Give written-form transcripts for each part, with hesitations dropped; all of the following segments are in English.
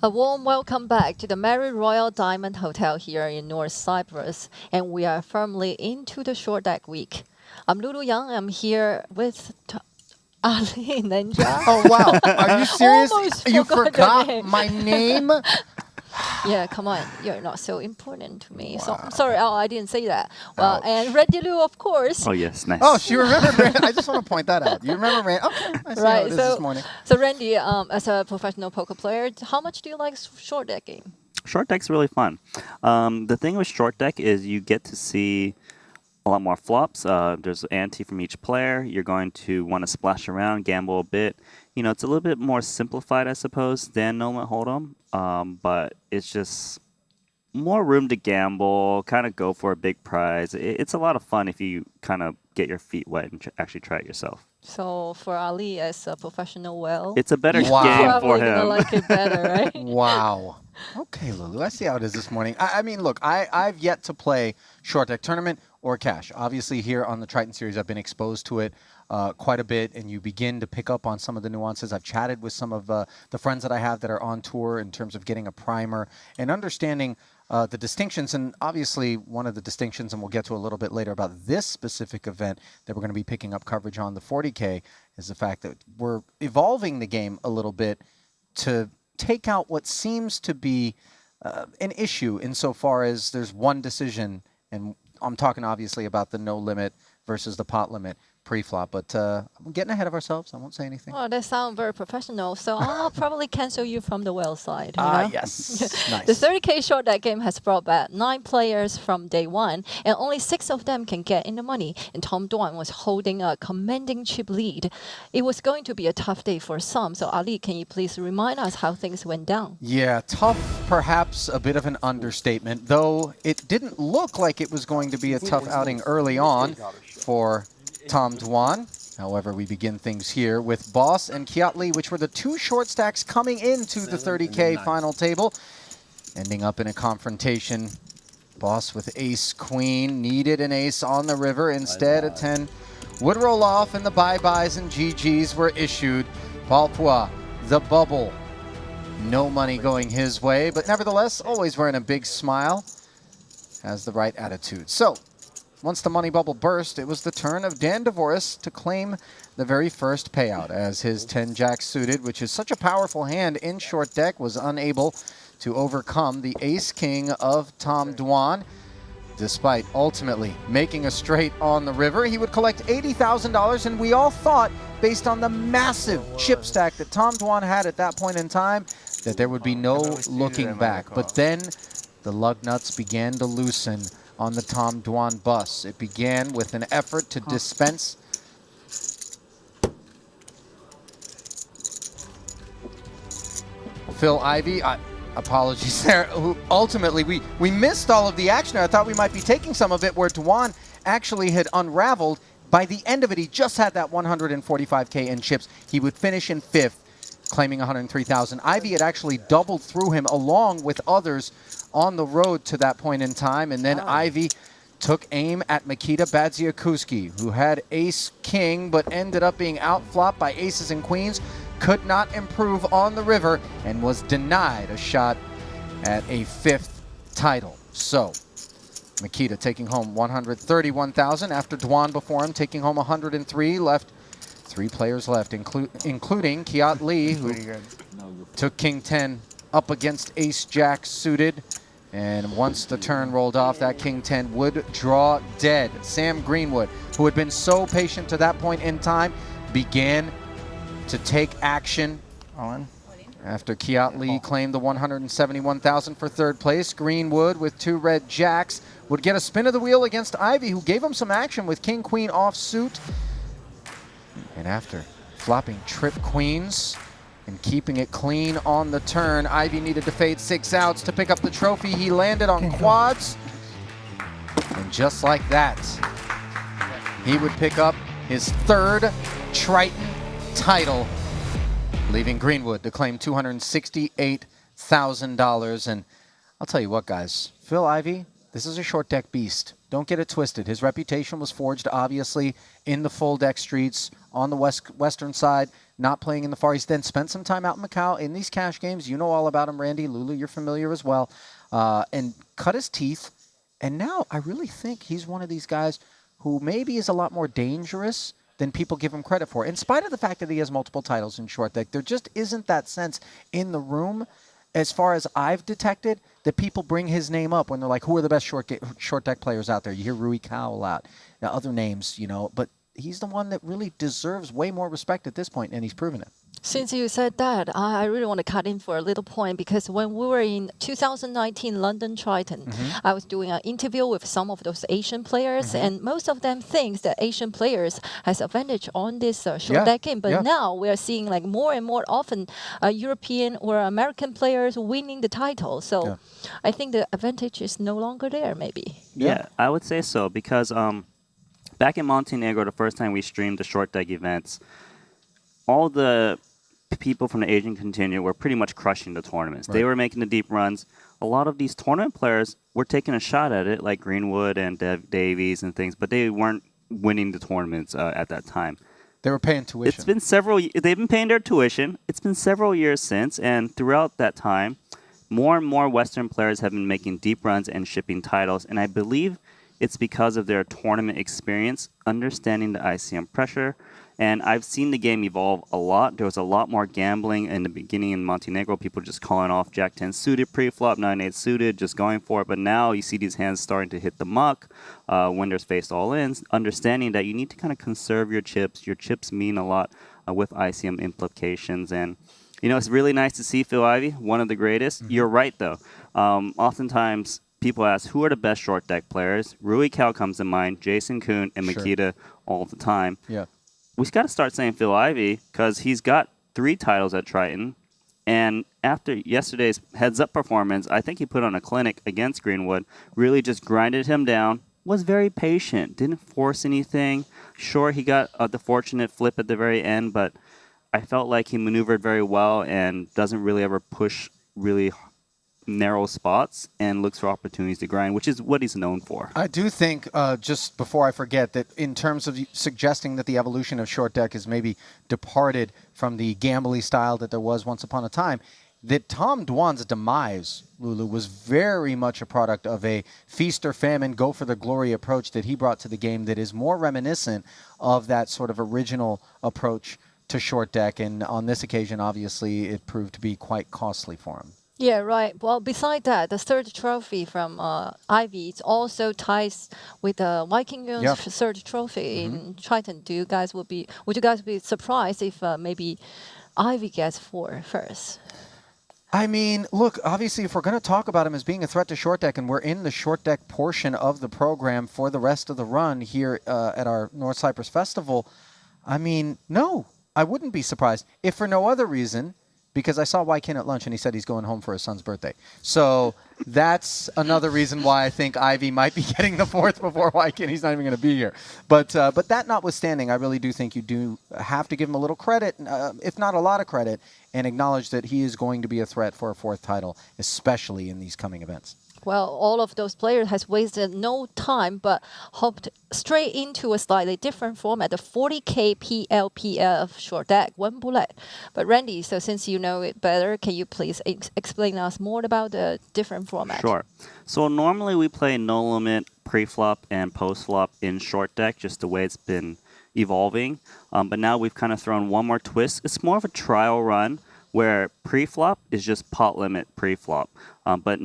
A warm welcome back to the Marriott Royal Diamond Hotel here in North Cyprus, and we are firmly into the short deck week. I'm Lulu Young. I'm here with Ali Ninja. Oh, wow. Are you serious? Almost You forgot your forgot name. my name? Yeah, come on. You're not so important to me. So Wow. sorry, I didn't say that. Well, Ouch. and Red Dilu, of course. Oh, yes, nice. Oh, she remembered Rand. I just want to point that out. You remember Rand? Okay, I see how Right. it is this morning. So Randy, as a professional poker player, how much do you like short deck game? Short deck's really fun. The thing with short deck is you get to see a lot more flops. There's ante from each player. You're going to want to splash around, gamble a bit. You know, it's a little bit more simplified, I suppose, than No Limit Hold'em. But it's just more room to gamble, kind of go for a big prize. It's a lot of fun if you kind of get your feet wet and actually try it yourself. So for Ali as a professional, well, It's a better Wow. game for probably gonna him. like it better, right? Wow. Okay, Lulu, I see how it is this morning. I mean, look, I've yet to play short deck tournament or cash. Obviously, here on the Triton series, I've been exposed to it quite a bit, and you begin to pick up on some of the nuances. I've chatted with some of the friends that I have that are on tour in terms of getting a primer and understanding the distinctions. And obviously, one of the distinctions, and we'll get to a little bit later about this specific event that we're going to be picking up coverage on, the 40K, is the fact that we're evolving the game a little bit to take out what seems to be an issue insofar as there's one decision, and I'm talking obviously about the no limit versus the pot limit pre-flop, but I'm getting ahead of ourselves. I won't say anything. Oh, that sounds very professional. So I'll probably cancel you from the well side. You know? Yes. Nice. The 30K short deck game has brought back 9 players from day one, and only 6 of them can get in the money. And Tom Dwan was holding a commanding chip lead. It was going to be a tough day for some. So Ali, can you please remind us how things went down? Yeah, tough, perhaps a bit of an understatement, though it didn't look like it was going to be a tough outing early on for Tom Dwan. However, we begin things here with Boss and Kiat Lee, which were the 2 short stacks coming into the 30K final table, ending up in a confrontation. Boss with ace queen, needed an ace on the river. Instead, a 10 would roll off, and the bye-byes and GGs were issued. Palpua, the bubble, no money going his way, but nevertheless, always wearing a big smile, has the right attitude. So, once the money bubble burst, it was the turn of Dan Devoris to claim the very first payout, as his 10-jack suited, which is such a powerful hand in short deck, was unable to overcome the ace-king of Tom Dwan. Despite ultimately making a straight on the river, he would collect $80,000, and we all thought, based on the massive chip stack that Tom Dwan had at that point in time, that there would be no looking back. But then the lug nuts began to loosen on the Tom Dwan bus. It began with an effort to dispense Phil Ivey. Apologies there. Who ultimately, we missed all of the action. I thought we might be taking some of it where Dwan actually had unraveled. By the end of it, he just had that 145K in chips. He would finish in 5th, claiming 103,000. Ivy had actually doubled through him along with others on the road to that point in time, and then Ivy took aim at Mikita Badziakuski, who had ace-king but ended up being outflopped by aces and queens, could not improve on the river, and was denied a shot at a 5th title. So, Mikita taking home 131,000 after Dwan before him taking home 103. Left 3 players left, including Kiat Lee, who took King 10 up against Ace-Jack suited. And once the turn rolled off, that King 10 would draw dead. Sam Greenwood, who had been so patient to that point in time, began to take action after Kiat Lee claimed the 171,000 for 3rd place. Greenwood, with 2 red jacks, would get a spin of the wheel against Ivy, who gave him some action with King Queen off suit. And after flopping trip queens and keeping it clean on the turn, Ivy needed to fade 6 outs to pick up the trophy. He landed on quads, and just like that, he would pick up his 3rd Triton title, leaving Greenwood to claim $268,000. And I'll tell you what, guys, Phil Ivey, This is a short deck beast. Don't get it twisted. His reputation was forged, obviously, in the full deck streets on the western side, not playing in the Far East. Then spent some time out in Macau in these cash games. You know all about him, Randy. Lulu, you're familiar as well. And cut his teeth. And now I really think he's one of these guys who maybe is a lot more dangerous than people give him credit for. In spite of the fact that he has multiple titles in short deck, there just isn't that sense in the room, as far as I've detected, that people bring his name up when they're like, who are the best short deck players out there? You hear Rui Cao a lot, other names, but he's the one that really deserves way more respect at this point, and he's proven it. Since you said that, I really want to cut in for a little point, because when we were in 2019 London Triton, I was doing an interview with some of those Asian players, and most of them think that Asian players has advantage on this short deck game. But now we are seeing like more and more often European or American players winning the title. So I think the advantage is no longer there, maybe. Yeah, I would say so, because back in Montenegro, the first time we streamed the short deck events, all the people from the Asian contingent were pretty much crushing the tournaments. They were making the deep runs. A lot of these tournament players were taking a shot at it, like Greenwood and Davies and things, but they weren't winning the tournaments at that time. They were paying tuition. It's been they've been paying their tuition. It's been several years since, and throughout that time, more and more Western players have been making deep runs and shipping titles, and I believe it's because of their tournament experience, understanding the ICM pressure. And I've seen the game evolve a lot. There was a lot more gambling in the beginning in Montenegro, people just calling off Jack 10 suited pre-flop, 9-8 suited, just going for it. But now you see these hands starting to hit the muck when there's faced all-ins, understanding that you need to kind of conserve your chips. Your chips mean a lot with ICM implications. And, it's really nice to see Phil Ivey, one of the greatest. You're right, though. Oftentimes, people ask, who are the best short deck players? Rui Cao comes to mind, Jason Kuhn, and Makita all the time. Yeah. We've got to start saying Phil Ivey, because he's got 3 titles at Triton. And after yesterday's heads-up performance, I think he put on a clinic against Greenwood, really just grinded him down, was very patient, didn't force anything. Sure, he got the fortunate flip at the very end, but I felt like he maneuvered very well and doesn't really ever push really narrow spots and looks for opportunities to grind, which is what he's known for. I do think, just before I forget, that in terms of suggesting that the evolution of short deck has maybe departed from the gambly style that there was once upon a time, that Tom Dwan's demise, Lulu, was very much a product of a feast or famine, go for the glory approach that he brought to the game that is more reminiscent of that sort of original approach to short deck. And on this occasion, obviously, it proved to be quite costly for him. Yeah, right. Well, beside that, the third trophy from Ivy, it also ties with the Viking Guns third trophy in Triton. Would you guys be surprised if maybe Ivy gets 4 first? I mean, look, obviously, if we're going to talk about him as being a threat to short deck, and we're in the short deck portion of the program for the rest of the run here at our North Cyprus Festival, I mean, no, I wouldn't be surprised. If for no other reason, because I saw Wykin at lunch and he said he's going home for his son's birthday. So that's another reason why I think Ivy might be getting the 4th before Wykin. He's not even going to be here. But that notwithstanding, I really do think you do have to give him a little credit, if not a lot of credit, and acknowledge that he is going to be a threat for a 4th title, especially in these coming events. Well, all of those players has wasted no time, but hopped straight into a slightly different format, the 40K PLPF short deck, one bullet. But Randy, so since you know it better, can you please explain us more about the different format? Sure. So normally we play no limit, pre-flop, and post-flop in short deck, just the way it's been evolving. But now we've kind of thrown one more twist. It's more of a trial run where pre-flop is just pot limit pre-flop, but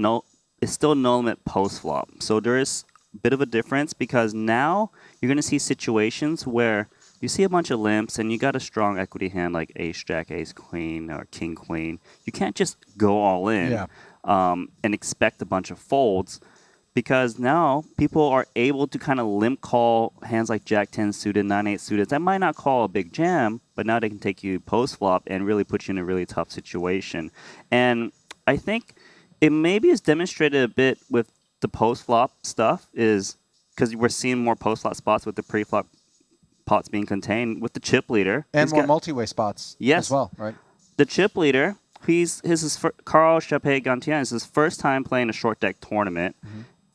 it's still no limit post-flop. So there is a bit of a difference, because now you're going to see situations where you see a bunch of limps and you got a strong equity hand like ace-jack, ace-queen, or king-queen. You can't just go all in and expect a bunch of folds, because now people are able to kind of limp call hands like jack 10 suited, 9-8 suited. That might not call a big jam, but now they can take you post-flop and really put you in a really tough situation. And I think it maybe is demonstrated a bit with the post-flop stuff, is because we're seeing more post-flop spots with the pre-flop pots being contained with the chip leader. And more multi-way spots as well, right? The chip leader, Carl Chappé Gantian, is his first time playing a short deck tournament.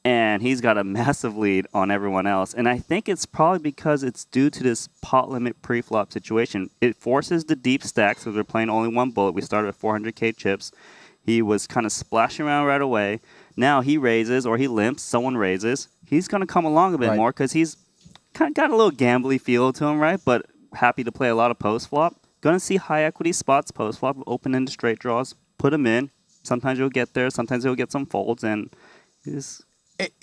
and he's got a massive lead on everyone else. And I think it's probably because it's due to this pot limit pre-flop situation. It forces the deep stacks because we're playing only one bullet. We started at 400k chips. He was kind of splashing around right away. Now he raises or he limps. Someone raises. He's going to come along a bit more because he's kind of got a little gambly feel to him, right? But happy to play a lot of post flop. Going to see high equity spots post flop, open into straight draws. Put them in. Sometimes you'll get there. Sometimes you'll get some folds, and he's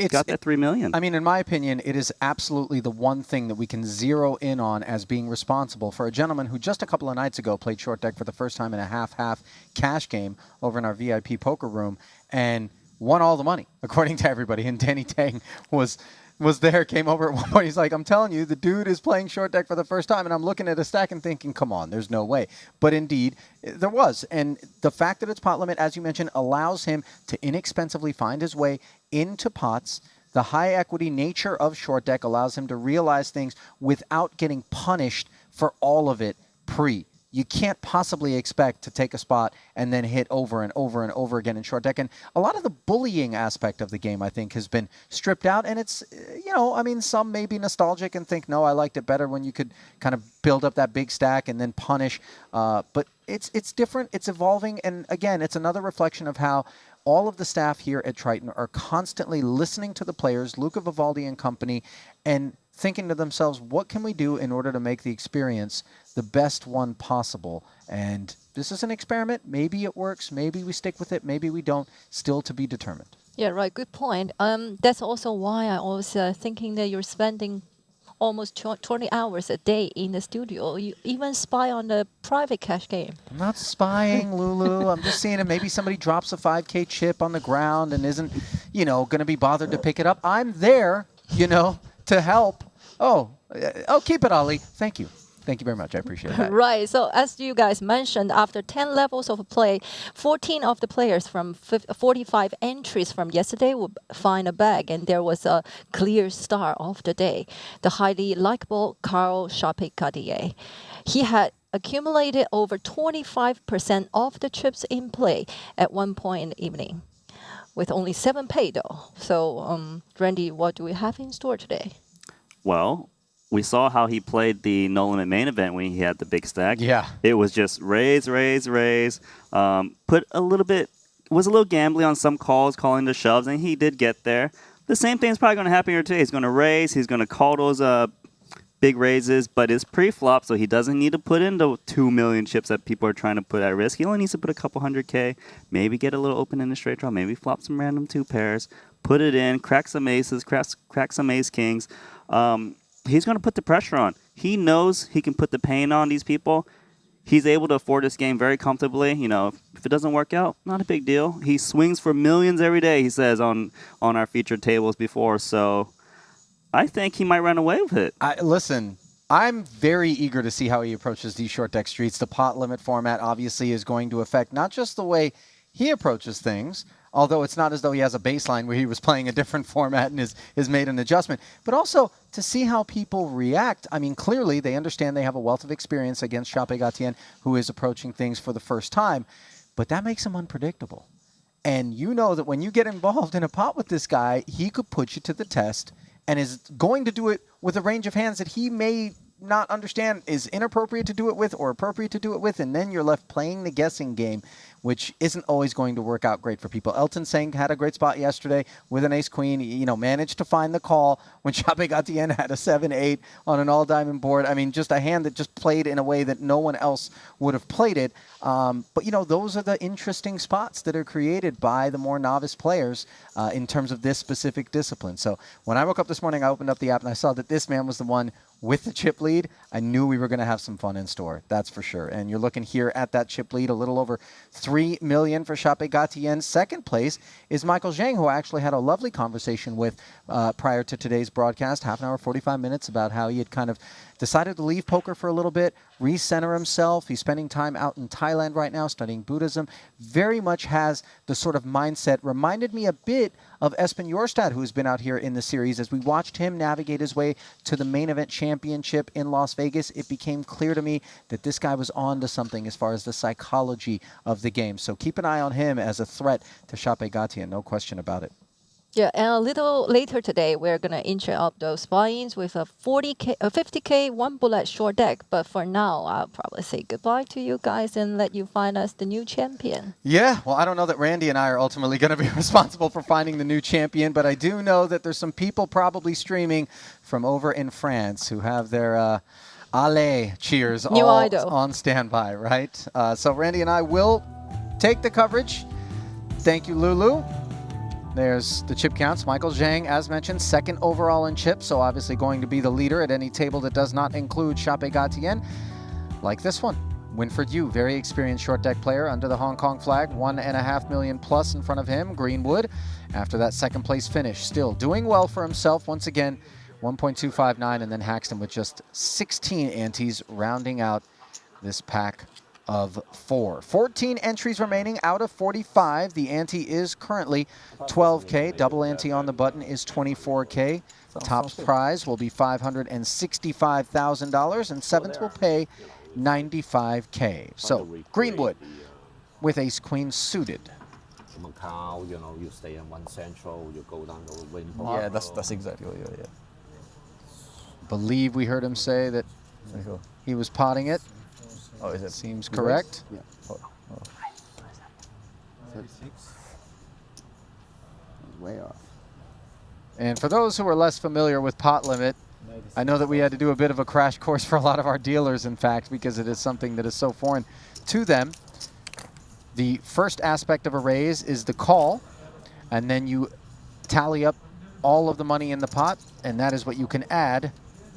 got that 3 million. I mean, in my opinion, it is absolutely the one thing that we can zero in on as being responsible for a gentleman who just a couple of nights ago played short deck for the first time in a half-half cash game over in our VIP poker room and won all the money, according to everybody. And Danny Tang was there, came over at one point. He's like, I'm telling you, the dude is playing short deck for the first time. And I'm looking at a stack and thinking, come on, there's no way. But indeed, there was. And the fact that it's pot limit, as you mentioned, allows him to inexpensively find his way into pots. The high equity nature of short deck allows him to realize things without getting punished for all of it pre. You can't possibly expect to take a spot and then hit over and over and over again in short deck. And a lot of the bullying aspect of the game, I think, has been stripped out. And it's, I mean, some may be nostalgic and think, no, I liked it better when you could kind of build up that big stack and then punish. But it's different. It's evolving. And again, it's another reflection of how all of the staff here at Triton are constantly listening to the players, Luca Vivaldi and company, and thinking to themselves, what can we do in order to make the experience the best one possible? And this is an experiment. Maybe it works. Maybe we stick with it. Maybe we don't. Still to be determined. Yeah, right. Good point. That's also why I was thinking that you're spending almost 20 hours a day in the studio. You even spy on the private cash game. I'm not spying, Lulu. I'm just seeing if maybe somebody drops a 5K chip on the ground and isn't, going to be bothered to pick it up. I'm there, to help. Oh, keep it, Ali. Thank you. Thank you very much. I appreciate that. Right. So as you guys mentioned, after 10 levels of play, 14 of the players from 45 entries from yesterday would find a bag, and there was a clear star of the day, the highly likable Carl Chape-Cartier. He had accumulated over 25% of the chips in play at one point in the evening, with only 7 paid though. So, Randy, what do we have in store today? Well, we saw how he played the No Limit main event when he had the big stack. Yeah. It was just raise, raise, raise. Was a little gambly on some calls, calling the shoves, and he did get there. The same thing's probably going to happen here today. He's going to raise. He's going to call those big raises, but it's pre-flop, so he doesn't need to put in the 2 million chips that people are trying to put at risk. He only needs to put a couple 100K, maybe get a little open in the straight draw, maybe flop some random 2 pairs, put it in, crack some aces, crack some ace kings. He's going to put the pressure on. He knows he can put the pain on these people. He's able to afford this game very comfortably. If it doesn't work out, not a big deal. He swings for millions every day, he says on our featured tables before. So I think he might run away with it. Listen, I'm very eager to see how he approaches these short deck streets. The pot limit format obviously is going to affect not just the way he approaches things, although it's not as though he has a baseline where he was playing a different format and has made an adjustment, but also to see how people react. I mean, clearly they understand they have a wealth of experience against Chape-Gatien, who is approaching things for the first time, but that makes him unpredictable. And you know that when you get involved in a pot with this guy, he could put you to the test and is going to do it with a range of hands that he may not understand is inappropriate to do it with or appropriate to do it with, and then you're left playing the guessing game, which isn't always going to work out great for people. Elton Singh had a great spot yesterday with an ace-queen. Managed to find the call when Chape-Gatien had a 7-8 on an all-diamond board. I mean, just a hand that just played in a way that no one else would have played it. But, those are the interesting spots that are created by the more novice players in terms of this specific discipline. So when I woke up this morning, I opened up the app and I saw that this man was the one with the chip lead. I knew we were going to have some fun in store, that's for sure. And you're looking here at that chip lead, a little over 3 million for Chape-Gatien. Second place is Michael Zhang, who I actually had a lovely conversation with prior to today's broadcast, half an hour, 45 minutes, about how he had kind of decided to leave poker for a little bit, recenter himself. He's spending time out in Thailand right now studying Buddhism. Very much has the sort of mindset, reminded me a bit of Espen Jorstad, who's been out here in the series. As we watched him navigate his way to the main event championship in Las Vegas, it became clear to me that this guy was on to something as far as the psychology of the game. So keep an eye on him as a threat to Chape-Gatien, no question about it. Yeah, and a little later today, we're gonna intro up those buy-ins with a 40k, a 50k, one bullet short deck. But for now, I'll probably say goodbye to you guys and let you find us the new champion. Yeah, well, I don't know that Randy and I are ultimately going to be responsible for finding the new champion, but I do know that there's some people probably streaming from over in France who have their Ale cheers New all idol. on standby, right? So Randy and I will take the coverage. Thank you, Lulu. There's the chip counts. Michael Zhang, as mentioned, second overall in chips, so obviously going to be the leader at any table that does not include Chape Gatien, like this one. Winford Yu, very experienced short deck player under the Hong Kong flag, 1.5 million plus in front of him. Greenwood, after that second place finish, still doing well for himself. Once again, 1.259, and then Haxton with just 16 antes, rounding out this pack of 4. 14 entries remaining out of 45. The ante is currently 12K. Double ante on the button is 24K. Top prize will be $565,000, and seventh will pay 95K. So Greenwood with ace queen suited. Macau, you know, you stay in one central, you go down to win. Yeah, that's exactly what yeah. Believe we heard him say that he was potting it. Oh, is it? Seems correct. Yeah. Oh. 36. Way off. And for those who are less familiar with pot limit, I know that we had to do a bit of a crash course for a lot of our dealers, in fact, because it is something that is so foreign to them. The first aspect of a raise is the call, and then you tally up all of the money in the pot, and that is what you can add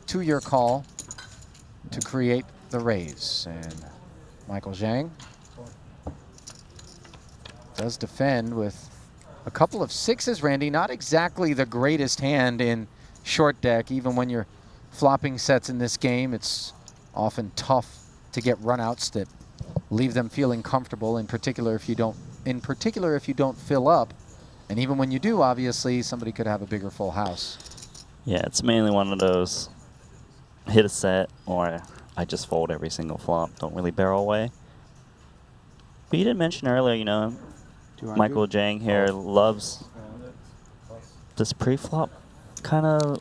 to your call to create the raise. And Michael Zhang does defend with a couple of sixes, Randy. Not exactly the greatest hand in short deck. Even when you're flopping sets in this game, it's often tough to get runouts that leave them feeling comfortable, in particular if you don't fill up. And even when you do, obviously, somebody could have a bigger full house. Yeah, it's mainly one of those hit a set or I just fold every single flop, don't really barrel away. But you did mention earlier, you know, Michael Zhang here loves this pre-flop kind of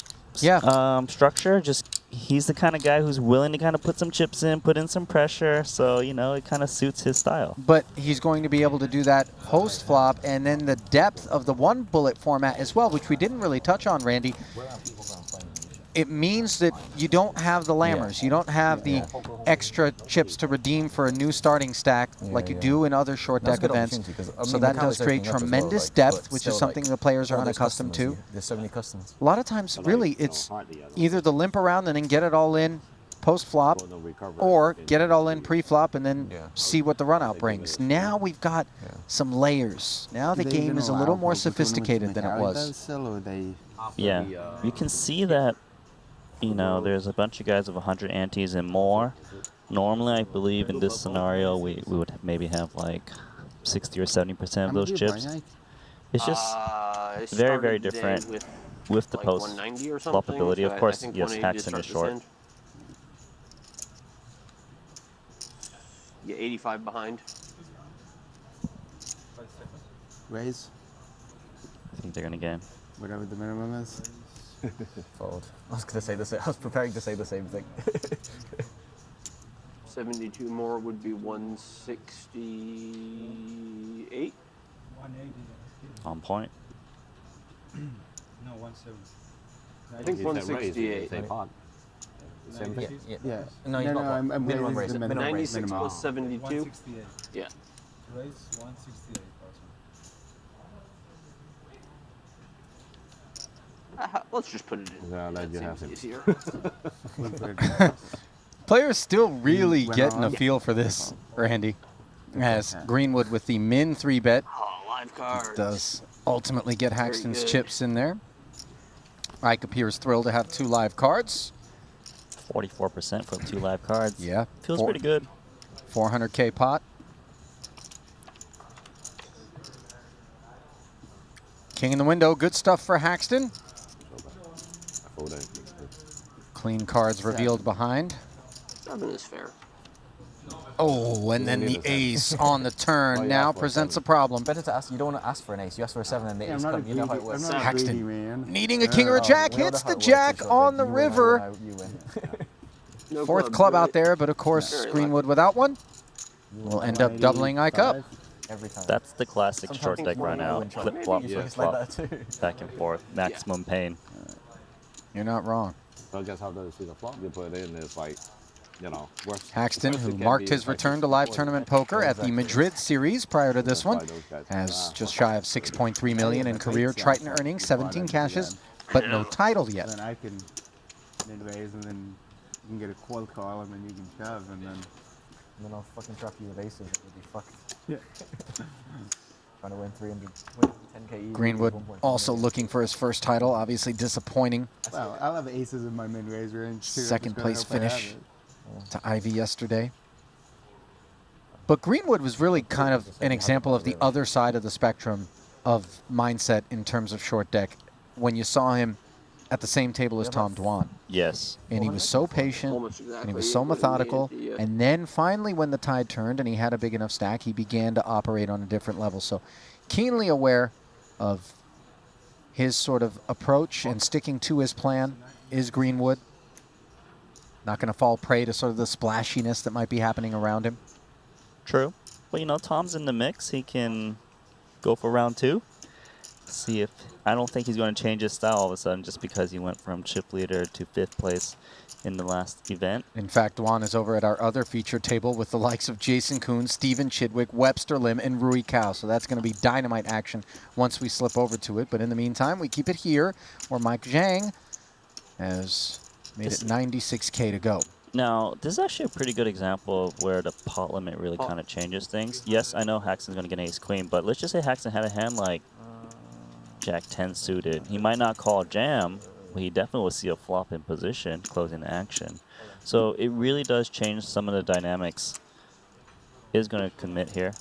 structure. Just he's the kind of guy who's willing to kind of put some chips in, put in some pressure. So, you know, it kind of suits his style. But he's going to be able to do that post-flop, and then the depth of the one bullet format as well, which we didn't really touch on, Randy. It means that you don't have the lammers. You don't have the extra chips to redeem for a new starting stack like you do in other short deck events. So that does create tremendous depth, which is something the players are unaccustomed to. There's so many customers. A lot of times, really, it's either the limp around and then get it all in post-flop, or get it all in pre-flop and then see what the run-out brings. Now we've got some layers. Now the game is a little more sophisticated than it was. Yeah, you can see that, you know, there's a bunch of guys of 100 antes and more. Normally, I believe in this scenario, we would maybe have like 60 or 70% of those chips. It's just very, very different with the post-flop ability. Of course, yes, Haxton is short. Yeah, 85 behind. Raise, I think they're going to game. whatever the minimum is. Fold. I was gonna say the same. I was preparing to say the same thing. 72 more would be 168. 180. On point. No, 170. I think 168. Same pot. Same thing. Yeah. No, I'm minimum raise. minimum. Minimum raise. 96 plus 72. 168. Yeah. Raise 168. Let's just put it in. Yeah, I'll let you have Seems him. easier. Players still really getting a feel for this, Randy. As Greenwood with the min 3-bet Oh, live cards. does ultimately get Haxton's good. chips in there. Ike appears thrilled to have 2 live cards. 44% for 2 live cards. Yeah. Feels pretty good. 400K pot. King in the window. Good stuff for Haxton. Clean cards revealed behind. 7 is fair. Oh, and then the ace on the turn Oh, yeah, now for a presents a seven. problem. Better to ask. You don't want to ask for an ace. You ask for a 7 and the Yeah, I'm ace not a comes. You know how it greedy. I'm works. not a greedy Haxton man. needing a king or a Oh, jack, we know hits how the it works, jack it's short on deck. the You win, I river. win, you win. No Fourth clubs, club right? out there, but of course Very Greenwood lucky. without one You will win end up doubling Ike up. 185. every time. That's the classic Sometimes short deck more run you out. win short. Flip flop, Usually flip it's like flop, that too. back and forth, maximum pain. You're not wrong. So I guess how does see the flop you put in is like, you know, worst. Haxton, worst who it can marked be his is like return to 60 live 40. tournament poker at the Exactly. Madrid series prior to this That's why one, those guys- has just shy of 6.3 million in career Yeah, Triton but earnings, you 17 bought it cashes, again. but no title yet. Then I can then raise, and then you can get a cold call, and then you can shove, and then And then I'll fucking trap you with aces and you'll be fucked. yeah. Trying to win 10k easy. Greenwood 1.5 also million. looking for his first title, obviously disappointing Well, I'll have aces in my mid-raise range too. Second Just gotta place hope I have finish. it. to Ivy yesterday. But Greenwood was really kind of an example of the other side of the spectrum of mindset in terms of short deck when you saw him at the same table as Tom Dwan. Yes. And he was so patient, Almost and exactly he was so what he methodical. needed, yeah. And then finally, when the tide turned and he had a big enough stack, he began to operate on a different level. So keenly aware of his sort of approach and sticking to his plan is Greenwood. Not going to fall prey to sort of the splashiness that might be happening around him. True. But you know, Tom's in the mix. He can go for round 2. See if I don't think he's going to change his style all of a sudden just because he went from chip leader to 5th place in the last event. In fact, Dwan is over at our other feature table with the likes of Jason Kuhn, Steven Chidwick, Webster Lim, and Rui Cao. So that's going to be dynamite action once we slip over to it. But in the meantime, we keep it here where Mike Zhang has made it 96K to go. Now, this is actually a pretty good example of where the pot limit really kind of changes things. Yes, I know Haxton's going to get an ace-queen, but let's just say Haxton had a hand like Jack 10 suited. He might not call jam, but he definitely will see a flop in position, closing the action. So it really does change some of the dynamics. Is going to commit here.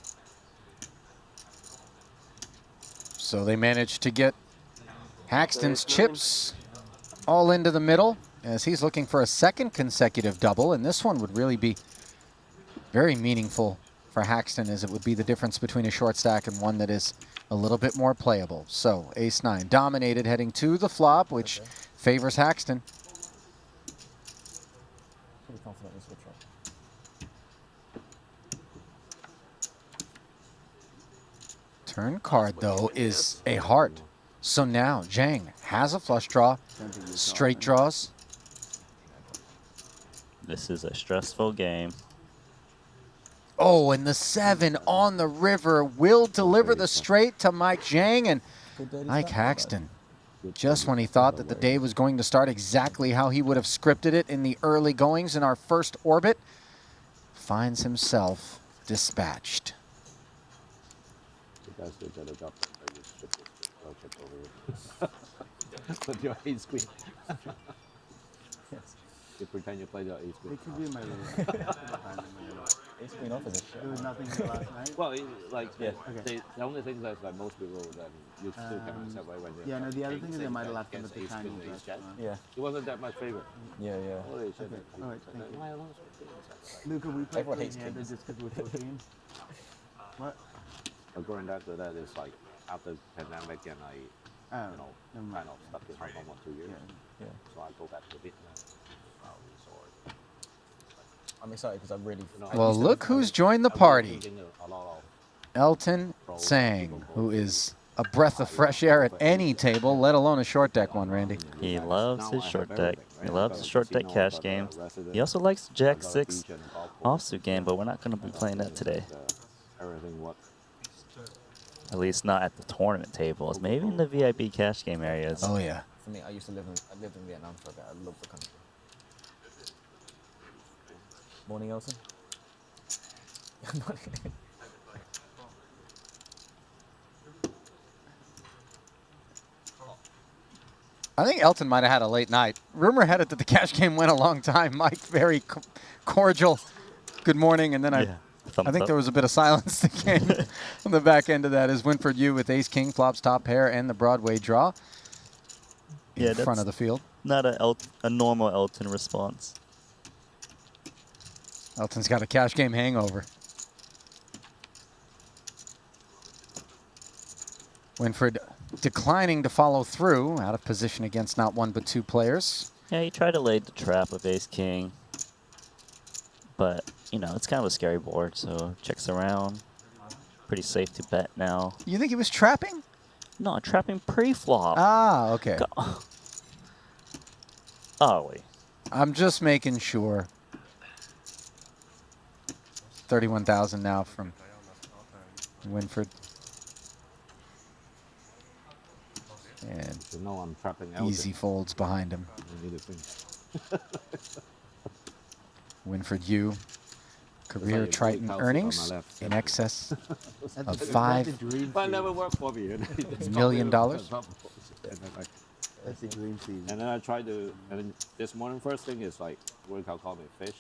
So they managed to get Haxton's chips all into the middle as he's looking for a second consecutive double. And this one would really be very meaningful for Haxton, as it would be the difference between a short stack and one that is a little bit more playable. So ace-9 dominated heading to the flop, which favors Haxton. Pretty confident we switch up. Turn card, though, is a heart. So now Zhang has a flush draw, straight draws. This is a stressful game. Oh, and the 7 on the river will deliver the straight to Mike Zhang. And Mike Haxton, just when he thought that the day was going to start exactly how he would have scripted it in the early goings in our first orbit, finds himself dispatched. You guys did a better job than you should do. I'll chip over here. With your ace queen. Yes. You pretend you played your ace queen. It could be my little behind in the middle. Ace queen off is a shit. There was nothing here last night. Well, like, Yeah. the only thing is like most people that you still can accept right when Yeah, no, the other thing is they saying might have that left them at against the ace time queen, you ace left, jack. Yeah, It wasn't that much favorite. yeah, yeah. Holy shit. All right, thank you. Why alone so Luca, we played Everyone hates three-handed kings. just because we're 14. What? But going back to that is like after pandemic and I, Oh, you know, never mind. kind of stuck in Hong Kong for 2 years. Yeah. Yeah. So I go back to Vietnam. Resort. I'm excited because I'm really. Well, look who's joined the party. Elton Tsang, who is a breath of fresh air at any table, let alone a short deck one, Randy. He loves his short deck. He loves the short deck cash games. He also likes the Jack 6 offsuit game, but we're not going to be playing that today. Everything what? At least not at the tournament tables. Maybe in the VIP cash game areas. Oh, yeah. For me, I lived in Vietnam for a bit. I love the country. Morning, Elton. I think Elton might have had a late night. Rumor had it that the cash game went a long time. Mike, very cordial. Good morning. And then I think there was a bit of silence that came on the back end of that as Winford Yu with ace-king, flops, top pair, and the Broadway draw in front of the field. Not a normal Elton response. Elton's got a cash game hangover. Winfred declining to follow through, out of position against not one but two players. Yeah, he tried to lay the trap with ace king, but you know it's kind of a scary board. So checks around. Pretty safe to bet now. You think he was trapping? No, trapping pre-flop. Ah, okay. Oh wait. I'm just making sure. 31,000 now from Winfred. And You know I'm trapping Elton. easy folds behind him. I need a thing. Winfred Yu, career like Triton White House earnings on my left. in excess of That's $5 the dream But it team. never worked for me. million. And then That's the dream team. and then I tried to, and then this morning first thing is like, workout called me fish.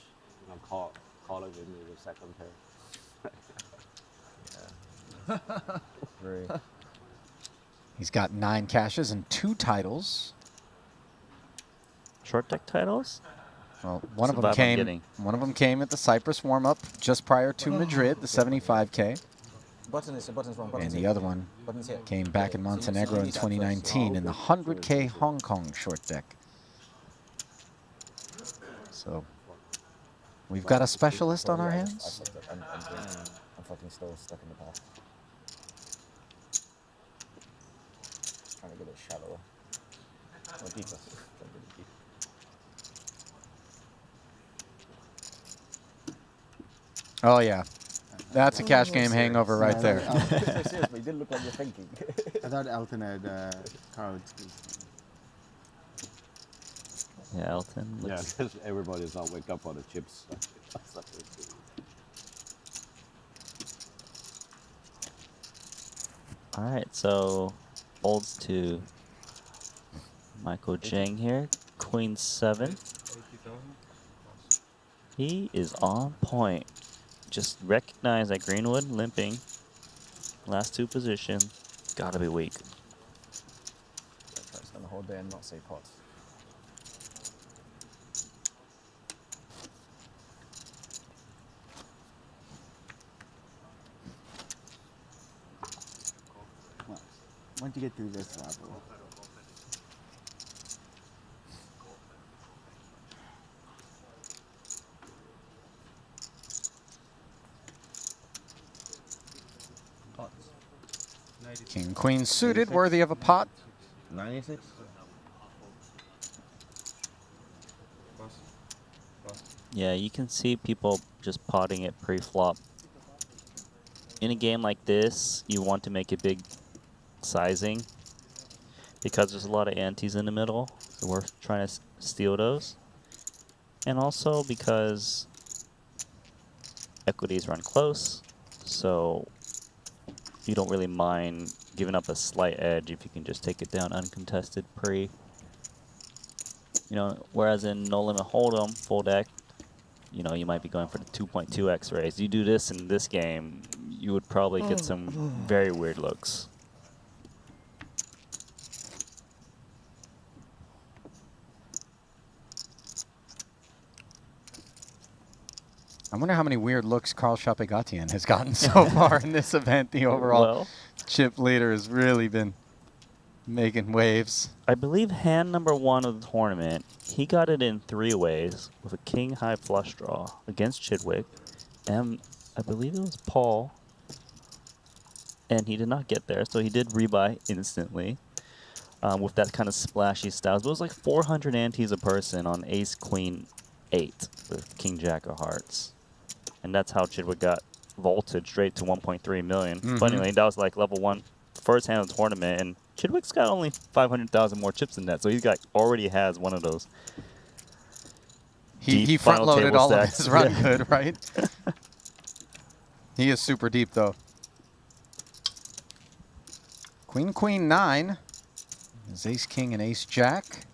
And I'm calling with me the second pair. Very. He's got 9 cashes and 2 titles. Short deck titles? Well, one That's of the them vibe I'm came. getting. One of them came at the Cyprus warm-up just prior to Madrid, the 75K, Button's wrong. and the other one Button's here. came back in So you Montenegro in need that first. 2019 in the 100K Hong Kong short deck. So we've got a specialist on our hands. I'm fucking still stuck in the past. Trying to get it shallower. Or deeper. Trying to get it deeper. Oh yeah, that's a cash game hangover right there. Seriously, you didn't look like you're thinking. I thought Elton had cards. Yeah, Elton. Yeah, Looks because everybody's not wake up for the chips. All right, so folds to Michael Jang here. Queen 7. He is on point. Just recognize that Greenwood limping. Last 2 position. Gotta be weak. Try to spend the whole day and not say pot. Well, once you get through this level, King Queen suited, worthy of a pot. 96? Yeah, you can see people just potting it pre-flop. In a game like this, you want to make a big sizing because there's a lot of antes in the middle, so we're trying to steal those. And also because equities run close, so you don't really mind giving up a slight edge if you can just take it down uncontested pre. You know, whereas in No Limit Hold'em, full deck, you know, you might be going for the 2.2x raise. You do this in this game, you would probably get some very weird looks. I wonder how many weird looks Carl Chapegatian has gotten so far in this event. The overall Well, chip leader has really been making waves. I believe hand number 1 of the tournament, he got it in 3 ways with a king high flush draw against Chidwick, and I believe it was Paul, and he did not get there, so he did rebuy instantly with that kind of splashy style. But it was like 400 antes a person on ace queen 8 with king jack of hearts, and that's how Chidwick got vaulted straight to 1.3 million. Funnily, that was like level 1 first hand of the tournament, and Chidwick's got only 500,000 more chips than that, so he's got already has one of those. He deep front final loaded table all of stacks. his run Yeah. good, right? He is super deep though. Queen 9 is ace king and ace jack.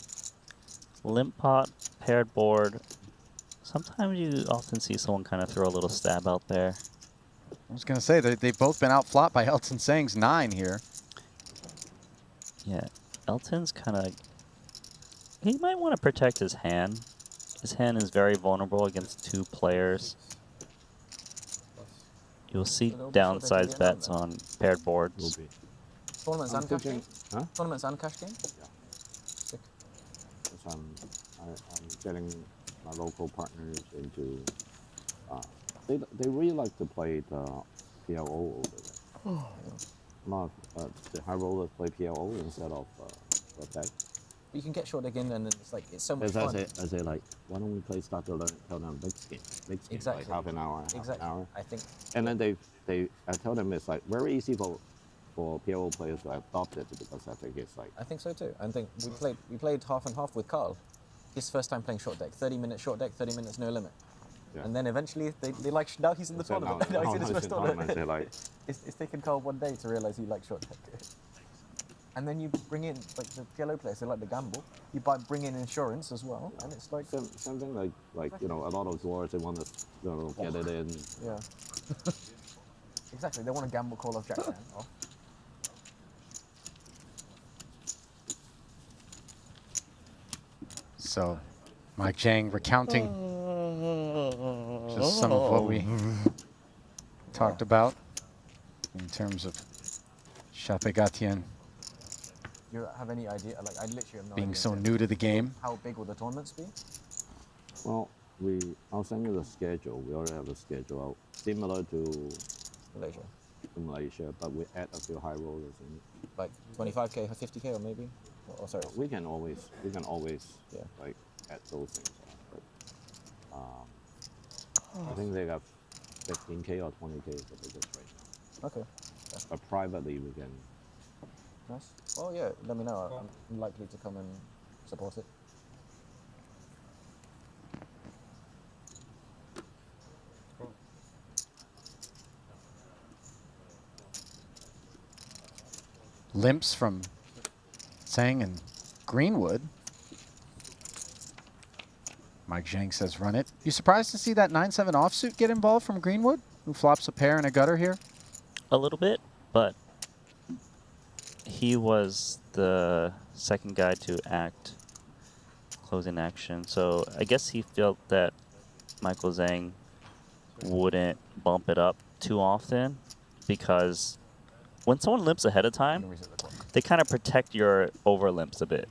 Limp pot, paired board. Sometimes you often see someone kind of throw a little stab out there. I was gonna say they've both been outflopped by Elton Sang's 9 here. Yeah, Elton's kind of... He might want to protect his hand. His hand is very vulnerable against 2 players. You'll see So there'll be short deck in downside Vietnam bets then? on paired Will boards. be. Tournaments I'm and cash thinking, game? huh? Tournaments and cash game? Yeah. Sick. Because I'm getting my local partners into. They really like to play the PLO over there. A lot of the high rollers play PLO instead of short deck. You can get short deck in and it's like, it's so much Because fun. I say like, why don't we play start to learn, tell them big game, Exactly. like half an hour, half Exactly. an hour. I think. And then I tell them it's like very easy for PLO players to adopt it because I think it's like I think so too. I think we played half and half with Carl. His first time playing short deck, 30-minute short deck, 30 minutes no limit. yeah. And then eventually they like, now he's in the So tournament. Now he's in his first tournament. They're like, It's taken Carl 1 day to realize he likes short deck. And then you bring in, like the PLO players, they like the gamble. You bring in insurance as well, and it's like, same thing like you know, a lot of dwarves they want to get it in. yeah. Exactly, they want to gamble call off Jack 10 off. So, Mike Zhang recounting just some of what we talked about in terms of Chape Gatien You have any idea? Like, I literally have no being idea. so new to the game. How big will the tournaments be? Well, I'll send you the schedule. We already have a schedule out, similar to Malaysia, but we add a few high rollers in. Like 25k, 50k, or maybe? Oh, sorry. We can always Yeah. like add those things on. But I think they got 15k or 20k is the biggest right now. Okay. But privately we can. Nice. Well, yeah, let me know. I'm likely to come and support it. Limps from Tsang and Greenwood. Mike Zhang says run it. You surprised to see that 9-7 offsuit get involved from Greenwood, who flops a pair and a gutter here? A little bit, but he was the second guy to act closing action. So I guess he felt that Michael Zhang wouldn't bump it up too often because when someone limps ahead of time, they kind of protect your over limps a bit.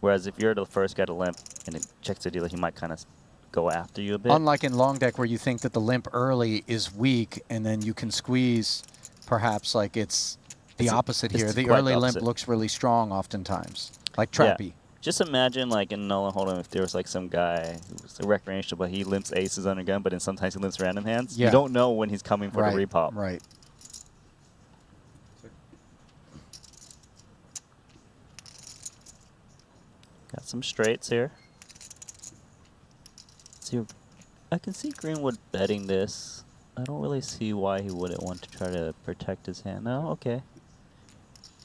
Whereas if you're the first guy to limp and it checks the dealer, he might kind of go after you a bit. Unlike in long deck where you think that the limp early is weak and then you can squeeze, perhaps like it's the opposite here. The quite early limp opposite. looks really strong oftentimes, like Trappy. Yeah. Just imagine like in Null and Hold'em if there was like some guy who's a recreational, but he limps aces on a gun, but then sometimes he limps random hands. Yeah. You don't know when he's coming for Right, the repop. right. Got some straights here. See, I can see Greenwood betting this. I don't really see why he wouldn't want to try to protect his hand. No, okay.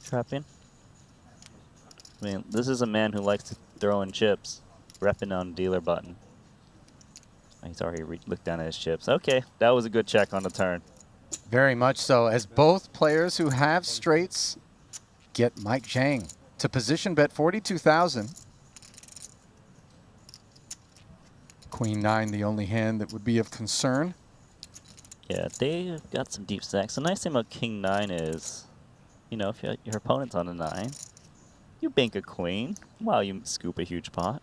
Trapping. I mean, this is a man who likes to throw in chips, repping on dealer button. He's already looked down at his chips. Okay, that was a good check on the turn. Very much so, as both players who have straights get Mike Zhang to position bet 42,000. Queen 9, the only hand that would be of concern. Yeah, they got some deep stacks. The nice thing about King 9 is, you know, if your opponent's on a 9, you bank a queen while you scoop a huge pot.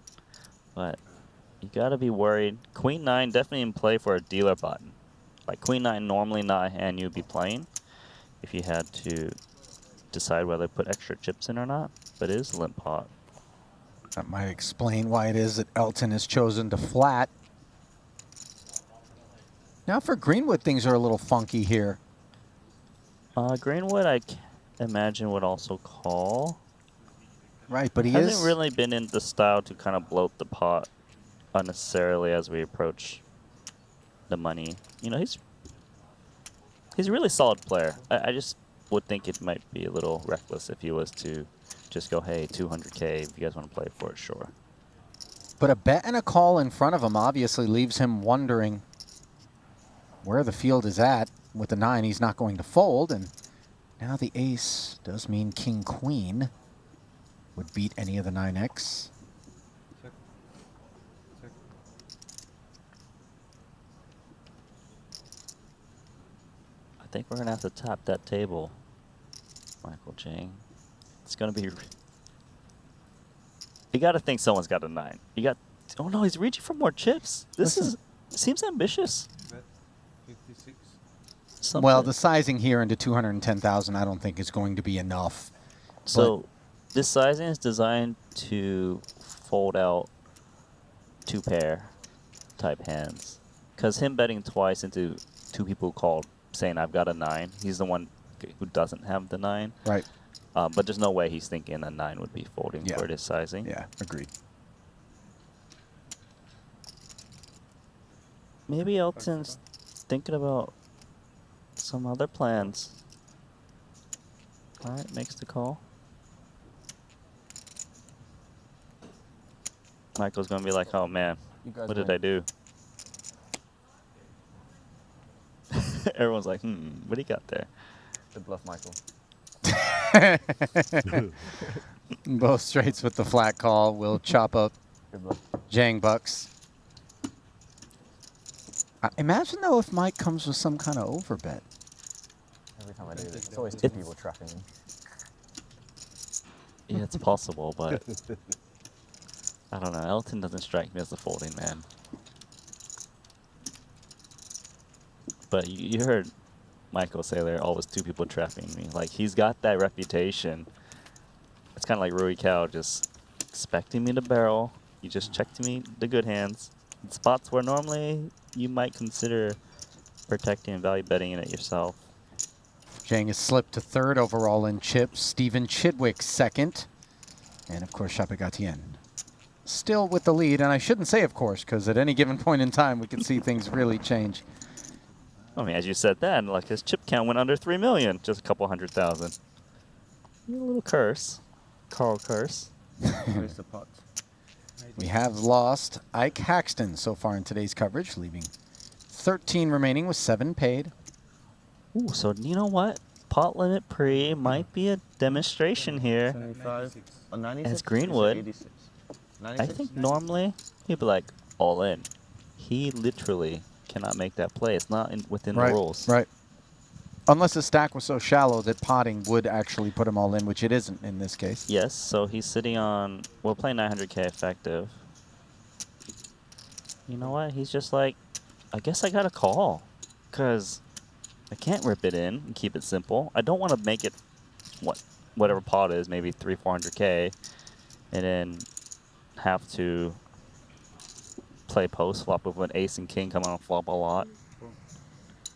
But you gotta be worried. Queen 9 definitely in play for a dealer button. Like Queen 9 normally not a hand you'd be playing if you had to decide whether to put extra chips in or not. But it is a limp pot. That might explain why it is that Elton has chosen to flat. Now for Greenwood, things are a little funky here. Greenwood, I imagine, would also call. Right, but he hasn't really been in the style to kind of bloat the pot unnecessarily as we approach the money. You know, he's a really solid player. I just would think it might be a little reckless if he was to just go, hey, 200K, if you guys want to play for it, sure. But a bet and a call in front of him obviously leaves him wondering where the field is at. With the 9, he's not going to fold, and now the ace does mean King Queen would beat any of the 9X. think we're gonna have to tap that table, Michael Jang. It's gonna be. You gotta think someone's got a 9. You got. Oh no, he's reaching for more chips. This Listen. seems ambitious. Bet 56. Well, Something. the sizing here into 210,000 I don't think is going to be enough. So this sizing is designed to fold out 2-pair type hands. Because him betting twice into 2 people called saying I've got a 9, he's the one who doesn't have the 9. Right. But there's no way he's thinking a 9 would be folding Yeah. for this sizing. Yeah, agreed. Maybe Elton's thinking about some other plans. Alright, makes the call. Michael's gonna be like, oh man, You guys what did win. I do? Everyone's like, what do you got there? Good bluff, Michael. Both straights with the flat call will chop up Good bluff. Jang bucks. Imagine though if Mike comes with some kind of overbet. Every time I do this, it's always 2 people trapping me. Yeah, it's possible, but I don't know. Elton doesn't strike me as a folding man. But you heard Michael say there are always 2 people trapping me. Like, he's got that reputation. It's kind of like Rui Cow just expecting me to barrel. You just check to me the good hands. In spots where normally you might consider protecting and value betting it yourself. Jang has slipped to 3rd overall in chips. Stephen Chidwick 2nd. And of course, Chapegatien still with the lead. And I shouldn't say of course, because at any given point in time, we can see things really change. I mean, as you said that, like his chip count went under 3 million, just a couple 100,000. A little curse. Carl curse. Where's the pot? We have lost Ike Haxton so far in today's coverage, leaving 13 remaining with 7 paid. Ooh, so you know what? Pot limit pre might be a demonstration here. 75. 96. As Greenwood, 86. I 96? think normally he'd be like all in. He literally cannot make that play. It's not within the rules. Right. Unless the stack was so shallow that potting would actually put him all in, which it isn't in this case. Yes, so he's sitting on, we'll play 900k effective. You know what? He's just like, I guess I got to call. Because I can't rip it in and keep it simple. I don't want to make it whatever pot is, maybe 300-400k, and then have to play post flop with an ace and king coming on flop a lot.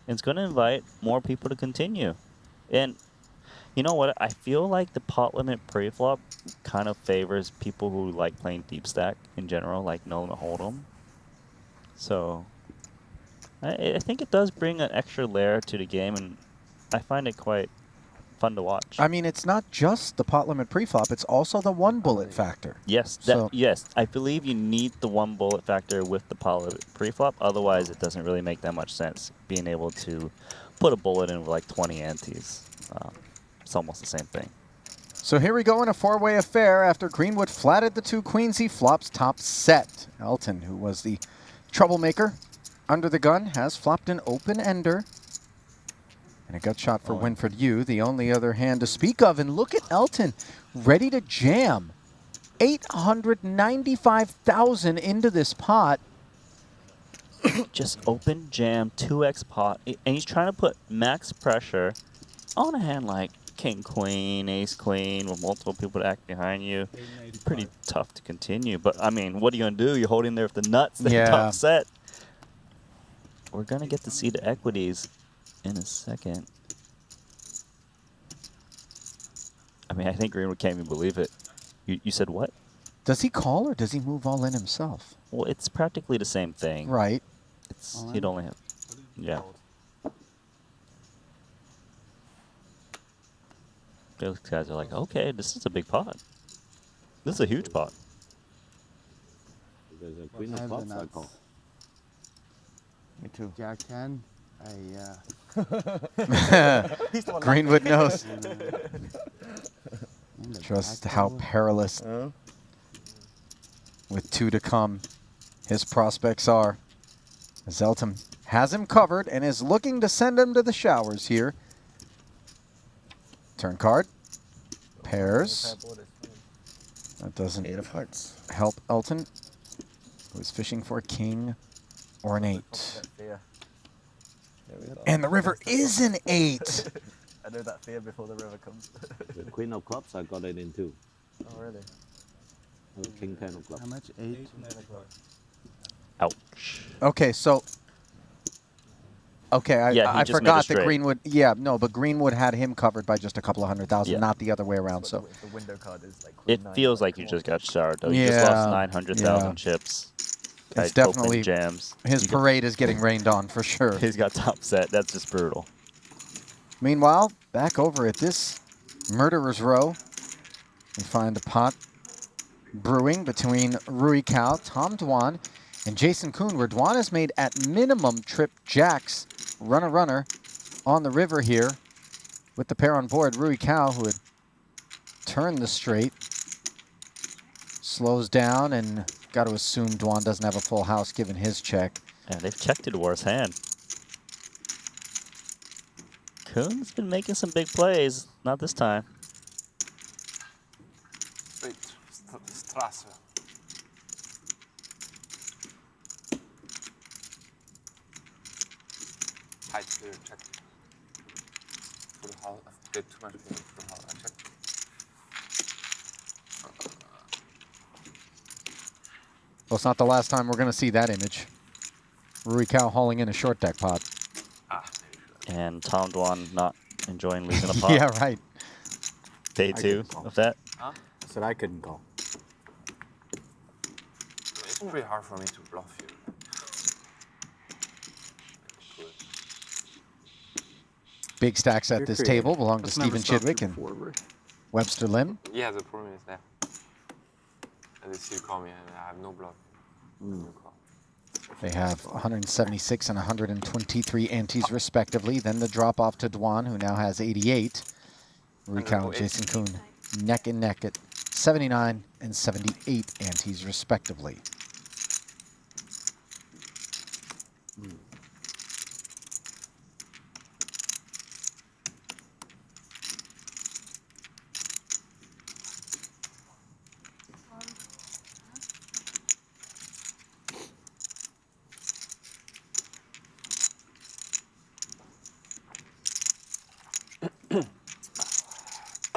It's going to invite more people to continue. And you know what? I feel like the pot limit pre-flop kind of favors people who like playing deep stack in general, like no limit hold'em. So I think it does bring an extra layer to the game, and I find it quite fun to watch. I mean, it's not just the pot limit pre-flop, it's also the 1 bullet factor. Yes, So- yes. I believe you need the 1 bullet factor with the poly preflop. Otherwise, it doesn't really make that much sense being able to put a bullet in with like 20 antes. It's almost the same thing. So here we go in a 4-way affair after Greenwood flatted the 2 queens. He flops top set. Elton, who was the troublemaker under the gun, has flopped an open ender. And a gut shot for Winford Yu, the only other hand to speak of. And look at Elton, ready to jam. 895,000 into this pot. Just open jam, 2x pot, and he's trying to put max pressure on a hand like king, queen, ace, queen, with multiple people to act behind you. Pretty tough to continue, but I mean, what are you gonna do? You're holding there with the nuts, the Yeah. top set. We're gonna get to see the equities in a second. I mean, I think Greenwood can't even believe it. You said what? Does he call or does he move all in himself? Well, it's practically the same thing. Right. It's he'd only have, yeah. Those guys are like, okay, this is a big pot. This is a huge pot. There's a queen I of have the clubs I nuts. call. Me too. Jack 10. Greenwood knows And the just jack how over. perilous, with 2 to come, his prospects are. As Elton has him covered and is looking to send him to the showers here. Turn card. Pairs. That doesn't 8 of hearts. help Elton, who is fishing for a king or an 8. Fear. There we go. And the river is an 8. I know that fear before the river comes. The queen of clubs, I got it in 2. Oh, really? King 10 of clubs. How much? 8? Ouch. Okay, so. Okay, Yeah, he I just made forgot it that straight. Greenwood. Yeah, no, but Greenwood had him covered by just a couple of 100,000, Yeah. not the other way around. But So the window card is like. It Queen 9, feels like come you on. just got showered, though. You just lost Yeah, 900,000 yeah. chips. it's Guy opened definitely jams. his You got- parade is getting rained on for sure. He's got top set. That's just brutal. Meanwhile, back over at this murderer's row, we find a pot brewing between Rui Cao, Tom Dwan, and Jason Kuhn, where Dwan has made at minimum trip jacks, runner on the river here with the pair on board. Rui Cao, who had turned the straight, slows down, and got to assume Dwan doesn't have a full house given his check. And they've checked it worse hand. Kuhn's been making some big plays. Not this time. Wait, Strasse. Height clear, check. For the hull, I've played too much for the hull, I checked. Well, it's not the last time we're going to see that image. Rui Cao hauling in a short deck pot. Ah, there you And Tom Dwan not enjoying losing a pot. Yeah, right. Day 2 of that. Huh? I said I couldn't call. It's pretty hard for me to bluff you. Good. Big stacks at You're this creative. table belong to That's never Stephen stopped you Chidwick and before, right? Webster Lim. Yeah, the problem is that. And they still call me and I have no bluff. No call. They have 176 and 123 antes respectively. Then the drop off to Dwan, who now has 88. Rui Cao and Jason Kuhn neck and neck at 79 and 78 antes respectively.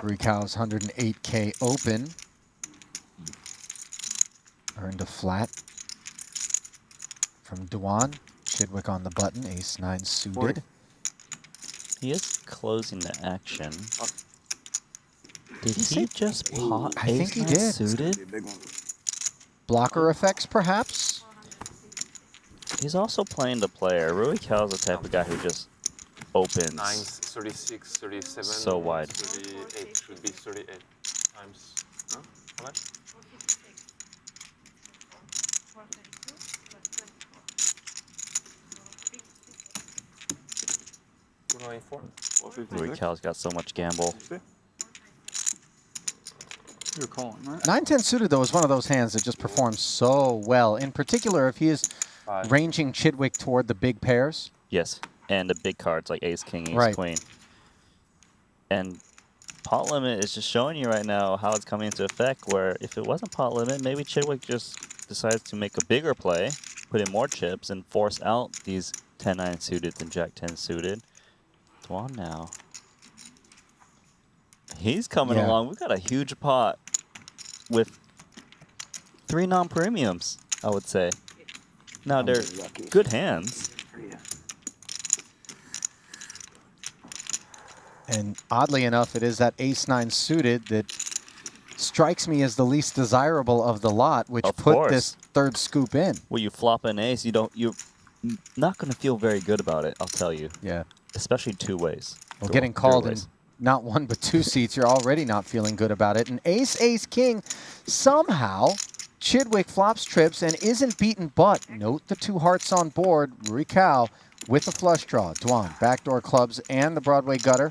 Rui Cao's 108K open. Earned a flat from Dwan. Chidwick on the button, ace-9 suited. He is closing the action. Did you he say- just pot I think he ace-9 did. Be a suited? big one. Blocker effects, perhaps? He's also playing the player. Rui Cao's the type of guy who just opens 9, 36, 37. so wide. 38 should be 38 times. No? How much? 294. Rui Cao's got so much gamble. You're calling, right? 9-10 suited, though, is one of those hands that just performs so well. In particular, if he is Five. ranging Chidwick toward the big pairs. Yes, and the big cards like ace, king, ace, Right. queen. And pot limit is just showing you right now how it's coming into effect, where if it wasn't pot limit, maybe Chidwick just decides to make a bigger play, put in more chips, and force out these 10-9 suited and jack-10 suited. Dwan now. He's coming Yeah. along. We've got a huge pot with 3 non-premiums, I would say. Now, they're good hands. And oddly enough, it is that ace-9 suited that strikes me as the least desirable of the lot, which Of put course. this third scoop in. Well, you flop an ace, you're not going to feel very good about it, I'll tell you. Yeah. Especially 2 ways. Well, Or getting 0 called in ways. not 1 but 2 seats, you're already not feeling good about it. And ace-ace-king, somehow, Chidwick flops trips and isn't beaten, but note the 2 hearts on board. Rui Cao with the flush draw. Dwan, backdoor clubs, and the Broadway gutter.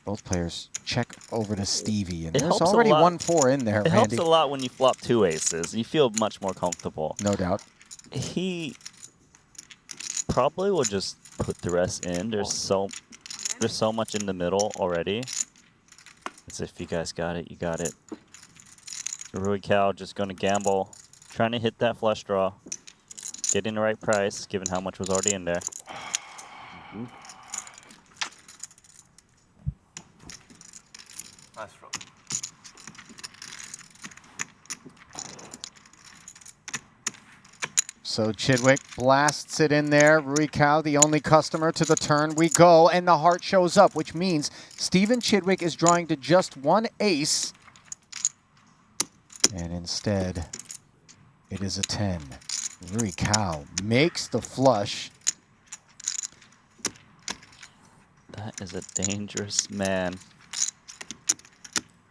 Both players check over to Stevie, and It there's helps a already lot. 1-4 in there, It helps Randy. a lot when you flop 2 aces. You feel much more comfortable. No doubt. He probably will just put the rest in. There's so much in the middle already. As if you guys got it, you got it. Rui Cal just going to gamble, trying to hit that flush draw, getting the right price given how much was already in there. Nice throw. So Chidwick blasts it in there. Rui Cal, the only customer. To the turn we go, and the heart shows up, which means Stephen Chidwick is drawing to just one ace. And instead, it is a 10. Rui Cal makes the flush. That is a dangerous man.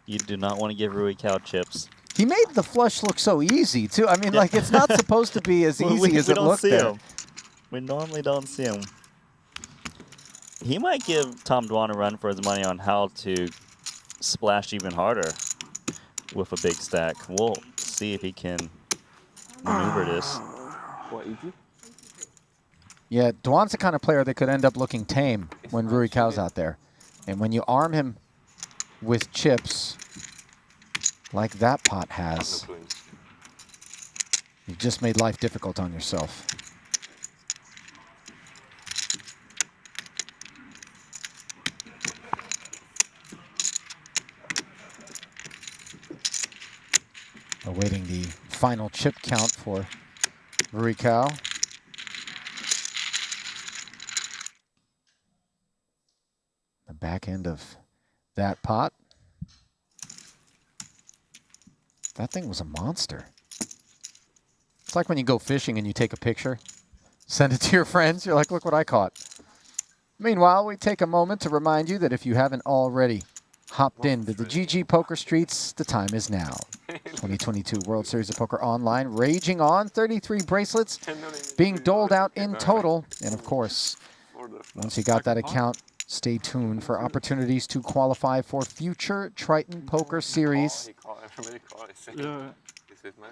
You do not want to give Rui Cal chips. He made the flush look so easy, too. I mean, like, it's not supposed to be as easy as it looked there. Him. We normally don't see him. He might give Tom Dwan a run for his money on how to splash even harder with a big stack. We'll see if he can maneuver this. What, EG? Yeah, Dwan's the kind of player that could end up looking tame when Rui Cal's out there. And when you arm him with chips, like that pot has, you just made life difficult on yourself. Awaiting the final chip count for Rui Cal. The back end of that pot. That thing was a monster. It's like when you go fishing and you take a picture, send it to your friends. You're like, look what I caught. Meanwhile, we take a moment to remind you that if you haven't already hopped into the GG Poker Streets, the time is now. 2022 World Series of Poker Online raging on. 33 bracelets being doled out in total. And of course, once you got that account, stay tuned for opportunities to qualify for future Triton Poker Series. Yeah. Is it mine?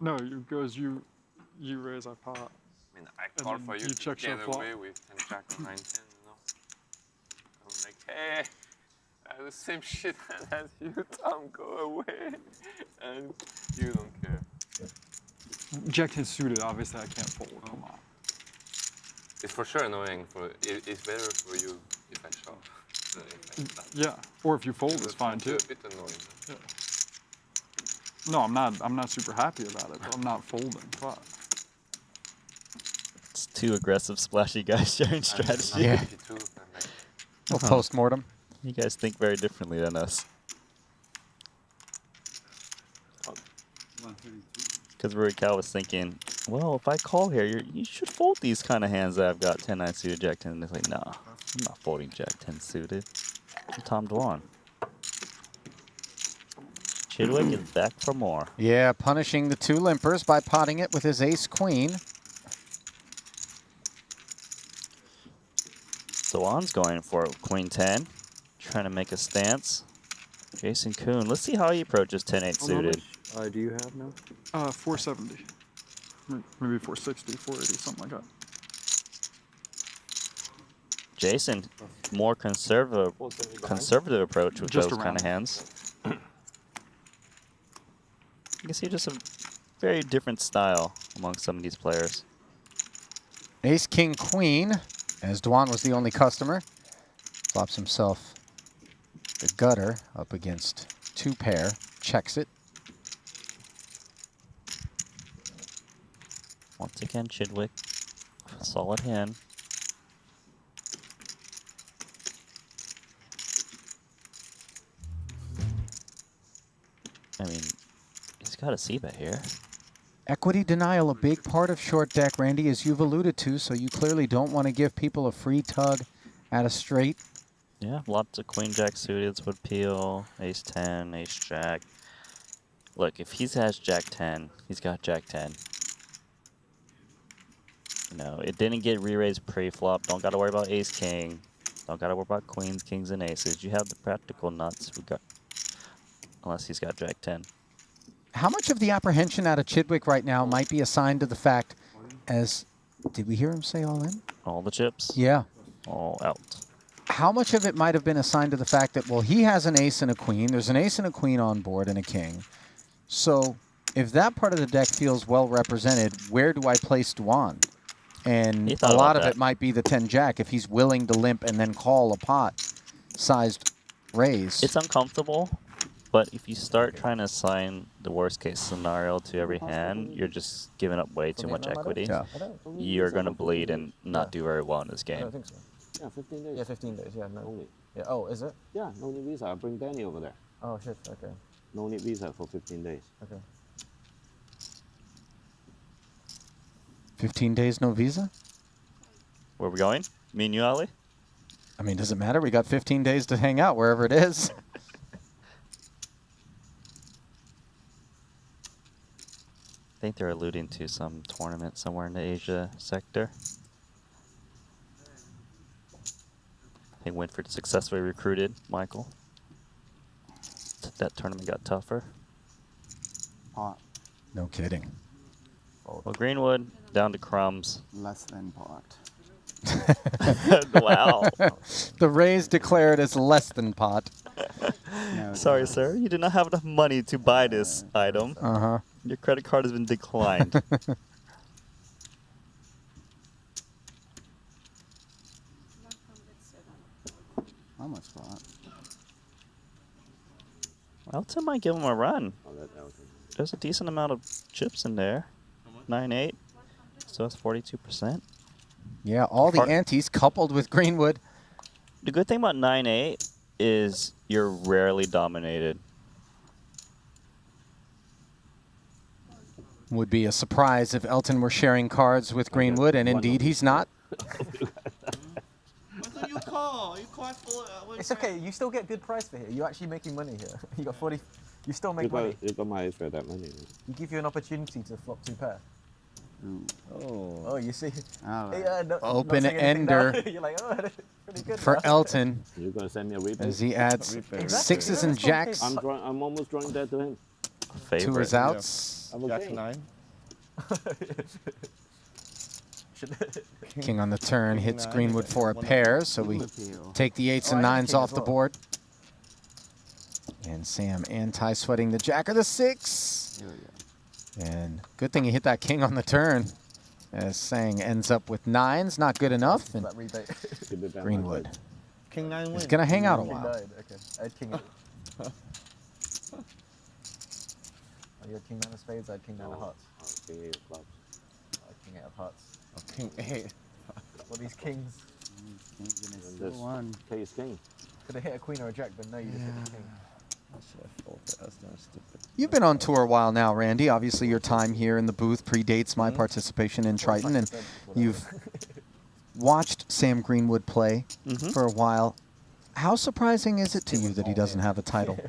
No, it goes you raise, I pot. I mean, I call then for you you to check get your flop. away with 10 jack or 9 10, you know? I'm like, hey, I have the same shit as you, Tom, go away. And you don't care. Jack 10 suited, obviously I can't fold. Come on. It's for sure annoying. It's better for you if I shove. than if I flat. Yeah, or if you fold, it's But fine too. it's a bit annoying. Yeah. No, I'm not super happy about it, but I'm not folding. But It's too aggressive, splashy guys sharing strategy. Yeah. Well, post-mortem. You guys think very differently than us. Because Rui Cal was thinking, well, if I call here, you should fold these kind of hands that I've got 10-9 suited, Jack 10. And it's like, nah, I'm not folding Jack 10 suited. I'm Tom Dwan. Chidwick is back for more. Yeah, punishing the two limpers by potting it with his ace-queen. Dwan's going for Queen 10, trying to make a stance. Jason Kuhn, let's see how he approaches 10-8 suited. Do you have now? 470, maybe 460, 480, something like that. Jason, more conservative approach with Just those kind of around. hands. You can see just a very different style among some of these players. Ace, king, queen, as Dwan was the only customer. Flops himself the gutter up against two pair, checks it. Once again, Chidwick, a solid hand. I mean, he's got a C-bet here. Equity denial, a big part of short deck, Randy, as you've alluded to, so you clearly don't want to give people a free tug at a straight. Yeah, lots of Queen Jack suited would peel, Ace 10, Ace Jack. Look, if he has Jack 10, he's got Jack 10. You know, it didn't get re-raised pre-flop. Don't got to worry about Ace King. Don't got to worry about Queens, Kings, and Aces. You have the practical nuts. Unless he's got Jack 10. How much of the apprehension out of Chidwick right now might be assigned to the fact as, did we hear him say all in? All the chips. Yeah. All out. How much of it might have been assigned to the fact that, well, he has an ace and a queen. There's an ace and a queen on board and a king. So if that part of the deck feels well represented, where do I place Duan? And a lot of it might be the 10-jack if he's willing to limp and then call a pot-sized raise. It's uncomfortable, but if you start trying to assign the worst-case scenario to every hand, you're just giving up way too much equity. Yeah. You're going to bleed and not do very well in this I game. don't think so. Yeah, 15 days. Yeah, 15 days. Yeah, no. Only. Yeah. Oh, is it? Yeah, no need visa. I'll bring Danny over there. Oh shit. Okay. No need visa for 15 days. Okay. 15 days, no visa? Where are we going? Me and you, Ali? I mean, does it matter? We got 15 days to hang out wherever it is. I think they're alluding to some tournament somewhere in the Asia sector. I think Winford successfully recruited Michael. That tournament got tougher. Pot. No kidding. Well, Greenwood down to crumbs. Less than pot. Wow. The raise declared as less than pot. No, Sorry, no. sir. You do not have enough money to buy this item. Uh-huh. Your credit card has been declined. How much pot? Elton might give him a run. Oh, that Elton. There's a decent amount of chips in there. 9-8. So that's 42%. Yeah, all the Part- antes coupled with Greenwood. The good thing about 9-8 is you're rarely dominated. Would be a surprise if Elton were sharing cards with Greenwood, and indeed he's not. You call for It's okay. You still get good price for here. You're actually making money here. You got 40. You still make You money. got my extra that money. You give you an opportunity to flop 2 pair. Ooh. Oh, you see. All right. Yeah, no, Open not saying anything now. ender You're like, oh, that's pretty good. For now. Elton, You're gonna send me a replay? as he adds Exactly. sixes and jacks I'm almost drawing that to him. to Favorite. his outs. I'm okay. Jack 9. King on the turn hits King Greenwood nine, for a one pair, so we Appeal. take the 8s Oh, and I have 9s king off as the well. board. And Sam anti-sweating the jack or the 6. Here we go. And good thing he hit that king on the turn, as Sang ends up with 9s. Not good enough, and That rebate. Keep it down. Greenwood King 9 wins. is going to hang out a King while. 9. Okay. I had king 8. Oh, you had king 9 of spades. I had king 9 of hearts. Oh, King 8 of clubs. I had king 8 of hearts. King 8. Well, these kings King's in his And still this one. Case King. could have hit a queen or a jack, but no, you just hit a king. I should have folded. That's not stupid. You've been on tour a while now, Randy. Obviously, your time here in the booth predates my participation in Triton, and you've watched Sam Greenwood play for a while. How surprising is it to you that he doesn't have a title?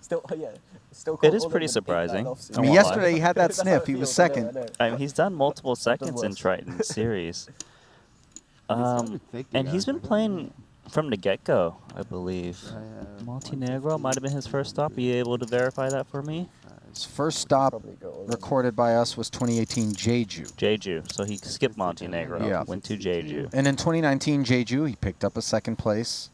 Still, yeah. Still It is pretty surprising. I mean, yesterday he had that sniff. He was second. I mean, he's done multiple seconds in worse. Triton series. really thick, the And he's guy. been playing from the get-go, I believe. I, Montenegro might have been his first stop. Are you able to verify that for me? His first stop Probably go all in. recorded by us was 2018 Jeju. Jeju. So he skipped Montenegro. Yeah. Went to Jeju. And in 2019 Jeju, he picked up a second place.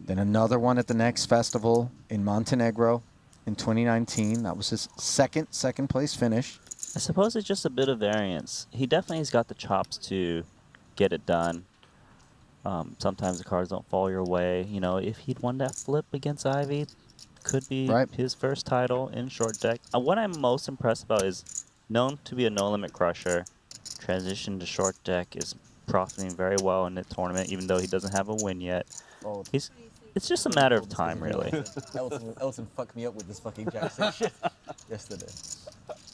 Then another one at the next festival in Montenegro in 2019. That was his second place finish. I suppose it's just a bit of variance. He definitely has got the chops to get it done. Sometimes the cards don't fall your way. You know, if he'd won that flip against Ivy, could be Right. his first title in short deck. What I'm most impressed about is known to be a no-limit crusher. Transition to short deck is profiting very well in the tournament, even though he doesn't have a win yet. Fold. It's just a matter of time, really. Elton fucked me up with this fucking jack 6 shit yesterday.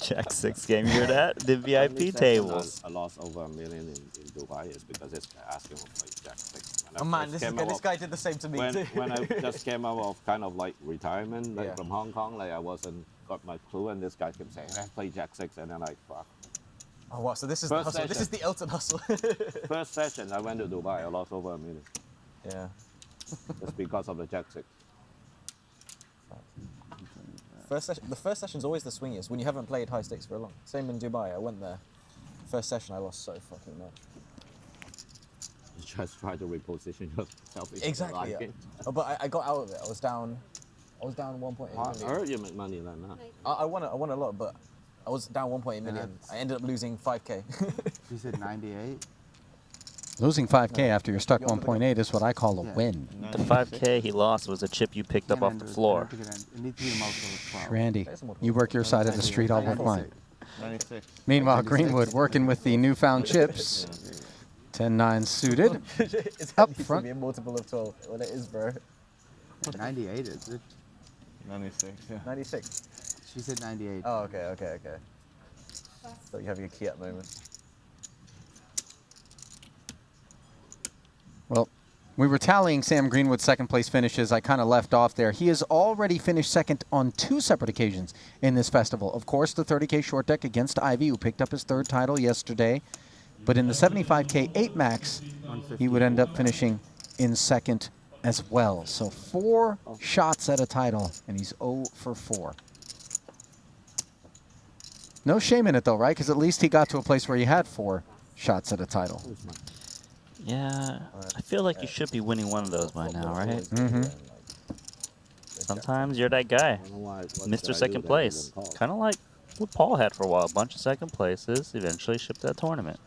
Jack 6 game, you hear that? The Only VIP session tables. I lost over $1 million in Dubai is because this guy asking to play Jack 6. When I Oh man, first this, came this out guy did the same to me when, too. when I just came out of kind of like retirement Yeah. from Hong Kong, like I wasn't got my clue, and this guy kept saying, "I play Jack 6," and then like, fuck. Oh wow, so this is First the hustle. This session. is the Elton hustle. First session I went to Dubai, I lost over $1 million. Yeah. Just because of the Jack 6. The first session's always the swingiest when you haven't played high stakes for a long. Same in Dubai. I went there first session I lost so fucking much. You just try to reposition yourself. Exactly. Yeah. But I got out of it. I was down 1.8 I million. heard you make money like that. I won a lot, but I was down 1.8 million. I ended up losing 5k. You said 98? Losing 5K after you're stuck 1.8 is what I call a win. The 5K he lost was a chip you picked up off the floor. It needs to be a multiple of 12. Randy, you work your side of the street, I'll work mine. 96. Meanwhile, Greenwood working with the newfound chips. 10-9 suited. It's Up needs to front. be a multiple of 12. Well, it is, bro. 98 is it? 96, yeah. 96. She said 98. Oh, okay. So you're having a key up moment. Well, we were tallying Sam Greenwood's second place finishes. I kind of left off there. He has already finished second on 2 separate occasions in this festival. Of course, the 30K short deck against Ivy, who picked up his 3rd title yesterday. But in the 75K 8 max, he would end up finishing in second as well. So 4 shots at a title, and he's 0 for 4. No shame in it, though, right? Because at least he got to a place where he had 4 shots at a title. Yeah, I feel like you should be winning one of those by now, right? Mm-hmm. Sometimes you're that guy, Mr. Second Place. Kind of like what Paul had for a while. A bunch of second places, eventually shipped that tournament.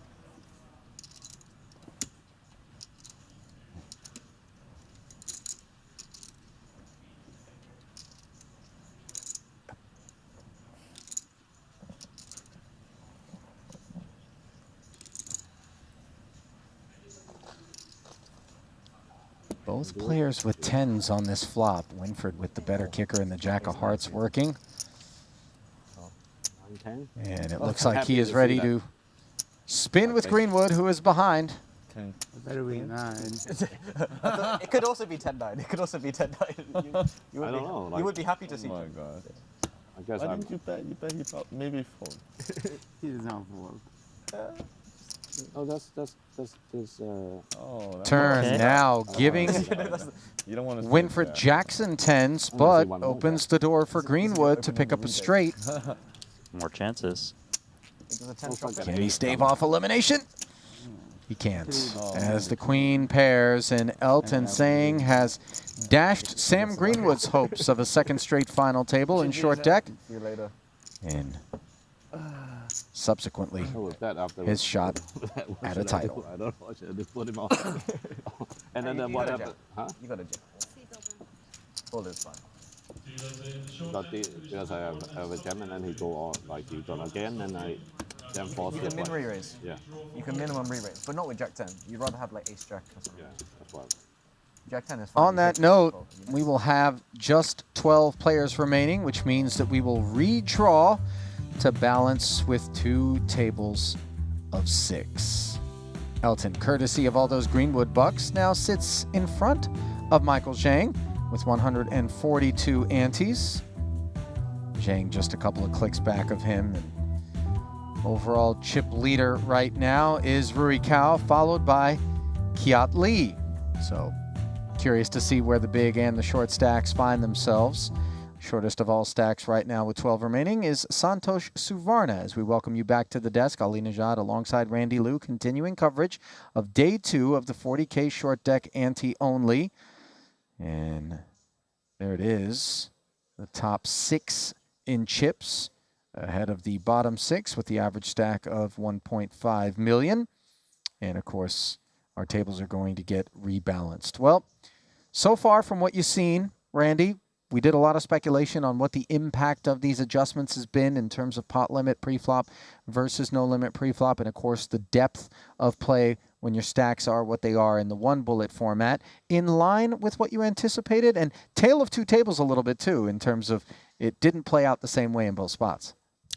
Both players with 10s on this flop. Winford with the better kicker and the Jack of Hearts working. 10. And it looks like he is ready to spin with Greenwood, who is behind. It better be 9. It could also be 10-9. It could also be 10-9. You I don't know. Like, you would be happy to see. Oh my god. I guess Why I'm, didn't you bet? You bet he probably maybe fold. He does not fold. oh, that's Oh, that's Turn Okay. now, giving You don't want to Winfred Jackson 10s, but opens the door for Greenwood to pick up a straight. More chances. Does a 10 shot Can he stave off elimination? He can't. As the queen pairs, and Elton saying has dashed Sam Greenwood's hopes of a second straight final table in short deck. See you later. And subsequently, his shot at a title. I don't know. I should put him off. And then what happened? Huh? You got a jam. All is fine. Because I have a jam and then he go on like he done again and I then force You it. can min re-raise. Yeah. You can minimum re-raise, but not with Jack 10. You'd rather have like Ace Jack or something. Yeah, that's why. Jack 10 is fine. On You that take note, control, you know? we will have just 12 players remaining, which means that we will redraw to balance with 2 tables of 6. Elton, courtesy of all those Greenwood bucks, now sits in front of Michael Zhang with 142 antes. Zhang just a couple of clicks back of him. And overall chip leader right now is Rui Cao, followed by Kiat Lee. So curious to see where the big and the short stacks find themselves. Shortest of all stacks right now with 12 remaining is Santosh Suvarna. As we welcome you back to the desk, Ali Najad alongside Randy Liu, continuing coverage of day 2 of the 40K short deck ante only. And there it is, the top 6 in chips, ahead of the bottom 6 with the average stack of 1.5 million. And of course, our tables are going to get rebalanced. Well, so far from what you've seen, Randy, we did a lot of speculation on what the impact of these adjustments has been in terms of pot limit pre-flop versus no limit pre-flop, and of course the depth of play when your stacks are what they are in the 1 bullet format, in line with what you anticipated, and tale of 2 tables a little bit too, in terms of it didn't play out the same way in both spots.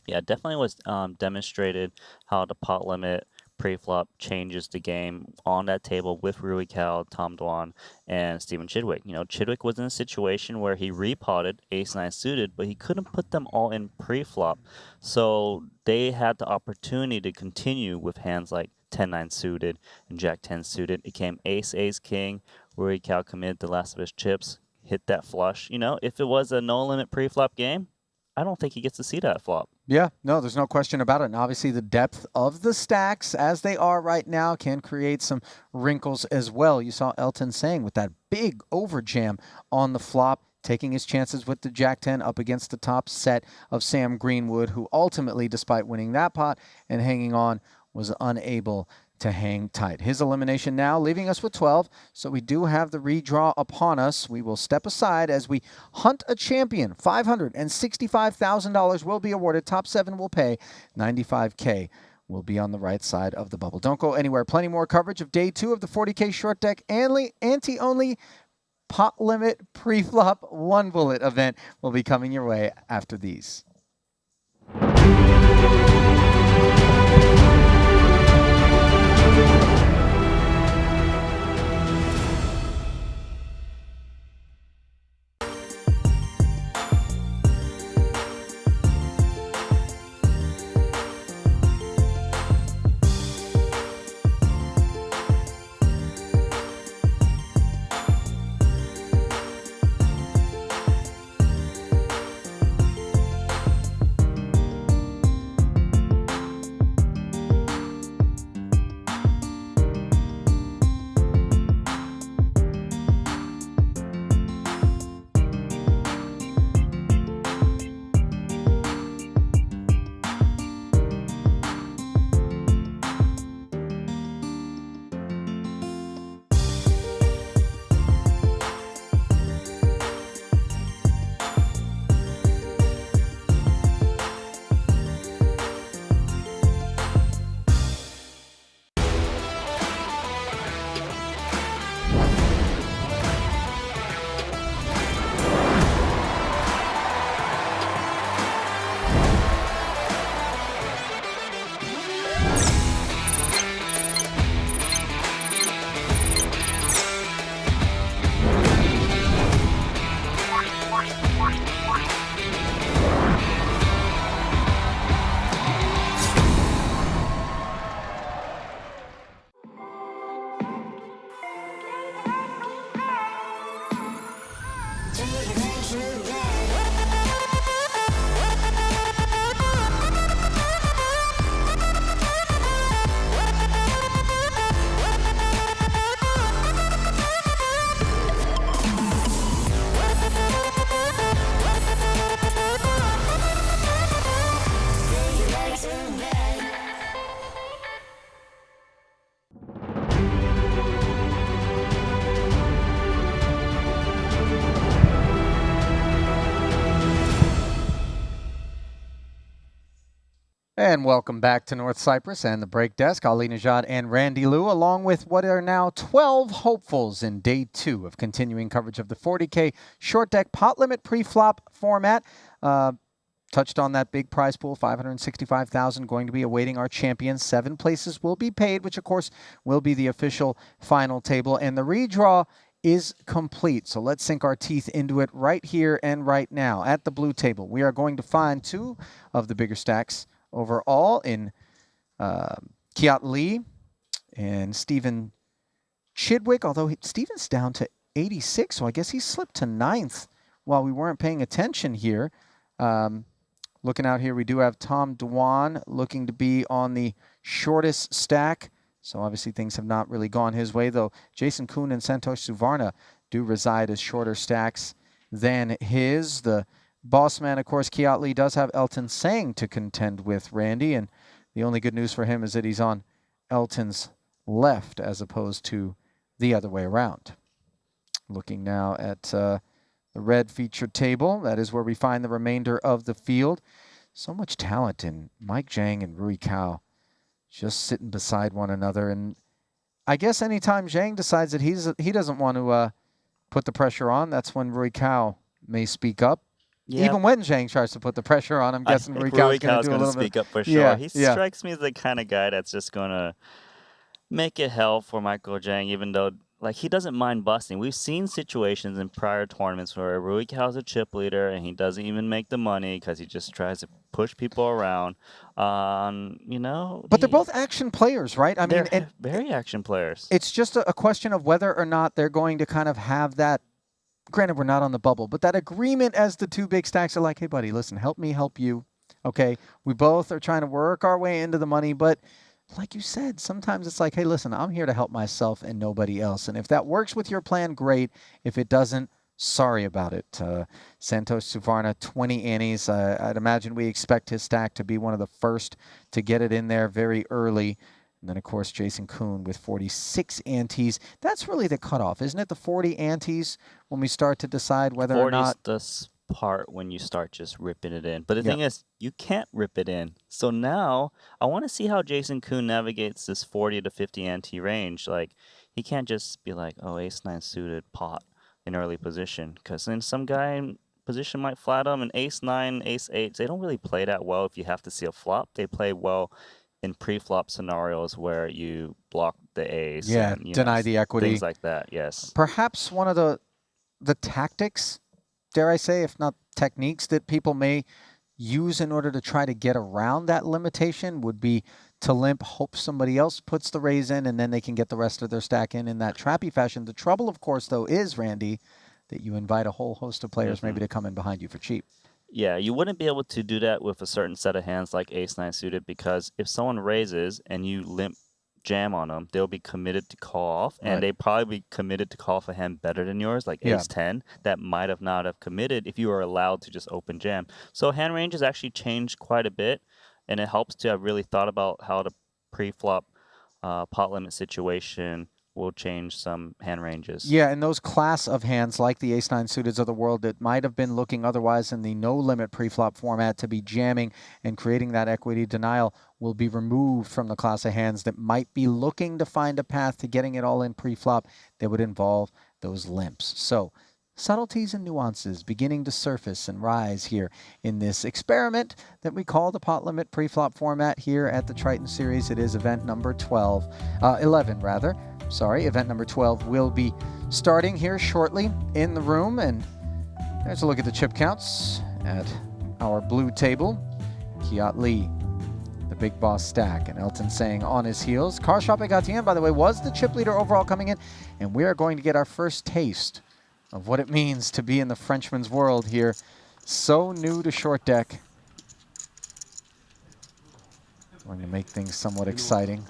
Yeah, definitely was demonstrated how the pot limit pre-flop changes the game on that table with Rui Cao, Tom Dwan, and Stephen Chidwick. You know, Chidwick was in a situation where he repotted ace-9 suited, but he couldn't put them all in pre-flop. So they had the opportunity to continue with hands like 10-9 suited and Jack-10 suited. It came ace-ace-king. Rui Cao committed the last of his chips, hit that flush. You know, if it was a no-limit pre-flop game, I don't think he gets to see that flop. Yeah, no, there's no question about it. And obviously the depth of the stacks as they are right now can create some wrinkles as well. You saw Elton saying with that big overjam on the flop, taking his chances with the Jack-10 up against the top set of Sam Greenwood, who ultimately, despite winning that pot and hanging on, was unable to hang tight. His elimination now leaving us with 12, so we do have the redraw upon us. We will step aside as we hunt a champion. $565,000 will be awarded. Top 7 will pay. $95K will be on the right side of the bubble. Don't go anywhere. Plenty more coverage of day 2 of the 40K short deck ante-only pot limit pre-flop one bullet event will be coming your way after these. And welcome back to North Cyprus and the Break Desk. Ali Najad and Randy Liu, along with what are now 12 hopefuls in day 2 of continuing coverage of the 40K short deck pot limit pre-flop format. Touched on that big prize pool, $565,000 going to be awaiting our champions. 7 places will be paid, which of course will be the official final table. And the redraw is complete. So let's sink our teeth into it right here and right now. At the blue table, we are going to find 2 of the bigger stacks overall in Kiat Lee and Stephen Chidwick, although Stephen's down to 86, so I guess he slipped to 9th while we weren't paying attention here. Looking out here, we do have Tom Dwan looking to be on the shortest stack, so obviously things have not really gone his way, though Jason Kuhn and Santosh Suvarna do reside as shorter stacks than his. The boss man, of course, Kiat Lee, does have Elton Sang to contend with, Randy, and the only good news for him is that he's on Elton's left as opposed to the other way around. Looking now at the red featured table, that is where we find the remainder of the field. So much talent in Mike Zhang and Rui Cao just sitting beside one another. And I guess anytime Zhang decides that he doesn't want to put the pressure on, that's when Rui Cao may speak up. Yep. Even when Zhang tries to put the pressure on, I'm guessing Rui Cao is going to speak up for sure. Yeah, he strikes me as the kind of guy that's just going to make it hell for Michael Zhang, even though like he doesn't mind busting. We've seen situations in prior tournaments where Rui Cao's a chip leader and he doesn't even make the money because he just tries to push people around. You know, but they're both action players, right? I mean, very action players. It's just a question of whether or not they're going to kind of have that granted, we're not on the bubble, but that agreement as the two big stacks are like, hey, buddy, listen, help me, help you. Okay, we both are trying to work our way into the money, but like you said, sometimes it's like, hey, listen, I'm here to help myself and nobody else. And if that works with your plan, great. If it doesn't, sorry about it. Santosh Suvarna, 20 antes. I'd imagine we expect his stack to be one of the first to get it in there very early. And then, of course, Jason Kuhn with 46 antes. That's really the cutoff, isn't it? The 40 antes when we start to decide whether or 40's not. the part when you start just ripping it in. But the thing is, you can't rip it in. So now I want to see how Jason Kuhn navigates this 40 to 50 ante range. Like, he can't just be like, oh, ace-9 suited pot in early position. Because then some guy in position might flat him. And ace-9, ace-8, they don't really play that well if you have to see a flop. They play well in pre-flop scenarios where you block the ace. Yeah, and, deny the equity. Things like that, yes. Perhaps one of the tactics, dare I say, if not techniques, that people may use in order to try to get around that limitation would be to limp, hope somebody else puts the raise in, and then they can get the rest of their stack in that trappy fashion. The trouble, of course, though, is, Randy, that you invite a whole host of players maybe to come in behind you for cheap. Yeah, you wouldn't be able to do that with a certain set of hands like ace-9 suited, because if someone raises and you limp jam on them, they'll be committed to call off, and they probably be committed to call off a hand better than yours, like ace-10, that might have not have committed if you were allowed to just open jam. So hand ranges actually changed quite a bit, and it helps to have really thought about how the pre-flop pot limit situation will change some hand ranges. Yeah, and those class of hands like the ace-9 suiteds of the world that might have been looking otherwise in the no-limit pre-flop format to be jamming and creating that equity denial will be removed from the class of hands that might be looking to find a path to getting it all in pre-flop that would involve those limps. So subtleties and nuances beginning to surface and rise here in this experiment that we call the pot limit pre-flop format here at the Triton series. It is event number 11 rather. Sorry, event number 12 will be starting here shortly in the room. And there's a look at the chip counts at our blue table. Kiat Lee, the big boss stack, and Elton Sang on his heels. Karshap Gatien, by the way, was the chip leader overall coming in. And we are going to get our first taste of what it means to be in the Frenchman's world here. So new to short deck. Going to make things somewhat exciting.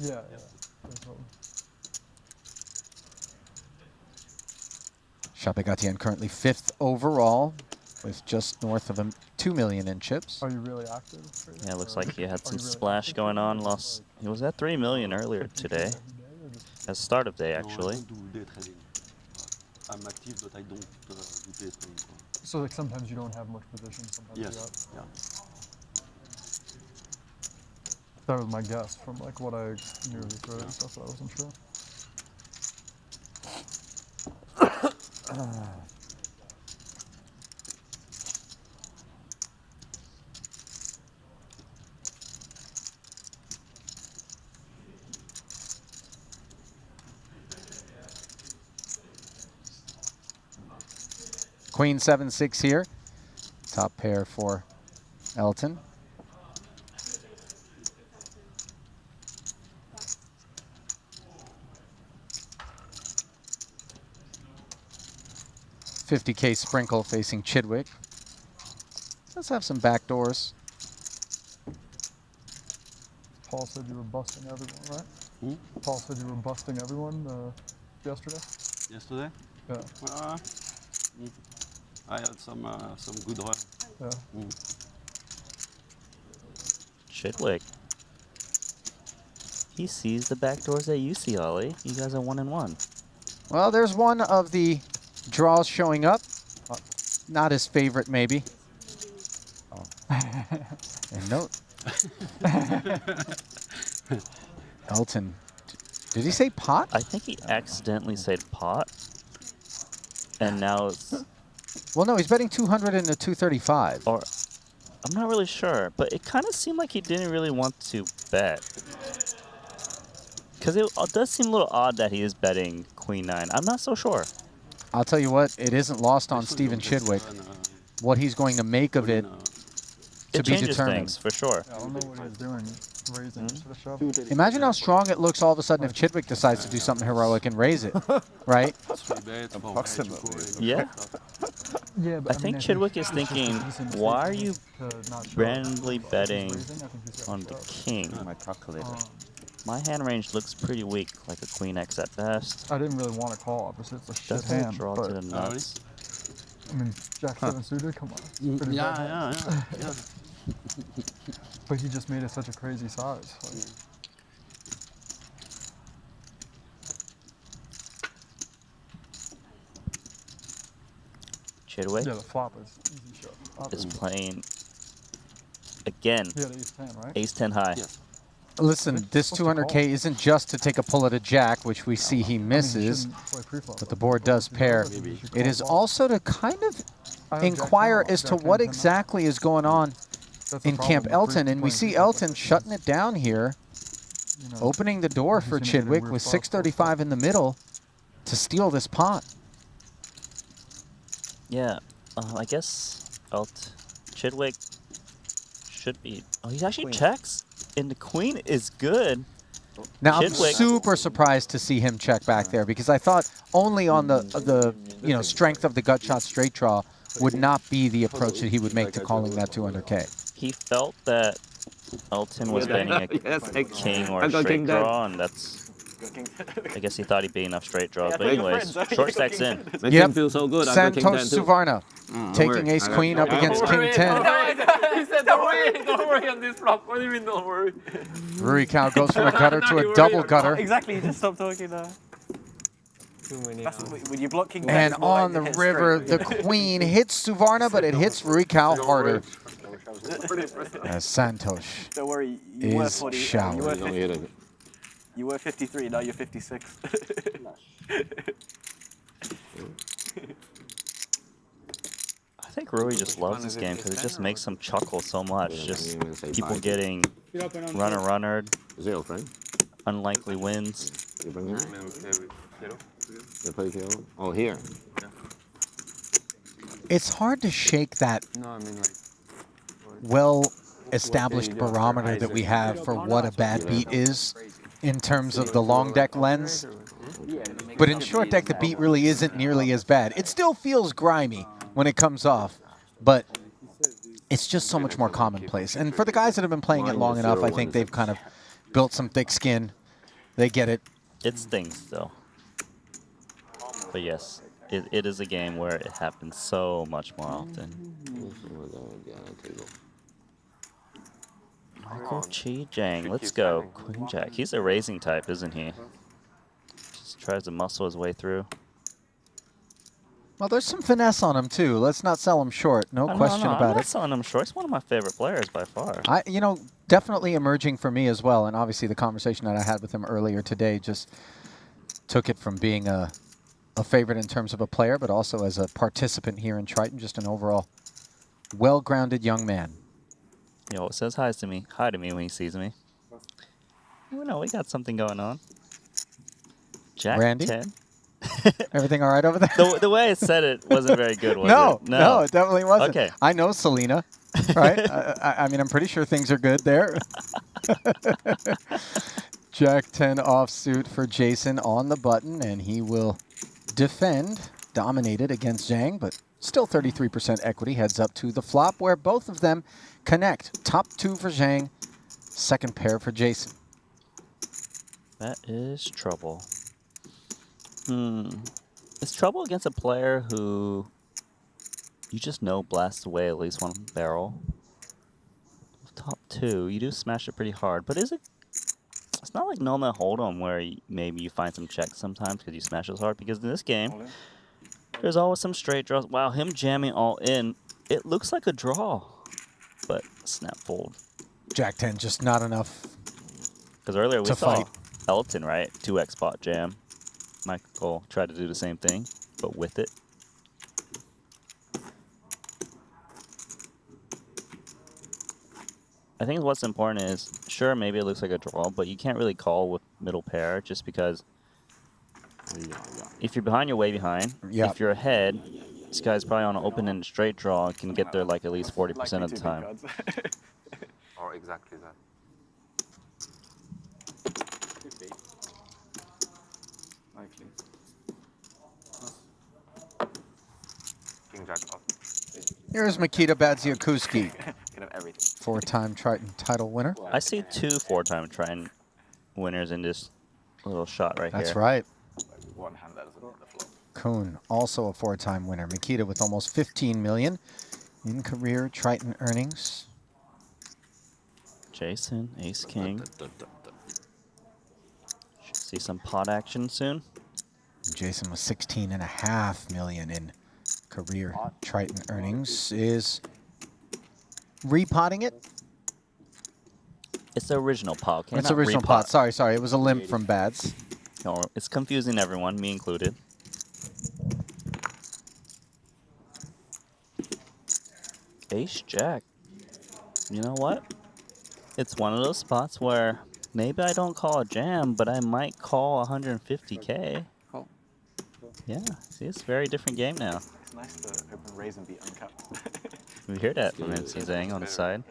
Yeah. Chapegatien currently 5th overall with just north of 2 million in chips. Are you really active? Yeah, looks like he had some splash going on. He was at 3 million earlier today. At the start of day, actually. I'm active, but I don't do day trading. So like sometimes you don't have much position, sometimes yes. you That was my guess from like what I knew of the and stuff, but I wasn't sure. Queen 7-6 here. Top pair for Elton. $50K sprinkle facing Chidwick. Let's have some back doors. Paul said you were busting everyone, right? Hmm? Paul said you were busting everyone yesterday? Yesterday? Yeah. I had some good run. Yeah. Chidwick. He sees the back doors that you see, Ollie. You guys are 1-1. Well, there's one of the draws showing up. Not his favorite, maybe. Oh. And no. Elton. Did he say pot? I think he accidentally said pot. And now it's... Well, no, he's betting 200 into 235. Or, I'm not really sure, but it kind of seemed like he didn't really want to bet. Because it does seem a little odd that he is betting Queen 9. I'm not so sure. I'll tell you what, it isn't lost on Stephen Chidwick what he's going to make of it to It be changes determined. things for sure. Yeah, I don't know what he was doing, raising to the shove. Imagine how strong it looks all of a sudden if Chidwick decides to do something heroic and raise it, right? Yeah. Yeah, but I think Chidwick is thinking, why are you randomly betting on the king? My calculator. My hand range looks pretty weak, like a queen X at best. I didn't really want to call, obviously it's a shit Does have a hand, draw but to the nuts. I mean, Jack 7 suited, come on. It's pretty bad hand. yeah. But he just made it such a crazy size. Like, Chidwick yeah, the flop is easy shot. Flop is playing again. He had ace 10, right? Ace 10 high. Yes. Listen, this 200K isn't just to take a pull at a jack, which we see he misses, but the board does pair. It is also to kind of inquire as to what exactly is going on in Camp Elton, and we see Elton shutting it down here, opening the door for Chidwick with 635 in the middle to steal this pot. Yeah, I guess Chidwick should be. Oh, he actually checks, and the queen is good. Now Chidwick. I'm super surprised to see him check back there because I thought only on the strength of the gut shot straight draw would not be the approach that he would make to calling that 200K. He felt that Elton was betting a king or a straight draw, and that's. I guess he thought he'd be enough straight draws, but anyways, short stacks in. Makes him feel so good. Santosh Suvarna taking ace queen up against king 10. He said, don't worry on this flop. What do you mean, don't worry? Rui Cao goes from a gutter to a double gutter. Exactly, you just stop talking now. When you block king 10, And it's more on the like river, straight. the queen hits Suvarna, but it hits Rui Cao harder as Santosh Don't worry, you were is 40. showered. You were 53, now you're 56. I think Rui just loves this game because it just makes him chuckle so much. Just people getting runner-runnered, unlikely wins. You bring him? They play Theo? Oh, here. It's hard to shake that No, I mean like. well-established barometer that we have for what a bad beat is in terms of the long deck lens. But in short deck, the beat really isn't nearly as bad. It still feels grimy when it comes off, but it's just so much more commonplace. And for the guys that have been playing it long enough, I think they've kind of built some thick skin. They get it. It stings, though. But yes, it is a game where it happens so much more often. Michael Chi Jang, let's go. Queen Jack. He's a raising type, isn't he? Just tries to muscle his way through. Well, there's some finesse on him, too. Let's not sell him short. No question I'm about not it. selling him short. He's one of my favorite players by far. Definitely emerging for me as well. And obviously the conversation that I had with him earlier today just took it from being a favorite in terms of a player, but also as a participant here in Triton, just an overall well-grounded young man. Yo, it says hi to me when he sees me. You know, we got something going on. Jack Randy? 10. Everything all right over there? The way I said it wasn't very good, was it? No, it definitely wasn't. Okay. I know Selena, right? I mean, I'm pretty sure things are good there. Jack 10 offsuit for Jason on the button, and he will defend, dominated against Zhang, but still 33% equity. Heads up to the flop where both of them connect. Top two for Zhang, second pair for Jason. That is trouble. It's trouble against a player who you just know blasts away at least one barrel. Top two, you do smash it pretty hard, but is it? It's not like No Man Hold'em where maybe you find some checks sometimes because you smash it hard. Because in this game, there's always some straight draws. Wow, him jamming all in, it looks like a draw, but snap fold. Jack 10 just not enough. Because earlier we to saw fight. Elton, right? 2x spot jam. Michael tried to do the same thing, but with it. I think what's important is, sure, maybe it looks like a draw, but you can't really call with middle pair just because if you're behind, you're way behind. Yep. If you're ahead, This guy's probably on an open-ended straight draw and can get there like at least 40% of the time. Or exactly that. King Jack off. Here's Mikita Badziakuski, Can have everything. 4-time Triton title winner. I see 2 4-time Triton winners in this little shot right here. That's right. One hand that isn't on the floor. Kuhn, also a 4-time winner. Mikita with almost 15 million in career Triton earnings. Jason, Ace King. Should see some pot action soon. Jason with 16.5 million in career Triton earnings is repotting it. It's the original pot. Okay? It's Not original repot. pot. Sorry. It was a limp from Bads. No, it's confusing everyone, me included. Ace Jack. You know what? It's one of those spots where maybe I don't call a jam, but I might call 150K. Cool. Yeah, see, it's a very different game now. It's nice to open raise and be uncapped. We hear that from MC Zhang on the side.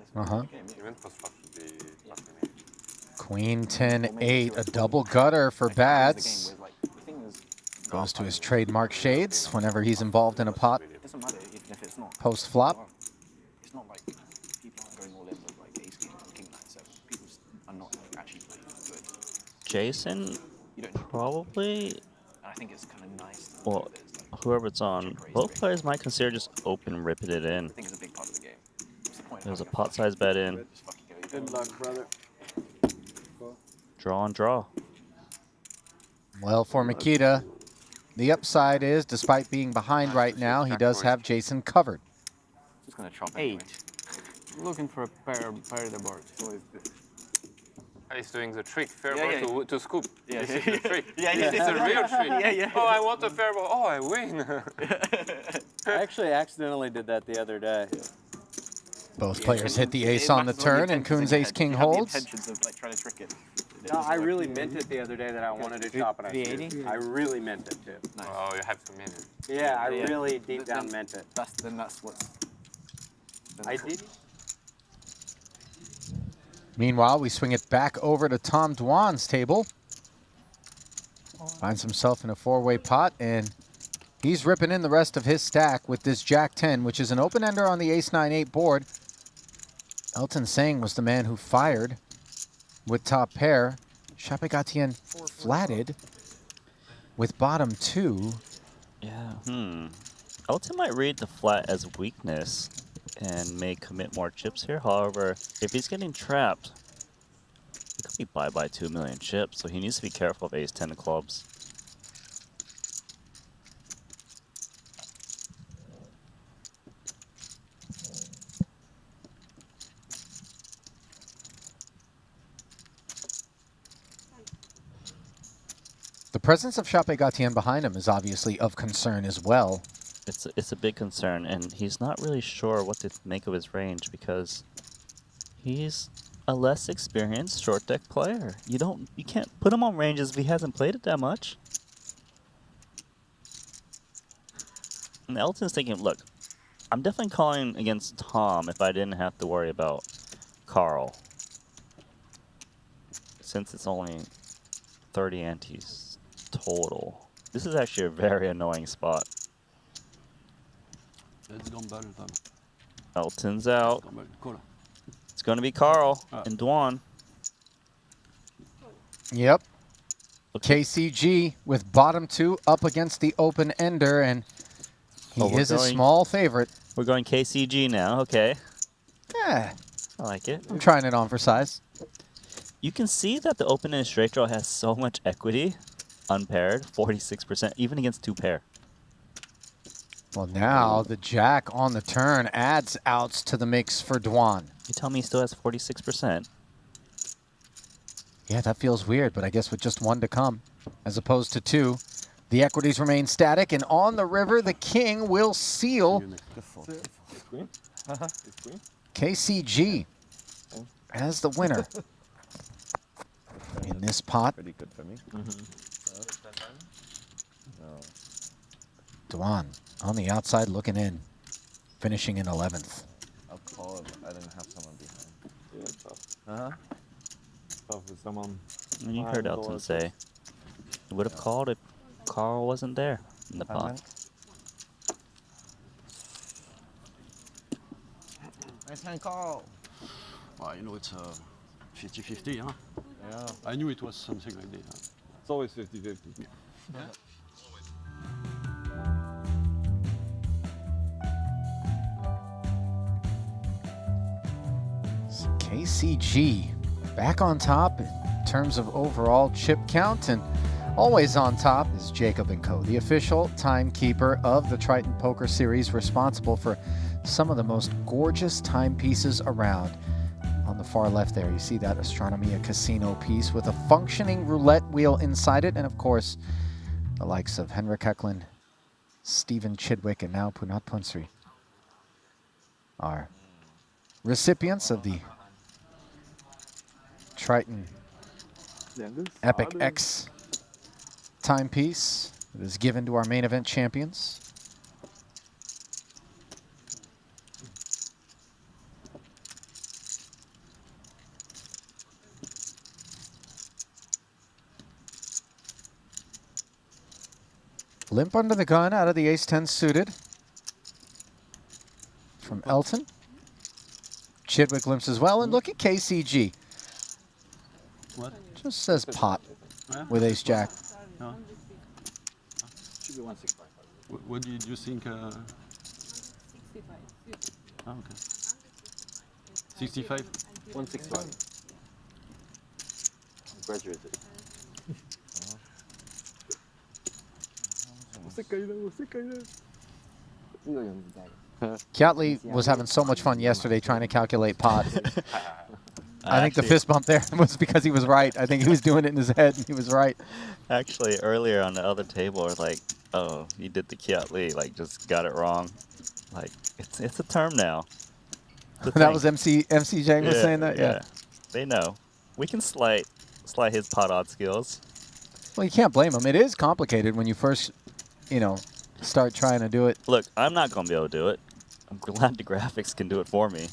Queen 10-8, a double gutter for Bads. Goes to his trademark shades whenever he's involved in a pot Doesn't matter even if it's not. post flop. It's not like people aren't going all in with like ace king and king nine, so people are not like, actually playing good. Jason, probably. And I think it's kind of nice. Well, whoever it's on, both players might consider just open ripping it in. I think it's a big part of the game. What's the point of There's a having pot size bet in. Good luck, brother. Draw and draw. Well, for Mikita, the upside is, despite being behind right now, he does have Jason covered. Just gonna chop 8. Looking for a pair of the boards. He's doing the trick, fair Yeah, ball to scoop. Yeah, This yeah. is the trick. Yeah, This yeah. is a real trick. Yeah, yeah. Oh, I want a fair ball. Oh, I win. I actually accidentally did that the other day. Both players hit the ace on the turn, and Kuhn's ace-king holds. Intentions of like trying to trick it. No, I really meant it the other day that I wanted to chop it. I really meant it too. Oh, you have to mean it. Yeah, I really deep down Then- meant it. That's what's. I did. Meanwhile, we swing it back over to Tom Dwan's table. Finds himself in a 4-way pot, and he's ripping in the rest of his stack with this Jack 10, which is an open-ender on the ace-9-8 board. Elton Sang was the man who fired with top pair. Chapegatian flatted with bottom 2. Yeah, Elton might read the flat as weakness and may commit more chips here. However, if he's getting trapped, he could be bye-bye 2 million chips, so he needs to be careful of ace-10 of clubs. The presence of Chapegatian behind him is obviously of concern as well. It's a big concern, and he's not really sure what to make of his range because he's a less experienced short deck player. You can't put him on ranges if he hasn't played it that much. And Elton's thinking, look, I'm definitely calling against Tom if I didn't have to worry about Carl, since it's only 30 antes total. This is actually a very annoying spot. Elton's out. It's going to be Carl and Dwan. Yep. KCG with bottom 2 up against the open ender, and he is a small favorite. We're going KCG now. Okay. Yeah. I like it. I'm trying it on for size. You can see that the open end straight draw has so much equity. Unpaired, 46%, even against 2 pair. Well, now the Jack on the turn adds outs to the mix for Dwan. You tell me he still has 46%. Yeah, that feels weird, but I guess with just 1 to come, as opposed to 2, the equities remain static, and on the river, the king will seal. KCG as the winner in this pot. Pretty good for me. Dwan on the outside looking in, finishing in 11th. I'll call if I didn't have someone behind. Yeah, tough. Uh-huh. Tough with someone. And you behind heard the Elton door, say, he would have called if Carl wasn't there in the pot. Nice hand call. Well, you know, it's 50-50, huh? Yeah. I knew it was something like that. Huh? It's always 50-50. So KCG back on top in terms of overall chip count, and always on top is Jacob & Co., the official timekeeper of the Triton Poker Series, responsible for some of the most gorgeous timepieces around. On the far left there, you see that Astronomia Casino piece with a functioning roulette wheel inside it, and of course, the likes of Henrik Hecklin, Stephen Chidwick, and now Punat Punsri are recipients of the Triton Epic X timepiece that is given to our main event champions. Limp under the gun out of the ace-10 suited from Elton. Chidwick limps as well, and look at KCG. What? Just says pot Yeah? with ace-jack. No. Should be 165. What did you think? 65. Oh, okay. 65? 165. Graduated. Kiatley was having so much fun yesterday trying to calculate pot. I think the Actually- fist bump there was because he was right. I think he was doing it in his head, and he was right. Actually, earlier on the other table, I was like, oh, you did the Kiatley, like, just got it wrong. Like, it's a term now. It's a That thing. was MC Jang was saying that? Yeah. They know. We can slight his pot odd skills. Well, you can't blame him. It is complicated when you first, you know, start trying to do it. Look, I'm not going to be able to do it. I'm glad the graphics can do it for me.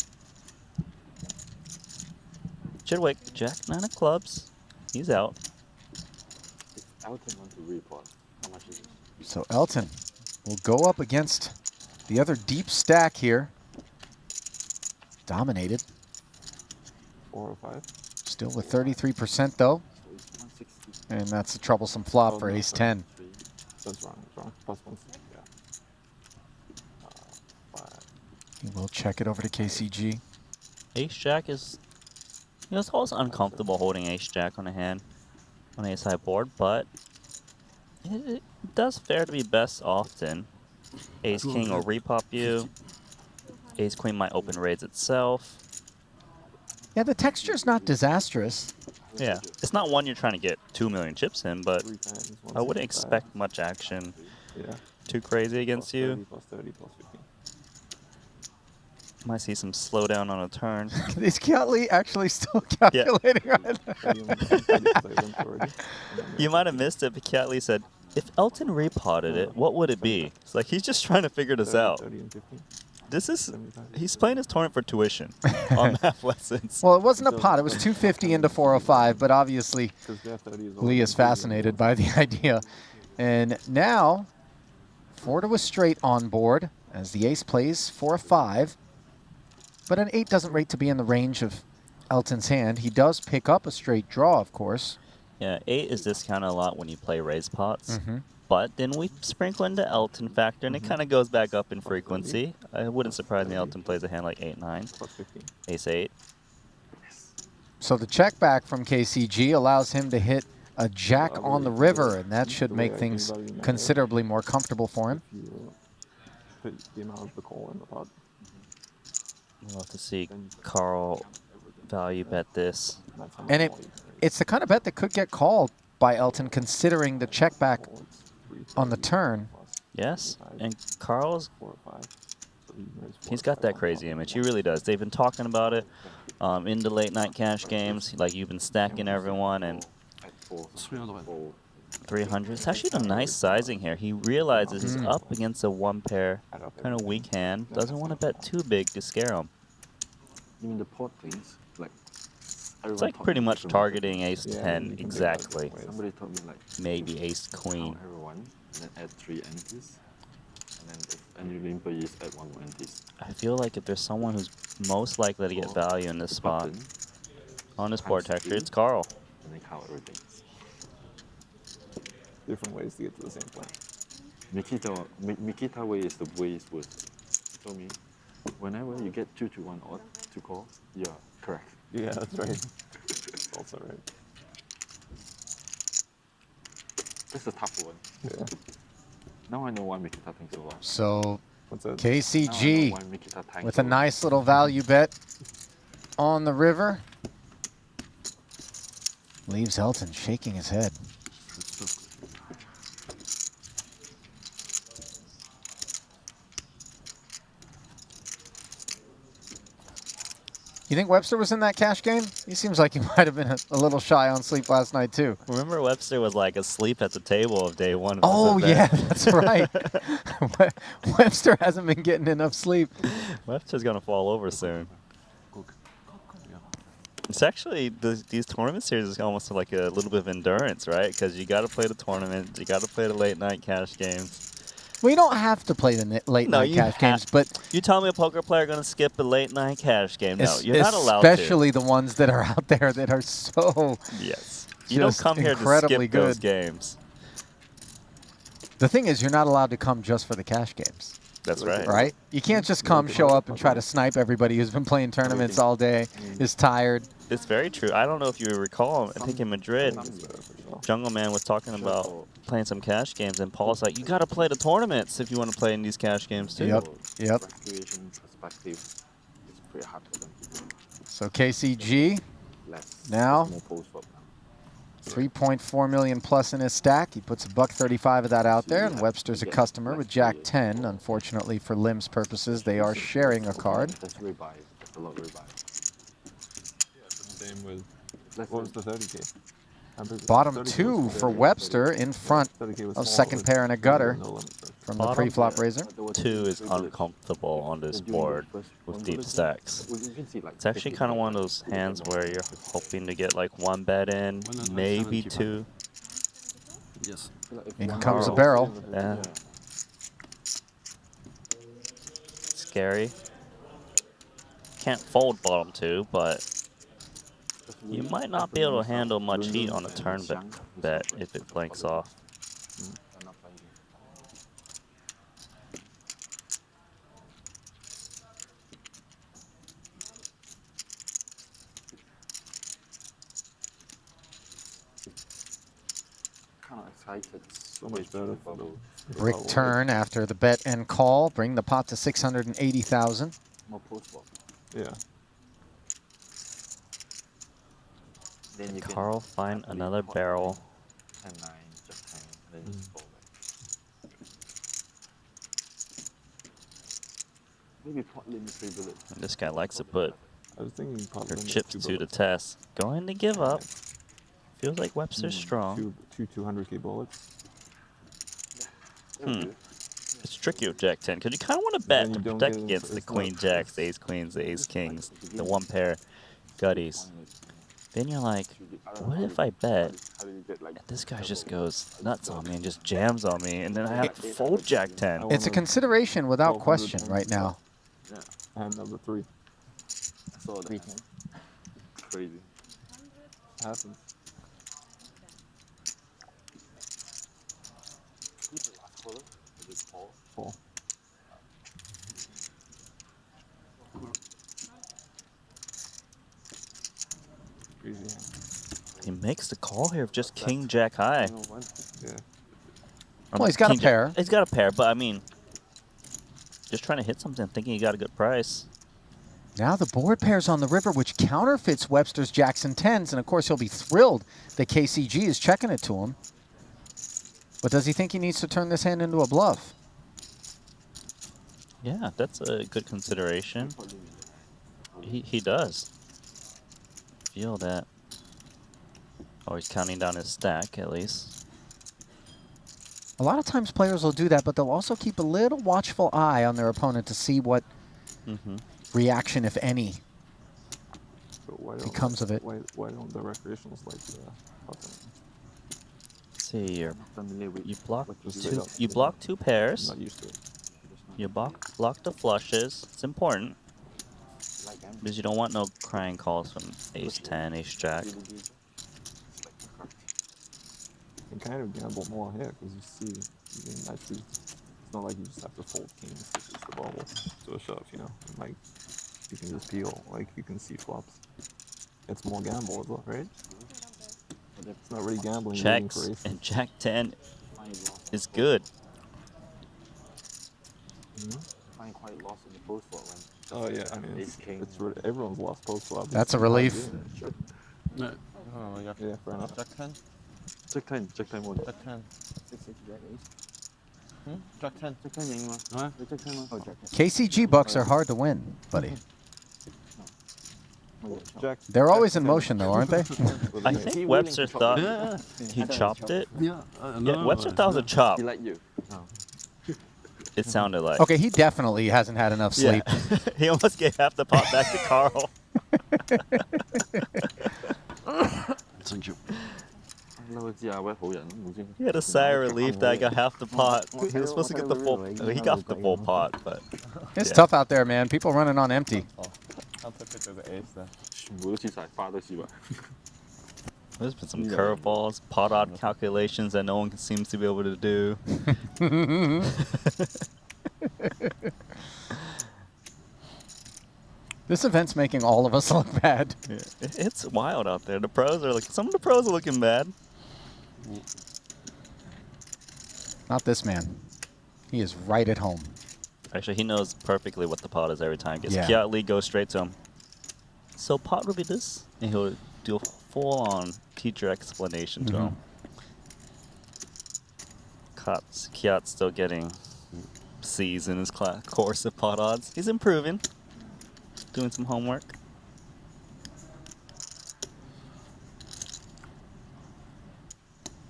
Chidwick, Jack 9 of clubs. He's out. Elton wants to report. How much is it? So Elton will go up against the other deep stack here. Dominated. 4 or 5? Still with 33% though. And that's a troublesome flop Oh, for no, ace-10. That's wrong. That's wrong. Plus 160. Yeah. 5. He will check it over to KCG. Ace-Jack is... You know, it's always uncomfortable holding Ace-Jack on a hand on ace-high board, but it does fare to be best often. Ace-King will repop you. Ace-Queen might open raids itself. Yeah, the texture's not disastrous. Yeah, it's not one you're trying to get 2 million chips in, but I wouldn't expect much action too crazy against you. Plus 30, plus 15. Might see some slowdown on a turn. Is Kiatley actually still calculating right now? You might have missed it, but Kiatley said, if Elton repotted it, what would it be? It's like he's just trying to figure this out. 30 and 15. This is, he's playing his tournament for tuition on math lessons. Well, it wasn't a pot. It was 250 into 405, but obviously Lee is fascinated by the idea. And now, 4 to a straight on board as the ace plays 4-5. But an 8 doesn't rate to be in the range of Elton's hand. He does pick up a straight draw, of course. Yeah, 8 is discounted a lot when you play raise pots. But then we sprinkle in the Elton factor, and it kind of goes back up in frequency. It wouldn't surprise me Elton plays a hand like 8-9, ace-8. So the check back from KCG allows him to hit a jack on the river, and that should make things considerably more comfortable for him. Put the amount of the call in the pot. We'll have to see Carl value bet this. And it's the kind of bet that could get called by Elton, considering the check back on the turn. Yes, and Carl's, he's got that crazy image. He really does. They've been talking about it in the late night cash games. Like, you've been stacking everyone, and 300. It's actually a nice sizing here. He realizes he's up against a one pair, kind of weak hand. Doesn't want to bet too big to scare him. You mean the pot things? Like, It's like pretty much targeting ace Yeah, 10 you can exactly. somebody told me like Maybe ace queen. count everyone and then add 3 antis, and then if any limper is add 1 more antis. I feel like if there's someone who's most likely to get value in this spot on his board texture, it's Carl. And then count everything. Different ways to get to the same point. Mikita way is the way is worth. He told me, whenever you get 2 to 1 odd to call, yeah, correct. Yeah, that's right. That's also right. That's a tough one. Yeah. Now I know why Mikita thinks so long. So What's that? KCG Now I know why Mikita thinks with so a long. nice little value bet on the river. Leaves Elton shaking his head. You think Webster was in that cash game? He seems like he might have been a little shy on sleep last night, too. Remember Webster was like asleep at the table of day one. Of Oh, this yeah, event. that's right. Webster hasn't been getting enough sleep. Webster's going to fall over soon. It's actually, these tournament series is almost like a little bit of endurance, right? Because you got to play the tournament, you got to play the late night cash games. Well, you don't have to play the late night cash games, but you tell me a poker player going to skip a late night cash game? No, you're not allowed especially the ones that are out there that are so yes. You don't come here to incredibly skip those good. games. The thing is, you're not allowed to come just for the cash games. That's right. Right? You can't just come, show up, and try to snipe everybody who's been playing tournaments all day, is tired. It's very true. I don't know if you recall, I think in Madrid, Jungle Man was talking about playing some cash games, and Paul's like, you got to play the tournaments if you want to play in these cash games too. Yep. Recreation perspective is pretty hard for them. So KCG now 3.4 million plus in his stack. He puts $1.35 of that out there, and Webster's a customer with Jack 10. Unfortunately, for Lim's purposes, they are sharing a card. That's rebuy. That's a lot rebuy. Same with. What was the 30K? Bottom 2 for Webster in front of second pair and a gutter from the pre-flop raiser. 2 is uncomfortable on this board with deep stacks. It's actually kind of one of those hands where you're hoping to get like 1 bet in, maybe 2. Yes. In comes a barrel. Yeah. Scary. Can't fold bottom 2, but you might not be able to handle much heat on a turn bet if it blanks off. Kind of excited. So much better. Brick turn after the bet and call. Bring the pot to 680,000. More post flop. Yeah. Then you can Carl find another barrel. 10-9, just 10, then just fold it. Maybe pot limit 3 bullets. And this guy likes to put I was thinking pot her limit chips 2 to the bullets. test. Going to give up. Feels like Webster's strong. Two 200K bullets. It's tricky with Jack 10 because you kind of want to bet then to you don't protect get it, against the it's not- Queen Jacks, the Ace Queens, the Ace Kings, the 1 pair gutties. Then you're like, what if I bet and this guy just goes nuts on me and just jams on me, and then I have to fold Jack 10? It's a consideration without question right now. Yeah. And number 3. I saw that. Crazy. Happens. Who's the last caller? Is it Paul? Paul. Crazy hand. He makes the call here of just King Jack high. Yeah. Well, he's got a King pair. He's got a pair, but I mean, just trying to hit something, thinking he got a good price. Now the board pairs on the river, which counterfeits Webster's Jackson 10s, and of course he'll be thrilled that KCG is checking it to him. But does he think he needs to turn this hand into a bluff? Yeah, that's a good consideration. He does. Feel that. Oh, he's counting down his stack, at least. A lot of times players will do that, but they'll also keep a little watchful eye on their opponent to see what reaction, if any, But why becomes of it. Why don't the recreationals like Button? See here. You Just block two pairs. I'm not used to it. You block the flushes. It's important because you don't want no crying calls from ace 10, ace jack. You can kind of gamble more here because you see, actually, it's not like you just have to fold kings. This is the bubble to a shove, you know. And like you can just peel, like you can see flops. It's more gamble, right? It's not really gambling. Checks and jack 10 is good. Find quite lost in the post flop when. Oh yeah, I mean it's really, everyone's lost post flop. That's a relief. No. Oh, yeah, fair enough. Jack 10. Jack 10, Jack 10 one. Jack 10. 6 Jack ace. Jack 10. Jack 10 赢吗？ Huh? Jack 10吗？ Oh, Jack 10. KCG bucks are hard to win, buddy. Jack. They're always in motion, though, aren't they? I think Webster thought he chopped it. Yeah, Webster thought it was a chop. He let you. It sounded like. Okay, he definitely hasn't had enough sleep. Yeah. He almost gave half the pot back to Carl. He had a sigh of relief that I got half the pot. He was supposed to get the full. He got the full pot, but. It's tough out there, man. People running on empty. There's been some curveballs, pot odd calculations that no one seems to be able to do. This event's making all of us look bad. Yeah. It's wild out there. The pros are like, some of the pros are looking bad. Not this man. He is right at home. Actually, he knows perfectly what the pot is every time. Because Yeah. Kiat Lee goes straight to him. So pot will be this? And he'll do a full-on teacher explanation to him. Kiat's still getting C's in his course of pot odds. He's improving. Doing some homework.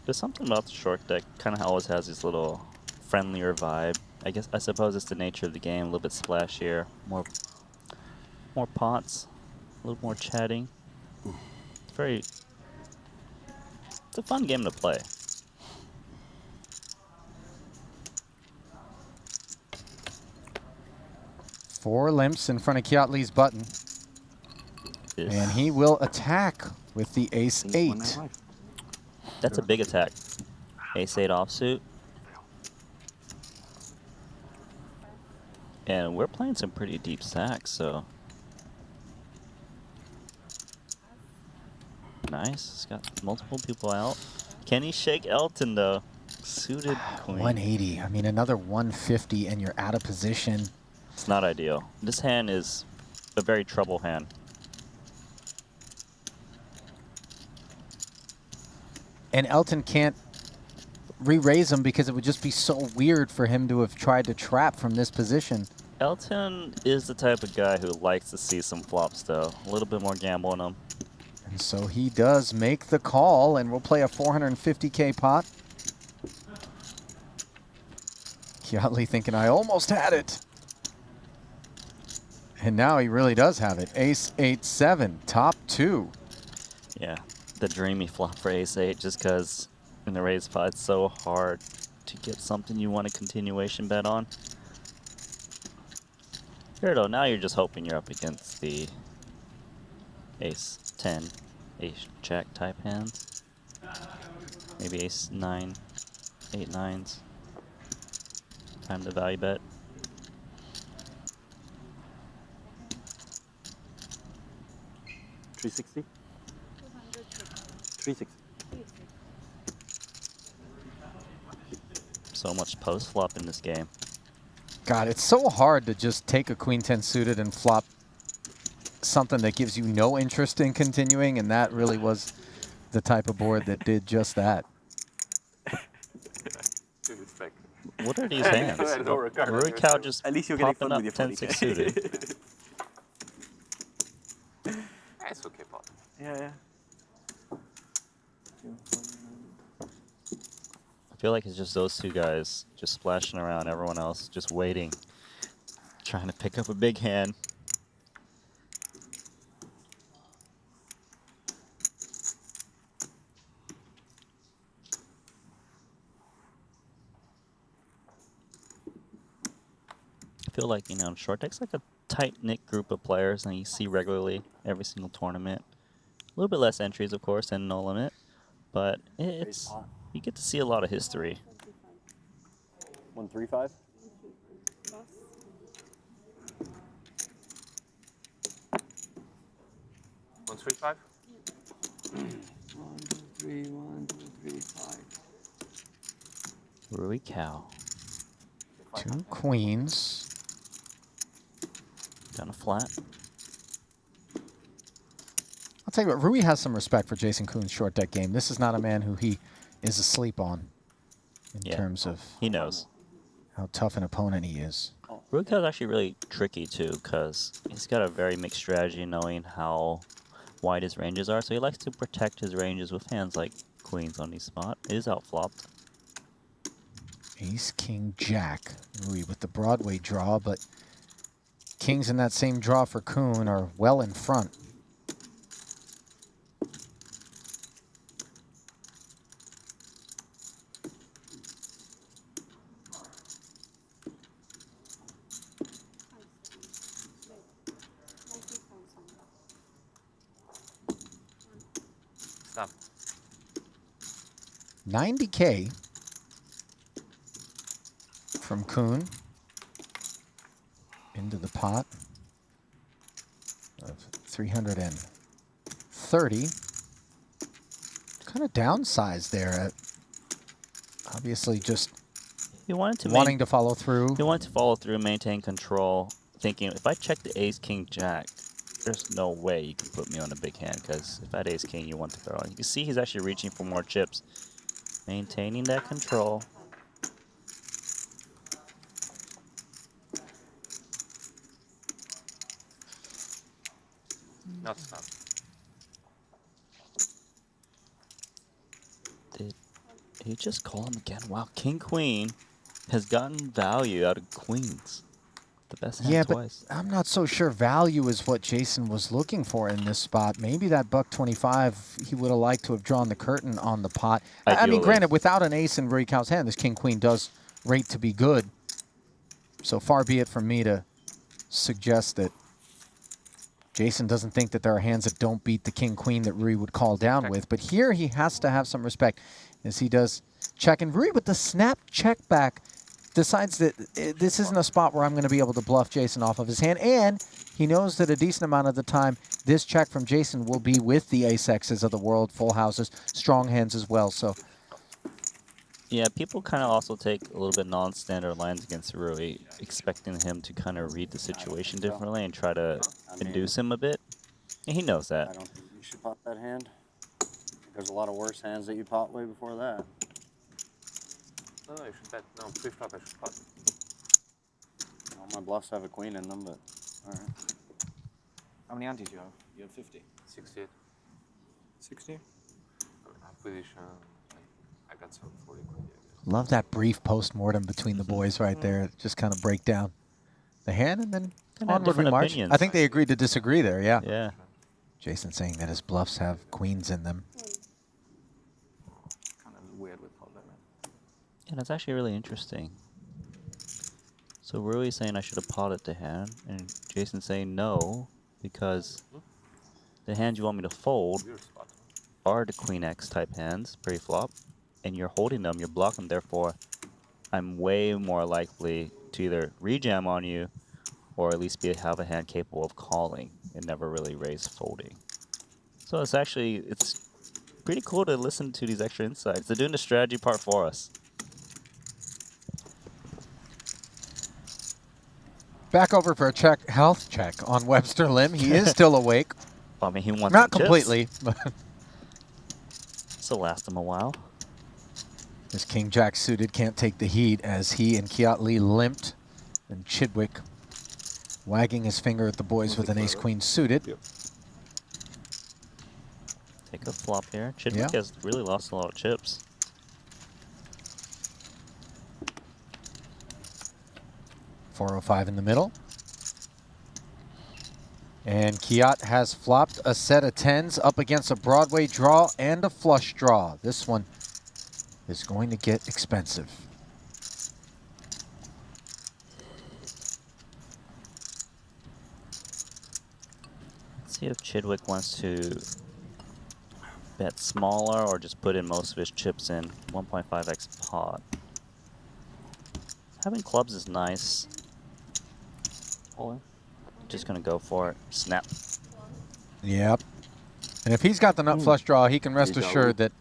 There's something about the short deck. Kind of always has this little friendlier vibe. I suppose it's the nature of the game. A little bit splashier, more pots, a little more chatting. It's a fun game to play. Four limps in front of Kiat Lee's button. And he will attack with the ace-8. That's a big attack. Ace-8 offsuit. And we're playing some pretty deep stacks, so. Nice. It's got multiple people out. Can he shake Elton, though? Suited queen. 180. I mean, another 150 and you're out of position. It's not ideal. This hand is a very trouble hand. And Elton can't re-raise him because it would just be so weird for him to have tried to trap from this position. Elton is the type of guy who likes to see some flops, though. A little bit more gamble in him. And so he does make the call, and we'll play a 450K pot. Kiat Lee thinking, I almost had it. And now he really does have it. Ace-8-7, top 2. Yeah, the dreamy flop for ace-8, just because in the raise pot it's so hard to get something you want a continuation bet on. Here though, now you're just hoping you're up against the ace-10, ace-jack type hands. Maybe ace-9, 8-9s. Time to value bet. $360? 360. So much post flop in this game. God, it's so hard to just take a queen 10 suited and flop something that gives you no interest in continuing, and that really was the type of board that did just that. What are these hands? Rory Cow just popping up 10-6 suited. It's okay, Paul. Yeah. I feel like it's just those two guys just splashing around, everyone else just waiting, trying to pick up a big hand. I feel like, you know, short deck's like a tight-knit group of players and you see regularly every single tournament. A little bit less entries, of course, than No Limit, but it's you get to see a lot of history. 135. 135. 1, 2, 3, 1, 2, 3, 5. Rui cow. 2 queens. Down a flat. I'll tell you what, Rui has some respect for Jason Koon's short deck game. This is not a man who he is asleep on in terms of he knows how tough an opponent he is. Rui cow is actually really tricky too, because he's got a very mixed strategy knowing how wide his ranges are, so he likes to protect his ranges with hands like queens on his spot. It is outflopped. Ace, king, jack. Rui with the Broadway draw, but kings in that same draw for Koon are well in front. Stop. 90K from Koon into the pot of 330. Kind of downsized there. Obviously just He wanted to wanting to follow through. He wanted to follow through, maintain control, thinking if I check the ace, king, jack, there's no way you can put me on a big hand, because if I had ace, king, you want to throw. You can see he's actually reaching for more chips, maintaining that control. Not stop. Did he just call him again? Wow, king, queen has gotten value out of queens. The best hand Yeah, twice. but I'm not so sure value is what Jason was looking for in this spot. Maybe that $1.25, he would have liked to have drawn the curtain on the pot. I mean, granted, without an ace in Rui Cow's hand, this king-queen does rate to be good. So far be it from me to suggest that Jason doesn't think that there are hands that don't beat the king-queen that Rui would call down with. But here he has to have some respect as he does check. And Rui with the snap check back decides that this isn't a spot where I'm going to be able to bluff Jason off of his hand. And he knows that a decent amount of the time, this check from Jason will be with the ace-X's of the world, full houses, strong hands as well. So, yeah, people kind of also take a little bit non-standard lines against Rui, expecting him to kind of read the situation differently and try to induce him a bit. And he knows that. I don't think you should pot that hand. There's a lot of worse hands that you pot way before that. No, you should bet. No, pre-flop I should pot. All my bluffs have a queen in them, but alright. How many antes do you have? You have 50. 68. 60? I'm pretty sure I got some 40 quid. love that brief post-mortem between the boys right there. Just kind of break down the hand and then onward we march. opinions. I think they agreed to disagree there, yeah. Yeah. Jason saying that his bluffs have queens in them. Kind of weird with pot limit. Yeah, that's actually really interesting. So Rui saying I should have potted the hand, and Jason saying no, because the hands you want me to fold are the Queen X type hands, pre-flop, and you're holding them, you're blocking, therefore I'm way more likely to either rejam on you or at least have a hand capable of calling and never really raise folding. So it's pretty cool to listen to these extra insights. They're doing the strategy part for us. Back over for a health check on Webster Lim. He is still awake. I mean, he wants not some completely, but this will last him a while. This King Jack suited can't take the heat as he and Kiat Lee limped, and Chidwick wagging his finger at the boys with an ace queen suited. Yep. Take a flop here. Chidwick has really lost a lot of chips. 405 in the middle. And Kiat has flopped a set of 10s up against a Broadway draw and a flush draw. This one is going to get expensive. Let's see if Chidwick wants to bet smaller or just put in most of his chips in. 1.5x pot. Having clubs is nice. Just gonna go for it. Snap. Yep. And if he's got the nut flush draw, he can rest assured that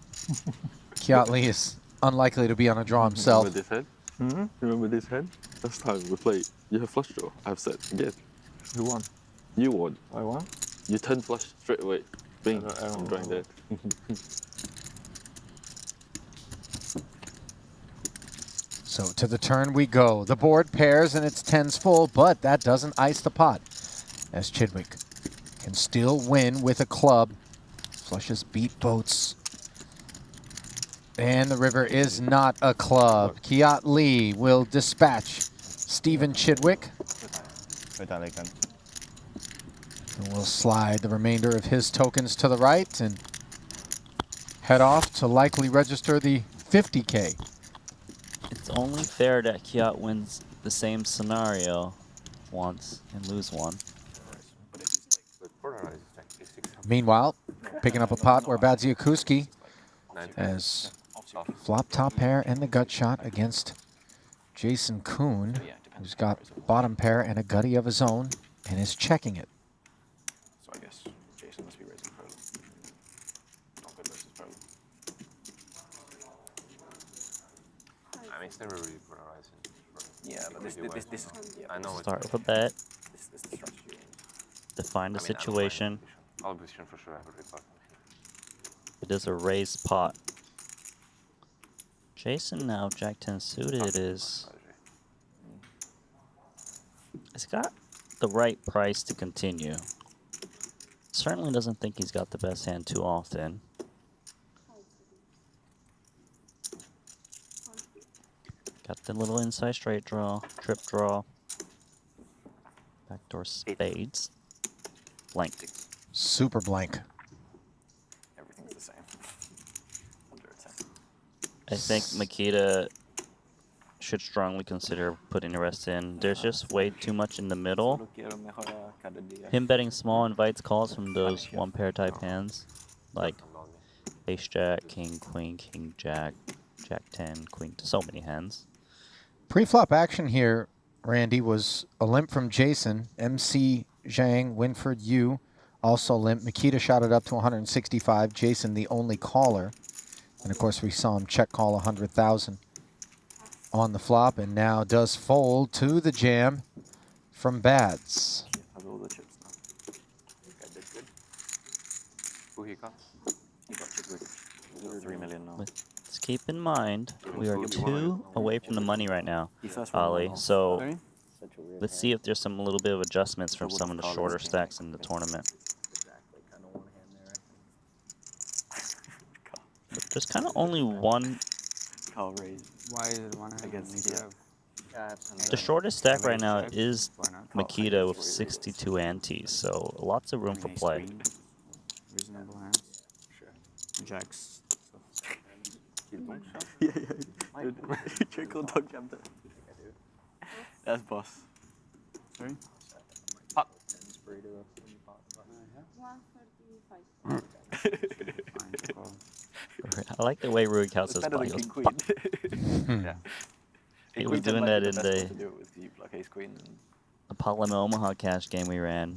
Kiat Lee is unlikely to be on a draw himself. Remember this hand? Remember this hand? Last time we played, you have flush draw. I've said again. Who won? You won. I won? You turn flush straight away. Bing. I'm drawing that. So to the turn we go. The board pairs and it's 10s full, but that doesn't ice the pot, as Chidwick can still win with a club. Flushes beat boats. And the river is not a club. Kiat Lee will dispatch Stephen Chidwick. And we'll slide the remainder of his tokens to the right and head off to likely register the 50K. It's only fair that Kiat wins the same scenario once and lose one. Meanwhile, picking up a pot where Badziakuski has flop top pair and the gut shot against Jason Kuhn, who's got bottom pair and a gutty of his own and is checking it. So I guess Jason must be raising pro. Not good versus pro. I mean, it's never really polarizing. Yeah, but this is. Yeah, I know. Start with a bet. This is the strategy. Define the situation. All position for sure. I have a report. It is a raised pot. Jason now, Jack 10 suited is... He's got the right price to continue. Certainly doesn't think he's got the best hand too often. Got the little inside straight draw, trip draw. Backdoor spades. Blank. Super blank. Everything's the same. Under a 10. I think Makita should strongly consider putting the rest in. There's just way too much in the middle. Him betting small invites calls from those one pair type hands, like ace jack, king, queen, king, jack, jack 10, queen, so many hands. Pre-flop action here, Randy, was a limp from Jason. MC Zhang, Winford Yu also limp. Makita shot it up to 165. Jason, the only caller. And of course, we saw him check call 100,000 on the flop, and now does fold to the jam from Bads. Have all the chips now. Okay, did good. Who he got? He got Chidwick. 3 million now. Let's keep in mind, we are 2 away from the money right now, He first won Ali. one. So let's see if there's some little bit of adjustments from some of the shorter stacks in the tournament. But there's kind of only one. Carl raised. Why is it one against The shortest stack right now is Makita with 62 antes, so lots of room for play. Reasonable hands. Sure. Jacks. Yeah. Trickle dog jammed it. That's boss. Sorry? Pop. I like the way Rui counts his pot. Yeah. He was doing that in the queen. Apollo Omaha cash game we ran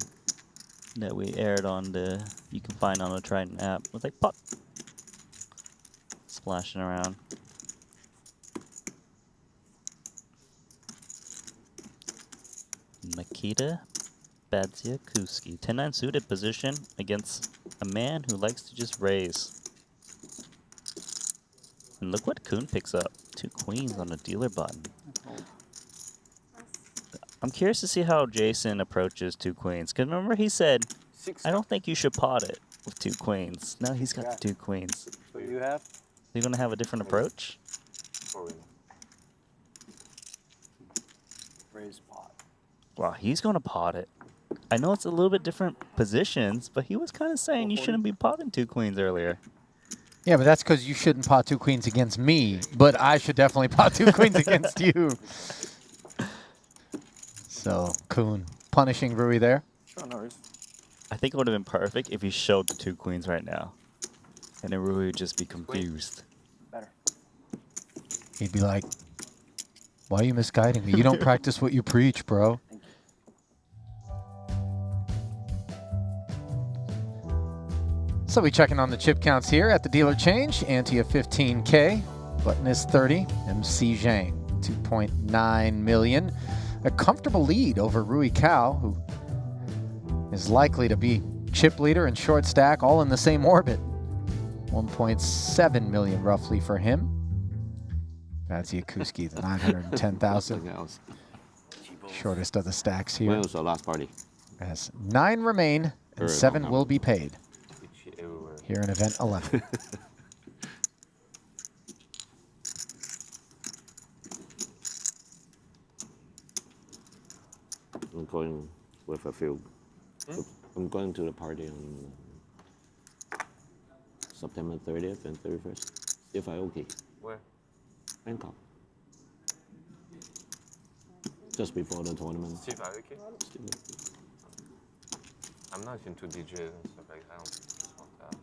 that we aired on the, you can find on the Triton app. It was like pop, splashing around. Makita Badziakuski, 10-9 suited position against a man who likes to just raise. And look what Kuhn picks up. 2 queens on the dealer button. I'm curious to see how Jason approaches 2 queens. Because remember he said, I don't think you should pot it with 2 queens. Now he's got the 2 queens. What do you have? Are you going to have a different approach? Raise pot. Wow, he's going to pot it. I know it's a little bit different positions, but he was kind of saying you shouldn't be potting 2 queens earlier. Yeah, but that's because you shouldn't pot 2 queens against me, but I should definitely pot 2 queens against you. So, Kuhn punishing Rui there. Sure, no worries. I think it would have been perfect if he showed the 2 queens right now. And then Rui would just be confused. Better. He'd be like, why are you misguiding me? You don't practice what you preach, bro. So we checking on the chip counts here at the dealer change. Ante of 15K. Button is 30. MC Zhang, 2.9 million. A comfortable lead over Rui Cao, who is likely to be chip leader and short stack all in the same orbit. 1.7 million roughly for him. That's Yakuski, the 910,000. Shortest of the stacks here. When was the last party? As 9 remain and 7 will be paid here in event 11. I'm going with a few. I'm going to the party on September 30th and 31st. If I okay. Where? Bangkok. Just before the tournament. Steve Aoki? I'm not into DJs and stuff like that. I don't just want that.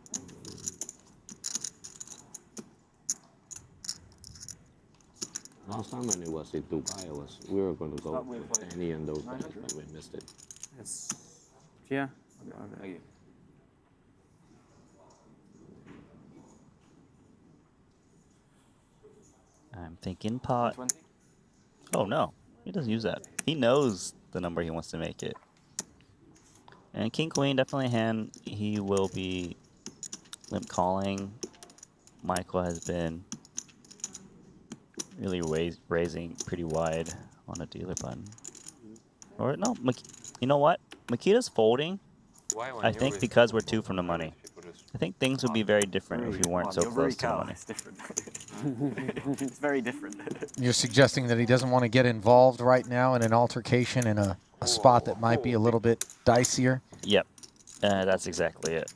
Last time when it was in Dubai, we were going to go with Danny and those guys, but we missed it. It's, yeah. Okay. I'm thinking pot. Oh, no. He doesn't use that. He knows the number he wants to make it. And King Queen, definitely a hand he will be limp calling. Michael has been really raising pretty wide on a dealer button. Or no, you know what? Makita's folding, I think, because we're 2 from the money. I think things would be very different if you weren't so close to the money. It's different. It's very different. You're suggesting that he doesn't want to get involved right now in an altercation in a spot that might be a little bit dicier? Yep, that's exactly it.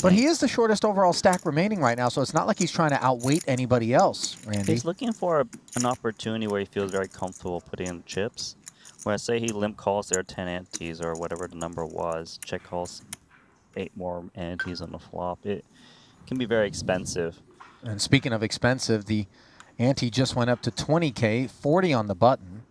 But he is the shortest overall stack remaining right now, so it's not like he's trying to outweight anybody else, Randy. He's looking for an opportunity where he feels very comfortable putting in chips. Where I say he limp calls their 10 antes or whatever the number was, check calls 8 more antes on the flop. It can be very expensive. And speaking of expensive, the ante just went up to 20K, 40 on the button.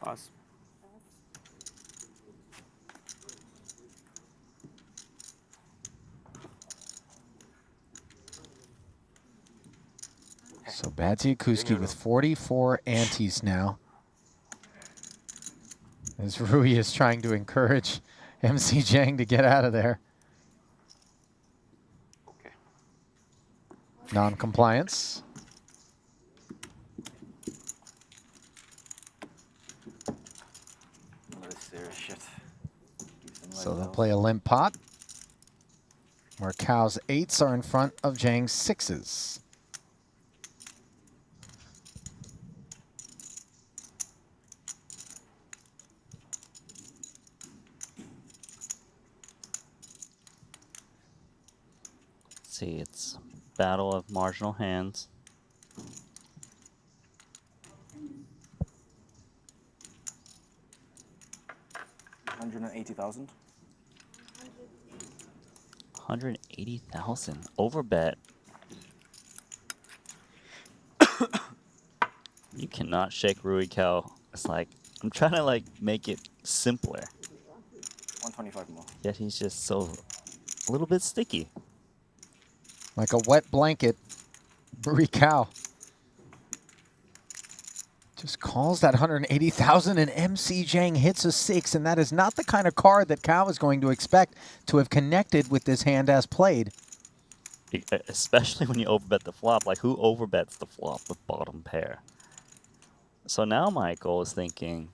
Pass. So Badziakuski with 44 antes now. As Rui is trying to encourage MC Zhang to get out of there. Okay. Non-compliance. Serious shit. So they'll play a limp pot, where Cao's 8s are in front of Zhang's 6s. See, it's battle of marginal hands. $180,000. 180,000 over bet. You cannot shake Rui Cao. It's like I'm trying to make it simpler. 125 more. Yet he's just so a little bit sticky. Like a wet blanket, Rui Cao just calls that 180,000 and MC Zhang hits a 6, and that is not the kind of card that Cao is going to expect to have connected with this hand as played. Especially when you overbet the flop. Like, who overbets the flop with bottom pair? So now Michael is thinking,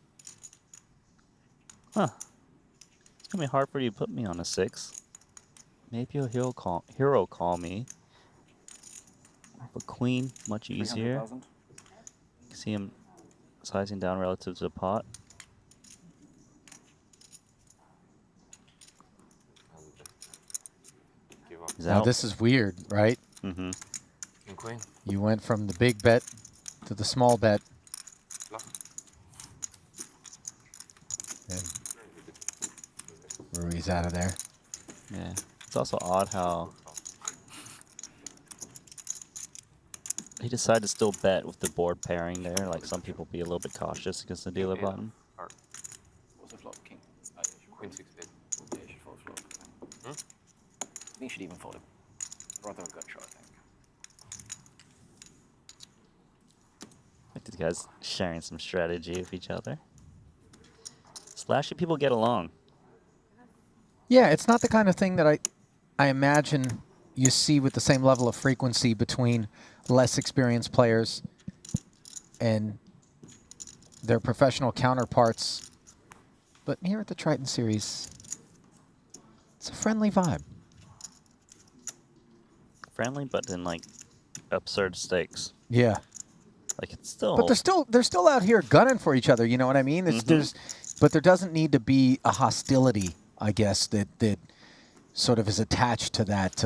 huh, it's gonna be hard for you to put me on a 6. Maybe a hero call me. But queen, much easier. 300,000. See him sizing down relative to the pot. He's Now out. this is weird, right? Mm-hmm. King queen. You went from the big bet to the small bet. Bluff. And Rui's out of there. Yeah. It's also odd how he decided to still bet with the board pairing there. Like some people be a little bit cautious against the dealer button. What's the flop? King. Oh, yeah, Queen 6 bid. yeah, you should fold flop. I think you should even fold him. Rather a gut shot, I think. Like these guys sharing some strategy with each other. Slashy people get along. Yeah, it's not the kind of thing that I imagine you see with the same level of frequency between less experienced players and their professional counterparts. But here at the Triton Series, it's a friendly vibe. Friendly, but then like absurd stakes. Yeah. Like it's still. But they're still out here gunning for each other. You know what I mean? But there doesn't need to be a hostility, I guess, that sort of is attached to that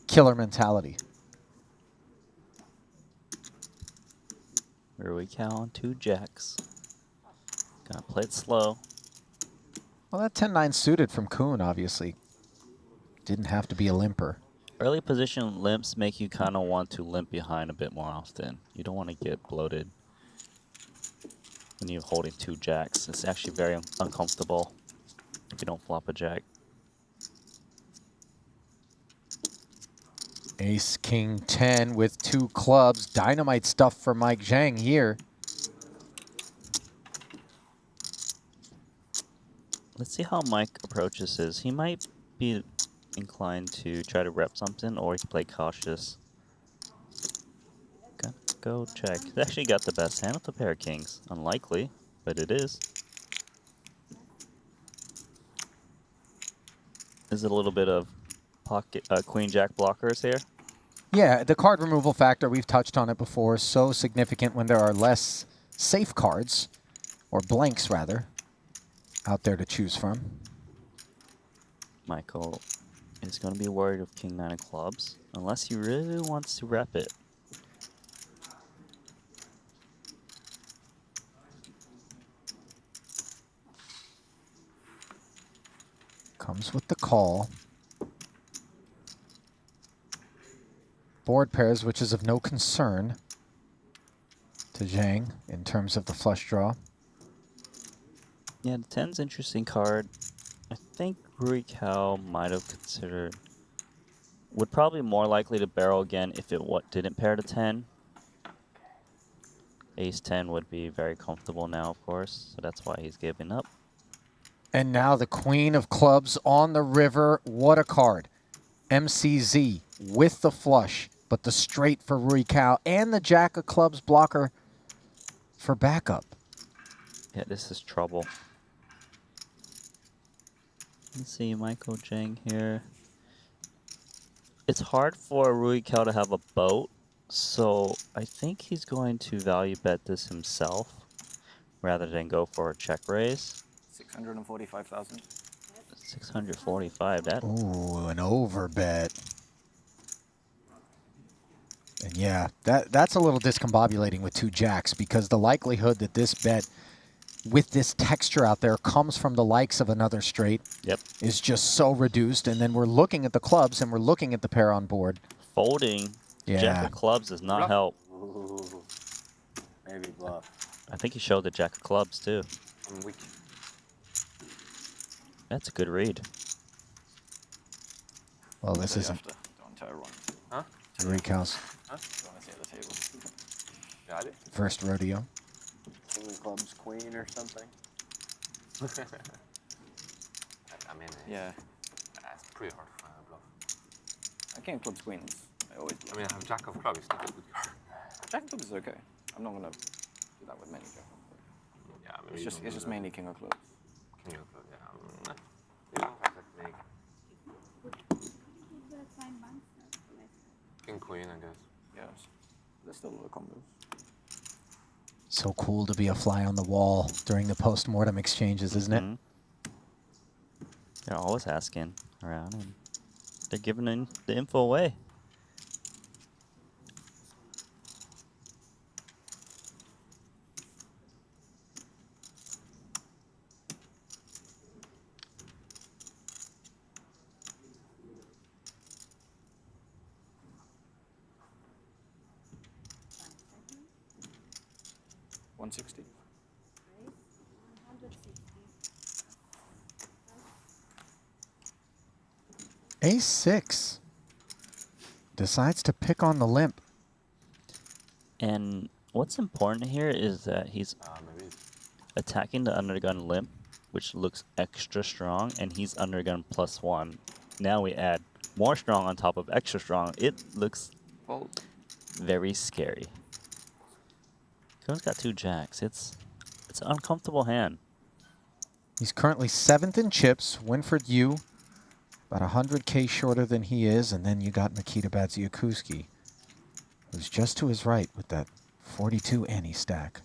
killer mentality. Rui Cow on 2 jacks. Gonna play it slow. Well, that 10-9 suited from Kuhn, obviously. Didn't have to be a limper. Early position limps make you kind of want to limp behind a bit more often. You don't want to get bloated when you're holding 2 jacks. It's actually very uncomfortable if you don't flop a jack. Ace, King, 10 with 2 clubs. Dynamite stuff for Mike Zhang here. Let's see how Mike approaches this. He might be inclined to try to rep something, or he can play cautious. Go check. He actually got the best hand with a pair of kings. Unlikely, but it is. Is it a little bit of pocket queen jack blockers here? Yeah, the card removal factor, we've touched on it before, so significant when there are less safe cards, or blanks rather, out there to choose from. Michael is going to be worried with king 9 of clubs, unless he really wants to rep it. Comes with the call. Board pairs, which is of no concern to Zhang in terms of the flush draw. Yeah, the 10's interesting card. I think Rui Cow might have considered, would probably more likely to barrel again if it didn't pair to 10. Ace 10 would be very comfortable now, of course, so that's why he's giving up. And now the queen of clubs on the river. What a card. MCZ with the flush, but the straight for Rui Cow and the jack of clubs blocker for backup. Yeah, this is trouble. Let's see, Michael Zhang here. It's hard for Rui Cow to have a boat, so I think he's going to value bet this himself rather than go for a check raise. 645,000. 645, that. Ooh, an overbet. And yeah, that's a little discombobulating with 2 jacks, because the likelihood that this bet with this texture out there comes from the likes of another straight is just so reduced. And then we're looking at the clubs and we're looking at the pair on board. Folding jack of clubs does not help. Ooh, maybe bluff. I think he showed the jack of clubs too. I'm weak. That's a good read. Well, this isn't Huh? Rui Cow's Huh? Got it? first rodeo. King of clubs, queen or something. I mean, Yeah. it's pretty hard to find a bluff. King of clubs, queens. I always. I mean, I have jack of clubs. It's not a good card. Jack of clubs is okay. I'm not gonna do that with many Jack. Yeah, maybe It's you just don't do that. mainly King of Clubs. King of Clubs, yeah. You don't have technique. King Queen, I guess. Yes. There's still a lot of combos. So cool to be a fly on the wall during the post-mortem exchanges, isn't it? They're always asking around, and they're giving the info away. $160. Ace-6 decides to pick on the limp. And what's important here is that he's Maybe. attacking the undergun limp, which looks extra strong, and he's undergun +1. Now we add more strong on top of extra strong. It looks very scary. Coon's got 2 jacks. It's an uncomfortable hand. He's currently 7th in chips. Winford Yu, about 100K shorter than he is. And then you got Nikita Badziakuski, who's just to his right with that 42 ante stack.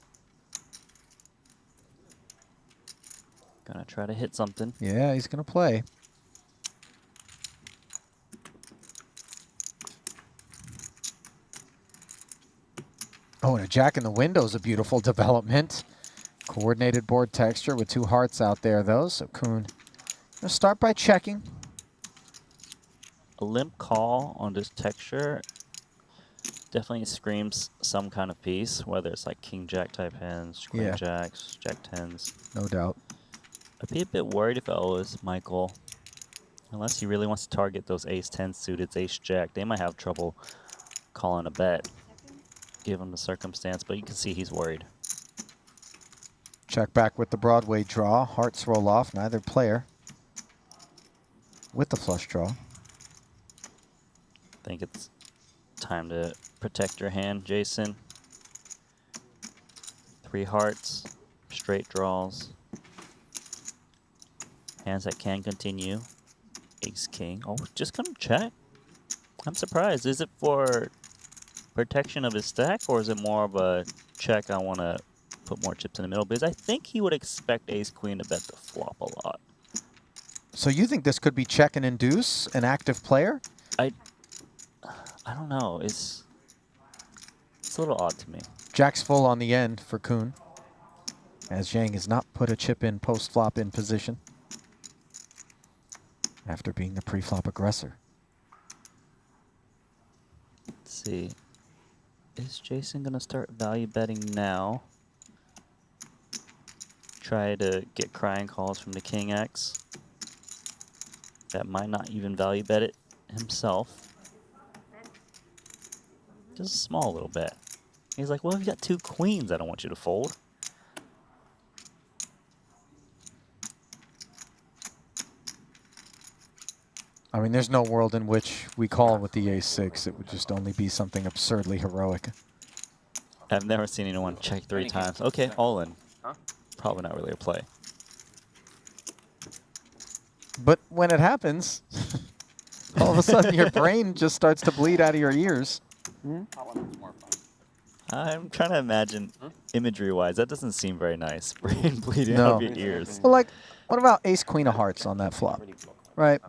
Gonna try to hit something. Yeah, he's going to play. Oh, and a jack in the window is a beautiful development. Coordinated board texture with 2 hearts out there, though. So Kuhn gonna start by checking. A limp call on this texture definitely screams some kind of piece, whether it's like king jack type hands, queen Yeah. jacks, jack tens. No doubt. I'd be a bit worried if I was Michael. Unless he really wants to target those ace-10 suited, ace-jack, they might have trouble calling a bet, given the circumstance, but you can see he's worried. Check back with the Broadway draw. Hearts roll off, neither player with the flush draw. I think it's time to protect your hand, Jason. 3 hearts, straight draws. Hands that can continue. Ace king. Oh, just gonna check. I'm surprised. Is it for protection of his stack, or is it more of a check? I want to put more chips in the middle, because I think he would expect ace queen to bet the flop a lot. So you think this could be check and induce an active player? I don't know. It's a little odd to me. Jack's full on the end for Kuhn, as Zhang has not put a chip in post-flop in position after being the pre-flop aggressor. Let's see. Is Jason going to start value betting now? Try to get crying calls from the King X. That might not even value bet it himself. Just a small little bet. He's like, well, if you got 2 queens, I don't want you to fold. I mean, there's no world in which we call with the ace-6. It would just only be something absurdly heroic. I've never seen anyone check 3 times. Okay, all in. Huh? Probably not really a play. But when it happens, all of a sudden your brain just starts to bleed out of your ears. I'm trying to imagine imagery-wise. That doesn't seem very nice. Brain bleeding No. out of your ears. Well, like, what about ace-queen of hearts on that flop? Right?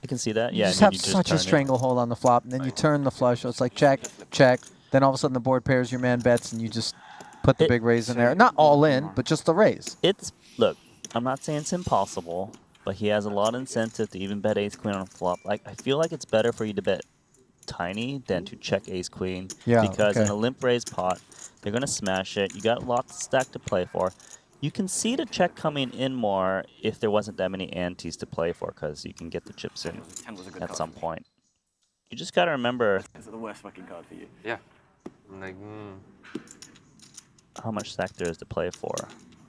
I can see that. You Yeah, just and then have you just such a turn it. stranglehold on the flop, and then you turn the flush, so it's like check, check. Then all of a sudden the board pairs, your man bets, and you just put the big raise in there. Not all in, but just the raise. Look, I'm not saying it's impossible, but he has a lot of incentive to even bet ace queen on a flop. Like, I feel like it's better for you to bet tiny than to check ace queen. Yeah, because okay. in a limp raise pot, they're going to smash it. You got lots of stack to play for. You can see the check coming in more if there wasn't that many antes to play for, because you can get the chips in at some point. You just got to remember It's the worst fucking card for you. Yeah. I'm like, how much stack there is to play for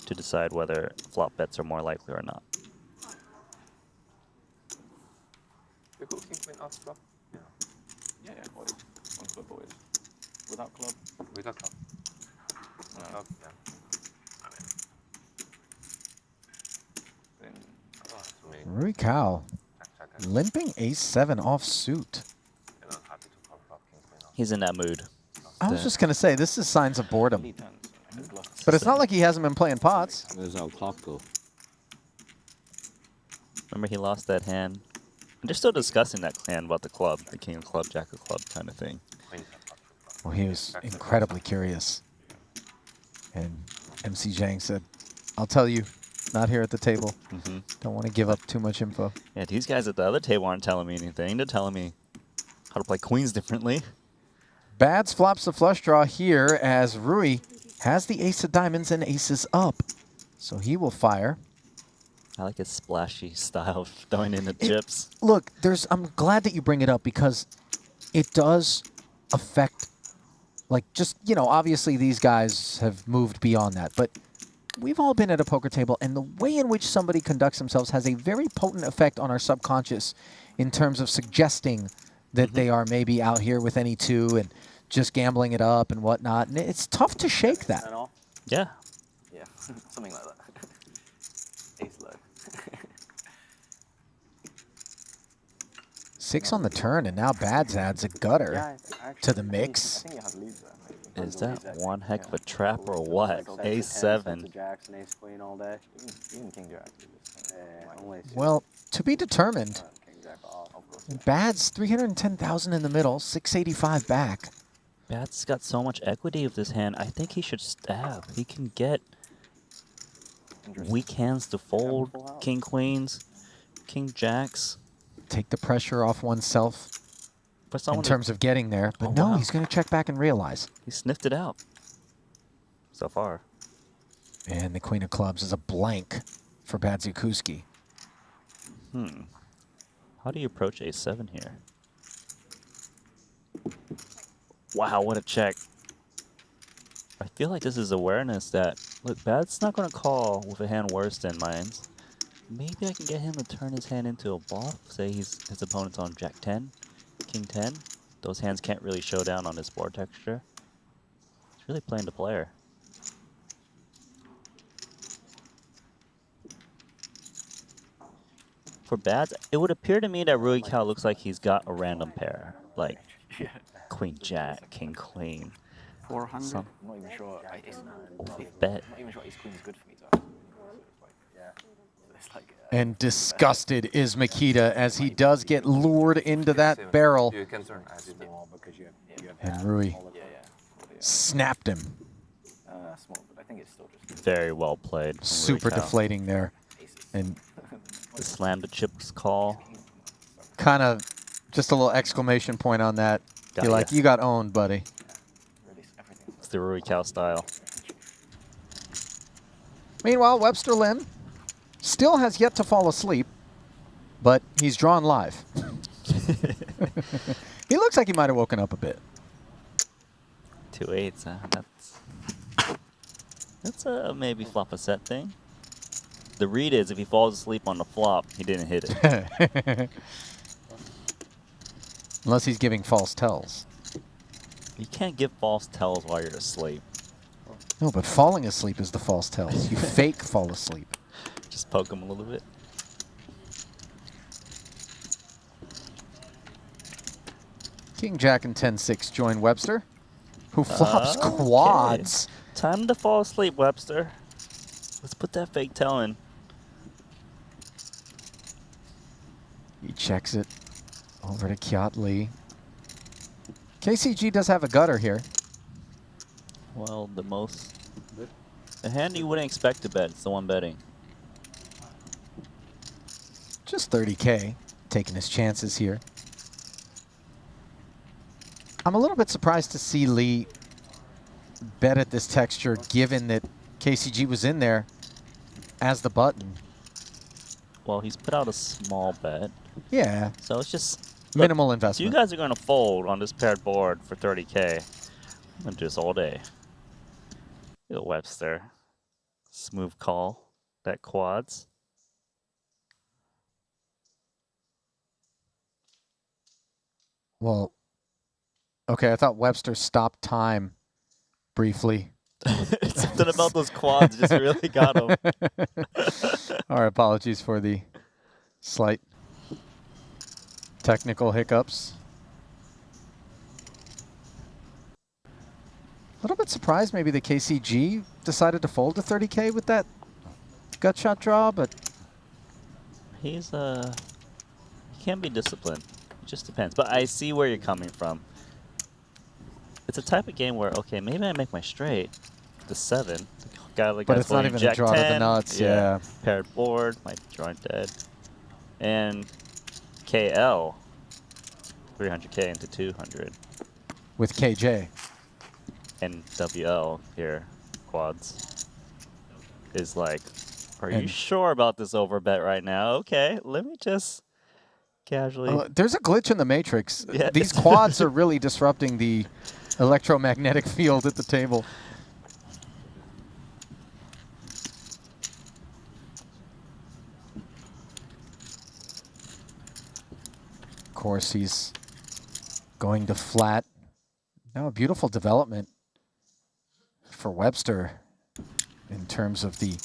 to decide whether flop bets are more likely or not. The cool king queen off flop. Yeah. Yeah, always. On club always. Without club. Without club. Rui Cao limping ace-7 off suit. He's in that mood. I was just going to say, this is signs of boredom. But it's not like he hasn't been playing pots. Where's our clock go? Remember, he lost that hand. And they're still discussing that hand about the club, the king of club, jack of club kind of thing. Well, he was incredibly curious. And MC Zhang said, I'll tell you, not here at the table. Don't want to give up too much info. Yeah, these guys at the other table aren't telling me anything. They're telling me how to play queens differently. Bads flops the flush draw here as Rui has the ace of diamonds and aces up. So he will fire. I like his splashy style of throwing in the chips. Look, I'm glad that you bring it up because it does affect, like, just, you know, obviously these guys have moved beyond that, but we've all been at a poker table, and the way in which somebody conducts themselves has a very potent effect on our subconscious in terms of suggesting that they are maybe out here with any two and just gambling it up and whatnot. And it's tough to shake that. Yeah. Yeah, something like that. Ace low. 6 on the turn, and now Bads adds a gutter to the mix. I think you have leads there, maybe. Is that one heck of a trap or what? A7. Jacks and ace queen all day. Even king jack. Well, to be determined. Bads 310,000 in the middle, 685 back. Bad's got so much equity of this hand. I think he should stab. He can get weak hands to fold, king queens, king jacks. Take the pressure off oneself in terms of getting there. But no, wow. he's going to check back and realize. He sniffed it out so far. And the queen of clubs is a blank for Badzikuski. How do you approach a7 here? Wow, what a check. I feel like this is awareness that, look, Bad's not going to call with a hand worse than mine's. Maybe I can get him to turn his hand into a bluff. Say his opponent's on jack 10, king 10. Those hands can't really show down on this board texture. He's really playing the player. For Bads, it would appear to me that Rui Cao looks like he's got a random pair. Like queen jack, king queen. 400? I'm not even sure. Bet. I'm not even sure ace queen is good for me to have. It's like, And disgusted is Makita as he does get lured into that barrel. You can turn as it And Rui snapped him. small, but I think it's still just Very well played. from Super Rui Cao. deflating there. And The slam to chips call. kind of just a little exclamation point on that. Got You're like, ya. you got owned, buddy. It's the Rui Cao style. Meanwhile, Webster Lim still has yet to fall asleep, but he's drawn live. He looks like he might have woken up a bit. 2 8s, huh? That's a maybe flop a set thing. The read is if he falls asleep on the flop, he didn't hit it. Unless he's giving false tells. You can't give false tells while you're asleep. No, but falling asleep is the false tells. You fake fall asleep. Just poke him a little bit. King, Jack, and 10-6 join Webster, who flops Okay. quads. Time to fall asleep, Webster. Let's put that fake tell in. He checks it over to Kiat Lee. KCG does have a gutter here. Well, the hand you wouldn't expect to bet, it's the one betting. Just 30K, taking his chances here. I'm a little bit surprised to see Lee bet at this texture, given that KCG was in there as the button. Well, he's put out a small bet. Yeah. So it's just Minimal So investment. you guys are going to fold on this paired board for 30K. I'm going to do this all day. Yo, Webster. Smooth call. That quads. Well, okay, I thought Webster stopped time briefly Something about those quads just really got him. Our apologies for the slight technical hiccups. A little bit surprised maybe the KCG decided to fold to 30K with that gut shot draw, but He's he can be disciplined. It just depends. But I see where you're coming from. It's a type of game where, okay, maybe I make my straight, the 7. But it's not even a draw to the nuts, yeah. Paired board, might be drawing dead. And KL, 300K into 200. with KJ. And WL here, quads, is like, are you And- sure about this overbet right now? Okay, let me just casually. There's a glitch in the matrix. Yeah. These quads are really disrupting the electromagnetic field at the table. Of course, he's going to flat. Now a beautiful development for Webster in terms of the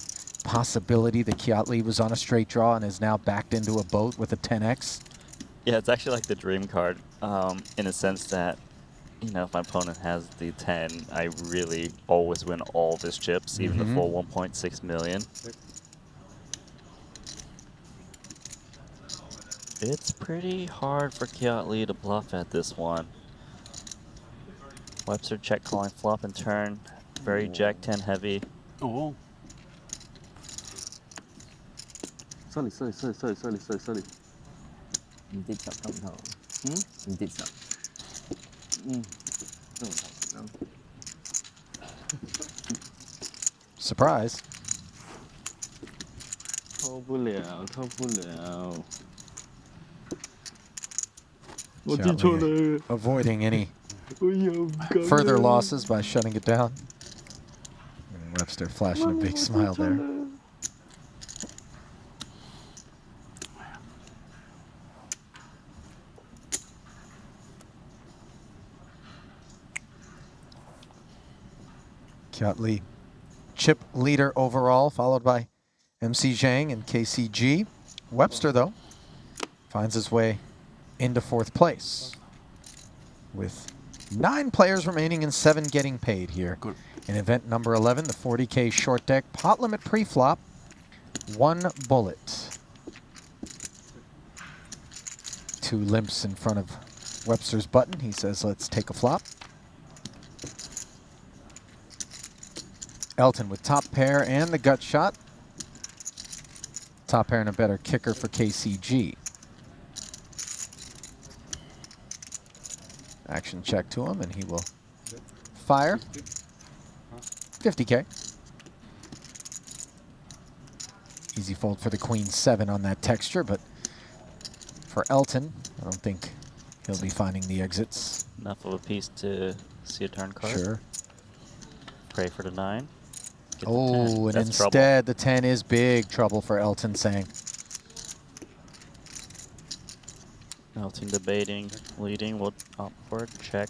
possibility that Kiatley was on a straight draw and is now backed into a boat with a 10x. Yeah, it's actually like the dream card, in a sense that, you know, if my opponent has the 10, I really always win all of his chips, even the full 1.6 million. It's pretty hard for Kiatley to bluff at this one. Webster check calling flop and turn, very Jack 10 heavy. Oh. Sorry. 唔跌十咁頭，唔跌十，都唔頭。 Surprise. 偷不了。 Kiatley avoiding any further losses by shutting it down. And Webster flashing a big smile there. Kiatley, chip leader overall, followed by MC Zhang and KCG. Webster, though, finds his way into 4th place with 9 players remaining and 7 getting paid here. Good. In event number 11, the 40K short deck pot limit pre-flop, 1 bullet. 2 limps in front of Webster's button. He says, let's take a flop. Elton with top pair and the gut shot. Top pair and a better kicker for KCG. Action check to him, and he will fire. 50K. Easy fold for the queen 7 on that texture, but for Elton, I don't think he'll be finding the exits. Enough of a piece to see a turn card. Sure. Pray for the 9. Get the 10. Oh, and That's instead the 10 is big trouble for Elton Sang. Elton debating, leading, will opt for a check.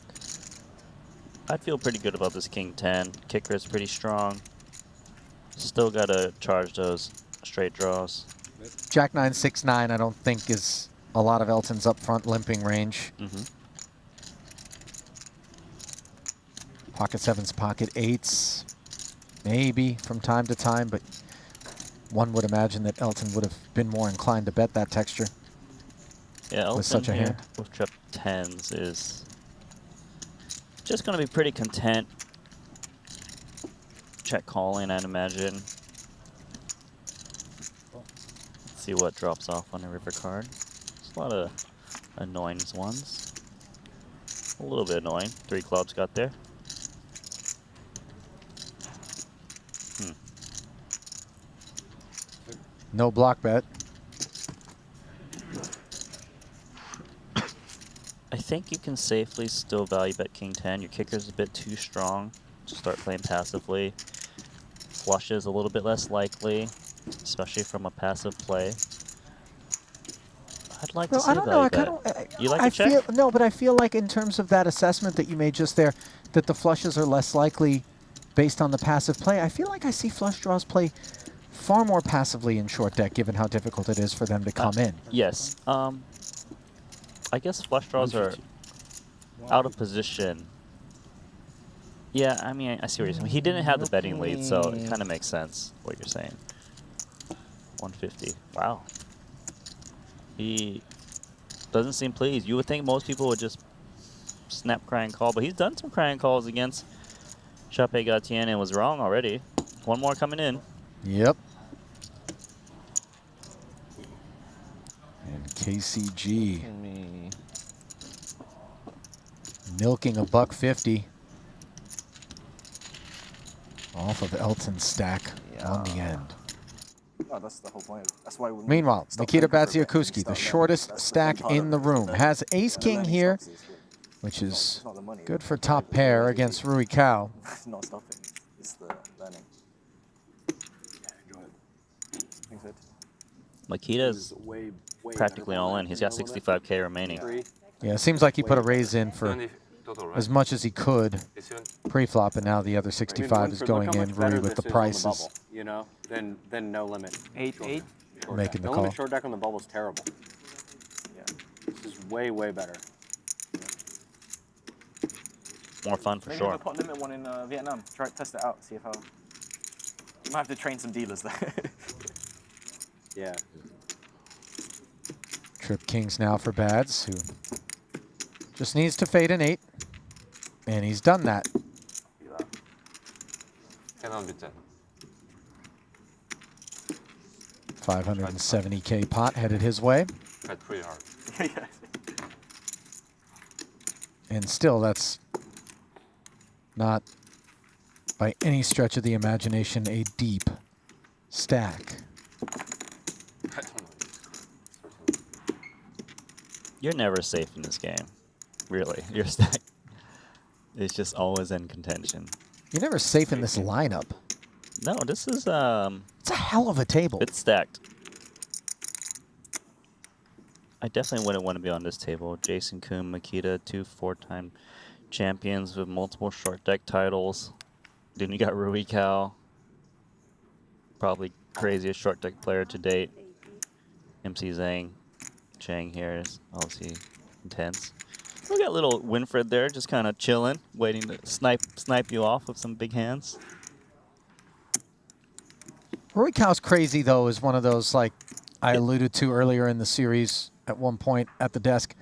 I'd feel pretty good about this king 10. Kicker is pretty strong. Still gotta charge those straight draws. Jack 9, 6, 9, I don't think is a lot of Elton's upfront limping range. Pocket 7s, pocket 8s, maybe from time to time, but one would imagine that Elton would have been more inclined to bet that texture. Yeah, Elton with such a here hand. with trip 10s is just gonna be pretty content. Check calling, I'd imagine. Let's see what drops off on the river card. There's a lot of annoying ones. A little bit annoying. 3 clubs got there. No block bet. I think you can safely still value bet king 10. Your kicker's a bit too strong to start playing passively. Flush is a little bit less likely, especially from a passive play. I'd like to see I don't know. value bet. You like a check? No, but I feel like in terms of that assessment that you made just there, that the flushes are less likely based on the passive play. I feel like I see flush draws play far more passively in short deck, given how difficult it is for them to come in. Yes. I guess flush draws are out of position. Yeah, I mean, I see what you're saying. He didn't have the betting lead, so it kind of makes sense what you're saying. 150. Wow. He doesn't seem pleased. You would think most people would just snap crying call, but he's done some crying calls against Chape Gatien and was wrong already. One more coming in. Yep. And KCG milking a $150 off of Elton's stack on the end. Oh, that's the whole point. That's why we Meanwhile, Nikita Batsiakuski, the shortest stack in the room, has ace-king here, which is good for top pair against Rui Cao. It's not stopping. It's the learning. Makita's practically all in. He's got 65K remaining. Yeah, it seems like he put a raise in for as much as he could pre-flop, and now the other 65 is going in. Rui with the prices. You know, then no limit. 8-8. Short Making deck. the No call. limit short deck on the bubble is terrible. Yeah, this is way better. More fun for Maybe sure. have a pot limit one in Vietnam. Test it out. See if how. You might have to train some dealers there. Yeah. Trip kings now for Bads, who just needs to fade an 8, and he's done that. Cannot be 10. 570K pot headed his way. Tried pretty hard. And still, that's not by any stretch of the imagination a deep stack. I don't know. You're never safe in this game. Really. Your stack is just always in contention. You're never safe in this lineup. No, this is It's a hell of a table. it's stacked. I definitely wouldn't want to be on this table. Jason Kuhn, Makita, 2 4-time champions with multiple short deck titles. Then you got Rui Cao, probably craziest short deck player to date. MC Zhang, Chang here is obviously intense. We got little Winfred there, just kind of chilling, waiting to snipe you off with some big hands. Rui Cao's crazy, though, is one of those, like I alluded to earlier in the series at one point at the desk.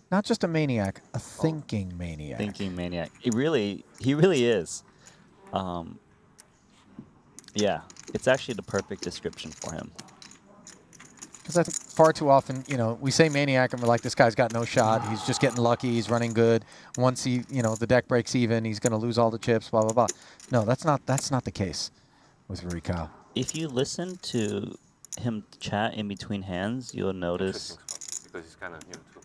Not just a maniac, a thinking maniac. Thinking maniac. He really is. Yeah, it's actually the perfect description for him. Because I think far too often, you know, we say maniac and we're like, this guy's got no shot. He's just getting lucky. He's running good. Once he, you know, the deck breaks even, he's going to lose all the chips. Blah blah blah. No, that's not the case with Rui Cao. If you listen to him chat in between hands, you'll notice Because he's kind of new too.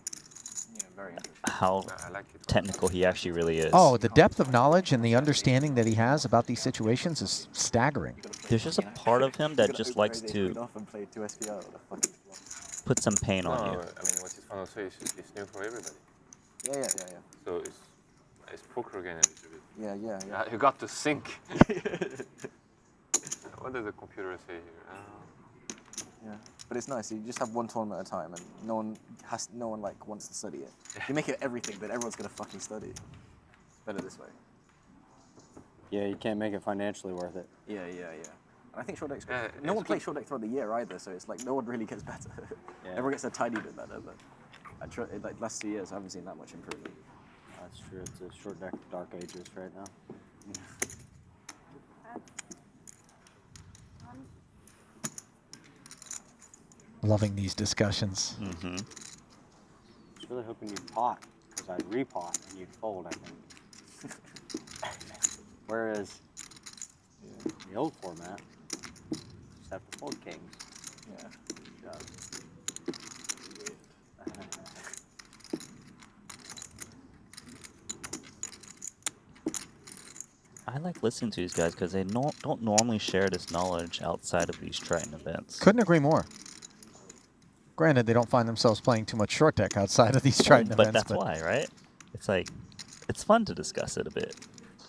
Yeah, very interesting. how I like it. technical he actually really is. Oh, the depth of knowledge and the understanding that he has about these situations is staggering. There's just a part of him that just likes to put some pain on you. I mean, what he's trying to say is it's new for everybody. Yeah. So it's poker again a little bit. Yeah. You got to think. What does the computer say here? Yeah, but it's nice. You just have one tournament at a time, and no one like wants to study it. You make it everything, but everyone's gonna fucking study. It's better this way. Yeah, you can't make it financially worth it. Yeah. And I think short deck's good. No one plays short deck throughout the year either, so it's like no one really gets better. Yeah. Everyone gets a tiny bit better, but like last 2 years, I haven't seen that much improvement. That's true. It's a short deck dark ages right now. Loving these discussions. Mm-hmm. I was really hoping you'd pot, because I'd repot and you'd fold, I think. Whereas the old format, you just have to fold kings. Yeah. I like listening to these guys because they don't normally share this knowledge outside of these Triton events. Couldn't agree more. Granted, they don't find themselves playing too much short deck outside of these Triton But events. that's why, right? It's like, it's fun to discuss it a bit.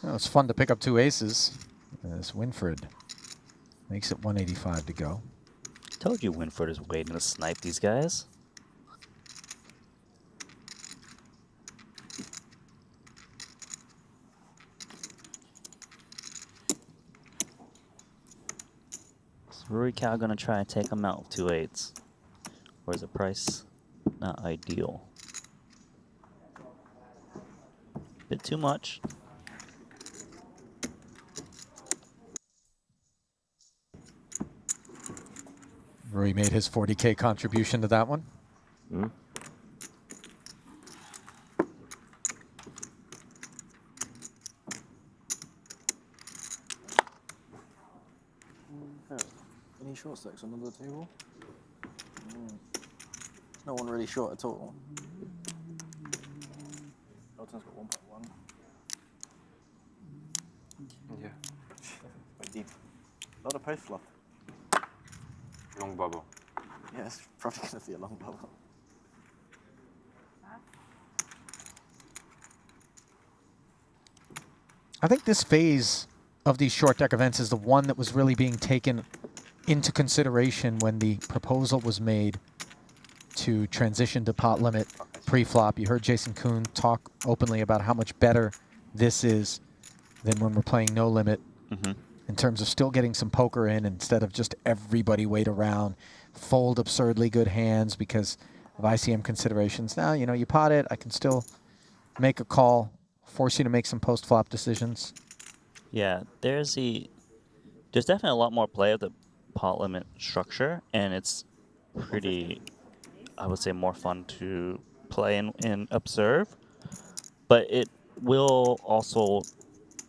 Well, it's fun to pick up 2 aces. As Winfred makes it 185 to go. Told you Winford is waiting to snipe these guys. Is Rory Cow gonna try and take him out with 2 8s? Or is the price not ideal? Bit too much. Rory made his 40K contribution to that one. Hmm? Any short stacks on the table? No one really short at all. Elton's got 1.1. Yeah. Quite deep. A lot of post flop. Long bubble. Yeah, it's probably going to be a long bubble. I think this phase of these short deck events is the one that was really being taken into consideration when the proposal was made to transition to pot limit pre-flop. You heard Jason Kuhn talk openly about how much better this is than when we're playing no limit in terms of still getting some poker in instead of just everybody wait around, fold absurdly good hands because of ICM considerations. Now, you know, you pot it, I can still make a call, force you to make some post-flop decisions. Yeah, there's definitely a lot more play of the pot limit structure, and it's pretty, I would say, more fun to play and observe. But it will also,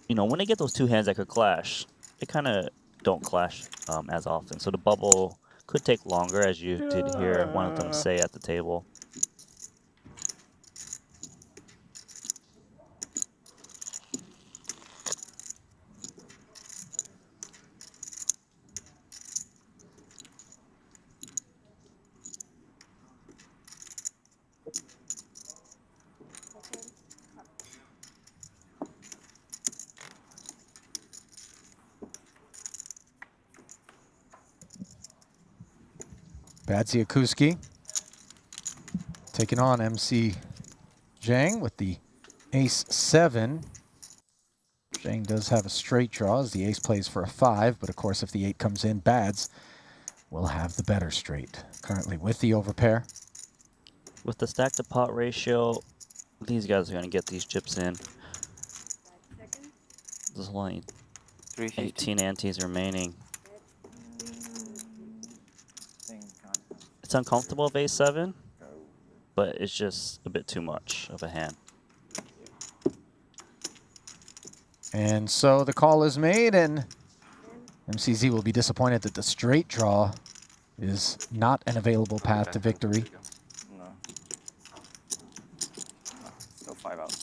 you know, when they get those 2 hands that could clash, they kind of don't clash as often. So the bubble could take longer, as you did hear one of them say at the table. Badziakuski taking on MC Zhang with the ace-7. Zhang does have a straight draw as the ace plays for a 5, but of course if the 8 comes in, Bads will have the better straight. Currently with the overpair. With the stack to pot ratio, these guys are going to get these chips in. There's only 18 antes remaining. It's uncomfortable with ace-7, but it's just a bit too much of a hand. And so the call is made, and MCZ will be disappointed that the straight draw is not an available path to victory. No. Still 5 out.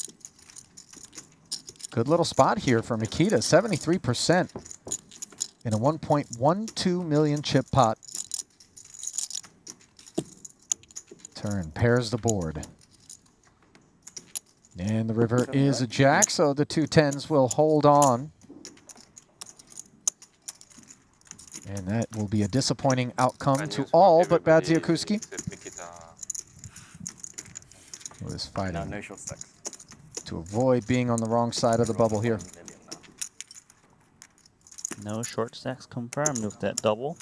Good little spot here for Mikita, 73% in a 1.12 million chip pot. Turn pairs the board. And the river is a jack, so the 2 10s will hold on. And that will be a disappointing outcome to all but Badziakuski, who is fighting No short stacks. to avoid being on the wrong side of the bubble here. No short stacks confirmed with that double.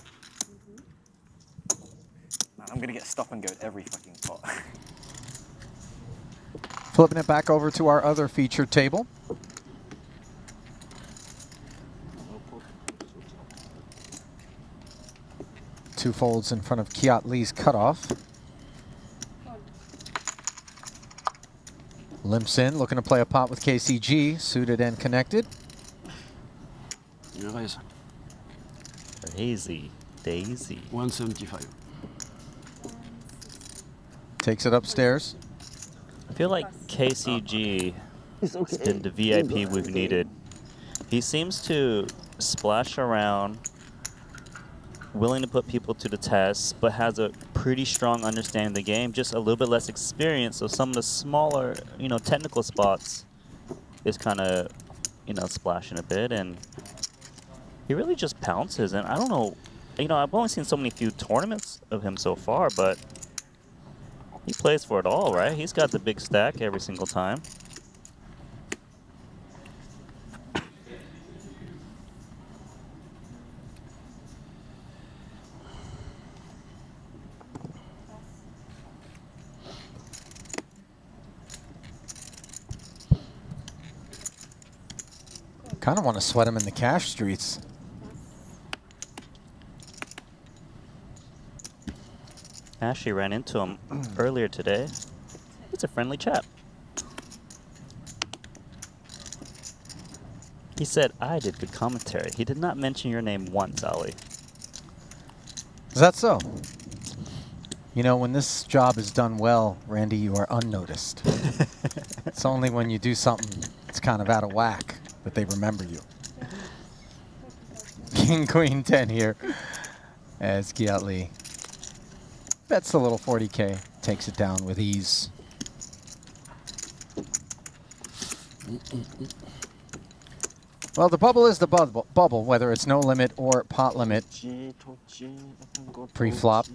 Man, I'm going to get stop and go at every fucking pot. Flipping it back over to our other featured table. Two folds in front of Kiat Lee's cutoff. Limps in, looking to play a pot with KCG, suited and connected. Daisy. 175. Takes it upstairs. I feel like KCG has been the VIP we've needed. He seems to splash around, willing to put people to the test, but has a pretty strong understanding of the game, just a little bit less experience. So some of the smaller, you know, technical spots is kind of you know, splashing a bit, and he really just pounces. And I don't know, you know, I've only seen so many few tournaments of him so far, but he plays for it all, right? He's got the big stack every single time. Kind of want to sweat him in the cash streets. Ashley ran into him earlier today. He's a friendly chap. He said, I did good commentary. He did not mention your name once, Ali. Is that so? You know, when this job is done well, Randy, you are unnoticed. It's only when you do something that's kind of out of whack that they remember you. King, Queen, 10 here as Kiat Lee bets a little 40K, takes it down with ease. Well, the bubble is the bubble, whether it's no limit or pot limit. Pre-flop.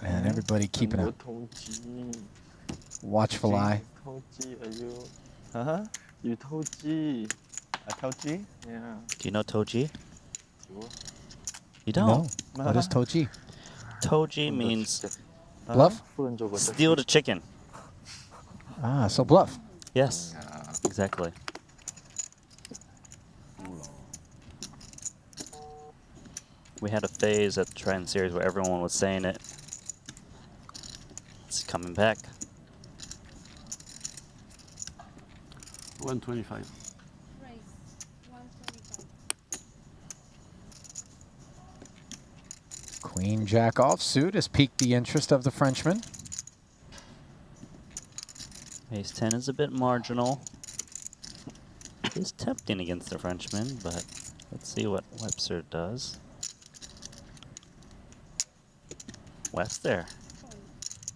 And everybody keeping a watchful eye. Uh-huh. You told G. I told G? Yeah. Do you know Toji? You don't? No. What is Toji? Toji means Bluff? steal the chicken. Ah, so bluff. Yes, exactly. We had a phase at the Triton series where everyone was saying it. It's coming back. 125. Queen Jack offsuit has piqued the interest of the Frenchman. Ace 10 is a bit marginal. It is tempting against the Frenchman, but let's see what Webster does. Webster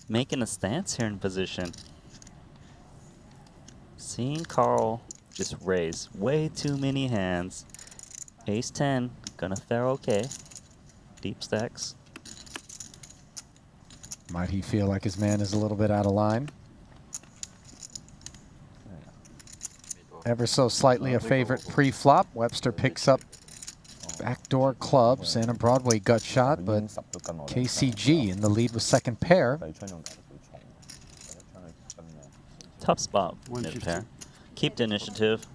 making a stance here in position. Seeing Carl just raise way too many hands. Ace 10, gonna fare okay. Deep stacks. Might he feel like his man is a little bit out of line? Ever so slightly a favorite pre-flop. Webster picks up backdoor clubs and a Broadway gut shot, but KCG in the lead with second pair. Tough spot, mid pair. Keep the initiative.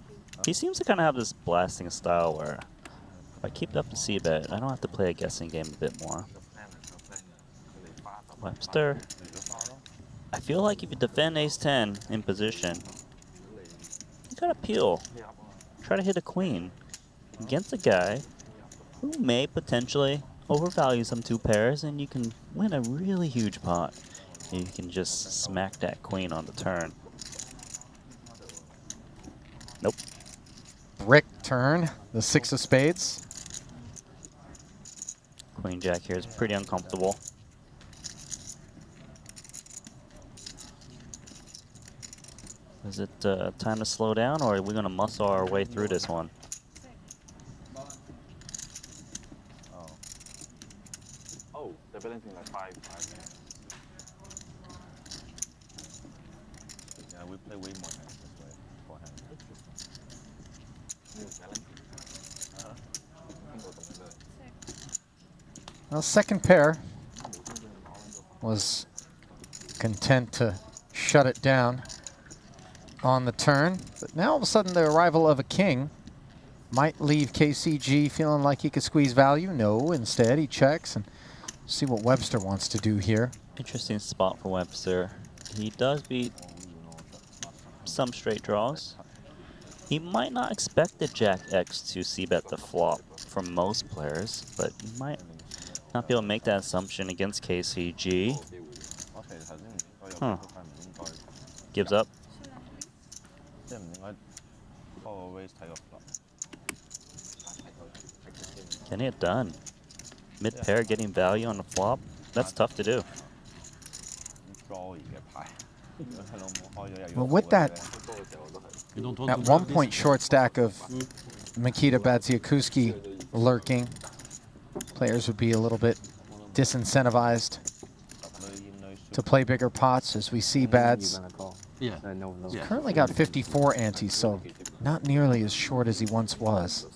He seems to kind of have this blasting style where if I keep it up to c-bet, I don't have to play a guessing game a bit more. Webster. I feel like if you defend ace 10 in position, you gotta peel. Try to hit a queen against a guy who may potentially overvalue some two pairs, and you can win a really huge pot. You can just smack that queen on the turn. Nope. Brick turn, the 6 of spades. Queen Jack here is pretty uncomfortable. Is it time to slow down, or are we going to muscle our way through this one? Oh, they're balancing like 5. Yeah, we play way more hands this way. Forehand. Well, second pair was content to shut it down on the turn, but now all of a sudden the arrival of a king might leave KCG feeling like he could squeeze value. No, instead he checks and see what Webster wants to do here. Interesting spot for Webster. He does beat some straight draws. He might not expect the Jack X to c-bet the flop for most players, but he might not be able to make that assumption against KCG. Huh. Gives up. Getting it done. Mid-pair getting value on the flop. That's tough to do. Well, with that At one point, short stack of Mikita Badziakuski lurking. Players would be a little bit disincentivized to play bigger pots, as we see Bads. Yeah. He's currently got 54 antes, so not nearly as short as he once was.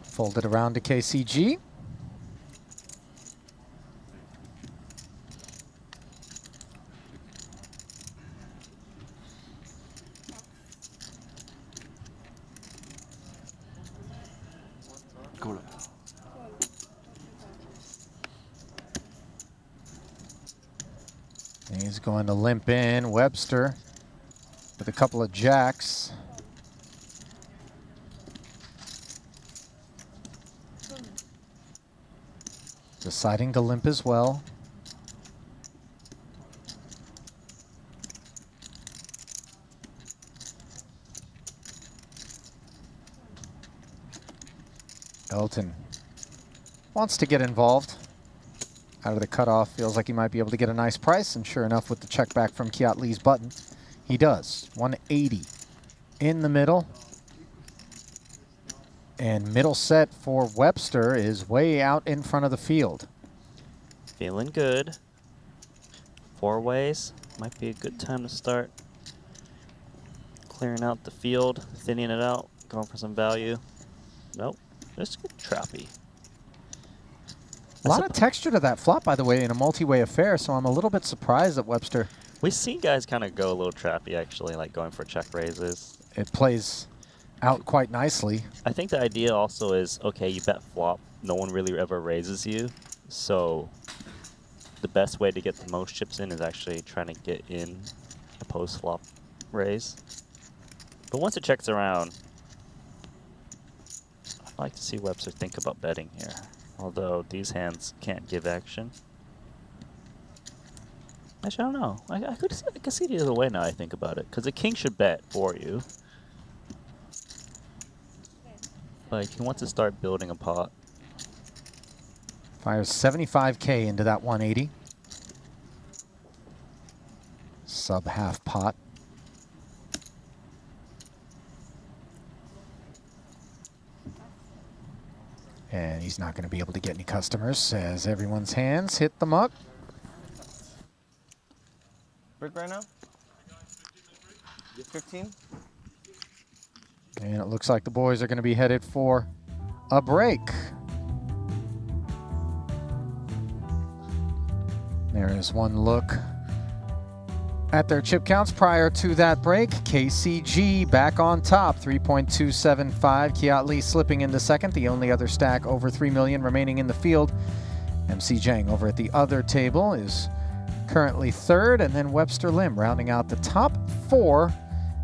Folded around to KCG. He's going to limp in. Webster with a couple of jacks. Deciding to limp as well. Elton wants to get involved. Out of the cutoff, feels like he might be able to get a nice price, and sure enough, with the check back from Kiat Lee's button, he does. 180 in the middle. And middle set for Webster is way out in front of the field. Feeling good. 4 ways. Might be a good time to start clearing out the field, thinning it out, going for some value. Nope. Just get trappy. A lot of texture to that flop, by the way, in a multi-way affair, so I'm a little bit surprised that Webster... We've seen guys kind of go a little trappy, actually, like going for check raises. It plays out quite nicely. I think the idea also is, okay, you bet flop, no one really ever raises you, so the best way to get the most chips in is actually trying to get in a post-flop raise. But once it checks around, I'd like to see Webster think about betting here. Although these hands can't give action. Actually, I don't know. I could see it the other way now I think about it. Because the king should bet for you. Like, he wants to start building a pot. Fires 75K into that 180. Sub half pot. And he's not going to be able to get any customers as everyone's hands hit the muck. Brick right now? 15? And it looks like the boys are going to be headed for a break. There is one look at their chip counts prior to that break. KCG back on top, 3.275. Kiat Lee slipping into second, the only other stack over 3 million remaining in the field. MC Jang over at the other table is currently third, and then Webster Lim rounding out the top 4.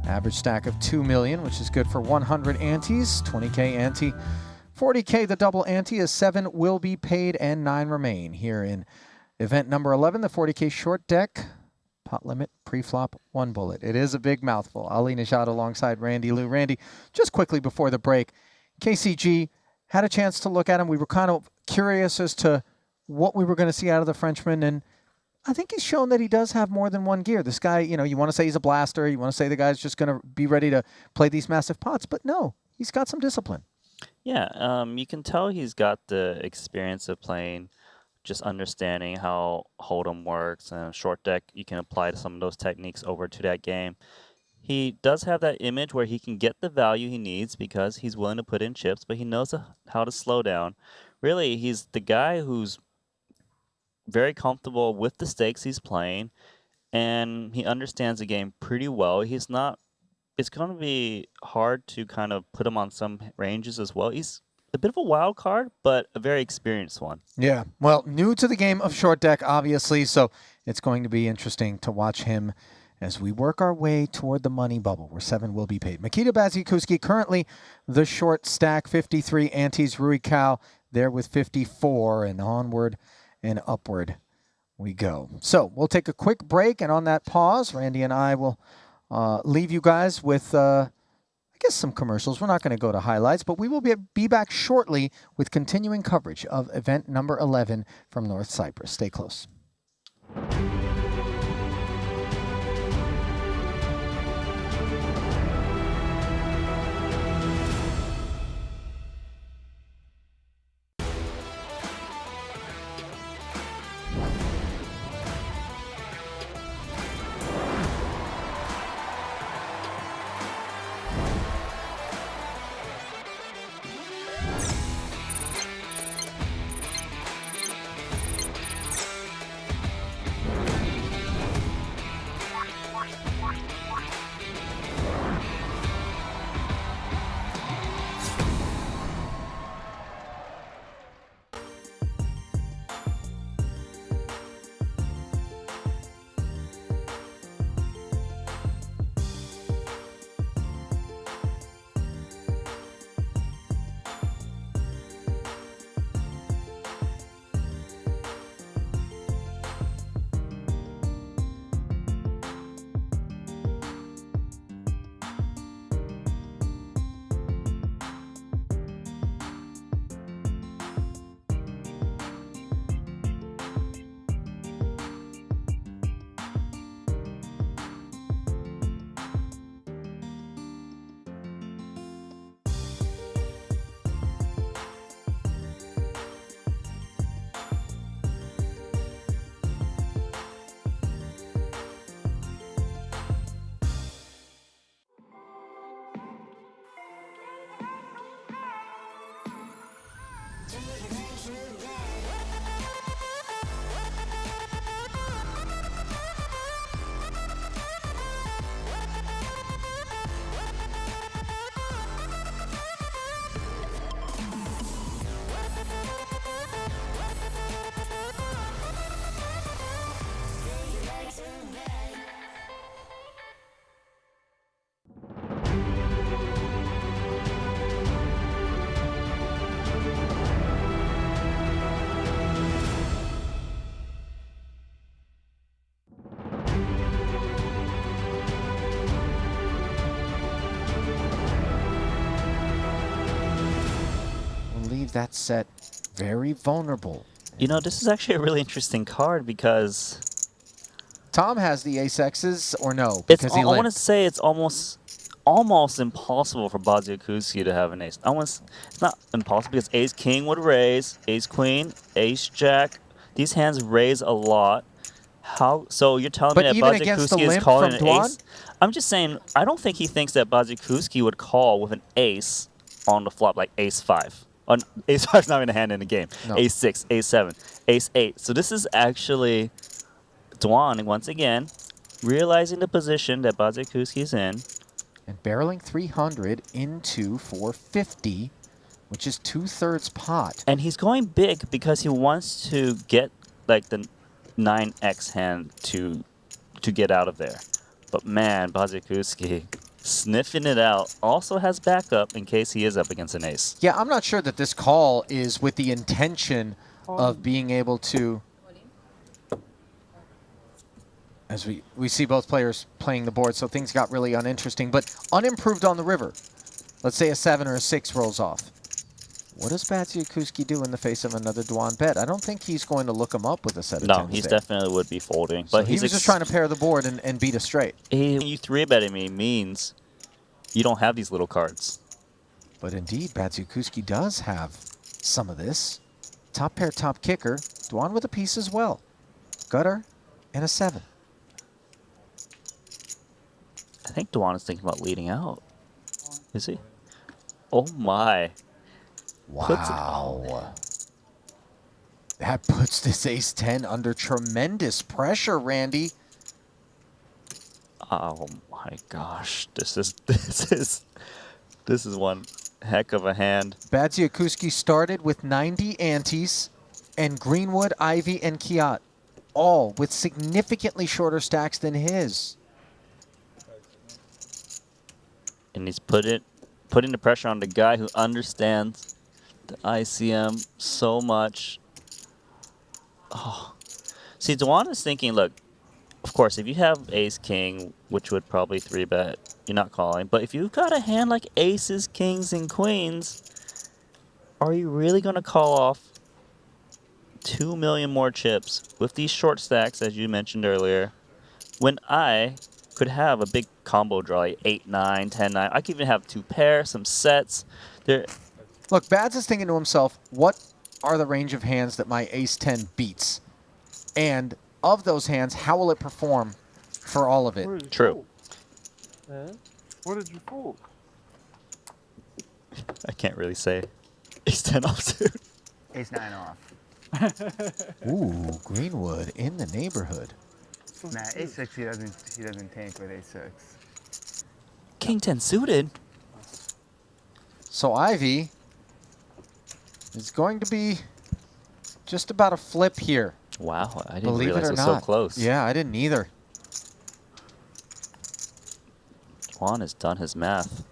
Average stack of 2 million, which is good for 100 antes, 20K ante, 40K the double ante, as 7 will be paid and 9 remain here in event number 11, the 40K short deck. Pot limit, pre-flop, 1 bullet. It is a big mouthful. Ali Najad alongside Randy Liu. Randy, just quickly before the break, KCG had a chance to look at him. We were kind of curious as to what we were going to see out of the Frenchman, and I think he's shown that he does have more than one gear. This guy, you know, you want to say he's a blaster, you want to say the guy's just going to be ready to play these massive pots, but no, he's got some discipline. Yeah, you can tell he's got the experience of playing, just understanding how Hold'em works, and short deck, you can apply some of those techniques over to that game. He does have that image where he can get the value he needs because he's willing to put in chips, but he knows how to slow down. Really, he's the guy who's very comfortable with the stakes he's playing, and he understands the game pretty well. He's not, it's going to be hard to kind of put him on some ranges as well. He's a bit of a wild card, but a very experienced one. Yeah, well, new to the game of short deck, obviously, so it's going to be interesting to watch him as we work our way toward the money bubble, where 7 will be paid. Mikita Badziakuski, currently the short stack, 53 antes. Rui Kao there with 54, and onward and upward we go. So we'll take a quick break, and on that pause, Randy and I will leave you guys with, I guess, some commercials. We're not going to go to highlights, but we will be back shortly with continuing coverage of event number 11 from North Cyprus. Stay close. That set very vulnerable. You know, this is actually a really interesting card because Tom has the ace X's, or no? It's, Because I he want to limped. say it's almost impossible for Badziakuski to have an ace. It's not impossible because ace king would raise, ace queen, ace jack. These hands raise a lot. So you're telling me that even against the Badziakuski is limp calling from an Dwan? ace? I'm just saying, I don't think he thinks that Badziakuski would call with an ace on the flop, like ace 5. Ace 5 is not even a hand in the game. No. Ace 6, ace 7, ace 8. So this is actually Dwan, once again, realizing the position that Badziakuski is in. And barreling 300 into 450, which is 2/3 pot. And he's going big because he wants to get like the 9x hand to get out of there. But man, Badziakuski sniffing it out, also has backup in case he is up against an ace. Yeah, I'm not sure that this call is with the intention of being able to, as we see both players playing the board, so things got really uninteresting, but unimproved on the river. Let's say a 7 or a 6 rolls off. What does Badziakuski do in the face of another Dwan bet? I don't think he's going to look him up with a set of 10s. No, he's there. definitely would be folding. So But he was just trying to pair the board and beat a straight. You 3-betting me means you don't have these little cards. But indeed, Badziakuski does have some of this. Top pair, top kicker. Dwan with a piece as well. Gutter and a 7. I think Dwan is thinking about leading out. Is he? Oh my. Wow. That puts this ace-10 under tremendous pressure, Randy. Oh my gosh. This is one heck of a hand. Badziakuski started with 90 antes, and Greenwood, Ivy, and Kiat, all with significantly shorter stacks than his. And he's putting the pressure on the guy who understands the ICM so much. Oh, See, Dwan is thinking, look, of course, if you have ace king, which would probably 3-bet, you're not calling. But if you've got a hand like aces, kings, and queens, are you really going to call off 2 million more chips with these short stacks, as you mentioned earlier, when I could have a big combo draw, like 8-9, 10-9. I could even have 2 pairs, some sets. Look, Bads is thinking to himself, what are the range of hands that my ace-10 beats? And of those hands, how will it perform for all of it? True. What did you fold? I can't really say. Ace 10 offsuit. Ace 9 off. Ooh, Greenwood in the neighborhood. Nah, ace 6 he doesn't tank with ace 6. King 10 suited. So Ivy is going to be just about a flip here. Wow, I didn't Believe realize it or it was not. so close. Yeah, I didn't either. Juan has done his math.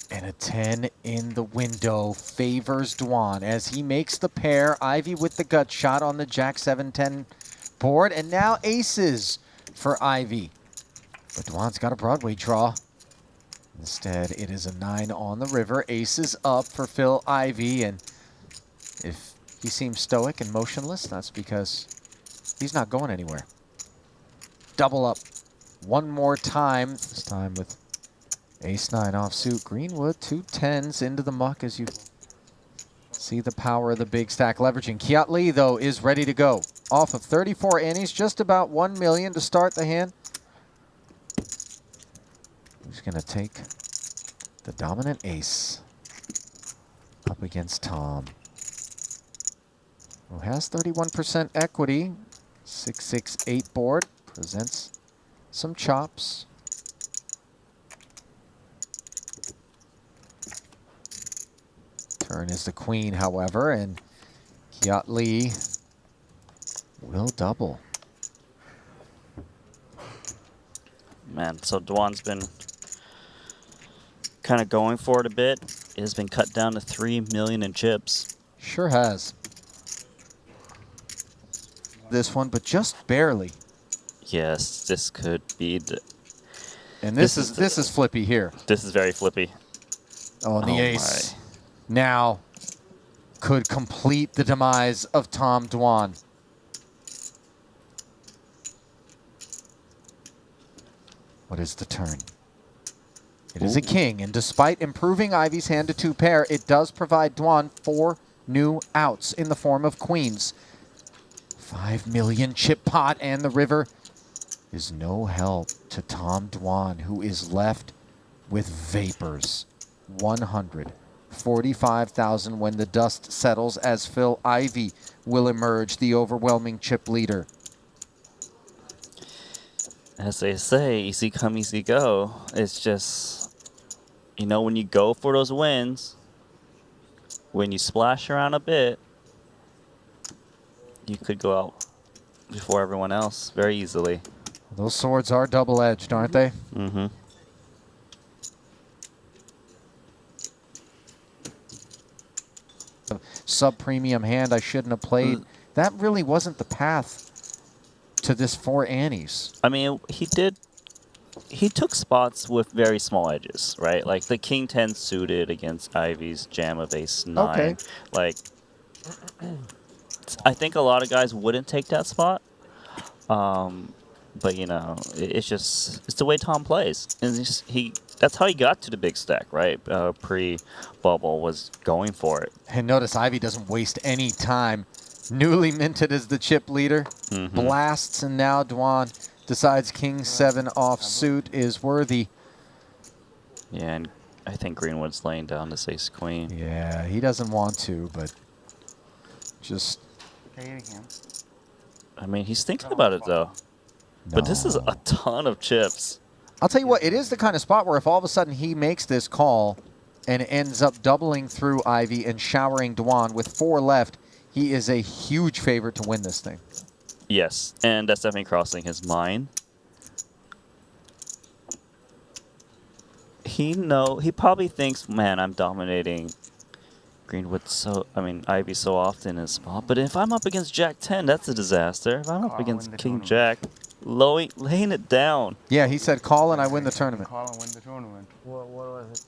And a 10 in the window favors Dwan as he makes the pair. Ivy with the gut shot on the Jack 7-10 board. And now aces for Ivy. But Dwan's got a Broadway draw. Instead, it is a 9 on the river. Aces up for Phil Ivy. And if he seems stoic and motionless, that's because he's not going anywhere. Double up one more time. This time with ace-9 offsuit. Greenwood, 2 10s into the muck as you see the power of the big stack leveraging. Kiat Lee, though, is ready to go. Off of 34 annies, just about 1 million to start the hand. Who's going to take the dominant ace up against Tom, who has 31% equity. 6-6-8 board presents some chops. Turn is the queen, however, and Kiat Lee will double. Man, so Dwan's been kind of going for it a bit. It has been cut down to 3 million in chips. Sure has. This one, but just barely. Yes, this could be the... And this is flippy here. This is very flippy. Oh, and the ace now could complete the demise of Tom Dwan. What is the turn? It is a king, and despite improving Ivy's hand to 2 pair, it does provide Dwan 4 new outs in the form of queens. 5 million chip pot, and the river is no help to Tom Dwan, who is left with vapors. 145,000 when the dust settles, as Phil Ivy will emerge the overwhelming chip leader. As they say, easy come, easy go. It's just, you know, when you go for those wins, when you splash around a bit, you could go out before everyone else very easily. Those swords are double-edged, aren't they? Mm-hmm. Sub-premium hand I shouldn't have played. That really wasn't the path to this 4 annies. I mean, he took spots with very small edges, right? Like the King 10 suited against Ivy's jam of ace 9. Okay. Like, I think a lot of guys wouldn't take that spot. But, you know, it's the way Tom plays. And that's how he got to the big stack, right? Pre-bubble was going for it. And notice Ivy doesn't waste any time. Newly minted as the chip leader. Blasts, and now Dwan decides King 7 offsuit is worthy. Yeah, and I think Greenwood's laying down this ace queen. Yeah, he doesn't want to, but just... I mean, he's thinking about it, though. But this is a ton of chips. I'll tell you what, it is the kind of spot where if all of a sudden he makes this call and ends up doubling through Ivy and showering Dwan with 4 left, he is a huge favorite to win this thing. Yes, and that's definitely crossing his mind. He probably thinks, man, I'm dominating Greenwood Ivy so often in his spot, but if I'm up against Jack 10, that's a disaster. If I'm up against King Jack, laying it down. Yeah, he said call and I win the tournament. Call and win the tournament. What was it?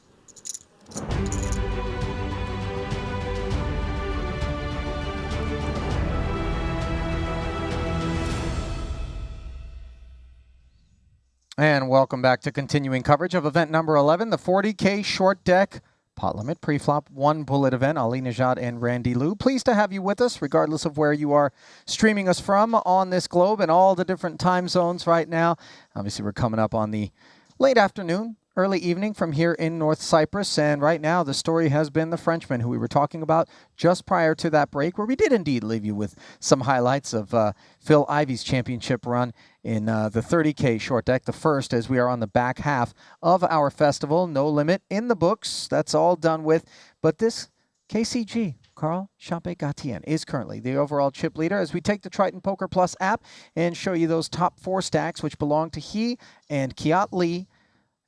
And welcome back to continuing coverage of event number 11, the 40K short deck pot limit pre-flop 1 bullet event. Ali Najad and Randy Liu. Pleased to have you with us, regardless of where you are streaming us from on this globe and all the different time zones right now. Obviously, we're coming up on the late afternoon, early evening from here in North Cyprus. And right now, the story has been the Frenchman, who we were talking about just prior to that break, where we did indeed leave you with some highlights of Phil Ivey's championship run in the 30K short deck, the first, as we are on the back half of our festival. No limit in the books. That's all done with. But this KCG, Carl Champé-Gatien, is currently the overall chip leader as we take the Triton Poker Plus app and show you those top 4 stacks, which belong to he and Kiat Lee,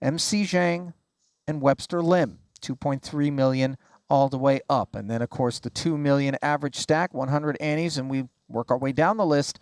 MC Zhang, and Webster Lim. 2.3 million all the way up. And then, of course, the 2 million average stack, 100 annies, and we work our way down the list,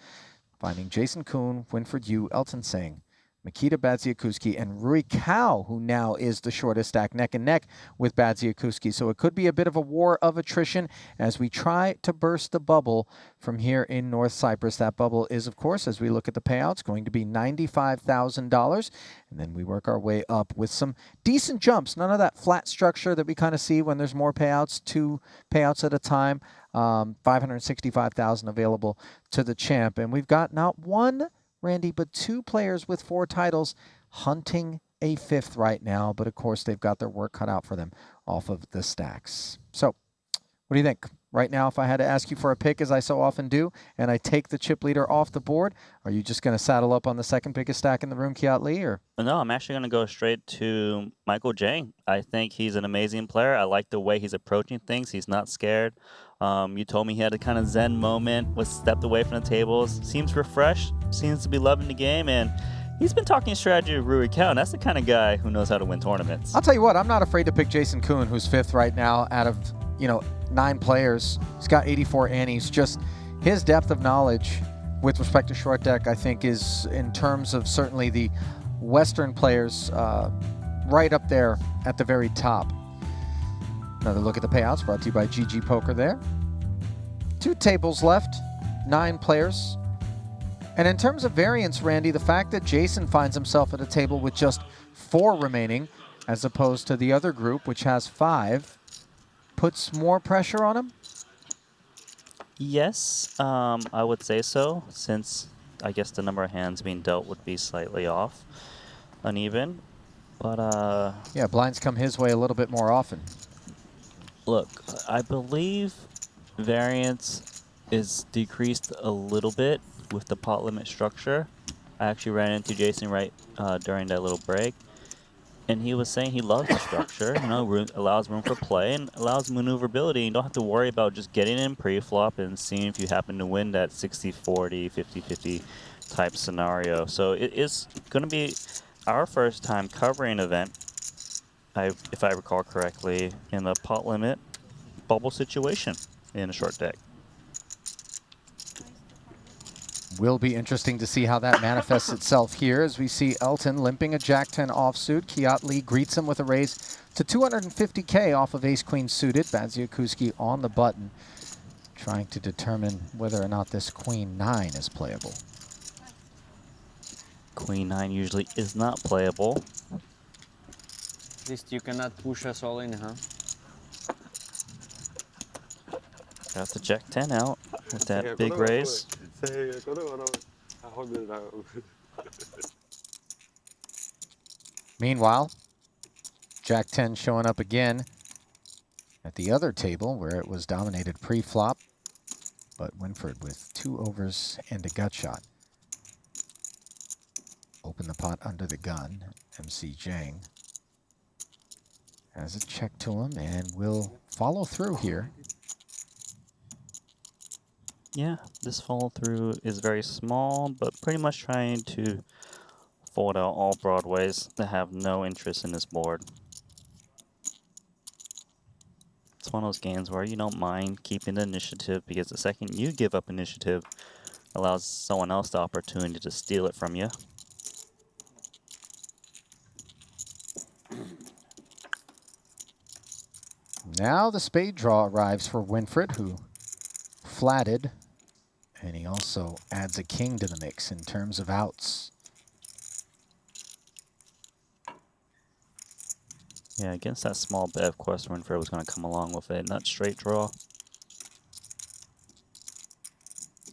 finding Jason Kuhn, Winfred Yu, Elton Singh, Mikita Badziakuski, and Rui Cao, who now is the shortest stack, neck and neck with Badziakuski. So it could be a bit of a war of attrition as we try to burst the bubble from here in North Cyprus. That bubble is, of course, as we look at the payouts, going to be $95,000. And then we work our way up with some decent jumps. None of that flat structure that we kind of see when there's more payouts, 2 payouts at a time. 565,000 available to the champ. And we've got not 1, Randy, but 2 players with 4 titles hunting a 5th right now. But of course, they've got their work cut out for them off of the stacks. So what do you think? Right now, if I had to ask you for a pick, as I so often do, and I take the chip leader off the board, are you just going to saddle up on the second biggest stack in the room, Kiat Lee? Or? No, I'm actually going to go straight to Michael Jang. I think he's an amazing player. I like the way he's approaching things. He's not scared. You told me he had a kind of zen moment, was stepped away from the tables. Seems refreshed, seems to be loving the game, and he's been talking strategy with Rui Cao, and that's the kind of guy who knows how to win tournaments. I'll tell you what, I'm not afraid to pick Jason Kuhn, who's 5th right now out of, 9 players. He's got 84 annies. Just his depth of knowledge with respect to short deck, I think, is, in terms of certainly the Western players, right up there at the very top. Another look at the payouts brought to you by GG Poker there. 2 tables left, 9 players. And in terms of variance, Randy, the fact that Jason finds himself at a table with just 4 remaining, as opposed to the other group, which has 5, puts more pressure on him? Yes, I would say so, since I guess the number of hands being dealt would be slightly off, uneven. But yeah, blinds come his way a little bit more often. Look, I believe variance is decreased a little bit with the pot limit structure. I actually ran into Jason right during that little break, and he was saying he loves the structure. Allows room for play and allows maneuverability. You don't have to worry about just getting in pre-flop and seeing if you happen to win that 60-40, 50-50 type scenario. So it is going to be our first time covering an event, if I recall correctly, in a pot limit bubble situation in a short deck. Will be interesting to see how that manifests itself here as we see Elton limping a Jack-10 offsuit. Kiat Lee greets him with a raise to 250K off of Ace-Queen suited. Badziakuski on the button, trying to determine whether or not this Queen-9 is playable. Queen-9 usually is not playable. At least you cannot push us all in, huh? Got the Jack-10 out with that big raise. Meanwhile, Jack-10 showing up again at the other table where it was dominated pre-flop, but Winfred with 2 overs and a gut shot. Open the pot under the gun. MC Zhang has a check to him and will follow through here. Yeah, this follow through is very small, but pretty much trying to fold out all broadways that have no interest in this board. It's one of those games where you don't mind keeping the initiative because the second you give up initiative, allows someone else the opportunity to steal it from you. Now the spade draw arrives for Winfred, who flatted, and he also adds a king to the mix in terms of outs. Yeah, against that small bet, of course, Winfred was going to come along with it. Not straight draw.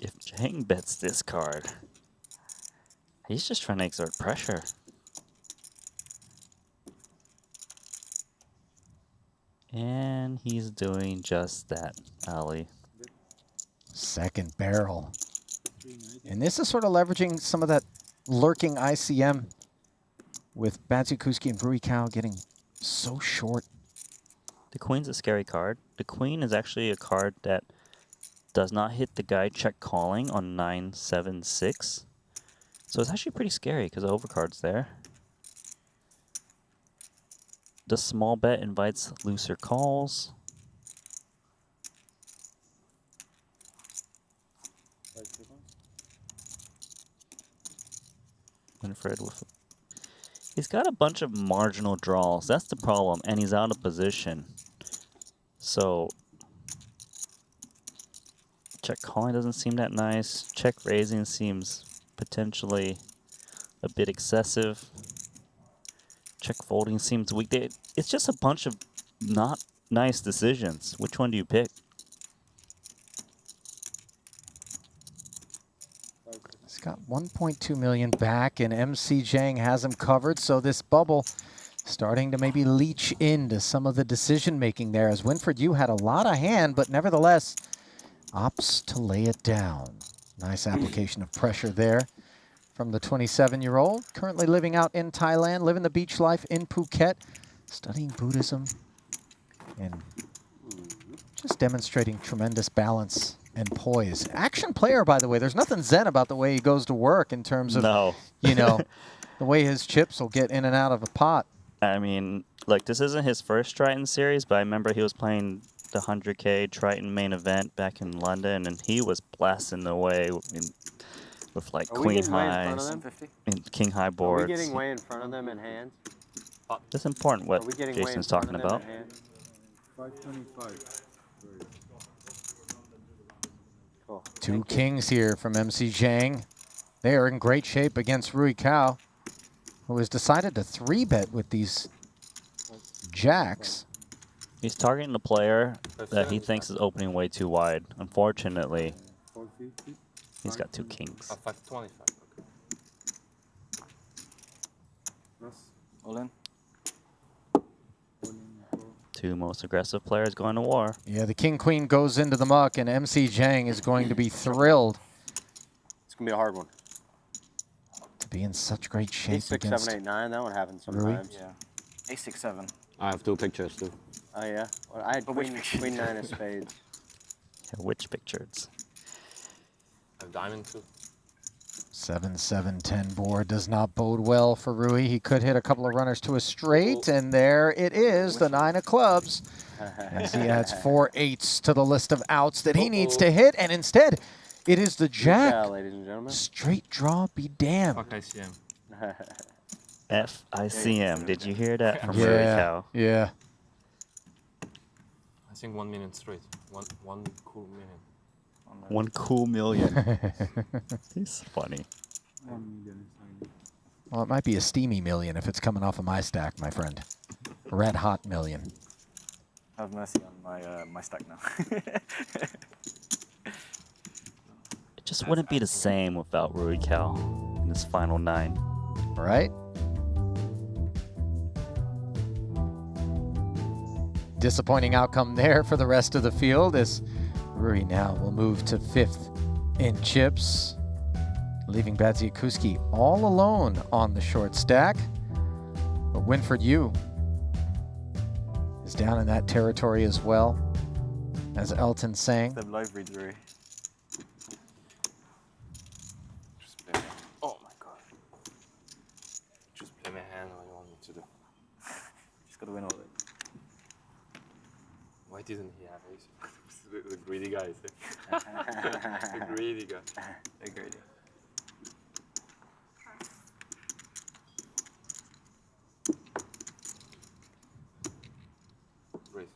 If Jang bets this card, he's just trying to exert pressure. And he's doing just that, Ali. Second barrel. And this is sort of leveraging some of that lurking ICM with Badziakuski and Rui Cao getting so short. The queen's a scary card. The queen is actually a card that does not hit the guy check calling on 9-7-6. So it's actually pretty scary because the overcard's there. The small bet invites looser calls. Winfred with... He's got a bunch of marginal draws. That's the problem, and he's out of position. So check calling doesn't seem that nice. Check raising seems potentially a bit excessive. Check folding seems weak. It's just a bunch of not nice decisions. Which one do you pick? He's got 1.2 million back, and MC Jang has him covered. So this bubble starting to maybe leach into some of the decision making there. As Winfred, you had a lot of hand, but nevertheless opts to lay it down. Nice application of pressure there from the 27-year-old, currently living out in Thailand, living the beach life in Phuket, studying Buddhism, and just demonstrating tremendous balance and poise. Action player, by the way. There's nothing zen about the way he goes to work in terms of, you know, the way his chips will get in and out of a pot. I mean, look, this isn't his first Triton series, but I remember he was playing the 100K Triton main event back in London, and he was blasting away with like queen highs and king high boards. Are we getting way in front of them in hands? That's important what Jason's talking about. 525. Cool. Two kings here from MC Jang. They are in great shape against Rui Cao, who has decided to 3-bet with these jacks. He's targeting the player that he thinks is opening way too wide. Unfortunately, he's got two kings. 525. Okay. All in. Two most aggressive players going to war. Yeah, the king-queen goes into the muck, and MC Jang is going to be thrilled. It's going to be a hard one. To be in such great shape A6, against 7, 8, 9. That one happens sometimes. Yeah. A6, 7. I have 2 pictures too. Oh, yeah? Well, I had queen 9 of spades. Yeah, which pictures? I have diamond too. 7-7-10 board does not bode well for Rui. He could hit a couple of runners to a straight, and there it is, the 9 of clubs. As he adds 4 8s to the list of outs that he needs to hit, and instead, it is the jack. Yeah, ladies and gentlemen. Straight draw be damned. Fuck ICM. FICM. Did you hear that from Rui Yeah, Cao? yeah. I think 1 million straight. One cool million. 1 cool million. He's funny. Well, it might be a steamy million if it's coming off of my stack, my friend. Red hot million. Have mercy on my my stack now. It just wouldn't be the same without Rui Cao in his final 9. Right? Disappointing outcome there for the rest of the field as Rui now will move to 5th in chips, leaving Badziakuski all alone on the short stack. But Winfred Yu is down in that territory as well, as Elton sang. Them live reads, Rui. Just play. Oh my god. Just play my hand. What do you want me to do? Just gotta win all of it. White didn't hear. The greedy guy. The greedy guy. The greedy. Raise.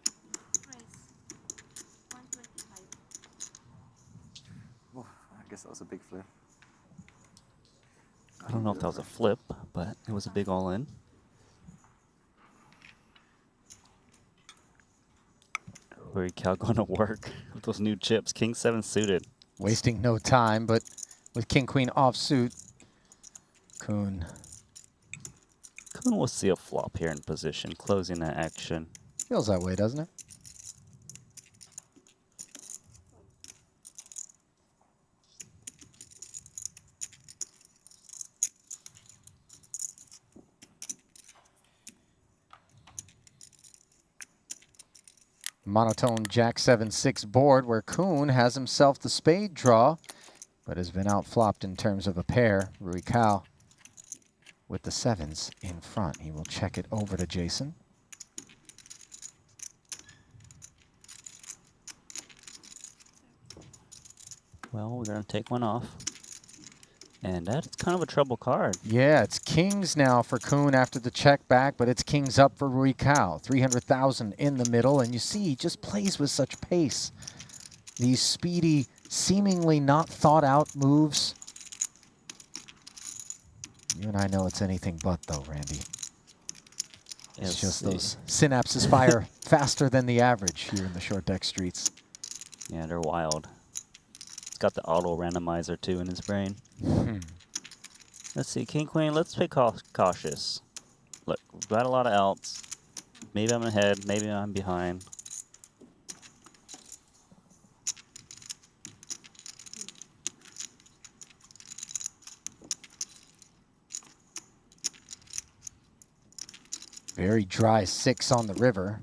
Oh, I guess that was a big flip. I don't know if that was a flip, but it was a big all-in. Where Cal going to work with those new chips. King 7 suited. Wasting no time, but with King Queen offsuit, Kuhn. Kuhn will see a flop here in position, closing that action. Feels that way, doesn't it? Monotone Jack 7-6 board where Kuhn has himself the spade draw, but has been outflopped in terms of a pair. Rui Cao with the 7s in front. He will check it over to Jason. Well, we're going to take one off. And that's kind of a trouble card. Yeah, it's kings now for Kuhn after the check back, but it's kings up for Rui Cao. 300,000 in the middle, and you see he just plays with such pace. These speedy, seemingly not thought out moves. You and I know it's anything but though, Randy. It's just those synapses fire faster than the average here in the short deck streets. Yeah, they're wild. It's got the auto randomizer too in his brain. Let's see, King Queen. Let's play cautious. Look, we've got a lot of outs. Maybe I'm ahead. Maybe I'm behind. Very dry 6 on the river.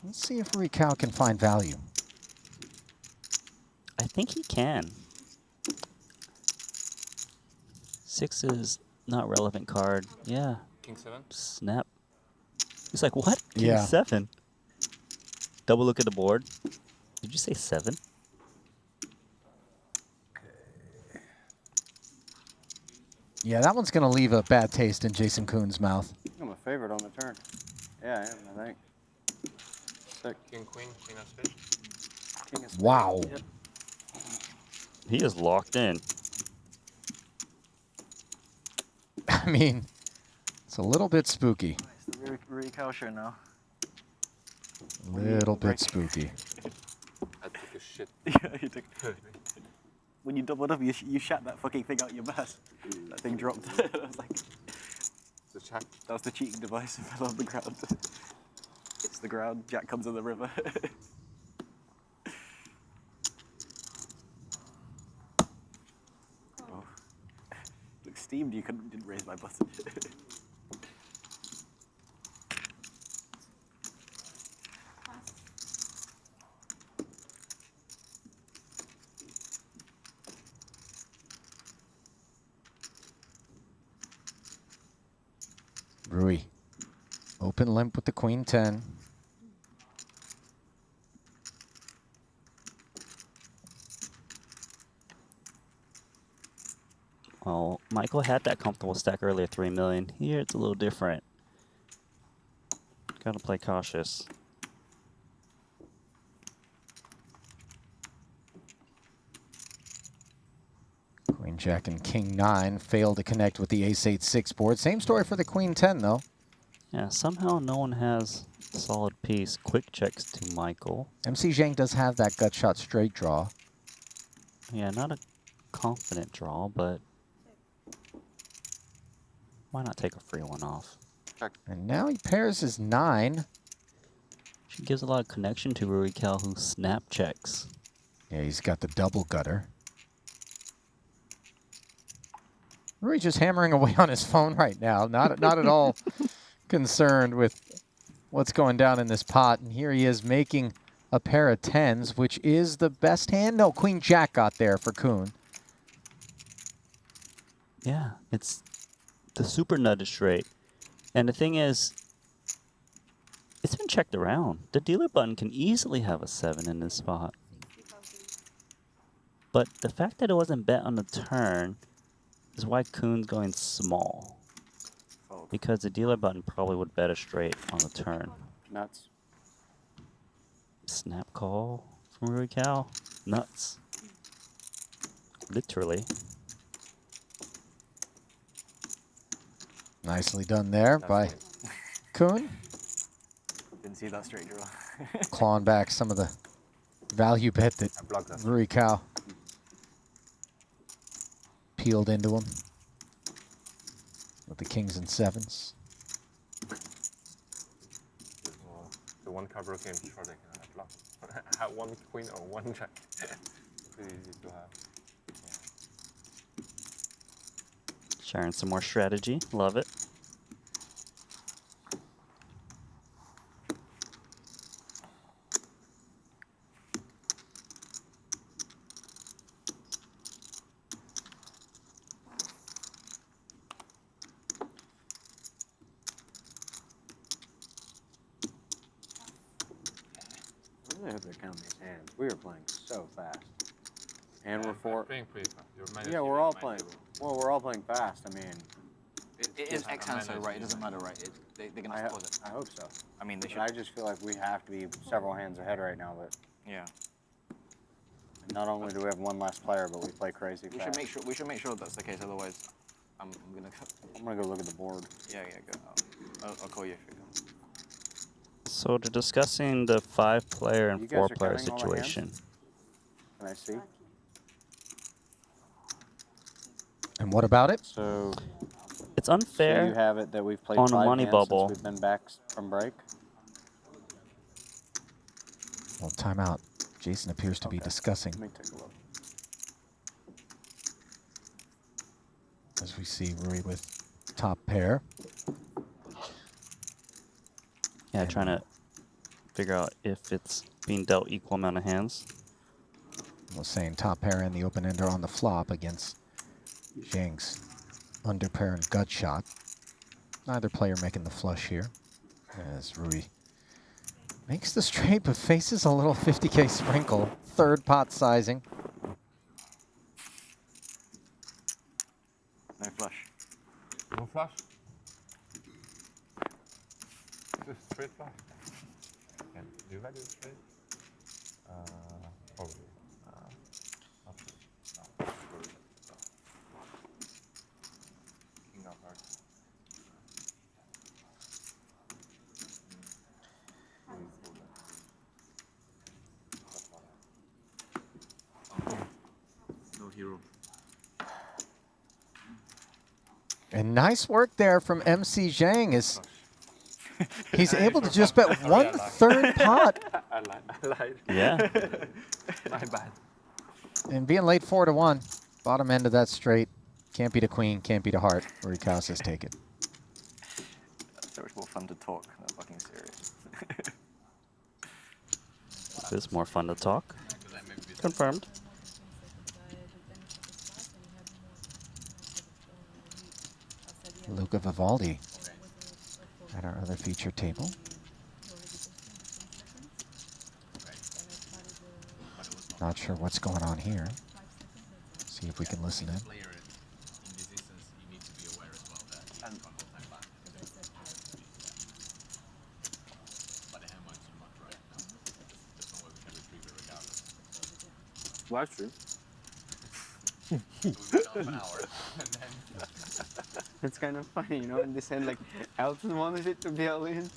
Let's see if Rui Cao can find value. I think he can. 6 is not relevant card. Yeah. King 7? Snap. He's like, what? King Yeah. 7? Double look at the board. Did you say 7? Yeah, that one's going to leave a bad taste in Jason Kuhn's mouth. I'm a favorite on the turn. Yeah, I am, I think. Sick. King, Queen, Queen of Spades. King of Spades. Wow. Yep. He is locked in. I mean, it's a little bit spooky. It's the Rui Cao show now. A little bit spooky. I took a shit. Yeah, you took. When you doubled up, you shat that fucking thing out your mouth. That thing dropped. I was like, It's a check. that was the cheating device. It fell on the ground. It's the ground. Jack comes in the river. Oh. Look steamed. You didn't raise my button. Rui. Open limp with the Queen 10. Well, Michael had that comfortable stack earlier, 3 million. Here it's a little different. Gotta play cautious. Queen Jack and King 9 failed to connect with the Ace 8-6 board. Same story for the Queen 10 though. Yeah, somehow no one has a solid piece. Quick checks to Michael. MC Zhang does have that gut shot straight draw. Yeah, not a confident draw, but why not take a free one off? And now he pairs his 9. She gives a lot of connection to Rui Cao, who snap checks. Yeah, he's got the double gutter. Rui just hammering away on his phone right now. Not at all concerned with what's going down in this pot. And here he is making a pair of 10s, which is the best hand. No, Queen Jack got there for Kuhn. Yeah, it's the super nut is straight. And the thing is, It's been checked around. The dealer button can easily have a 7 in this spot. But the fact that it wasn't bet on the turn is why Kuhn's going small. Because the dealer button probably would bet a straight on the turn. Nuts. Snap call from Rui Cal. Nuts. Literally. Nicely done there by Kuhn. Didn't see that straight draw. Clawing back some of the value bet that Rui Cal peeled into him with the kings and sevens. The one card broken short deck and I block. I have one queen or one jack. Pretty easy to have. Sharing some more strategy. Love it. I really hope they count these hands. We are playing so fast. And we're four. Playing pretty fast. Yeah, we're all playing. Well, we're all playing fast. I mean, It is X hand, so right. It doesn't matter, right? They're gonna have to pause it. I hope so. I mean, they But should. I just feel like we have to be several hands ahead right now. But Yeah. not only do we have one less player, but we play crazy We fast. should make sure. We should make sure that's the case. Otherwise, I'm gonna. I'm gonna go look at the board. Yeah, go. I'll call you if you go. So they're discussing the 5-player and You guys are 4-player counting all the hands? situation. Can I see? And what about it? So It's unfair So you have it that we've played on a 5 money hands bubble. since we've been back from break. Well, timeout. Jason appears to be discussing. Let me take a look. As we see Rui with top pair. Yeah, trying to figure out if it's being dealt equal amount of hands. Well, saying top pair and the open ender on the flop against Zhang's under pair and gut shot. Neither player making the flush here. As Rui makes the straight but faces a little 50K sprinkle. Third pot sizing. No flush. No flush? Just straight flush. And do you value it straight? Probably. Not sure. No. King of hearts. No hero. And nice work there from MC Zhang as he's able to just bet 1/3 pot. I lied. Yeah. My bad. And being late 4-1. Bottom end of that straight. Can't beat a queen, can't beat a heart. Rui says take it. That's so much more fun to talk than fucking serious. It's more fun to talk. Confirmed. Luca Vivaldi at our other feature table. Not sure what's going on here. See if we can listen in. Live stream. It's kind of funny, you know, in this end, like, Elton wanted it to be all in,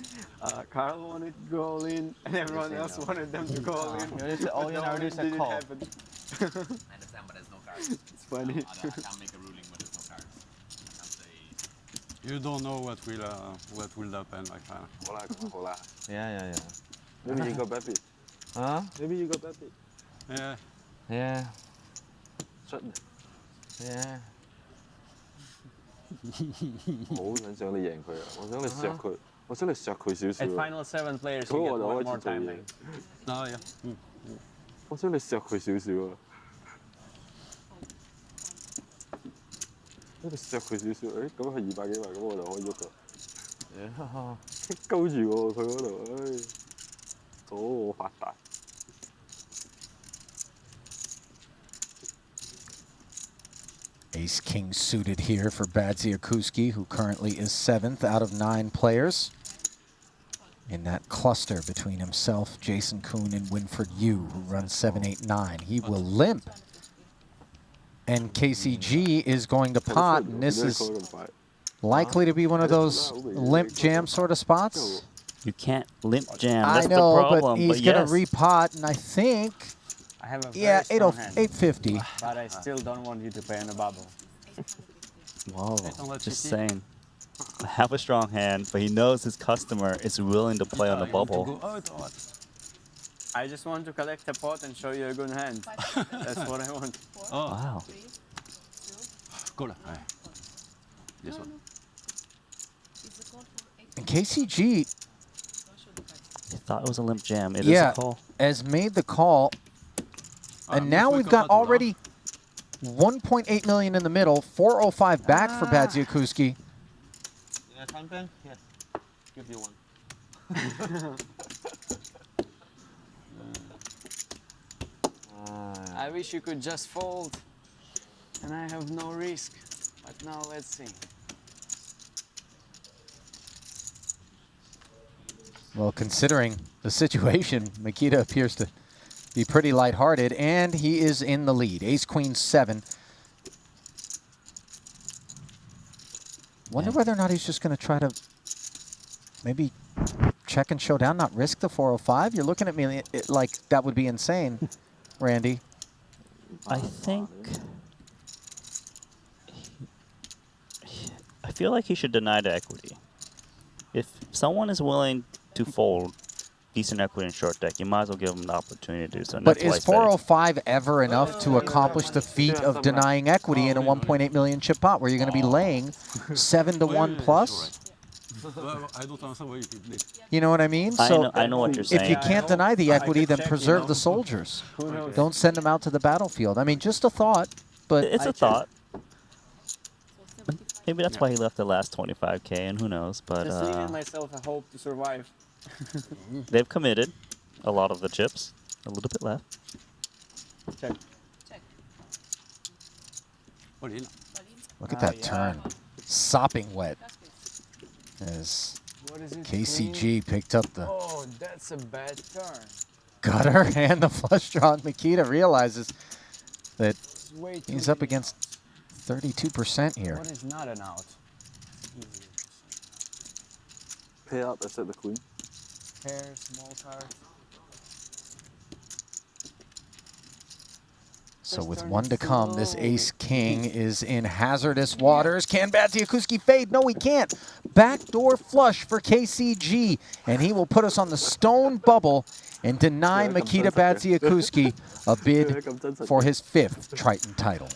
Carl wanted to go all in, and everyone else wanted them to go all in. All in are just a didn't call. happen. I understand, but there's no cards. It's funny. I can't make a ruling, but there's no cards. I can't say. You don't know what will happen, my friend. Hola. Yeah. Maybe you got Beppy. Huh? Maybe you got Beppy. Yeah. Yeah. Yeah. 好想你贏佢啊！我想你削佢，我想你削佢少少 At 啊。 final 7 players, 咁 you 我 get 就 one 開 more 始做 time. 嘢。 Ah, yeah. Mm. 我想你削佢少少啊。你削佢少少，誒咁係200幾萬，咁我就可以喐啦。棘高住喎佢嗰度，唉，阻我發達。Ace King suited here for Badziakuski, who currently is 7th out of 9 players in that cluster between himself, Jason Kuhn, and Winford Yu, who runs 7-8-9. He will limp, and KCG is going to pot, and this is likely to be one of those limp jam sort of spots. You can't limp jam. I That's know, the problem. but he's going to repot, and I think, I have a very yeah, strong hand, 850. but I still don't want you to play on the bubble. Whoa, just saying. I have a strong hand, but he knows his customer is willing to play on the bubble. I just want to collect a pot and show you a good hand. That's what I want. Oh. Wow. Cool. This one. And KCG, I thought it was a limp jam. It is yeah, a call. has made the call. And now we've got already 1.8 million in the middle, 405 back for Badziakuski. Yes, give you one. I wish you could just fold, and I have no risk. But now let's see. Well, considering the situation, Mikita appears to be pretty lighthearted, and he is in the lead. Ace, Queen, 7. Wonder whether or not he's just going to try to maybe check and show down, not risk the 405. You're looking at me like that would be insane, Randy. I think... I feel like he should deny the equity. If someone is willing to fold decent equity in short deck, you might as well give them the opportunity to do so. But is 405 ever enough to accomplish the feat of denying equity in a 1.8 million chip pot where you're going to be laying 7 to 1 plus? You know what I mean? So I know what you're saying. If you can't deny the equity, then preserve the soldiers. Don't send them out to the battlefield. I mean, just a thought, but it's a thought. Maybe that's why he left the last 25K, and who knows? But Just leaving myself a hope to survive. they've committed a lot of the chips. A little bit left. Check. Look at that turn. Sopping wet. As KCG picked up the Oh, that's a bad turn. gutter and the flush draw. And Mikita realizes that Way too he's up against 32% here. What is not an out? Pair up, I said the queen. Pair, small card. So with one to come, this Ace King is in hazardous waters. Can Badziakuski fade? No, he can't. Backdoor flush for KCG, and he will put us on the stone bubble and deny Mikita Badziakuski a bid for his 5th Triton title.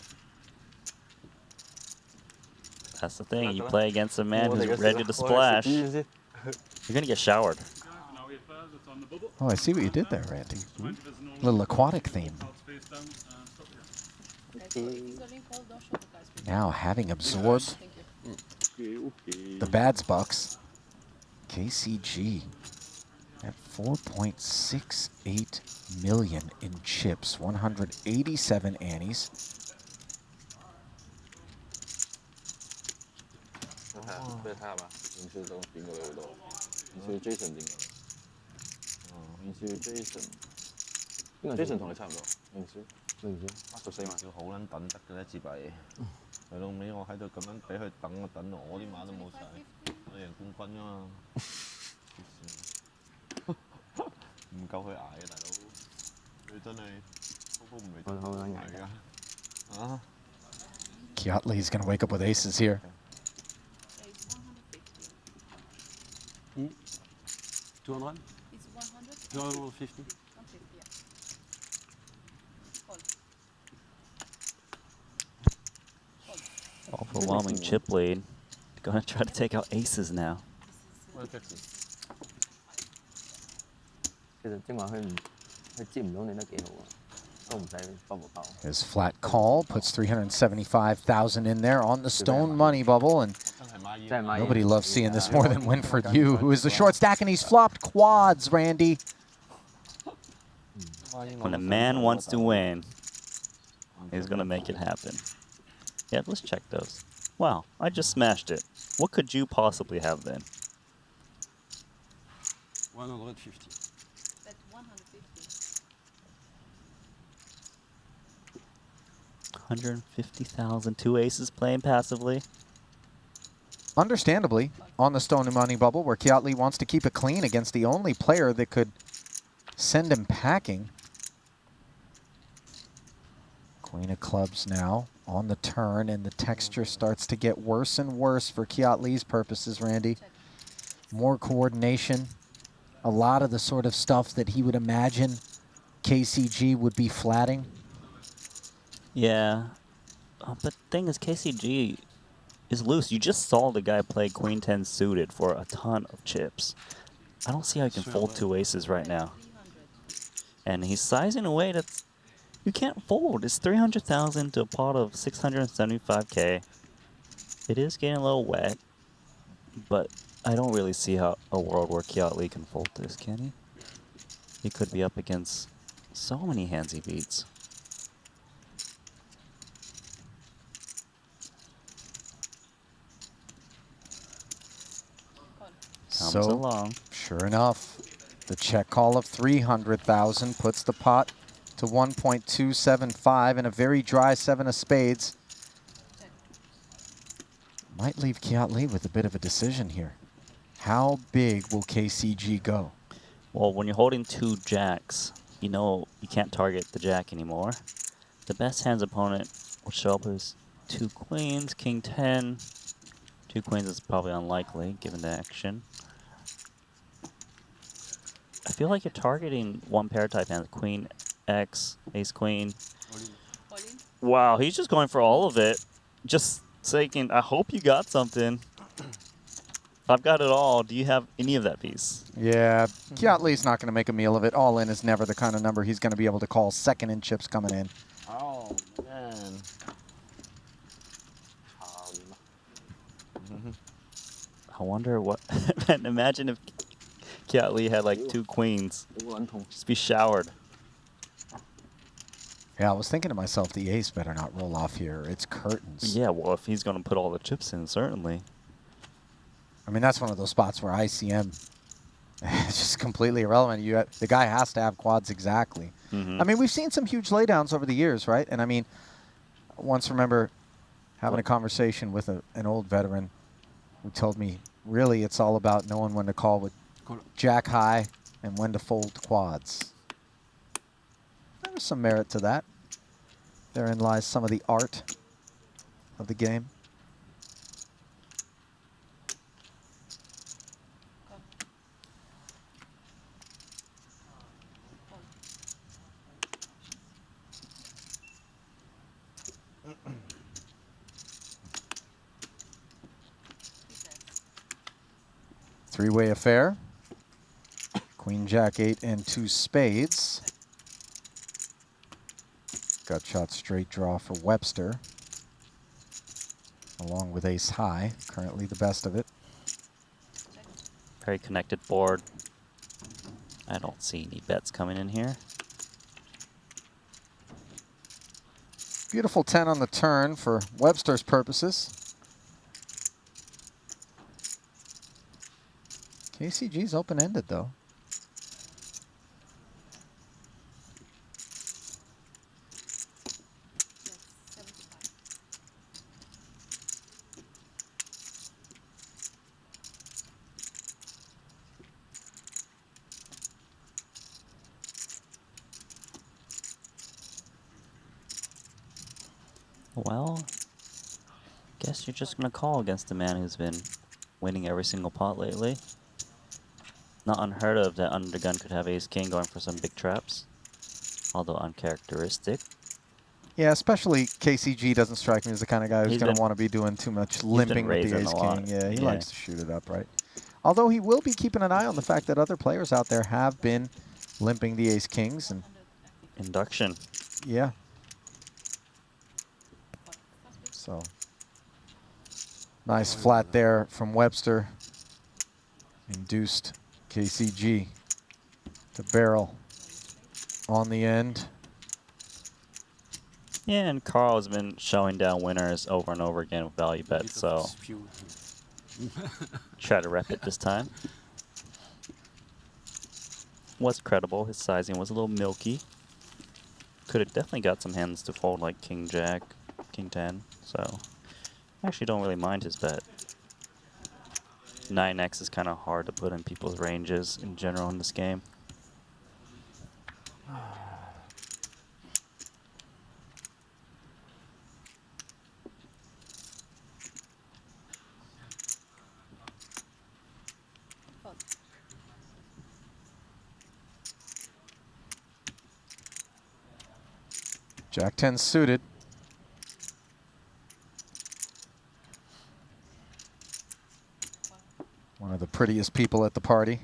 That's the thing. You play against a man who's ready to splash. You're going to get showered. Oh, I see what you did there, Randy. Little aquatic theme. Now, having absorbed the Bads Bucks, KCG at 4.68 million in chips, 187 annies. Jason 同你差唔多，明少，14萬。要好撚等得嘅咧，自閉。係老尾我喺度咁樣俾佢等啊等，我啲馬都冇晒，我贏冠軍啊嘛。唔夠佢捱嘅大佬，佢真係鋪鋪唔嚟好撚捱㗎。啊 Kiatley is going to wake up with aces here. 200? It's 100? 250. Overwhelming chip lead. Gonna try to take out aces now. 其實正話佢接唔到你都幾好啊，都唔使 bubble power。 His flat call puts 375,000 in there on the stone money bubble, and Nobody loves seeing this more than Winford Yu, who is the short stack, and he's flopped quads, Randy. When a man wants to win, he's going to make it happen. Yeah, let's check those. Wow, I just smashed it. What could you possibly have then? 150. But 150. 150,000, 2 aces playing passively. Understandably, on the Stone and Money bubble, where Kiatli wants to keep it clean against the only player that could send him packing. Queen of clubs now on the turn, and the texture starts to get worse and worse for Kiatli's purposes, Randy. More coordination, a lot of the sort of stuff that he would imagine KCG would be flatting. Yeah, but the thing is, KCG is loose. You just saw the guy play Queen 10 suited for a ton of chips. I don't see how he can fold 2 aces right now. And he's sizing away that's... You can't fold. It's 300,000 to a pot of 675K. It is getting a little wet, but I don't really see how a world where Kiatli can fold this, can he? He could be up against so many hands he beats. Comes along. Sure enough, the check call of 300,000 puts the pot to 1.275 and a very dry 7 of spades. Might leave Kiatli with a bit of a decision here. How big will KCG go? Well, when you're holding 2 jacks, you know you can't target the jack anymore. The best hand's opponent will show up as 2 queens, king 10. 2 queens is probably unlikely, given the action. I feel like you're targeting 1 pair type hand, queen X, ace queen. Wow, he's just going for all of it. Just saying, I hope you got something. I've got it all. Do you have any of that piece? Yeah, Kiatli's not going to make a meal of it. All in is never the kind of number he's going to be able to call second in chips coming in. Oh, man. I wonder what... Man, imagine if Kiatli had like 2 queens. Just be showered. Yeah, I was thinking to myself, the ace better not roll off here. It's curtains. Yeah, well, if he's going to put all the chips in, certainly. I mean, that's one of those spots where ICM is just completely irrelevant. The guy has to have quads exactly. I mean, we've seen some huge laydowns over the years, right? And I mean, once remember having a conversation with an old veteran who told me, really, it's all about knowing when to call with jack high and when to fold quads. There was some merit to that. Therein lies some of the art of the game. Three-way affair. Queen, Jack, 8, and 2 spades. Gut shot straight draw for Webster. Along with ace high, currently the best of it. Very connected board. I don't see any bets coming in here. Beautiful 10 on the turn for Webster's purposes. KCG's open-ended, though. Well, guess you're just going to call against a man who's been winning every single pot lately. Not unheard of that Undergun could have ace-king going for some big traps, although uncharacteristic. Yeah, especially KCG doesn't strike me as the kind of guy who's going to want to be doing too much limping with the ace-king. Yeah, he likes to shoot it up, right? Although he will be keeping an eye on the fact that other players out there have been limping the ace-kings. And induction. Yeah. So Nice flat there from Webster. Induced KCG to barrel on the end. Yeah, and Carl has been showing down winners over and over again with value bets, so try to rep it this time. Was credible. His sizing was a little milky. Could have definitely got some hands to fold like King Jack, King 10, so I actually don't really mind his bet. 9x is kind of hard to put in people's ranges in general in this game. Jack 10 suited. One of the prettiest people at the party.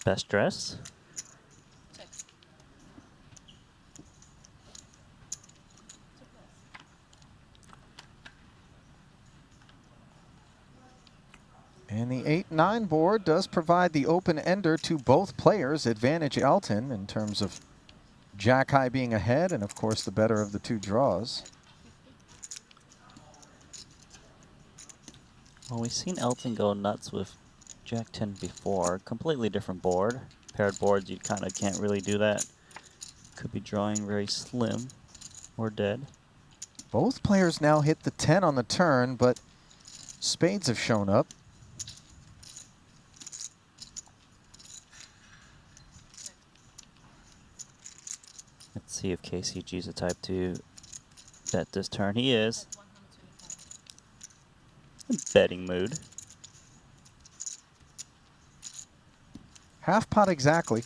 Best dress? And the 8-9 board does provide the open ender to both players. Advantage Elton in terms of Jack high being ahead and of course the better of the two draws. Well, we've seen Elton go nuts with Jack 10 before. Completely different board. Paired boards, you kind of can't really do that. Could be drawing very slim or dead. Both players now hit the 10 on the turn, but spades have shown up. Let's see if KCG's a type to bet this turn. He is. In betting mood. Half pot exactly.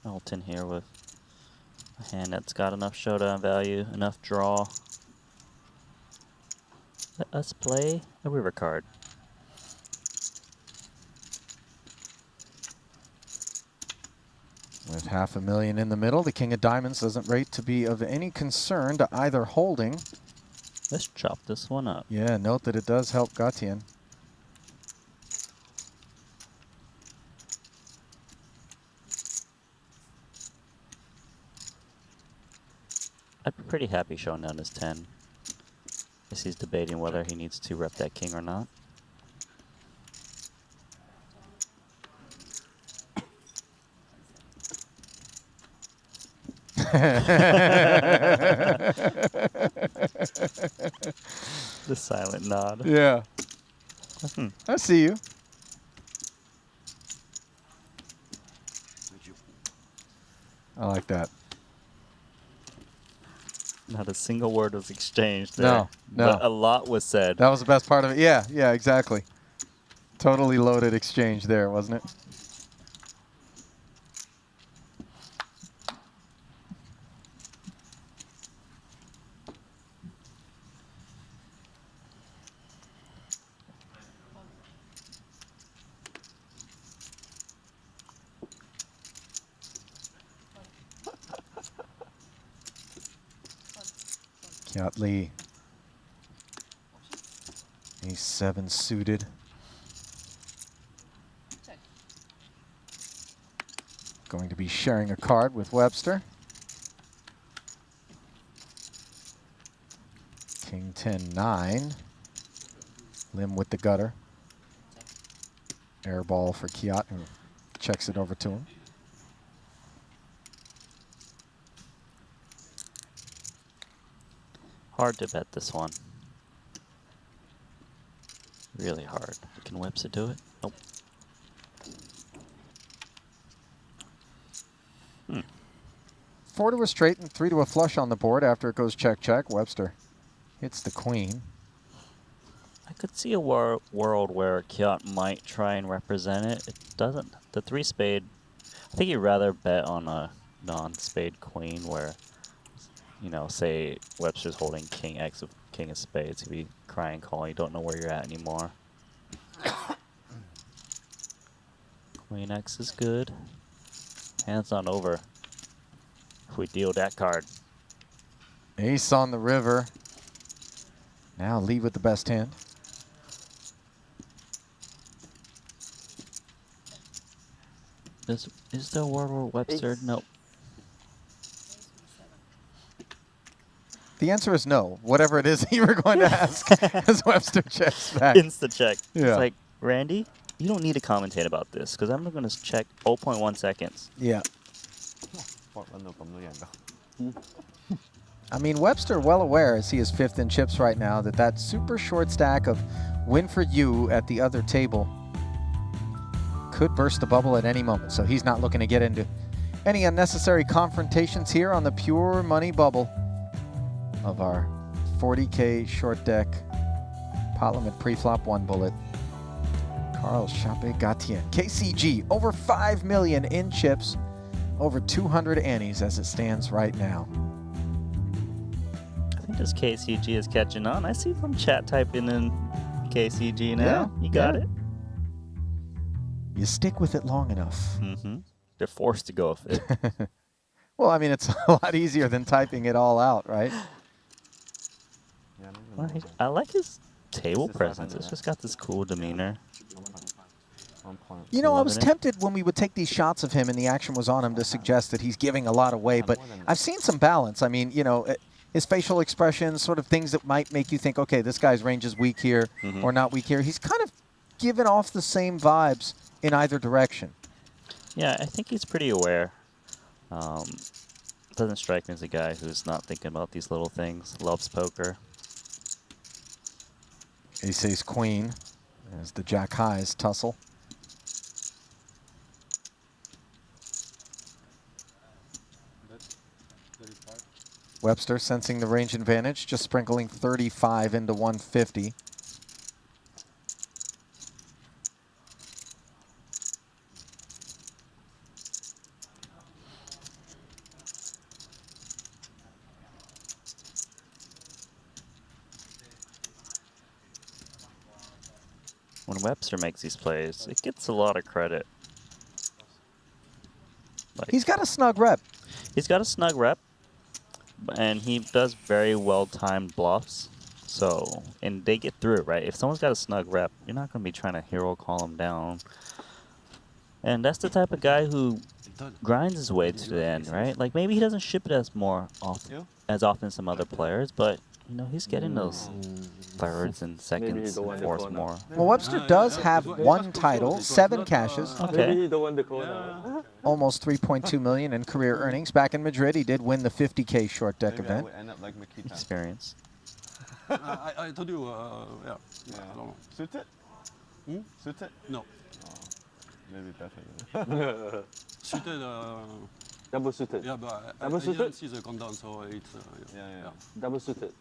Elton here with a hand that's got enough showdown value, enough draw. Let us play a river card. With $500,000 in the middle, the King of Diamonds doesn't rate to be of any concern to either holding. Let's chop this one up. Yeah, note that it does help Gatien. I'd be pretty happy showing down his 10. Guess he's debating whether he needs to rep that king or not. The silent nod. Yeah. I see you. I like that. Not a single word was exchanged there. No, no. But a lot was said. That was the best part of it. Yeah, yeah, exactly. Totally loaded exchange there, wasn't it? Kiat Lee. A7 suited. Going to be sharing a card with Webster. King 10-9. Lim with the gutter. Air ball for Kiat, who checks it over to him. Hard to bet this one. Really hard. Can Webster do it? Nope. 4 to a straight and 3 to a flush on the board after it goes check, check. Webster hits the queen. I could see a world where Kiat might try and represent it. It doesn't. The 3 spade, I think you'd rather bet on a non-spade queen where, you know, say Webster's holding King X of King of Spades. He'd be crying, calling, you don't know where you're at anymore. Queen X is good. Hand's not over. If we deal that card. Ace on the river. Now lead with the best hand. Is there World War Webster? Nope. The answer is no. Whatever it is you were going to ask as Webster checks back. Insta check. Yeah. It's like, Randy, you don't need to commentate about this because I'm going to check 0.1 seconds. Yeah. 揾到咁多人㗎。 I mean, Webster well aware, as he is 5th in chips right now, that that super short stack of win for you at the other table could burst the bubble at any moment. So he's not looking to get into any unnecessary confrontations here on the pure money bubble of our 40K short deck pot limit pre-flop 1 bullet. Carl Chape Gatien. KCG, over 5 million in chips, over 200 annies as it stands right now. I think this KCG is catching on. I see some chat typing in KCG now. You got it. You stick with it long enough. Mm-hmm. They're forced to go with it. Well, I mean, it's a lot easier than typing it all out, right? I like his table presence. It's just got this cool demeanor. You know, I was Loving it. tempted when we would take these shots of him and the action was on him to suggest that he's giving a lot away, but I've seen some balance. I mean, you know, his facial expressions, sort of things that might make you think, okay, this guy's range is weak here or not weak here. He's kind of given off the same vibes in either direction. Yeah, I think he's pretty aware. Doesn't strike me as a guy who's not thinking about these little things. Loves poker. Ace queen as the jack highs tussle. Webster sensing the range advantage, just sprinkling 35 into 150. When Webster makes these plays, it gets a lot of credit. He's got a snug rep. He's got a snug rep, and he does very well-timed bluffs. So, and they get through, right? If someone's got a snug rep, you're not going to be trying to hero call him down. And that's the type of guy who grinds his way to the end, right? Like maybe he doesn't ship it as often as some other players, but you know he's getting those thirds and seconds and fourths more. Well, Webster does have 1 title, 7 cashes. Okay. Almost 3.2 million in career earnings. Back in Madrid, he did win the 50K short deck event. Experience. I told you, yeah. I don't know. Suited? Suited? No. Maybe better. Suited. Double suited. Yeah, but I Double suited? didn't see the countdown, so it's yeah. Double suited.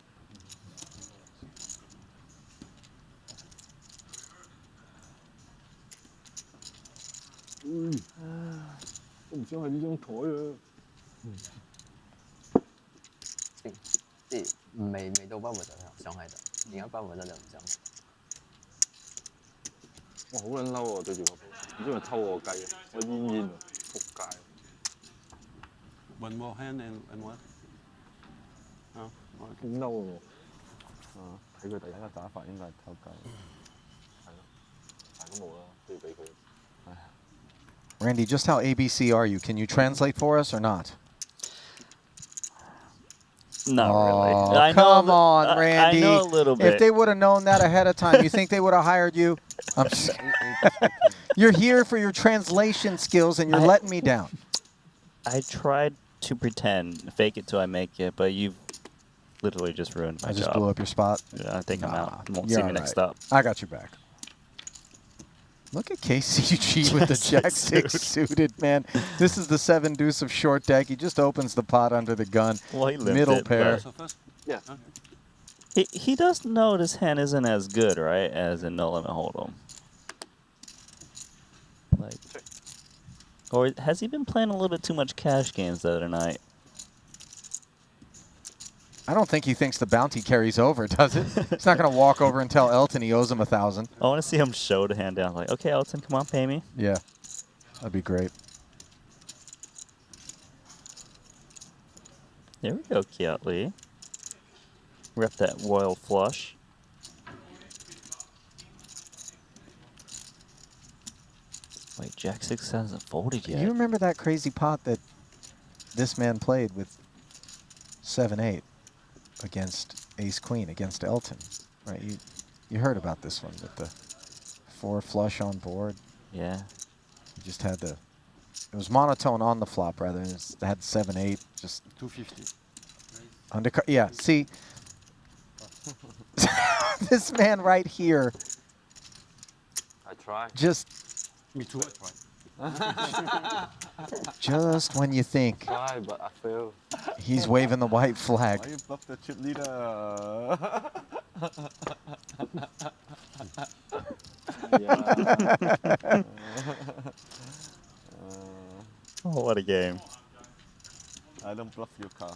Mm. 我唔想係呢張台啊！即係未到不活就想喺度，而家不活得就唔想。哇，好撚嬲喎！對住個波，唔知係咪偷我雞啊！我煙啊，仆街！ One more hand and what? 啊，好嬲啊我！啊，睇佢第一個打法應該係偷雞，係咯，但係都冇啦，都要俾佢。唉。 Randy, just how ABC are you? Can you translate for us or not? Not oh, really. I come know on, Randy. I know a little bit. If they would have known that ahead of time, you think they would have hired you? You're here for your translation skills, and you're letting me down. I tried to pretend, fake it till I make it, but you've literally just ruined my job. I just blew up your spot? Yeah, I think I'm out. Won't You're see me next up. I got your back. Look at KCG with the Jack 6 suited, man. This is the 7 deuce of short deck. He just opens the pot under the gun. Well, he limped middle it, pair. Yeah. He does know this hand isn't as good, right, as in no limit hold'em. Like, or has he been playing a little bit too much cash games the other night? I don't think he thinks the bounty carries over, does it? He's not going to walk over and tell Elton he owes him 1,000. I want to see him show the hand down. Like, okay, Elton, come on, pay me. Yeah. That'd be great. There we go, Kiat Lee. Rep that royal flush. Wait, Jack 6 hasn't folded yet. You remember that crazy pot that this man played with 7-8 against Ace Queen against Elton, right? You heard about this one with the 4 flush on board. Yeah. You just had the. It was monotone on the flop rather. It had 7-8 just 250. undercut. Yeah. See, this man right here. I try. Just. Me too, I try. Just when you think Try, but I fail. he's waving the white flag. Why you bluff the chip leader? Oh, what a game. I don't bluff your car.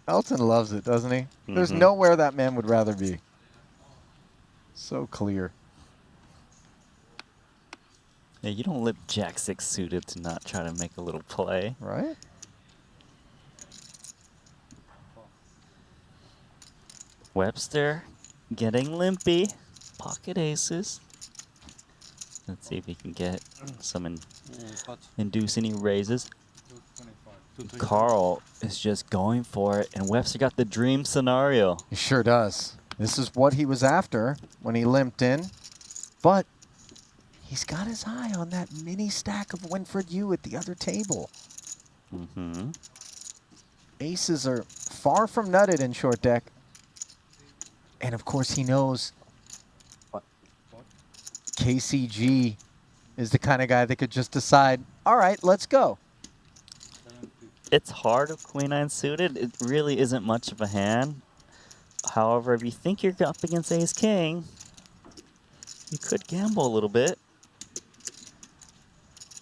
Elton loves it, doesn't he? There's nowhere that man would rather be. So clear. Yeah, you don't lip Jack 6 suited to not try to make a little play. Right? Webster getting limpy. Pocket aces. Let's see if he can get some induce any raises. Carl is just going for it, and Webster got the dream scenario. He sure does. This is what he was after when he limped in, but he's got his eye on that mini stack of Winford U at the other table. Aces are far from nutted in short deck. And of course he knows KCG is the kind of guy that could just decide, all right, let's go. It's hard with Queen 9 suited. It really isn't much of a hand. However, if you think you're up against Ace King, you could gamble a little bit.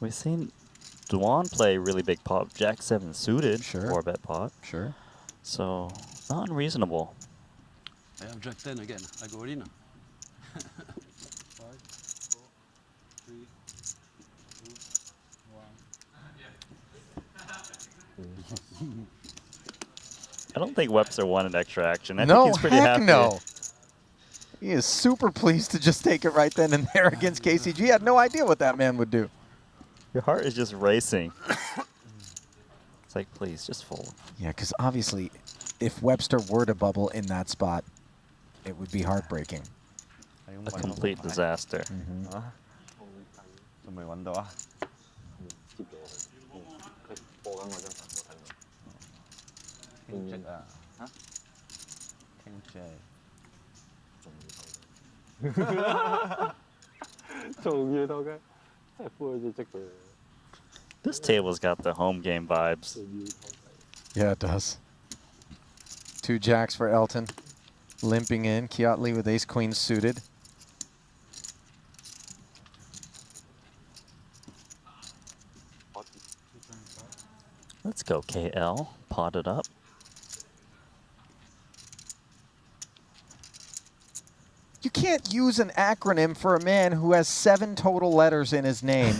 We've seen Dwan play really big pot, Jack 7 suited, 4-bet pot. Sure. So, not unreasonable. I have Jack 10 again. I go in. 5, 4, 3, 2, 1. I don't think Webster wanted extra action. I No, think he's pretty heck happy. no. He is super pleased to just take it right then and there against KCG. He had no idea what that man would do. Your heart is just racing. It's like, please, just fold. Yeah, because obviously, if Webster were to bubble in that spot, it would be heartbreaking. A complete disaster. This table's got the home game vibes. Yeah, it does. 2 jacks for Elton. Limping in. Kiat Lee with ace queen suited. Let's go, KL. Pot it up. You can't use an acronym for a man who has 7 total letters in his name.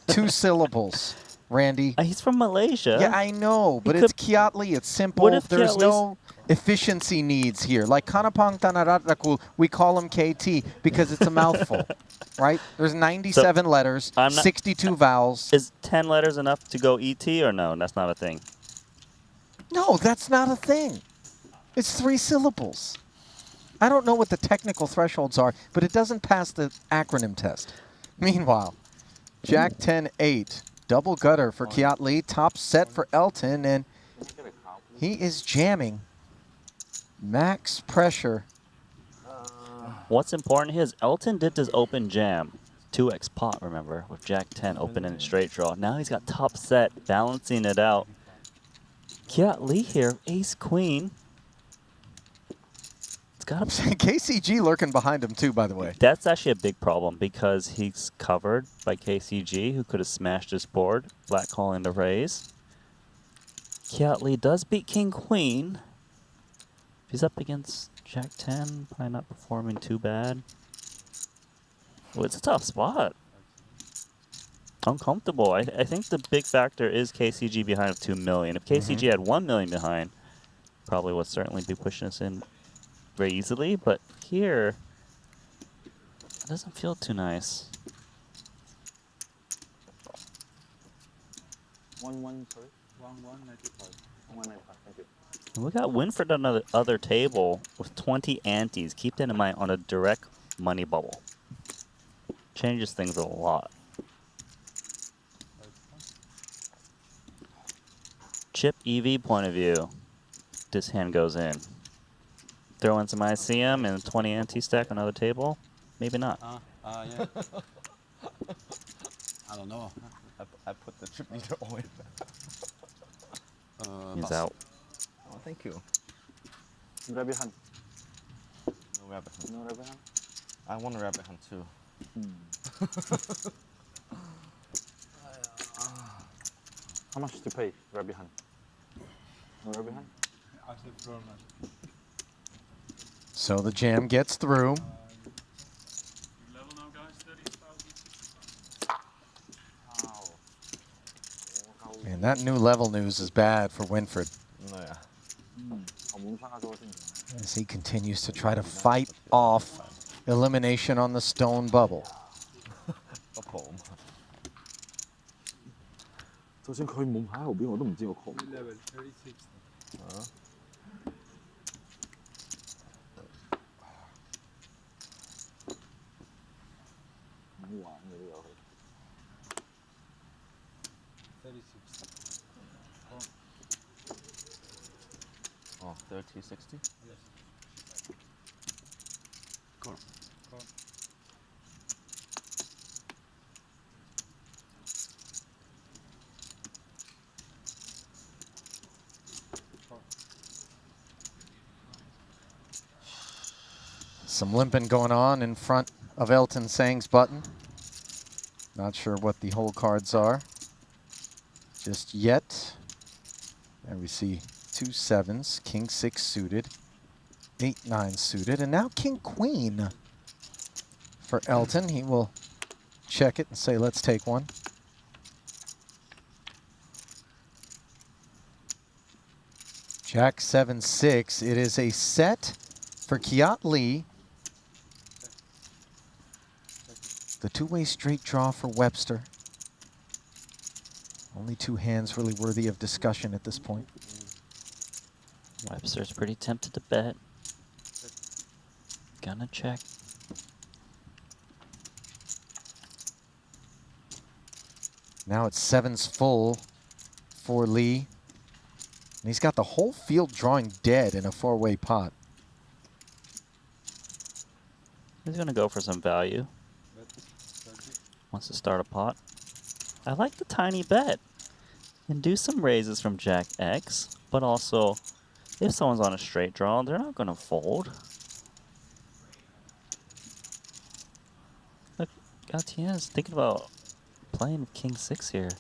2 syllables, Randy. He's from Malaysia. Yeah, I know, but it's Kiat Lee. It's simple. What if There's Kiat no efficiency needs here. Like Kanapang Tanaratakul, we call him KT because it's a mouthful, right? There's 97 letters, 62 vowels. Is 10 letters enough to go ET or no? That's not a thing. No, that's not a thing. It's 3 syllables. I don't know what the technical thresholds are, but it doesn't pass the acronym test. Meanwhile, Jack 10-8, double gutter for Kiat Lee, top set for Elton, and he is jamming. Max pressure. What's important here is Elton did this open jam. 2x pot, remember, with Jack 10 open and straight draw. Now he's got top set, balancing it out. Kiat Lee here, ace queen. It's got KCG lurking behind him too, by the way. That's actually a big problem because he's covered by KCG, who could have smashed his board. Black calling to raise. Kiat Lee does beat king queen. He's up against Jack 10, probably not performing too bad. Well, it's a tough spot. uncomfortable. I think the big factor is KCG behind of 2 million. If KCG had 1 million behind, probably would certainly be pushing us in very easily. But here, it doesn't feel too nice. 1-1, sorry. 1-1-95. 1-1-95, thank you. We got Winford on the other table with 20 antes. Keep that in mind on a direct money bubble. Changes things a lot. Chip EV point of view, this hand goes in. Throw in some ICM and 20 ante stack on another table? Maybe not. Yeah. I don't know. I put the chip leader on. He's pass. out. Oh, thank you. Rabbit hunt. No rabbit hunt. No rabbit hunt? I want a rabbit hunt too. How much to pay, rabbit hunt? No rabbit hunt? So the jam gets through. And that new level news is bad for Winford Yeah. as he continues to try to fight off elimination on the stone bubble. 就算佢冇喺後邊，我都唔知個 call。好玩嘅呢個遊戲。Oh, 30-60? Cool. Some limping going on in front of Elton Sang's button. Not sure what the whole cards are just yet. There we see 2 7s, King 6 suited, 8 9 suited, and now King Queen for Elton. He will check it and say, let's take one. Jack 7 6. It is a set for Kiat Lee. The two-way straight draw for Webster. Only 2 hands really worthy of discussion at this point. Webster's pretty tempted to bet. Gonna check. Now it's 7s full for Lee. And he's got the whole field drawing dead in a 4-way pot. He's gonna go for some value. Wants to start a pot. I like the tiny bet. And do some raises from Jack X, but also, if someone's on a straight draw, they're not gonna fold. Look, Gatier's thinking about playing King 6 here.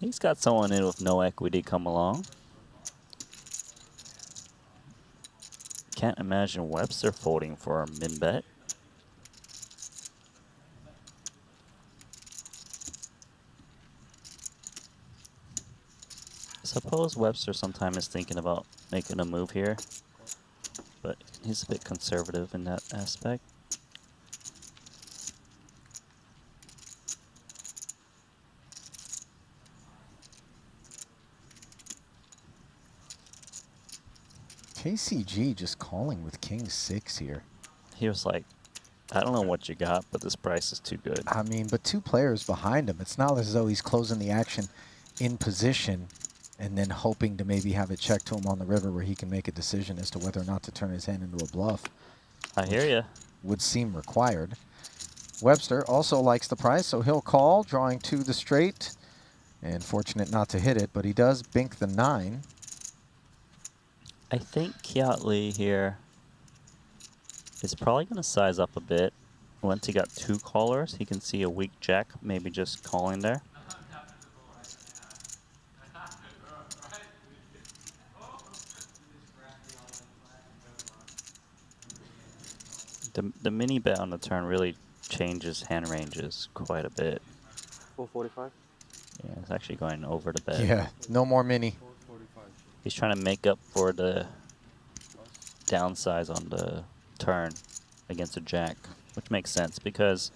He's got someone in with no equity come along. Can't imagine Webster folding for a min bet. Suppose Webster sometime is thinking about making a move here, but he's a bit conservative in that aspect. KCG just calling with King 6 here. He was like, I don't know what you got, but this price is too good. I mean, but 2 players behind him. It's not as though he's closing the action in position and then hoping to maybe have it checked to him on the river where he can make a decision as to whether or not to turn his hand into a bluff. I hear ya. Would seem required. Webster also likes the price, so he'll call, drawing to the straight. And fortunate not to hit it, but he does bink the 9. I think Kiat Lee here is probably going to size up a bit. Once he got 2 callers, he can see a weak jack, maybe just calling there. The mini bet on the turn really changes hand ranges quite a bit. 445. Yeah, it's actually going over the bet. Yeah, no more mini. He's trying to make up for the downsize on the turn against a jack, which makes sense because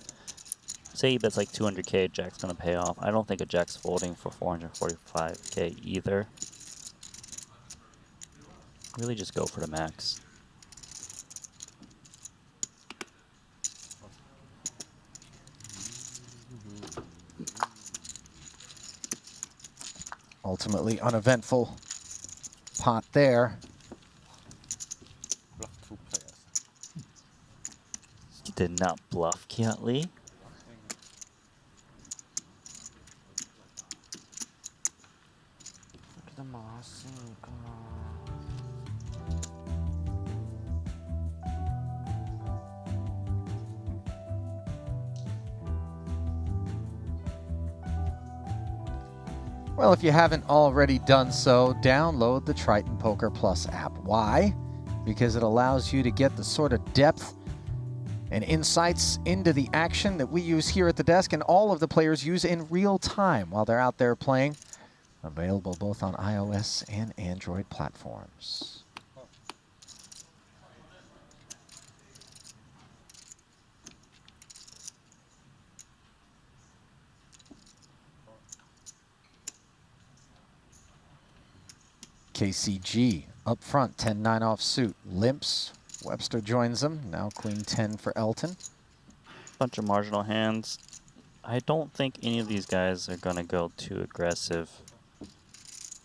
say he bets like 200k, jack's gonna pay off. I don't think a jack's folding for 445k either. Really just go for the max. Ultimately uneventful pot there. Bluff 2 players. He did not bluff Kiat Lee. Well, if you haven't already done so, download the Triton Poker Plus app. Why? Because it allows you to get the sort of depth and insights into the action that we use here at the desk and all of the players use in real time while they're out there playing. Available both on iOS and Android platforms. KCG up front, 10-9 offsuit. Limps. Webster joins them. Now queen 10 for Elton. Bunch of marginal hands. I don't think any of these guys are going to go too aggressive.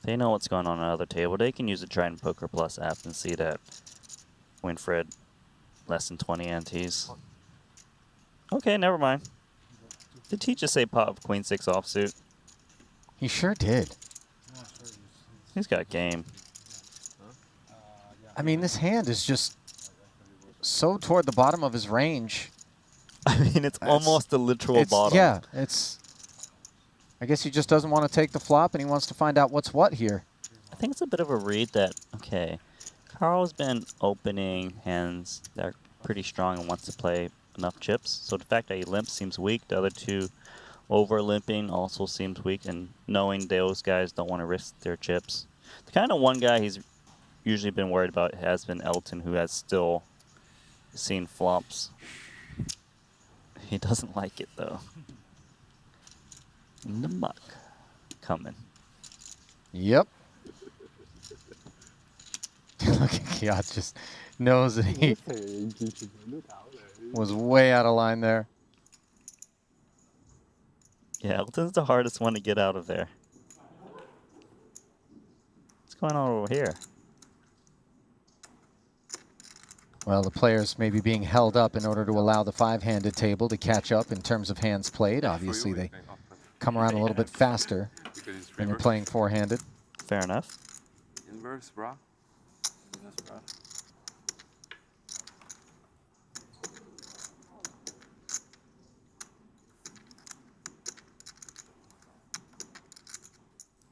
They know what's going on the other table. They can use the Triton Poker Plus app and see that Winfred less than 20 antes. Okay, never mind. Did he just say pop queen 6 offsuit? He sure did. He's got game. I mean, this hand is just so toward the bottom of his range. I mean, it's almost a literal bottom. Yeah, it's... I guess he just doesn't want to take the flop, and he wants to find out what's what here. I think it's a bit of a read that, okay, Carl's been opening hands that are pretty strong and wants to play enough chips. So the fact that he limps seems weak. The other two over limping also seems weak, and knowing those guys don't want to risk their chips. The kind of one guy he's usually been worried about has been Elton, who has still seen flops. He doesn't like it, though. In the muck. Coming. Yep. Look at Kiat just knows that he was way out of line there. Yeah, Elton's the hardest one to get out of there. What's going on over here? Well, the players may be being held up in order to allow the five-handed table to catch up in terms of hands played. Obviously, they come around a little bit faster when you're playing four-handed. Fair enough. Inverse, bro. Inverse, bro.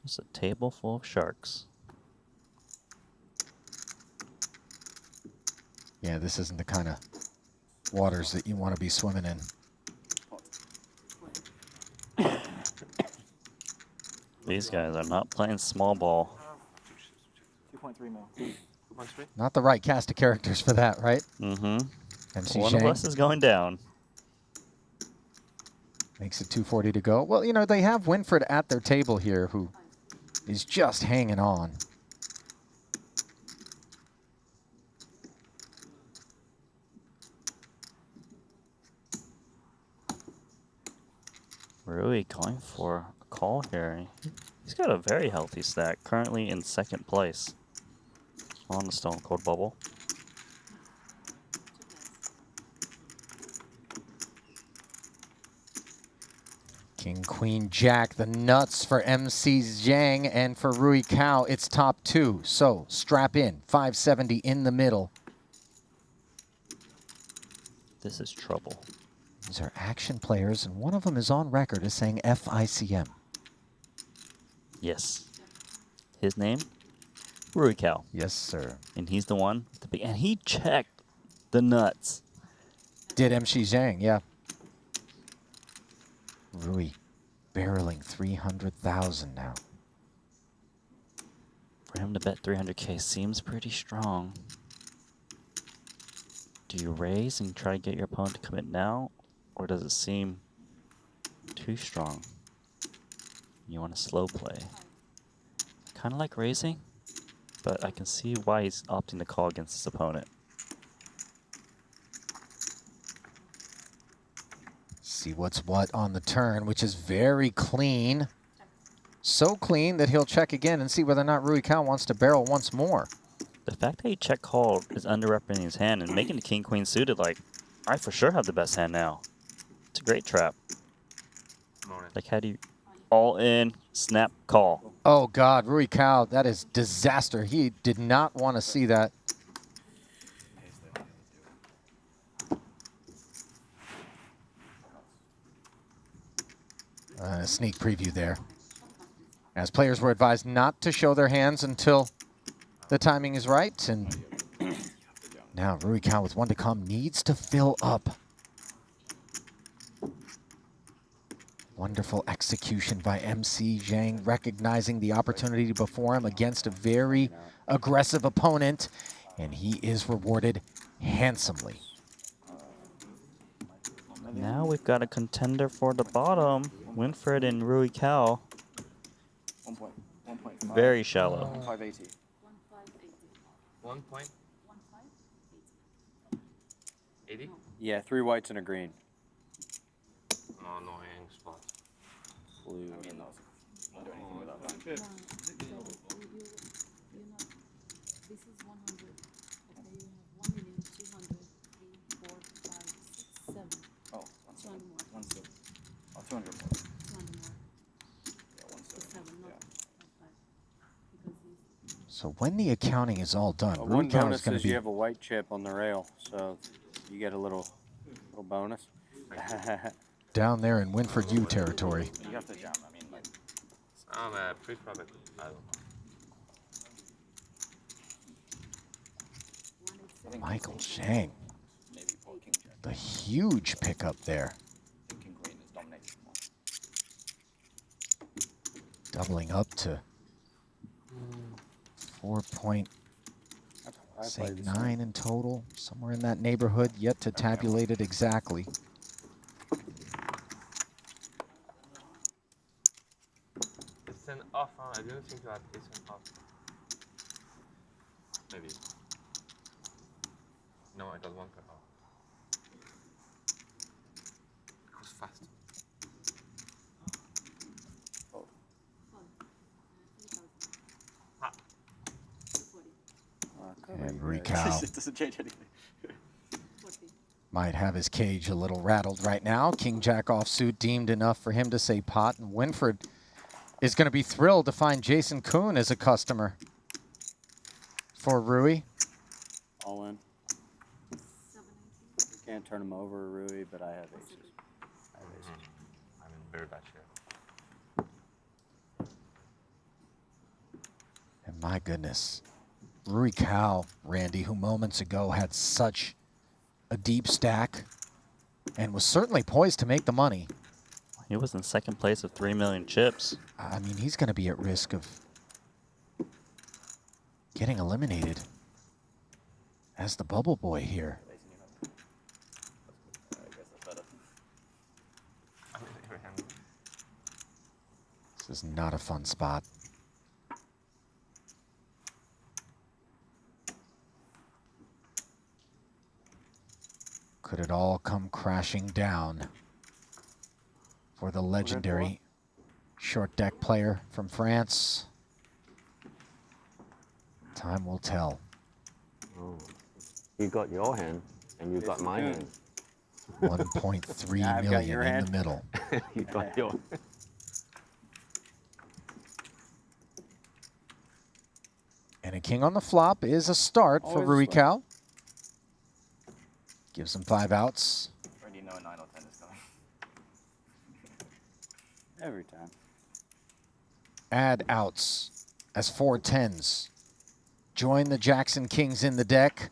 It's a table full of sharks. Yeah, this isn't the kind of waters that you want to be swimming in. These guys are not playing small ball. 2.3 mil. Not the right cast of characters for that, right? Mm-hmm. MC One Zhang of us is going down. makes it 240 to go. Well, you know, they have Winfred at their table here, who is just hanging on. Rui going for a call here. He's got a very healthy stack, currently in second place on the Stone Cold Bubble. King, Queen, Jack, the nuts for MC Zhang, and for Rui Cao, it's top two. So strap in, 570 in the middle. This is trouble. These are action players, and one of them is on record as saying FICM. Yes. His name? Rui Cao. Yes, sir. And he's the one with the big, and he checked the nuts. Did MC Zhang, yeah. Rui barreling 300,000 now. For him to bet 300K seems pretty strong. Do you raise and try to get your opponent to commit now? Or does it seem too strong? You want to slow play. I kind of like raising, but I can see why he's opting to call against his opponent. See what's what on the turn, which is very clean. So clean that he'll check again and see whether or not Rui Cao wants to barrel once more. The fact that he check called is underrepresenting his hand and making the king-queen suited like, I for sure have the best hand now. It's a great trap. Like, how do you all in, snap, call? Oh God, Rui Cao, that is disaster. He did not want to see that. A sneak preview there. As players were advised not to show their hands until the timing is right. And now Rui Cao with one to come needs to fill up. Wonderful execution by MC Zhang, recognizing the opportunity before him against a very aggressive opponent. And he is rewarded handsomely. Now we've got a contender for the bottom. Winfred and Rui Cao. 1.5. Very shallow. 580. 1.80? Yeah, 3 whites and a green. Oh, annoying spot. Blue. I mean, no, not do anything without that. This is 100. Okay, you have 1,200,000, 3, 4, 5, 6, 7. Oh, 200 more. 1.7. Oh, 200 more. 200 more. Yeah, 1.7. 7, not 5. Because So when the accounting is all done, Rui One Cao bonus is going is to you be have a white chip on the rail, so you get a little bonus. down there in Winfred U territory. You have to jam. I mean, like. I'm a pretty probably. I don't know. Michael Zhang. Maybe for king jack. The huge pickup there. King queen is dominating more. Doubling up to 4.9 in total. Somewhere in that neighborhood. Yet to tabulate it exactly. It's an off, huh? I didn't think that it's an off. Maybe. No, I got 1 per off. It goes fast. Oh. And Rui Cao It doesn't change anything. might have his cage a little rattled right now. King Jack offsuit deemed enough for him to say pot. And Winfred is going to be thrilled to find Jason Kuhn as a customer for Rui. All in. Can't turn him over, Rui, but I have aces. I'm in very bad shape. And my goodness, Rui Cao, Randy, who moments ago had such a deep stack and was certainly poised to make the money. He was in second place with 3 million chips. I mean, he's going to be at risk of getting eliminated as the bubble boy here. This is not a fun spot. Could it all come crashing down for the legendary short deck player from France? Time will tell. Oh. You got your hand, and you got my hand. 1.3 million in the middle. You got your. And a king on the flop is a start for Rui Cao. Gives him 5 outs. Already know 9 or 10 is coming. Every time. Add outs as 4 10s. Join the Jackson Kings in the deck.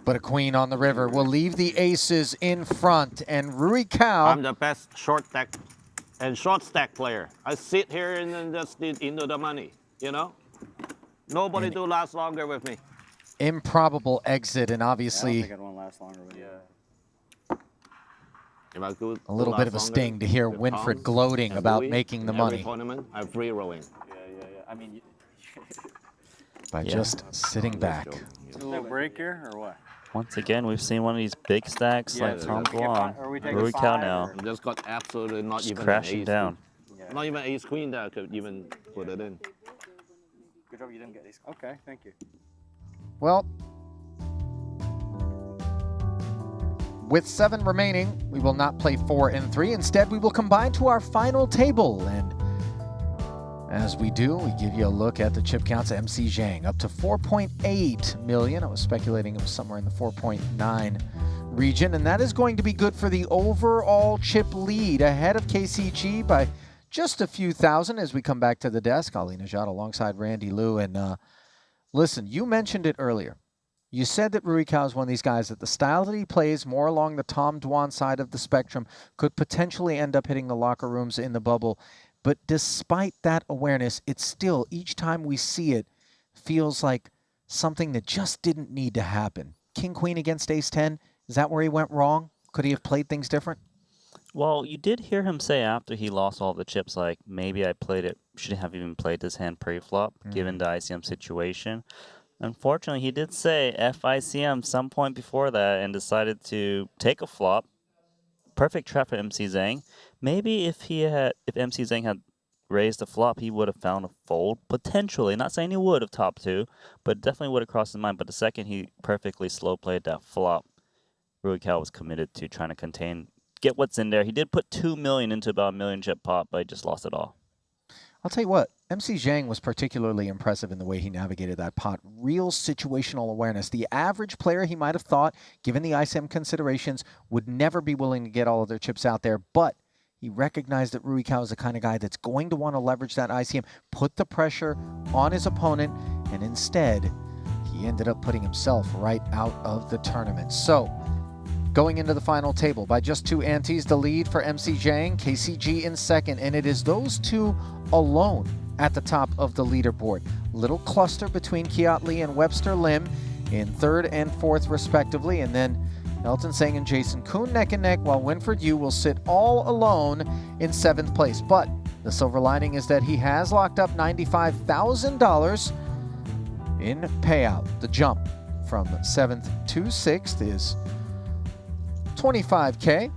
But a queen on the river will leave the aces in front, and Rui Cao. I'm the best short stack and short stack player. I sit here and then just into the money, you know? Nobody do last longer with me. Improbable exit, and Yeah, I don't obviously think I'd want to last longer with you. If I could a little bit of a sting to hear Winfred gloating about making the money. Every tournament, I'm free rolling. Yeah. I mean, By just sitting back. no break here or what? Once again, we've seen one of these big stacks like Tom Dwan. Rui Cao now. Just got absolutely not Just even crashing an ace. down. Yeah. Not even ace queen that could even put it in. Good job you didn't get these. Okay, thank you. Well, with 7 remaining, we will not play 4 and 3. Instead, we will combine to our final table. And as we do, we give you a look at the chip counts. MC Zhang up to 4.8 million. I was speculating it was somewhere in the 4.9 region. And that is going to be good for the overall chip lead, ahead of KCG by just a few thousand. As we come back to the desk, Ali Najat alongside Randy Liu. And listen, you mentioned it earlier. You said that Rui Cao is one of these guys that the style that he plays more along the Tom Dwan side of the spectrum could potentially end up hitting the locker rooms in the bubble. But despite that awareness, it's still, each time we see it, feels like something that just didn't need to happen. King Queen against Ace 10, is that where he went wrong? Could he have played things different? Well, you did hear him say after he lost all the chips, like, maybe I shouldn't have even played this hand pre-flop, given the ICM situation. Unfortunately, he did say FICM some point before that and decided to take a flop. Perfect trap for MC Zhang. Maybe if MC Zhang had raised the flop, he would have found a fold, potentially. Not saying he would have top 2, but definitely would have crossed his mind. But the second he perfectly slow played that flop, Rui Cao was committed to trying to get what's in there. He did put 2 million into about a million chip pot, but he just lost it all. I'll tell you what, MC Zhang was particularly impressive in the way he navigated that pot. Real situational awareness. The average player, he might have thought, given the ICM considerations, would never be willing to get all of their chips out there, but he recognized that Rui Cao is the kind of guy that's going to want to leverage that ICM, put the pressure on his opponent, and instead, he ended up putting himself right out of the tournament. So, going into the final table, by just 2 antes, the lead for MC Zhang, KCG in second, and it is those two alone at the top of the leaderboard. Little cluster between Kiat Lee and Webster Lim in 3rd and 4th respectively, and then Elton Sang and Jason Kuhn neck and neck, while Winfred Yu will sit all alone in 7th place. But the silver lining is that he has locked up $95,000 in payout. The jump from 7th to 6th is $25K.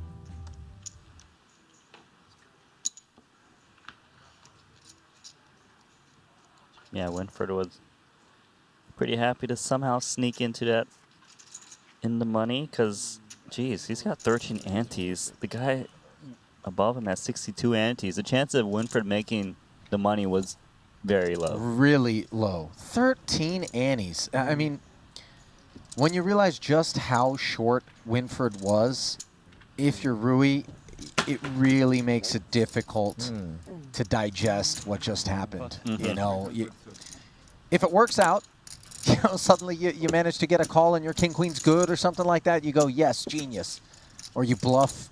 Yeah, Winfred was pretty happy to somehow sneak into that in the money because, geez, he's got 13 antes. The guy above him has 62 antes. The chance of Winfred making the money was very low. Really low. 13 antes. I mean, when you realize just how short Winfred was, if you're Rui, it really makes it difficult to digest what just happened. You know, if it works out, you know, suddenly you manage to get a call and your King Queen's good or something like that, you go, yes, genius. Or you bluff,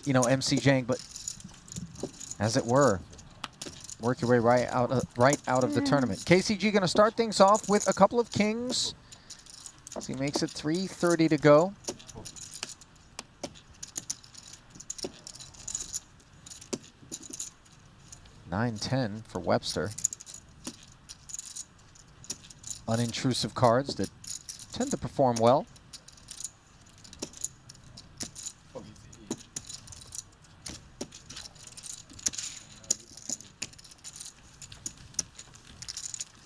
you know, MC Zhang, but as it were, work your way right out of the tournament. KCG going to start things off with a couple of kings. So he makes it 3:30 to go. $9-10 for Webster. Unintrusive cards that tend to perform well.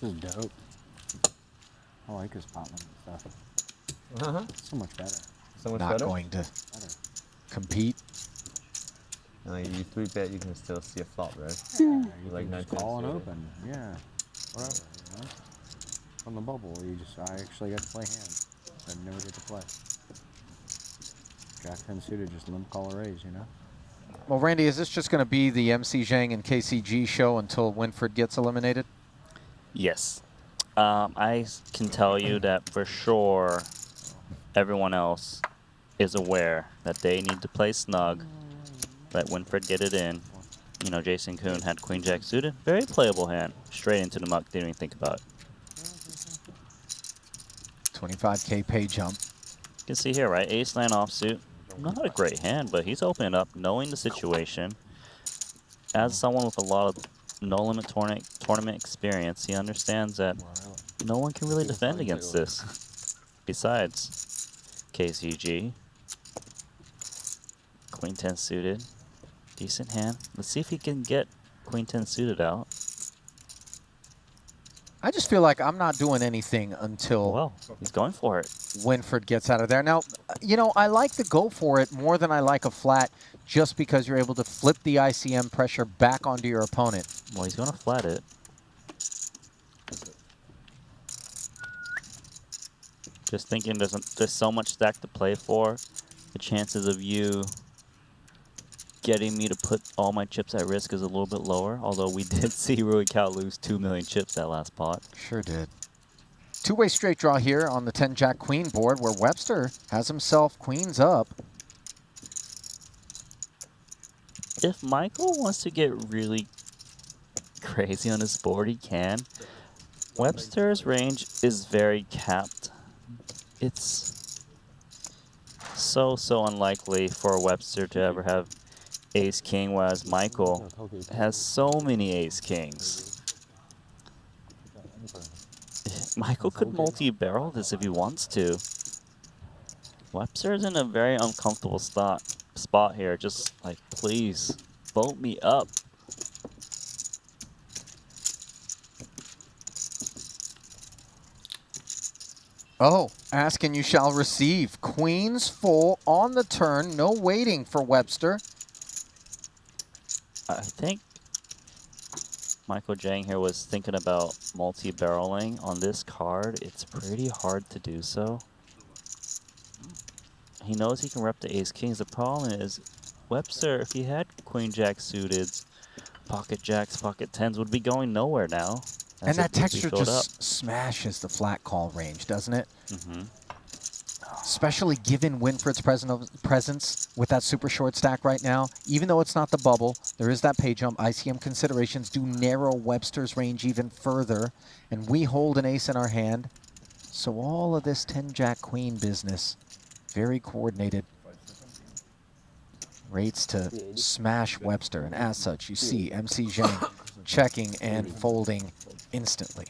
This is dope. I like his pot limit stuff. So much better. So much Not better? going to compete. And like you 3-bet, you can still see a flop, right? Yeah, You you like can just 19 call and straight. open. Yeah. Whatever, you know? From the bubble, I actually got to play hands I never get to play. Jack 10 suited, just limp call or raise, you know? Well, Randy, is this just going to be the MC Zhang and KCG show until Winfred gets eliminated? Yes. I can tell you that for sure everyone else is aware that they need to play snug, let Winfred get it in. You know, Jason Kuhn had Queen Jack suited. Very playable hand. Straight into the muck, didn't even think about it. 25K pay jump. You can see here, right? Ace-9 offsuit. Not a great hand, but he's opening up, knowing the situation. As someone with a lot of no-limit tournament experience, he understands that no one can really defend against this. Besides, KCG. Queen 10 suited. Decent hand. Let's see if he can get Queen 10 suited out. I just feel like I'm not doing anything until he's going for it. Winfred gets out of there. Now, you know, I like the go for it more than I like a flat just because you're able to flip the ICM pressure back onto your opponent. Well, he's going to flat it. Just thinking there's so much stack to play for. The chances of you getting me to put all my chips at risk is a little bit lower, although we did see Rui Cao lose 2 million chips that last pot. Sure did. Two-way straight draw here on the 10-Jack-Queen board where Webster has himself queens up. If Michael wants to get really crazy on his board, he can. Webster's range is very capped. It's so unlikely for Webster to ever have ace-king, whereas Michael has so many ace-kings. Michael could multi-barrel this if he wants to. Webster's in a very uncomfortable spot here. Just like, please, vote me up. Oh, ask and you shall receive. Queens full on the turn. No waiting for Webster. I think Michael Jang here was thinking about multi-barreling on this card. It's pretty hard to do so. He knows he can rep the ace-kings. The problem is, Webster, if he had queen-jack suited, pocket jacks, pocket tens would be going nowhere now. And that texture just smashes the flat call range, doesn't it? Mm-hmm. Especially given Winfred's presence with that super short stack right now. Even though it's not the bubble, there is that pay jump. ICM considerations do narrow Webster's range even further. And we hold an ace in our hand. So all of this 10-Jack-Queen business, very coordinated. Rates to smash Webster. And as such, you see MC Zhang checking and folding instantly.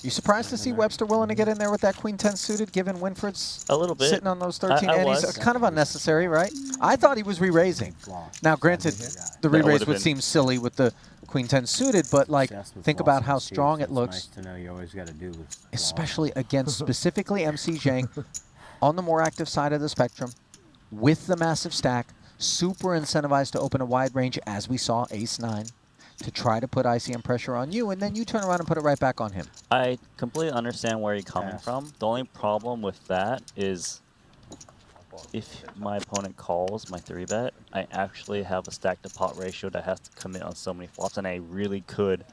You surprised to see Webster willing to get in there with that Queen 10 suited, given Winfred's a little bit sitting on those 13 I antes? was. Kind of unnecessary, right? I thought he was re-raising. Now, granted, the re-raise would seem silly with the Queen 10 suited, but like, think about how strong it looks, Nice to know you always got to do with especially against specifically MC Zhang on the more active side of the spectrum with the massive stack, super incentivized to open a wide range, as we saw ace-9, to try to put ICM pressure on you, and then you turn around and put it right back on him. I completely understand where you're coming from. The only problem with that is if my opponent calls my 3-bet, I actually have a stack to pot ratio that has to commit on so many flops, and I really could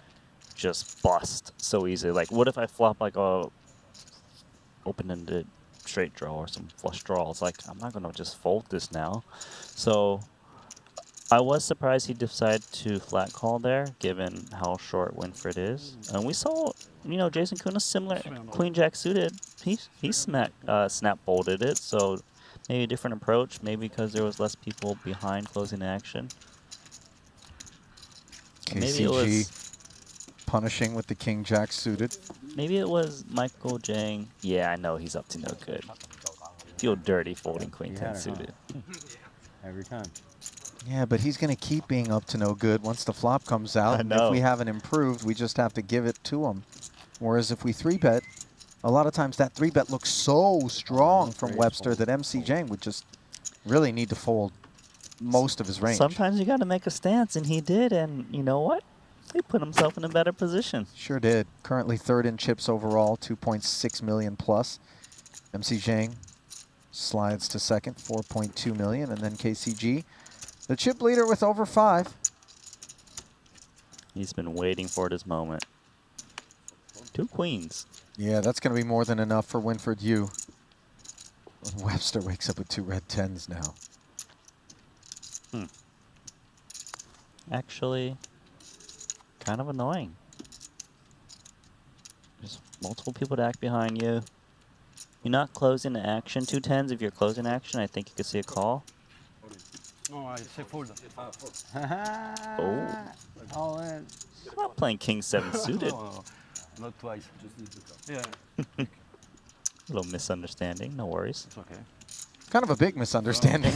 just bust so easily. Like, what if I flop like a open-ended straight draw or some flush draw? It's like, I'm not gonna just fold this now. So I was surprised he decided to flat call there, given how short Winfred is. And we saw, you know, Jason Kuhn similar Queen Jack suited. He snap folded it, so maybe a different approach. Maybe because there was less people behind closing the action. Maybe it was punishing with the King Jack suited. Maybe it was Michael Jang. Yeah, I know he's up to no good. Feel dirty folding Queen 10 suited. every time. Yeah, but he's going to keep being up to no good once the flop comes out. And if we haven't improved, we just have to give it to him. Whereas if we 3-bet, a lot of times that 3-bet looks so strong from Webster that MC Zhang would just really need to fold most of his range. Sometimes you got to make a stance, and he did. And you know what? He put himself in a better position. Sure did. Currently third in chips overall, 2.6 million plus. MC Zhang slides to second, 4.2 million, and then KCG, the chip leader with over 5. He's been waiting for this moment. 2 queens. Yeah, that's going to be more than enough for Winford Yu. Webster wakes up with 2 red 10s now. Actually, kind of annoying. There's multiple people to act behind you. You're not closing the action. 2 10s. If you're closing action, I think you could see a call. No, I say fold. Oh. All in. He's not playing King 7 suited. No, not twice. Yeah. Little misunderstanding. No worries. It's okay. Kind of a big misunderstanding.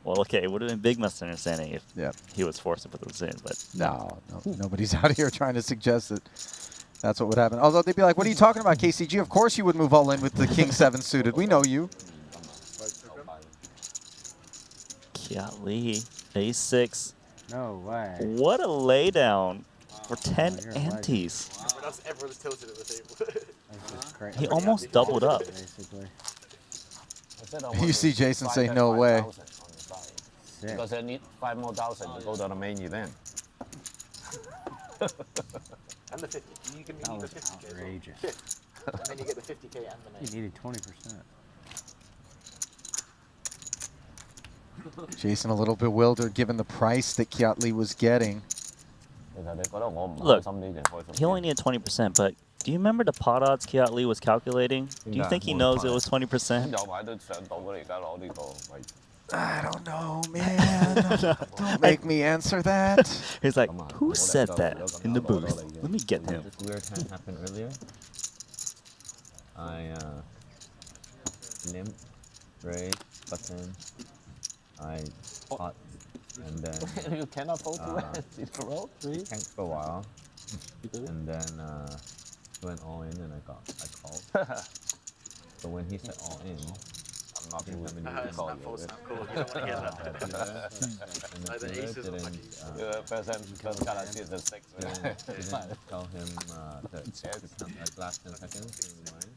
Well, okay, it would have been a big misunderstanding if Yep. he was forced to put those in, but No, nobody's out here trying to suggest that that's what would happen. Although they'd be like, what are you talking about, KCG? Of course you would move all in with the King 7 suited. We know you. Kiat Lee, A6. No way. What a laydown for 10 you're a legend. antes. Everyone's tilted at the table. He almost doubled up. Basically. You see Jason say, no way. Because I need 5 more thousand to go to the main event. And the 50. You can That need the was 50k. outrageous. And then you get the 50k and the You name. needed 20%. Jason a little bewildered given the price that Kiat Lee was getting. Look, he only needed 20%, but do you remember the pot odds Kiat Lee was calculating? Do you think he knows it was 20%? I don't know, man. Don't make me answer that. He's like, who said that in the booth? Let me get him. This weird thing happened earlier. I limp, raise, button. I pot, and then You cannot fold 2 hands in a row. tanked for a while, and then went all in, and I called. So when he said all in, I'm not going to call you. Snap call. You don't want to hear that. And the player didn't tell him to come like last 10 seconds in mind.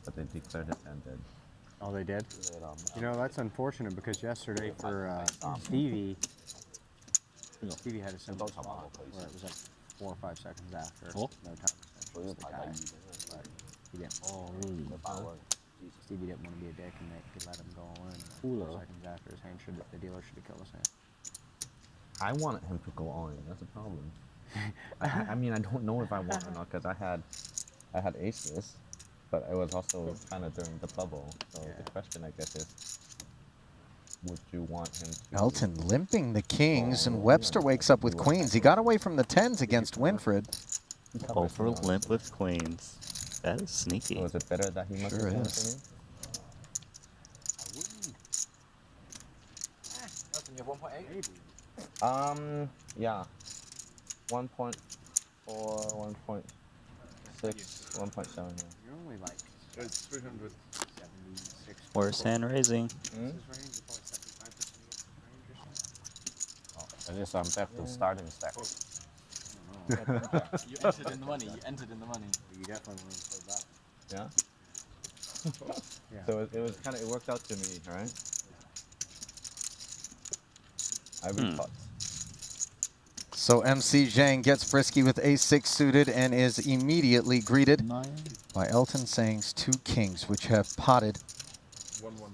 But they declared it ended. Oh, they did? You know, that's unfortunate because yesterday for Stevie had a simple spot where it was like 4 or 5 seconds after. No time essentially. But he didn't. Stevie didn't want to be a dick and they let him go all in. 4 seconds after his hand the dealer should have killed his hand. I wanted him to go all in. That's a problem. I mean, I don't know if I want or not because I had aces. But it was also kind of during the bubble, so the question, I guess, is, would you want him to... Elton limping the kings, and Webster wakes up with queens. He got away from the 10s against Winfred. Over limp with queens. That is sneaky. Was it better that he must Sure have is. Elton, you have 1.8? Yeah. 1.4, 1.6, 1.7, yeah. You're only like... It's 300. Worst hand raising. I guess I'm back to starting stack. You entered in the money. You entered in the money. You definitely want to play that. Yeah? So it was kind of, it worked out to me, right? I repot. So MC Zhang gets frisky with ace-6 suited and is immediately greeted by Elton Sang's 2 kings, which have potted. 1-1-10.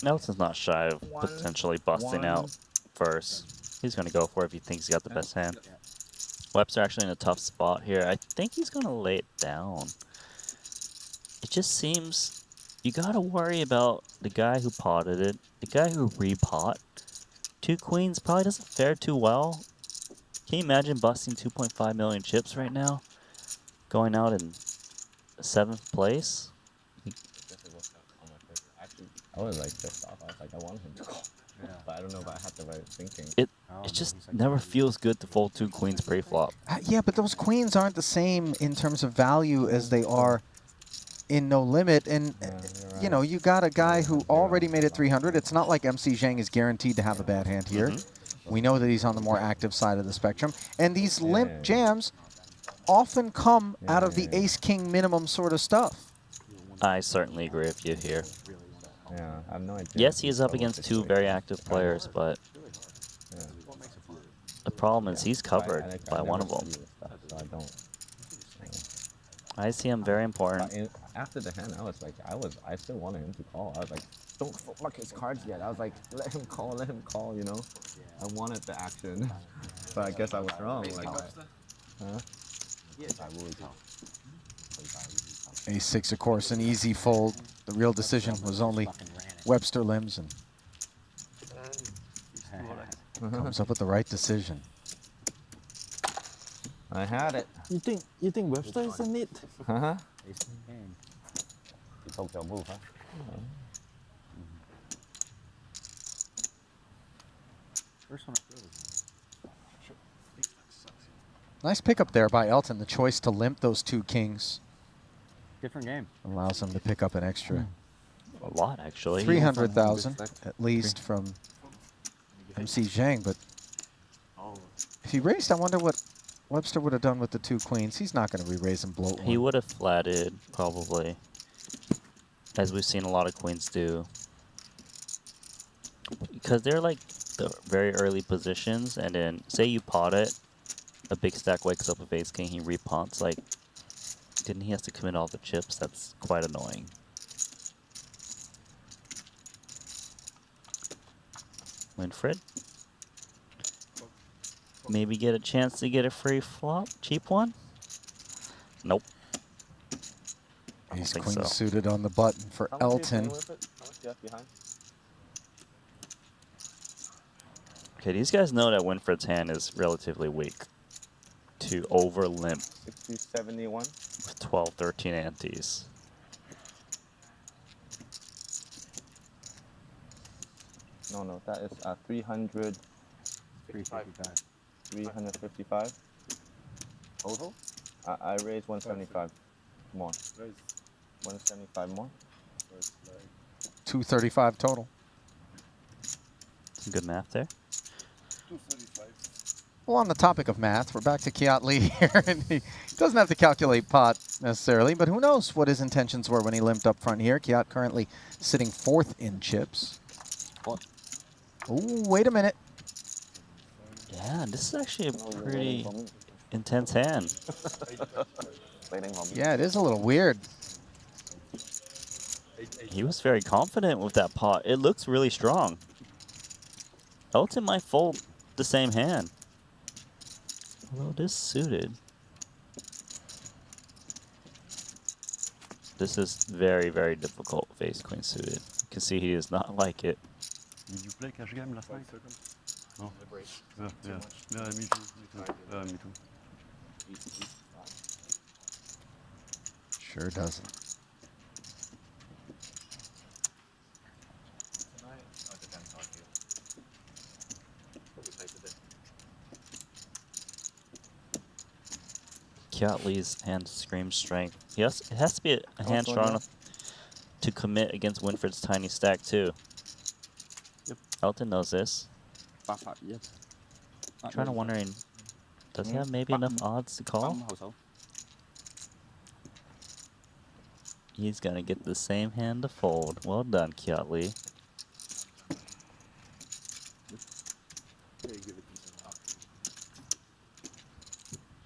Nelson's not shy of potentially busting out first. He's going to go for it if he thinks he's got the best hand. Webster actually in a tough spot here. I think he's going to lay it down. It just seems you got to worry about the guy who potted it, the guy who repot. 2 queens probably doesn't fare too well. Can you imagine busting 2.5 million chips right now? Going out in 7th place? I was like pissed off. I was like, I want him to go. Yeah. But I don't know if I had the right thinking. It just never feels good to fold 2 queens pre-flop. Yeah, but those queens aren't the same in terms of value as they are in No Limit. And, you know, you got a guy who already made it 300. It's not like MC Zhang is guaranteed to have a bad hand here. We know that he's on the more active side of the spectrum. And these limp jams often come out of the ace-king minimum sort of stuff. I certainly agree with you here. Yeah, I have no idea. Yes, he is up against two very active players, but the problem is he's covered by one of them. So I don't. ICM very important. After the hand, I still wanted him to call. I was like, don't fuck his cards yet. I was like, let him call, you know? I wanted the action. But I guess I was wrong. Like, huh? A6, of course, an easy fold. The real decision was only Webster limbs, and comes up with the right decision. I had it. You think Webster is in it? Uh-huh. He took your move, huh? First one I feel is Nice pickup there by Elton. The choice to limp those two kings different game. allows him to pick up an extra A lot, actually. 300,000 at least from MC Zhang. But if he raised, I wonder what Webster would have done with the two queens. He's not going to re-raise and bloat one. He would have flatted, probably, as we've seen a lot of queens do. Because they're like the very early positions, and then say you pot it, a big stack wakes up with ace king, he repots, like, then he has to commit all the chips. That's quite annoying. Winfred. Maybe get a chance to get a free flop, cheap one? Nope. Ace think queen so. suited on the button for Elton. Okay, these guys know that Winfred's hand is relatively weak to over limp 60, 71. with 12, 13 antes. No, that is 300. 355. 355. Total? I raised 175 more. 175 more. 235 total. Some good math there. 235. Well, on the topic of math, we're back to Kiat Lee here, and he doesn't have to calculate pot necessarily, but who knows what his intentions were when he limped up front here. Kiat currently sitting 4th in chips. Oh, wait a minute. Yeah, this is actually a pretty intense hand. Yeah, it is a little weird. He was very confident with that pot. It looks really strong. Elton might fold the same hand. Although it is suited. This is very, very difficult with ace queen suited. You can see he does not like it. Did you play cash game last night? No. Yeah, me too. Me too. Sure doesn't. Kiat Lee's hand screams strength. Yes, it has to be a hand strong enough to commit against Winfred's tiny stack too. Yep. Elton knows this. Yep. I'm trying to wondering, does he have maybe enough odds to call? He's gonna get the same hand to fold. Well done, Kiat Lee.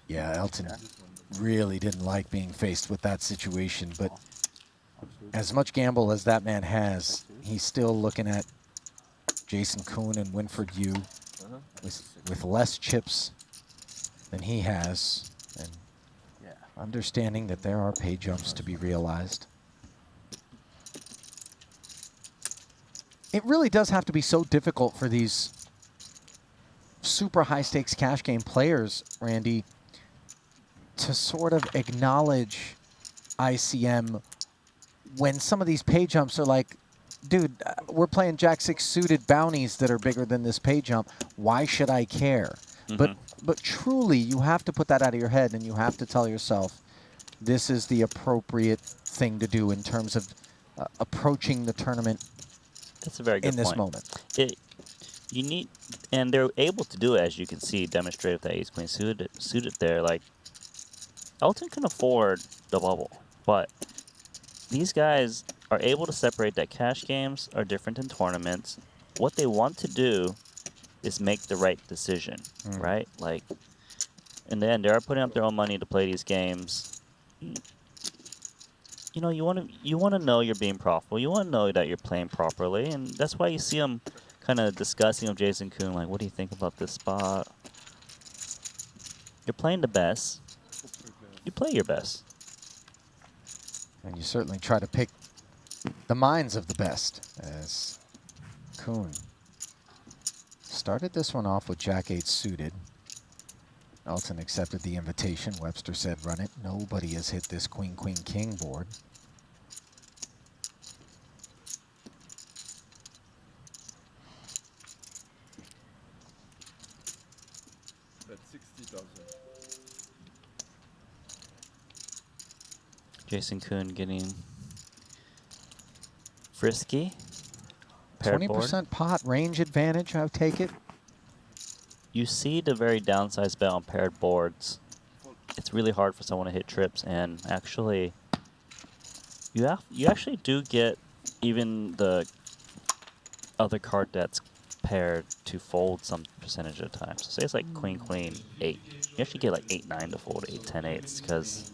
Yeah, Elton really didn't like being faced with that situation, but as much gamble as that man has, he's still looking at Jason Kuhn and Winfred Yu with less chips than he has, and understanding that there are pay jumps to be realized. It really does have to be so difficult for these super high-stakes cash game players, Randy, to sort of acknowledge ICM when some of these pay jumps are like, dude, we're playing Jack-6 suited bounties that are bigger than this pay jump. Why should I care? But truly, you have to put that out of your head, and you have to tell yourself, this is the appropriate thing to do in terms of approaching the tournament. That's a very good in this point. moment. You need, and they're able to do it, as you can see, demonstrated with that ace queen suited there. Like, Elton can afford the bubble, but these guys are able to separate that cash games are different than tournaments. What they want to do is make the right decision, right? Like, in the end, they are putting up their own money to play these games. You know, you want to know you're being profitable. You want to know that you're playing properly, and that's why you see them kind of discussing with Jason Kuhn, like, what do you think about this spot? You're playing the best. You play your best. And you certainly try to pick the minds of the best, as Kuhn started this one off with Jack-8 suited. Elton accepted the invitation. Webster said, run it. Nobody has hit this Queen, Queen, King board. That's 60,000. Jason Kuhn getting frisky. Paired 20% pot range advantage, I'll take it. You see the very downsized bet on paired boards. It's really hard for someone to hit trips, and actually, you actually do get even the other card that's paired to fold some percentage of the time. So say it's like Queen, Queen, 8. You actually get like 8-9 to fold 8-10-8s, because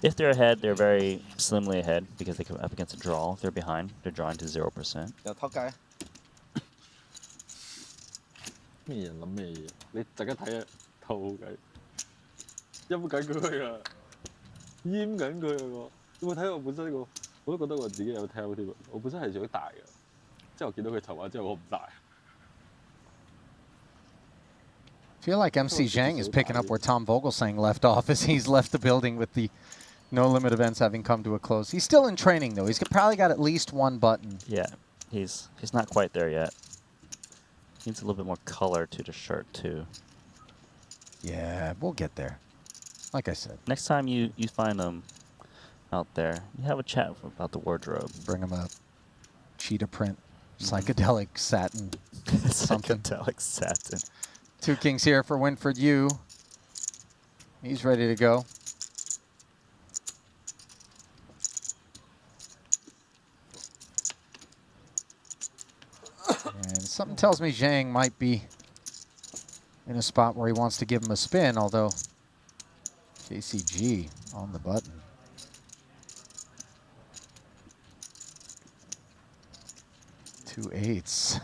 if they're ahead, they're very slimly ahead because they come up against a draw. If they're behind, they're drawing to 0%. 有偷雞。咩人諗咩嘢？你陣間睇下偷計，陰緊佢啊，閹緊佢啊！我有冇睇我本身呢個？我都覺得我自己有 tell 添啊！我本身係想大嘅，之後見到佢籌碼之後，我唔大。Feel like MC Zhang is picking up where Tom Vogelsang left off as he's left the building with the no limit events having come to a close. He's still in training though. He's probably got at least one button. Yeah, he's not quite there yet. Needs a little bit more color to the shirt too. Yeah, we'll get there. Like I said. Next time you find him out there, you have a chat about the wardrobe. Bring him a cheetah print, psychedelic satin, something. Psychedelic satin. 2 kings here for Winford Yu. He's ready to go. And something tells me Zhang might be in a spot where he wants to give him a spin, although JCG on the button. Two 8s.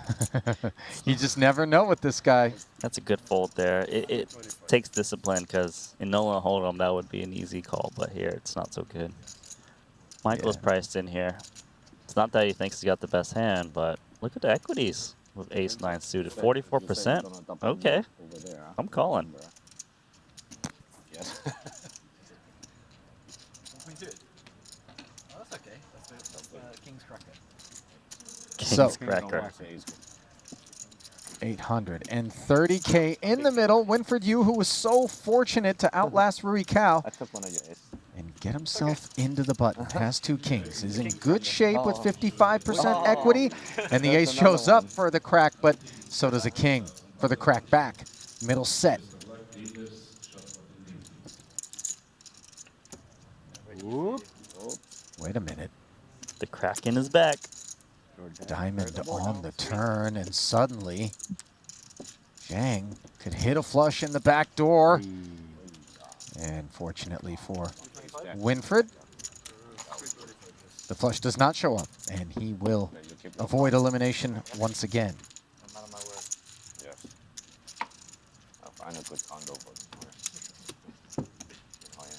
You just never know with this guy. That's a good fold there. It takes discipline, because in Nolan Hold'em that would be an easy call, but here it's not so good. Michael's priced in here. It's not that he thinks he's got the best hand, but look at the equities with ace-9 suited. 44%. Okay, I'm calling. Yes. Oh, that's okay. That's King's Cracker. So, Cracker. 830K in the middle. Winford Yu, who was so fortunate to outlast Rui Cao and get himself into the button. Has 2 kings. Is in good shape with 55% equity. And the ace shows up for the crack, but so does a king for the crack back. Middle set. Wait a minute. The Kraken is back. Diamond on the turn, and suddenly Zhang could hit a flush in the back door. And fortunately for Winfred, the flush does not show up, and he will avoid elimination once again. Yes. I'll find a good condo for them. Oh, yeah.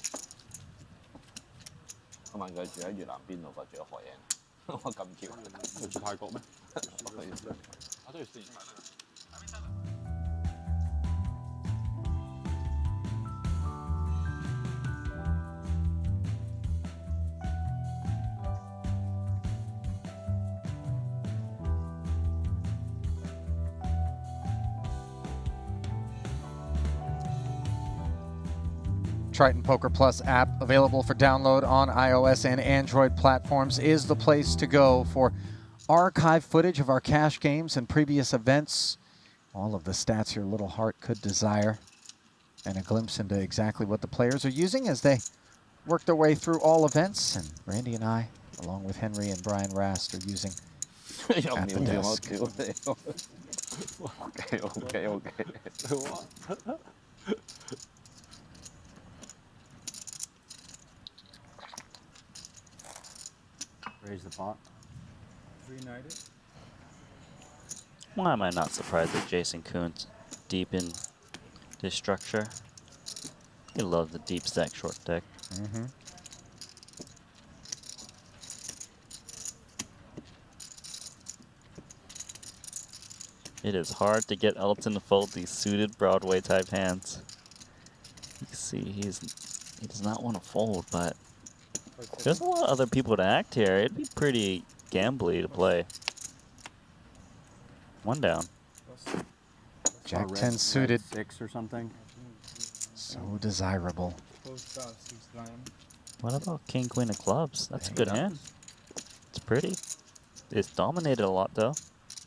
我問佢住喺越南邊度，或者海影。我咁巧。佢住泰國咩？我都要試。Triton Poker Plus app, available for download on iOS and Android platforms, is the place to go for archive footage of our cash games and previous events. All of the stats your little heart could desire. And a glimpse into exactly what the players are using as they work their way through all events. And Randy and I, along with Henry and Brian Rast, are using at the desk. Okay. Raise the pot. Reunited. Why am I not surprised that Jason Kuhn's deep in this structure? He loves the deep stack short deck. Mm-hmm. It is hard to get Elton to fold these suited Broadway type hands. You can see he does not want to fold, but there's a lot of other people to act here. It'd be pretty gambly to play. One down. Jack Or 10 suited. 6 or something. So desirable. What about King Queen of Clubs? That's a good hand. It's pretty. It's dominated a lot though.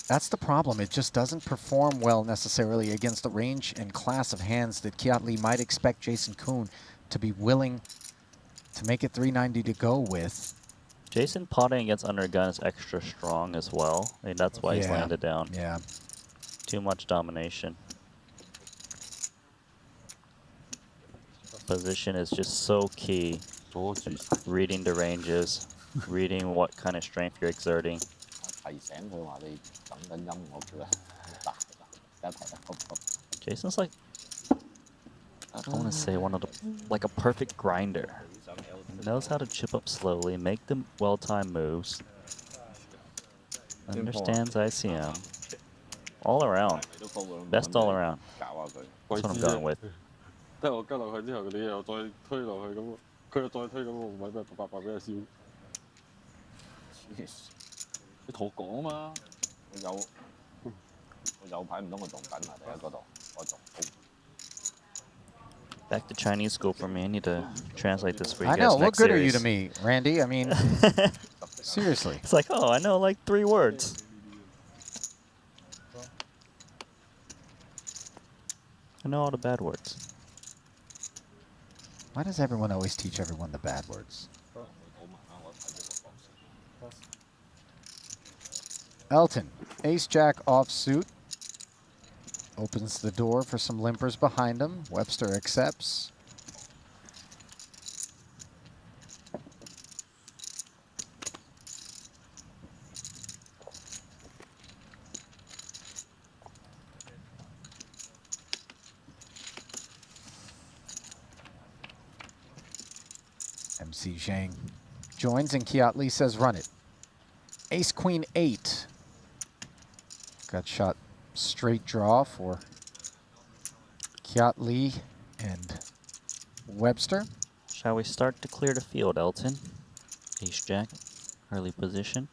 That's the problem. It just doesn't perform well necessarily against the range and class of hands that Kiat Lee might expect Jason Kuhn to be willing to make it 390 to go with. Jason potting against under gun is extra strong as well. I mean, that's why he's Yeah. landed down. Yeah. Too much domination. Position is just so key. Reading the ranges, reading what kind of strength you're exerting. Jason's like, I don't want to say one of the, like a perfect grinder. He knows how to chip up slowly, make the well-timed moves. Understands ICM. All around. Best all around. That's what I'm going with. 即係我跟落去之後，你又再推落去咁，佢又再推咁，我咪白白俾佢燒。你同我講啊嘛，我有牌唔通我仲緊啊？你喺嗰度，我仲好。 Back to Chinese school for me. I need to translate this for you I guys know. What next good series. are you to me, Randy? I mean, seriously. It's like, oh, I know like 3 words. I know all the bad words. Why does everyone always teach everyone the bad words? Elton, ace-jack offsuit. Opens the door for some limpers behind him. Webster accepts. MC Zhang joins and Kiat Lee says run it. Ace Queen 8. Got shot straight draw for Kiat Lee and Webster. Shall we start to clear the field, Elton? Ace-jack, early position.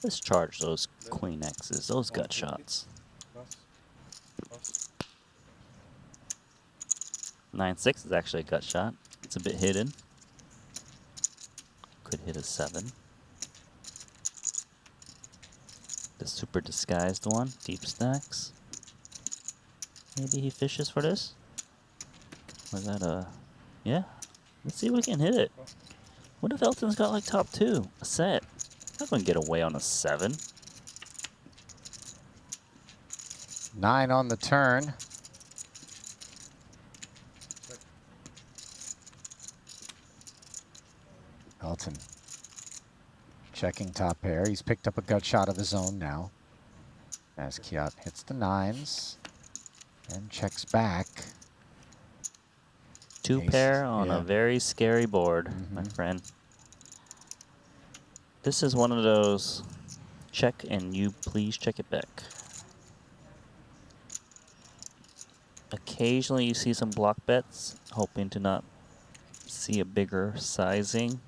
Let's charge those queen X's, those gut shots. 9-6 is actually a gut shot. It's a bit hidden. Could hit a 7. The super disguised one, deep stacks. Maybe he fishes for this? Was that a... Yeah. Let's see if we can hit it. What if Elton's got like top 2? A set. Not gonna get away on a 7. 9 on the turn. Elton checking top pair. He's picked up a gut shot of his own now. As Kiat hits the 9s and checks back. 2 Ace, pair on yeah. a very scary board, my friend. This is one of those check and you please check it back. Occasionally you see some block bets, hoping to not see a bigger sizing.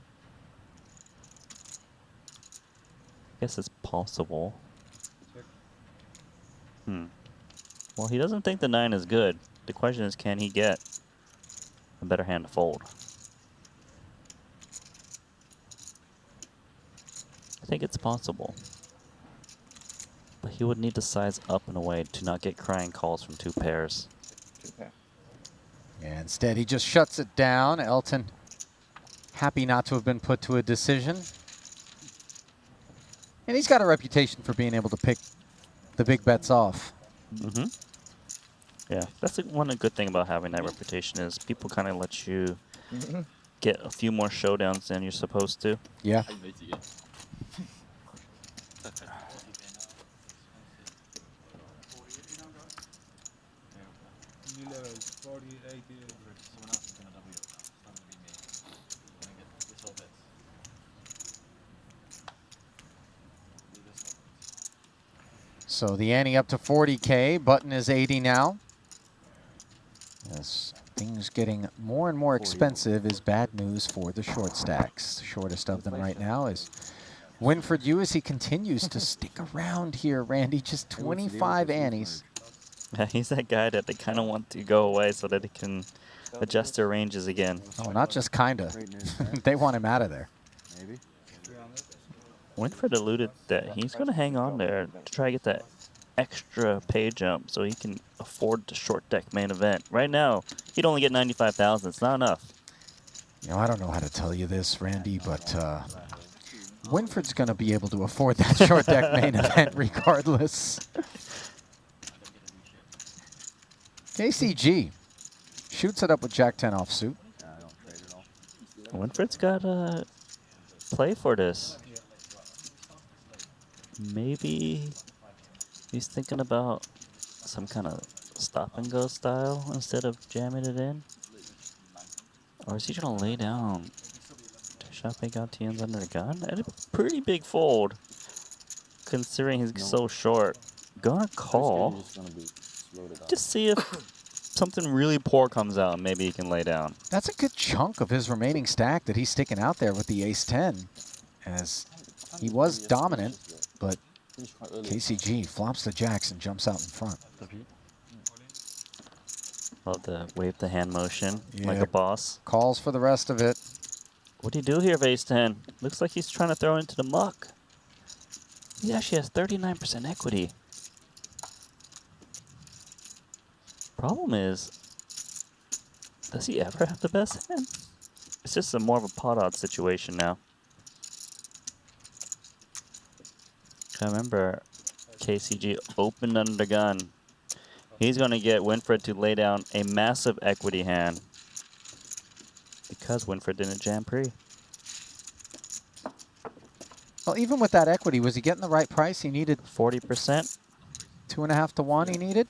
I guess it's possible. Well, he doesn't think the 9 is good. The question is, can he get a better hand to fold? I think it's possible. But he would need to size up in a way to not get crying calls from 2 pairs. 2 pair. And instead, he just shuts it down. Elton happy not to have been put to a decision. And he's got a reputation for being able to pick the big bets off. Mm-hmm. Yeah, that's one good thing about having that reputation is people kind of let you get a few more showdowns than you're supposed to. Yeah. So the ante up to 40K. Button is 80 now. As things getting more and more expensive is bad news for the short stacks. The shortest of them right now is Winfred Yu as he continues to stick around here, Randy. Just 25 antes. Yeah, he's that guy that they kind of want to go away so that they can adjust their ranges again. Oh, not just kinda. They want him out of there. Maybe. Winfred alluded that he's going to hang on there to try to get that extra pay jump so he can afford the short deck main event. Right now, he'd only get 95,000. It's not enough. You know, I don't know how to tell you this, Randy, but Winfred's going to be able to afford that short deck main event regardless. KCG shoots it up with Jack-10 offsuit. Winfred's got to play for this. Maybe he's thinking about some kind of stop-and-go style instead of jamming it in. Or is he going to lay down? Chape Gattien's under the gun? That's a pretty big fold, considering he's so short. Gonna call. Just see if something really poor comes out and maybe he can lay down. That's a good chunk of his remaining stack that he's sticking out there with the ace-10, as he was dominant, but KCG flops the jacks and jumps out in front. Love the wave the hand motion like a boss. Calls for the rest of it. What do you do here, ace-10? Looks like he's trying to throw into the muck. He actually has 39% equity. Problem is, does he ever have the best hand? It's just a more of a pot odds situation now. I remember KCG opened under the gun. He's going to get Winfred to lay down a massive equity hand because Winfred didn't jam pre. Well, even with that equity, was he getting the right price? He needed 40%. 2.5 to 1 he needed?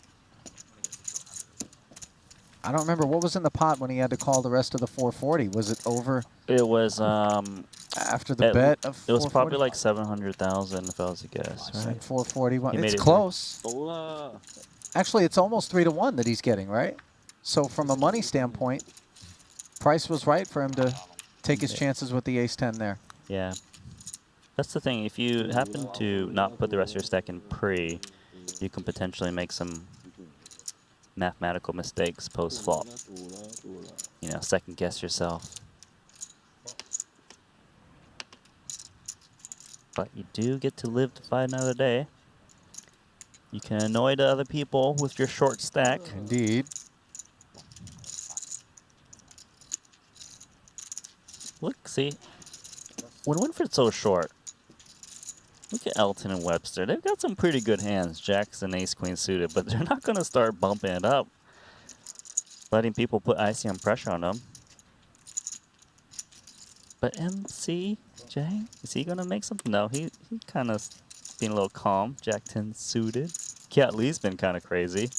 I don't remember what was in the pot when he had to call the rest of the 440. Was it over? It was after the bet of 440? It was probably like 700,000 if I was to guess. I said Right? 441. He made It's it close. Actually, it's almost 3 to 1 that he's getting, right? So from a money standpoint, price was right for him to take his chances with the ace-10 there. Yeah. That's the thing. If you happen to not put the rest of your stack in pre, you can potentially make some mathematical mistakes post-flop. You know, second guess yourself. But you do get to live to fight another day. You can annoy the other people with your short stack. Indeed. Look, see, when Winfred's so short, look at Elton and Webster. They've got some pretty good hands, jacks and ace-queen suited, but they're not going to start bumping it up, letting people put ICM pressure on them. But MC, Jay, is he going to make something? No, he kind of being a little calm. Jack-10 suited. Kiat Lee's been kind of crazy.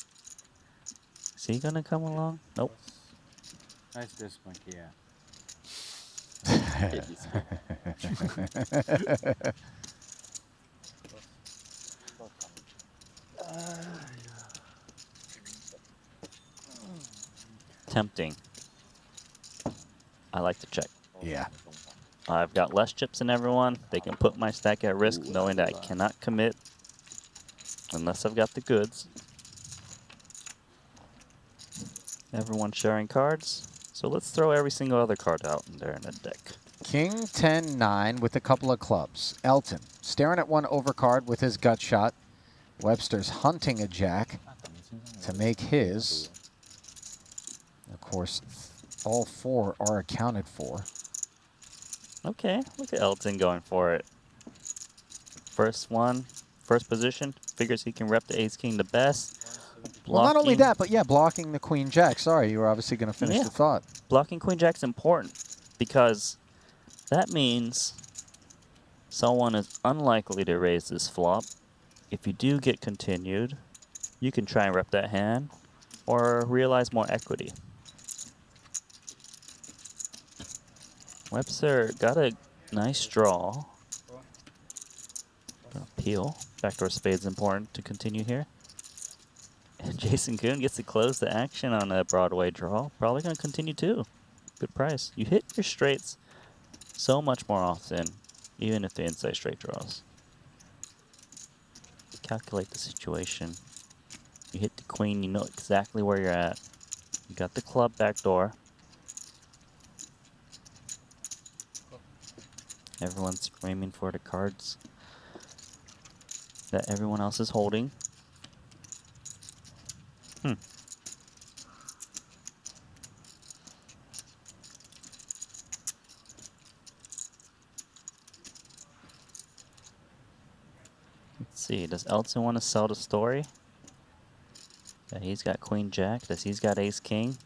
Is he going to come along? Nope. Nice discipline, yeah. Tempting. I like to check. Yeah. I've got less chips than everyone. They can put my stack at risk knowing that I cannot commit unless I've got the goods. Everyone's sharing cards. So let's throw every single other card out in there in the deck. King 10-9 with a couple of clubs. Elton staring at one overcard with his gut shot. Webster's hunting a jack to make his. Of course, all 4 are accounted for. Okay, look at Elton going for it. First position. Figures he can rep the ace king the best. Well, not only that, but yeah, blocking the queen jack. Sorry, you were obviously going to finish the thought. Blocking queen jack's important because that means someone is unlikely to raise this flop. If you do get continued, you can try and rep that hand or realize more equity. Webster got a nice draw. Gonna peel. Backdoor spade's important to continue here. And Jason Kuhn gets to close the action on a Broadway draw. Probably gonna continue too. Good price. You hit your straights so much more often, even if they're inside straight draws. Calculate the situation. You hit the queen, you know exactly where you're at. You got the club backdoor. Everyone's screaming for the cards that everyone else is holding. Let's see, does Elton want to sell the story? That he's got queen jack, that he's got ace king.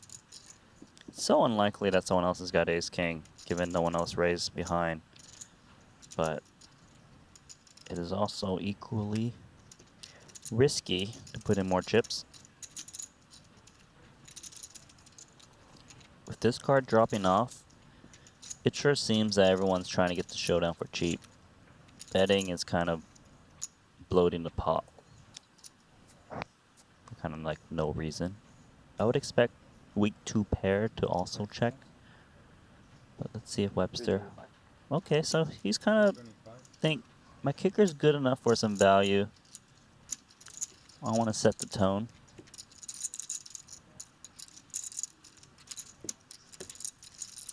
It's so unlikely that someone else has got ace king, given no one else raised behind. But it is also equally risky to put in more chips. With this card dropping off, it sure seems that everyone's trying to get the showdown for cheap. Betting is kind of bloating the pot. For kind of like no reason. I would expect weak 2 pair to also check. But let's see if Webster... Okay, so he's kind of think my kicker's good enough for some value. I want to set the tone.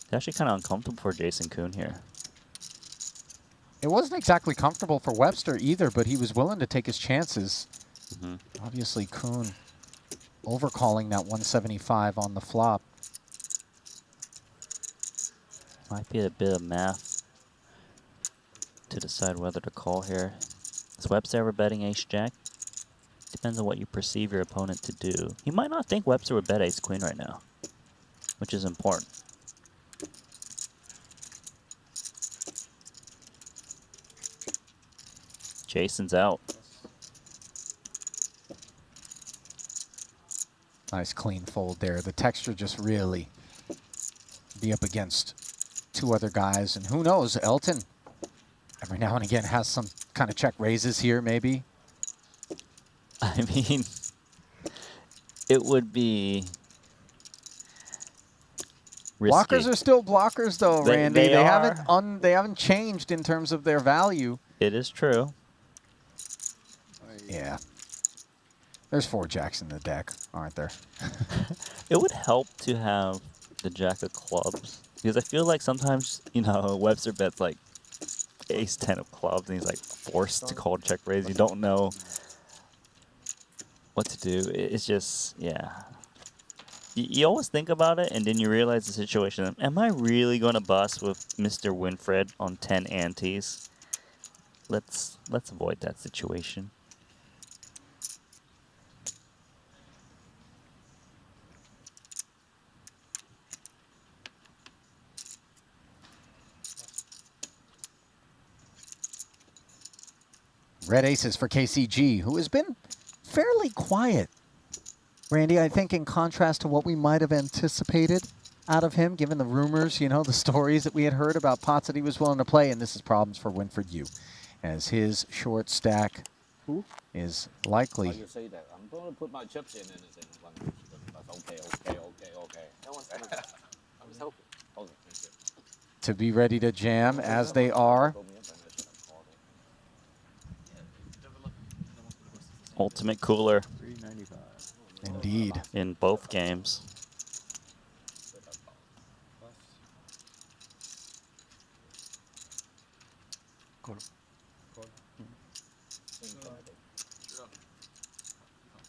It's actually kind of uncomfortable for Jason Kuhn here. It wasn't exactly comfortable for Webster either, but he was willing to take his chances. Obviously, Kuhn overcalling that 175 on the flop. Might be a bit of math to decide whether to call here. Is Webster ever betting ace-jack? Depends on what you perceive your opponent to do. He might not think Webster would bet ace-queen right now, which is important. Jason's out. Nice clean fold there. The texture just really be up against 2 other guys. And who knows, Elton every now and again has some kind of check raises here, maybe. I mean, it would be risky. Blockers are still blockers, though, Randy. They haven't changed in terms of their value. It is true. Yeah. There's 4 jacks in the deck, aren't there? It would help to have the jack of clubs, because I feel like sometimes, you know, Webster bets like ace-10 of clubs, and he's like forced to call check raise. You don't know what to do. It's just, yeah. You always think about it, and then you realize the situation. Am I really going to bust with Mr. Winfred on 10 antes? Let's avoid that situation. Red aces for KCG, who has been fairly quiet. Randy, I think in contrast to what we might have anticipated out of him, given the rumors, you know, the stories that we had heard about pots that he was willing to play, and this is problems for Winfred Yu, as his short stack is likely. You say that I'm going to put my chips in, and it's okay. No one's gonna I'm just helping. Okay, thank you. To be ready to jam as they are. Ultimate cooler. Indeed. In both games.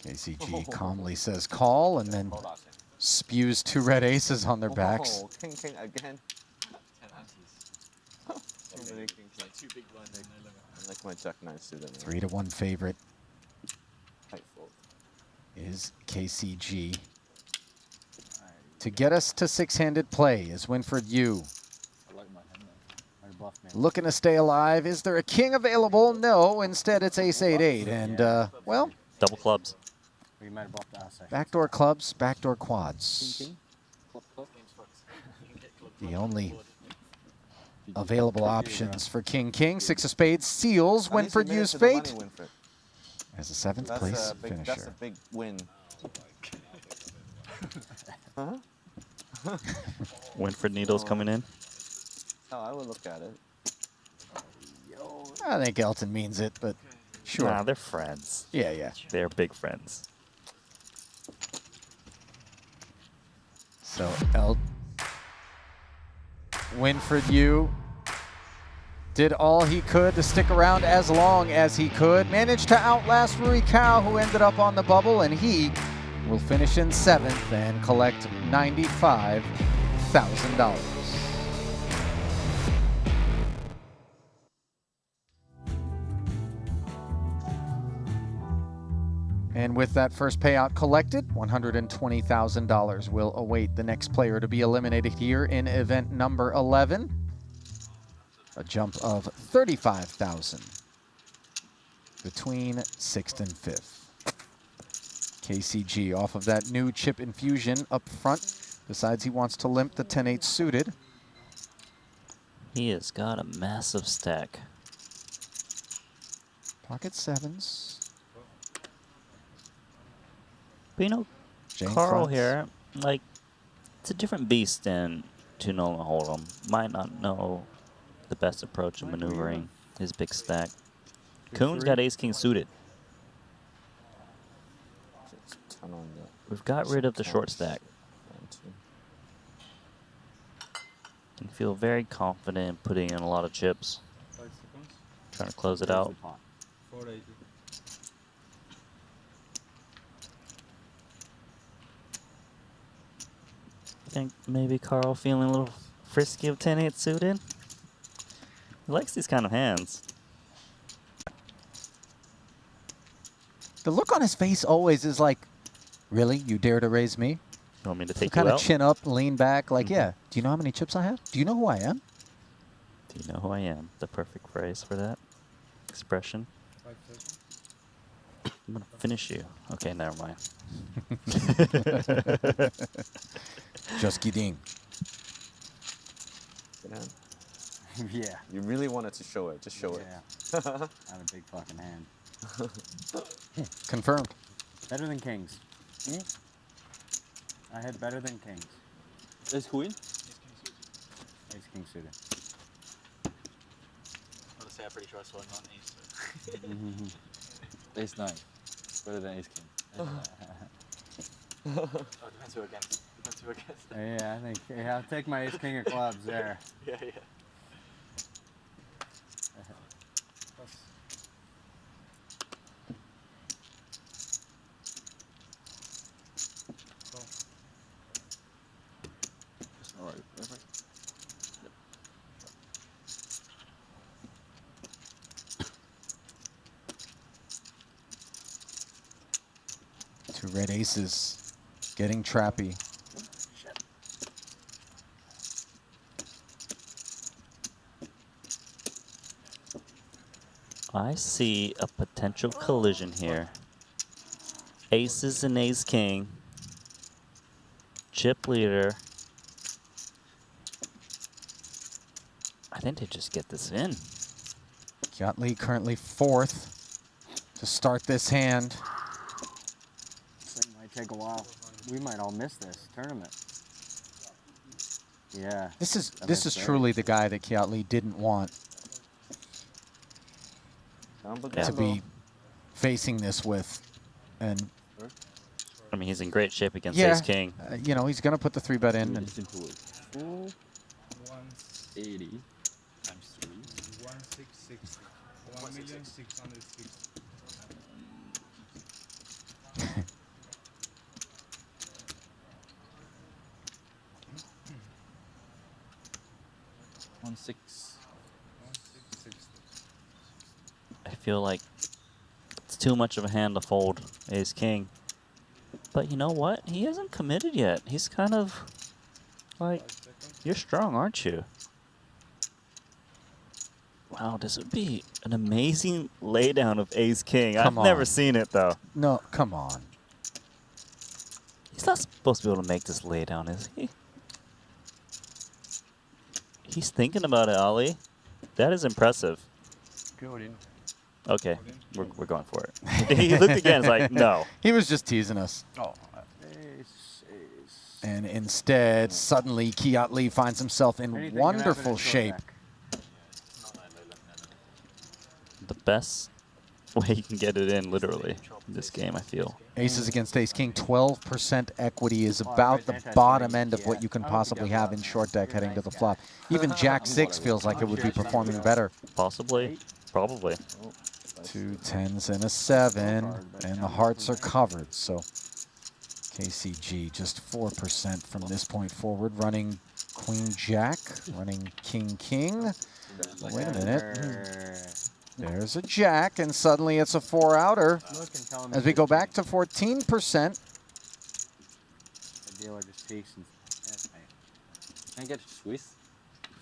KCG calmly says call and then spews 2 red aces on their backs. Oh, king again. 10 antes. So many king. It's like 2 big blinds in there. I like my jack 9 suited. 3-1 favorite Tight fold. is KCG. To get us to 6-handed play is Winford Yu. I like my hand there. Bluff, man. Looking to stay alive. Is there a king available? No. Instead, it's ace-8-8. And, well, Double clubs. We might have bluffed the outside. backdoor clubs, backdoor quads. King. The only available options for King. 6 of spades seals Winford Yu's fate as a 7th place finisher. That's a big win. Huh? Winford Needles coming in. Oh, I would look at it. I think Elton means it, but sure. Nah, they're friends. Yeah. They're big friends. So Winford Yu did all he could to stick around as long as he could. Managed to outlast Rui Cao, who ended up on the bubble, and he will finish in 7th and collect $95,000. And with that first payout collected, $120,000 will await the next player to be eliminated here in event number 11. A jump of $35,000 between 6th and 5th. KCG off of that new chip infusion up front decides he wants to limp the 10-8 suited. He has got a massive stack. Pocket 7s. But you know, Jane Carl fronts. here, like, it's a different beast than to Nolan Hold'em. Might not know the best approach of maneuvering his big stack. Kuhn's got ace-king suited. We've got rid of the short stack. And feel very confident in putting in a lot of chips. 5 seconds. Trying to close it out. 480. I think maybe Carl feeling a little frisky of 10-8 suited. He likes these kind of hands. The look on his face always is like, really? You dare to raise me? You want me to So take you kind of out? chin up, lean back, like, yeah. Do you know how many chips I have? Do you know who I am? Do you know who I am? The perfect phrase for that expression. 5 seconds. I'm gonna finish you. Okay, never mind. Just kidding. Good hand. Yeah. You really wanted to show it. Just show it. I have a big fucking hand. Confirmed. Better than kings. I had better than kings. Ace queen? Ace king suited. Honestly, I'm pretty sure I saw a non-ace. Ace 9. Better than ace king. Oh, depends who against. Depends who against. Yeah, I think I'll take my ace king of clubs there. Yeah. Alright, perfect. Two red aces getting trappy. I see a potential collision here. Aces and ace-king. Chip leader. I think they just get this in. Kiatley currently 4th to start this hand. This thing might take a while. We might all miss this tournament. Yeah. This is truly the guy that Kiatley didn't want to be facing this with, and I mean, he's in great shape against yeah, ace-king. You know, he's gonna put the 3-bet in. And 180 times 3. 1660. 1,660,000. I feel like it's too much of a hand to fold ace king. But you know what? He hasn't committed yet. He's kind of like, you're strong, aren't you? Wow, this would be an amazing laydown of ace king. Come I've never on. seen it though. No, come on. He's not supposed to be able to make this laydown, is he? He's thinking about it, Ali. That is impressive. Okay, we're going for it. He looked again, it's like, no. He was just teasing us. Oh. And instead, suddenly, Kiat finds himself in Anything can wonderful happen in short shape. deck. The best way you can get it in, literally, in this game, I feel. Aces against ace king, 12% equity is about the bottom end of what you can possibly have in short deck heading to the flop. Even Jack 6 feels like it would be performing better. Possibly. Probably. 2 10s and a 7, and the hearts are covered. So KCG just 4% from this point forward, running Queen Jack, running King King. Well, wait a minute. There's a Jack, and suddenly it's a 4-outer. As we go back to 14%. The dealer just peeks and Can I get a Swiss?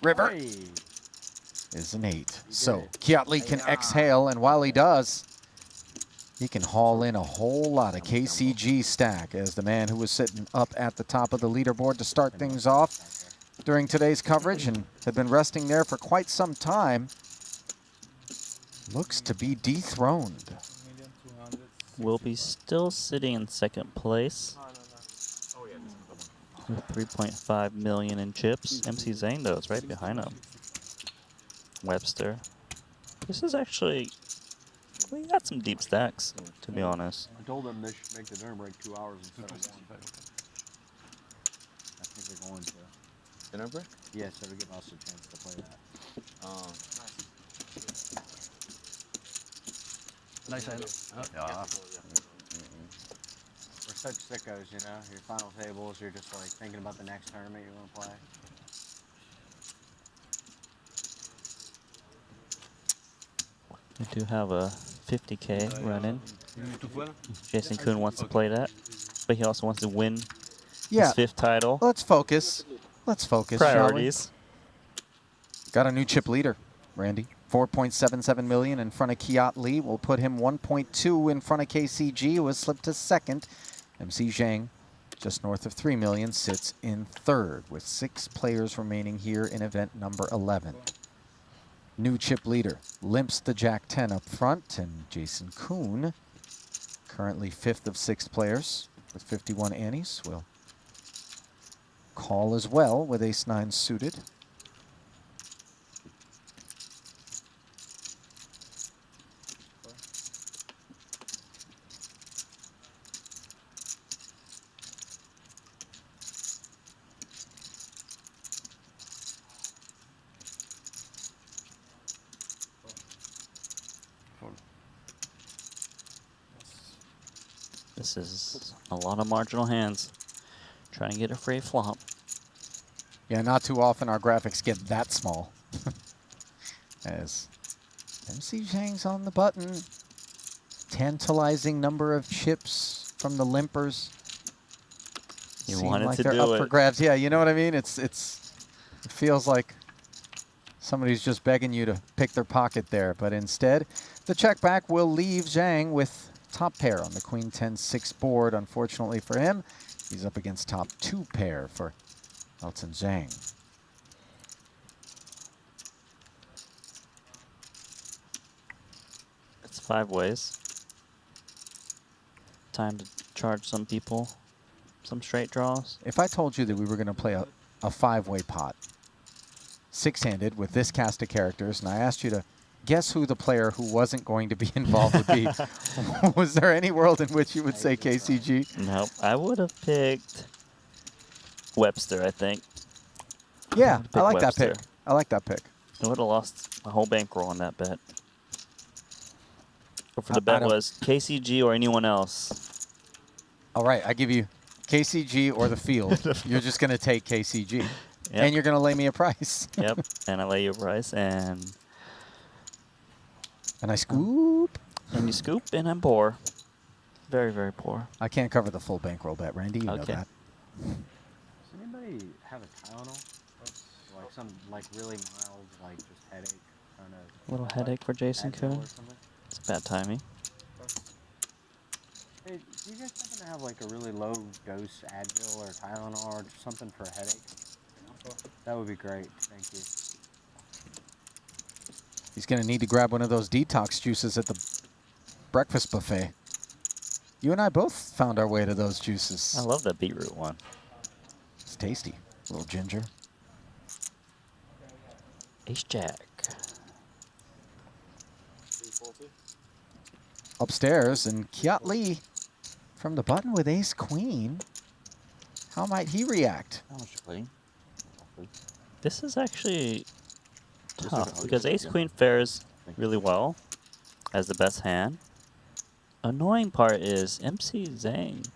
River is an 8. So Kiat can exhale, and while he does, he can haul in a whole lot of KCG stack as the man who was sitting up at the top of the leaderboard to start things off during today's coverage and had been resting there for quite some time looks to be dethroned. Will be still sitting in second place with 3.5 million in chips. MC Zane, though, is right behind him. Webster. This is actually, we got some deep stacks, to be honest. I told them they should make the dinner break 2 hours instead of 1. I think they're going to. Dinner break? Yeah, so to give us a chance to play that. Nice. We're such sickos, you know? Your final tables, you're just like thinking about the next tournament you want to play. We do have a 50K running. Jason Kuhn wants to play that, but he also wants to win his 5th title. Let's focus. Let's focus. Priorities. Got a new chip leader, Randy. 4.77 million in front of Kiat Lee. Will put him 1.2 in front of KCG, who has slipped to 2nd. MC Zhang, just north of 3 million, sits in 3rd with 6 players remaining here in event number 11. New chip leader limps the Jack 10 up front, and Jason Kuhn, currently 5th of 6 players with 51 annies, will call as well with ace 9 suited. This is a lot of marginal hands. Trying to get a free flop. Yeah, not too often our graphics get that small. As MC Zhang's on the button. Tantalizing number of chips from the limpers. You Seem wanted like to they're do up it. for grabs. Yeah, you know what I mean? It feels like somebody's just begging you to pick their pocket there. But instead, the check back will leave Zhang with top pair on the Queen 10-6 board. Unfortunately for him, he's up against top 2 pair for Elton Zhang. It's 5 ways. Time to charge some people some straight draws. If I told you that we were going to play a 5-way pot, 6-handed with this cast of characters, and I asked you to guess who the player who wasn't going to be involved would be, was there any world in which you would say KCG? Nope. I would have picked Webster, I think. Yeah, I like Webster. that pick. I like that pick. I would have lost my whole bankroll on that bet. Or for the I bet don't- was KCG or anyone else. All right, I give you KCG or the field. You're just going to take KCG. Yep. And you're going to lay me a price. Yep, and I lay you a price, and I scoop. And you scoop, and I'm poor. Very, very poor. I can't cover the full bankroll bet, Randy. You know Okay. that. Does anybody have a Tylenol? Like some really mild, like just headache kind of. A little headache for Jason Advil Kuhn. or something? It's bad timing. Hey, do you guys happen to have like a really low dose Advil or Tylenol or just something for a headache? That would be great. Thank you. He's going to need to grab one of those detox juices at the breakfast buffet. You and I both found our way to those juices. I love that beetroot one. It's tasty. A little ginger. Ace Jack. Upstairs, and Kiat Lee from the button with ace queen. How might he react? How much you playing? This is actually tough because ace queen fares really well as the best hand. Annoying part is MC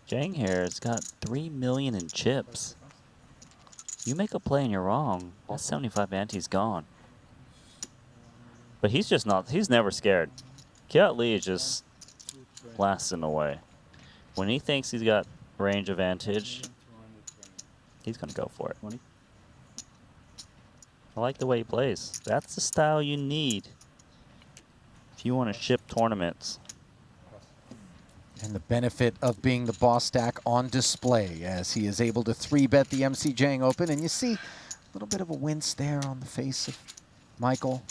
Jang here has got 3 million in chips. You make a play and you're wrong. That 75 ante's gone. But he's just not, he's never scared. Kiat Lee is just blasting away. When he thinks he's got range advantage, he's going to go for it. I like the way he plays. That's the style you need if you want to ship tournaments. And the benefit of being the boss stack on display as he is able to 3-bet the MC Jang Open. And you see a little bit of a wince there on the face of Michael.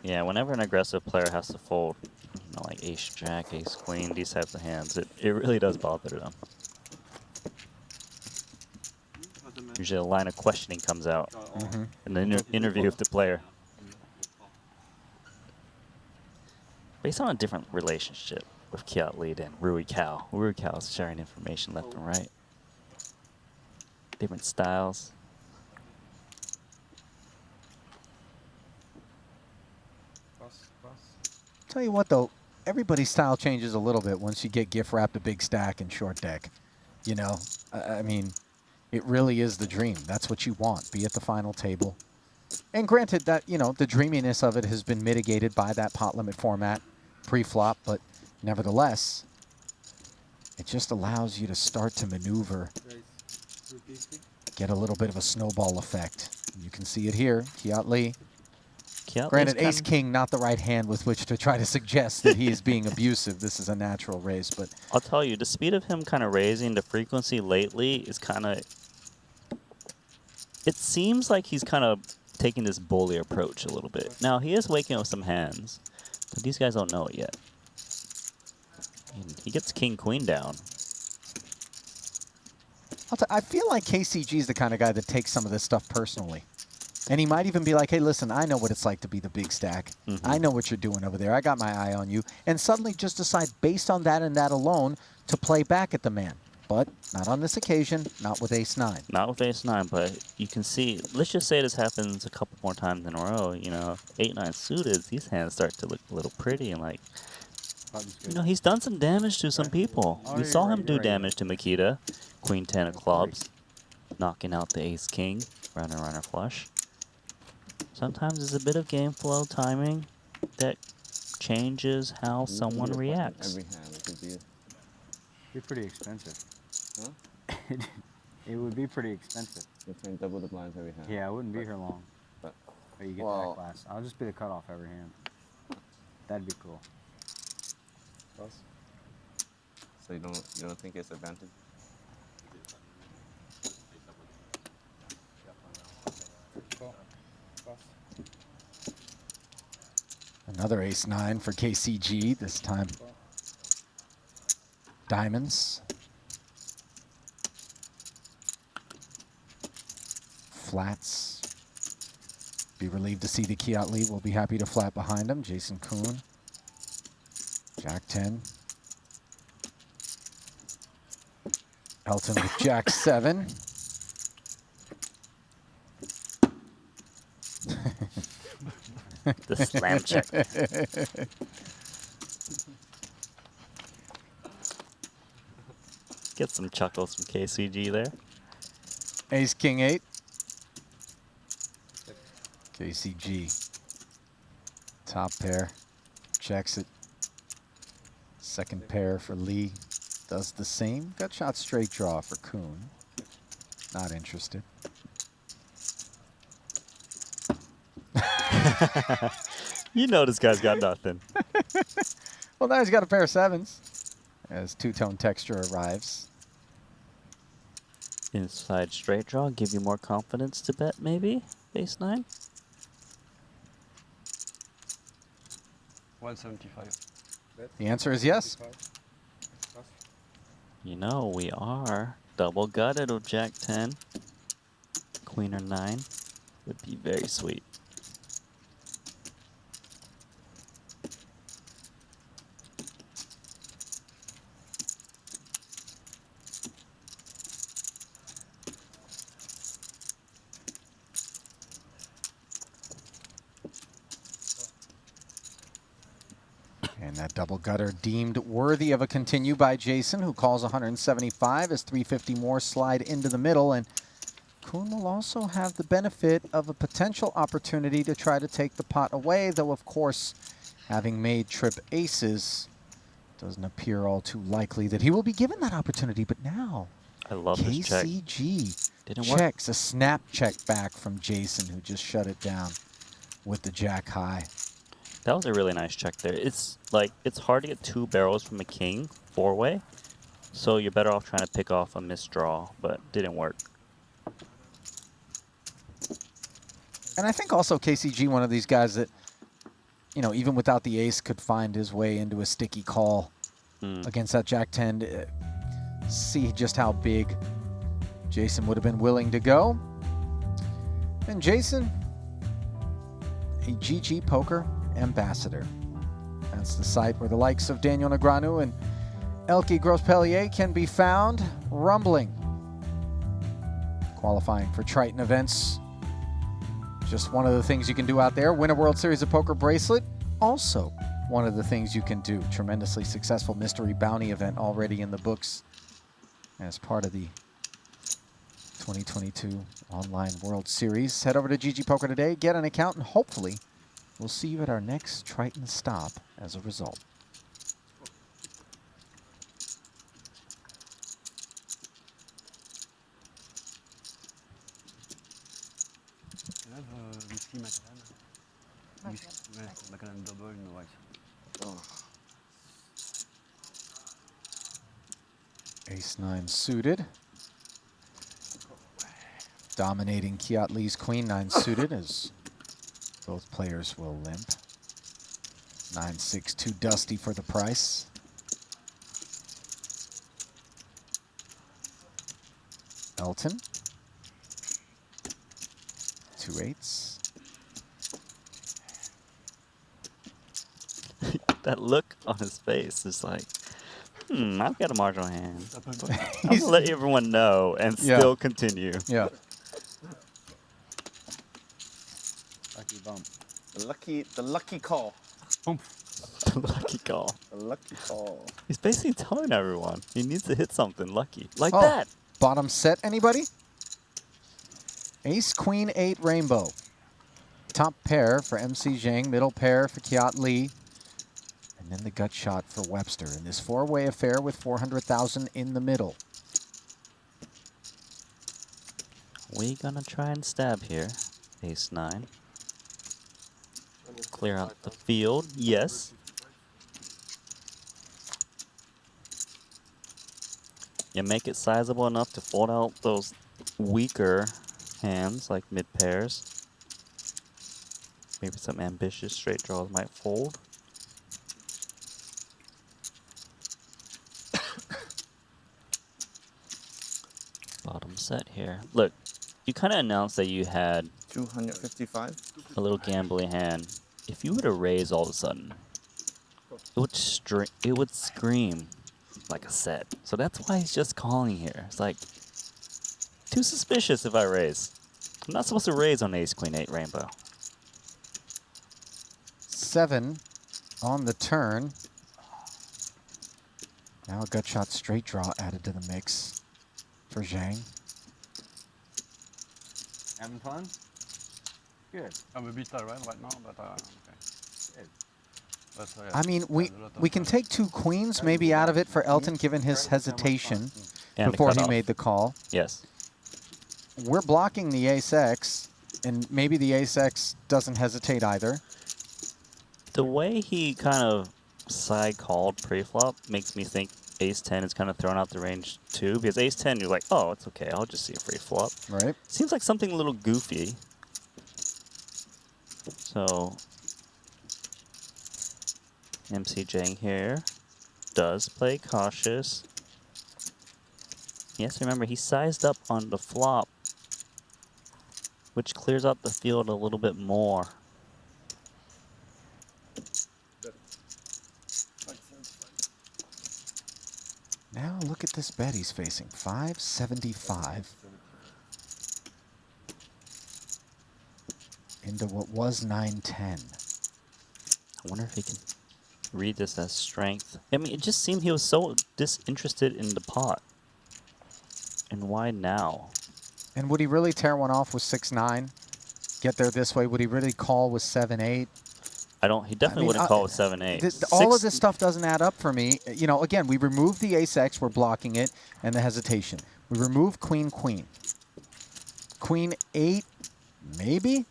Yeah, whenever an aggressive player has to fold, you know, like ace jack, ace queen, these types of hands, it really does bother them. Usually a line of questioning comes out in the interview with the player. Based on a different relationship with Kiat Lee and Rui Cao. Rui Cao is sharing information left and right. Different styles. Tell you what, though, everybody's style changes a little bit once you get gift wrapped a big stack and short deck. You know, I mean, it really is the dream. That's what you want, be at the final table. And granted that, you know, the dreaminess of it has been mitigated by that pot limit format pre-flop, but nevertheless, it just allows you to start to maneuver, get a little bit of a snowball effect. You can see it here, Kiat Lee. Granted, ace-king, not the right hand with which to try to suggest that he is being abusive. This is a natural raise, but... I'll tell you, the speed of him kind of raising the frequency lately is kind of... It seems like he's kind of taking this bully approach a little bit. Now, he is waking up some hands, but these guys don't know it yet. And he gets king-queen down. I feel like KCG is the kind of guy that takes some of this stuff personally. And he might even be like, hey, listen, I know what it's like to be the big stack. I know what you're doing over there. I got my eye on you. And suddenly just decide, based on that and that alone, to play back at the man. But not on this occasion, not with ace-9. Not with ace-9, but you can see, let's just say this happens a couple more times in a row, you know, 8-9 suited, these hands start to look a little pretty and like, you know, he's done some damage to some people. We saw him do damage to Makita, queen 10 of clubs, knocking out the ace-king, runner flush. Sometimes there's a bit of game flow timing that changes how someone reacts. Every hand could be pretty expensive. Huh? It would be pretty expensive. You're playing double the blinds every hand. Yeah, I wouldn't be here long. But you get that class. I'll just be the cutoff every hand. That'd be cool. So you don't think it's advantage? Another ace-9 for KCG, this time diamonds. Flats. Be relieved to see the Kiat Lee. We'll be happy to flat behind him. Jason Kuhn. Jack 10. Elton with Jack 7. The slam check. Get some chuckles from KCG there. Ace, king 8. KCG. Top pair. Checks it. Second pair for Lee. Does the same. Gut shot straight draw for Kuhn. Not interested. You know this guy's got nothing. Well, now he's got a pair of 7s as two-tone texture arrives. Inside straight draw, give you more confidence to bet, maybe? Base 9? 175. The answer is yes. You know, we are double gutted with Jack 10. Queen or 9 would be very sweet. And that double gutter deemed worthy of a continue by Jason, who calls 175 as 350 more slide into the middle. And Kuhn will also have the benefit of a potential opportunity to try to take the pot away, though, of course, having made trip aces, doesn't appear all too likely that he will be given that opportunity. But now, I love this check. KCG Didn't work. checks a snap check back from Jason, who just shut it down with the jack high. That was a really nice check there. It's like, it's hard to get 2 barrels from a king 4-way. So you're better off trying to pick off a misdraw, but didn't work. And I think also KCG, one of these guys that, you know, even without the ace, could find his way into a sticky call against that Jack 10. See just how big Jason would have been willing to go. And Jason, a GG Poker ambassador. That's the site where the likes of Daniel Negreanu and Elke Grospellier can be found rumbling. Qualifying for Triton events. Just one of the things you can do out there. Win a World Series of Poker bracelet. Also one of the things you can do. Tremendously successful mystery bounty event already in the books as part of the 2022 Online World Series. Head over to GG Poker today, get an account, and hopefully we'll see you at our next Triton stop as a result. You have whiskey Macallan? Macallan double in the white. Ace-9 suited. Dominating Kiat Lee's Queen-9 suited as both players will limp. 9-6, too dusty for the price. Elton. 2 8s. That look on his face is like, I've got a marginal hand. I'm going to let everyone know and still continue. Yeah. Lucky bump. The lucky call. The lucky call. The lucky call. He's basically telling everyone he needs to hit something lucky. Like Oh, that. Bottom set, anybody? Ace, Queen, 8, rainbow. Top pair for MC Zhang, middle pair for Kiat Lee. And then the gut shot for Webster in this 4-way affair with 400,000 in the middle. We gonna try and stab here. Ace-9. Clear out the field. Yes. You make it sizable enough to fold out those weaker hands like mid pairs. Maybe some ambitious straight draws might fold. Bottom set here. Look, you kind of announced that you had 255. a little gambling hand. If you were to raise all of a sudden, it would scream like a set. So that's why he's just calling here. It's like too suspicious if I raise. I'm not supposed to raise on Ace Queen 8 rainbow. 7 on the turn. Now a gut shot straight draw added to the mix for Zhang. Having fun? Good. I'm a bit tired right now, but okay. Good. But, I mean, we can take 2 queens maybe out of it for Elton, given his hesitation And before the he cutoff. made the call. Yes. We're blocking the ace-x, and maybe the ace-x doesn't hesitate either. The way he kind of side called pre-flop makes me think ace-10 is kind of thrown out the range too, because ace-10 you're like, oh, it's okay, I'll just see a free flop. Right. Seems like something a little goofy. So MC Jang here does play cautious. Yes, remember, he sized up on the flop, which clears up the field a little bit more. Now look at this bet he's facing, 575 into what was 910. I wonder if he can read this as strength. I mean, it just seemed he was so disinterested in the pot. And why now? And would he really tear one off with 6-9? Get there this way? Would he really call with 7-8? He definitely wouldn't call with 7-8. All of this stuff doesn't add up for me. You know, again, we removed the ace-x, we're blocking it, and the hesitation. We remove queen-queen. Queen-8, maybe?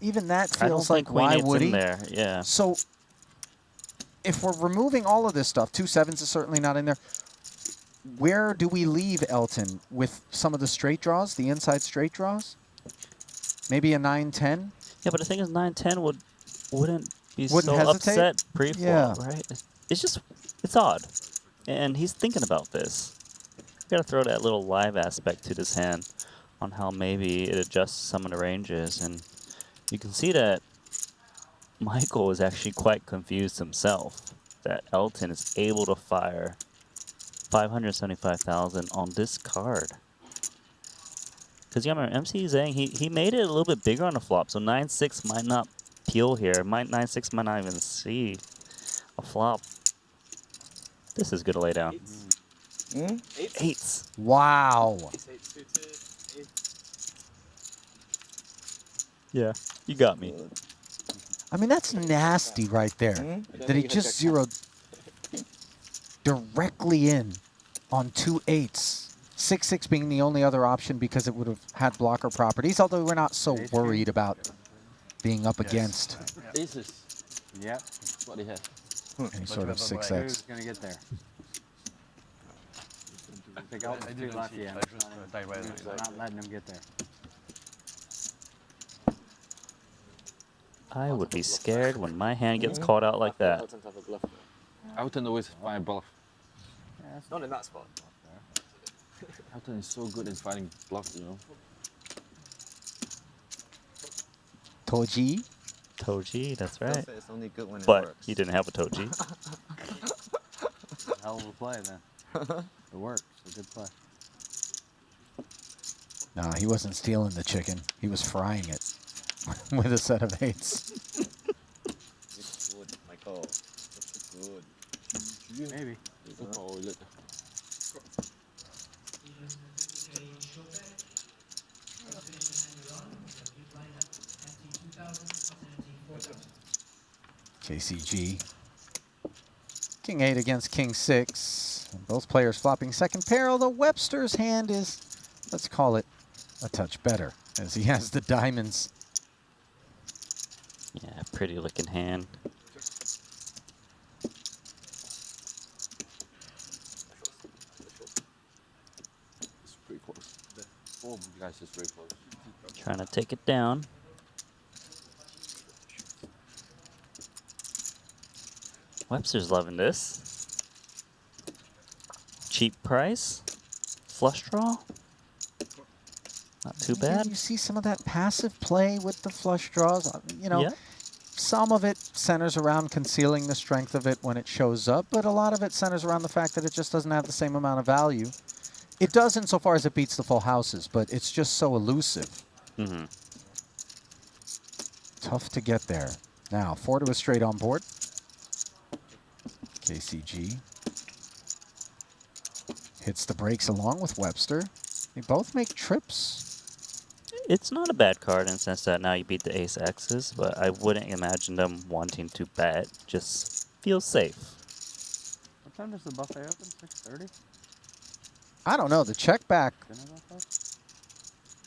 Even that feels like, why would he? There. Yeah. So, if we're removing all of this stuff, 2 7s is certainly not in there. Where do we leave Elton with some of the straight draws, the inside straight draws? Maybe a 9-10? Yeah, but the thing is, 9-10 wouldn't be Wouldn't so hesitate? upset pre-flop, Yeah. right? It's just, it's odd. And he's thinking about this. Got to throw that little live aspect to this hand on how maybe it adjusts some of the ranges. And you can see that Michael is actually quite confused himself that Elton is able to fire 575,000 on this card. Because you remember, MC Zhang, he made it a little bit bigger on the flop, so 9-6 might not peel here. 9-6 might not even see a flop. This is good to lay down. Eights. Wow. Yeah, you got me. I mean, that's nasty right there. That he just zeroed directly in on 2 8s. 6-6 being the only other option because it would have had blocker properties, although we're not so worried about being up against Aces. Yep. What he had. any sort of 6x. Who's going to get there? I think Elton's too lucky. Yeah. Not letting him get there. I would be scared when my hand gets called out like that. Elton always find bluff. Yeah, Not in that spot. Elton is so good in finding bluff, you know. Toji. Toji, that's right. It's only good when it But works. he didn't have a Toji. Hell of a play, then. It works. A good play. No, he wasn't stealing the chicken. He was frying it with a set of 8s. It's good, Michael. It's good. Maybe. Oh, look. KCG. King 8 against King 6. And both players flopping second pair, although Webster's hand is, let's call it, a touch better, as he has the diamonds. Yeah, pretty looking hand. It's pretty close. The form, guys, is very close. Trying to take it down. Webster's loving this. Cheap price. Flush draw. Not too Again, bad. you see some of that passive play with the flush draws. You know, Yeah. some of it centers around concealing the strength of it when it shows up, but a lot of it centers around the fact that it just doesn't have the same amount of value. It does insofar as it beats the full houses, but it's just so elusive. Mm-hmm. Tough to get there. Now, 4 to a straight on board. KCG. hits the brakes along with Webster. They both make trips. It's not a bad card in the sense that now you beat the ace X's, but I wouldn't imagine them wanting to bet. Just feel safe. What time does the buffet open? 6:30? I don't know. The check back Dinner buffet?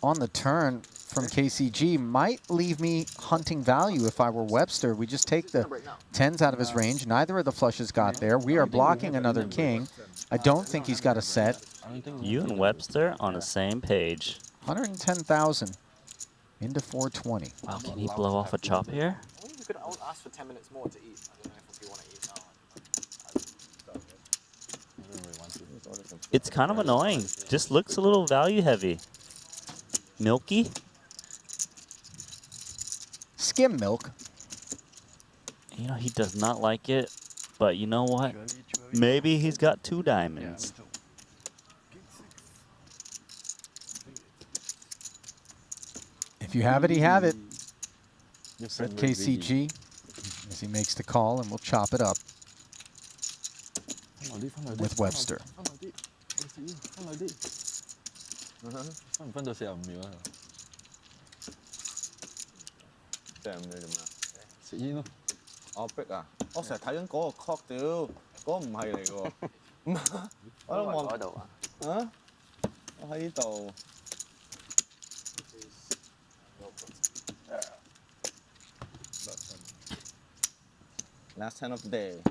on the turn from KCG might leave me hunting value if I were Webster. We just take the 10s out of his range. Neither of the flushes got there. We are blocking another king. I don't think he's got a set. You and Webster on the same page. 110,000 into 420. Wow, can he blow off a chop here? I wonder if we could ask for 10 minutes more to eat. I don't know if we want to eat now. It's kind of annoying. Just looks a little value heavy. Milky? Skim milk. You know, he does not like it, but you know what? Maybe he's got 2 diamonds. If you have it, you have it. Red KCG as he makes the call, and we'll chop it up with Webster. 分唔分到45秒啊？即係咁你做咩啊？食煙咯。我逼啊！我成日睇緊嗰個 clock 屌，嗰個唔係嚟嘅喎。我都望喺度啊！啊！我喺呢度。Last 10 of the day.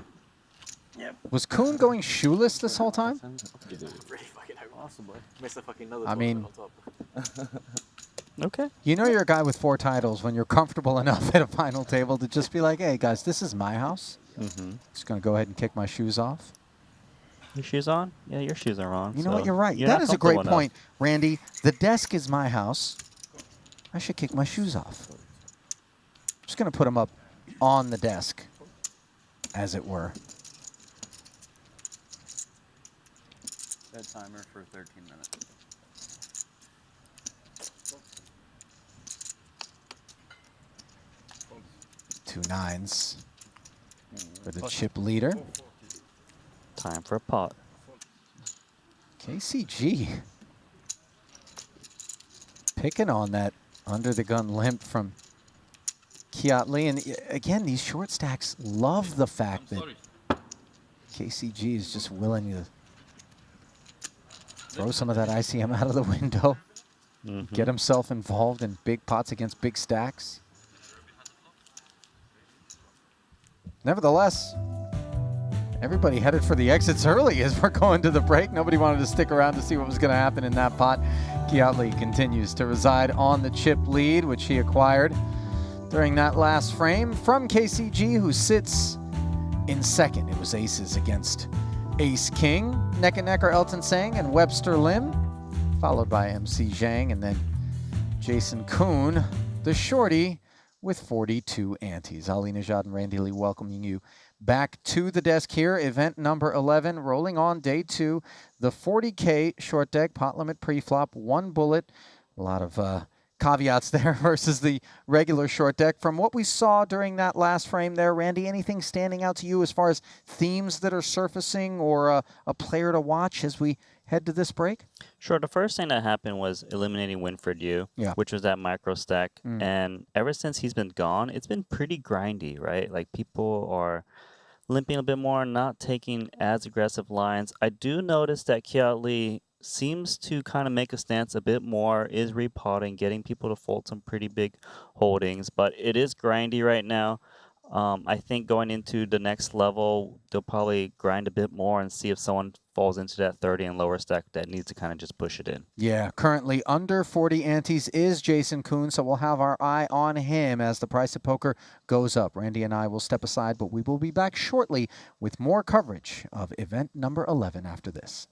Was Kuhn going shoeless this whole time? Really fucking possibly. Miss a fucking another I mean, on top. Okay. You know you're a guy with 4 titles when you're comfortable enough at a final table to just be like, hey, guys, this is my house. Just going to go ahead and kick my shoes off. Your shoes on? Yeah, your shoes are on. You know what? so You're right. you're That not is a great comfortable point, Randy. The desk is my house. I should kick my shoes off. Just going to put them up on the desk, as it were. Set timer for 13 minutes. Two 9s for the chip leader. Time for a pot. KCG picking on that under the gun limp from Kiat Lee. And again, these short stacks love the fact that KCG is just willing to throw some of that ICM out of the window, get himself involved in big pots against big stacks. Nevertheless, everybody headed for the exits early as we're going to the break. Nobody wanted to stick around to see what was going to happen in that pot. Kiatli continues to reside on the chip lead, which he acquired during that last frame from KCG, who sits in second. It was aces against Ace King. Neck and neck are Elton Sang and Webster Lim, followed by MC Zhang, and then Jason Kuhn, the shorty, with 42 antes. Ali Najad and Randy Lee welcoming you back to the desk here. Event number 11, rolling on day 2. The 40K short deck, pot limit pre-flop, 1 bullet. A lot of caveats there versus the regular short deck. From what we saw during that last frame there, Randy, anything standing out to you as far as themes that are surfacing or a player to watch as we head to this break? Sure. The first thing that happened was eliminating Winford Yu, which was that micro stack. And ever since he's been gone, it's been pretty grindy, right? Like people are limping a bit more, not taking as aggressive lines. I do notice that Kiat Lee seems to kind of make a stance a bit more, is repotting, getting people to fold some pretty big holdings, but it is grindy right now. I think going into the next level, they'll probably grind a bit more and see if someone falls into that 30 and lower stack that needs to kind of just push it in. Yeah, currently under 40 antes is Jason Kuhn, so we'll have our eye on him as the price of poker goes up. Randy and I will step aside, but we will be back shortly with more coverage of event number 11 after this.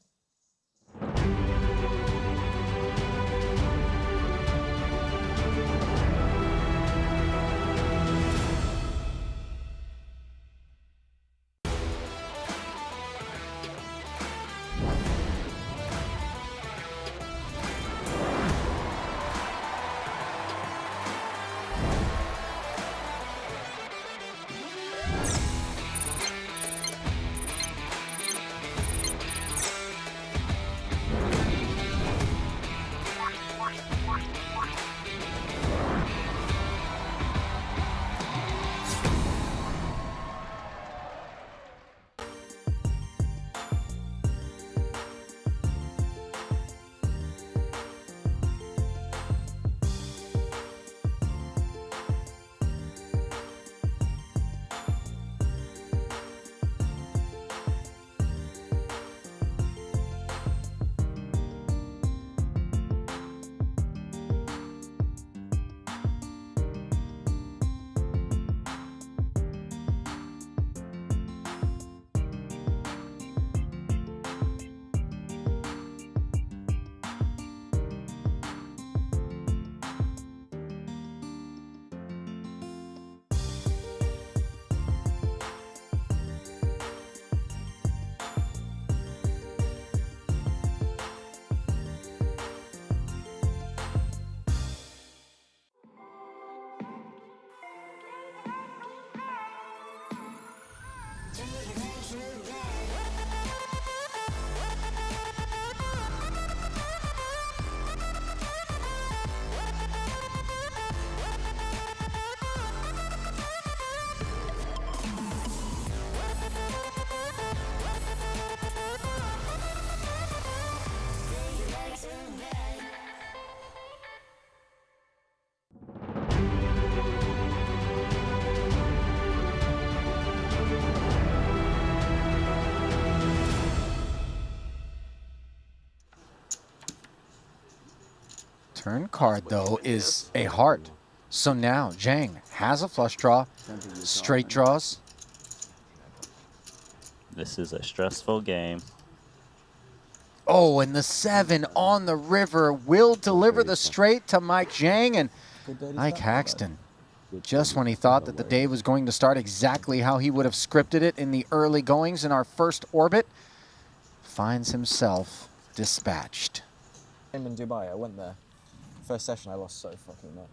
Turn card, though, is a heart. So now Zhang has a flush draw, straight draws. This is a stressful game. Oh, and the 7 on the river will deliver the straight to Mike Zhang. And Mike Haxton, just when he thought that the day was going to start exactly how he would have scripted it in the early goings in our first orbit, finds himself dispatched. I'm in Dubai. I went there. First session, I lost so fucking much.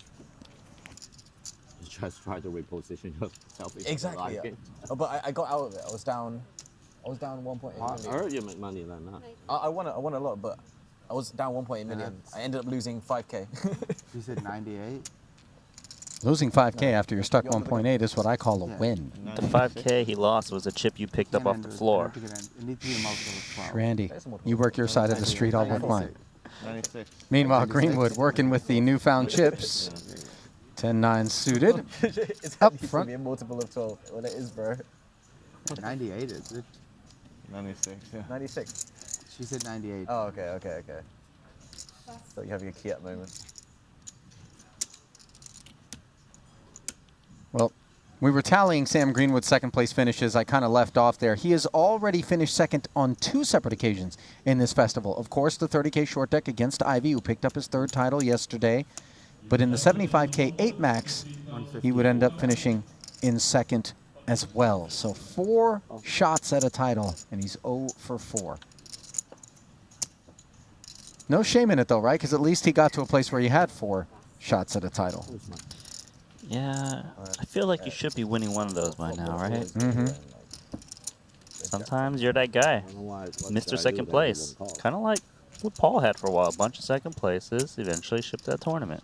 You just try to reposition yourself. Exactly. Yeah. Oh, but I got out of it. I was down 1.8 million. I heard you make money then, huh? I won a lot, but I was down 1.8 million. I ended up losing 5k. You said 98? Losing 5K after you're stuck 1.8 is what I call a win. The 5K he lost was a chip you picked up off the floor. Randy, you work your side of the street, I'll work mine. 96. Meanwhile, Greenwood working with the newfound chips. 10-9 suited. It's Up to front. be a multiple of 12. Well, it is, bro. 98 is it? 96, yeah. 96. She said 98. Oh, okay. So you have your key up moment. Well, we were tallying Sam Greenwood's second place finishes. I kind of left off there. He has already finished second on 2 separate occasions in this festival. Of course, the 30K short deck against Ivy, who picked up his 3rd title yesterday. But in the 75K 8 max, he would end up finishing in second as well. So 4 shots at a title, and he's 0 for 4. No shame in it, though, right? Because at least he got to a place where he had 4 shots at a title. Yeah, I feel like you should be winning one of those by now, right? Mm-hmm. Sometimes you're that guy, Mr. Second Place. Kind of like what Paul had for a while. A bunch of second places, eventually shipped that tournament.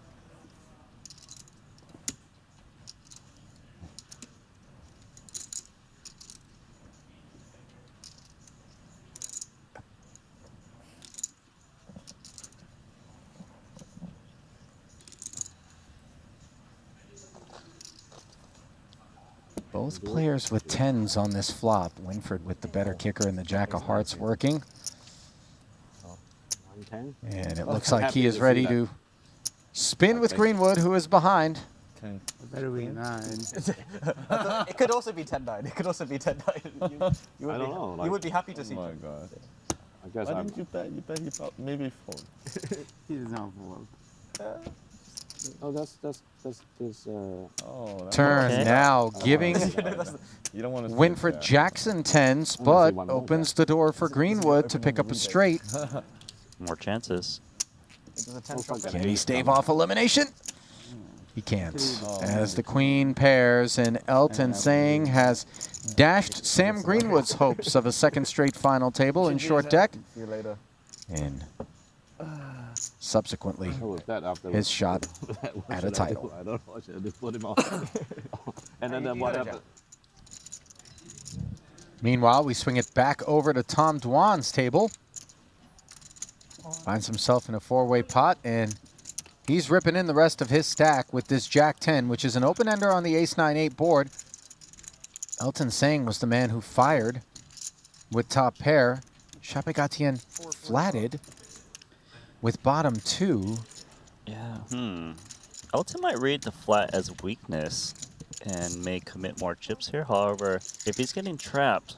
Both players with 10s on this flop. Winford with the better kicker and the Jack of Hearts working. And it looks like he is ready to spin with Greenwood, who is behind. Better be 9. It could also be 10-9. It could also be 10-9. You I don't know. Like, you would be happy to see. Oh my god. I guess Why didn't you bet? You bet he thought maybe fold. He does not fold. Oh, that's Turn now, giving You don't want to Winfred Jackson 10s, but opens the door for Greenwood to pick up a straight. More chances. Can he stave off elimination? He can't, as the queen pairs, and Elton Sang has dashed Sam Greenwood's hopes of a second straight final table in short deck. See you later. And subsequently, his shot at a title. I don't know. I should have put him off. And then what happened? Meanwhile, we swing it back over to Tom Dwan's table. Finds himself in a 4-way pot, and he's ripping in the rest of his stack with this Jack 10, which is an open-ender on the Ace-9-8 board. Elton Sang was the man who fired with top pair. Chapegatien flatted with bottom 2. Yeah. Elton might read the flat as weakness and may commit more chips here. However, if he's getting trapped,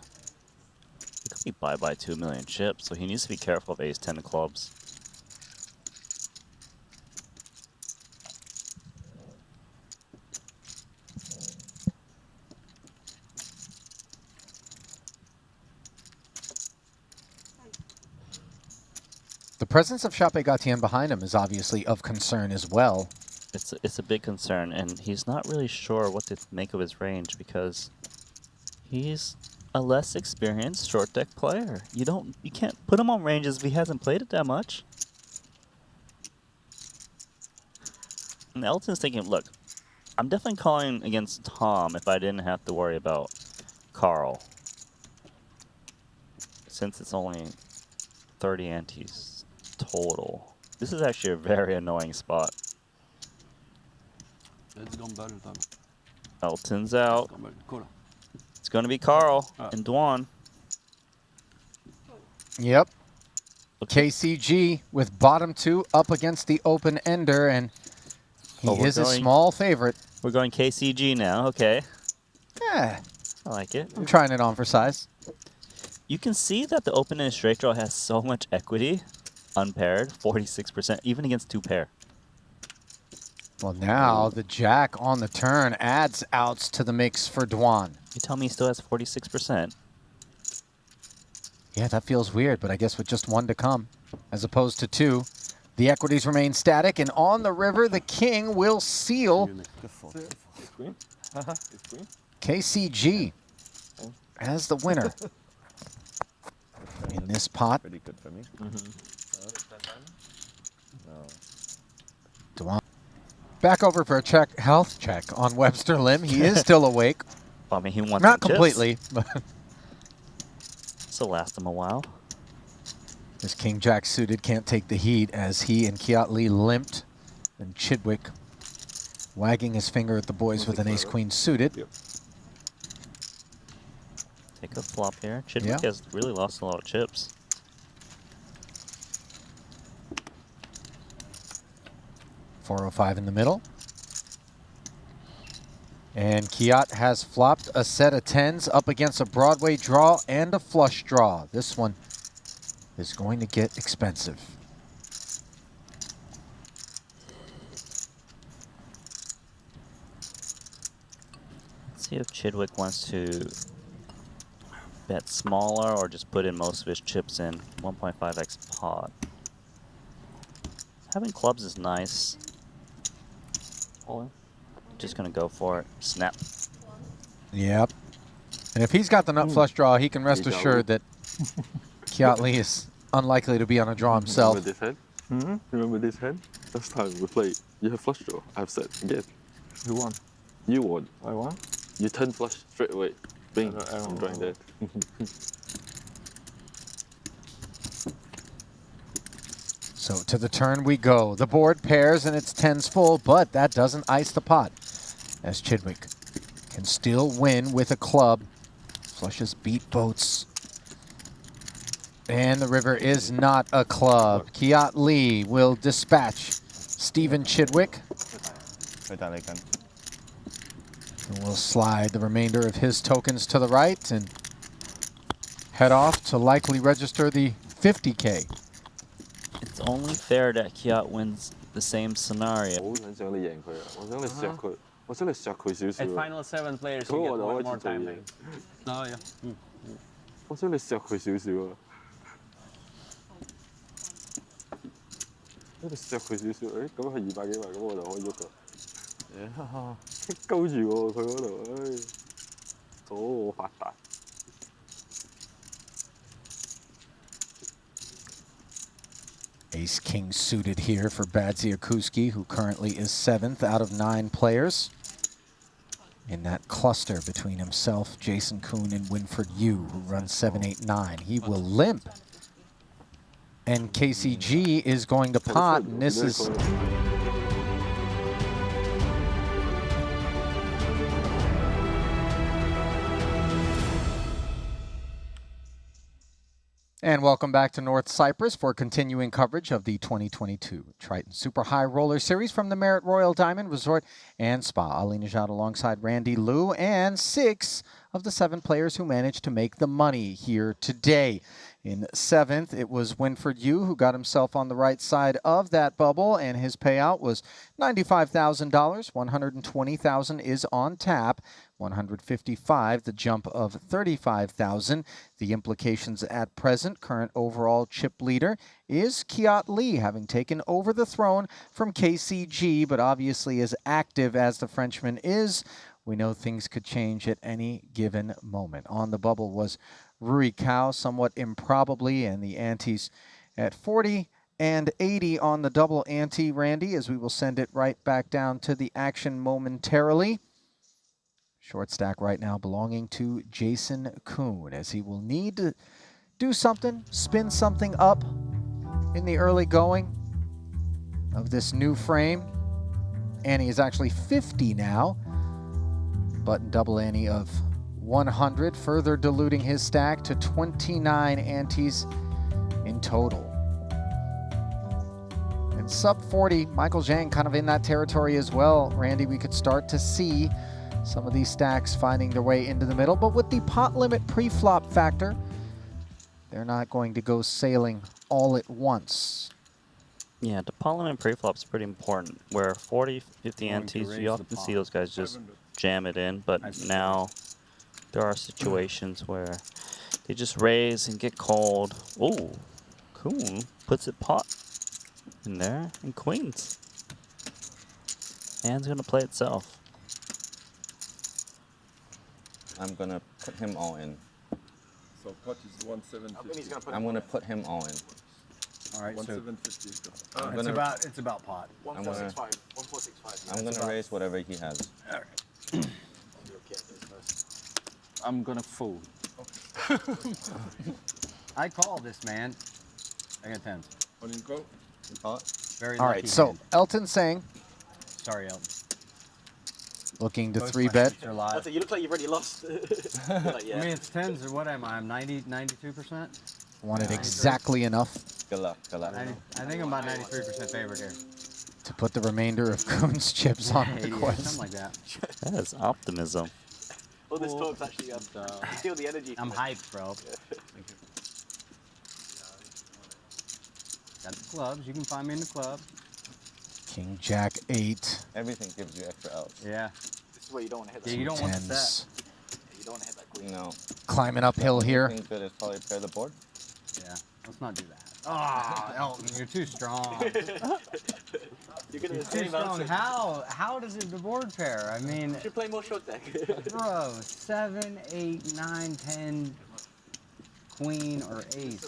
he could be bye-bye 2 million chips, so he needs to be careful of Ace-10 of clubs. The presence of Chapegatien behind him is obviously of concern as well. It's a big concern, and he's not really sure what to make of his range because he's a less experienced short deck player. You can't put him on ranges if he hasn't played it that much. And Elton's thinking, look, I'm definitely calling against Tom if I didn't have to worry about Carl. Since it's only 30 antes total. This is actually a very annoying spot. It's gone better than. Elton's out. Cool. It's going to be Carl and Dwan. Yep. KCG with bottom 2 up against the open ender, and he is a small favorite. We're going KCG now. Okay. Yeah. I like it. I'm trying it on for size. You can see that the open end straight draw has so much equity. Unpaired, 46%, even against 2 pair. Well, now the jack on the turn adds outs to the mix for Dwan. You tell me he still has 46%. Yeah, that feels weird, but I guess with just 1 to come, as opposed to 2, the equities remain static, and on the river, the king will seal. KCG as the winner in this pot. Pretty good for me. Dwan. Back over for a health check on Webster Lim. He is still awake. Well, I mean, he wants not some completely, chips. but This will last him a while. this King Jack suited can't take the heat as he and Kiat Lee limped, and Chidwick wagging his finger at the boys with an ace queen suited. Take a flop here. Chidwick has really lost a lot of chips. .405 in the middle. And Kiat has flopped a set of 10s up against a Broadway draw and a flush draw. This one is going to get expensive. Let's see if Chidwick wants to bet smaller or just put in most of his chips in 1.5x pot. Having clubs is nice. Just gonna go for it. Snap. Yep. And if he's got the nut flush draw, he can rest assured that Kiat Lee is unlikely to be on a draw himself. Remember this hand? Remember this hand? Last time we played, you have flush draw. I've said again. Who won? You won. I won? You turn flush straight away. Bing. I'm drawing that. So to the turn we go. The board pairs and it's 10s full, but that doesn't ice the pot, as Chidwick can still win with a club. Flushes beat boats. And the river is not a club. Kiat Lee will dispatch Stephen Chidwick. And will slide the remainder of his tokens to the right and head off to likely register the 50K. It's only fair that Kiat wins the same scenario. At final 7 players, you get one more time. Oh, yeah. 我想你削佢少少啊！你削佢少少，誒咁係200幾萬，咁我就可以喐㗎。棘鳩住喎佢嗰度，唉，阻我發達。Ace King suited here for Badziakuski, who currently is 7th out of 9 players in that cluster between himself, Jason Kuhn, and Winford Yu, who runs 7, 8, 9. He will limp. And KCG is going to pot, and this is... And welcome back to North Cyprus for continuing coverage of the 2022 Triton Super High Roller Series from the Marriott Royal Diamond Resort and Spa. Ali Najad alongside Randy Liu and 6 of the 7 players who managed to make the money here today. In 7th, it was Winford Yu who got himself on the right side of that bubble, and his payout was $95,000. $120,000 is on tap. $155,000, the jump of $35,000. The implications at present, current overall chip leader is Kiat Lee, having taken over the throne from KCG, but obviously as active as the Frenchman is, we know things could change at any given moment. On the bubble was Rui Cao, somewhat improbably, and the antes at 40 and 80 on the double ante, Randy, as we will send it right back down to the action momentarily. Short stack right now belonging to Jason Kuhn, as he will need to do something, spin something up in the early going of this new frame. Ante is actually 50 now, but double ante of 100, further diluting his stack to 29 antes in total. And sub 40, Michael Zhang kind of in that territory as well. Randy, we could start to see some of these stacks finding their way into the middle, but with the pot limit pre-flop factor, they're not going to go sailing all at once. Yeah, the parliament preflop's pretty important. Where 40, 50 antes, you often see those guys just jam it in, but now there are situations where they just raise and get called. Ooh, Kuhn puts it pot in there, and queens. Hand's gonna play itself. I'm gonna put him all in. So pot is 1,750. I'm gonna put him all in. All right, so 1,750. it's about pot. 1465. I'm gonna raise whatever he has. All right. I'm gonna fold. I call this, man. I got tens. On in call? Very All lucky right, so hand. Elton saying, Sorry, Elton. looking to Both 3 my bet. chips are live. Elton, you look like you've already lost. Like, yeah. I mean, it's tens, or what am I? I'm 92%? Wanted exactly enough Good luck, good luck. I think I'm about 93% favorite here. to put the remainder of Kuhn's chips on the 88, quest. something like that. That is optimism. All this talk's actually you feel the energy. I'm hyped, bro. Got the clubs. You can find me in the club. King Jack 8. Everything gives you extra outs. Yeah. This is where you don't want to hit that. Yeah, you don't want the Tens. set. Yeah, you don't want to hit that queen. No. Climbing uphill here. Anything good is probably pair the board. Yeah. Let's not do that. Ah, Elton, you're too strong. You're gonna You're the too same strong. answer. How does it the board pair? I mean, You should play more short deck. bro, 7, 8, 9, 10, queen or ace.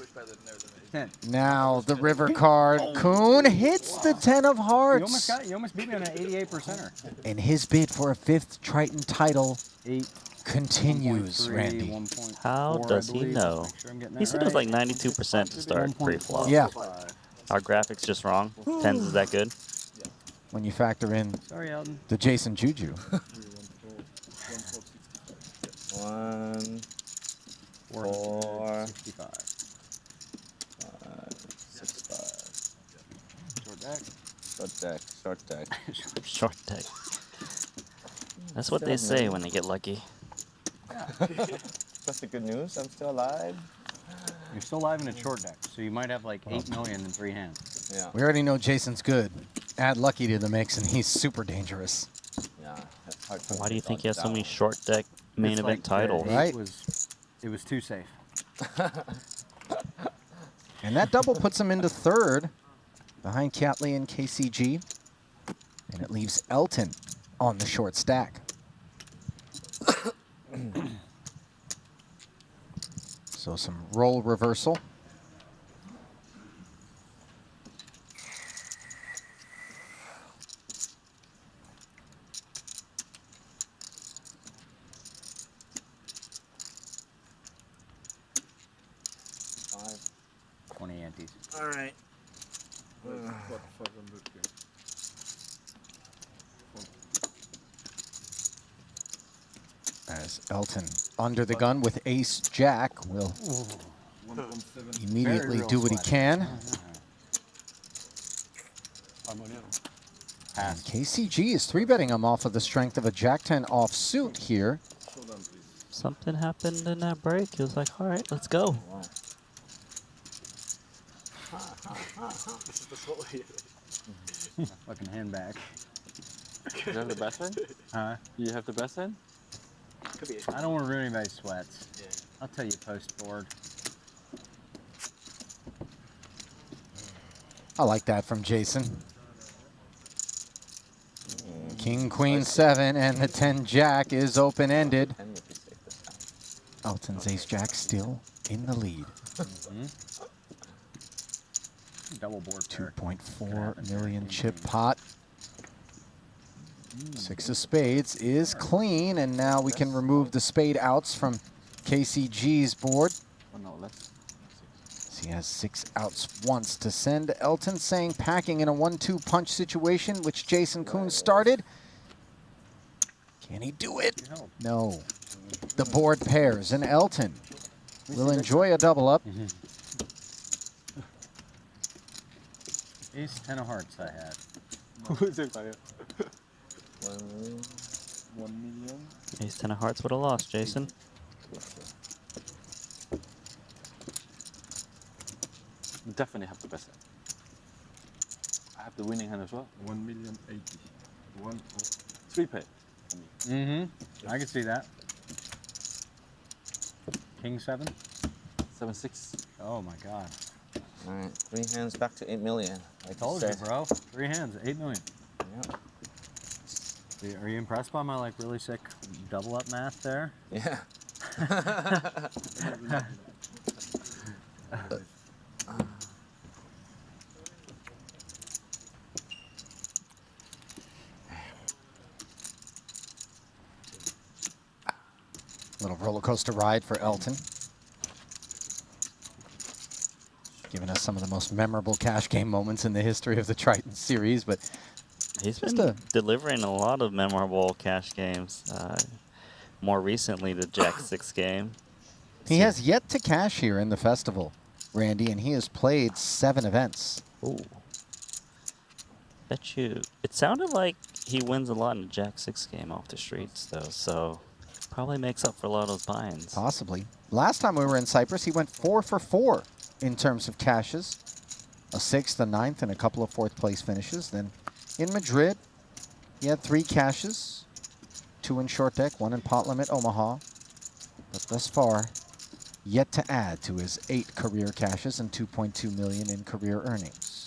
10. Now the river card. Kuhn hits the 10 of You hearts. almost beat me on an 88%er. And his bid for a 5th Triton title 8 continues, 1.3, Randy. 1.4, How I does he believe. know? Make sure I'm getting He that said it was right. like 92% to start pre-flop. Yeah, Our graphics just wrong. Tens is that good? when you factor in Sorry, Elton. the Jason Juju. 1, 4, 65. 6, 5. Short deck. Short deck, short deck. Short deck. That's what they say when they get lucky. That's the good news. I'm still alive. You're still live in a short deck, so you might have like 8 million in 3 hands. Yeah. We already know Jason's good. Add Lucky to the mix, and he's super dangerous. Yeah. Why do you think he has so many short deck main It's event like titles? Right. It was too safe. And that double puts him into 3rd behind Catley and KCG. And it leaves Elton on the short stack. So some roll reversal. Five. 20 antes. All right. As Elton under the gun with Ace Jack will immediately do what he can. And KCG is 3-betting him off of the strength of a Jack-10 offsuit here. Something happened in that break. He was like, all right, let's go. This is the sort of Fucking handbag. You have the best hand? Huh? You have the best hand? Could be. I don't want to ruin anybody's sweats. Yeah. I'll tell you post board. I like that from Jason. King, Queen, 7, and the 10 Jack is open-ended. Elton's Ace Jack still in the lead. Double board pair. 2.4 million chip pot. 6 of spades is clean, and now we can remove the spade outs from KCG's board. Oh, no, let's. He has 6 outs once to send. Elton saying packing in a 1-2 punch situation, which Jason Kuhn started. Can he do it? No. The board pairs, and Elton will enjoy a double up. Ace 10 of hearts I had. 1 million. Ace 10 of hearts would have lost, Jason. Definitely have the best hand. I have the winning hand as well. 1,080,000. 3 pay. I can see that. King 7? 7-6. Oh my god. Alright, 3 hands back to 8 million. I told you, bro. 3 hands, 8 million. Yeah. Are you impressed by my like really sick double up math there? Yeah. Little roller coaster ride for Elton. Giving us some of the most memorable cash game moments in the history of the Triton series, but he's just been delivering a lot of memorable cash games. More recently, the Jack 6 game. he has yet to cash here in the festival, Randy, and he has played 7 events. Ooh. Bet you. It sounded like he wins a lot in the Jack 6 game off the streets, though, so probably makes up for a lot of those buy-ins. Possibly. Last time we were in Cyprus, he went 4 for 4 in terms of cashes. A 6th, a 9th, and a couple of 4th place finishes. Then in Madrid, he had 3 cashes. 2 in short deck, 1 in pot limit, Omaha. But thus far, yet to add to his 8 career cashes and 2.2 million in career earnings.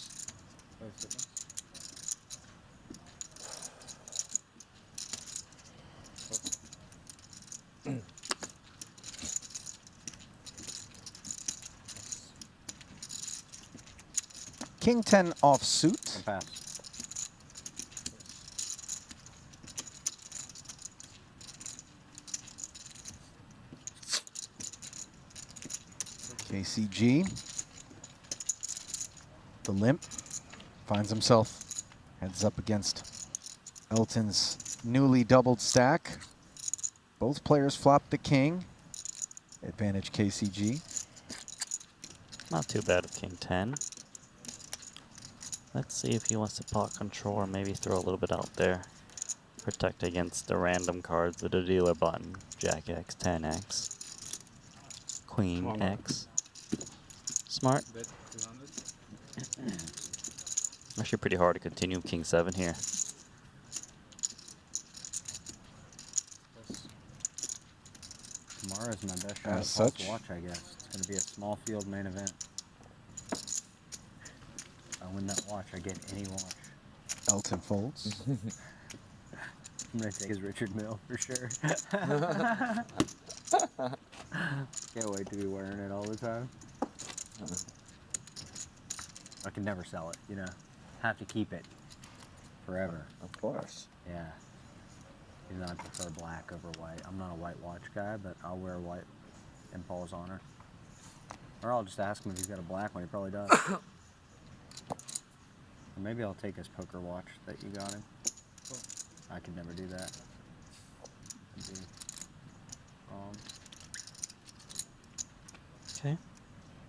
King 10 offsuit. Pass. KCG. The limp finds himself heads up against Elton's newly doubled stack. Both players flop the king. Advantage KCG. Not too bad with King 10. Let's see if he wants to pot control or maybe throw a little bit out there. Protect against the random cards with a dealer button. Jack X, 10X, Queen X. Smart. Actually pretty hard to continue King 7 here. Tomorrow's my best shot As at such. watch, I guess. It's going to be a small field main event. I win that watch, I get any watch. Elton folds. I'm going to take his Richard Mille for sure. Can't wait to be wearing it all the time. I can never sell it, you know. Have to keep it forever. Of course. Yeah. Even though I prefer black over white. I'm not a white watch guy, but I'll wear white in Paul's honor. Or I'll just ask him if he's got a black one. He probably does. Or maybe I'll take his poker watch that you got him. I could never do that. It'd be wrong. Okay.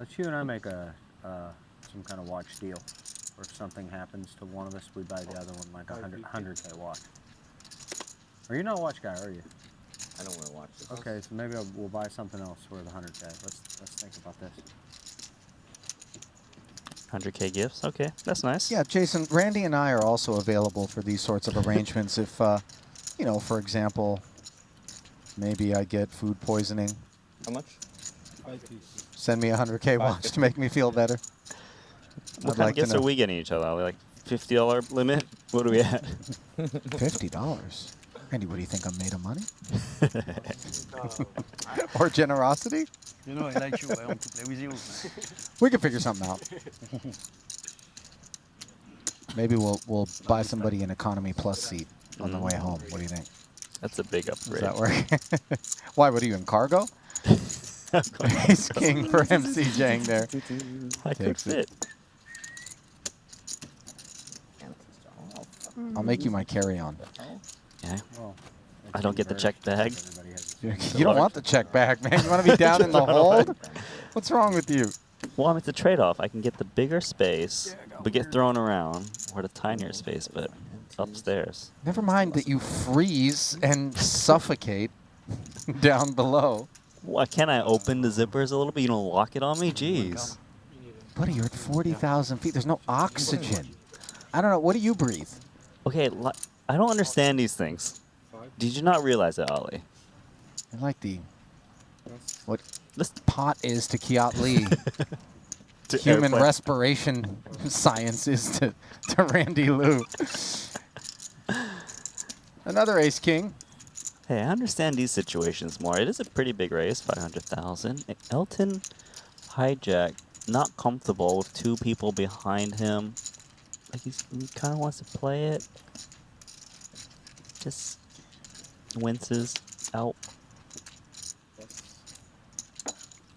Let's you and I make a some kind of watch deal. Or if something happens to one of us, we buy the other one like a 100K watch. Or you're not a watch guy, are you? I don't wear watches. Okay, so maybe we'll buy something else worth 100K. Let's think about this. 100K gifts. Okay, that's nice. Yeah, Jason, Randy and I are also available for these sorts of arrangements. If, you know, for example, maybe I get food poisoning. How much? Send me a 100K watch to make me feel better. What kind of gifts are we getting each other? Are we like $50 limit. What are we at? $50. Andy, what do you think I'm made of money? Or generosity? You know, I like you. I want to play with you. We can figure something out. Maybe we'll buy somebody an economy plus seat on the way home. What do you think? That's a big upgrade. Does that work? Why? What are you in cargo? Ace king for MC Jang there. I could fit. I'll make you my carry-on. Yeah. I don't get the check bag. You don't want the check bag, man. You want to be down in the hold? What's wrong with you? Well, I mean, it's a trade-off. I can get the bigger space, but get thrown around, or the tinier space, but upstairs. Never mind that you freeze and suffocate down below. Why can't I open the zippers a little bit? You don't lock it on me? Jeez. Buddy, you're at 40,000 feet. There's no oxygen. I don't know. What do you breathe? Okay, I don't understand these things. Did you not realize that, Ollie? I like what this pot is to Kiat Lee. Human airplane. respiration science is to Randy Liu. Another ace king. Hey, I understand these situations more. It is a pretty big race, 500,000. Elton hijack, not comfortable with two people behind him. Like he kind of wants to play it. Just winces out.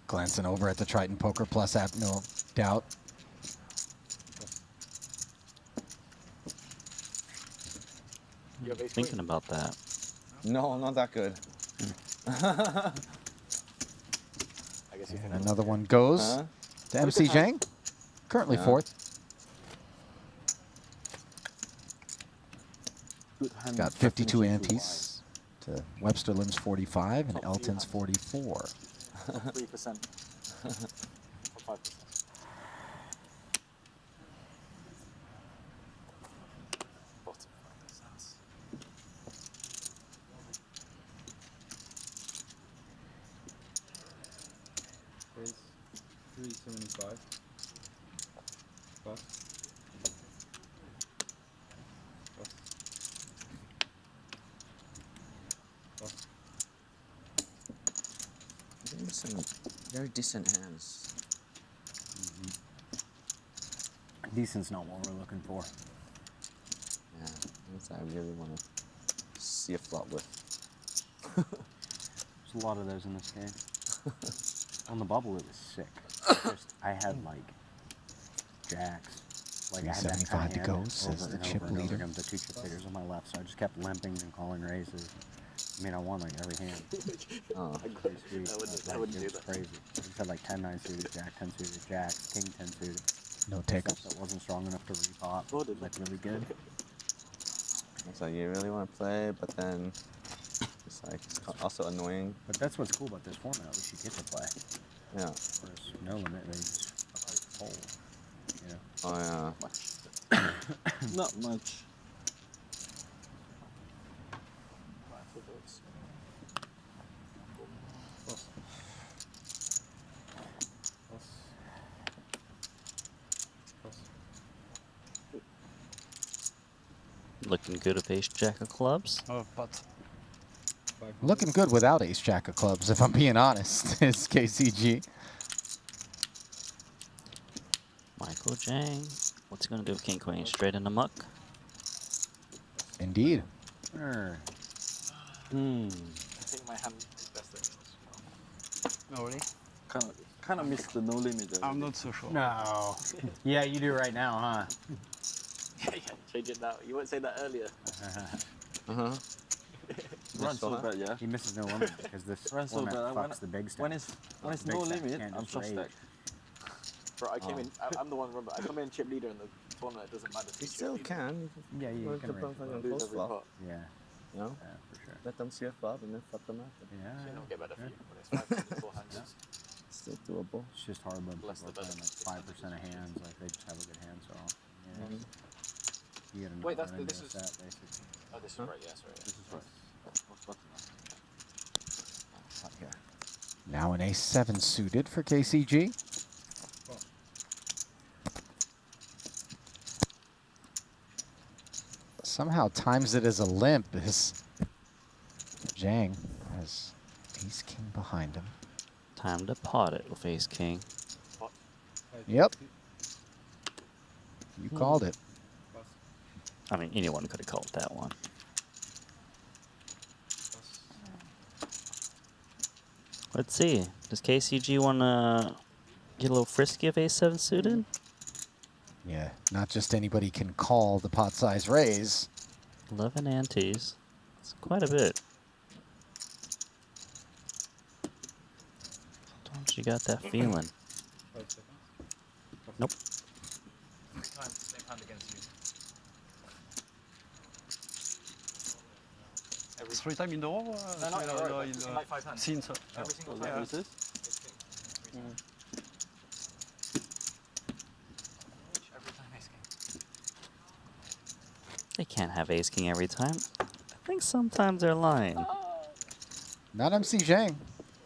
Glancing over at the Triton Poker Plus app, no doubt. Thinking about that. No, not that good. I guess you And another one goes to MC Jang, currently fourth. Got 52 antes to Webster Lim's 45 and Elton's 44. 3%. Or 5%. Bottom 5%. Is 375. Plus. Some very decent hands. Decent's not what we're looking for. Yeah, that's what I really want to see a flop with. There's a lot of those in this game. On the bubble, it was sick. I had like jacks. Like I had that 375 to hand go, over says the and chip over and over leader. again with the two chip leaders on my left, so I just kept limping and calling raises. I mean, I won like every hand. Oh, I wouldn't do that. Crazy. I just had like 10-9 suited, Jack 10 suited, Jacks, King 10 suited. No takers. That wasn't strong enough to repop. It was like really good. It's like you really want to play, but then it's like also annoying. But that's what's cool about this format. At least you get to play. Yeah. Whereas no limit, they just hold. You know. Oh yeah. Not much. Looking good with ace jack of clubs. Oh, but Looking good without ace jack of clubs, if I'm being honest, is KCG. Michael Jang. What's he going to do with king queen? Straight in the muck? Indeed. I think my hand is best at yours. no, really? Kind of missed the no limit there. I'm not so sure. No. Yeah, you do right now, huh? Yeah, change it now. You wouldn't say that earlier. Run so bad, yeah. He misses no limit because this Run so format bad. fucks the big stack. When it's Big no stack limit, can't I'm just soft rage. stack. Bro, I came in. I'm the one. Remember, I come in chip leader in the tournament. It doesn't matter. You still can. Yeah, you can depends on your lose post every flop. pot. Yeah. You know? Yeah, for sure. Let them see a flop and then flop them after. Yeah. So you don't get better for you when it's 5 4 hands. Still doable. It's just hard when Less people the are playing better. like 5% of hands, like they just have a good hand, so yeah. You gotta Wait, not that's run this into is. a set, basically. Oh, this is right. Yeah, sorry. This is right. What's button now? Not here. Now an ace 7 suited for KCG. somehow times it as a limp as Zhang has ace king behind him. Time to pot it with ace king. Yep. You called it. I mean, anyone could have called that one. Let's see. Does KCG want to get a little frisky of ace-7 suited? Yeah, not just anybody can call the pot size raise. 11 antes. It's quite a bit. Don't you got that feeling? Nope. Same hand against you. Every 3 times in the row? No, in like 5 hands. Since Every single yeah. time. What's this? Every time ace king. They can't have ace king every time. I think sometimes they're lying. Not MC Zhang.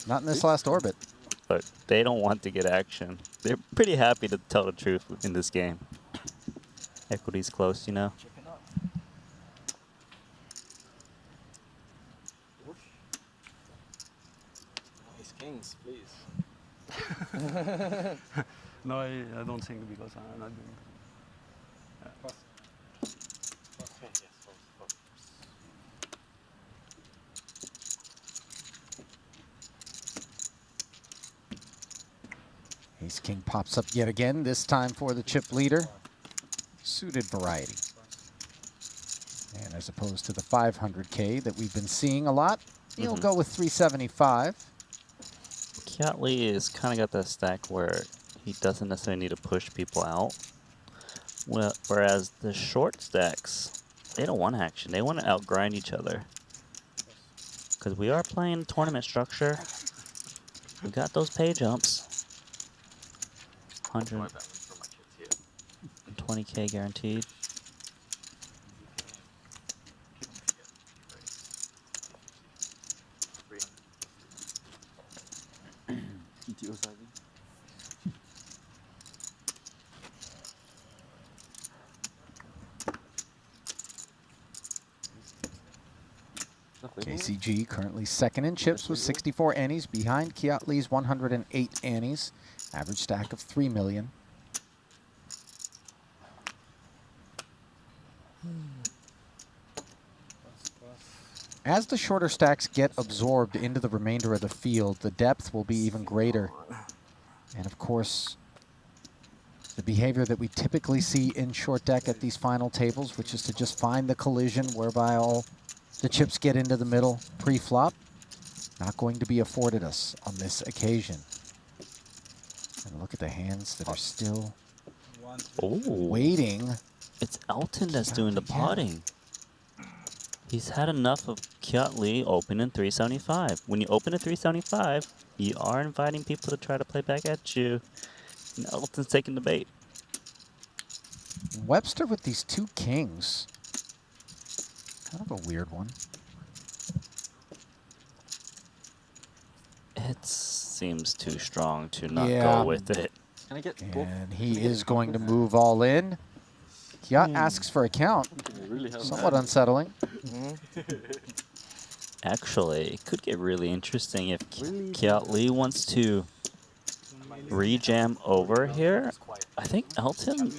Not in this last orbit. But they don't want to get action. They're pretty happy to tell the truth in this game. Equity's close, you know. Ace kings, please. No, I don't think because I'm not doing. Ace king pops up yet again, this time for the chip leader. Suited variety. And as opposed to the 500K that we've been seeing a lot, he'll go with 375. Kiatli is kind of got that stack where he doesn't necessarily need to push people out. Well, whereas the short stacks, they don't want action. They want to outgrind each other. Because we are playing tournament structure. We got those pay jumps. 120K guaranteed. KCG currently second in chips with 64 annies behind Kiatli's 108 annies. Average stack of 3 million. As the shorter stacks get absorbed into the remainder of the field, the depth will be even greater. And of course, the behavior that we typically see in short deck at these final tables, which is to just find the collision whereby all the chips get into the middle pre-flop, not going to be afforded us on this occasion. And look at the hands that are still waiting. It's Elton that's doing the potting. He's had enough of Kiatli opening 375. When you open a 375, you are inviting people to try to play back at you. And Elton's taking the bait. Webster with these 2 kings. Kind of a weird one. It seems too strong to not Yeah. go with it. Can I get And he is going to move all in. Kiat asks for a count. Somewhat unsettling. Actually, it could get really interesting if Kiatli wants to rejam over here. I think Elton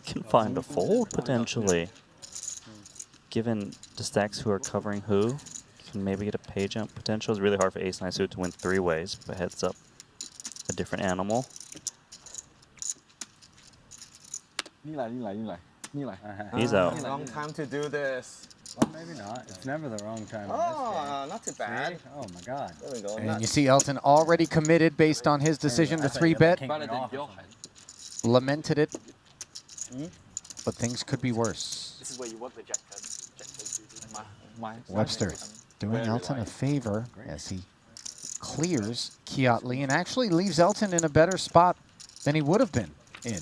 can find a fold potentially. Given the stacks who are covering who, can maybe get a pay jump potential. It's really hard for ace-9 suit to win 3 ways, but heads up, a different animal. He's out. Wrong time to do this. Well, maybe not. It's never the wrong time. Oh, not too bad. See? Oh my God. There we go. And you see Elton already committed based on his decision to 3-bet. Lamented it. But things could be worse. This is where you want the jack ten. Webster doing Elton a favor as he clears Kiatli and actually leaves Elton in a better spot than he would have been in.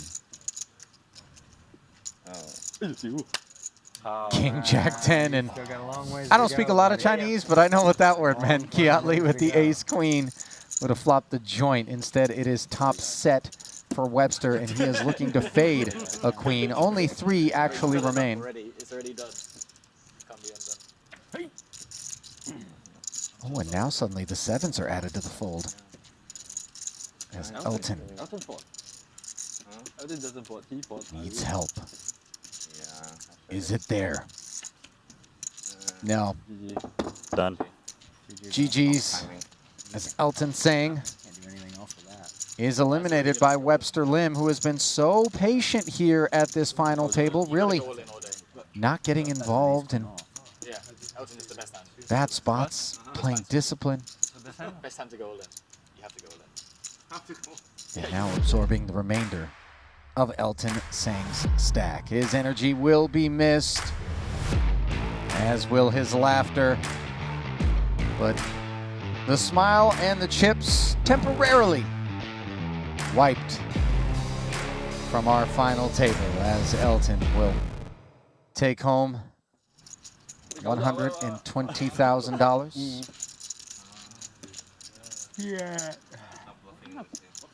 King Jack 10, and I don't speak a lot of Chinese, but I know what that word meant. Kiatli with the ace queen would have flopped the joint. Instead, it is top set for Webster, and he is looking to fade a queen. Only 3 actually remain. It's already done. Oh, and now suddenly the sevens are added to the fold. As Elton Elton fought. Elton doesn't fought, he fought. needs help. Yeah. Is it there? No. Done. GG's, as Elton saying, Can't do anything else with that. is eliminated by Webster Lim, who has been so patient here at this final table, really not getting involved in bad spots, playing discipline, Best time to go all in. You have to go all in. and now absorbing the remainder of Elton Sang's stack. His energy will be missed, as will his laughter, but the smile and the chips temporarily wiped from our final table, as Elton will take home $120,000. Yeah.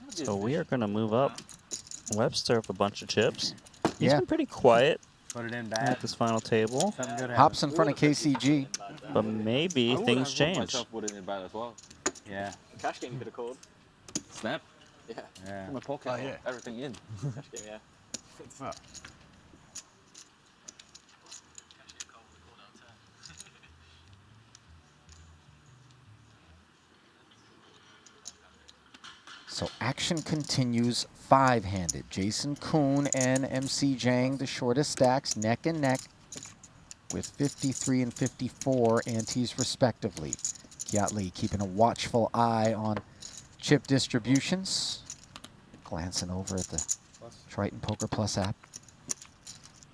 So we are going to move up Webster with a bunch of chips. He's Yeah. been pretty quiet Put it in at bad. this final table. Something good Hops in front of KCG. But maybe things change. myself put it in bad as well. Yeah. Cash game you could have called. Snap. Yeah. Yeah. My pocket. Oh, yeah. Everything in. Cash game, yeah. So action continues five-handed. Jason Kuhn and MC Jang, the shortest stacks, neck and neck, with 53 and 54 antes respectively. Kiat Lee keeping a watchful eye on chip distributions. Glancing over at the Triton Poker Plus app.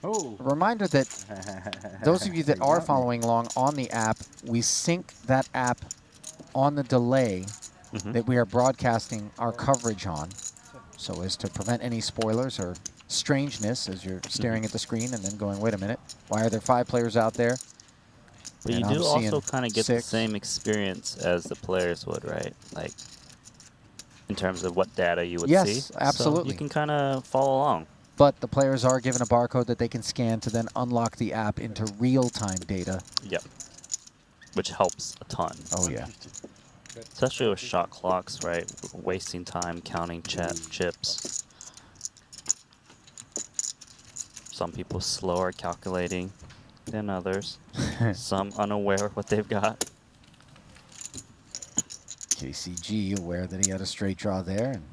Oh. A reminder that those of you that are following along on the app, we sync that app on the delay that we are broadcasting our coverage on, so as to prevent any spoilers or strangeness as you're staring at the screen and then going, wait a minute, why are there 5 players out there? But And you I'm do seeing also kind of get the 6. same experience as the players would, right? Like, in terms of what data you would see. Yes, absolutely. So you can kind of follow along. But the players are given a barcode that they can scan to then unlock the app into real-time data. Yep. Which helps a ton. Oh, yeah. Especially with shot clocks, right? Wasting time counting chips. Some people slower calculating than others. Some unaware of what they've got. KCG aware that he had a straight draw there. And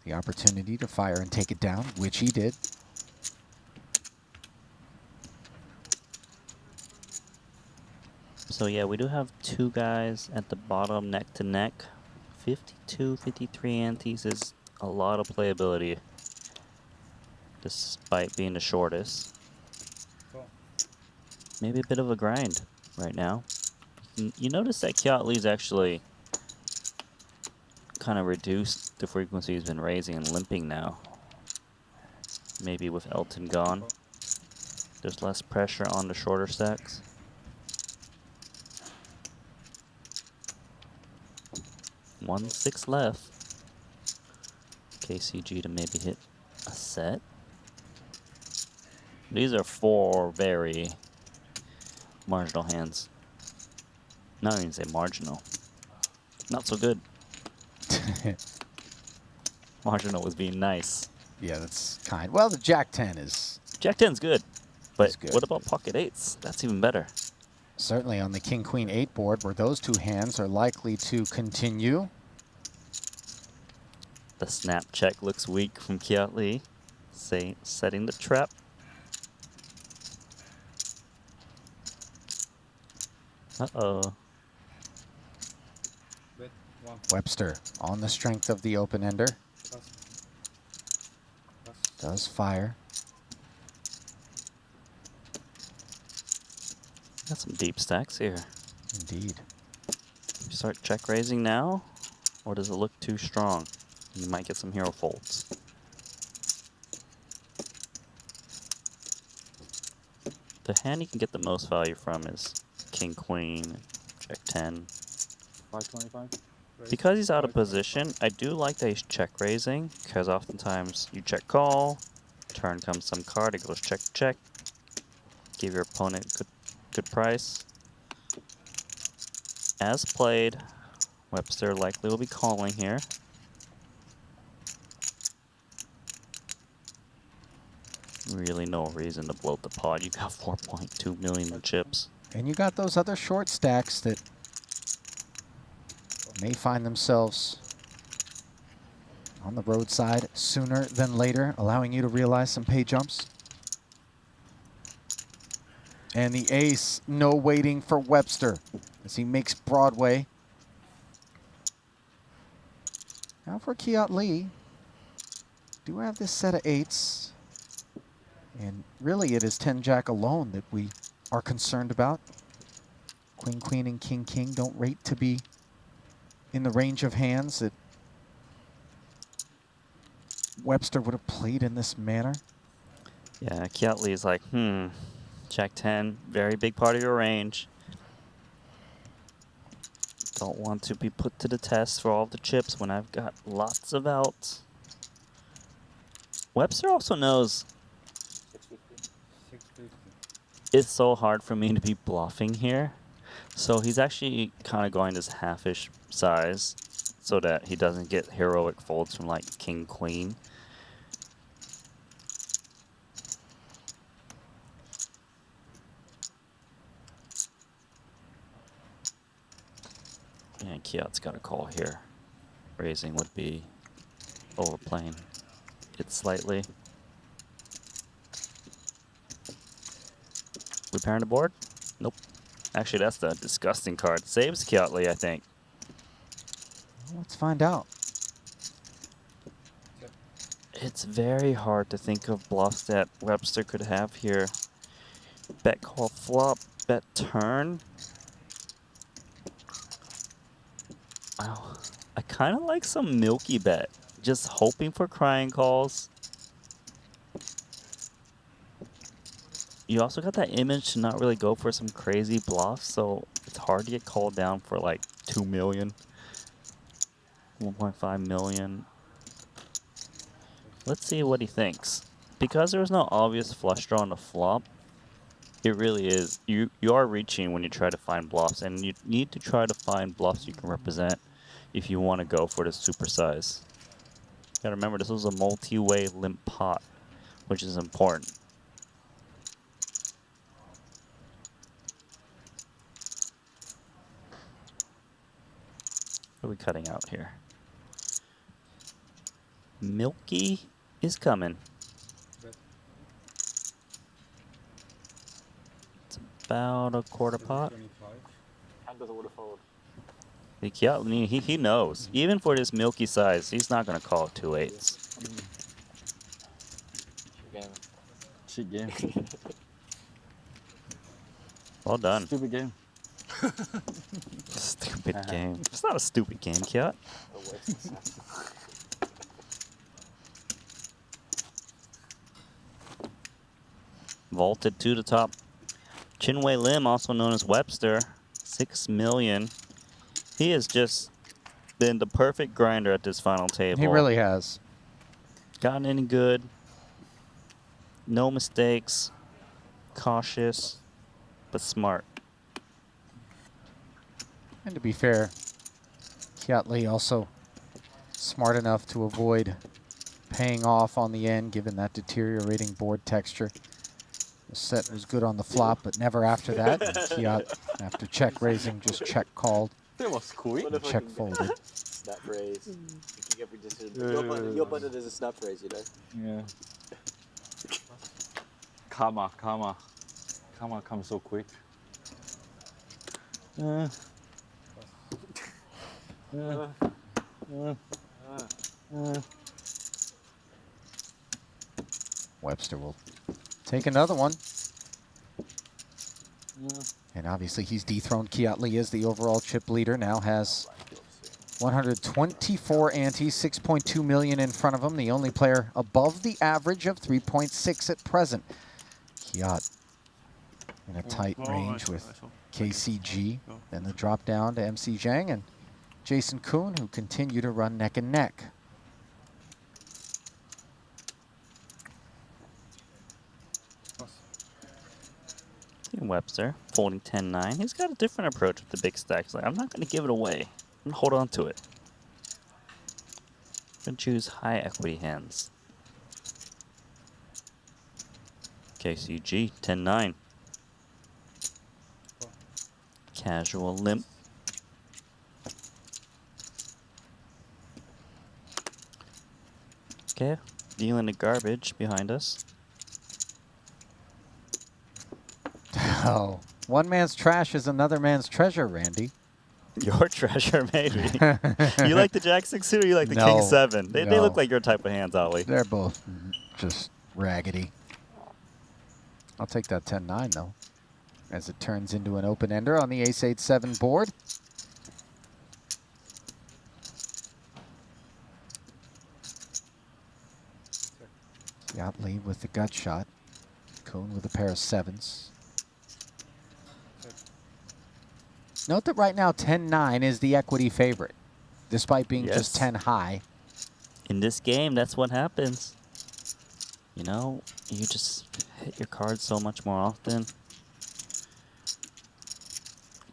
the opportunity to fire and take it down, which he did. So yeah, we do have 2 guys at the bottom neck to neck. 52, 53 antes is a lot of playability, despite being the shortest. Maybe a bit of a grind right now. You notice that Kiat Lee's actually kind of reduced the frequency he's been raising and limping now. Maybe with Elton gone, there's less pressure on the shorter stacks. One 6 left. KCG to maybe hit a set. These are 4 very marginal hands. Not even say marginal. Not so good. Marginal was being nice. Yeah, that's kind. Well, the Jack 10 is... Jack 10's good. But good. what about pocket 8s? That's even better. Certainly on the King Queen 8 board, where those 2 hands are likely to continue. The snap check looks weak from Kiat Lee. Setting the trap. Uh-oh. Webster on the strength of the open-ender. Does fire. Got some deep stacks here. Indeed. You start check raising now, or does it look too strong? You might get some hero folds. The hand you can get the most value from is King Queen, Jack 10. 525. Because he's out of position, I do like that he's check raising, because oftentimes you check call, turn comes some card, it goes check check. Give your opponent a good Good price. As played, Webster likely will be calling here. Really no reason to bloat the pot. You got 4.2 million chips. And you got those other short stacks that may find themselves on the roadside sooner than later, allowing you to realize some pay jumps. And the ace, no waiting for Webster as he makes Broadway. Now for Kiat Lee, do have this set of eights. And really it is 10-Jack alone that we are concerned about. Queen, Queen, and King, King don't rate to be in the range of hands that Webster would have played in this manner. Yeah, Kiat Lee is like, Jack 10, very big part of your range. Don't want to be put to the test for all the chips when I've got lots of outs. Webster also knows 650. it's so hard for me to be bluffing here. So he's actually kind of going this halfish size so that he doesn't get heroic folds from like King, Queen. And Kiat's got a call here. Raising would be overplaying it slightly. Repairing the board? Nope. Actually, that's the disgusting card. Saves Kiat Lee, I think. Well, let's find out. It's very hard to think of bluffs that Webster could have here. Bet call flop, bet turn. Wow. I kind of like some milky bet. Just hoping for crying calls. You also got that image to not really go for some crazy bluffs, so it's hard to get called down for like 2 million. 1.5 million. Let's see what he thinks. Because there's no obvious flush draw on the flop, it really is. You are reaching when you try to find bluffs, and you need to try to find bluffs you can represent if you want to go for the supersize. You gotta remember, this was a multi-way limp pot, which is important. What are we cutting out here? Milky is coming. It's about a quarter pot. Hand doesn't want to fold. Yeah, I mean, he knows. Even for this milky size, he's not going to call 2 8s. Cheat game. Well done. Stupid game. Stupid game. It's not a stupid game, Kiat. Vaulted to the top. Chinwei Lim, also known as Webster, 6 million. He has just been the perfect grinder at this final table. He really has. Gotten in good. No mistakes. Cautious, but smart. And to be fair, Kiat Lee also smart enough to avoid paying off on the end, given that deteriorating board texture. The set was good on the flop, but never after that. And Kiat, after check raising, just check called. That was quick. And check folded. Snap raise. You keep every decision. Your button is a snap raise, you know? Yeah. Karma, karma. Karma comes so quick. Webster will take another one. And obviously he's dethroned Kiat Lee as the overall chip leader. Now has 124 ante, 6.2 million in front of him. The only player above the average of 3.6 at present. Kiat in a tight range with KCG. Then the drop down to MC Zhang and Jason Kuhn, who continue to run neck and neck. Webster folding 10-9. He's got a different approach with the big stacks. Like, I'm not going to give it away. I'm going to hold on to it. I'm going to choose high equity hands. KCG 10-9. Casual limp. Okay, dealing the garbage behind us. Oh, one man's trash is another man's treasure, Randy. Your treasure, maybe. You like the Jack 6 suit or you like the King 7? They look like your type of hands, Ollie. They're both just raggedy. I'll take that 10-9, though, as it turns into an open-ender on the ace-8-7 board. Yachtly with the gut shot. Kuhn with a pair of 7s. Note that right now 10-9 is the equity favorite, despite being just 10 high. In this game, that's what happens. You know, you just hit your cards so much more often.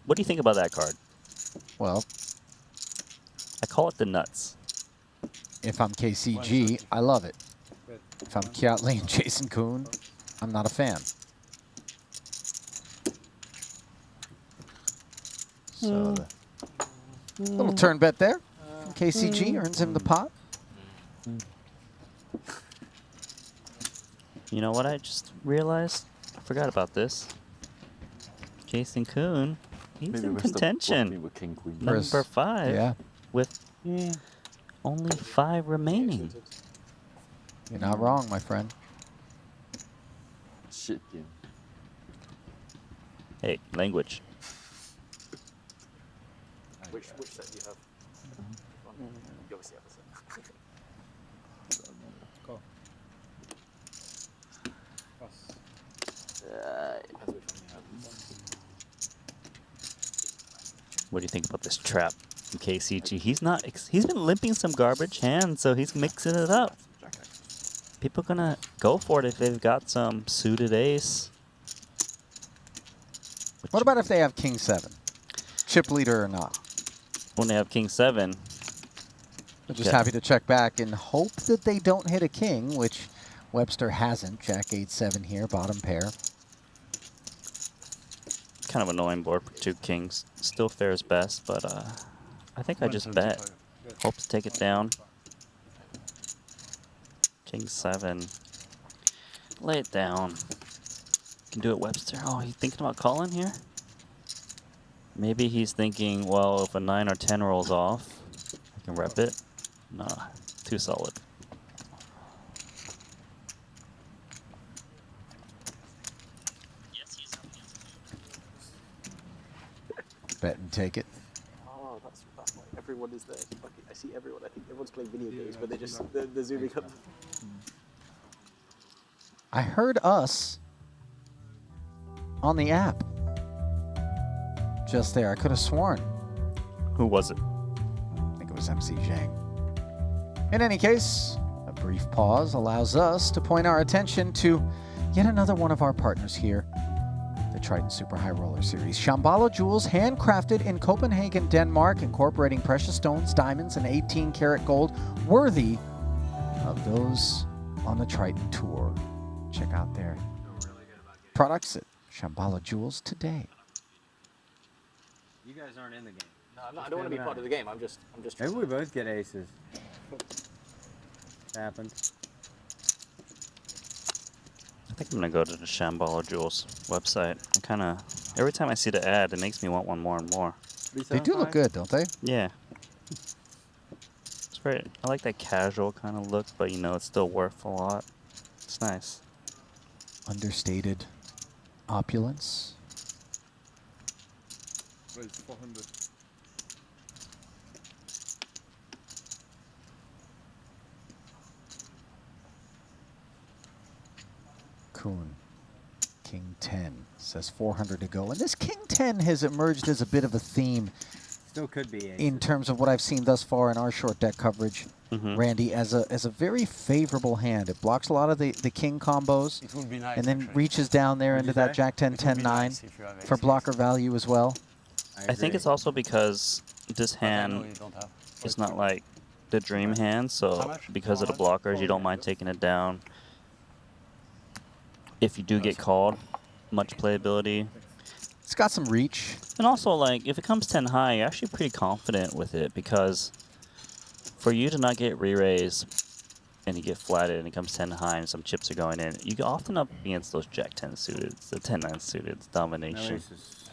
What do you think about that card? Well, I call it the nuts. if I'm KCG, I love it. If I'm Kiatley and Jason Kuhn, I'm not a fan. So the little turn bet there from KCG earns him the pot. You know what I just realized? I forgot about this. Jason Kuhn, he's Maybe in rest of contention. with King Queen. Number 5. Yeah. With only 5 remaining. You're not wrong, my friend. Shit, yeah. Hey, language. Which set do you have? You obviously have a set. Go. What do you think about this trap from KCG? He's been limping some garbage hands, so he's mixing it up. People gonna go for it if they've got some suited ace. What about if they have King 7? Chip leader or not? When they have King 7. I'm just happy to check back and hope that they don't hit a king, which Webster hasn't. Jack 8-7 here, bottom pair. Kind of annoying board for 2 kings. Still fares best, but I think I just bet. Hope to take it down. King 7. Lay it down. Can do it, Webster. Oh, he's thinking about calling here? Maybe he's thinking, well, if a 9 or 10 rolls off, I can rep it. Nah, too solid. Bet and take it. Oh, that's why everyone is there. Like, I see everyone. I think everyone's playing video games, but they're zooming up. I heard us on the app just there. I could have sworn. Who was it? I think it was MC Zhang. In any case, a brief pause allows us to point our attention to yet another one of our partners here, the Triton Super High Roller Series. Shambhala jewels handcrafted in Copenhagen, Denmark, incorporating precious stones, diamonds, and 18-karat gold, worthy of those on the Triton Tour. Check out their products at Shambhala Jewels today. You guys aren't in the game. No, I don't want to be part of the game. I'm just. Maybe we both get aces. Happened. I think I'm gonna go to the Shambhala Jewels website. I kind of every time I see the ad, it makes me want one more and more. They do look good, don't they? Yeah. It's great. I like that casual kind of look, but you know it's still worth a lot. It's nice. Understated opulence. Well, it's 400. Kuhn, King 10, says 400 to go. And this King 10 has emerged as a bit of a theme Still could be aces. in terms of what I've seen thus far in our short deck coverage. Randy, as a very favorable hand. It blocks a lot of the king combos, It would be nice, and then actually. reaches down there What'd into you that say? Jack 10, It would 10, be 9 nice if you have for aces. blocker value as well. I think it's also because this I know hand you don't have. is not like the dream hand, How so much? because of the blockers, you don't mind taking it down. If you do get called, much playability. It's got some reach. And also, like, if it comes 10 high, you're actually pretty confident with it because for you to not get re-raise and you get flatted and it comes 10 high and some chips are going in, you get often up against those Jack 10 suited, the 10-9 suited, it's domination. No aces.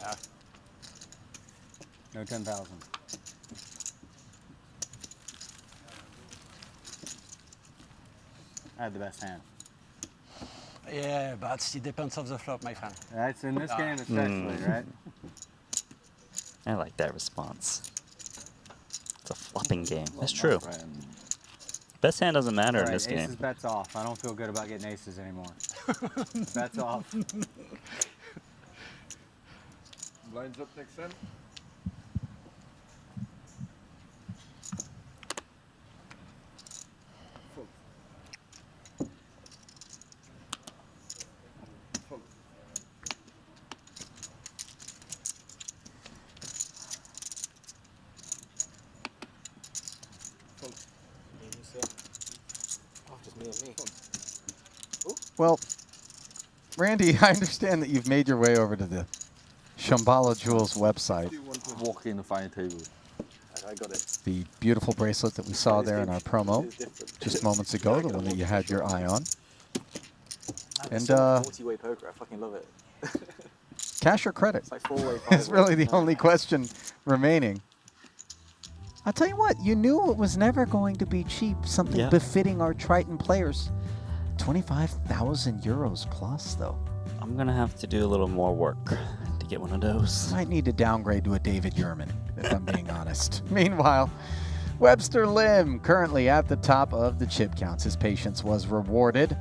No 10,000. I had the best hand. Yeah, but it depends on the flop, my friend. That's in this game especially, right? I like that response. It's a flopping game. That's true. Best hand doesn't matter in this aces game. bets off. I don't feel good about getting aces anymore. Bets off. Blinds up next time. Just me and me. Well, Randy, I understand that you've made your way over to the Shambhala Jewels website. Walk in and find a table. I got it. The beautiful bracelet that we saw there in our promo just moments ago, the one that you had your eye on. And multi-way poker, I fucking love it. cash or credit? It's like four-way, It's really the five-way. only question remaining. I'll tell you what, you knew it was never going to be cheap, something Yeah. befitting our Triton players. 25,000 euros plus, though. I'm going to have to do a little more work to get one of those. Might need to downgrade to a David Yurman, if I'm being honest. Meanwhile, Webster Lim currently at the top of the chip counts. His patience was rewarded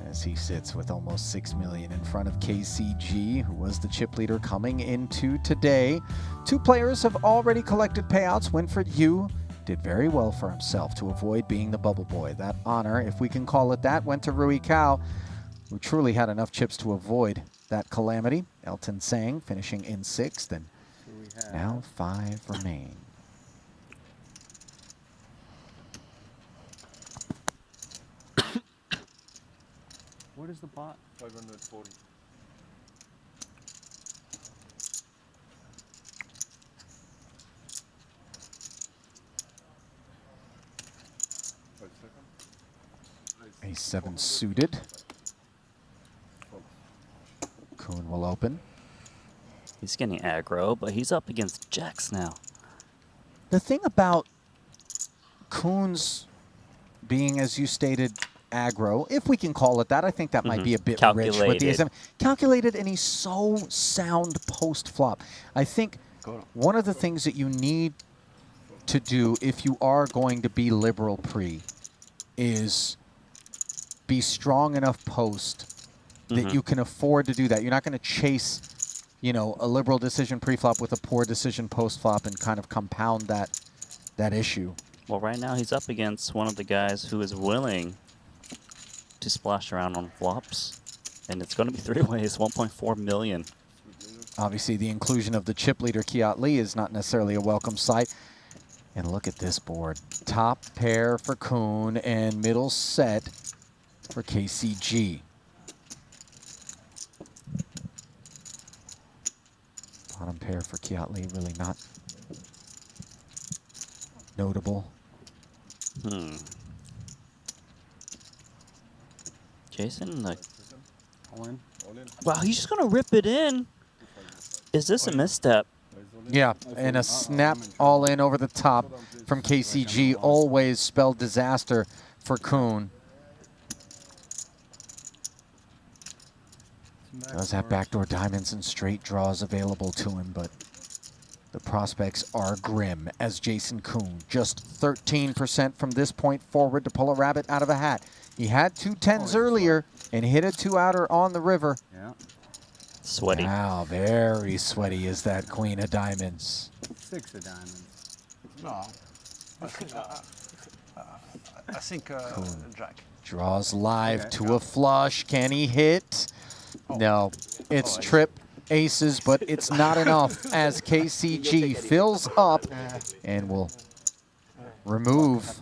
as he sits with almost 6 million in front of KCG, who was the chip leader coming into today. Two players have already collected payouts. Winfred Yu did very well for himself to avoid being the bubble boy. That honor, if we can call it that, went to Rui Cao, who truly had enough chips to avoid that calamity. Elton Sang finishing in 6th, and now 5 remain. What is the pot? 540. A7 suited. Kuhn will open. He's getting aggro, but he's up against jacks now. The thing about Kuhn's being, as you stated, aggro, if we can call it that, I think that might be a bit rich with the Calculated. A7. Calculated, and he's so sound post-flop. I think one of the things that you need to do if you are going to be liberal pre is be strong enough post that you can afford to do that. You're not going to chase, you know, a liberal decision pre-flop with a poor decision post-flop and kind of compound that issue. Well, right now he's up against one of the guys who is willing to splash around on flops. And it's going to be 3 ways, 1.4 million. Obviously, the inclusion of the chip leader, Kiat Lee, is not necessarily a welcome sight. And look at this board. Top pair for Kuhn and middle set for KCG. Bottom pair for Kiat Lee, really not notable. Jason, like, All in. wow, he's just going to rip it in. Is this a misstep? Yeah, and a snap all in over the top from KCG always spelled disaster for Kuhn. Does have backdoor diamonds and straight draws available to him, but the prospects are grim as Jason Kuhn, just 13% from this point forward to pull a rabbit out of a hat. He had 2 10s earlier and hit a 2-outer on the river. Yeah. Sweaty. Wow, very sweaty is that queen of diamonds. 6 of diamonds. No. I think Jack. Draws live to a flush. Can he hit? No. It's trip aces, but it's not enough as KCG fills up and will remove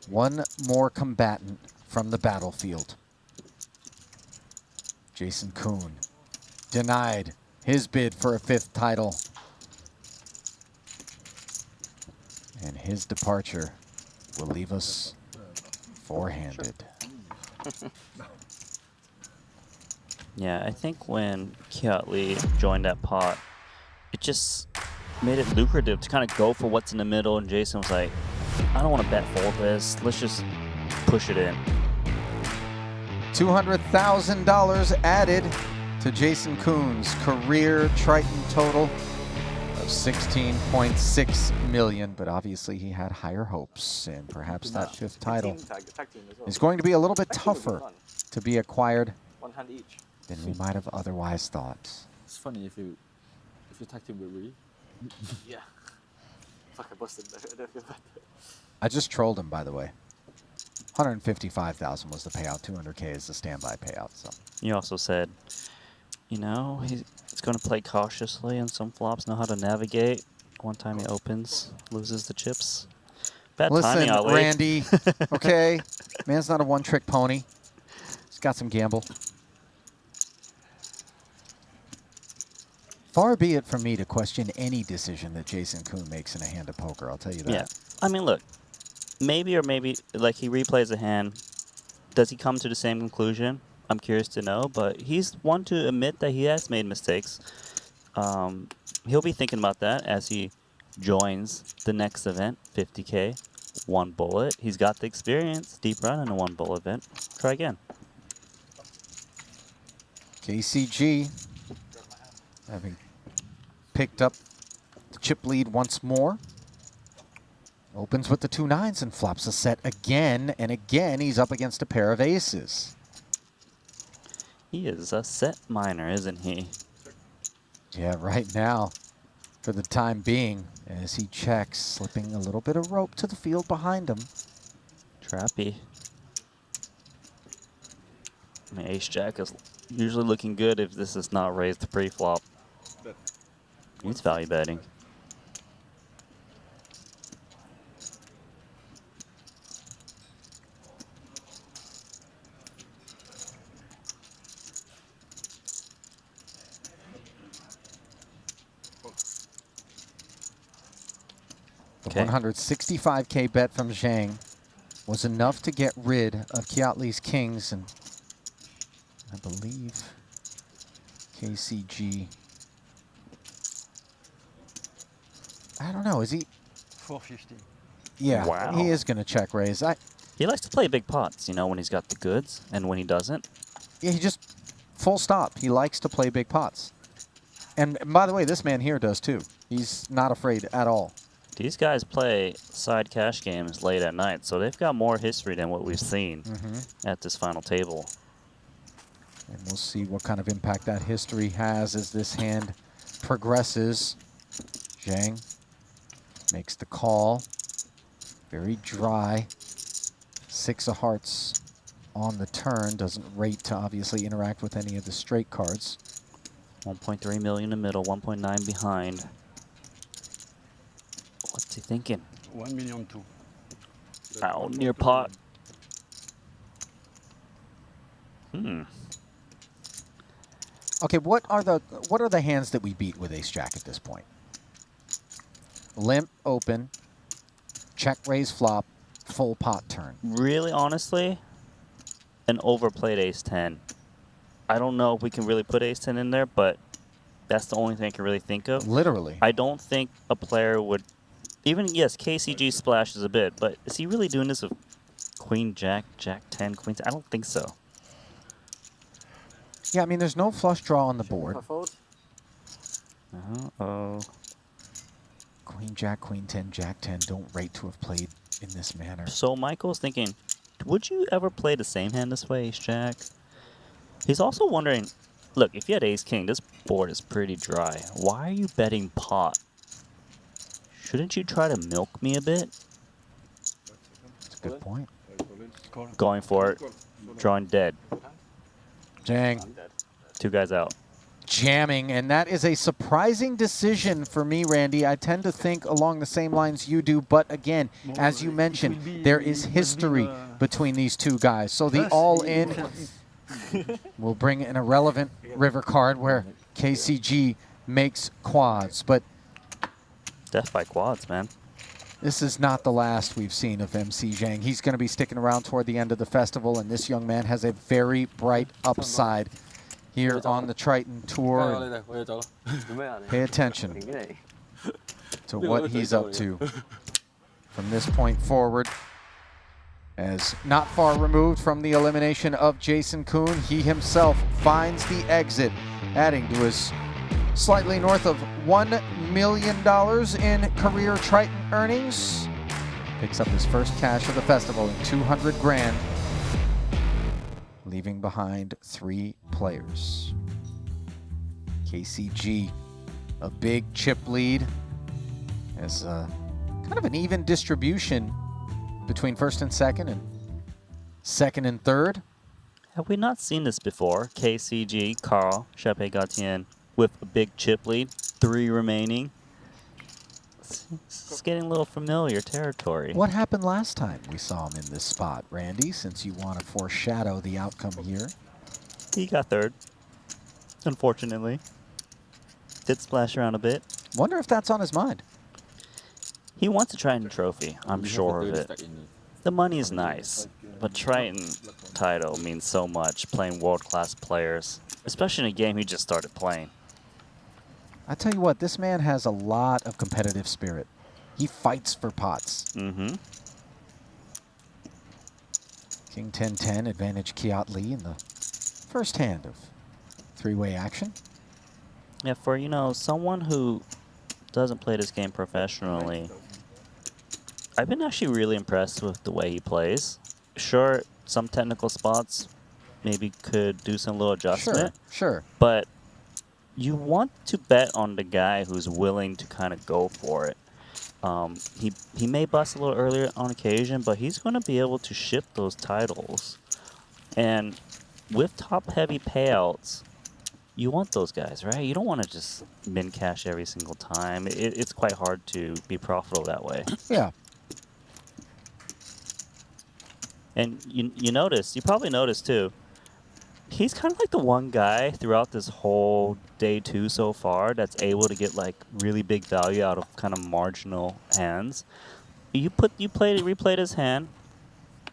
one more combatant from the battlefield. Jason Kuhn denied his bid for a 5th title. And his departure will leave us four-handed. Yeah, I think when Kiatli joined that pot, it just made it lucrative to kind of go for what's in the middle, and Jason was like, I don't want to bet fold this, let's just push it in. $200,000 added to Jason Kuhn's career Triton total of 16.6 million, but obviously he had higher hopes, and perhaps that 5th title is going to be a little bit tougher to be acquired One hand each. than we might have otherwise thought. It's funny if you tag team with Ree. Yeah. Fuck, I busted there. I don't feel bad. I just trolled him, by the way. 155,000 was the payout. 200K is the standby payout. So You also said, you know, he's going to play cautiously, and some flops know how to navigate. One time he opens, loses the chips. Bad timing, listen, Ali. Randy. Okay, man's not a one-trick pony. He's got some gamble. Far be it from me to question any decision that Jason Kuhn makes in a hand of poker. I'll tell you that. Yeah, I mean, look, maybe like he replays a hand. Does he come to the same conclusion? I'm curious to know, but he's one to admit that he has made mistakes. He'll be thinking about that as he joins the next event, 50K, 1 bullet. He's got the experience, deep run in a 1 bullet event. Try again. KCG having picked up the chip lead once more. Opens with the 2 9s and flops a set again, and again he's up against a pair of aces. He is a set miner, isn't he? Yeah, right now, for the time being, as he checks, slipping a little bit of rope to the field behind him. Trappy. I mean, ace-jack is usually looking good if this is not raised pre-flop. He's value betting. The 165K bet from Zhang was enough to get rid of Kiatli's kings, and I believe KCG. I don't know. Is he? 450. Yeah, Wow. he is going to check raise. He likes to play big pots, you know, when he's got the goods, and when he doesn't. Yeah, he just full stop. He likes to play big pots. And by the way, this man here does too. He's not afraid at all. These guys play side cash games late at night, so they've got more history than what we've seen at this final table. And we'll see what kind of impact that history has as this hand progresses. Zhang makes the call. Very dry. 6 of hearts on the turn. Doesn't rate to obviously interact with any of the straight cards. 1.3 million in the middle, 1.9 behind. What's he thinking? 1 million too. Ow, near pot. Okay, what are the hands that we beat with ace jack at this point? Limp, open, check, raise, flop, full pot turn. Really, honestly, an overplayed ace-10. I don't know if we can really put ace-10 in there, but that's the only thing I can really think of. Literally. I don't think a player would... Even, yes, KCG splashes a bit, but is he really doing this with queen, jack, jack 10, queen 10? I don't think so. Yeah, I mean, there's no flush draw on the board. Uh-oh. Queen, jack, queen 10, jack 10 don't rate to have played in this manner. So Michael's thinking, would you ever play the same hand this way, ace-jack? He's also wondering, look, if you had ace-king, this board is pretty dry. Why are you betting pot? Shouldn't you try to milk me a bit? It's a good point. Going for it. Drawing dead. Jang. 2 guys out. Jamming, and that is a surprising decision for me, Randy. I tend to think along the same lines you do, but again, as you mentioned, there is history between these two guys. So the all-in will bring an irrelevant river card where KCG makes quads, but death by quads, man. This is not the last we've seen of MC Zhang. He's going to be sticking around toward the end of the festival, and this young man has a very bright upside here on the Triton Tour. Pay attention to what he's up to from this point forward. As not far removed from the elimination of Jason Kuhn, he himself finds the exit, adding to his slightly north of $1 million in career Triton earnings. Picks up his first cash of the festival in 200 grand. Leaving behind 3 players. KCG, a big chip lead, as kind of an even distribution between first and second and third. Have we not seen this before? KCG, Carl, Chape Gatien with a big chip lead, 3 remaining. It's getting a little familiar territory. What happened last time we saw him in this spot, Randy, since you want to foreshadow the outcome here? He got third, unfortunately. Did splash around a bit. Wonder if that's on his mind. He wants a Triton trophy, I'm sure of it. The money is nice, but Triton title means so much, playing world-class players, especially in a game he just started playing. I tell you what, this man has a lot of competitive spirit. He fights for pots. King 10-10, advantage Kiat Lee in the first hand of 3-way action. Yeah, for, you know, someone who doesn't play this game professionally, I've been actually really impressed with the way he plays. Sure, some technical spots maybe could do some little adjustment. Sure. But you want to bet on the guy who's willing to kind of go for it. He may bust a little earlier on occasion, but he's going to be able to ship those titles. And with top-heavy payouts, you want those guys, right? You don't want to just min cash every single time. It's quite hard to be profitable that way. Yeah. And you probably noticed too, he's kind of like the one guy throughout this whole day 2 so far that's able to get like really big value out of kind of marginal hands. Replayed his hand.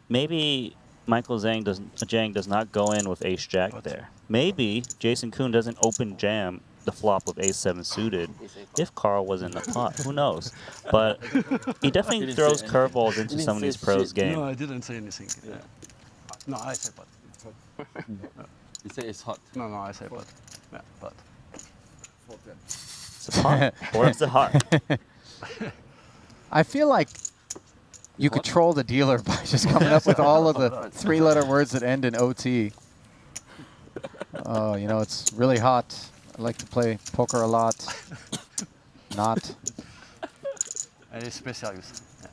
Maybe Michael Zhang does not go in with ace jack there. Maybe Jason Kuhn doesn't open jam the flop with ace-7 suited if Carl was in the pot. Who knows? But he definitely throws curveballs into some of these pros' games. No, I didn't say anything. Yeah. No, I say but. You say it's hot. No, I say but. Yeah, but. It's hot. Or is it hot? I feel like you could troll the dealer by just coming up with all of the 3-letter words that end in OT. Oh, you know, it's really hot. I like to play poker a lot. Not. It's special use. Yeah.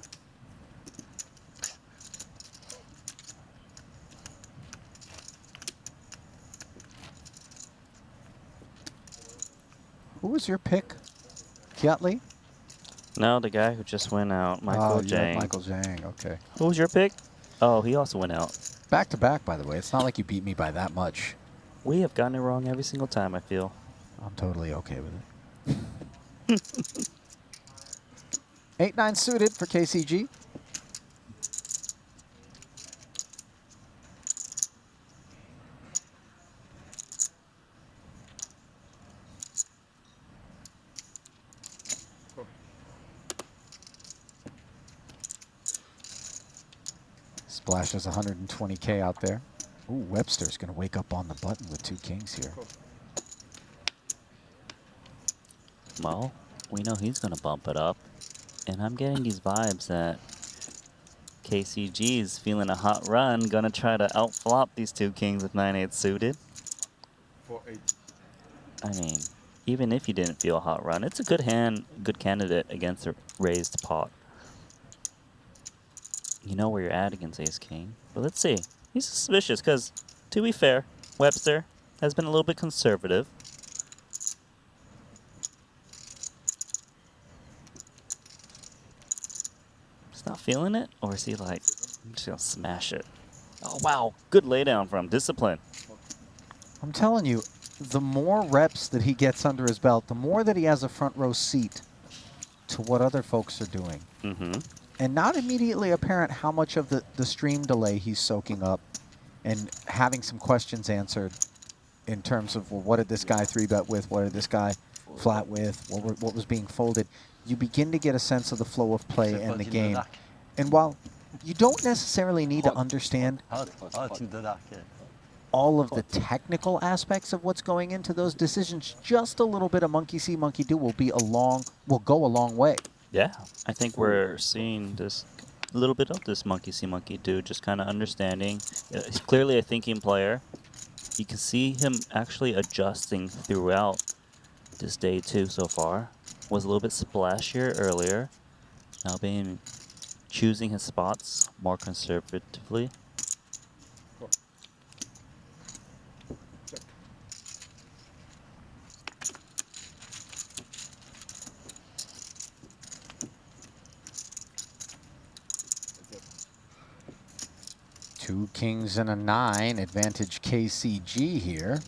Who was your pick? Kiat Lee? No, the guy who just went out, Michael Zhang. Michael Zhang, okay. Who was your pick? Oh, he also went out. Back to back, by the way. It's not like you beat me by that much. We have gotten it wrong every single time, I feel. I'm totally okay with it. 8-9 suited for KCG. Splashes 120K out there. Ooh, Webster's going to wake up on the button with 2 kings here. Well, we know he's going to bump it up. And I'm getting these vibes that KCG is feeling a hot run, going to try to outflop these 2 kings with 9-8 suited. 4-8. I mean, even if you didn't feel a hot run, it's a good hand, good candidate against a raised pot. You know where you're at against Ace King. But let's see. He's suspicious because, to be fair, Webster has been a little bit conservative. He's not feeling it? Or is he like, I'm just going to smash it? Oh, wow. Good laydown from Discipline. I'm telling you, the more reps that he gets under his belt, the more that he has a front row seat to what other folks are doing. Mm-hmm. And not immediately apparent how much of the stream delay he's soaking up and having some questions answered in terms of, well, what did this guy 3-bet with? What did this guy flat with? What was being folded? You begin to get a sense of the flow of play in the game. And while you don't necessarily need to understand all of the technical aspects of what's going into those decisions, just a little bit of monkey see, monkey do will go a long way. Yeah, I think we're seeing this a little bit of this monkey see, monkey do, just kind of understanding. He's clearly a thinking player. You can see him actually adjusting throughout this day too so far. Was a little bit splashier earlier. Now choosing his spots more conservatively. Two kings and a 9, advantage KCG here.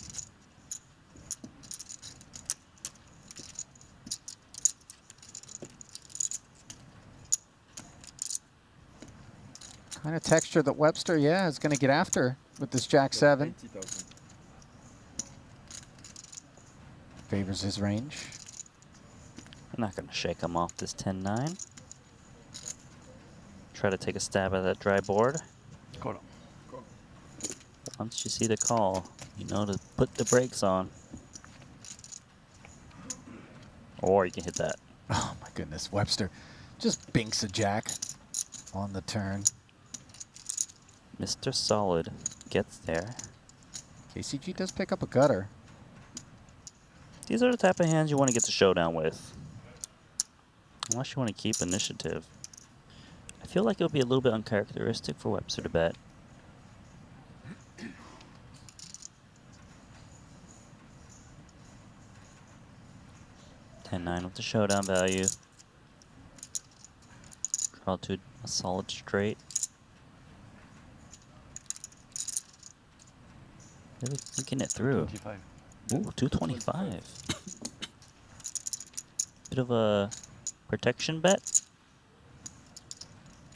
Kind of texture that Webster, is going to get after with this Jack 7. Favors his range. I'm not going to shake him off this 10-9. Try to take a stab at that dry board. Once you see the call, you know to put the brakes on. Or you can hit that. Oh my goodness, Webster just binks a jack on the turn. Mr. Solid gets there. KCG does pick up a gutter. These are the type of hands you want to get to showdown with. Unless you want to keep initiative. I feel like it would be a little bit uncharacteristic for Webster to bet. $10-9 with the showdown value. Draw to a solid straight. Really thinking it through. 225. Ooh, 225. Bit of a protection bet.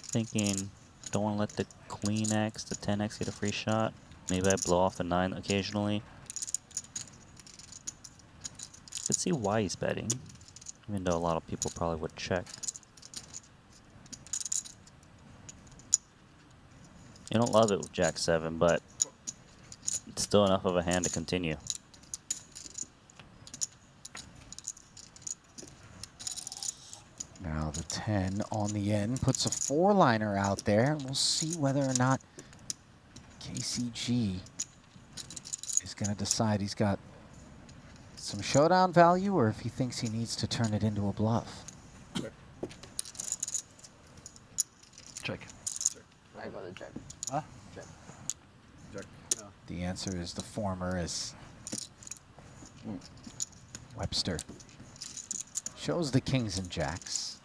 Thinking, don't want to let the Queen X, the 10X get a free shot. Maybe I blow off a 9 occasionally. Could see why he's betting, even though a lot of people probably would check. You don't love it with Jack 7, but it's still enough of a hand to continue. Now the 10 on the end puts a 4-liner out there, and we'll see whether or not KCG is going to decide he's got some showdown value or if he thinks he needs to turn it into a bluff. Check. I got a check. Huh? Check. Jack. The answer is the former, as Webster shows the kings and jacks.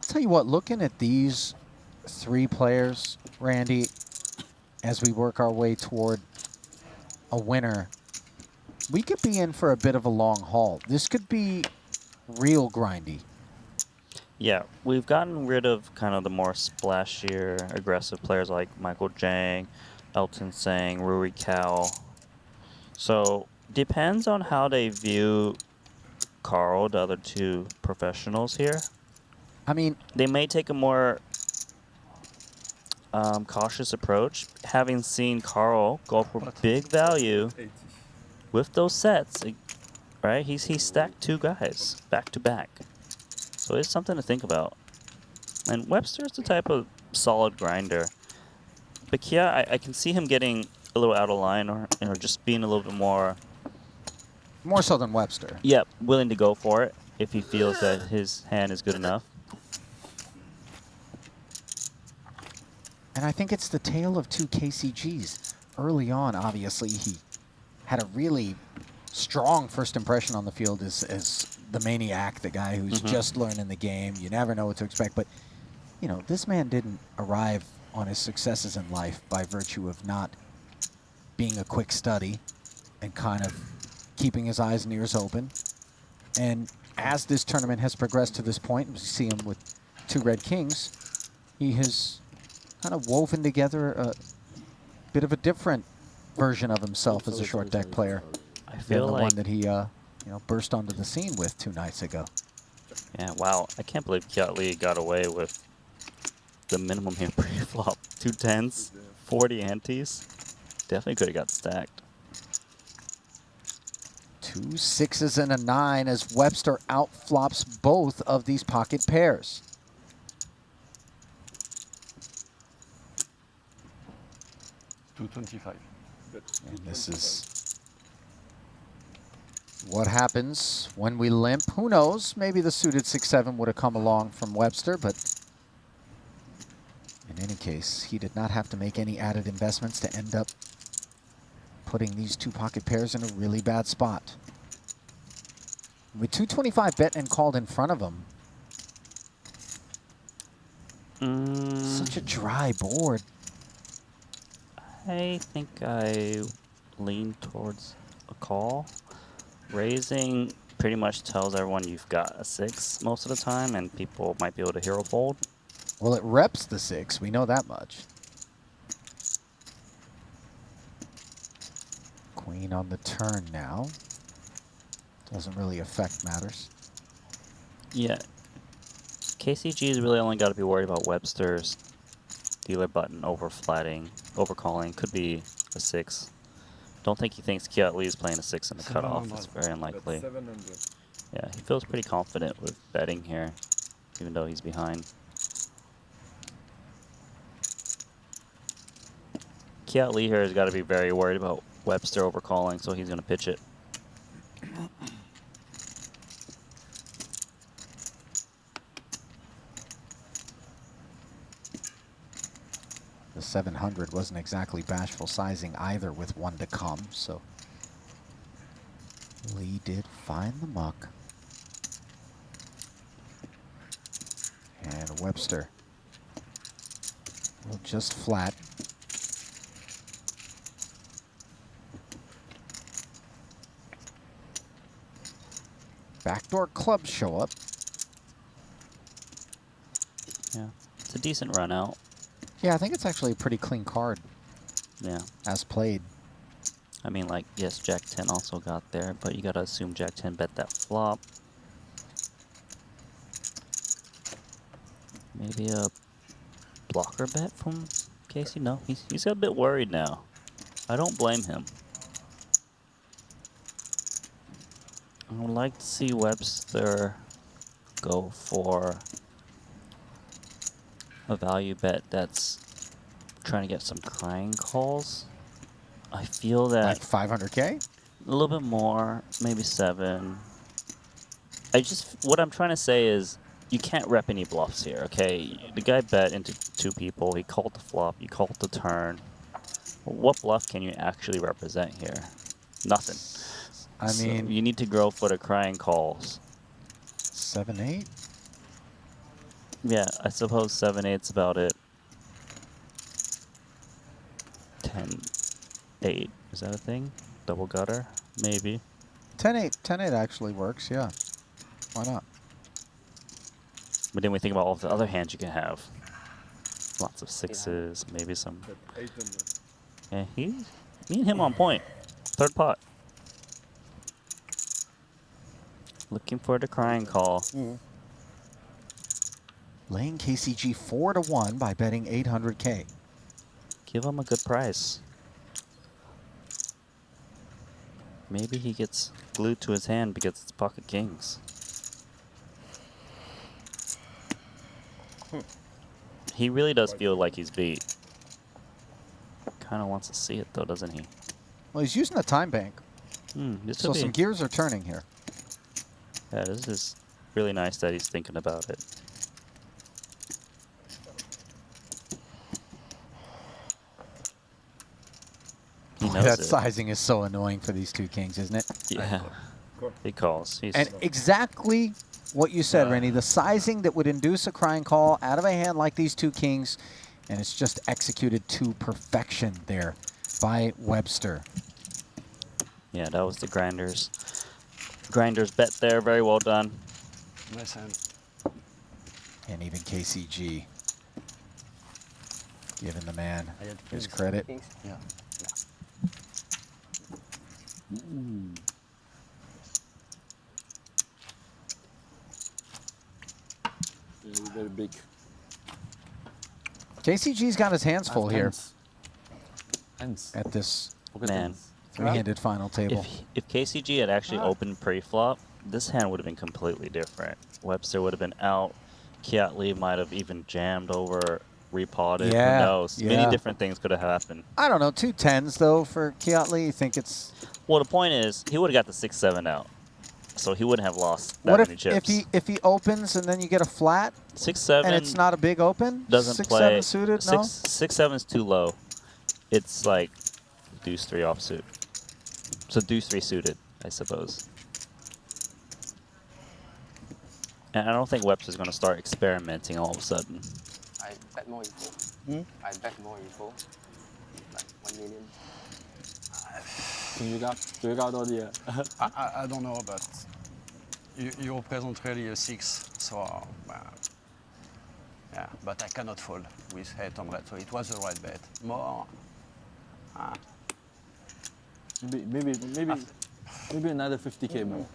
I'll tell you what, looking at these 3 players, Randy, as we work our way toward a winner, we could be in for a bit of a long haul. This could be real grindy. Yeah, we've gotten rid of kind of the more splashier, aggressive players like Michael Jang, Elton Sang, Rui Cao. So, depends on how they view Carl, the other 2 professionals here. I mean, they may take a more cautious approach, having seen Carl go for big value with those sets, right? He stacked 2 guys back to back, so it's something to think about. And Webster's the type of solid grinder. But yeah, I can see him getting a little out of line or just being a little bit more... More so than Webster. Yeah, willing to go for it if he feels that his hand is good enough. And I think it's the tale of two KCGs. Early on, obviously, he had a really strong first impression on the field as the maniac, the guy who's just learning the game. You never know what to expect. But, you know, this man didn't arrive on his successes in life by virtue of not being a quick study and kind of keeping his eyes and ears open. And as this tournament has progressed to this point, we see him with 2 red kings, he has kind of woven together a bit of a different version of himself as a short deck player. I feel the like one that he burst onto the scene with 2 nights ago. Yeah, wow. I can't believe Kiat Lee got away with the minimum here pre-flop. 2 10s, 40 antes. Definitely could have got stacked. 2 6s and a 9 as Webster outflops both of these pocket pairs. $225. And this is what happens when we limp. Who knows? Maybe the suited 6-7 would have come along from Webster, but in any case, he did not have to make any added investments to end up putting these 2 pocket pairs in a really bad spot. With 225 bet and called in front of him. Such a dry board. I think I lean towards a call. Raising pretty much tells everyone you've got a 6 most of the time, and people might be able to hero fold. Well, it reps the 6. We know that much. Queen on the turn now. Doesn't really affect matters. Yeah. KCG's really only got to be worried about Webster's dealer button overcalling. Could be a 6. Don't think he thinks Kiat Lee is playing a 6 in the cutoff. It's very unlikely. Yeah, he feels pretty confident with betting here, even though he's behind. Kiat Lee here has got to be very worried about Webster overcalling, so he's going to pitch it. The 700 wasn't exactly bashful sizing either with 1 to come, so Lee did find the muck. And Webster will just flat. Backdoor clubs show up. Yeah, it's a decent run out. Yeah, I think it's actually a pretty clean card. Yeah. As played. I mean, like, yes, Jack 10 also got there, but you got to assume Jack 10 bet that flop. Maybe a blocker bet from Casey? No, he's a bit worried now. I don't blame him. I would like to see Webster go for a value bet that's trying to get some crying calls. I feel that... Like 500K? A little bit more, maybe 7. What I'm trying to say is, you can't rep any bluffs here, okay? The guy bet into 2 people, he called the flop, you called the turn. What bluff can you actually represent here? Nothing. I mean... You need to go for the crying calls. 7-8? Yeah, I suppose 7-8's about it. 10-8, is that a thing? Double gutter? Maybe. 10-8. 10-8 actually works, yeah. Why not? But then we think about all the other hands you can have. Lots of 6s, maybe some... Yeah, me and him on point. 3rd pot. Looking for the crying call. Laying KCG 4-1 by betting 800K. Give him a good price. Maybe he gets glued to his hand because it's pocket kings. He really does feel like he's beat. Kind of wants to see it though, doesn't he? Well, he's using the time bank. This So could be- some gears are turning here. Yeah, this is really nice that he's thinking about it. He Boy, knows that it. sizing is so annoying for these two kings, isn't it? Yeah. He calls. He's And exactly what you said, Rennie. The sizing that would induce a crying call out of a hand like these two kings, and it's just executed to perfection there by Webster. Yeah, that was the grinders bet there. Very well done. Nice hand. And even KCG giving the man I had his kings. credit. Yeah. Very big. KCG's got his hands full here Hands. at this Man. three-handed final table. If KCG had actually opened pre-flop, this hand would have been completely different. Webster would have been out. Kiat Lee might have even jammed over, repotted. Yeah, Who knows? yeah. Many different things could have happened. I don't know, 2 10s though for Kiat-Lee. You think it's... Well, the point is, he would have got the 6-7 out. So he wouldn't have lost that What many if chips. if he opens and then you get a flat 6-7 and it's not a big open? doesn't 6-7 play. suited, no? 6-7 is too low. It's like deuce 3 offsuit. So deuce 3 suited, I suppose. And I don't think Webster's going to start experimenting all of a sudden. I bet more info. I bet more info. Like 1 million. 仲要加多啲啊！ I don't know, but you represent really a 6, so yeah, but I cannot fold with 8 on red, so it was the right bet. More. Maybe another 50k more.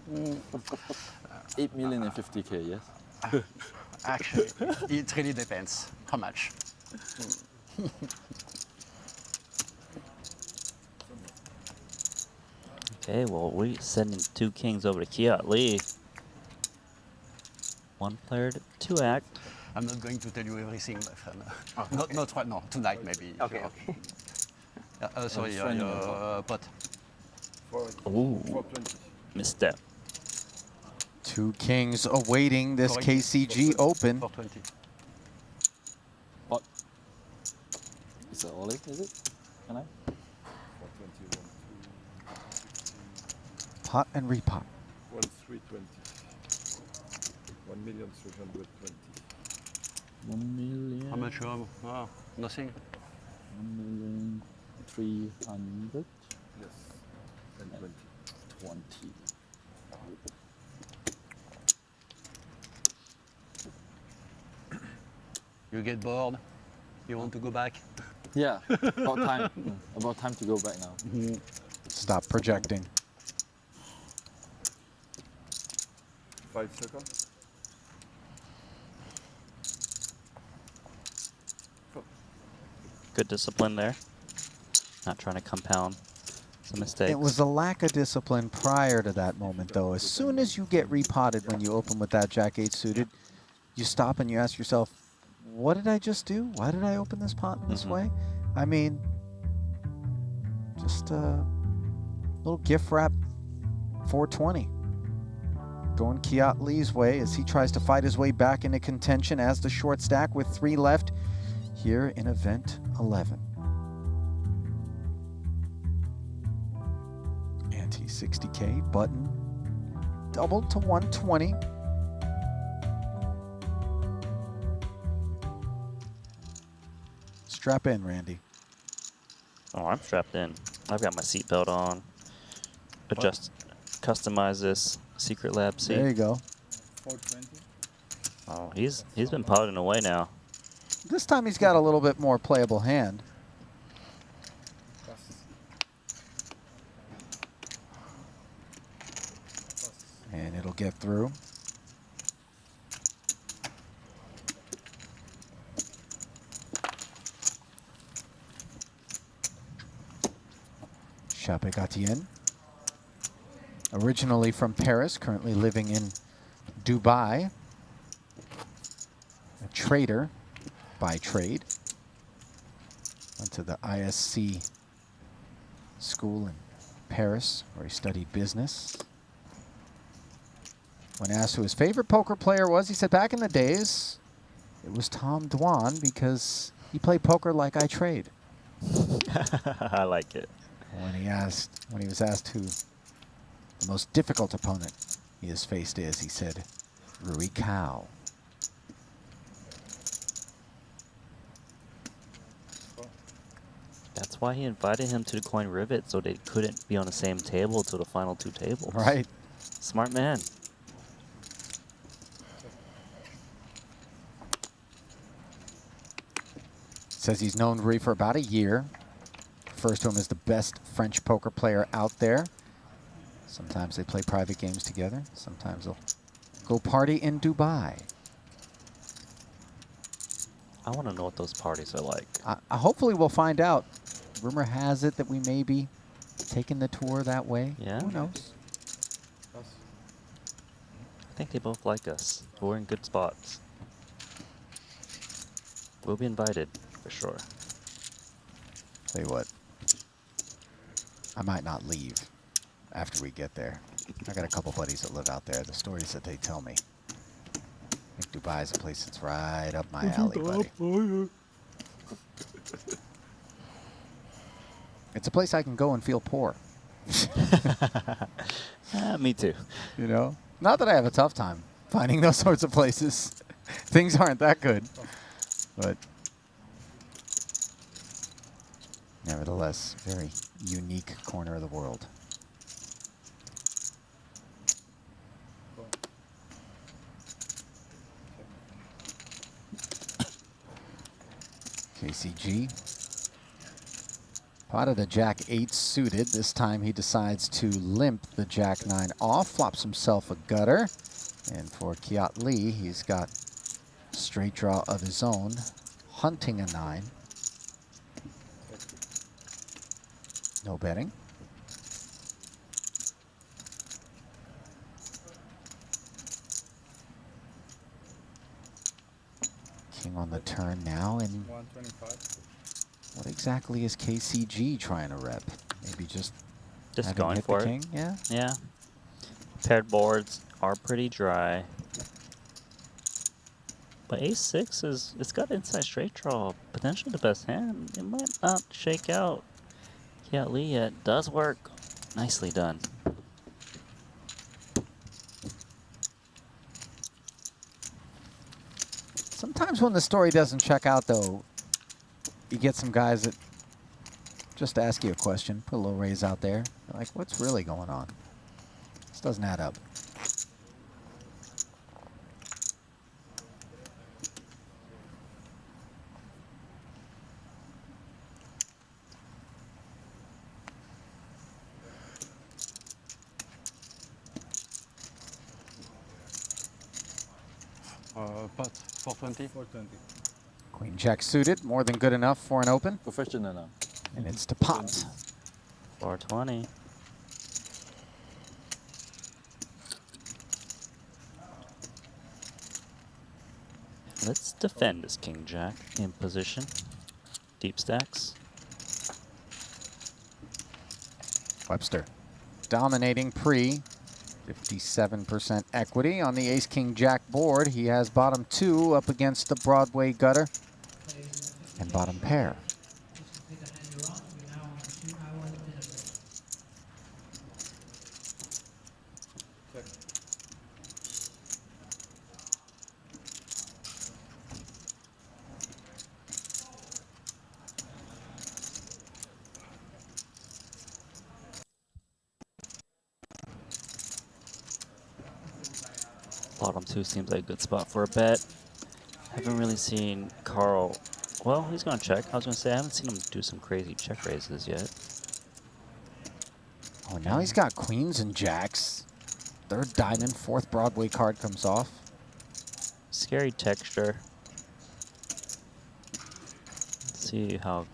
8 million and 50k, yes? Actually, it really depends. How much? Okay, well, we're sending 2 kings over to Kiat Lee. 1 player to act. I'm not going to tell you everything, my friend. Not right now. Tonight, maybe. Okay, okay. Sorry, pot. Ooh, misstep. 2 kings awaiting this Correct. KCG Open. 420. What? Is that all it, is it? Can I? Pot and repot. 1,320. 1,320,000. 1 million. How much? Nothing. 1,300,000. Yes. And 20. 20. You get bored? You want to go back? Yeah, about time. About time to go back now. Stop projecting. 5 seconds. Good discipline there. Not trying to compound some mistakes. It was a lack of discipline prior to that moment, though. As soon as you get repotted when you open with that Jack-8 suited, you stop and you ask yourself, what did I just do? Why did I open this pot in this way? I mean, just a little gift wrap 420. Going Kiat Lee's way as he tries to fight his way back into contention as the short stack with 3 left here in event 11. Ante 60K, button doubled to 120. Strap in, Randy. Oh, I'm strapped in. I've got my seatbelt on. Adjust, customize this secret lab seat. There you go. 420. Oh, he's been potting away now. This time he's got a little bit more playable hand. And it'll get through. Chape Gatien, originally from Paris, currently living in Dubai. A trader by trade. Went to the ISC school in Paris, where he studied business. When asked who his favorite poker player was, he said back in the days, it was Tom Dwan because he played poker like I trade. I like it. When he was asked who the most difficult opponent he has faced is, he said, Rui Cao. That's why he invited him to the coin rivet, so they couldn't be on the same table to the final two tables. Right. Smart man. Says he's known Rui for about a year. Refers to him as the best French poker player out there. Sometimes they play private games together. Sometimes they'll go party in Dubai. I want to know what those parties are like. Hopefully we'll find out. Rumor has it that we may be taking the tour that way. Yeah. Who knows? I think they both like us. We're in good spots. We'll be invited, for sure. Tell you what, I might not leave after we get there. I got a couple buddies that live out there. The stories that they tell me. I think Dubai is a place that's right up my alley, buddy. It's a place I can go and feel poor. Me too. You know? Not that I have a tough time finding those sorts of places. Things aren't that good. But nevertheless, very unique corner of the world. KCG. Potted a Jack-8 suited. This time he decides to limp the Jack-9 off, flops himself a gutter. And for Kiat Lee, he's got straight draw of his own, hunting a 9. No betting. King on the turn now, and 125. what exactly is KCG trying to rep? Maybe just having going hit for the it. king? Yeah. Yeah. Paired boards are pretty dry. But ace-6 it's got inside straight draw, potentially the best hand. It might not shake out Kiat Lee yet. Does work. Nicely done. Sometimes when the story doesn't check out, though, you get some guys that just ask you a question, put a little raise out there. They're like, what's really going on? This doesn't add up. Pot, 420. 420. Queen Jack suited, more than good enough for an open. Professional now. And it's to pot. 420. Let's defend this King Jack in position. Deep stacks. Webster dominating pre. 57% equity on the Ace-King Jack board. He has bottom 2 up against the Broadway gutter and bottom pair. Bottom 2 seems like a good spot for a bet. Haven't really seen Carl. Well, he's going to check. I was going to say, I haven't seen him do some crazy check raises yet. Oh, now he's got queens and jacks. Third diamond, fourth Broadway card comes off. Scary texture. Let's see how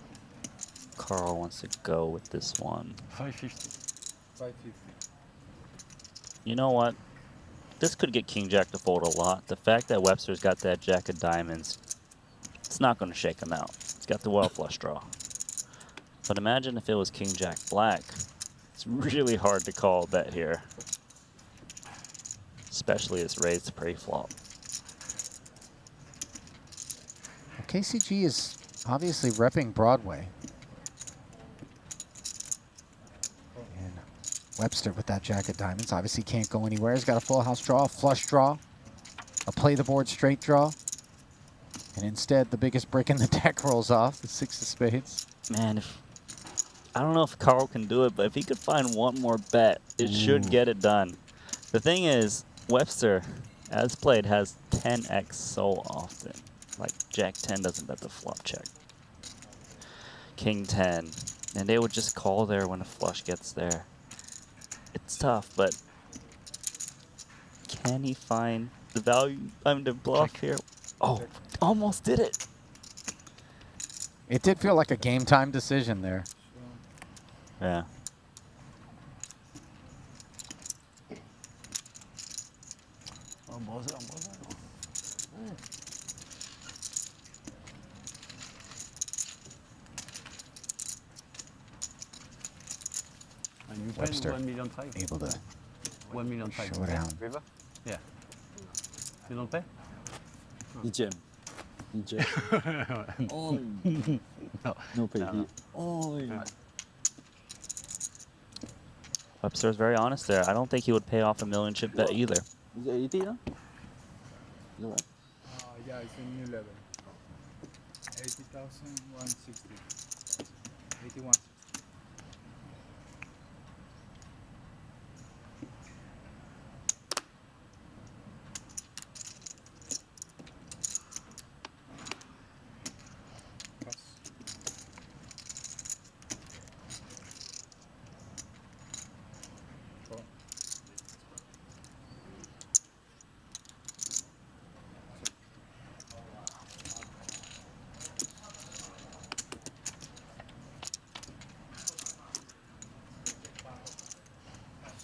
Carl wants to go with this one. 550. 550. You know what? This could get King Jack to fold a lot. The fact that Webster's got that Jack of diamonds, it's not going to shake him out. He's got the well flush draw. But imagine if it was King Jack Black. It's really hard to call a bet here. Especially his raised to pre-flop. KCG is obviously repping Broadway. And Webster with that jack of diamonds obviously can't go anywhere. He's got a full house draw, a flush draw, a play the board straight draw. And instead, the biggest brick in the deck rolls off, the 6 of spades. Man, I don't know if Carl can do it, but if he could find one more bet, it should get it done. The thing is, Webster, as played, has 10x so often. Like, Jack 10 doesn't bet the flop check. King 10. And they would just call there when a flush gets there. It's tough, but can he find the value? The bluff here. Oh, almost did it. It did feel like a game time decision there. Yeah. And you Webster 1 million try. able to 1 million try. show down. River? Yeah. You don't pay? EGM. EGM. Only. No pay. No. Only. Webster's very honest there. I don't think he would pay off a million chip bet either. Is it 80 now? No, right? Yeah, it's a new level. 80,160. 81.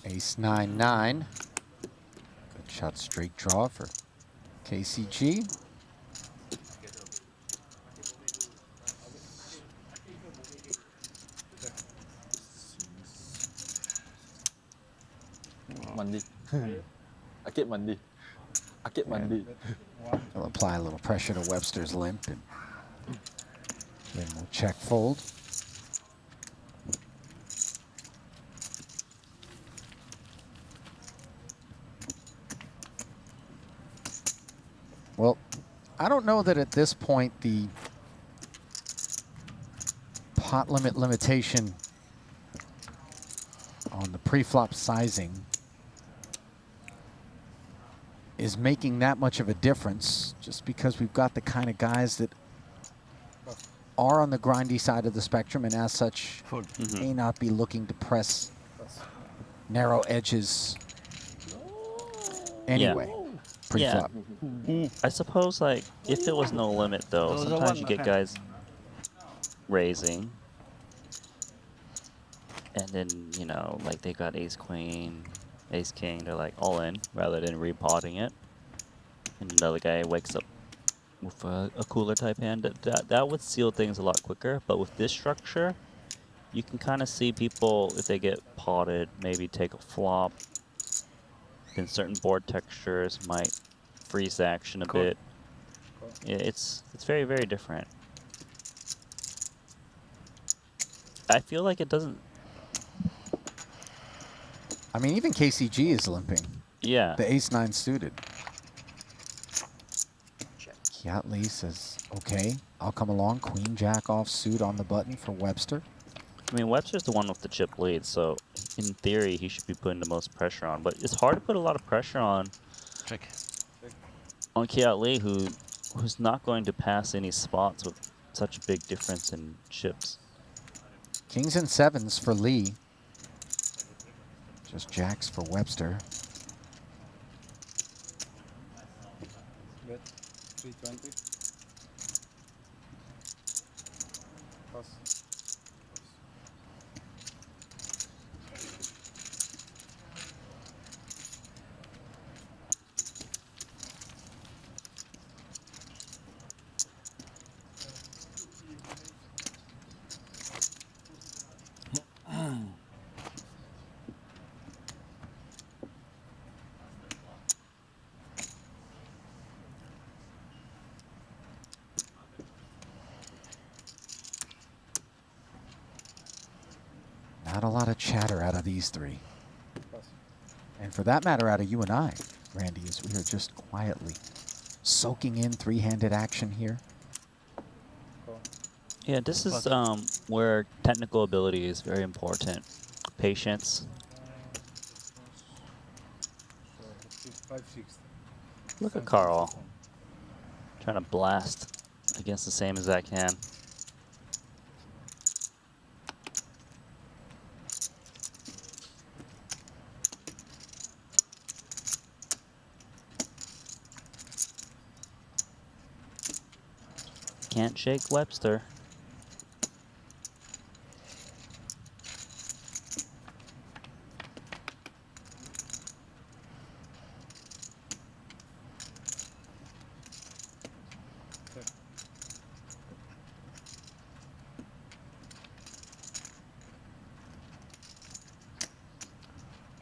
Ace 9-9. Good shot straight draw for KCG. Monday. I get Monday. I get Monday. He'll apply a little pressure to Webster's limp and then we'll check fold. Well, I don't know that at this point the pot limit limitation on the pre-flop sizing is making that much of a difference, just because we've got the kind of guys that are on the grindy side of the spectrum and as such may not be looking to press narrow edges anyway. Pre-flop. Yeah. I suppose, like, if there was no limit, though, sometimes you get guys raising. And then, you know, like, they got ace-queen, ace-king. They're, like, all in rather than repotting it. And another guy wakes up with a cooler type hand. That would seal things a lot quicker. But with this structure, you can kind of see people, if they get potted, maybe take a flop. Then certain board textures might freeze the action a bit. Yeah, it's very, very different. I feel like it doesn't... I mean, even KCG is limping. Yeah. The ace-9 suited. Kiat Lee says, okay, I'll come along. Queen-jack offsuit on the button for Webster. I mean, Webster's the one with the chip lead, so in theory, he should be putting the most pressure on. But it's hard to put a lot of pressure on Kiat Lee, who's not going to pass any spots with such a big difference in chips. Kings and 7s for Lee. Just jacks for Webster. Bet 320. Pass. Not a lot of chatter out of these three. And for that matter, out of you and I, Randy, as we are just quietly soaking in three-handed action here. Yeah, this is where technical ability is very important. Patience. 560. Look at Carl. Trying to blast against the same as I can. Can't shake Webster.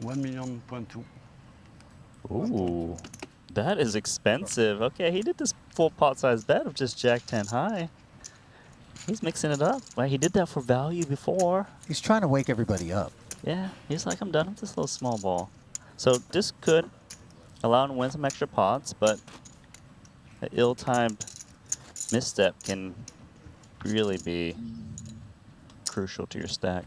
$1,000,000.2. Ooh, that is expensive. Okay, he did this full pot size bet of just Jack 10 high. He's mixing it up. Right, he did that for value before. He's trying to wake everybody up. Yeah, he's like, I'm done with this little small ball. So this could allow him to win some extra pots, but an ill-timed misstep can really be crucial to your stack.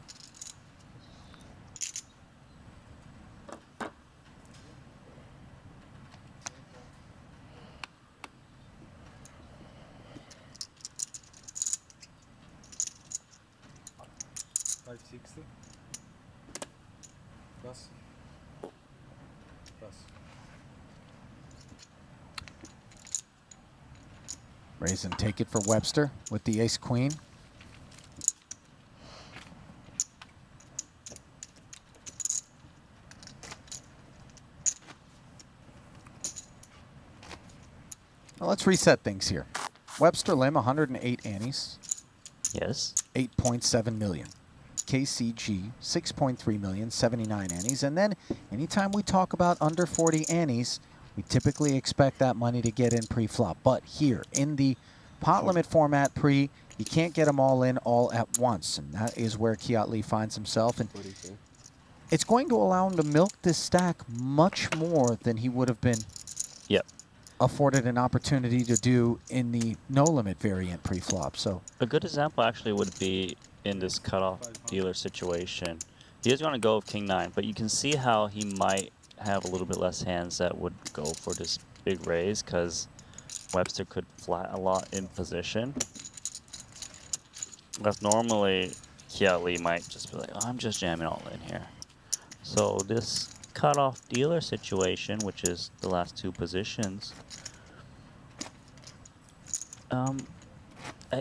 $560. Plus. Raise and take it for Webster with the ace-queen. Now let's reset things here. Webster Lim, 108 annies. Yes. 8.7 million. KCG, 6.3 million, 79 annies. And then anytime we talk about under 40 annies, we typically expect that money to get in pre-flop. But here, in the pot limit format pre, you can't get them all in all at once. And that is where Kiat Lee finds himself. And it's going to allow him to milk this stack much more than he would have been afforded an opportunity to do in the no-limit variant pre-flop. So a good example actually would be in this cutoff dealer situation. He is going to go with King 9, but you can see how he might have a little bit less hands that would go for this big raise because Webster could flat a lot in position. Because normally Kiat Lee might just be like, oh, I'm just jamming all in here. So this cutoff dealer situation, which is the last two positions,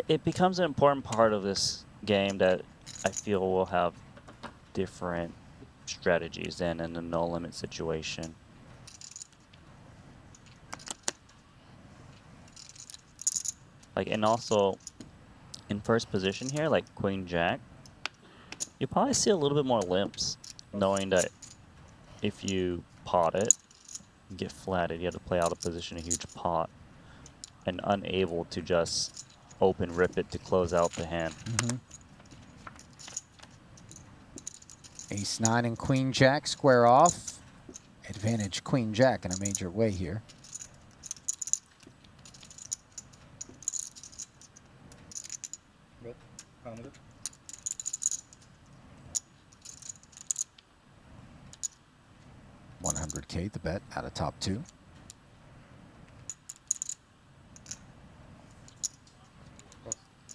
it becomes an important part of this game that I feel will have different strategies than in the no limit situation. Like, and also in first position here, like Queen Jack, you probably see a little bit more limps, knowing that if you pot it, you get flatted, you have to play out of position a huge pot, and unable to just open rip it to close out the hand. Ace 9 and Queen Jack square off. Advantage Queen Jack in a major way here. Bet 100. $100K the bet out of top two.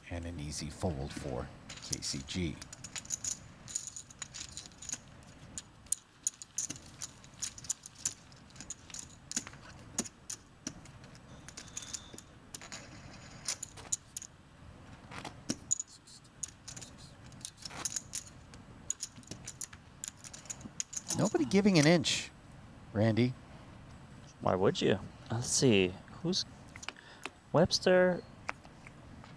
And an easy fold for KCG. Nobody giving an inch, Randy. Why would you? Let's see. Who's Webster?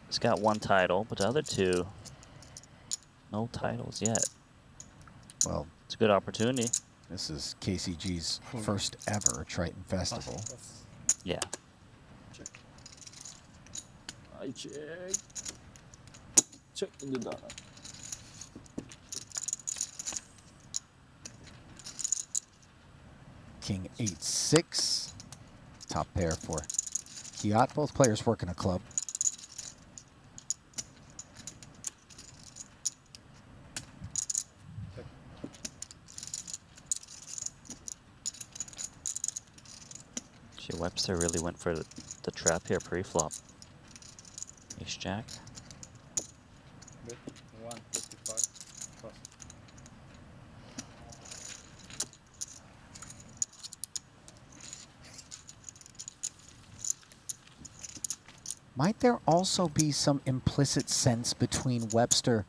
He's got one title, but the other two, no titles yet. Well, it's a good opportunity. This is KCG's first ever Triton Festival. Yeah. I check. Check in the dark. King 8-6. Top pair for Kiat. Both players working a club. Gee, Webster really went for the trap here pre-flop. Ace Jack. Bet 155. Pass. Might there also be some implicit sense between Webster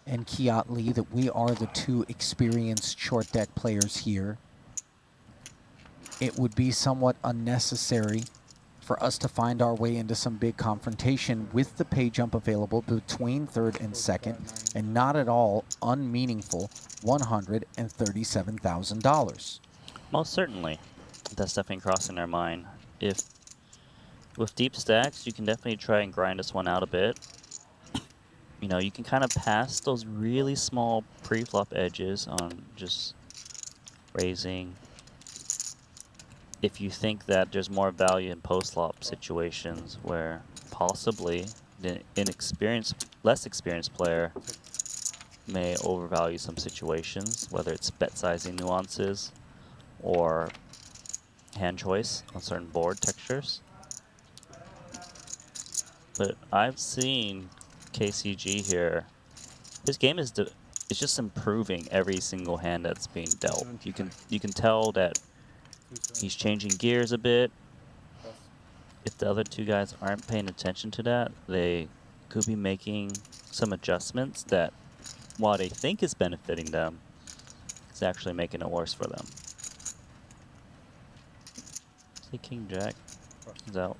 and Kiat Lee that we are the two experienced short deck players here? It would be somewhat unnecessary for us to find our way into some big confrontation with the pay jump available between third and second, and not at all unmeaningful $137,000. Most certainly. That's definitely crossing our mind. If with deep stacks, you can definitely try and grind this one out a bit. You know, you can kind of pass those really small pre-flop edges on just raising. If you think that there's more value in post-flop situations where possibly the less experienced player may overvalue some situations, whether it's bet sizing nuances or hand choice on certain board textures. But I've seen KCG here. His game is it's just improving every single hand that's being dealt. You can tell that he's changing gears a bit. If the other two guys aren't paying attention to that, they could be making some adjustments that, while they think is benefiting them, is actually making it worse for them. See King Jack is out.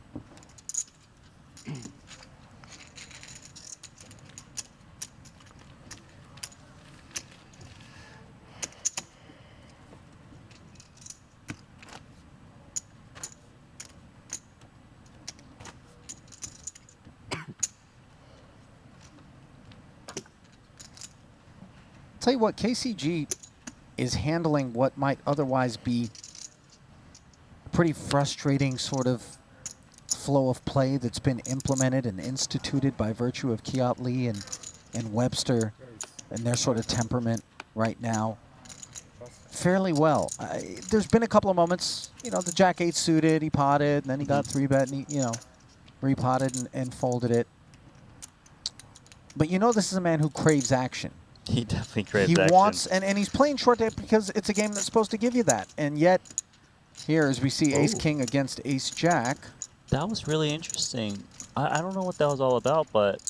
Tell you what, KCG is handling what might otherwise be a pretty frustrating sort of flow of play that's been implemented and instituted by virtue of Kiat Lee and Webster and their sort of temperament right now fairly well. There's been a couple of moments, you know, the Jack 8 suited, he potted, and then he got 3-bet, and he, you know, repotted and folded it. But you know this is a man who craves action. He definitely craves he action. wants, and he's playing short deck because it's a game that's supposed to give you that. And yet, here as we see Ace King against Ace Jack. That was really interesting. I don't know what that was all about, but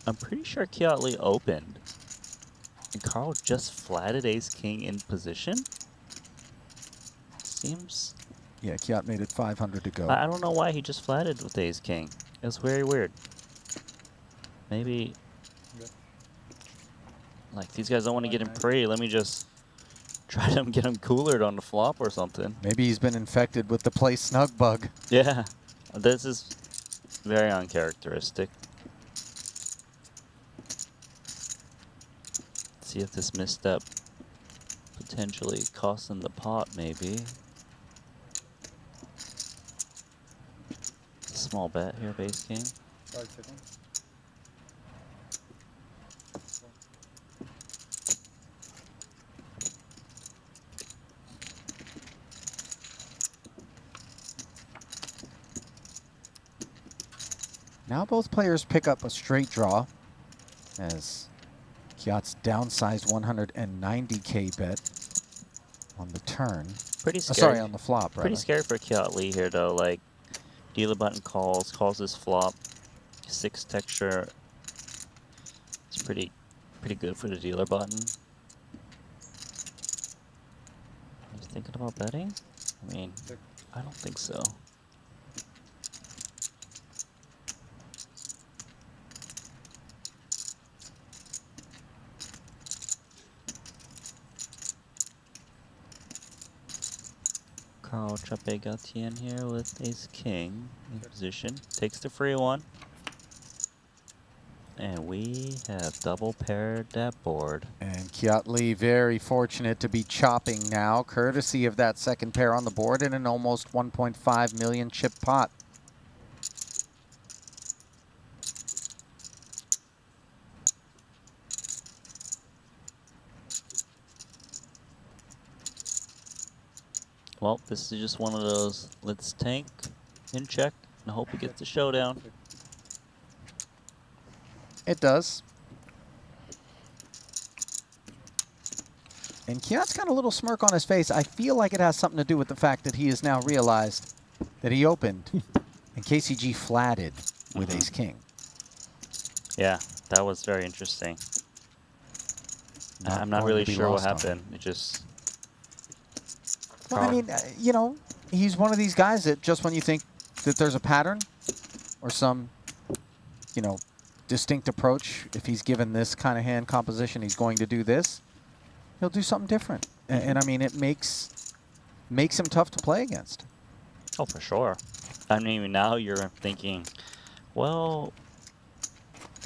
I'm pretty sure Kiat Lee opened. And Carl just flatted Ace King in position? Seems... Yeah, Kiat made it 500 to go. I don't know why he just flatted with Ace King. It was very weird. Maybe... Like, these guys don't want to get him pre. Let me just try to get him coolered on the flop or something. Maybe he's been infected with the play snug bug. Yeah. This is very uncharacteristic. See if this misstep potentially costs him the pot, maybe. Small bet here, Ace King. 5 seconds. Now both players pick up a straight draw as Kiat's downsized 190K bet on the turn. Pretty scary. Sorry, on the flop, Pretty rather. scary for Kiat Lee here, though. Like, dealer button calls this flop. 6 texture. It's pretty good for the dealer button. He's thinking about betting? I mean, I don't think so. Carl Chape Gatien here with Ace King in position. Takes the free one. And we have double paired that board. And Kiat Lee very fortunate to be chopping now, courtesy of that second pair on the board in an almost 1.5 million chip pot. Well, this is just one of those, let's tank and check and hope he gets the showdown. It does. And Kiat's got a little smirk on his face. I feel like it has something to do with the fact that he has now realized that he opened and KCG flatted with ace-king. Yeah, that was very interesting. I'm not going really to be sure what lost on happened. It just... Well, I mean, you know, he's one of these guys that just when you think that there's a pattern or some, you know, distinct approach, if he's given this kind of hand composition, he's going to do this, he'll do something different. And I mean, it makes him tough to play against. Oh, for sure. I mean, now you're thinking, well,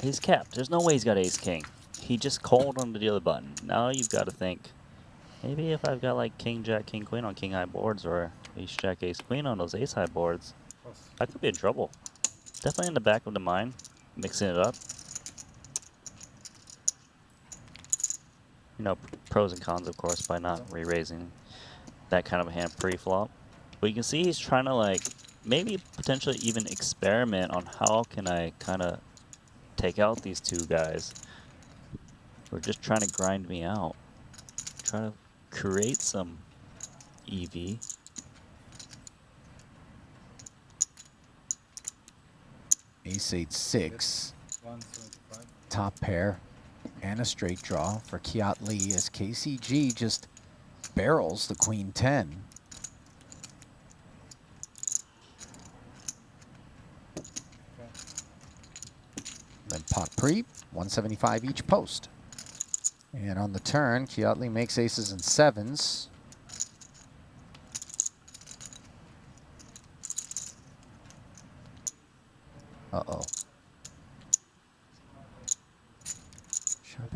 he's capped. There's no way he's got ace-king. He just called on the other button. Now you've got to think, maybe if I've got like king, jack, king, queen on king high boards or ace, jack, ace, queen on those ace high boards, I could be in trouble. Definitely in the back of the mind, mixing it up. You know, pros and cons, of course, by not re-raising that kind of a hand pre-flop. But you can see he's trying to like, maybe potentially even experiment on how can I kind of take out these two guys. We're just trying to grind me out. Trying to create some EV. Ace-8-6. Top pair. And a straight draw for Kiat Lee as KCG just barrels the queen 10. Then pot pre, 175 each post. And on the turn, Kiat Lee makes aces and sevens. Uh-oh.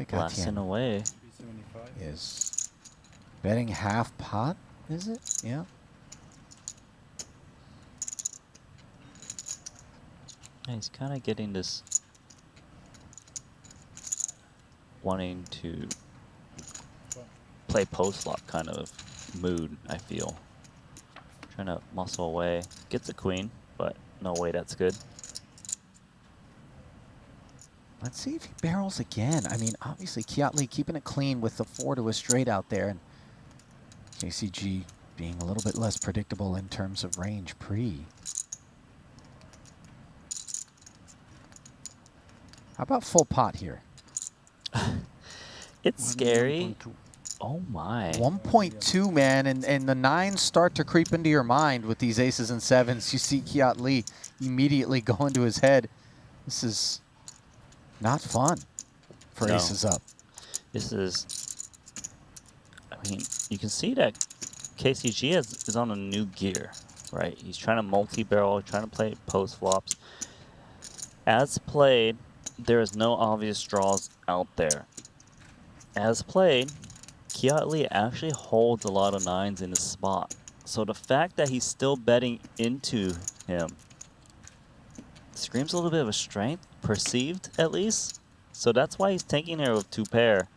Blasting away. Is betting half pot, is it? Yeah. Yeah, he's kind of getting this wanting to play post flop kind of mood, I feel. Trying to muscle away. Gets a queen, but no way that's good. Let's see if he barrels again. I mean, obviously, Kiat Lee keeping it clean with the 4 to a straight out there, and KCG being a little bit less predictable in terms of range pre. How about full pot here? It's scary. Oh my. 1.2, man, and the 9s start to creep into your mind with these aces and sevens. You see Kiat Lee immediately go into his head. This is not fun for aces up. This is, I mean, you can see that KCG is on a new gear, right? He's trying to multi-barrel, trying to play post flops. As played, there is no obvious draws out there. As played, Kiat Lee actually holds a lot of 9s in his spot. So the fact that he's still betting into him screams a little bit of a strength, perceived at least. So that's why he's taking here with 2 pair.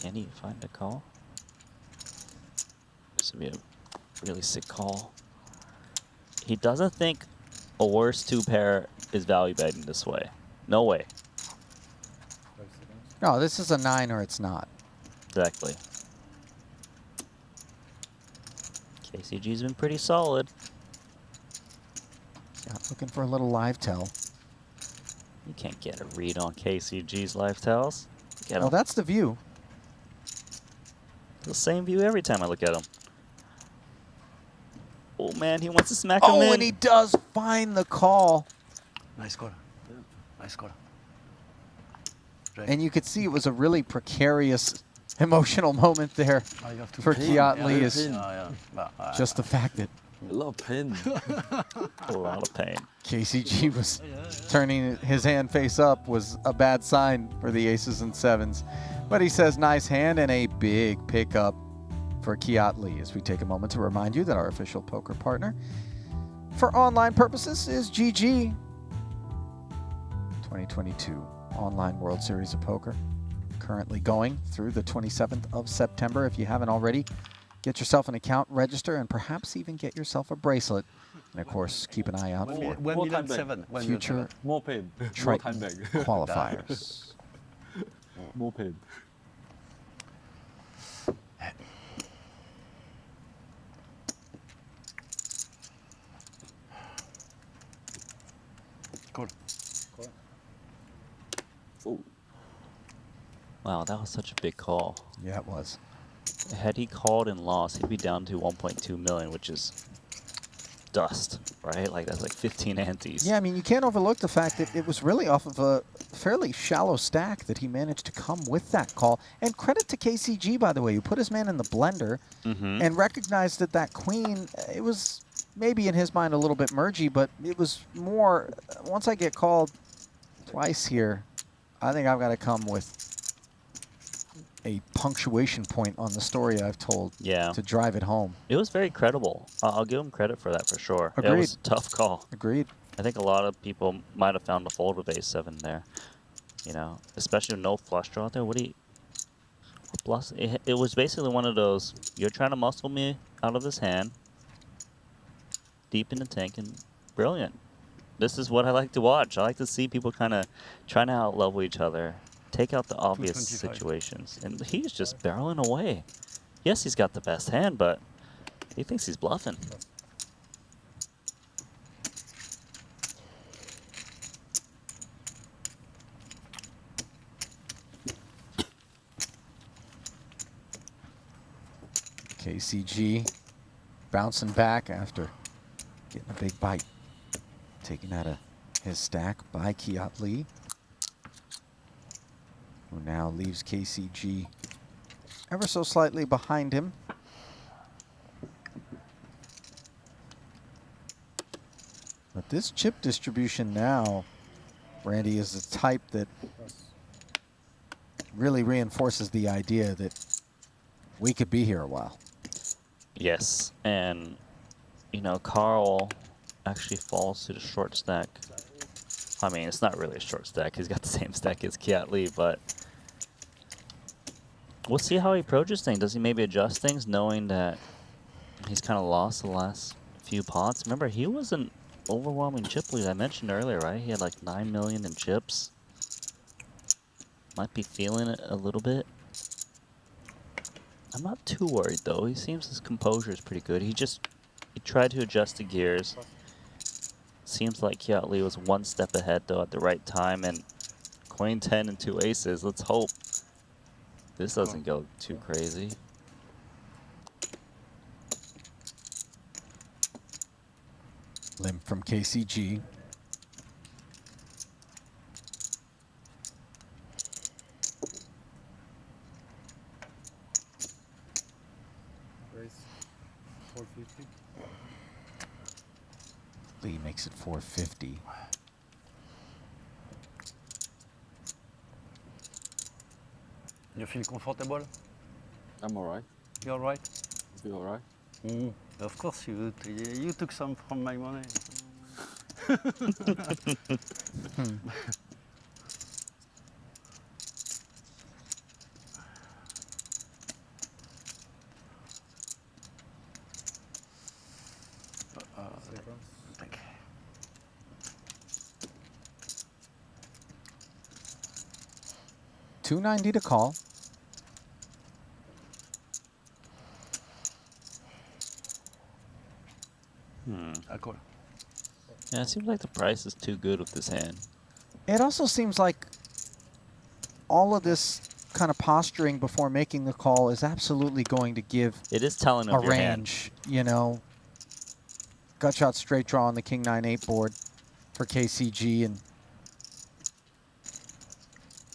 Can he find a call? This would be a really sick call. He doesn't think a worse 2 pair is value betting this way. No way. No, this is a 9 or it's not. Exactly. KCG's been pretty solid. Yeah, looking for a little live tell. You can't get a read on KCG's live tells. Well, that's the view. The same view every time I look at him. Oh man, he wants to smack him in. Oh, and he does find the call. Nice call. Nice call. And you could see it was a really precarious emotional moment there for Kiat Lee. Is just the fact that A lot of pain. A lot of pain. KCG was turning his hand face up was a bad sign for the aces and sevens. But he says nice hand and a big pickup for Kiat Lee as we take a moment to remind you that our official poker partner for online purposes is GG. 2022 Online World Series of Poker currently going through the 27th of September. If you haven't already, get yourself an account, register, and perhaps even get yourself a bracelet. And of course, keep an eye out for future more pain. Triton qualifiers. More pain. Cool. Oh. Wow, that was such a big call. Yeah, it was. Had he called and lost, he'd be down to 1.2 million, which is dust, right? Like that's like 15 antes. Yeah, I mean, you can't overlook the fact that it was really off of a fairly shallow stack that he managed to come with that call. And credit to KCG, by the way, who put his man in the blender and recognized that that queen, it was maybe in his mind a little bit mergy, but it was more, once I get called twice here, I think I've got to come with a punctuation point on the story I've told to drive it home. It was very credible. I'll give him credit for that for sure. Agreed. It was a tough call. Agreed. I think a lot of people might have found a fold with ace-7 there. You know, especially with no flush draw out there. What do you... Plus, it was basically one of those, you're trying to muscle me out of this hand, deep in the tank, and brilliant. This is what I like to watch. I like to see people kind of trying to out-level each other, take out the obvious situations. And he's just barreling away. Yes, he's got the best hand, but he thinks he's bluffing. KCG bouncing back after getting a big bite taken out of his stack by Kiat Lee, who now leaves KCG ever so slightly behind him. But this chip distribution now, Randy, is the type that really reinforces the idea that we could be here a while. Yes, and you know, Carl actually falls to the short stack. I mean, it's not really a short stack. He's got the same stack as Kiat Lee, but we'll see how he approaches things. Does he maybe adjust things, knowing that he's kind of lost the last few pots? Remember, he was an overwhelming chip lead I mentioned earlier, right? He had like 9 million in chips. Might be feeling it a little bit. I'm not too worried though. He seems his composure is pretty good. He tried to adjust the gears. Seems like Kiat Lee was one step ahead though at the right time, and Queen 10 and 2 aces. Let's hope this doesn't go too crazy. Limp from KCG. Raise 450. Lee makes it 450. You feel comfortable? I'm alright. You alright? You feel alright? Of course, you took some from my money. Thank you. 290 to call. I call. Yeah, it seems like the price is too good with this hand. It also seems like all of this kind of posturing before making the call is absolutely going to give it is telling a of your range, you know. Gut shot straight draw on the King 9-8 board for KCG, and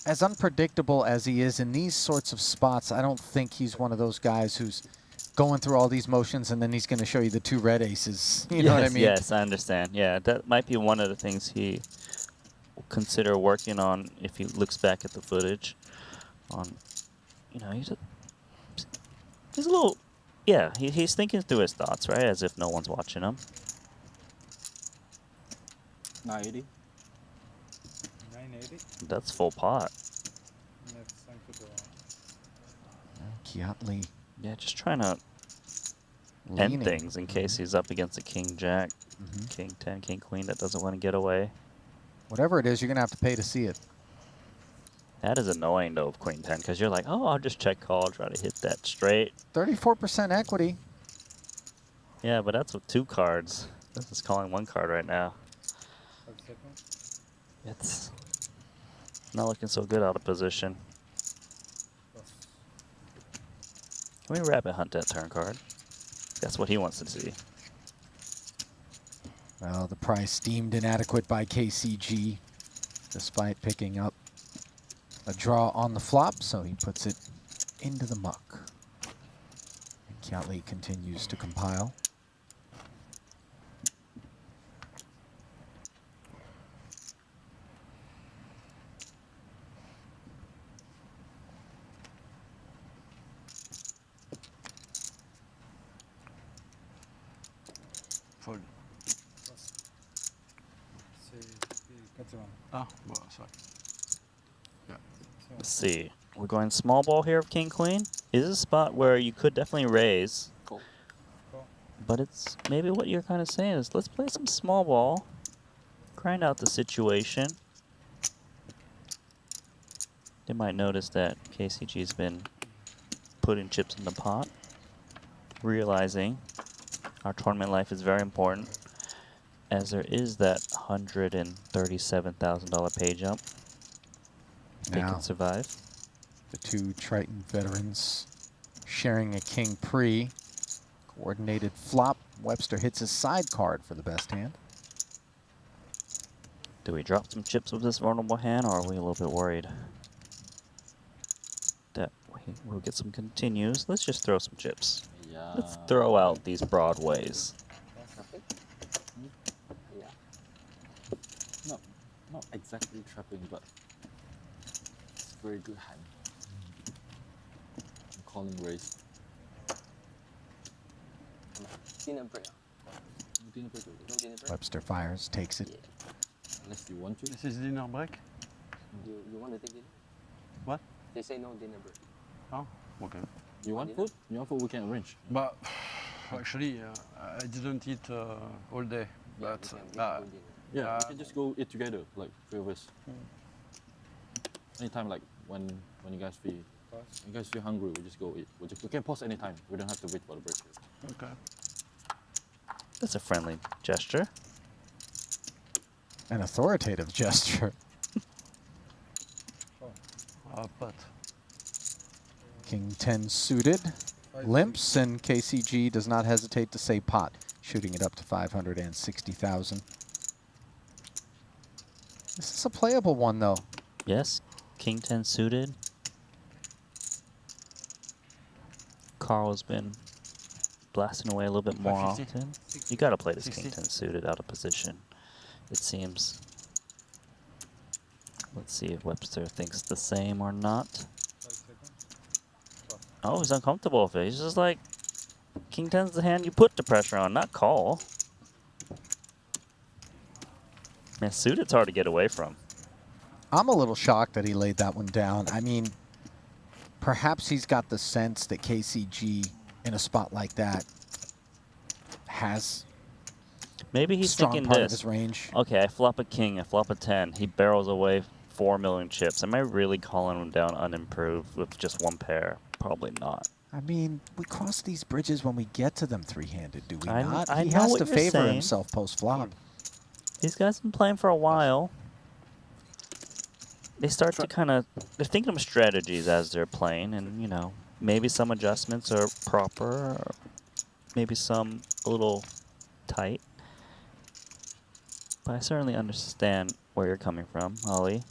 as unpredictable as he is in these sorts of spots, I don't think he's one of those guys who's going through all these motions, and then he's going to show you the 2 red aces. You know what I mean? Yes, I understand. Yeah, that might be one of the things he will consider working on if he looks back at the footage. On, you know, he's a little, yeah, he's thinking through his thoughts, right? As if no one's watching him. 980. 980. That's full pot. Next time to draw. Kiatley. Yeah, just trying to Leaning. end things in case he's up against a king jack, king 10, king queen that doesn't want to get away. Whatever it is, you're going to have to pay to see it. That is annoying though, of queen 10, because you're like, oh, I'll just check call, try to hit that straight. 34% equity. Yeah, but that's with 2 cards. This is calling 1 card right now. 5 seconds. It's not looking so good out of position. Can we rabbit hunt that turn card? That's what he wants to see. Well, the price deemed inadequate by KCG, despite picking up a draw on the flop, so he puts it into the muck. And Kiatley continues to compile. Fold. Ah, well, sorry. Yeah. Let's see. We're going small ball here of king queen. Is a spot where you could definitely raise. Cool. But it's maybe what you're kind of saying is let's play some small ball. Grind out the situation. They might notice that KCG's been putting chips in the pot. Realizing our tournament life is very important, as there is that $137,000 pay jump. They Now, can survive. The 2 Triton veterans sharing a king pre. Coordinated flop. Webster hits his side card for the best hand. Do we drop some chips with this vulnerable hand, or are we a little bit worried that we'll get some continues? Let's just throw some chips. Yeah. Let's throw out these broadways. Yeah. Not exactly trapping, but it's a very good hand. I'm calling raise. Dinner break. Dinner break. No dinner break. Webster fires, takes it. Unless you want to. This is dinner break? You want to take dinner? What? They say no dinner break. Oh, okay. You want food? You want food? We can arrange. But actually, I didn't eat all day. But Yeah, we can just go eat together, like 3 of us. Anytime, like when you guys feel hungry, we just go eat. We can pause anytime. We don't have to wait for the breakfast. Okay. That's a friendly gesture. An authoritative gesture. But King 10 suited. Limps, and KCG does not hesitate to say pot, shooting it up to 560,000. This is a playable one, though. Yes, king 10 suited. Carl's been blasting away a little bit more 550. often. You got to play this 60. king 10 suited out of position, it seems. Let's see if Webster thinks the same or not. Oh, he's uncomfortable with it. He's just like, king 10's the hand you put the pressure on, not call. Man, suited's hard to get away from. I'm a little shocked that he laid that one down. I mean, perhaps he's got the sense that KCG in a spot like that has Maybe he's strong thinking part of this. his range. Okay, I flop a king, I flop a 10. He barrels away 4 million chips. Am I really calling him down unimproved with just 1 pair? Probably not. I mean, we cross these bridges when we get to them three-handed, do we I not? know He has what to you're favor saying. himself post-flop. These guys have been playing for a while. They start to kind of, they're thinking of strategies as they're playing, and, you know, maybe some adjustments are proper, or maybe some a little tight. But I certainly understand where you're coming from, Ollie.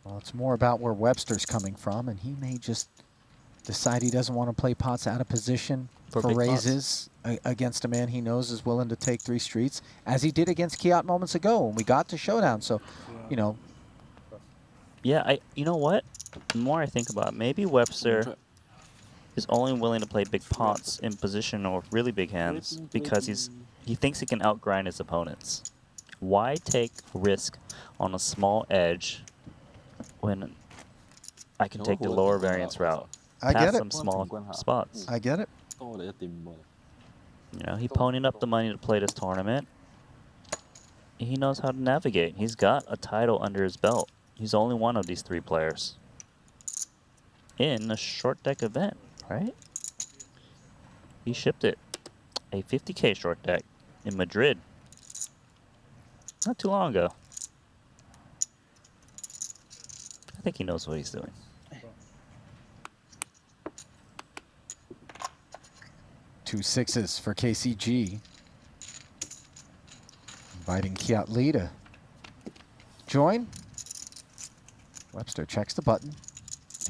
Well, it's more about where Webster's coming from, and he may just decide he doesn't want to play pots out of position For for big pots. raises against a man he knows is willing to take 3 streets, as he did against Kiat moments ago when we got to showdown. So, you know, Yeah, you know what? The more I think about it, maybe Webster is only willing to play big pots in position or really big hands because he thinks he can outgrind his opponents. Why take risk on a small edge when I can take the lower variance route? I Past get it. some small spots. I get it. You know, he ponied up the money to play this tournament. He knows how to navigate. He's got a title under his belt. He's only one of these 3 players in a short deck event, right? He shipped it. A 50K short deck in Madrid not too long ago. I think he knows what he's doing. Two 6s for KCG. Inviting Kiat Lee to join. Webster checks the button.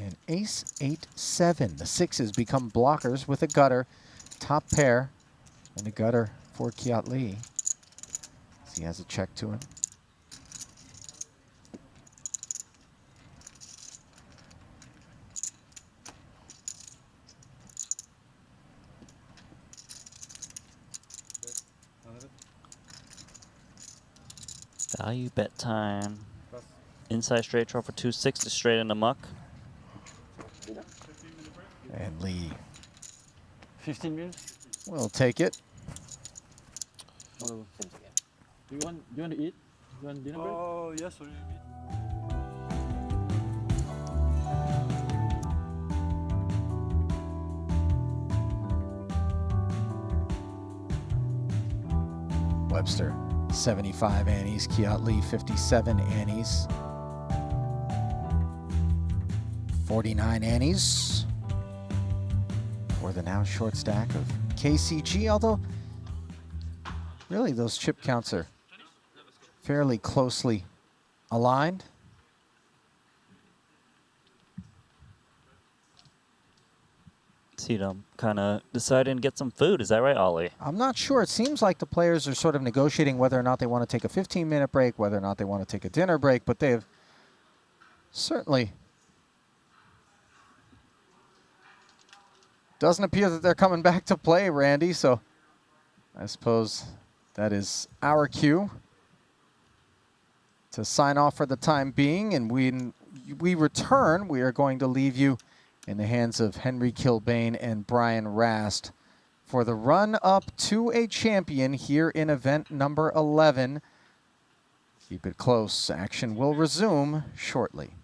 And ace 8-7. The 6s become blockers with a gutter. Top pair and a gutter for Kiat Lee. He has a check to him. Value bet time. Inside straight draw for 2-6 to straight in the muck. And Lee 15 minutes? will take it. Do you want to eat? You want dinner break? Oh, yes, a little bit. Webster 75 annies, Kiat Lee 57 annies. 49 annies for the now short stack of KCG, although really those chip counts are fairly closely aligned. See them kind of deciding to get some food. Is that right, Ollie? I'm not sure. It seems like the players are sort of negotiating whether or not they want to take a 15-minute break, whether or not they want to take a dinner break, but they've certainly doesn't appear that they're coming back to play, Randy, so I suppose that is our cue to sign off for the time being, and when we return, we are going to leave you in the hands of Henry Kilbane and Brian Rast for the run up to a champion here in event number 11. Keep it close. Action will resume shortly.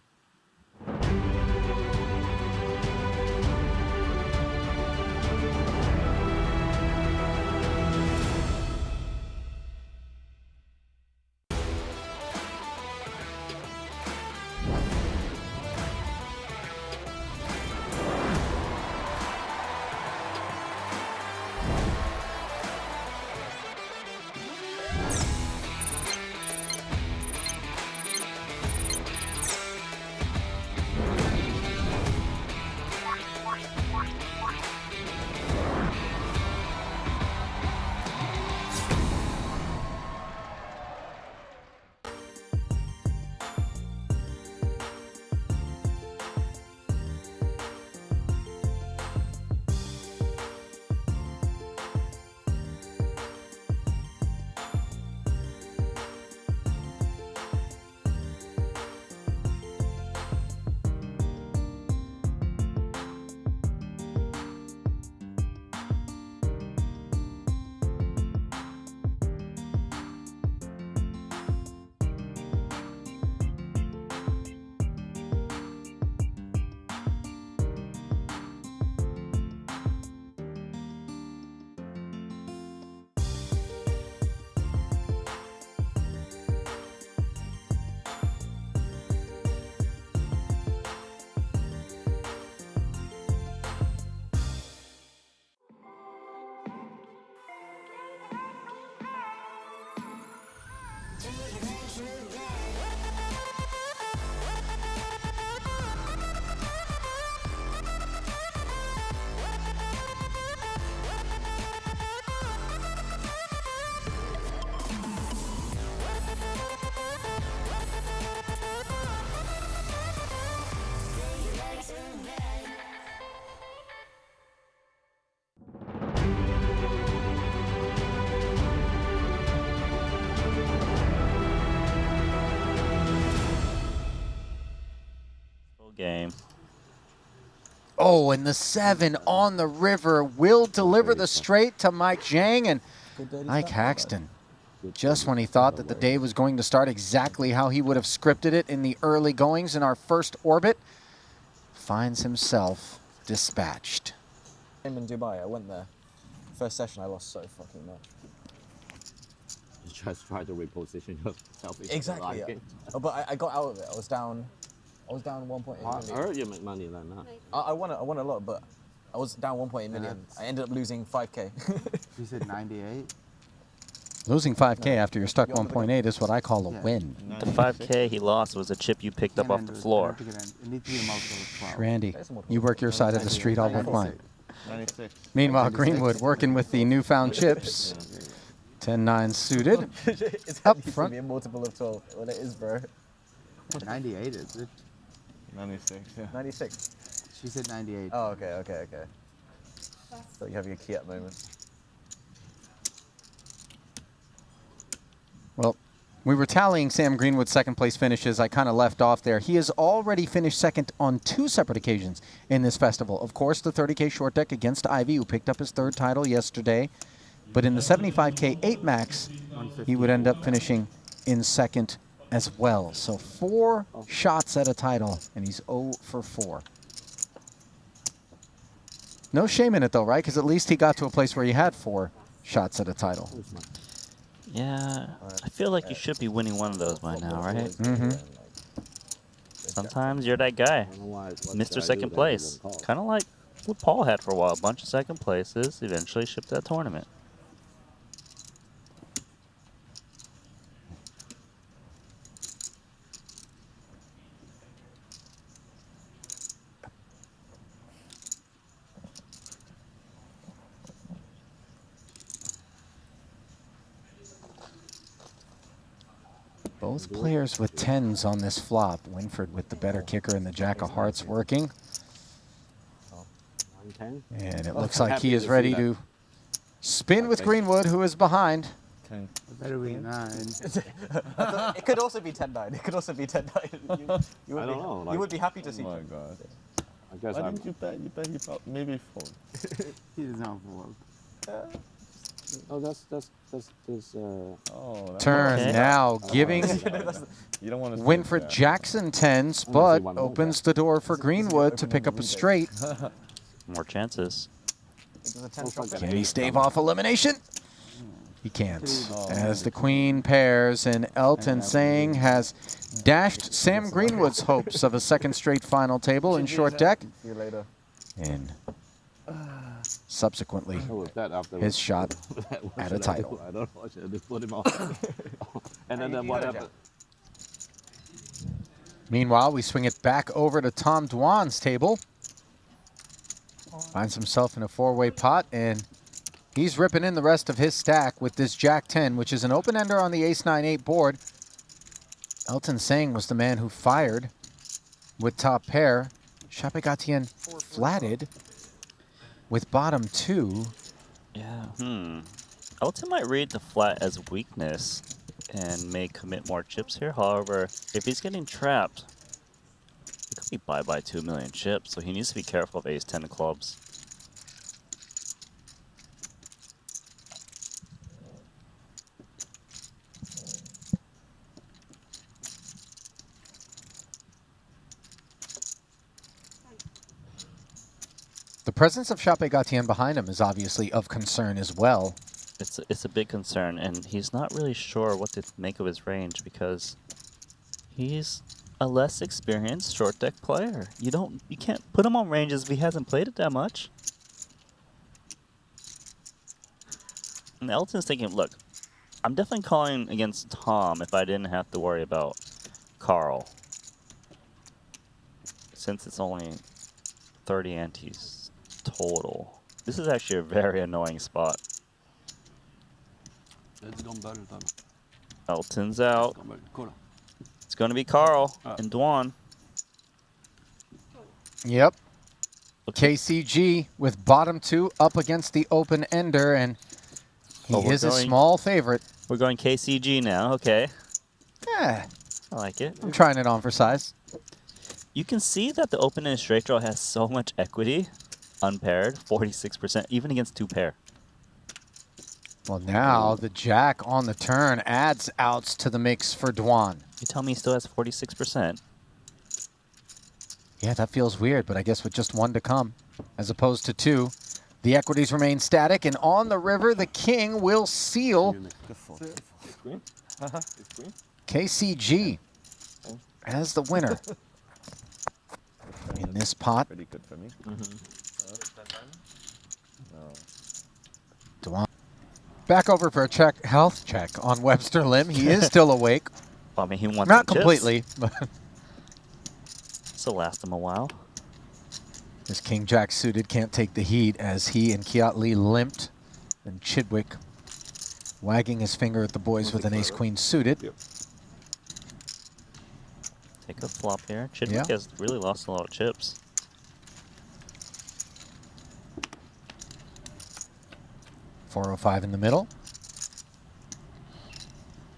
game. Oh, and the 7 on the river will deliver the straight to Mike Zhang. And Mike Haxton, just when he thought that the day was going to start exactly how he would have scripted it in the early goings in our first orbit, finds himself dispatched. I'm in Dubai. I went there. First session, I lost so fucking much. You just try to reposition yourself. Exactly. Yeah. Oh, but I got out of it. I was down 1.8 million. I heard you make money then, huh? I won a lot, but I was down 1.8 million. I ended up losing 5k. You said 98? Losing 5K after you're stuck 1.8 is what I call a win. The 5K he lost was a chip you picked up off the floor. Randy, you work your side of the street, I'll work mine. 96. Meanwhile, Greenwood working with the newfound chips. 10-9 suited. Up front. Be a multiple of 12. Well, it is, bro. 98 is it? 96, yeah. 96. She said 98. Oh, okay. So you have your key at moment. Well, we were tallying Sam Greenwood's second place finishes. I kind of left off there. He has already finished second on 2 separate occasions in this festival. Of course, the 30K short deck against Ivy, who picked up his 3rd title yesterday. But in the 75K 8 max, he would end up finishing in second as well. So 4 shots at a title, and he's 0 for 4. No shame in it, though, right? Because at least he got to a place where he had 4 shots at a title. Yeah, I feel like you should be winning one of those by now, right? Mm-hmm. Sometimes you're that guy, Mr. Second Place. Kind of like what Paul had for a while. A bunch of second places, eventually shipped that tournament. Both players with 10s on this flop. Winford with the better kicker and the Jack of Hearts working. And it looks like he is ready to spin with Greenwood, who is behind. Better be 9. It could also be 10-9. It could also be 10-9. You I don't know. You Like, would be happy to see. Oh my god. I guess Why I'm. didn't you bet? You bet he probably maybe fold. He does not fold. Oh, that's Oh, Turn okay. now, giving you don't want to Winfred Jackson 10s, but opens the door for Greenwood to pick up a straight. More chances. Can he stave off elimination? He can't. As the queen pairs, and Elton Sang has dashed Sam Greenwood's hopes of a second straight final table in short deck. See you later. And subsequently, his shot at a title. I don't know. I should just put him off. And then what happened? Meanwhile, we swing it back over to Tom Dwan's table. Finds himself in a 4-way pot, and he's ripping in the rest of his stack with this Jack 10, which is an open-ender on the Ace-9-8 board. Elton Sang was the man who fired with top pair. Chapegatien flatted with bottom 2. Yeah. Elton might read the flat as weakness and may commit more chips here. However, if he's getting trapped, it could be bye-bye 2 million chips, so he needs to be careful of Ace-10 of clubs. The presence of Chapegatien behind him is obviously of concern as well. It's a big concern, and he's not really sure what to make of his range because he's a less experienced short deck player. You can't put him on ranges if he hasn't played it that much. And Elton's thinking, look, I'm definitely calling against Tom if I didn't have to worry about Carl. Since it's only 30 antes total. This is actually a very annoying spot. Elton's out. It's going to be Carl and Dwan. Yep. KCG with bottom 2 up against the open ender, and he is a small favorite. We're going KCG now. Okay. Yeah. I like it. I'm trying it on for size. You can see that the open and straight draw has so much equity, unpaired, 46%, even against 2-pair. Well, now the jack on the turn adds outs to the mix for Dwan. You tell me he still has 46%. Yeah, that feels weird, but I guess with just one to come, as opposed to two, the equities remain static, and on the river, the king will seal KCG as the winner in this pot. Pretty good for me. Dwan. Back over for a health check on Webster Lim. He is still awake. Well, I mean, he wants Not some completely. chips. This will last him a while. This King Jack suited can't take the heat as he and Kiat Lee limped. And Chidwick wagging his finger at the boys with an ace queen suited. Take a flop here. Chidwick has really lost a lot of chips. .405 in the middle.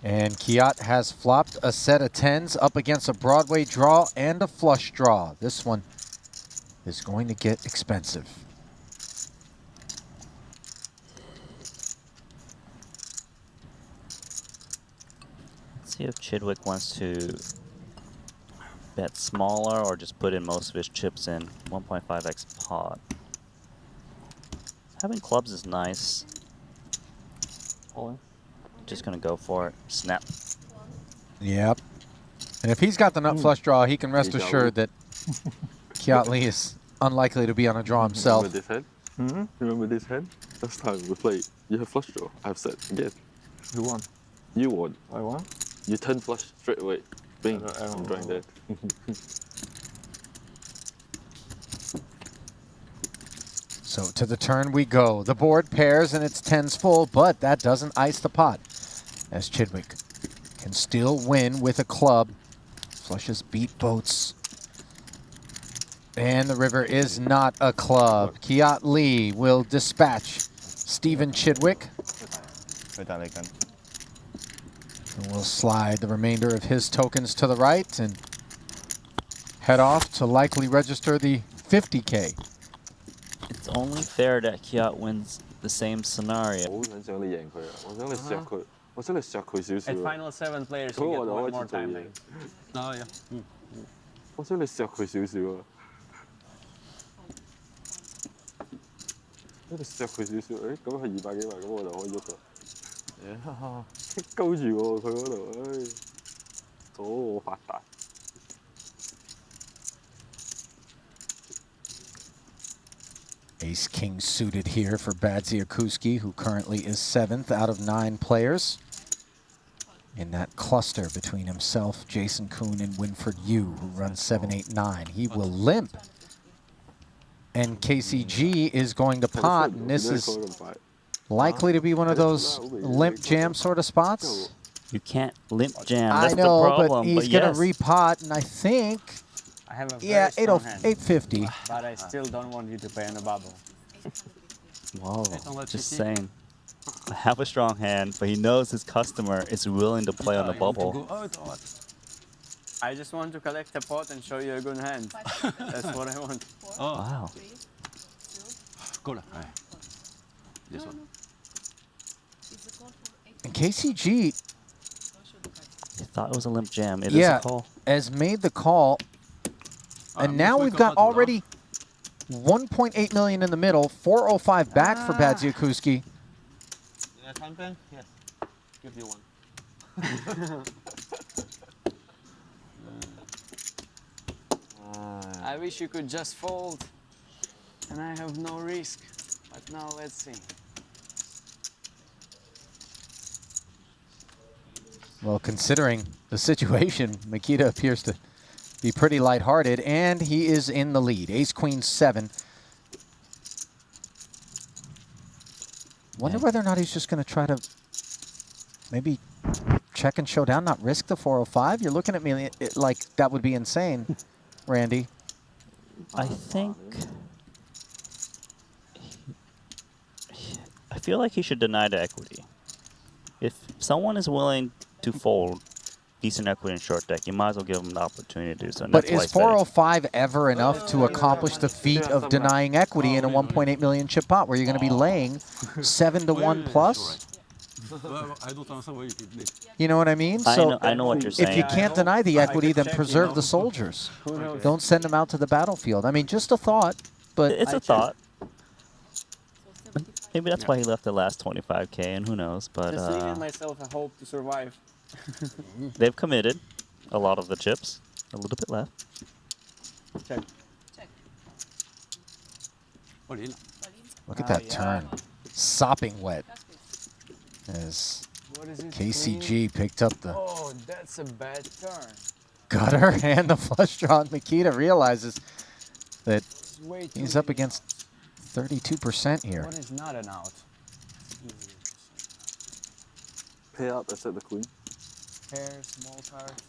And Kiat has flopped a set of 10s up against a Broadway draw and a flush draw. This one is going to get expensive. Let's see if Chidwick wants to bet smaller or just put in most of his chips in 1.5x pot. Having clubs is nice. Just gonna go for it. Snap. Yep. And if he's got the nut flush draw, he can rest assured that Kiat Lee is unlikely to be on a draw himself. Remember this hand? Remember this hand? Last time we played, you have flush draw. I've said again. Who won? You won. I won? You turn flush straight away. Bing. I'm drawing that. So to the turn we go. The board pairs and it's 10s full, but that doesn't ice the pot, as Chidwick can still win with a club. Flushes beat boats. And the river is not a club. Kiat Lee will dispatch Stephen Chidwick. And will slide the remainder of his tokens to the right and head off to likely register the 50K. It's only fair that Kiat wins the same scenario. At final 7 players, you get one more time. Oh, yeah. 我想你錫佢少少啊！你錫佢少少，誒咁係200幾萬，咁我就可以喐啦。勾住我佢嗰度，唉，阻我發達。Ace King suited here for Badziakuski, who currently is 7th out of 9 players in that cluster between himself, Jason Kuhn, and Winford Yu, who runs 7-8-9. He will limp. And KCG is going to pot, and this is likely to be one of those limp jam sort of spots. You can't limp jam. That's I know, the problem. but he's going to repot, and I think, I have a yeah, very strong hand, 850. but I still don't want you to play on the bubble. Whoa, just saying. I have a strong hand, but he knows his customer is willing to play on the bubble. I just want to collect a pot and show you a good hand. That's what I want. Oh. Wow. This one. And KCG, I thought it was a limp jam. It is yeah, a call. has made the call. And now we've got already 1.8 million in the middle, 405 back for Badziakuski. Yeah, time pen? Yes. Give you one. I wish you could just fold, and I have no risk. But now let's see. Well, considering the situation, Makita appears to be pretty lighthearted, and he is in the lead. Ace, Queen, 7. Wonder whether or not he's just going to try to maybe check and show down, not risk the 405. You're looking at me like that would be insane, Randy. I think... I feel like he should deny the equity. If someone is willing to fold, decent equity in short deck, you might as well give him the opportunity to do so. And But that's why is I said it. 405 ever enough to accomplish the feat of denying equity in a 1.8 million chip pot where you're going to be laying 7 to 1 plus? I don't answer what you did. You know what I mean? I know what you're saying. If you can't deny the equity, then preserve the soldiers. Don't send them out to the battlefield. I mean, just a thought, but It's a thought. Maybe that's why he left the last 25K, and who knows, but Just leaving myself a hope to survive. they've committed a lot of the chips. A little bit left. Check. Look at that turn. Sopping wet. As What is it, KCG picked up the Oh, that's a bad turn. gutter and the flush draw. And Makita realizes that way too he's up against 32% here. What is not an out? Pay out, that's at the queen. Pair, small cards.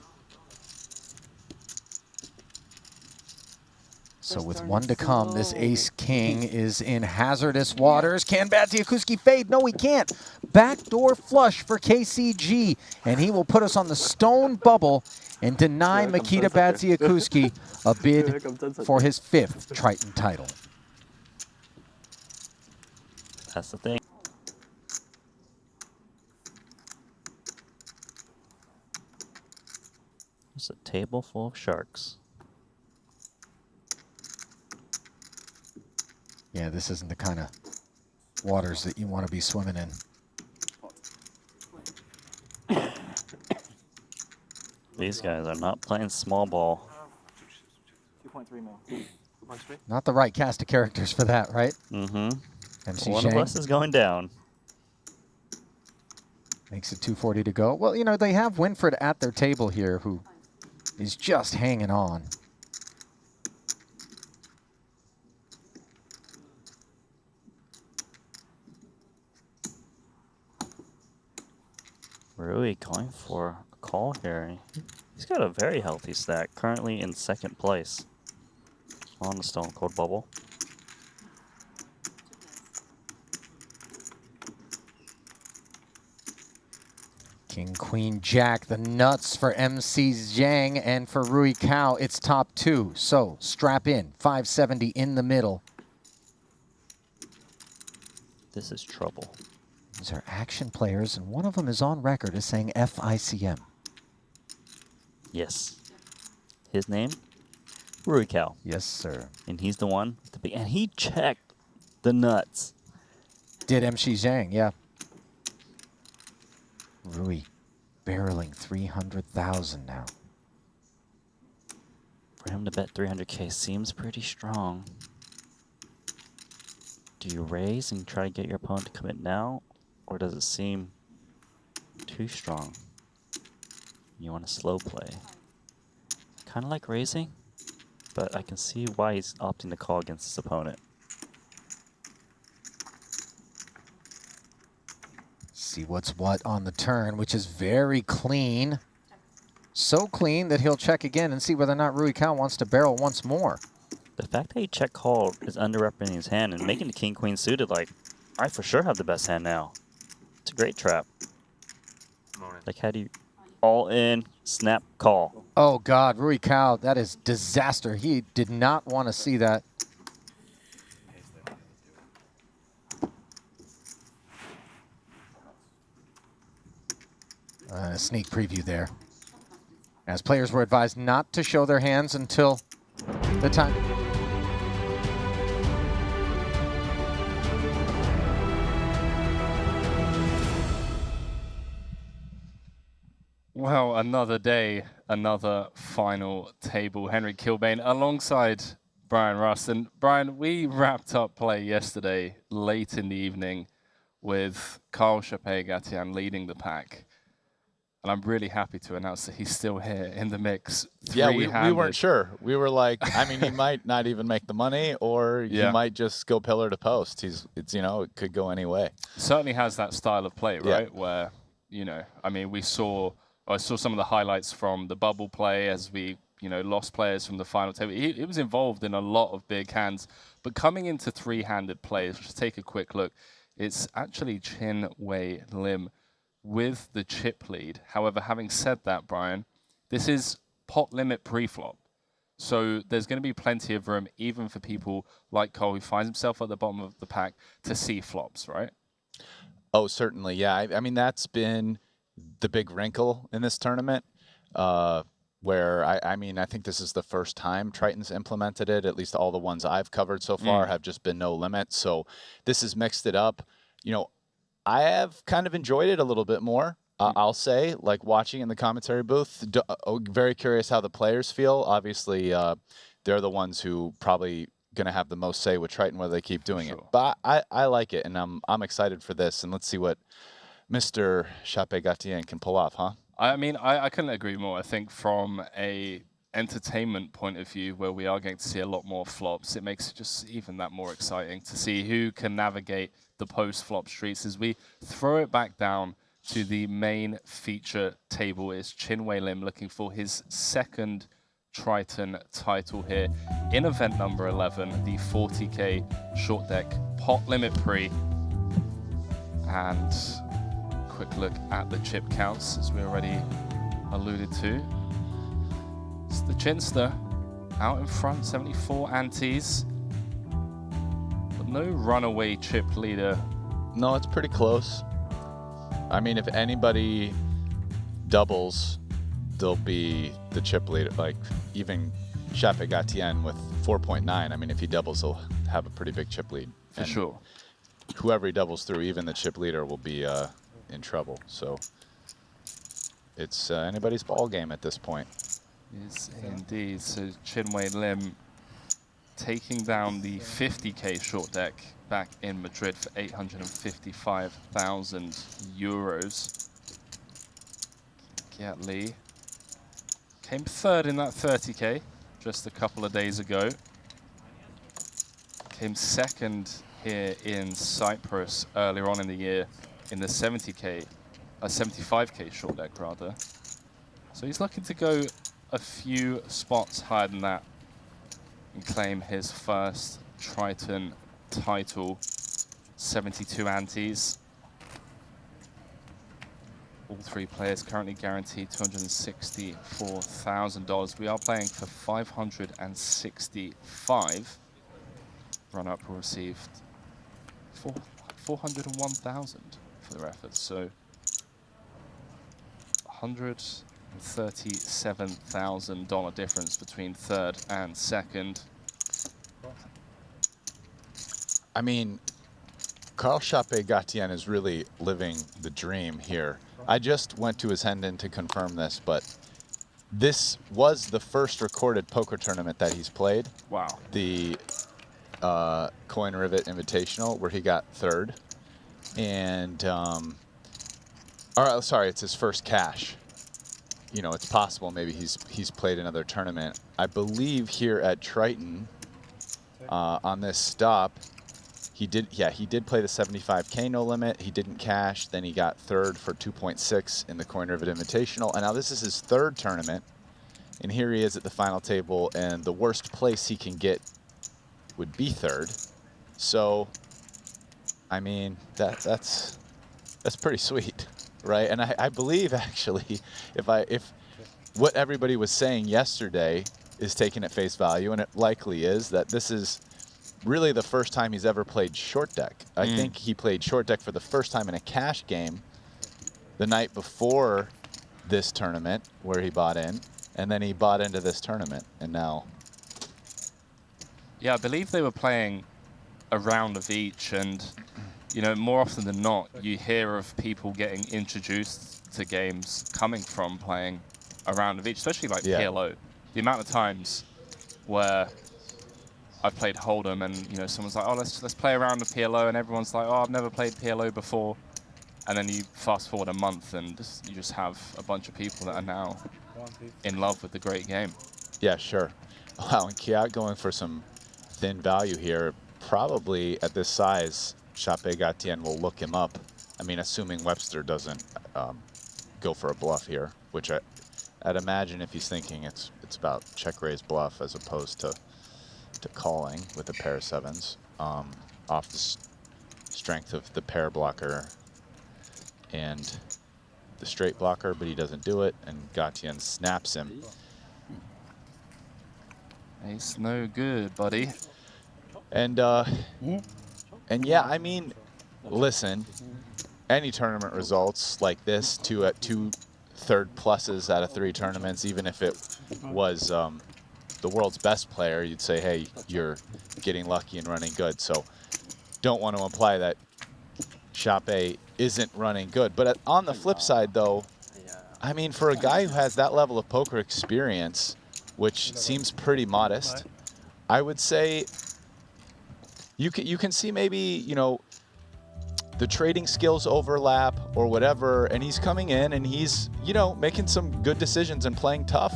So with one to come, this ace-king is in hazardous waters. Can Badziakuski fade? No, he can't. Backdoor flush for KCG, and he will put us on the stone bubble and deny Makita Badziakuski a bid for his 5th Triton title. That's the thing. It's a table full of sharks. Yeah, this isn't the kind of waters that you want to be swimming in. These guys are not playing small ball. 2.3 mil. 2.3? Not the right cast of characters for that, right? Mm-hmm. MC One of Zhang us is going down. makes it 240 to go. Well, you know, they have Winfred at their table here who is just hanging on. Rui going for a call here. He's got a very healthy stack, currently in 2nd place on the Stone Cold Bubble. King, Queen, Jack, the nuts for MC Zhang, and for Rui Cao, it's top 2. So strap in, 570 in the middle. This is trouble. These are action players, and one of them is on record as saying FICM. Yes. His name? Rui Cao. Yes, sir. And he's the one with the big, and he checked the nuts. Did MC Zhang, yeah. Rui barreling 300,000 now. For him to bet 300K seems pretty strong. Do you raise and try to get your opponent to commit now? Or does it seem too strong? You want to slow play. Kind of like raising, but I can see why he's opting to call against his opponent. See what's what on the turn, which is very clean. So clean that he'll check again and see whether or not Rui Cao wants to barrel once more. The fact that he check called is underrepresenting his hand and making the king-queen suited like, I for sure have the best hand now. It's a great trap. Like, how do you all in, snap, call? Oh God, Rui Cao, that is disaster. He did not want to see that. A sneak preview there. As players were advised not to show their hands until the time. Well, another day, another final table. Henry Kilbane alongside Brian Russ. And Brian, we wrapped up play yesterday late in the evening with Carl Chappé-Gatian leading the pack. And I'm really happy to announce that he's still here in the mix. Yeah, we weren't sure. We were like, I mean, he might not even make the money, or he might just go pillar to post. It's you know, it could go any way. Certainly has that style of play, right? Yeah. Where, you know, I mean, I saw some of the highlights from the bubble play as we, you know, lost players from the final table. He was involved in a lot of big hands, but coming into three-handed play, just take a quick look. It's actually Chin Wei Lim with the chip lead. However, having said that, Brian, this is pot limit pre-flop. So there's going to be plenty of room, even for people like Cole, who finds himself at the bottom of the pack, to see flops, right? Oh, certainly, yeah. I mean, that's been the big wrinkle in this tournament, where I mean, I think this is the first time Triton's implemented it. At least all the ones I've covered so far have just been no limit. So this has mixed it up. You know, I have kind of enjoyed it a little bit more. I'll say, like watching in the commentary booth, very curious how the players feel. Obviously, they're the ones who probably going to have the most say with Triton, whether they keep doing it. But I like it, and I'm excited for this. And let's see what Mr. Chape-Gatien can pull off, huh? I mean, I couldn't agree more. I think from a entertainment point of view, where we are going to see a lot more flops, it makes it just even that more exciting to see who can navigate the post-flop streets. As we throw it back down to the main feature table, is Chinwei Lim looking for his second Triton title here in event number 11, the 40K short deck pot limit pre. And quick look at the chip counts, as we already alluded to. It's the Chinster out in front, 74 antes, but no runaway chip leader. No, it's pretty close. I mean, if anybody doubles, they'll be the chip leader. Like, even Chape-Gatien with 4.9, I mean, if he doubles, he'll have a pretty big chip lead. For sure. Whoever he doubles through, even the chip leader will be in trouble. So it's anybody's ball game at this point. Yes, indeed. So Chinwei Lim taking down the 50K short deck back in Madrid for 855,000 euros. Kiat Lee came third in that 30K just a couple of days ago. Came second here in Cyprus earlier on in the year in the 75K short deck rather. So he's looking to go a few spots higher than that and claim his first Triton title. 72 antes. All three players currently guaranteed $264,000. We are playing for 565. Run-up will receive 401,000 for their efforts. So $137,000 difference between third and second. I mean, Carl Chape-Gatien is really living the dream here. I just went to his Hendon to confirm this, but this was the first recorded poker tournament that he's played. Wow. The Coin Rivet Invitational, where he got third. And, sorry, it's his first cash. You know, it's possible maybe he's played another tournament. I believe here at Triton, on this stop, he did play the 75K no limit. He didn't cash. Then he got third for 2.6 in the Coin Rivet Invitational. And now this is his third tournament. And here he is at the final table. And the worst place he can get would be third. So, I mean, that's pretty sweet, right? And I believe, actually, if what everybody was saying yesterday is taken at face value, and it likely is, that this is really the first time he's ever played short deck. I think he played short deck for the first time in a cash game the night before this tournament, where he bought in, and then he bought into this tournament, and now. Yeah, I believe they were playing a round of each, and you know, more often than not, you hear of people getting introduced to games coming from playing a round of each, especially like PLO. The amount of times where I've played Hold'em and, you know, someone's like, oh, let's play a round of PLO, and everyone's like, oh, I've never played PLO before. And then you fast forward a month and you just have a bunch of people that are now in love with the great game. Yeah, sure. Wow, and Kiat going for some thin value here. Probably at this size, Chape-Gatien will look him up. I mean, assuming Webster doesn't go for a bluff here, which I'd imagine if he's thinking it's about check raise bluff as opposed to calling with a pair of sevens off the strength of the pair blocker and the straight blocker, but he doesn't do it, and Gatien snaps him. Ace no good, buddy. And yeah, I mean, listen, any tournament results like this, two third pluses out of 3 tournaments, even if it was the world's best player, you'd say, hey, you're getting lucky and running good. So don't want to imply that Chape isn't running good. But on the flip side, though, I mean, for a guy who has that level of poker experience, which seems pretty modest, I would say you can see maybe, you know, the trading skills overlap or whatever, and he's coming in and he's, you know, making some good decisions and playing tough.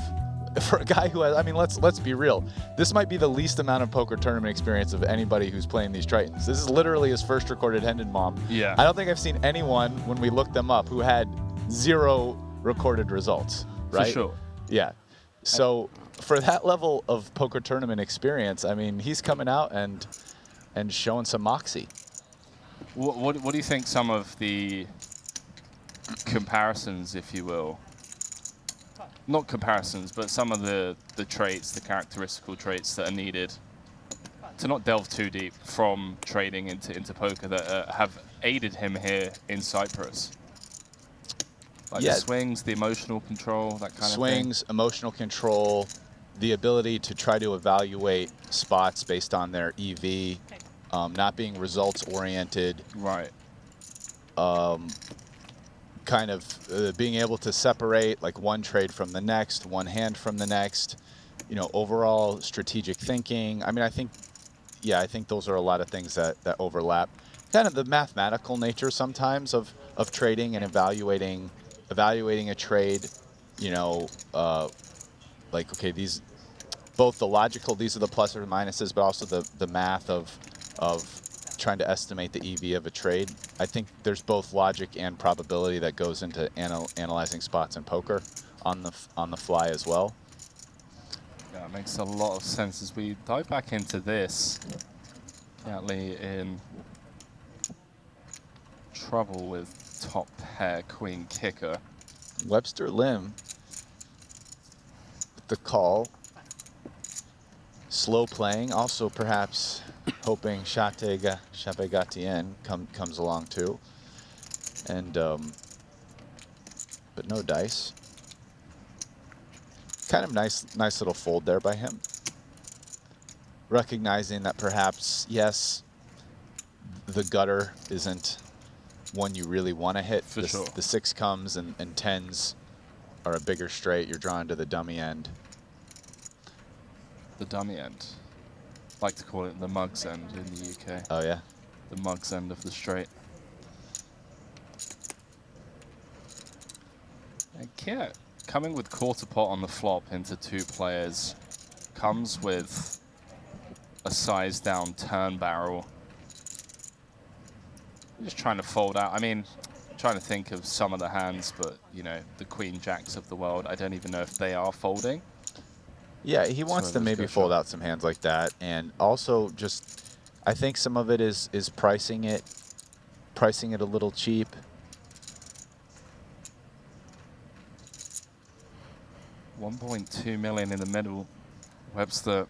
For a guy who has, I mean, let's be real. This might be the least amount of poker tournament experience of anybody who's playing these Tritons. This is literally his first recorded Hendon Mom. Yeah. I don't think I've seen anyone, when we looked them up, who had 0 recorded results, right? For sure. Yeah. So for that level of poker tournament experience, I mean, he's coming out and showing some moxie. What do you think some of the comparisons, if you will, not comparisons, but some of the traits, the characteristical traits that are needed to not delve too deep from trading into poker that have aided him here in Cyprus? Like the swings, the emotional control, that kind of thing? Swings, emotional control, the ability to try to evaluate spots based on their EV, not being results-oriented. Right. Kind of being able to separate like one trade from the next, one hand from the next, you know, overall strategic thinking. I mean, I think those are a lot of things that overlap. Kind of the mathematical nature sometimes of trading and evaluating a trade, you know, like, okay, these, both the logical, these are the pluses or minuses, but also the math of trying to estimate the EV of a trade. I think there's both logic and probability that goes into analyzing spots in poker on the fly as well. Yeah, it makes a lot of sense as we dive back into this. Catley in trouble with top pair queen kicker. Webster Lim with the call. Slow playing, also perhaps hoping Chape Gatien comes along too. And but no dice. Kind of nice little fold there by him. Recognizing that perhaps, yes, the gutter isn't one you really want to hit. For sure. The 6 comes and 10s are a bigger straight. You're drawing to the dummy end. The dummy end. Like to call it the mug's end in the UK. Oh yeah? The mug's end of the straight. And yeah, coming with quarter pot on the flop into 2 players comes with a size down turn barrel. Just trying to fold out. I mean, trying to think of some of the hands, but you know, the queen jacks of the world, I don't even know if they are folding. Yeah, he wants to maybe fold out some hands like that, and also just, I think some of it is pricing it a little cheap. $1.2 million in the middle. Webster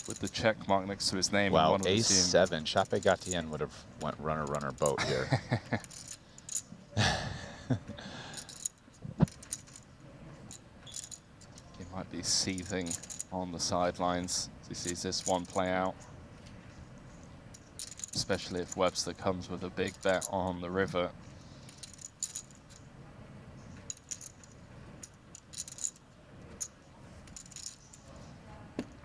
with the check mark next to his name. Wow, ace 7. Chape Gatien would have went runner boat here. He might be seething on the sidelines as he sees this one play out. Especially if Webster comes with a big bet on the river.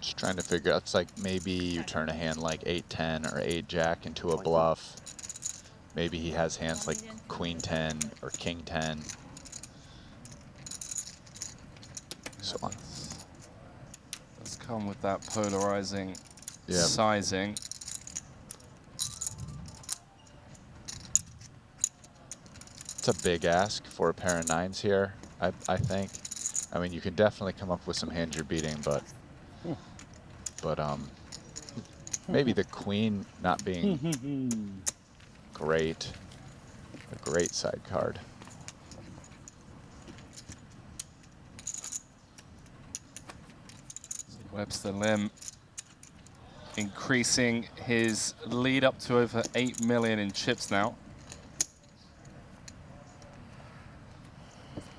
Just trying to figure out, it's like maybe you turn a hand like 8-10 or 8-jack into a bluff. Maybe he has hands like Queen 10 or King 10. So on. Let's come with that polarizing sizing. It's a big ask for a pair of 9s here, I think. I mean, you can definitely come up with some hands you're beating, but maybe the queen not being great, a great side card. Webster Lim increasing his lead up to over 8 million in chips now.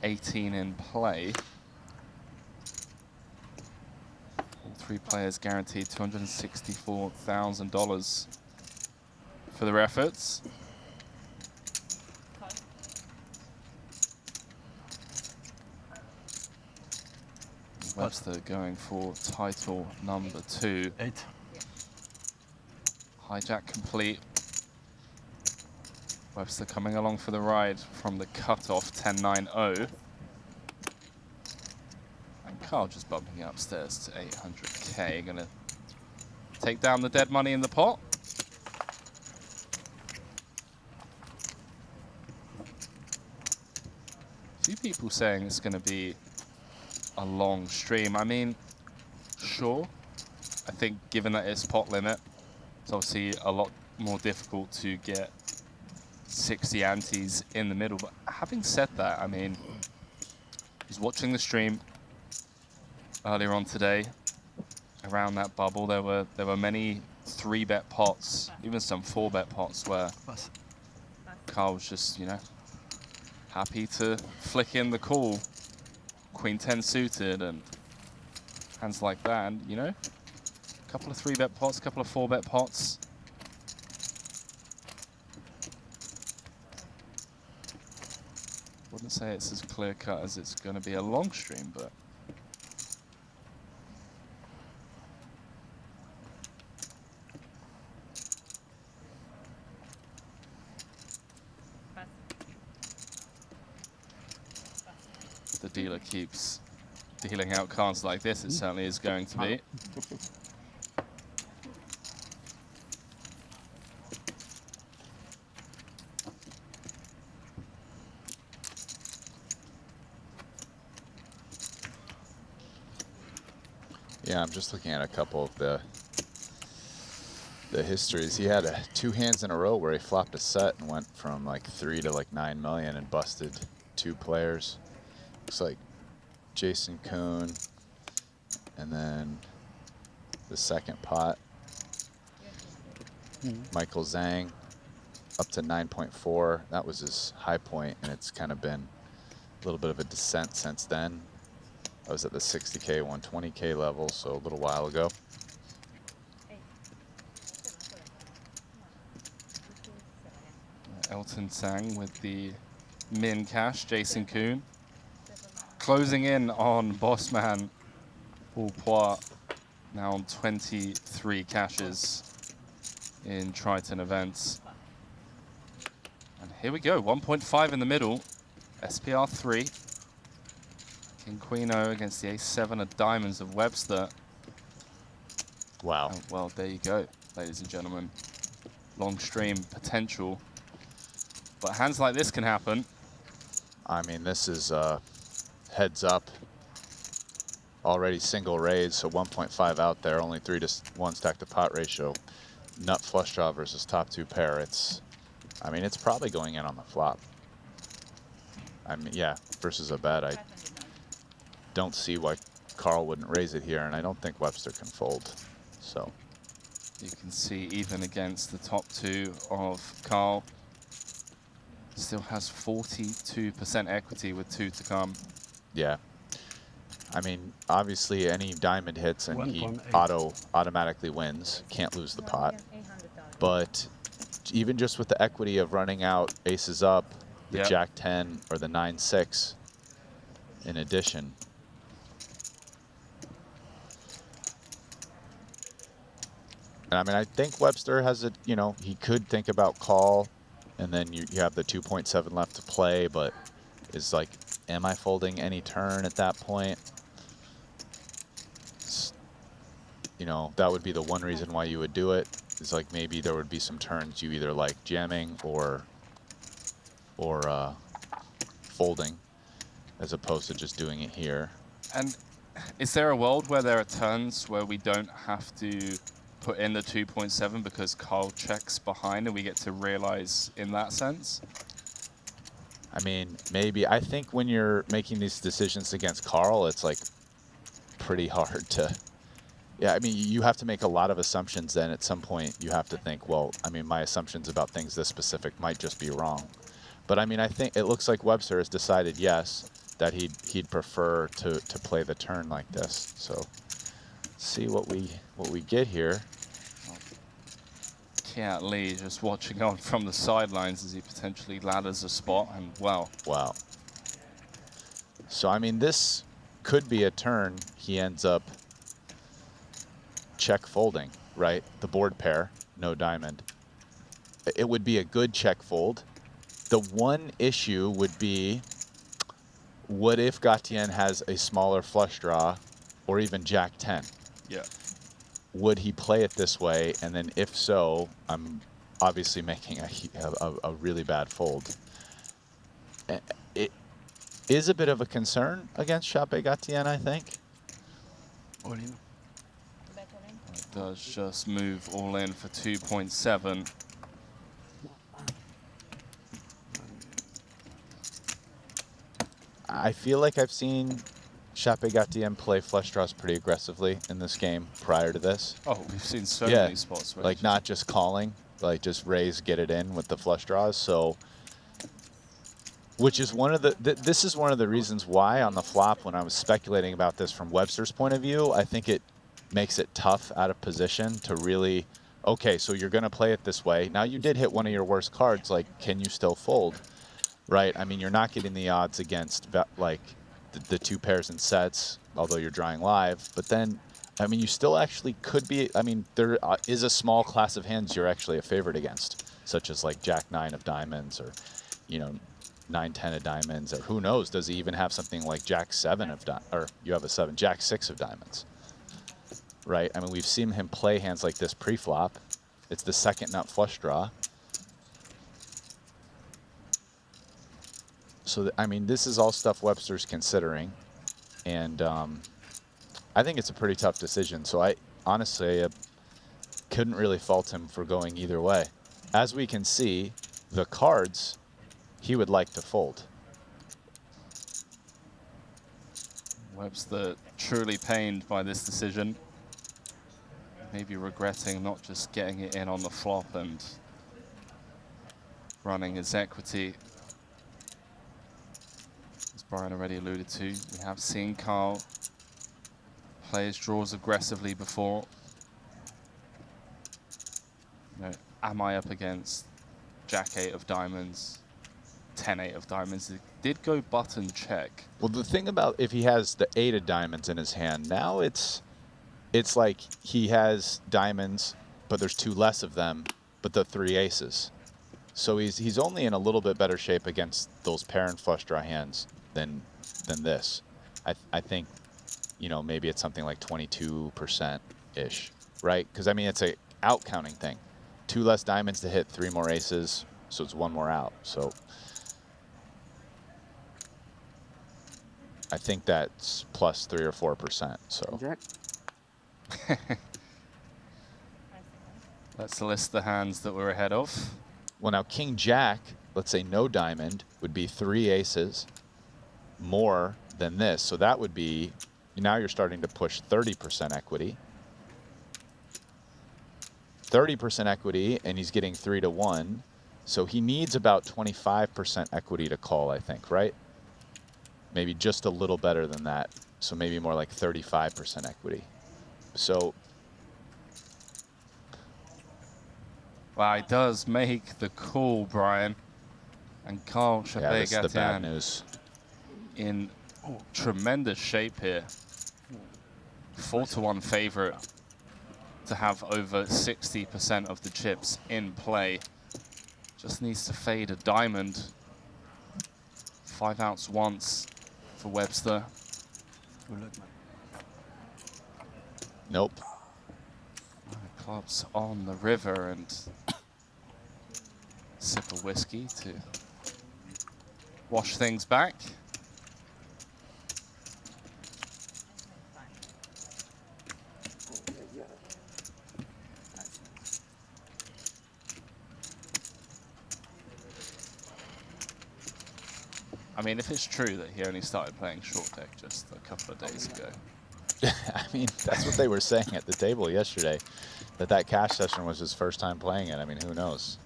18 in play. All three players guaranteed $264,000 for their efforts. Webster going for title number 2. 8. Hijack complete. Webster coming along for the ride from the cutoff 10.90. And Carl just bumping upstairs to 800k. Gonna take down the dead money in the pot. A few people saying it's gonna be a long stream. I mean, sure. I think given that it's pot limit, it's obviously a lot more difficult to get 60 antes in the middle. But having said that, I mean, I was watching the stream earlier on today around that bubble. There were many 3-bet pots, even some 4-bet pots where Carl was just, you know, happy to flick in the call. Queen 10 suited and hands like that, and you know, a couple of 3-bet pots, a couple of 4-bet pots. Wouldn't say it's as clear cut as it's going to be a long stream, but the dealer keeps dealing out cards like this, it certainly is going to be. Yeah, I'm just looking at a couple of the histories. He had 2 hands in a row where he flopped a set and went from like 3 to like 9 million and busted 2 players. Looks like Jason Kuhn, and then the second pot, Michael Zhang, up to 9.4. That was his high point, and it's kind of been a little bit of a descent since then. I was at the 60K, 120K level, so a little while ago. Elton Sang with the min cash, Jason Kuhn. Closing in on Bossman Paul Poit, now on 23 cashes in Triton events. And here we go, 1.5 in the middle, SPR 3. King Queen O against the Ace-7 of diamonds of Webster. Wow. Oh, well, there you go, ladies and gentlemen. Long stream potential. But hands like this can happen. I mean, this is heads up. Already single raise, so 1.5 out there, only 3-to-1 stack to pot ratio. Nut flush draw versus top 2 pair. I mean, it's probably going in on the flop. I mean, yeah, versus a bet. I don't see why Carl wouldn't raise it here, and I don't think Webster can fold. So you can see even against the top 2 of Carl, still has 42% equity with 2 to come. Yeah. I mean, obviously any diamond hits and he 1.8. automatically wins. Can't lose the pot. But even just with the equity of running out aces up, the Jack 10 or the 9-6 in addition. And I mean, I think Webster has a, you know, he could think about call, and then you have the 2.7 left to play, but is like, am I folding any turn at that point? You know, that would be the one reason why you would do it, is like maybe there would be some turns you either like jamming or folding, as opposed to just doing it here. And is there a world where there are turns where we don't have to put in the 2.7 because Carl checks behind and we get to realize in that sense? I mean, maybe. I think when you're making these decisions against Carl, it's like pretty hard to Yeah, I mean, you have to make a lot of assumptions. Then at some point, you have to think, well, I mean, my assumptions about things this specific might just be wrong. But I mean, I think it looks like Webster has decided, yes, that he'd prefer to play the turn like this. So see what we get here. Kiat Lee just watching on from the sidelines as he potentially ladders a spot, and wow. Wow. So I mean, this could be a turn he ends up check folding, right? The board pair, no diamond. It would be a good check fold. The one issue would be, what if Gatien has a smaller flush draw, or even Jack 10? Yeah. Would he play it this way? And then if so, I'm obviously making a really bad fold. It is a bit of a concern against Chape Gatien, I think. It does just move all in for 2.7. I feel like I've seen Chape Gatien play flush draws pretty aggressively in this game prior to this. Oh, we've seen so many spots where like not just calling, like just raise, get it in with the flush draws. So, which is one of the, this is one of the reasons why on the flop, when I was speculating about this from Webster's point of view, I think it makes it tough out of position to really, okay, so you're going to play it this way. Now you did hit one of your worst cards, like, can you still fold? Right? I mean, you're not getting the odds against like the two pairs in sets, although you're drawing live, but then, I mean, you still actually could be, I mean, there is a small class of hands you're actually a favorite against, such as like Jack 9 of diamonds, or, you know, 9-10 of diamonds, or who knows, does he even have something like Jack 7 of diamonds, or you have a 7, Jack 6 of diamonds, right? I mean, we've seen him play hands like this pre-flop. It's the second nut flush draw. So, I mean, this is all stuff Webster's considering, and I think it's a pretty tough decision. So I honestly couldn't really fault him for going either way. As we can see, the cards he would like to fold. Webster truly pained by this decision. Maybe regretting not just getting it in on the flop and running his equity. As Brian already alluded to, we have seen Carl play his draws aggressively before. You know, am I up against Jack 8 of diamonds, 10-8 of diamonds? It did go button check. Well, the thing about if he has the 8 of diamonds in his hand, now it's like he has diamonds, but there's 2 less of them, but the 3 aces. So he's only in a little bit better shape against those pair and flush draw hands than this. I think, you know, maybe it's something like 22%-ish, right? Because, I mean, it's a out counting thing. 2 less diamonds to hit 3 more aces, so it's 1 more out. So I think that's plus 3 or 4%. So Jack. Let's list the hands that we're ahead of. Well, now King Jack, let's say no diamond, would be 3 aces more than this. So that would be, now you're starting to push 30% equity. 30% equity, and he's getting 3 to 1. So he needs about 25% equity to call, I think, right? Maybe just a little better than that. So maybe more like 35% equity. So Wow, he does make the call, Brian. And Carl yeah, this is the bad Chape-Gatien news. in tremendous shape here. 4-1 favorite to have over 60% of the chips in play. Just needs to fade a diamond. 5 outs once for Webster. Nope. Clubs on the river and sip of whiskey to wash things back. I mean, if it's true that he only started playing short deck just a couple of days ago, I mean, that's what they were saying at the table yesterday, that cash session was his first time playing it. I mean, who knows?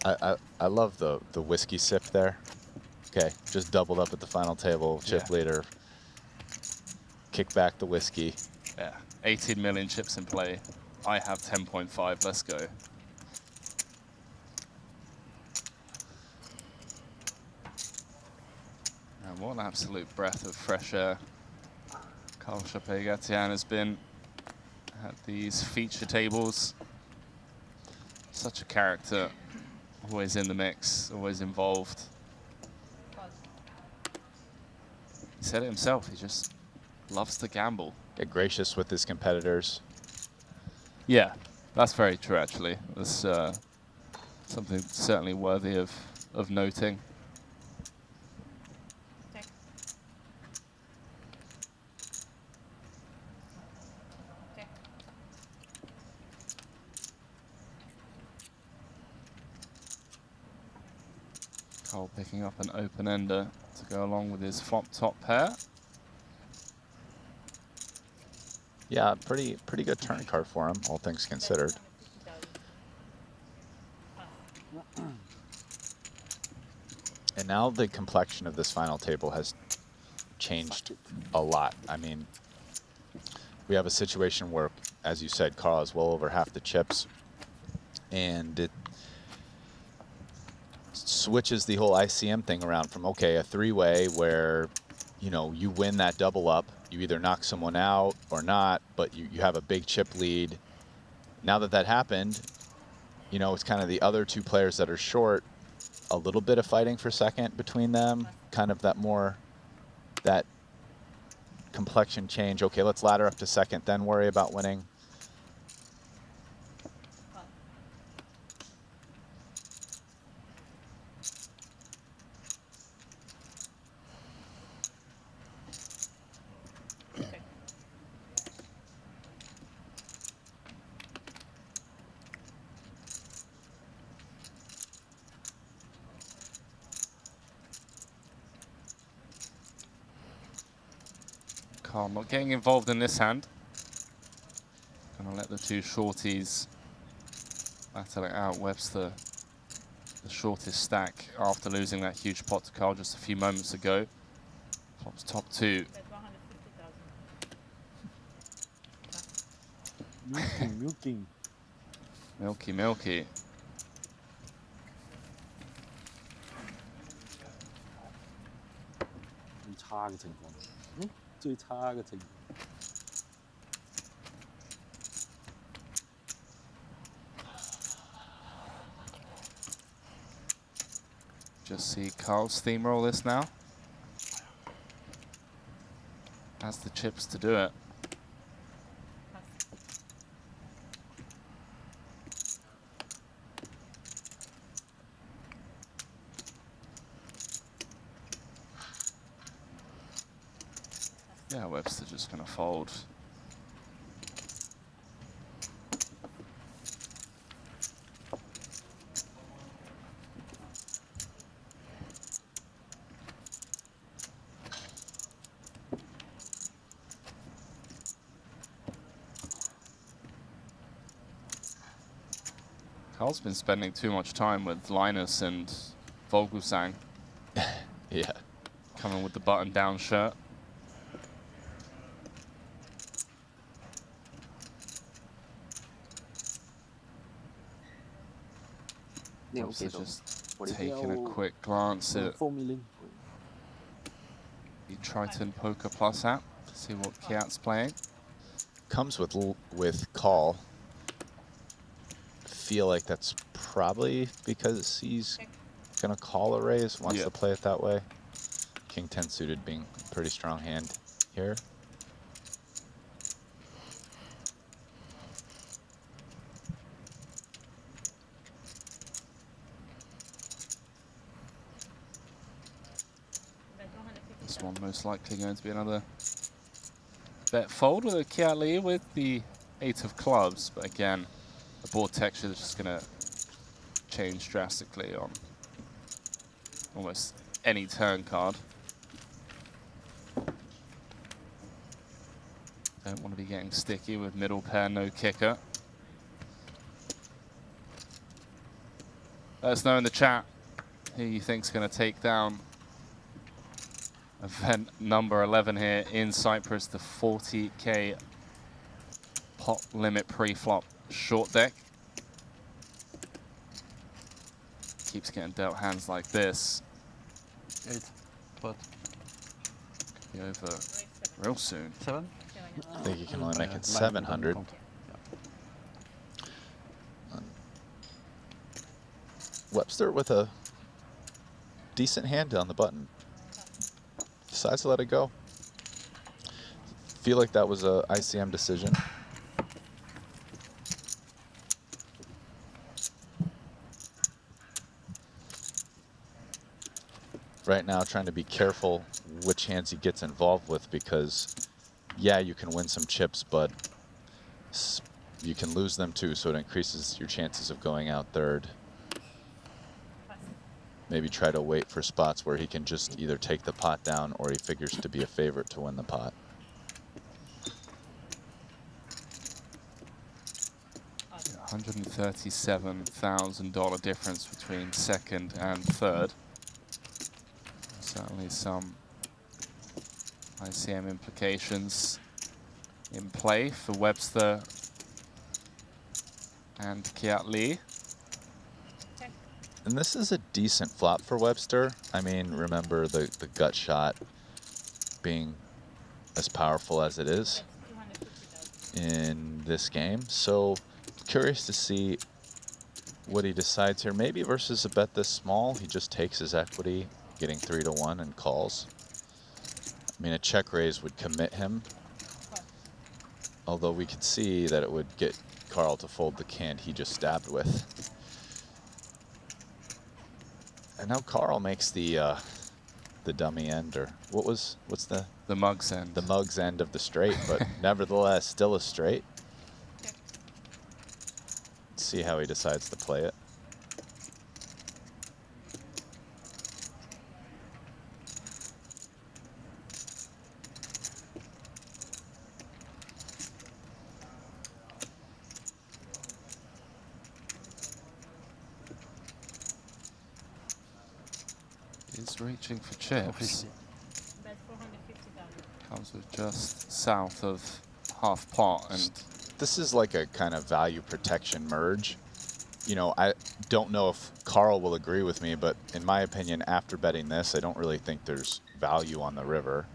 I love the whiskey sip there. Okay, just doubled up at the final table. Chip leader. Kick back the whiskey. Yeah, 18 million chips in play. I have 10.5. Let's go. And what an absolute breath of fresh air Carl Chapegatian has been at these feature tables. Such a character, always in the mix, always involved. He said it himself, he just loves to gamble. Get gracious with his competitors. Yeah, that's very true actually. That's something certainly worthy of noting. Cole picking up an open-ender to go along with his flop top pair. Yeah, pretty good turn card for him, all things considered. And now the complexion of this final table has changed a lot. I mean, we have a situation where, as you said, Carl has well over half the chips, and it switches the whole ICM thing around from, okay, a three-way where, you know, you win that double up, you either knock someone out or not, but you have a big chip lead. Now that happened, you know, it's kind of the other two players that are short, a little bit of fighting for second between them, kind of that complexion change. Okay, let's ladder up to second, then worry about winning. Carl not getting involved in this hand. Gonna let the two shorties battle it out. Webster, the shortest stack after losing that huge pot to Carl just a few moments ago. Flops top two. Milking. Milky. Just see Carl steamroll this now. Has the chips to do it. Yeah, Webster just gonna fold. Carl's been spending too much time with Linus and Vogelsang. Yeah. Coming with the button-down shirt. Yeah, Also okay, so just what is taking a your- quick glance at 4 million. the Triton Poker Plus app to see what Kiat's playing. Comes with call. Feel like that's probably because he's gonna call a raise, wants to play it that way. King 10 suited being a pretty strong hand here. This one most likely going to be another bet fold with a Kiat Lee with the 8 of clubs, but again, the board texture is just going to change drastically on almost any turn card. Don't want to be getting sticky with middle pair, no kicker. Let us know in the chat who you think's going to take down event number 11 here in Cyprus, the 40k pot limit pre-flop short deck. Keeps getting dealt hands like this. 8 pot. Could be over real soon. 7? I think you can only make it 700. Webster with a decent hand on the button. Decides to let it go. Feel like that was a ICM decision. Right now, trying to be careful which hands he gets involved with, because yeah, you can win some chips, but you can lose them too, so it increases your chances of going out third. Maybe try to wait for spots where he can just either take the pot down or he figures to be a favorite to win the pot. $137,000 difference between second and third. Certainly some ICM implications in play for Webster and Kiat Lee. And this is a decent flop for Webster. I mean, remember the gut shot being as powerful as it is in this game. So curious to see what he decides here. Maybe versus a bet this small, he just takes his equity, getting 3-1 and calls. I mean, a check raise would commit him. Although we could see that it would get Carl to fold the hand he just stabbed with. And now Carl makes the dummy end, or what's the mug's end. The mug's end of the straight, but nevertheless still a straight. Let's see how he decides to play it. Is reaching for chips. Comes with just south of half pot, and this is like a kind of value protection merge. You know, I don't know if Carl will agree with me, but in my opinion, after betting this, I don't really think there's value on the river.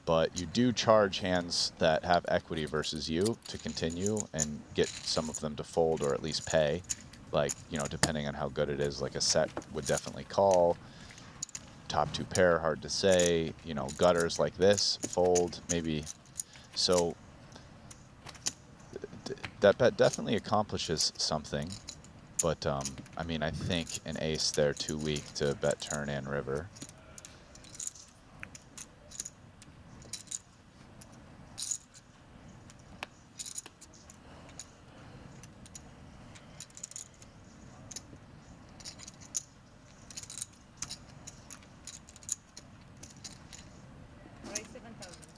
But you do charge hands that have equity versus you to continue and get some of them to fold or at least pay. Like, you know, depending on how good it is, like a set would definitely call. Top two pair, hard to say. You know, gutters like this, fold, maybe. So that bet definitely accomplishes something. But, I mean, I think an ace there too weak to bet turn and river.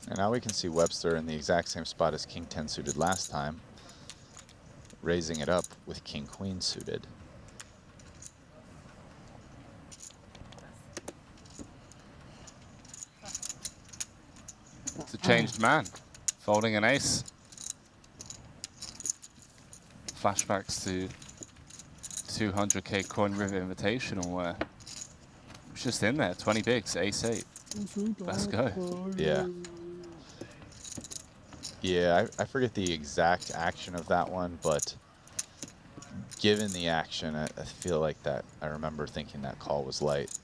And now we can see Webster in the exact same spot as King 10 suited last time, raising it up with King Queen suited. it's a changed man, folding an ace. Flashbacks to 200k coin river invitational where it was just in there, 20 bigs, ace 8. Let's go. Yeah. Yeah, I forget the exact action of that one, but given the action, I feel like that, I remember thinking that call was light.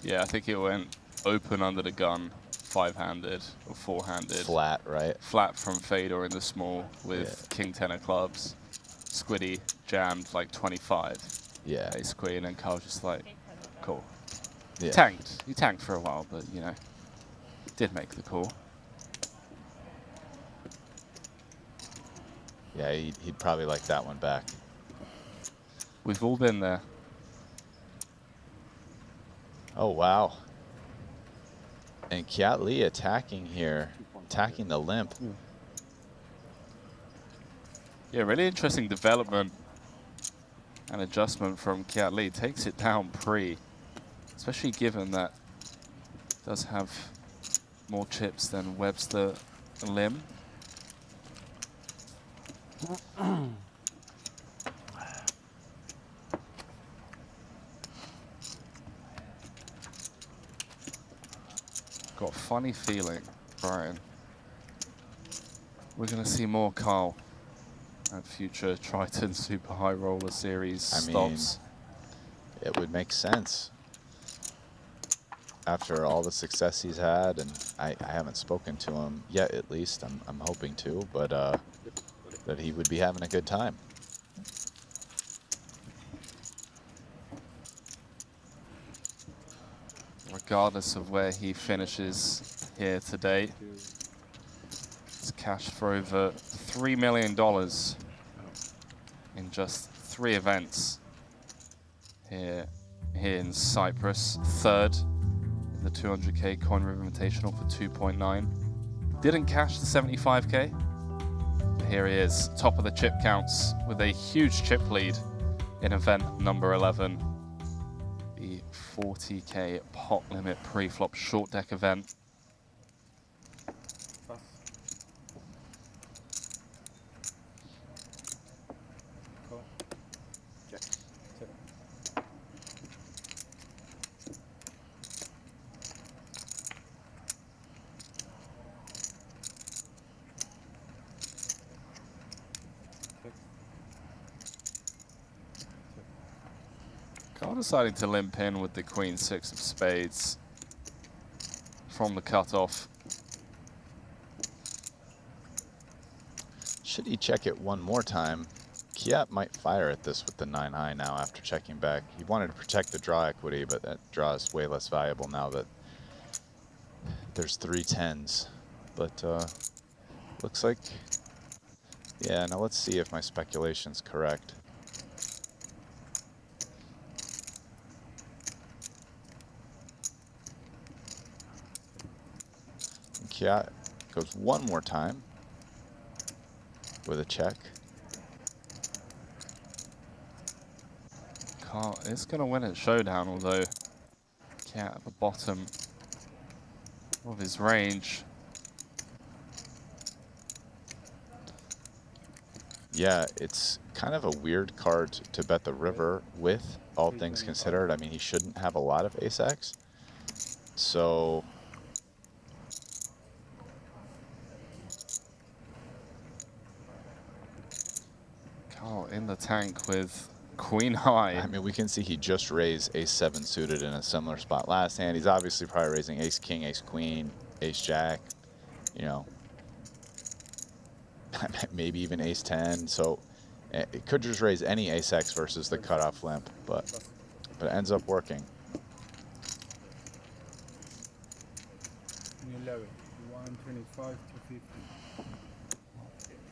Yeah, I think it went open under the gun, 5-handed or 4-handed. Flat, right? Flat from Fedor in the small with King 10 of clubs. Squiddy jammed like 25. Yeah. Ace Queen, and Carl just like, cool. Yeah. Tanked. He tanked for a while, but you know, did make the call. Yeah, he'd probably like that one back. We've all been there. Oh, wow. And Kiat Lee attacking here, attacking the limp. Yeah, really interesting development and adjustment from Kiat Lee. Takes it down pre, especially given that it does have more chips than Webster and Lim. Got a funny feeling, Brian, we're going to see more Carl at future Triton Super High Roller Series stops. It would make sense after all the success he's had, and I haven't spoken to him yet. At least I'm hoping to, but that he would be having a good time. Regardless of where he finishes here today, it's cash for over $3 million in just 3 events here in Cyprus. Third in the 200k Coin River Invitational for 2.9. Didn't cash the 75k. But here he is, top of the chip counts with a huge chip lead in event number 11. The 40k pot limit pre-flop short deck event. Carl deciding to limp in with the Queen 6 of spades from the cutoff. Should he check it one more time, Kiat might fire at this with the 9 high now after checking back. He wanted to protect the draw equity, but that draw is way less valuable now that there's 3 10s. But looks like, yeah, now let's see if my speculation's correct. Kiat goes one more time with a check. Carl is going to win at showdown, although Kiat at the bottom of his range. Yeah, it's kind of a weird card to bet the river with, all things considered. I mean, he shouldn't have a lot of ace-x. So Carl in the tank with Queen High. I mean, we can see he just raised ace-7 suited in a similar spot last hand. He's obviously probably raising ace-king, ace-queen, ace-jack, you know, maybe even ace-10. So it could just raise any ace-x versus the cutoff limp, but it ends up working. 11, 125 to 50.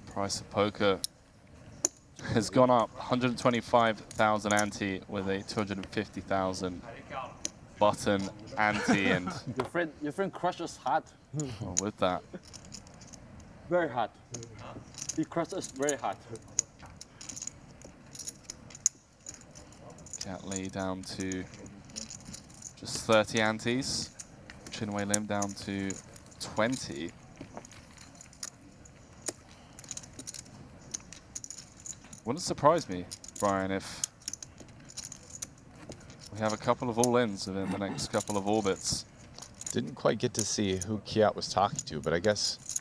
Price of poker has gone up 125,000 ante with a 250,000 button ante, and Your friend crushes hard. well, with that, Very hard. He crushed us very hard. Kiat Lee down to just 30 antes. Chinwei Lim down to 20. Wouldn't surprise me, Brian, if we have a couple of all-ins within the next couple of orbits. Didn't quite get to see who Kiat was talking to, but I guess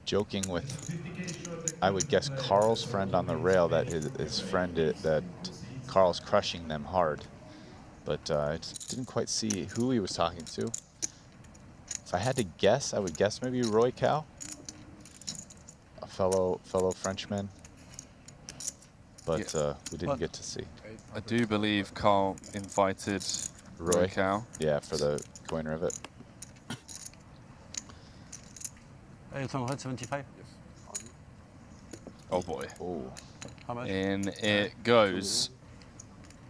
joking with, I would guess, Carl's friend on the rail, that his friend, that Carl's crushing them hard. But I just didn't quite see who he was talking to. If I had to guess, I would guess maybe Roy Cal, a fellow Frenchman. But we didn't get to see. I do believe Carl invited Roy Cal. Yeah, for the coin rivet. It's 175. Oh boy. Oh. How much? In it goes.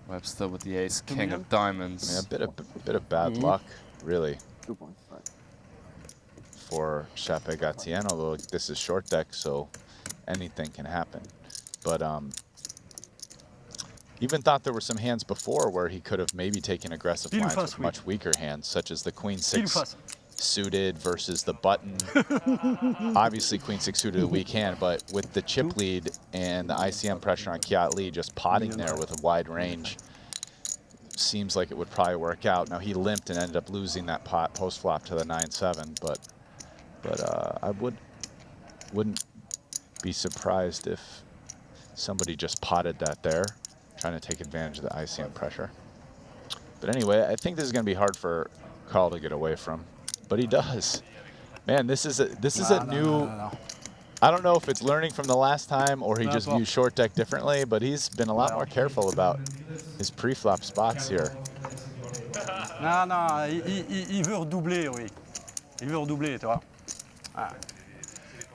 Webster with the ace, king of diamonds. Yeah, a bit of bad luck, really. 2.5. For Chape Gatien, although this is short deck, so anything can happen. but even thought there were some hands before where he could have maybe taken aggressive lines with much weaker hands, such as the Queen 6 suited versus the button. Obviously, Queen 6 suited a weak hand, but with the chip lead and the ICM pressure on Kiat Lee just potting there with a wide range, seems like it would probably work out. Now, he limped and ended up losing that pot post-flop to the 9-7, but I wouldn't be surprised if somebody just potted that there, trying to take advantage of the ICM pressure. But anyway, I think this is going to be hard for Carl to get away from, but he does. Man, this is a new. I don't know if it's learning from the last time or he just views short deck differently, but he's been a lot more careful about his pre-flop spots here. Non, non, il veut redoubler, oui. Il veut redoubler, tu vois. Ah.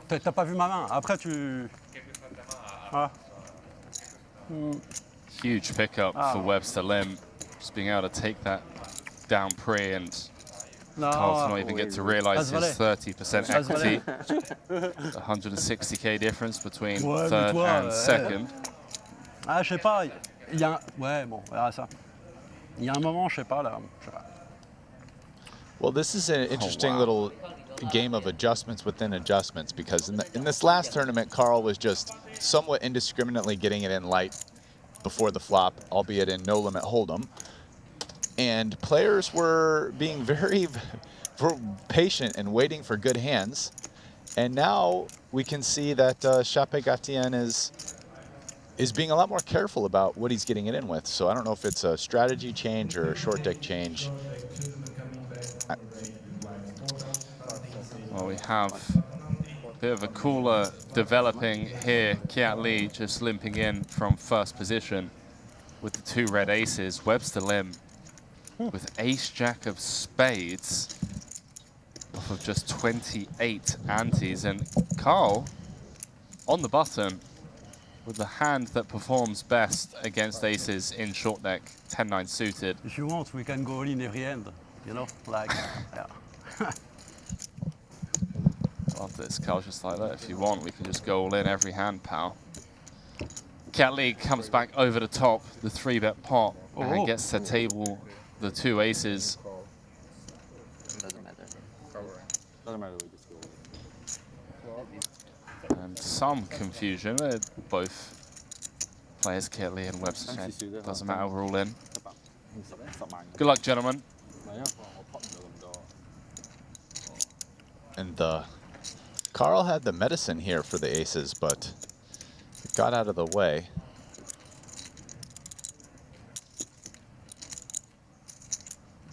T'as pas vu ma main. Après, tu... Ah. Huge pickup for Webster Lim, just being able to take that down pre and Carl's not even get to realize his 30% equity. 160K difference between third and second. Ah, je sais pas. Il y a... Ouais, bon, on verra ça. Il y a un moment, je sais pas, là. Je sais pas. Well, this is an interesting little game of adjustments within adjustments, because in this last tournament, Carl was just somewhat indiscriminately getting it in light before the flop, albeit in no limit hold'em. And players were being very patient and waiting for good hands. And now we can see that Chape Gatien is being a lot more careful about what he's getting it in with. So I don't know if it's a strategy change or a short deck change. Well, we have a bit of a cooler developing here. Kiat Lee just limping in from first position with the 2 red aces. Webster Lim with ace-jack of spades off of just 28 antes. And Carl on the button with the hand that performs best against aces in short deck, 10-9 suited. If you want, we can go in every end, you know, like, yeah. After this, Carl's just like that. If you want, we can just go all in every hand, pal. Kiat Lee comes back over the top, the 3-bet pot, and gets to table the 2 aces. Doesn't matter. Doesn't matter. And some confusion. Both players, Kiat Lee and Webster, saying, doesn't matter, we're all in. Good luck, gentlemen. And Carl had the medicine here for the aces, but it got out of the way.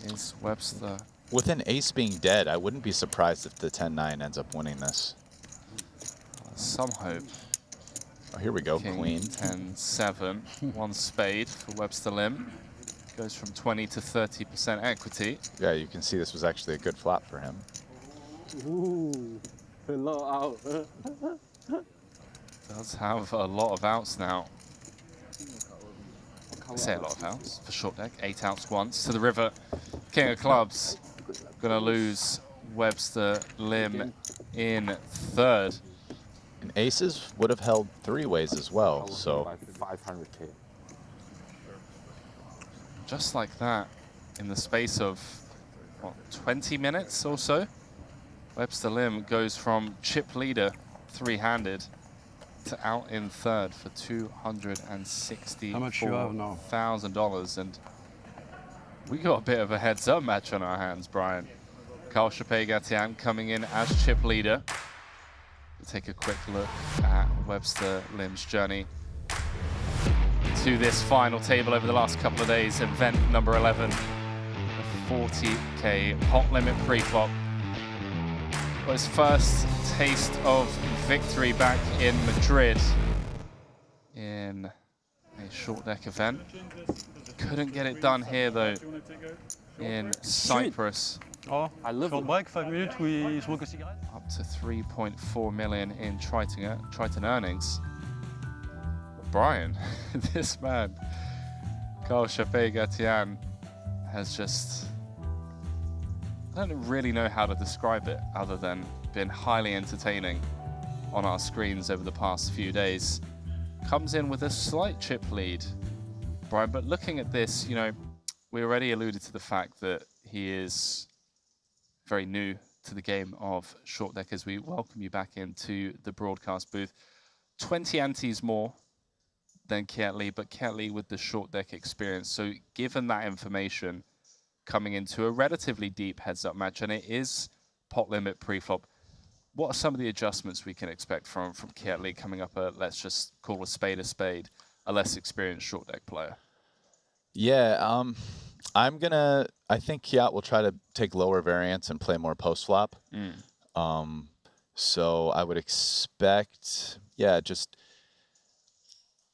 Is Webster... With an ace being dead, I wouldn't be surprised if the 10-9 ends up winning this. Some hope. Oh, here we go, King, Queen. 10-7, 1 spade for Webster Lim. Goes from 20 to 30% equity. Yeah, you can see this was actually a good flop for him. Ooh, a lot out. Does have a lot of outs now. I say a lot of outs for short deck. 8 outs once to the river. King of clubs gonna lose Webster Lim in third. And aces would have held 3 ways as well, so 500K. Just like that, in the space of what, 20 minutes or so, Webster Lim goes from chip leader 3-handed to out in third for $264,000. And we got a bit of a heads-up match on our hands, Brian. Carl Chape Gatien coming in as chip leader. We'll take a quick look at Webster Lim's journey to this final table over the last couple of days. Event number 11, a 40K hot limit pre-flop. Got his first taste of victory back in Madrid in a short deck event. Couldn't get it done here though in Cyprus. Oh, I love short break, 5 minutes, we smoke a cigarette. Up to 3.4 million in Triton earnings. But Brian, this man, Carl Chape Gatien, has just, I don't really know how to describe it other than been highly entertaining on our screens over the past few days. comes in with a slight chip lead, Brian. But looking at this, you know, we already alluded to the fact that he is very new to the game of short deck as we welcome you back into the broadcast booth. 20 antes more than Kiat Lee, but Kiat Lee with the short deck experience. So given that information coming into a relatively deep heads-up match, and it is pot limit pre-flop, what are some of the adjustments we can expect from Kiat Lee coming up let's just call a spade, a less experienced short deck player? Yeah, I think Kiat will try to take lower variance and play more post-flop. So I would expect, yeah, just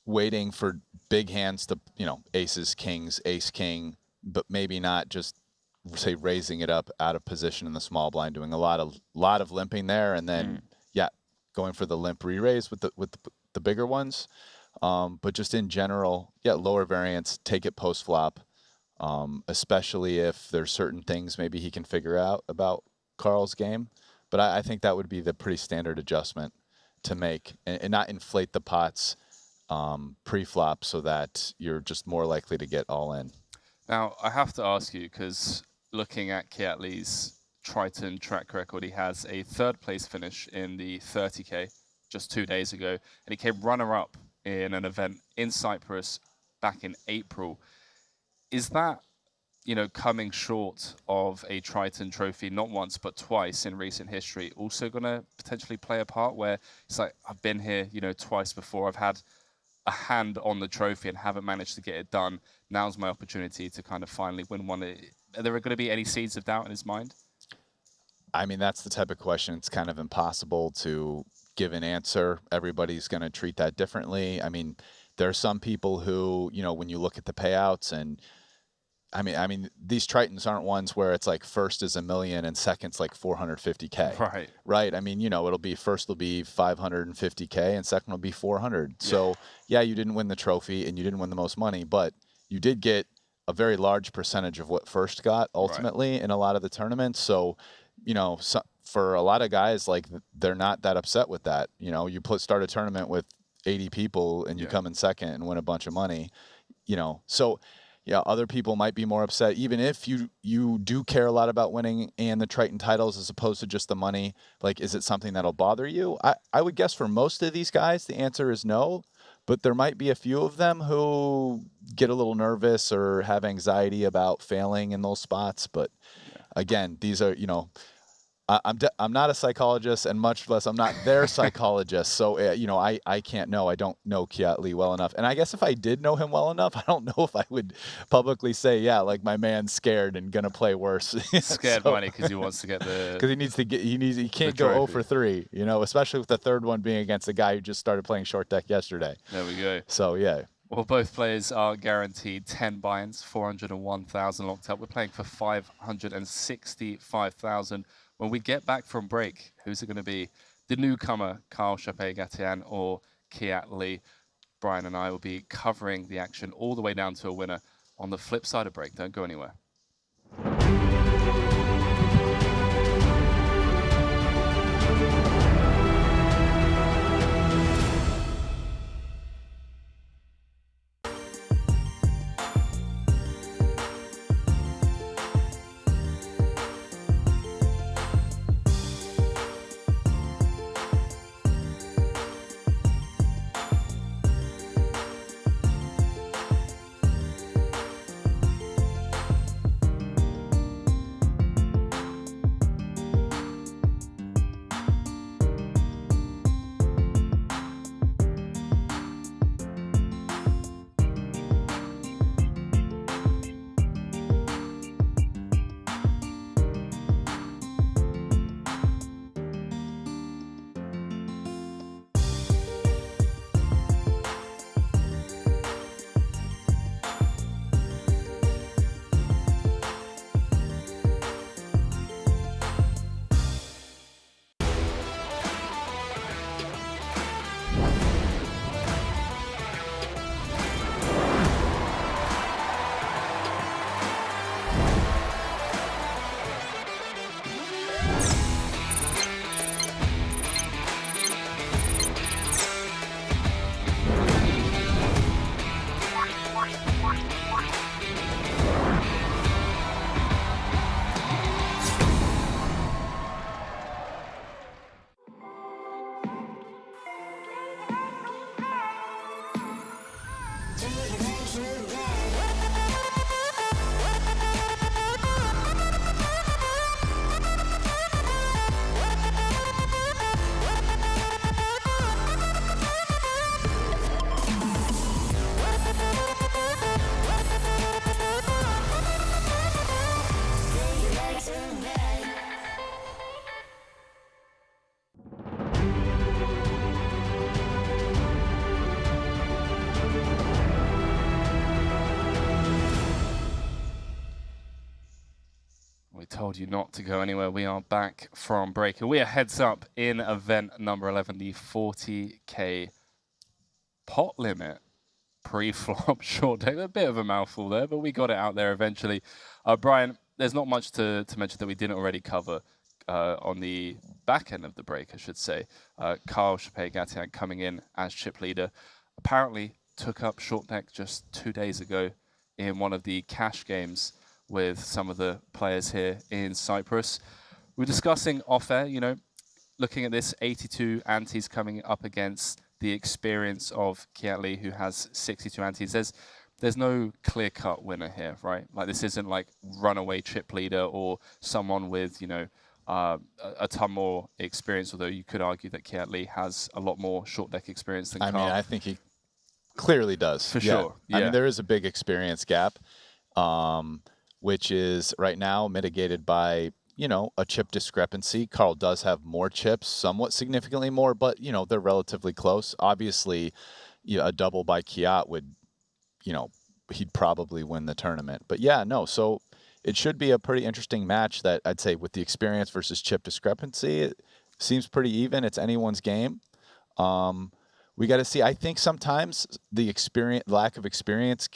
waiting for big hands to, you know, aces, kings, ace, king, but maybe not just say raising it up out of position in the small blind, doing a lot of limping there, and then yeah, going for the limp re-raise with the bigger ones. But just in general, yeah, lower variance, take it post flop, especially if there's certain things maybe he can figure out about Carl's game. But I think that would be the pretty standard adjustment to make, and not inflate the pots pre-flop so that you're just more likely to get all in. Now, I have to ask you, because looking at Kiat Lee's Triton track record, he has a 3rd place finish in the 30K just 2 days ago, and he came runner-up in an event in Cyprus back in April. Is that, you know, coming short of a Triton trophy not once but twice in recent history also going to potentially play a part, where it's like, I've been here, you know, twice before, I've had a hand on the trophy and haven't managed to get it done. Now's my opportunity to kind of finally win one. Are there going to be any seeds of doubt in his mind? I mean, that's the type of question it's kind of impossible to give an answer. Everybody's going to treat that differently. I mean, there are some people who, you know, when you look at the payouts, and I mean, these Tritons aren't ones where it's like first is $1 million and second's like 450K. Right. Right. I mean, you know, first will be 550K and second will be 400. Yeah. So yeah, you didn't win the trophy and you didn't win the most money, but you did get a very large percentage of what first got ultimately in a lot of the tournaments. So, you know, for a lot of guys, like, they're not that upset with that. You know, you start a tournament with 80 people and you come in second and win a bunch of money, you know. So yeah, other people might be more upset, even if you do care a lot about winning and the Triton titles as opposed to just the money. Like, is it something that'll bother you? I would guess for most of these guys, the answer is no, but there might be a few of them who get a little nervous or have anxiety about failing in those spots. But again, these are, you know, I'm not a psychologist, and much less I'm not their psychologist. So, you know, I can't know. I don't know Kiat Lee well enough. And I guess if I did know him well enough, I don't know if I would publicly say, yeah, like, my man's scared and going to play worse. Scared money because he wants to get the... Because he can't go 0 for 3, you know, especially with the third one being against a guy who just started playing short deck yesterday. There we go. So, yeah. Well, both players are guaranteed 10 buy-ins, 401,000 locked up. We're playing for 565,000. When we get back from break, who's it going to be? The newcomer, Carl Chappé-Gatian, or Kiat Lee? Brian and I will be covering the action all the way down to a winner on the flip side of break. Don't go anywhere. We told you not to go anywhere. We are back from break, and we are heads up in event number 11, the 40k pot limit pre-flop short deck. A bit of a mouthful there, but we got it out there eventually. Brian, there's not much to mention that we didn't already cover on the back end of the break, I should say. Carl Chappé-Gatian coming in as chip leader. Apparently took up short deck just 2 days ago in one of the cash games with some of the players here in Cyprus. We're discussing off-air, you know, looking at this 82 antes coming up against the experience of Kiat Lee, who has 62 antes. There's no clear-cut winner here, right? Like, this isn't like runaway chip leader or someone with, you know, a ton more experience, although you could argue that Kiat Lee has a lot more short deck experience than Carl. I mean, I think he clearly does. For sure. Yeah. I mean, there is a big experience gap, which is right now mitigated by, you know, a chip discrepancy. Carl does have more chips, somewhat significantly more, but, you know, they're relatively close. Obviously, you know, a double by Kiat would, you know, he'd probably win the tournament. But yeah, no, so it should be a pretty interesting match that I'd say with the experience versus chip discrepancy, it seems pretty even. It's anyone's game. We got to see. I think sometimes the lack of experience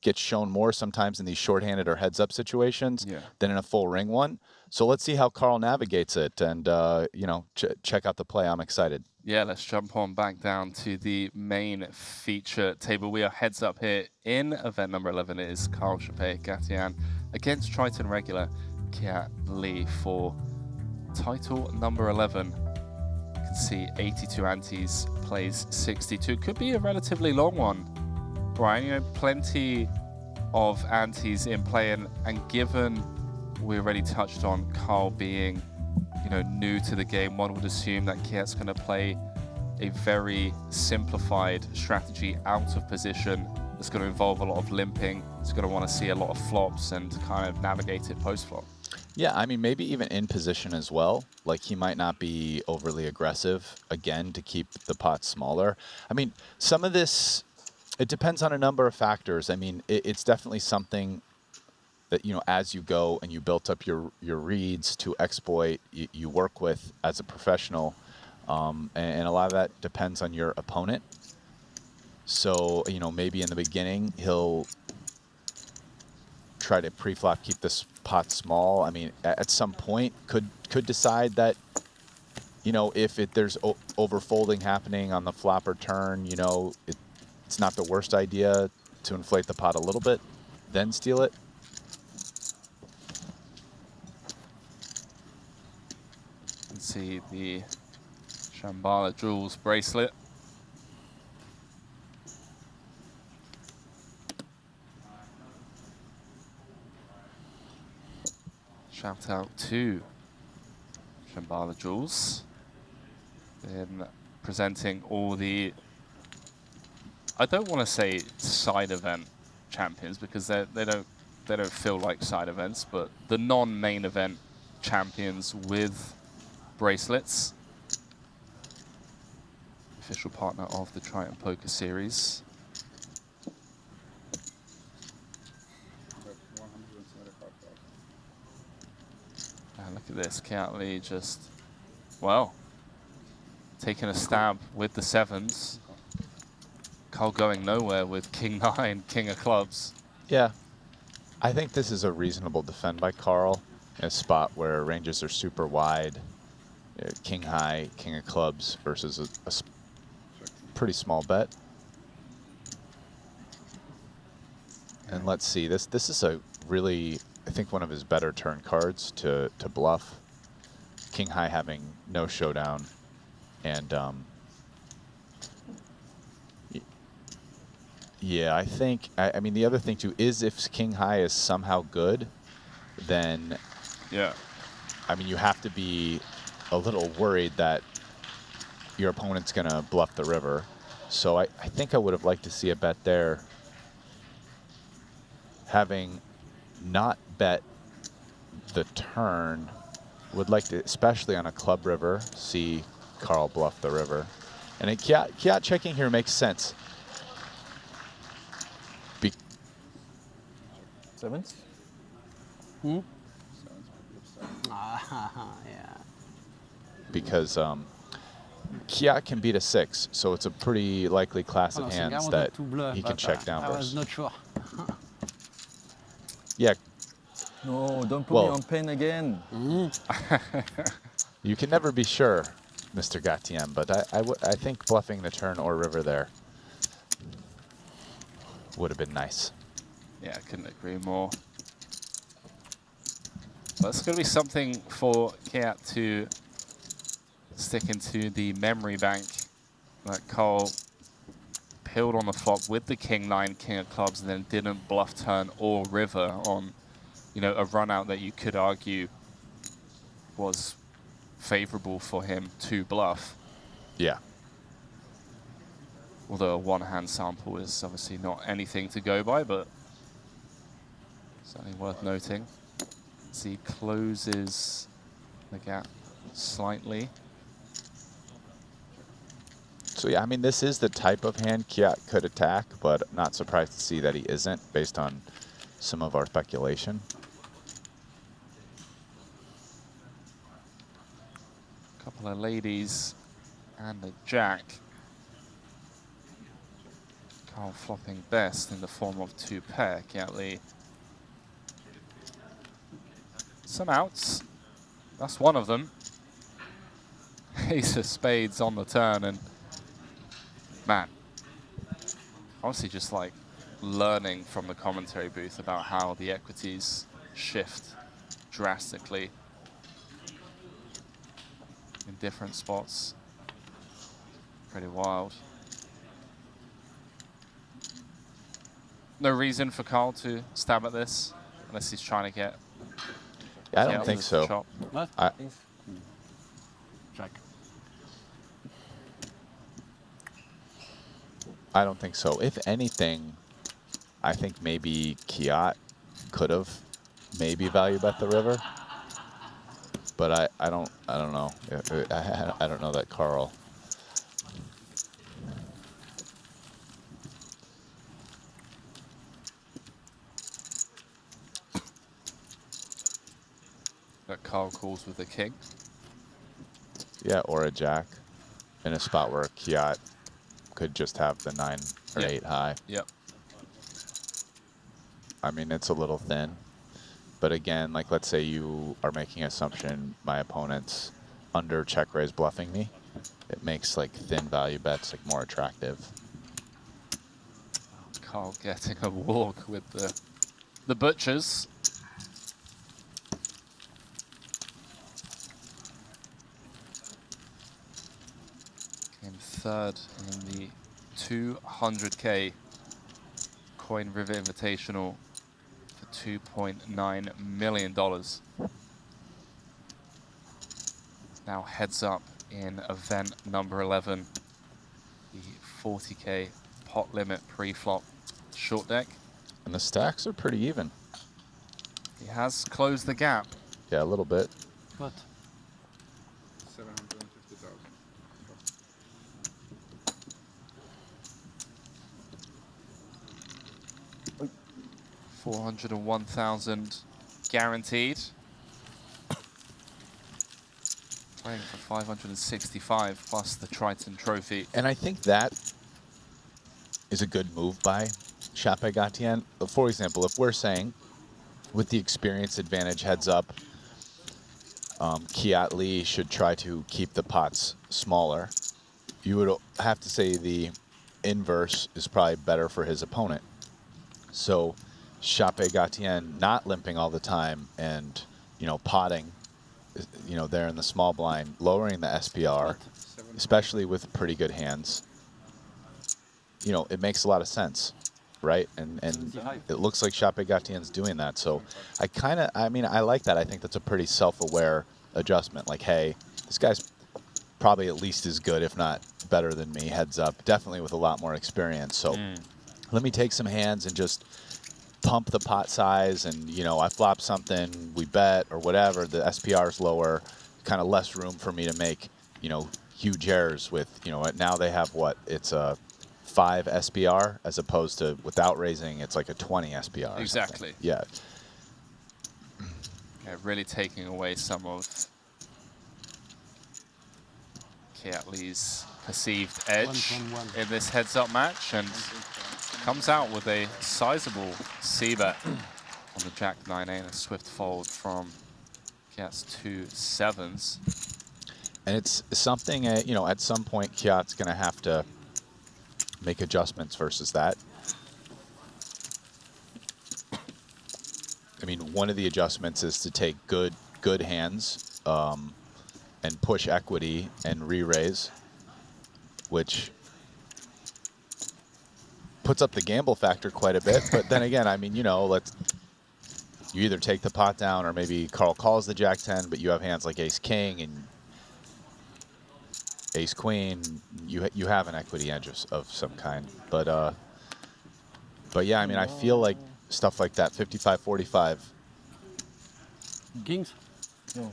gets shown more sometimes in these shorthanded or heads-up situations than in a full ring one. So let's see how Carl navigates it, and you know, check out the play. I'm excited. Yeah, let's jump on back down to the main feature table. We are heads up here in event number 11. It is Carl Chappé-Gatian against Triton regular Kiat Lee for title number 11. You can see 82 antes, plays 62. Could be a relatively long one, Brian. You know, plenty of antes in play, and given we already touched on Carl being, you know, new to the game, one would assume that Kiat's going to play a very simplified strategy out of position that's going to involve a lot of limping. He's going to want to see a lot of flops and kind of navigate it post-flop. Yeah, I mean, maybe even in position as well. Like, he might not be overly aggressive, again, to keep the pot smaller. I mean, some of this, it depends on a number of factors. I mean, it's definitely something that, you know, as you go and you built up your reads to exploit, you work with as a professional. And a lot of that depends on your opponent. So, you know, maybe in the beginning, he'll try to pre-flop, keep this pot small. I mean, at some point could decide that, you know, if there's overfolding happening on the flop or turn, you know, it's not the worst idea to inflate the pot a little bit, then steal it. You can see the Shambhala Jewels bracelet. Shout out to Shambhala Jewels in presenting all the, I don't want to say side event champions because they don't feel like side events, but the non-main event champions with bracelets. Official partner of the Triton Poker Series. And look at this, Kiat Lee just, well, taking a stab with the sevens. Carl going nowhere with King 9, King of Clubs. Yeah, I think this is a reasonable defend by Carl in a spot where ranges are super wide. King high, King of Clubs versus a pretty small bet. And let's see, this is a really, I think, one of his better turn cards to bluff. King high having no showdown, and Yeah, I think. I mean, the other thing too is if king high is somehow good, then yeah. I mean, you have to be a little worried that your opponent's gonna bluff the river. So I think I would have liked to see a bet there. Having not bet the turn, would like to, especially on a club river, see Carl bluff the river. And a Kiat checking here makes sense. Sevens? Hmm? Yeah. Because Kiat can beat a 6, so it's a pretty likely class of I hands wanted that to bluff, he can but, check down I was versus. not sure. Yeah. No, don't put Well, me on pen again. You can never be sure, Mr. Gatien, but I think bluffing the turn or river there would have been nice. Yeah, I couldn't agree more. Well, it's going to be something for Kiat to stick into the memory bank that Carl pilled on the flop with the king-9, king of clubs, and then didn't bluff turn or river on, you know, a run out that you could argue was favorable for him to bluff. Yeah. Although a one-hand sample is obviously not anything to go by, but certainly worth noting. As he closes the gap slightly. So yeah, I mean, this is the type of hand Kiat could attack, but not surprised to see that he isn't based on some of our speculation. A couple of ladies and a jack. Carl flopping best in the form of 2-pair, Kiat. Some outs. That's one of them. Ace of spades on the turn, and man, honestly just like learning from the commentary booth about how the equities shift drastically in different spots. Pretty wild. No reason for Carl to stab at this unless he's trying to get. Yeah, I don't think so. Chop. What? Check. I don't think so. If anything, I think maybe Kiat could have maybe value bet the river, but I don't know. I don't know that Carl. That Carl calls with the king. Yeah, or a jack in a spot where Kiat could just have the 9 or 8 high. Yep. I mean, it's a little thin. But again, like let's say you are making an assumption my opponent's under check raise bluffing me. It makes like thin value bets like more attractive. Carl getting a walk with the butchers. Came third in the 200K Coin River Invitational for $2.9 million. Now heads up in event number 11, the 40K pot limit pre-flop short deck. And the stacks are pretty even. He has closed the gap. Yeah, a little bit. What? 750,000. 401,000 guaranteed. Playing for 565 plus the Triton trophy. And I think that is a good move by Chape Gatien. For example, if we're saying with the experience advantage heads up, Kiat Lee should try to keep the pots smaller, you would have to say the inverse is probably better for his opponent. So Chape Gatien not limping all the time and, you know, potting, you know, there in the small blind, lowering the SPR, especially with pretty good hands, you know, it makes a lot of sense. right? And it looks like Chape Gatien's doing that. So I mean, I like that. I think that's a pretty self-aware adjustment. Like, hey, this guy's probably at least as good, if not better than me, heads up. Definitely with a lot more experience. So let me take some hands and just pump the pot size, and I flop something, we bet or whatever, the SPR is lower, kind of less room for me to make huge errors with now they have what, it's a 5 SPR as opposed to without raising it's like a 20 SPR. Exactly. Yeah. Yeah, really taking away some of Kiatlee's perceived edge in this heads-up match, and comes out with a sizable c-bet on the Jack 9-8 and a swift fold from Kiat's 2 7s. And it's something, at some point Kiat's going to have to make adjustments versus that. I mean, one of the adjustments is to take good hands and push equity and re-raise, which puts up the gamble factor quite a bit. But then again, I mean, you either take the pot down or maybe Carl calls the Jack 10, but you have hands like Ace King and Ace Queen. You have an equity edge of some kind. But yeah, I mean, I feel like stuff like that, 55-45. Kings? No.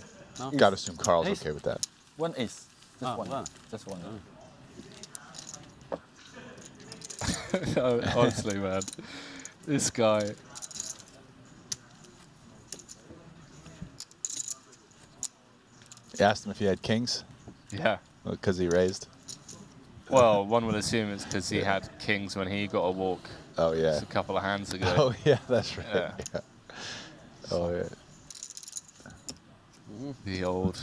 Gotta assume Carl's Ace? okay with that. One ace. Just one. one. Just one. Honestly, man, this guy. You asked him if he had kings? Yeah. Because he raised? Well, one would assume it's because he had kings when he got a walk. Oh, yeah. Just a couple of hands ago. Oh, yeah, that's right. Yeah. Yeah. Oh, yeah. The old.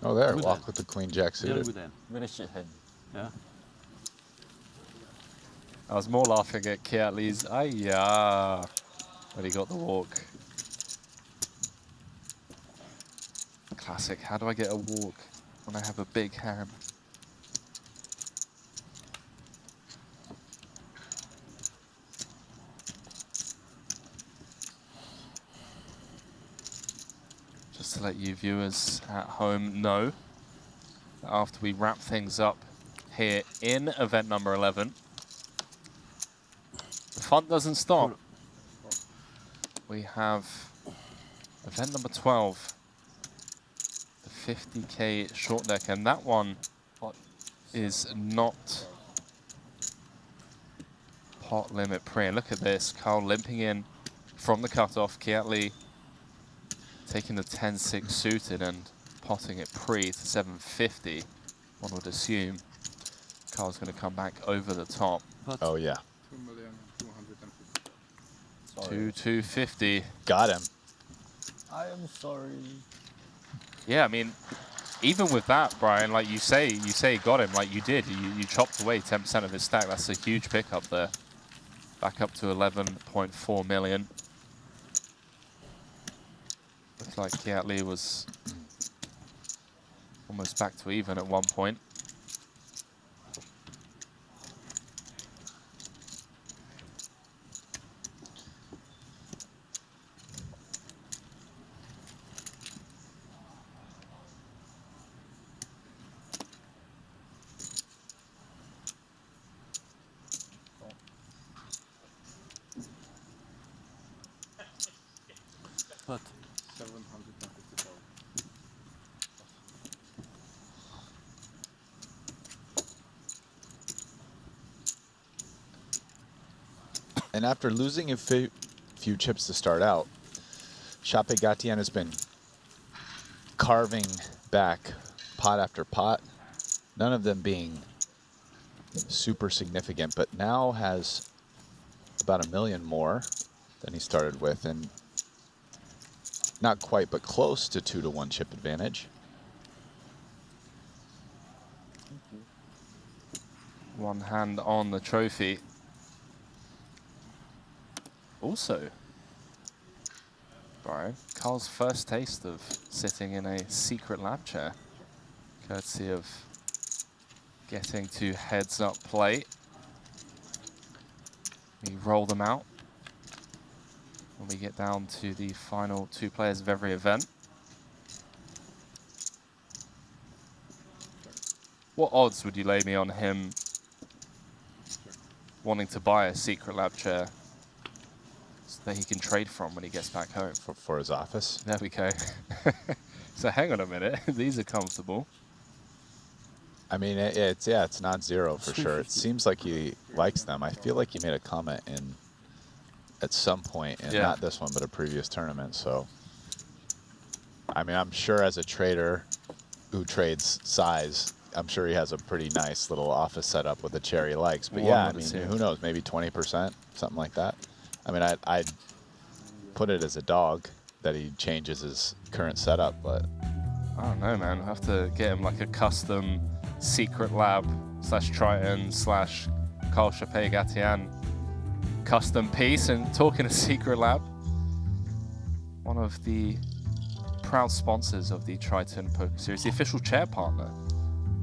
Oh, there. Good Walk hand. with the queen jack Very suited. good hand. Very shit hand. Yeah. I was more laughing at Kiatlee's "Ayya" when he got the walk. Classic. How do I get a walk when I have a big hand? Just to let you viewers at home know, that after we wrap things up here in event number 11, the fun doesn't stop. We have event number 12, the 50k short deck, and that one is not pot limit pre. And look at this, Carl limping in from the cutoff, Kiatlee taking the 10-6 suited and potting it pre to 750. One would assume Carl's going to come back over the top. Oh, yeah. 2,250. Got him. I am sorry. Yeah, I mean, even with that, Brian, like you say got him, like you did. You chopped away 10% of his stack. That's a huge pickup there. Back up to 11.4 million. Looks like Kiatlee was almost back to even at one point. But 750,000. And after losing a few chips to start out, Chape Gatien has been carving back pot after pot, none of them being super significant, but now has about 1 million more than he started with, and not quite, but close to 2-to-1 chip advantage. One hand on the trophy. Also, Brian, Carl's first taste of sitting in a secret lab chair, courtesy of getting to heads up play. We roll them out when we get down to the final 2 players of every event. What odds would you lay me on him wanting to buy a Secret Lab chair so that he can trade from when he gets back home? For his office? There we go. So hang on a minute. These are comfortable. I mean, it's not zero for sure. It seems like he likes them. I feel like he made a comment at some point in not this one, but a previous tournament. So, I mean, I'm sure as a trader who trades size, I'm sure he has a pretty nice little office setup with a chair he likes. But yeah, I mean, who knows? Maybe 20%, something like that. I mean, I'd put it as a dog that he changes his current setup, but I don't know, man. We'll have to get him like a custom Secret Lab / Triton / Carl Chappé Gatian custom piece. And talking of Secret Lab, one of the proud sponsors of the Triton Poker Series, the official chair partner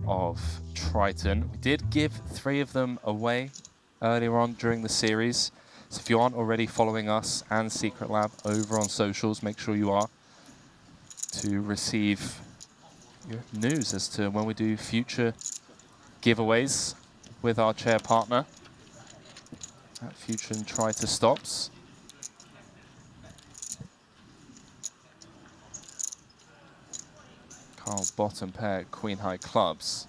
of Triton. We did give 3 of them away earlier on during the series. So if you aren't already following us and Secret Lab over on socials, make sure you are, to receive your news as to when we do future giveaways with our chair partner at Future and Try to Stops. Carl bottom pair, Queen High clubs.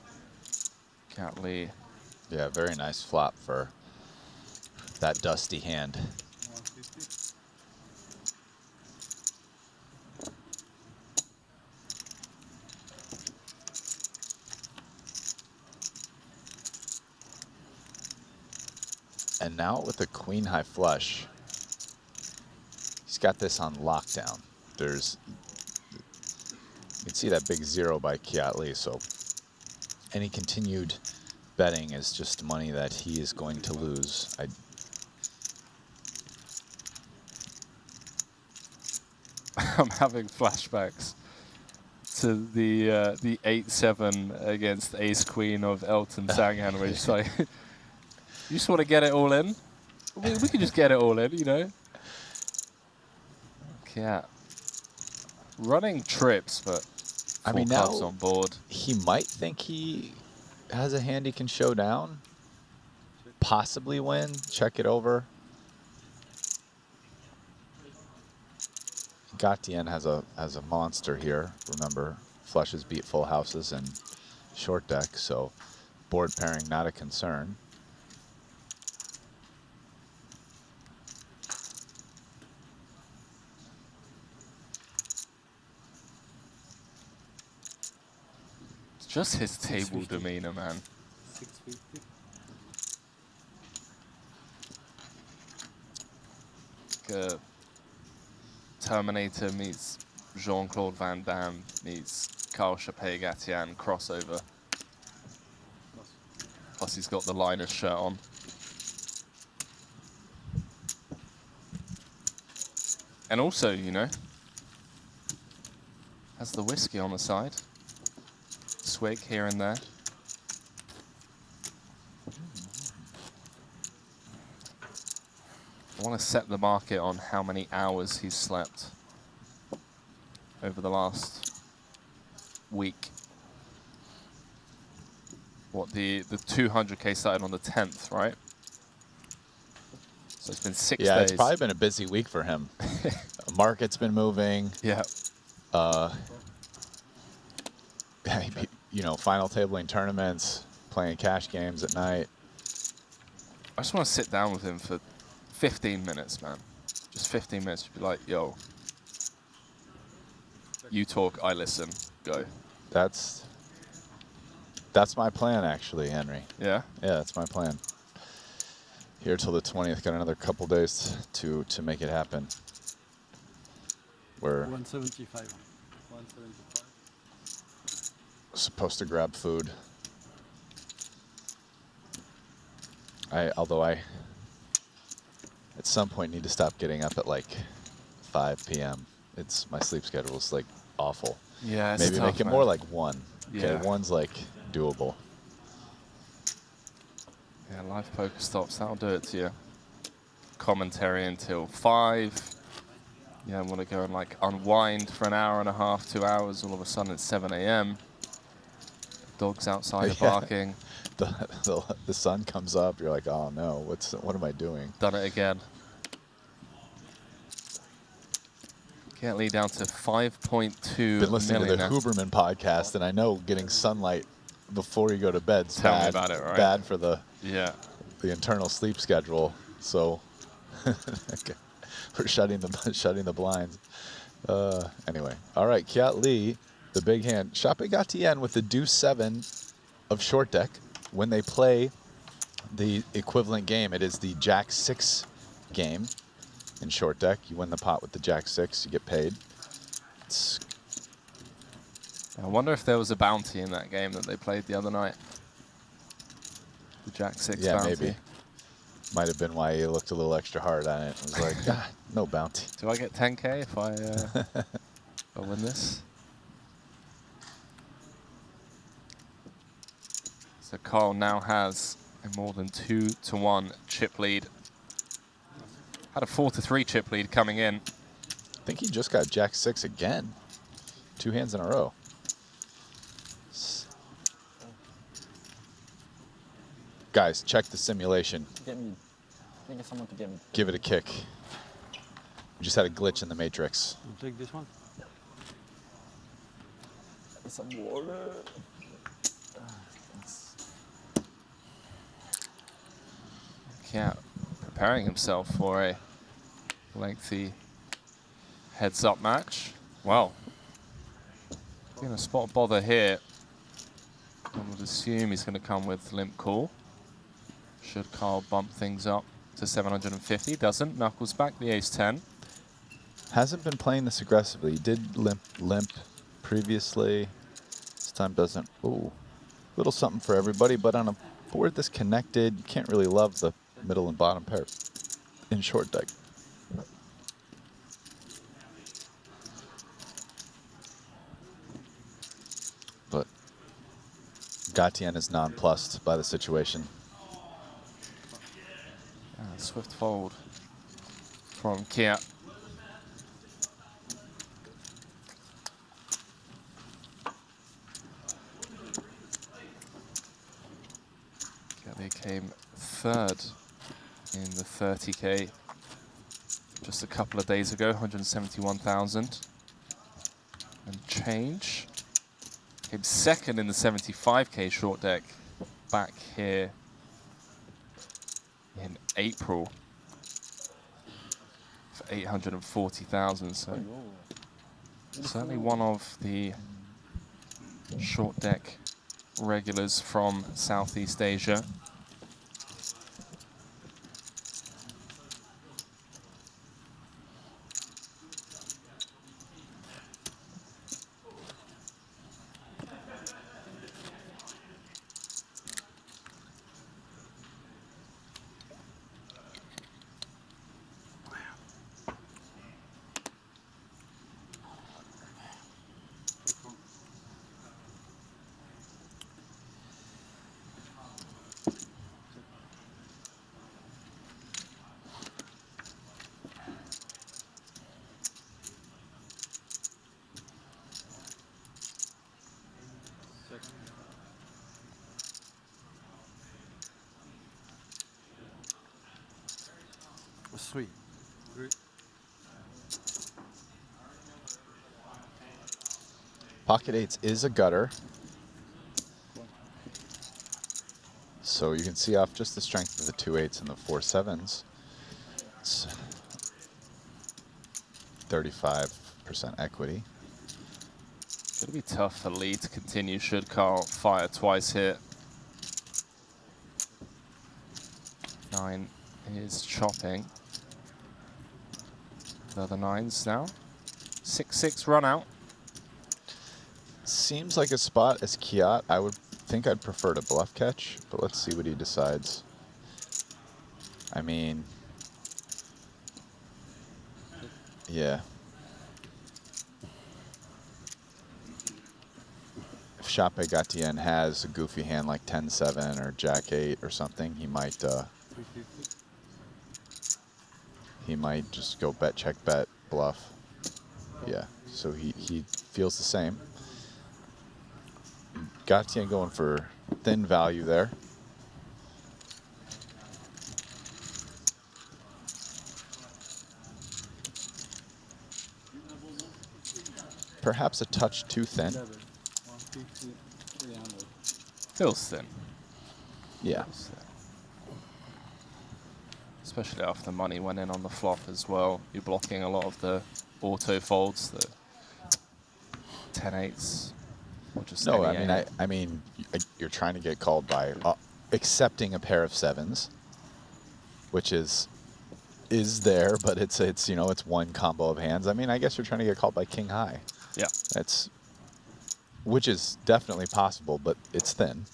Catley. yeah, very nice flop for that dusty hand. And now with the Queen High flush, he's got this on lockdown. You can see that big 0 by Kiatley, so any continued betting is just money that he is going to lose. I'm having flashbacks to the 8-7 against Ace Queen of Elton Sangan, where it's like, you just want to get it all in? We can just get it all in, you know? Yeah. Running trips, but I mean, clubs now on board. He might think he has a hand he can show down, possibly win, check it over. Gatien has a monster here. Remember, flushes beat full houses and short deck, so board pairing not a concern. It's just his table demeanor, man. 650. Terminator meets Jean-Claude Van Damme meets Carl Chappé Gatian crossover. Plus he's got the Linus shirt on. And also, you know, has the whiskey on the side. Swig here and there. I want to set the market on how many hours he's slept over the last week. What, the 200K started on the 10th, right? So it's been 6 days. Yeah, it's probably been a busy week for him. Market's been moving. Yeah. You know, final tabling tournaments, playing cash games at night. I just want to sit down with him for 15 minutes, man. Just 15 minutes. Be like, yo, you talk, I listen, go. That's my plan, actually, Henry. Yeah? Yeah, that's my plan. Here till the 20th, got another couple days to make it happen. We're 175. 175. supposed to grab food. Although I at some point need to stop getting up at like 5 p.m. My sleep schedule is like awful. Yeah, it's maybe tough, make it man. more like 1. Okay, Yeah. 1's like doable. Yeah, live poker stops, that'll do it to you. commentary until 5. Yeah, I want to go and like unwind for an hour and a half, 2 hours. All of a sudden it's 7 a.m. Dogs outside are barking. The sun comes up. You're like, oh no, what am I doing? Done it again. Get lead down to 5.2 Been listening to the million. Huberman podcast, and I know getting sunlight before you go to bed is Tell me bad, about it, right? bad for the internal sleep schedule. So we're shutting the blinds. Anyway, all right, Kiat Lee, the big hand. Chape Gatien with the deuce 7 of short deck. When they play the equivalent game, it is the Jack 6 game in short deck. You win the pot with the Jack 6, you get paid. I wonder if there was a bounty in that game that they played the other night. The Jack 6 bounty. Yeah, maybe. Might have been why he looked a little extra hard on it. It was like, no bounty. Do I get 10K if I win this? So Carl now has a more than 2-to-1 chip lead. Had a 4-to-3 chip lead coming in. I think he just got Jack 6 again. 2 hands in a row. Guys, check the simulation. Get me. Can I get someone to get me? Give it a kick. We just had a glitch in the matrix. You take this one. Some water. Yeah, preparing himself for a lengthy heads-up match. Well, going to spot bother here. I would assume he's going to come with limp call. Should Carl bump things up to 750? Doesn't. Knuckles back the ace-10. Hasn't been playing this aggressively. He did limp previously. This time doesn't. Ooh, little something for everybody, but on a board that's connected, you can't really love the middle and bottom pair in short deck. But Gatien is nonplussed by the situation. Swift fold from Kia. They came third in the 30K just a couple of days ago, 171,000 and change. Came second in the 75K short deck back here in April for 840,000. So certainly one of the short deck regulars from Southeast Asia. Sweet. Pocket eights is a gutter. So you can see off just the strength of the 2 8s and the 4 7s. It's 35% equity. It's going to be tough for Lee to continue should Carl fire twice here. 9 is chopping. The other 9s now. 6-6 run out. Seems like a spot as Kiat. I would think I'd prefer to bluff catch, but let's see what he decides. I mean, yeah. If Chape Gatien has a goofy hand like 10-7 or Jack 8 or something, he might he might just go bet, check, bet, bluff. Yeah, so he feels the same. Gatien going for thin value there. Perhaps a touch too thin. 150, 300. Feels thin. Yeah. Feels thin. Especially after the money went in on the flop as well. You're blocking a lot of the auto folds, the 10-8s, or just No, any I mean, you're trying to get called by accepting a pair of 7s, which is there, but it's you know, it's one combo of hands. I mean, I guess you're trying to get called by king high. Yeah. Which is definitely possible, but it's thin.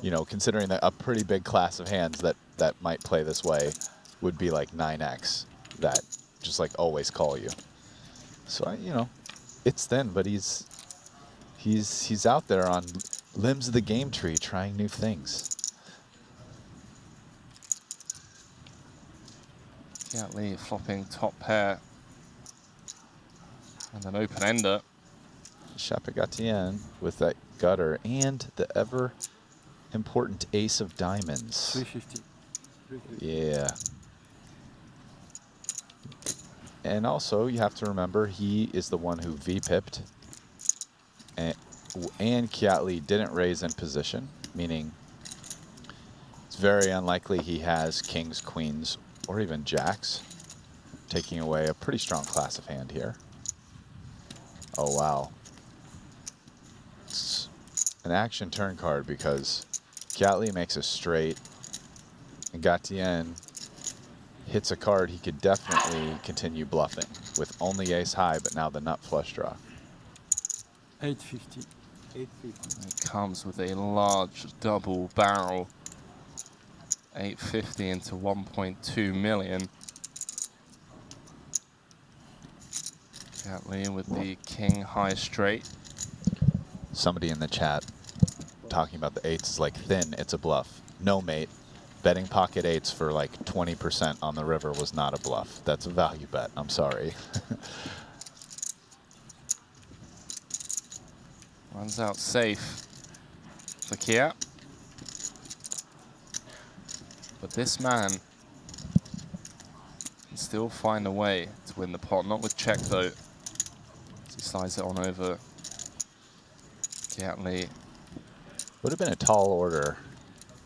You know, considering that a pretty big class of hands that might play this way would be like 9x that just like always call you. So you know, it's thin, but he's out there on limbs of the game tree trying new things. Lee flopping top pair and an open ender. Gatien with that gutter and the ever important ace of diamonds. 350. Yeah. And also, you have to remember, he is the one who V-pipped. And Lee didn't raise in position, meaning it's very unlikely he has kings, queens, or even jacks, taking away a pretty strong class of hand here. Oh, wow. It's an action turn card because Lee makes a straight, and Gatien hits a card he could definitely continue bluffing with only ace high, but now the nut flush draw. 850. 850. It comes with a large double barrel. 850 into 1.2 million. Lee with the king high straight. Somebody in the chat talking about the 8s is like thin, it's a bluff. No, mate. Betting pocket 8s for like 20% on the river was not a bluff. That's a value bet. I'm sorry. Runs out safe for Kia. But this man can still find a way to win the pot. Not with check, though. As he slides it on over Lee. Would have been a tall order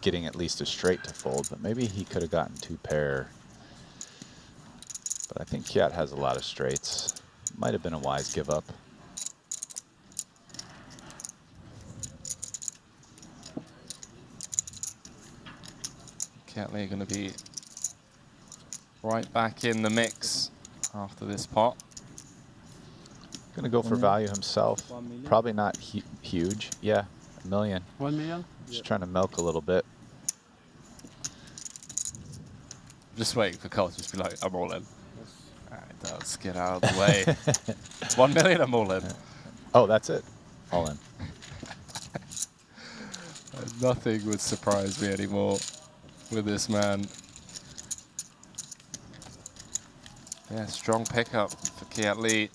getting at least a straight to fold, but maybe he could have gotten 2 pair. But I think Kiat has a lot of straights. Might have been a wise give up. Lee going to be right back in the mix after this pot. Going to go for value himself. Probably not huge. Yeah, $1 million. 1 million? Just trying to milk a little bit. Just waiting for Carl to just be like, I'm all in. Alright, let's get out of the way. 1 million, I'm all in. Oh, that's it. All in. Nothing would surprise me anymore with this man. Yeah, strong pickup for Lee.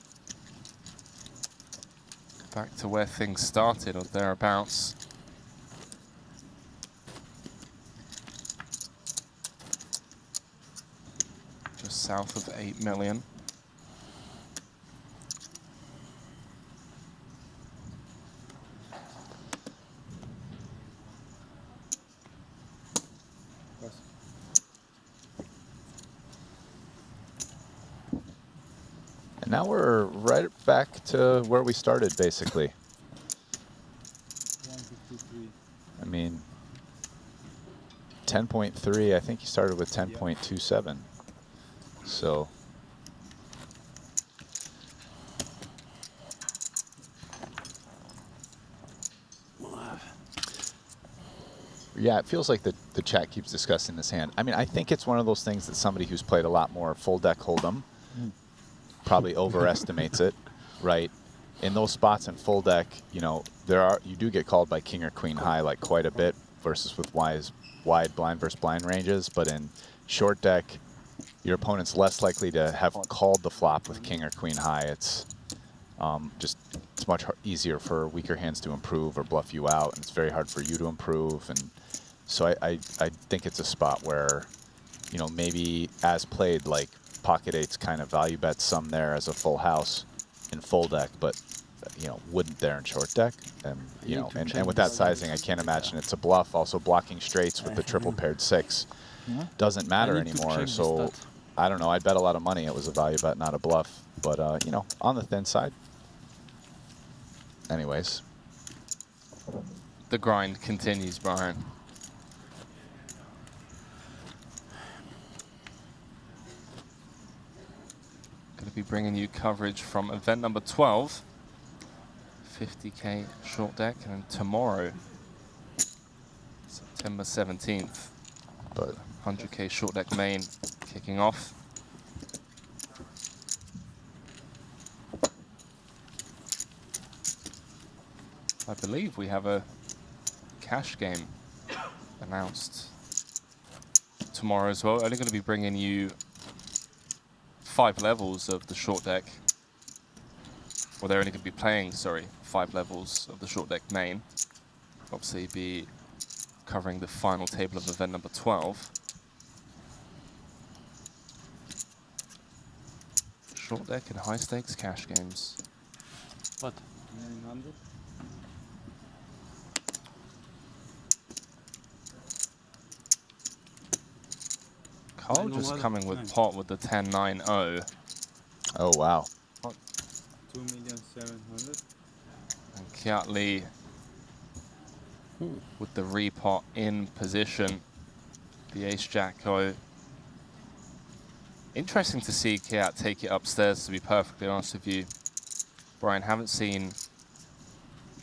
Back to where things started or thereabouts. Just south of 8 million. And now we're right back to where we started, basically. 153. I mean, 10.3, I think he started with 10.27. So yeah, it feels like the chat keeps discussing this hand. I mean, I think it's one of those things that somebody who's played a lot more full deck hold'em probably overestimates it, right? In those spots in full deck, you know, you do get called by king or queen high like quite a bit versus with wide blind versus blind ranges, but in short deck, your opponent's less likely to have called the flop with king or queen high. It's it's much easier for weaker hands to improve or bluff you out, and it's very hard for you to improve. And so I think it's a spot where, you know, maybe as played, like pocket eights kind of value bets some there as a full house in full deck, but you know, wouldn't there in short deck. And you know, and with that sizing, I can't imagine it's a bluff. Also, blocking straights with the triple paired 6 doesn't matter anymore. So I don't know. I'd bet a lot of money it was a value bet, not a bluff. But you know, on the thin side. Anyways, the grind continues, Brian. Going to be bringing you coverage from event number 12, 50K short deck, and then tomorrow, September 17th, but 100K short deck main kicking off. I believe we have a cash game announced tomorrow as well. Only going to be bringing you 5 levels of the short deck. Well, they're only going to be playing, sorry, 5 levels of the short deck main. Obviously be covering the final table of event number 12. Short deck and high stakes cash games. What? 900? Carl just coming with pot with the 10-9-0. Oh, wow. 2,700,000. And Kiat Lee with the repot in position. The ace-jack-o. Interesting to see Kiat take it upstairs, to be perfectly honest with you. Brian, haven't seen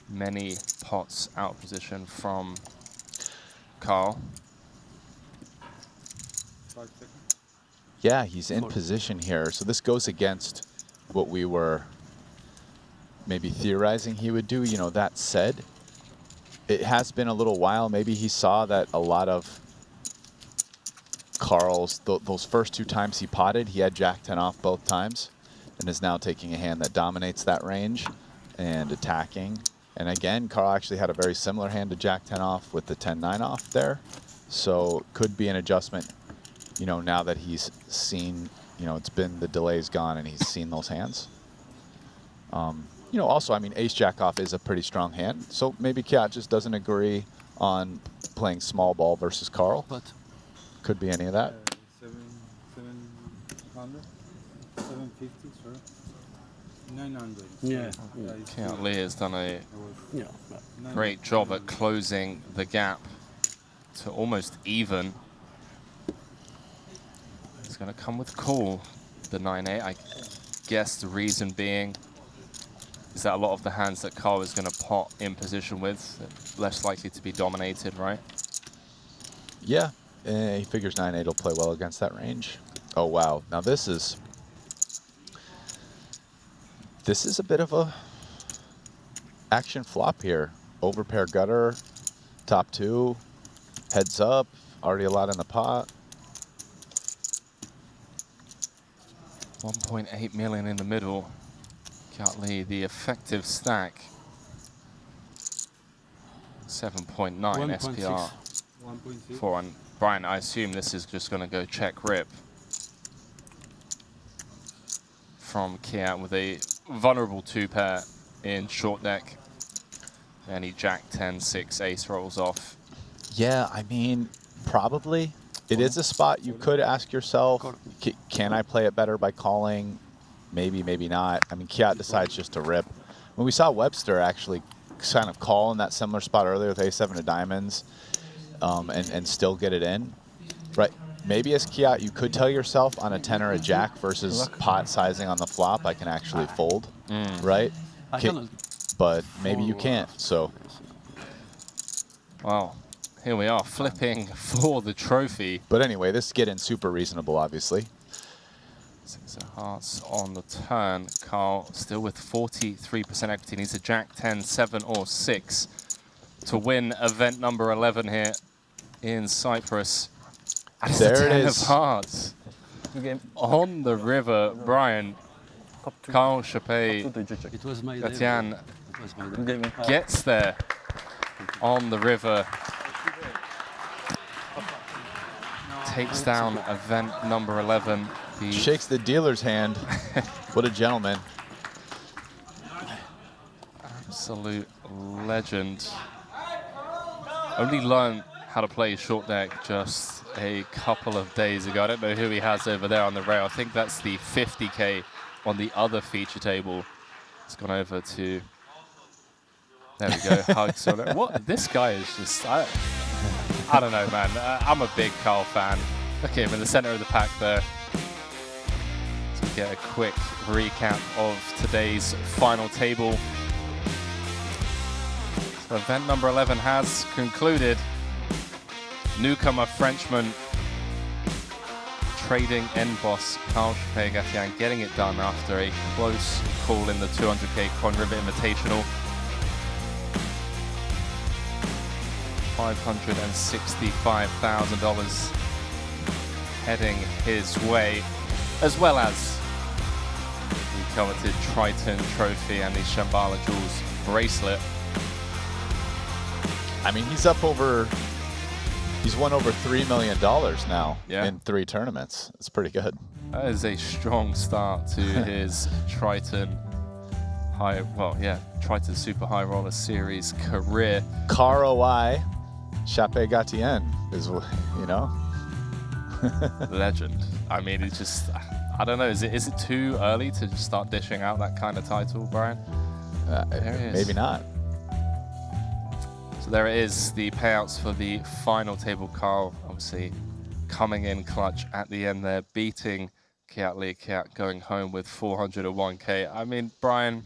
many pots out of position from Carl. Yeah, he's in position here. So this goes against what we were maybe theorizing he would do. You know, that said, it has been a little while. Maybe he saw that a lot of Carl's, those first 2 times he potted, he had Jack-10 off both times, and is now taking a hand that dominates that range and attacking. And again, Carl actually had a very similar hand to Jack-10 off with the 10-9 off there. So could be an adjustment, you know, now that he's seen, you know, it's been, the delay's gone and he's seen those hands. You know, also, I mean, ace-jack off is a pretty strong hand. So maybe Kiat just doesn't agree on playing small ball versus Carl. But could be any of that. 700, 750, sorry. 900. Yeah. Kiat Lee has done a great job at closing the gap to almost even. He's going to come with call, the 9-8. I guess the reason being is that a lot of the hands that Carl is going to pot in position with are less likely to be dominated, right? Yeah, he figures 9-8 will play well against that range. Oh, wow. Now this is a bit of a action flop here. Overpair gutter, top 2, heads up, already a lot in the pot. 1.8 million in the middle. Kiat Lee, the effective stack. 7.9 SPR. 1.6. For and Brian, I assume this is just going to go check rip from Kiat with a vulnerable 2-pair in short deck. And he Jack-10, 6, ace rolls off. Yeah, I mean, probably. It is a spot you could ask yourself, can I play it better by calling? Maybe, maybe not. I mean, Kiat decides just to rip. When we saw Webster actually kind of call in that similar spot earlier with A7 of diamonds and still get it in, right? Maybe as Kiat, you could tell yourself on a 10 or a jack versus pot sizing on the flop, I can actually fold, right? But maybe you can't, so. Wow. Here we are, flipping for the trophy. But anyway, this is getting super reasonable, obviously. 6 of hearts on the turn. Carl still with 43% equity. Needs a Jack-10, 7 or 6 to win event number 11 here in Cyprus. And it's There a it 10 is. of hearts. On the river, Brian, Carl Chappé Gatian gets there on the river, takes down event number 11. Shakes the dealer's hand. What a gentleman. Absolute legend. Only learned how to play short deck just a couple of days ago. I don't know who he has over there on the rail. I think that's the 50K on the other feature table. It's gone over to, there we go, Hug Solo. What, this guy is just, I don't know, man. I'm a big Carl fan. Look at him in the center of the pack there. So we get a quick recap of today's final table. So event number 11 has concluded. Newcomer Frenchman, trading end boss Carl Chappé Gatian getting it done after a close call in the 200K Coin River Invitational. $565,000 heading his way, as well as the coveted Triton trophy and the Shambhala Jewels bracelet. I mean, he's won over $3 million now in 3 tournaments. It's pretty good. That is a strong start to his Triton Triton Super High Roller Series career. ROI, Chappé Gatian is, you know. Legend. I mean, it's just, I don't know, is it too early to just start dishing out that kind of title, Brian? Maybe not. So there it is, the payouts for the final table. Carl obviously coming in clutch at the end there, beating Kiat Lee. Kiat going home with 401K. I mean, Brian,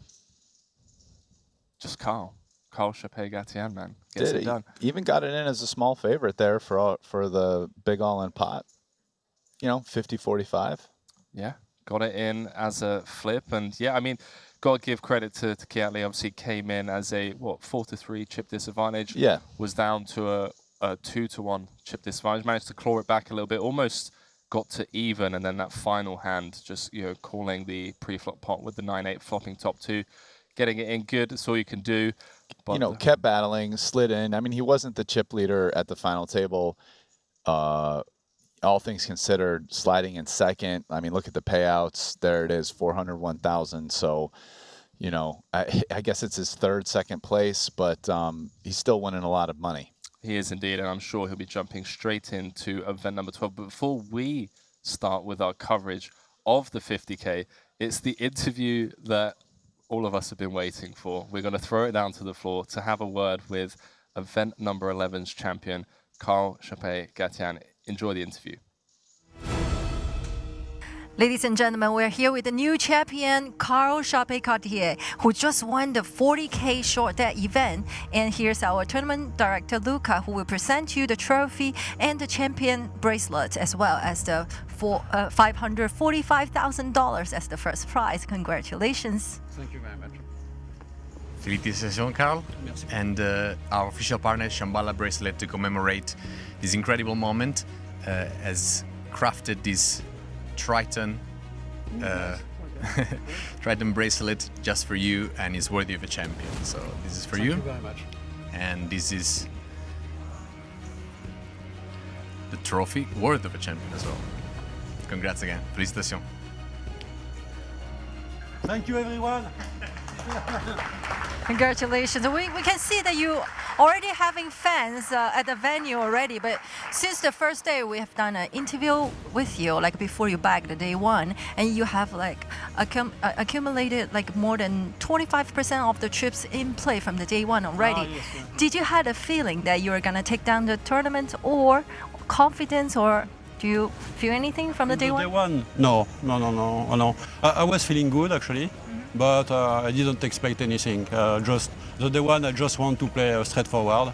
just Carl Chappé Gatian, man, gets it done. He even got it in as a small favorite there for the big all-in pot. You know, 50-45. Yeah, got it in as a flip, and yeah, I mean, got to give credit to Kiat Lee. Obviously came in as a 4-3 chip disadvantage. Yeah, was down to a 2-1 chip disadvantage. Managed to claw it back a little bit, almost got to even, and then that final hand, just calling the pre-flop pot with the 9-8 flopping top 2, getting it in good. That's all you can do. But kept battling, slid in. I mean, he wasn't the chip leader at the final table. All things considered, sliding in second. I mean, look at the payouts. There it is, 401,000. So, I guess it's his second place, but he's still winning a lot of money. He is indeed, and I'm sure he'll be jumping straight into event number 12. But before we start with our coverage of the 50K, it's the interview that all of us have been waiting for. We're going to throw it down to the floor to have a word with event number 11's champion, Carl Chappé Gatian. Enjoy the interview. Ladies and gentlemen, we're here with the new champion, Carl Chappé Gatian, who just won the 40K short deck event. And here's our tournament director, Luca, who will present you the trophy and the champion bracelet, as well as the $545,000 as the first prize. Congratulations. Thank you very much. Félicitations, Carl, and our official partner, Shambhala Bracelet, to commemorate this incredible moment, has crafted this Triton Triton bracelet just for you, and is worthy of a champion. So this is for you. Thank you very much. And this is the trophy worth of a champion as well. Congrats again. Félicitations. Thank you, everyone. Congratulations. We can see that you already having fans at the venue already, but since the first day we have done an interview with you, like before you bagged the day one, and you have like accumulated like more than 25% of the trips in play from the day one already. Yes, yeah. Did you had a feeling that you were gonna take down the tournament, or confidence, or do you feel anything from the day one? Day one? No. I was feeling good actually. But I didn't expect anything. Just the day one, I just want to play straightforward.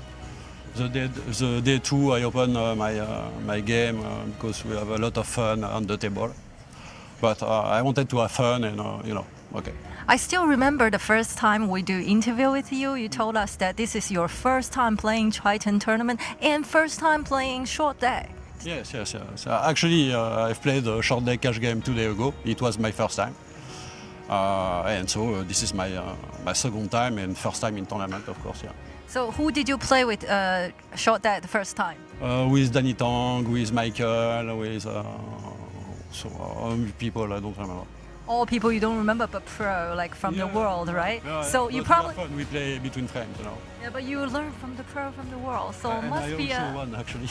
The day two, I open my game because we have a lot of fun on the table. But I wanted to have fun, and okay. I still remember the first time we do interview with you. You told us that this is your first time playing Triton tournament and first time playing short deck. Yes. Actually, I've played a short deck cash game 2 days ago. It was my first time. And so this is my second time and first time in tournament, of course, yeah. So who did you play with short deck the first time? With Danny Tang, with Michael, with people I don't remember. All people you don't remember, but pro, like from the world, right? Yeah, so but you probably we play between friends, you know. Yeah, but you learn from the pro from the world, so And must I be also a won, actually.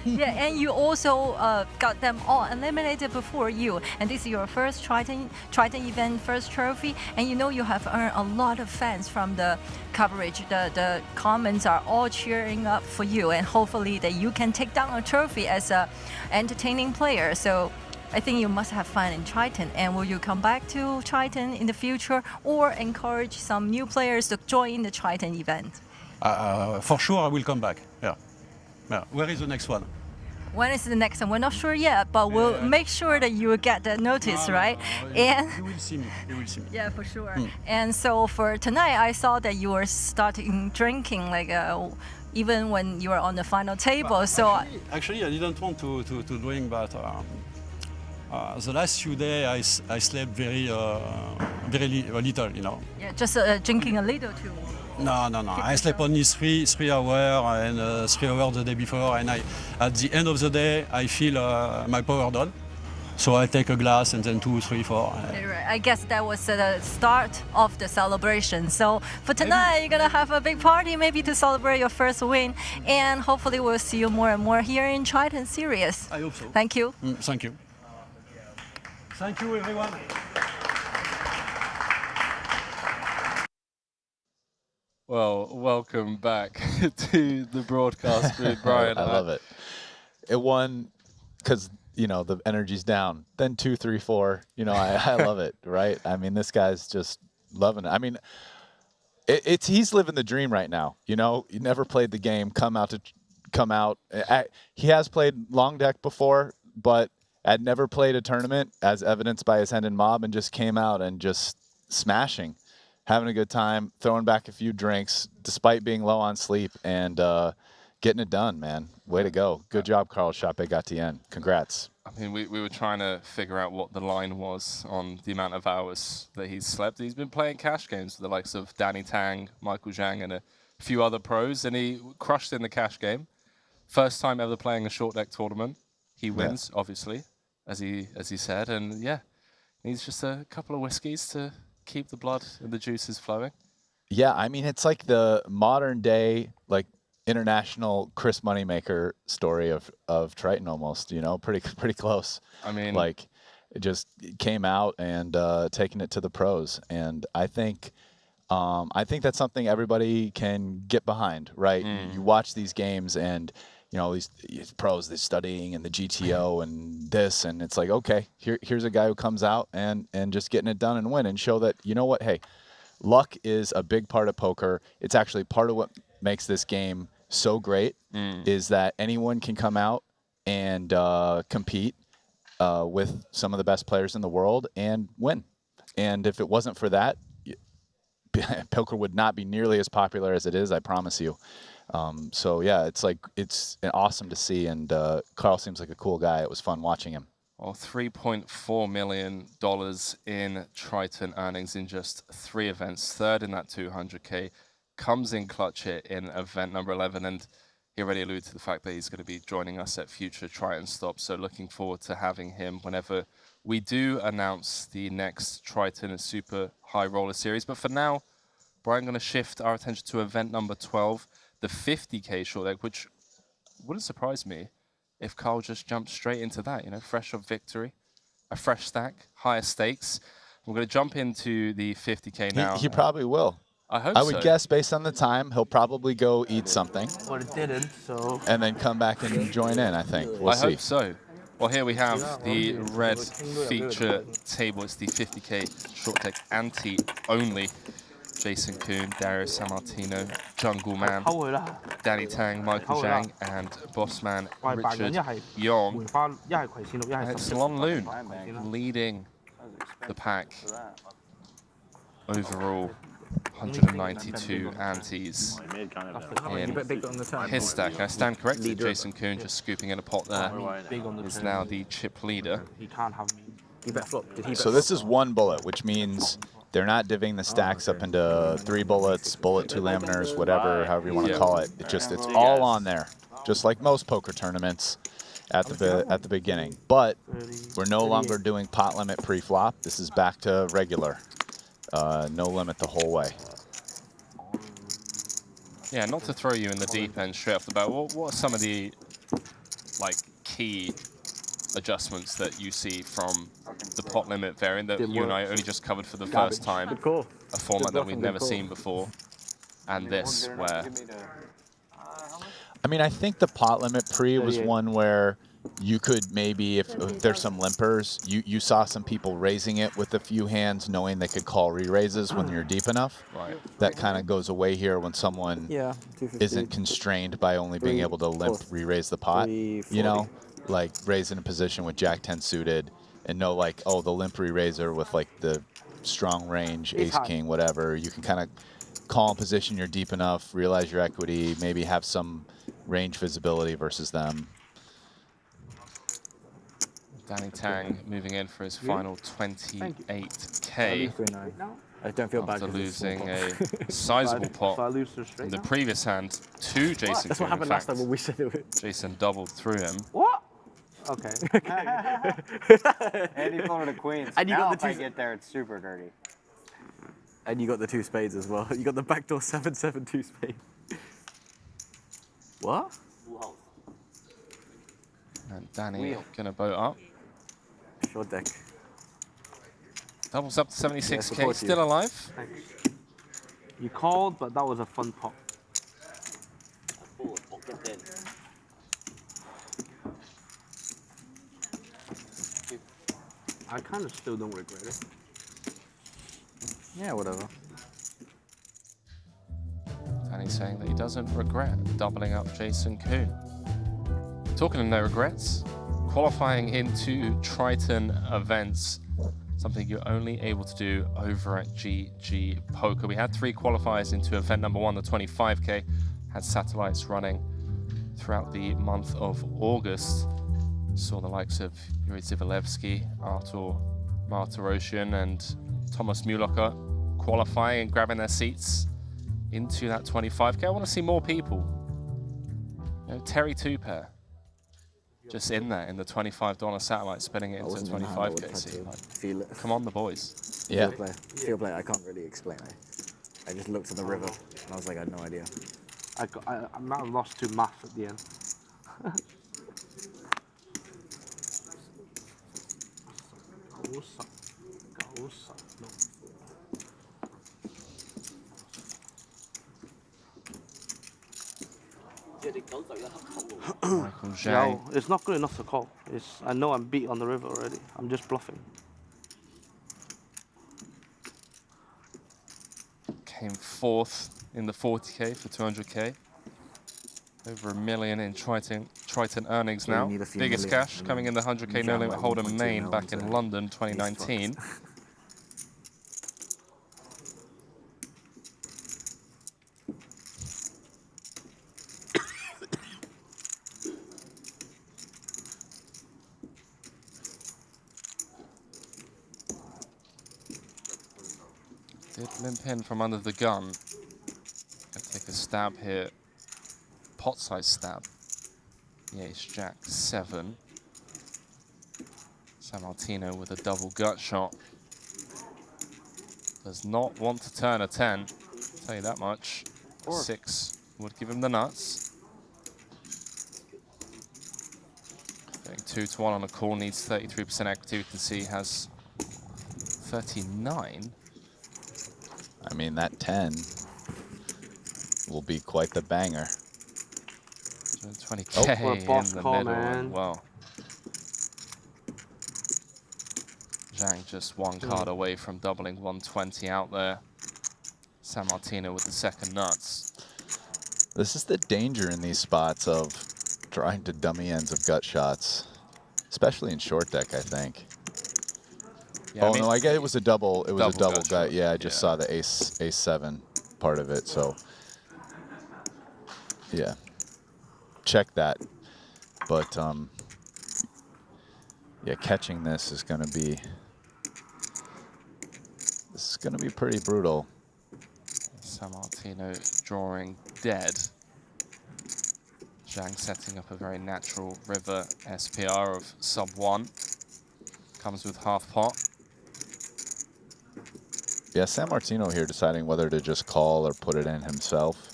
yeah. And you also got them all eliminated before you, and this is your first Triton event, first trophy, and you know you have earned a lot of fans from the coverage. The comments are all cheering up for you, and hopefully that you can take down a trophy as a entertaining player. So I think you must have fun in Triton. And will you come back to Triton in the future or encourage some new players to join the Triton event? For sure, I will come back. Yeah. Where is the next one? When is the next one? We're not sure yet, but we'll make sure that you will get the notice, right? And you will see me. You will see me. yeah, for sure. And so for tonight, I saw that you were starting drinking, like even when you were on the final table. So actually, I didn't want to drink, but the last few days I slept very little, you know. yeah, just drinking a little too. No. I slept only three hours and 3 hours the day before, and at the end of the day I feel my power done. So I take a glass and then 2, 3, 4. Right. I guess that was the start of the celebration. So for tonight, you're gonna have a big party, maybe to celebrate your first win, and hopefully we'll see you more and more here in Triton Series. I hope so. Thank you. Thank you. Thank you, everyone. Well, welcome back to the broadcast with Brian. I love it. It won because, you know, the energy's down. Then 2, 3, 4. You know, I love it, right? I mean, this guy's just loving it. I mean, he's living the dream right now. You know, he never played the game. Come out. He has played long deck before, but had never played a tournament, as evidenced by his Hendon Mob, and just came out and just smashing, having a good time, throwing back a few drinks, despite being low on sleep, and getting it done, man. Way to go. Good job, Carl Chape-Gatien. Congrats. I mean, we were trying to figure out what the line was on the amount of hours that he's slept. He's been playing cash games with the likes of Danny Tang, Michael Zhang, and a few other pros, and he crushed in the cash game. First time ever playing a short deck tournament. He wins, obviously, as he said, and yeah, needs just a couple of whiskeys to keep the blood and the juices flowing. Yeah, I mean, it's like the modern day, like, international Chris Moneymaker story of Triton almost, you know, pretty close. I mean, like, it just came out and taking it to the pros, and I think that's something everybody can get behind, right? You watch these games and, you know, these pros, they're studying and the GTO and this, and it's like, okay, here's a guy who comes out and just getting it done and win and show that, you know what, hey, luck is a big part of poker. It's actually part of what makes this game so great, is that anyone can come out and compete with some of the best players in the world and win. And if it wasn't for that, poker would not be nearly as popular as it is, I promise you. So yeah, it's awesome to see, and Carl seems like a cool guy. It was fun watching him. Well, $3.4 million in Triton earnings in just 3 events, third in that 200K, comes in clutch here in event number 11, and he already alluded to the fact that he's going to be joining us at future Triton stops, so looking forward to having him whenever we do announce the next Triton Super High Roller Series. But for now, Brian, going to shift our attention to event number 12, the 50K short deck, which wouldn't surprise me if Carl just jumped straight into that, you know, fresh off victory, a fresh stack, higher stakes. We're going to jump into the 50K now. He probably will. I hope so. I would guess, based on the time, he'll probably go eat something. Well, it didn't, so. And then come back and join in, I think. We'll see. I hope so. Well, here we have the red feature table. It's the 50K short deck ante only. Jason Kuhn, Darius Sammartino, Jungle Man, Danny Tang, Michael Zhang, and Bossman Richard Yong. It's Lon Loon leading the pack overall. 192 antes in his stack. And I stand corrected, Jason Kuhn just scooping in a pot there is now the chip leader. He can't have me. He bet flop. Did he bet So this is one bullet, which means they're not divvying the stacks up into 3 bullets, bullet 2 laminars, whatever, however you want to call it. It's all on there, just like most poker tournaments at the beginning. But we're no longer doing pot limit pre-flop. This is back to regular, no limit the whole way. Yeah, not to throw you in the deep end straight off the bat. What are some of the key adjustments that you see from the pot limit variant that you and I only just covered for the first time? A format that we've never seen before, and this where. I mean, I think the pot limit pre was one where you could maybe, if there's some limpers, you saw some people raising it with a few hands, knowing they could call re-raises when you're deep enough. Right. That kind of goes away here when someone isn't constrained by only being able to limp re-raise the pot. You know, like raise in a position with Jack 10 suited and know like, oh, the limp re-raiser with like the strong range, ace king, whatever. You can kind of call in position, you're deep enough, realize your equity, maybe have some range visibility versus them. Danny Tang moving in for his final 28K. I don't feel bad after because it's losing small a pot. sizable If I pot lose to straight in the now? previous hand to Jason. That's what Kuhn. In happened last fact, time when we said it. Jason doubled through him. What? Okay. And he folded a queen. So And you now got if the I two- get there, it's super dirty. And you got the 2 spades as well. You got the backdoor 7-7 2 spade. What? And Danny gonna boat up. Short deck. Doubles up to 76K, support you. still alive. Thanks. You called, but that was a fun pot. I kind of still don't regret it. Yeah, whatever. Danny's saying that he doesn't regret doubling up Jason Kuhn. Talking of no regrets, qualifying into Triton events, something you're only able to do over at GG Poker. We had 3 qualifiers into event number 1, the 25K, had satellites running throughout the month of August. Saw the likes of Yuri Zivalevsky, Artur Martirosyan, and Thomas Mulocker qualifying and grabbing their seats into that 25K. I want to see more people. You know, Terry Two-Pair, just in there in the $25 satellite, spinning it into a 25K seat. Like, feel it. Come on, the boys. Yeah. Field play, I can't really explain it. I just looked at the river and I was like, I had no idea. I might have lost to math at the end. Michael No, Zhang. it's not good enough to call. I know I'm beat on the river already. I'm just bluffing. Came 4th in the 40K for 200K. Over $1 million in Triton earnings Yeah, you now. need a few Biggest million, cash and coming in the 100K no jam limit like Hold'em 1.2 main mil back in into London these 2019. Did limp in from under the gun. Gonna take a stab here. Pot size stab. Yeah, it's Jack 7. San Martino with a double gut shot. Does not want to turn a 10. I'll tell you that much. A 6 would give him the nuts. Getting 2-1 on a call, needs 33% equity. We can see has 39. I mean, that 10 will be quite the banger. 20K for a boss in the call, middle man. as well. Zhang just one card away from doubling 120 out there. San Martino with the second nuts. This is the danger in these spots of trying to dummy ends of gut shots, especially in short deck, I think. Yeah, I guess it was a double. It was a double gut. shot. Yeah, I just saw the ace 7. part of it. So yeah, check that. But yeah, catching this is going to be pretty brutal. San Martino drawing dead. Zhang setting up a very natural river SPR of sub 1. Comes with half pot. Yeah, San Martino here deciding whether to just call or put it in himself.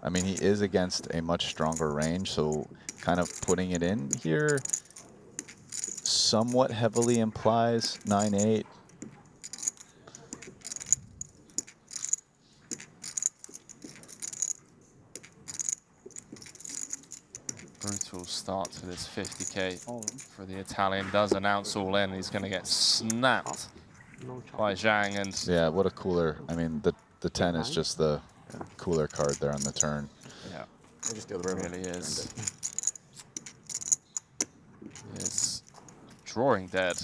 I mean, he is against a much stronger range, so kind of putting it in here somewhat heavily implies 9-8. Brutal start to this 50k for the Italian. Does announce all in. He's going to get snapped by Zhang. And Yeah, what a cooler. I mean, the 10 is just the cooler card there on the turn. yeah, Just do the river. really is. It's drawing dead.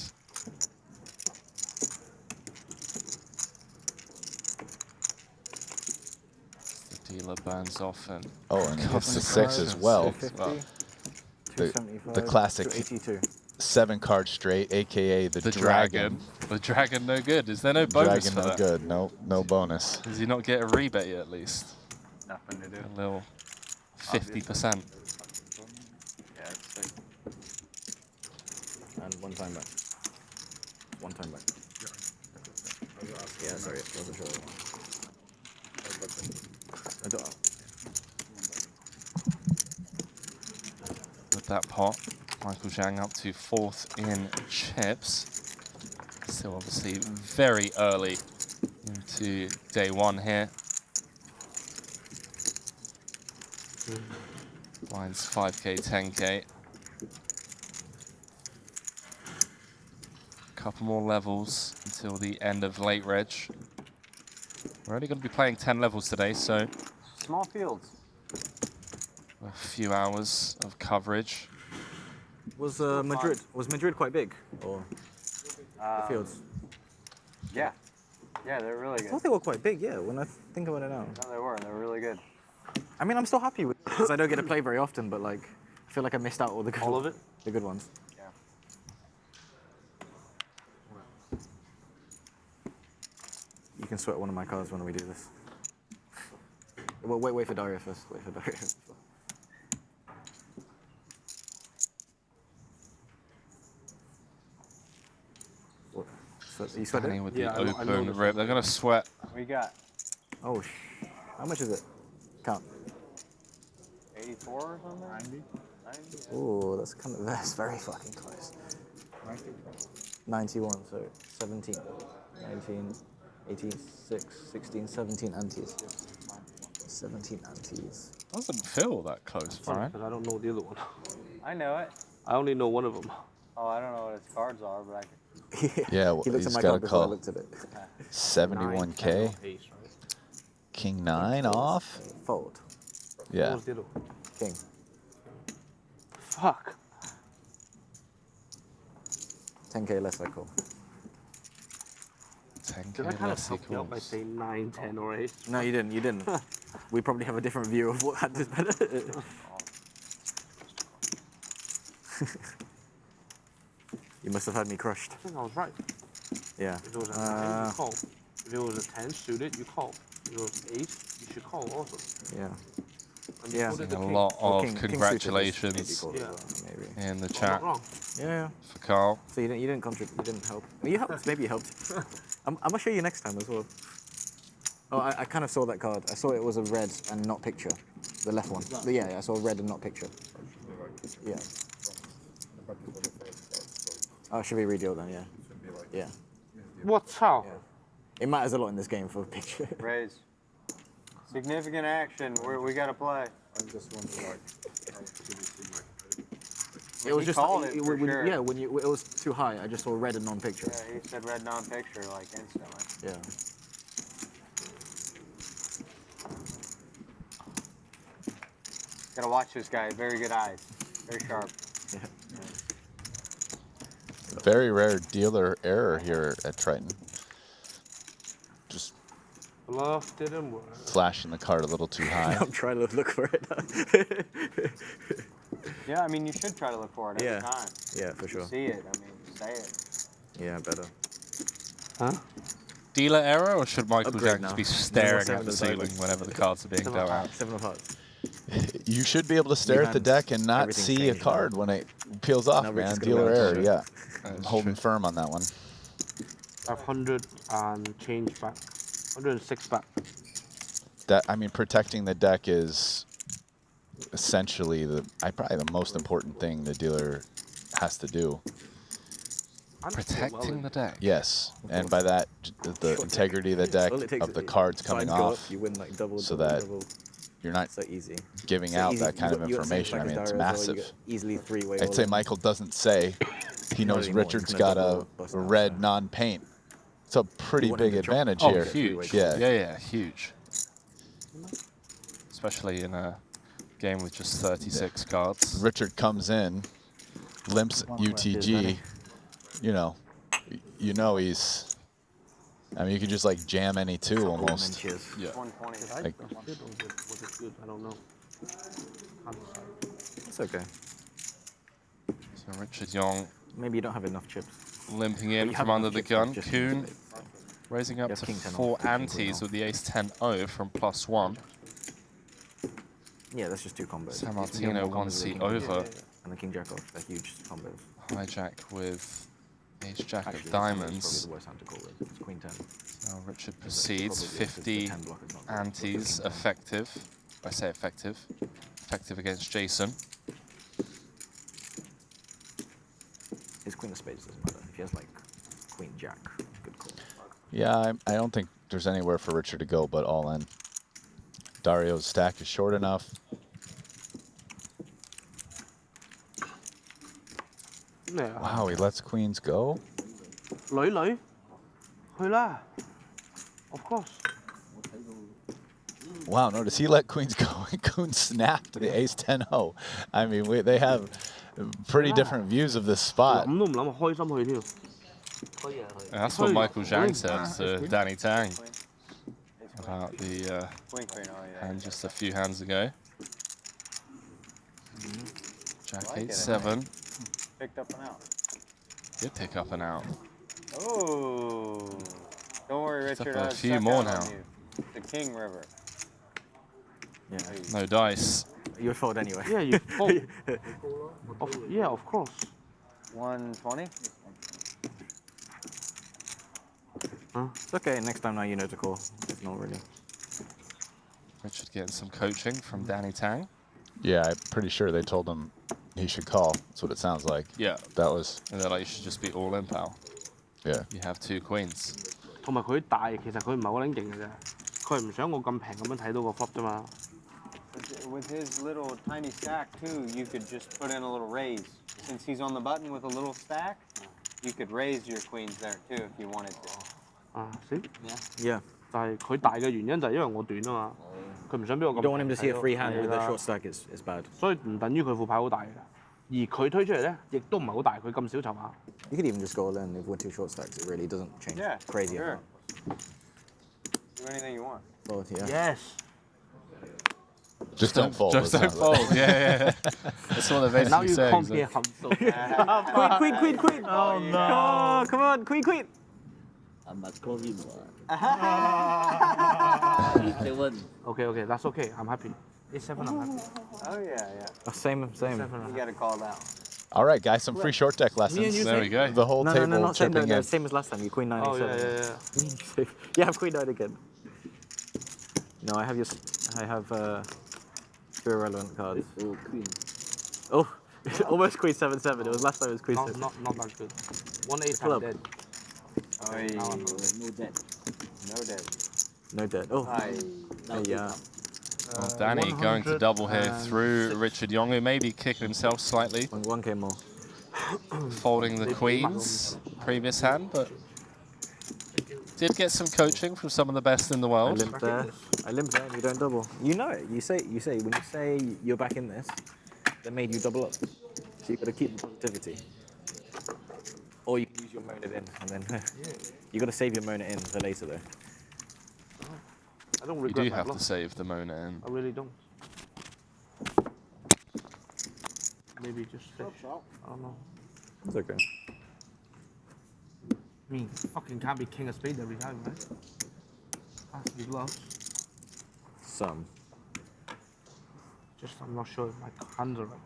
The dealer burns off and And he gets the 6 as well. The classic 7-card straight, aka the dragon. The dragon no good. Is there no bonus Dragon for no that? good. No bonus. Does he not get a rebate at least? Nothing to do. A little 50%. Yeah, it's like... And one time back. One time back. Yeah, sorry, I wasn't sure. I don't. With that pot, Michael Zhang up to 4th in chips. Still obviously very early into day 1 here. Blinds 5k, 10k. Couple more levels until the end of late reg. We're only going to be playing 10 levels today, so Small fields. a few hours of coverage. Was Madrid quite big? Or the fields? Yeah. Yeah, they're really I good. thought they were quite big, yeah, when I think about it now. No, they were. They were really good. I mean, I'm still happy with it because I don't get to play very often, but like, I feel like I missed out all the good All of it? The good ones. Yeah. You can sweat one of my cards when we do this. Well, wait for Dario first. Wait for Dario. So, you sweat Danny it? with Yeah, the I know open this rip. They're going to sweat. We got Oh, how much is it? Count. 84 or something? 90. 90. Oh, that's very fucking close. 91, so 17, 19, 18, 6, 16, 17 antes. 17 antes. Doesn't feel that close, Brian. Because I don't know the other one. I know it. I only know one of them. Oh, I don't know what its cards are, but I can. Yeah, well, He looked at he's my got card to before I call. looked at it. 71k. King 9 off. Fold. Yeah. What was the other one? King. Fuck. 10k less I call. 10k Did I kind of less help you out by equals. saying 9, 10, or 8? No, you didn't. You didn't. We probably have a different view of what had this better. You must have had me crushed. I think I was right. Yeah. If it was a 9, you call. If it was a 10 suited, you call. If it was 8, you should call also. Yeah. And you Yeah. put it the A king. lot Or of king suited is congratulations maybe called as Yeah. well, maybe. in the I'm chat not wrong. Yeah. for Carl. So you didn't contribute. You didn't help. Well, you helped. Maybe you helped. I'm gonna show you next time as well. Oh, I kind of saw that card. I saw it was a red and not picture. The left one. But yeah, I saw red and not picture. Yeah. Oh, should we redeal then? Yeah. Yeah. What's how? It matters a lot in this game for a picture. Raise. Significant action. We got to play. It was He just called it for when, sure. yeah. When it was too high, I just saw red and non-picture. Yeah, he said red non-picture like instantly. Yeah. Gotta watch this guy. Very good eyes. Very sharp. Very rare dealer error here at Triton. Just Bluff didn't work. Flashing the card a little too high. I'm trying to look for it. Yeah, I mean, you should try to look for it every time. Yeah, for If sure. you see it, I mean, say it. Yeah, better. Huh? Dealer error, or should Michael Upgrade Jackson now. be No more staring seven at the of ceiling diamonds. whenever the cards are being dealt out? 7 of hearts. You should be able to stare at the deck and not Everything's see a changed now. card when it peels off, Now Rich man. is gonna Dealer round error, to yeah. That is Holding firm on that one. I have 100 and change back. 106 back. That, I mean, protecting the deck is essentially probably the most important thing the dealer has to do. Protecting the deck. Yes, and by that, the integrity of the deck, All it takes of the is cards coming lines go off, up, you win like double, so double, that double. you're not So easy. giving So out easy. that kind of You got same information. I stack mean, as it's Dario as well, you massive. get easily 3-way I'd all say in. Michael doesn't say. He Not knows anymore, Richard's he's got gonna a double bust now, red non-paint. It's a pretty want him big to chop- advantage Oh, here. huge. Yeah. Yeah, huge. Especially in a game with just 36 cards. Richard comes in, limps UTG. You know he's. I mean, you could just like jam any two almost. Yeah. 120. Did I Like- bluff it or was it good? I don't know. It's okay. So Richard Young Maybe you don't have enough chips. limping But in you from have under enough the chips, gun. just Kuhn use it. raising up You have to king 10 off, 4 king queen antes off. with the ace 10-0 from +1. Yeah, that's just 2 combos. San These are Martino more combos 1C than king queen. over. And the king jack off. They're huge combos. Hijack with ace jack Actually, of that's diamonds. probably the worst hand to call with. It's queen 10. Now Richard proceeds. probably because the 50 10 block is not good. antes effective. I say effective. Effective against Jason. His queen of spades doesn't matter. If he has like queen jack, good call. Yeah, I don't think there's anywhere for Richard to go but all in. Dario's stack is short enough. Wow, he lets queens go. 女，去啦。Of course. Wow, notice he let queens go and Kuhn snapped the ace 10-0. I mean, they have pretty different views of this spot. 諗都唔諗，開心去添。 And that's what Michael Zhang said to Danny Tang about the hand just a few hands ago. Jack 8-7. Picked up and out. Did pick up and out. Oh. Don't worry, Picked up Richard. a I've few stuck more out on now. you. The King River. Yeah. No dice. You would fold anyway. Yeah, you fold. Yeah, of course. 120? It's okay. Next time now you know to call. It's not really. Richard getting some coaching from Danny Tang. Yeah, I'm pretty sure they told him he should call. That's what it sounds like. Yeah. That was. And they're like, you should just be all in, pal. Yeah. You have 2 queens. 同埋佢大，其實佢唔係好撚勁嘅啫。佢唔想我咁平咁樣睇到個 flop 啫嘛。 With his little tiny stack too, you could just put in a little raise. Since he's on the button with a little stack, you could raise your queens there too if you wanted to. see? Yeah. 但係佢大嘅原因就係因為我短啊嘛，佢唔想俾我 You 咁。 don't want him to see a free hand with a 係啦 short stack is bad. 所以唔等於佢副牌好大嘅，而佢推出嚟咧，亦都唔係好大，佢咁少籌碼。 You could even just go all in if we're 2 short stacks. It really doesn't change Yeah, crazy sure. amount. Do anything you want. Both, yeah. Yes. Just don't fold. Just it don't sounds like. fold. Yeah. That's what they're Now basically you saying. can't so- hear him. Queen. Oh no! Come on, queen. I must call him. Okay, that's okay. I'm happy. It's 7, I'm happy. Oh yeah. Same. You got to call down. All right, guys, some free short deck lessons. There we go. The whole No, table not same. chipping No, in. same as last time. You queen 9 Oh, 7. yeah. You have queen 9 again. No, I have two irrelevant cards. Oh, queen. Oh, almost queen 7-7. It was last time. It was queen 6. Not that good. 1-8 Club. dead. No debt. No dead. No dead. Oh, yeah. Well, Danny going to double here through Richard Young, who may be kicking himself slightly. 1K more. Folding the queens, previous hand, but did get some coaching from some of the best in the I world. limp there. And you don't double. You know it. You say when you say you're back in this, they made you double up. So you've got to keep the positivity. Or you can use your moan it in, and then you got to save your moan it in for later though. I don't You regret do my have to bluff. save the Mona in. I really don't. Maybe just fish. I don't know. It's okay. I mean, fucking can't be king of spades every time, right? Has to be bluffs. Some. Just I'm not sure if my hands are right.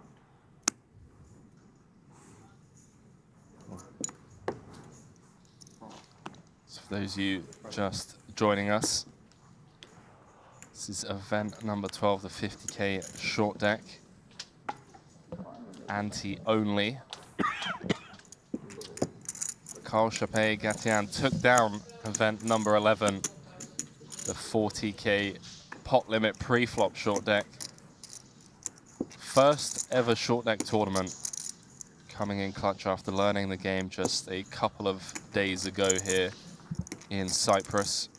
So for those of you just joining us, this is event number 12, the 50k short deck. Ante only. Carl Chappé Gatian took down event number 11, the 40k pot limit pre-flop short deck. First ever short deck tournament, coming in clutch after learning the game just a couple of days ago here in Cyprus.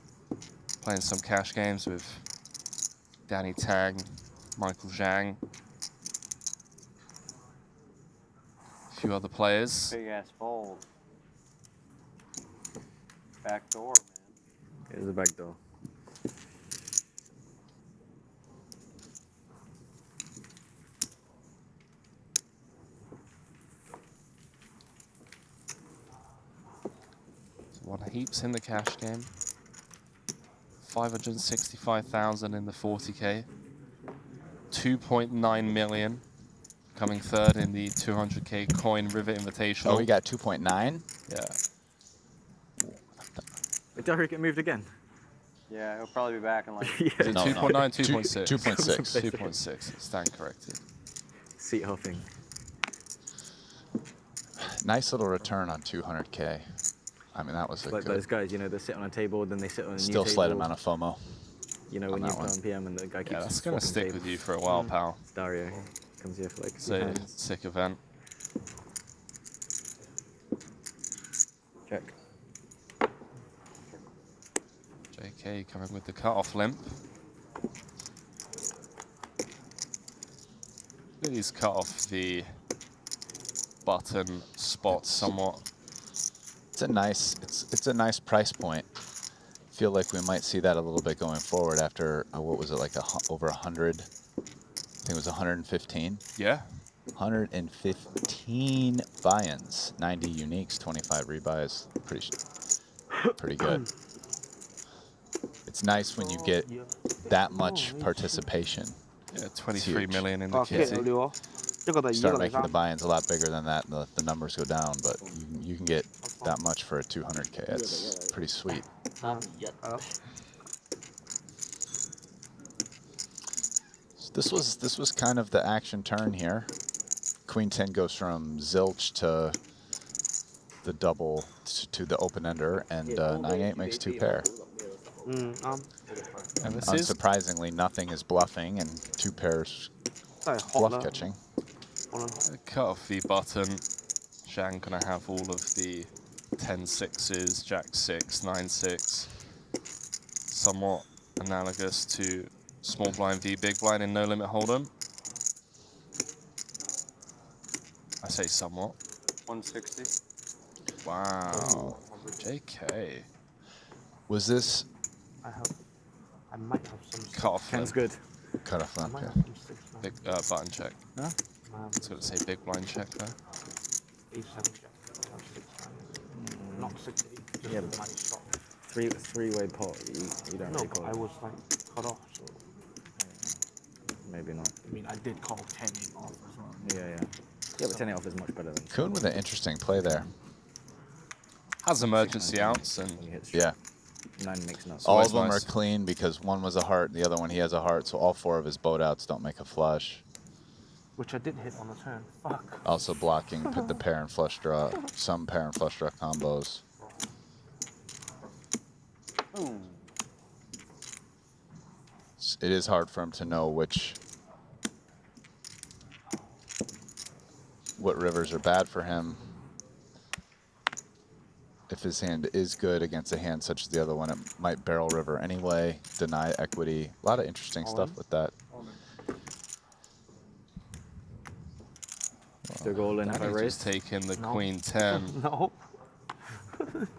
Playing some cash games with Danny Tang, Michael Zhang, a few other players. Big ass fold. Back door, man. Here's the back door. One heaps in the cash game. 565,000 in the 40k. 2.9 million. Coming third in the 200k coin River Invitational. Oh, we got 2.9? Yeah. Did Derek get moved again? Yeah, he'll probably be back in like. Is it 2.9, 2.6? 2.6. 2.6. Stand corrected. Seat hopping. Nice little return on 200k. I mean, that was a Like good, those guys, you know, they sit on a table, then they sit on a still new slight table. amount of FOMO. You know, on when you that play one. on PM and the guy keeps Yeah, that's going to swapping stick with tables. you for a while, pal. Dario comes here for like It's a sick event. Check. JK coming with the cut-off limp. He's cut off the button spot somewhat. It's a nice price point. Feel like we might see that a little bit going forward after what was it, like over 100? I think it was 115. Yeah. 115 buy-ins, 90 uniques, 25 rebuys. Pretty good. It's nice when you get that much participation. Yeah, It's 23 huge. million in the kitty. Start making the buy-ins a lot bigger than that, and the numbers go down, but you can get that much for a 200k. That's pretty sweet. So this was kind of the action turn here. Queen 10 goes from zilch to the double to the open-ender, and 9-8 makes 2 pair. And this Unsurprisingly, nothing is bluffing, and 2 pairs bluff catching. Cut off the button. Zhang gonna have all of the 10-6s, Jack-6, 9-6. Somewhat analogous to small blind v big blind in no limit hold'em. I say somewhat. 160. Wow. JK. Was this I might have some. cut off limp? good. Cut off limp, yeah. Big button check. Huh? It's gonna say big blind check there. A7 check. Not 60. Just Yeah, my but stop. three-way pot. You don't No, really but call I it. was like cut off, so Maybe not. I mean I did call 10-8 off as well. Yeah. Yeah, but 10 off is much better than. Kuhn with an interesting play there. Has emergency outs and Yeah. 9 makes nuts. All always of them nice. are clean because one was a heart, the other one he has a heart, so all 4 of his boat outs don't make a flush. Which I did hit on the turn. Fuck. Also blocking the pair and flush draw, some pair and flush draw combos. Boom. It is hard for him to know what rivers are bad for him. If his hand is good against a hand such as the other one, it might barrel river anyway, deny equity. A lot of interesting stuff with that. Still go all in if I Danny's raise? just taking the Queen 10. No.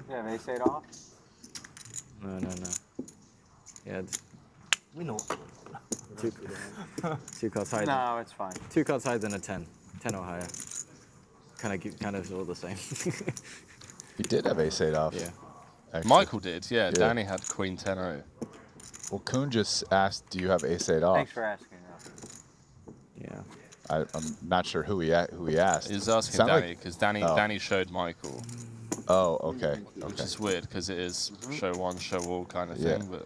Yeah, they say it off. No. Yeah, Two cards higher. No, it's fine. 2 cards higher than a 10. 10 or higher. Kind of all the same. He did have ace-8 off. Yeah. Actually. Michael did, yeah. Danny had queen 10-0. Well, Kuhn just asked, do you have ace-8 off? Thanks for asking. Yeah. I'm not sure who he asked. He was asking Sound Danny like- because Danny Oh. Danny showed Michael. Oh, okay. Which is weird because it is show one, show all kind of Yeah. thing. But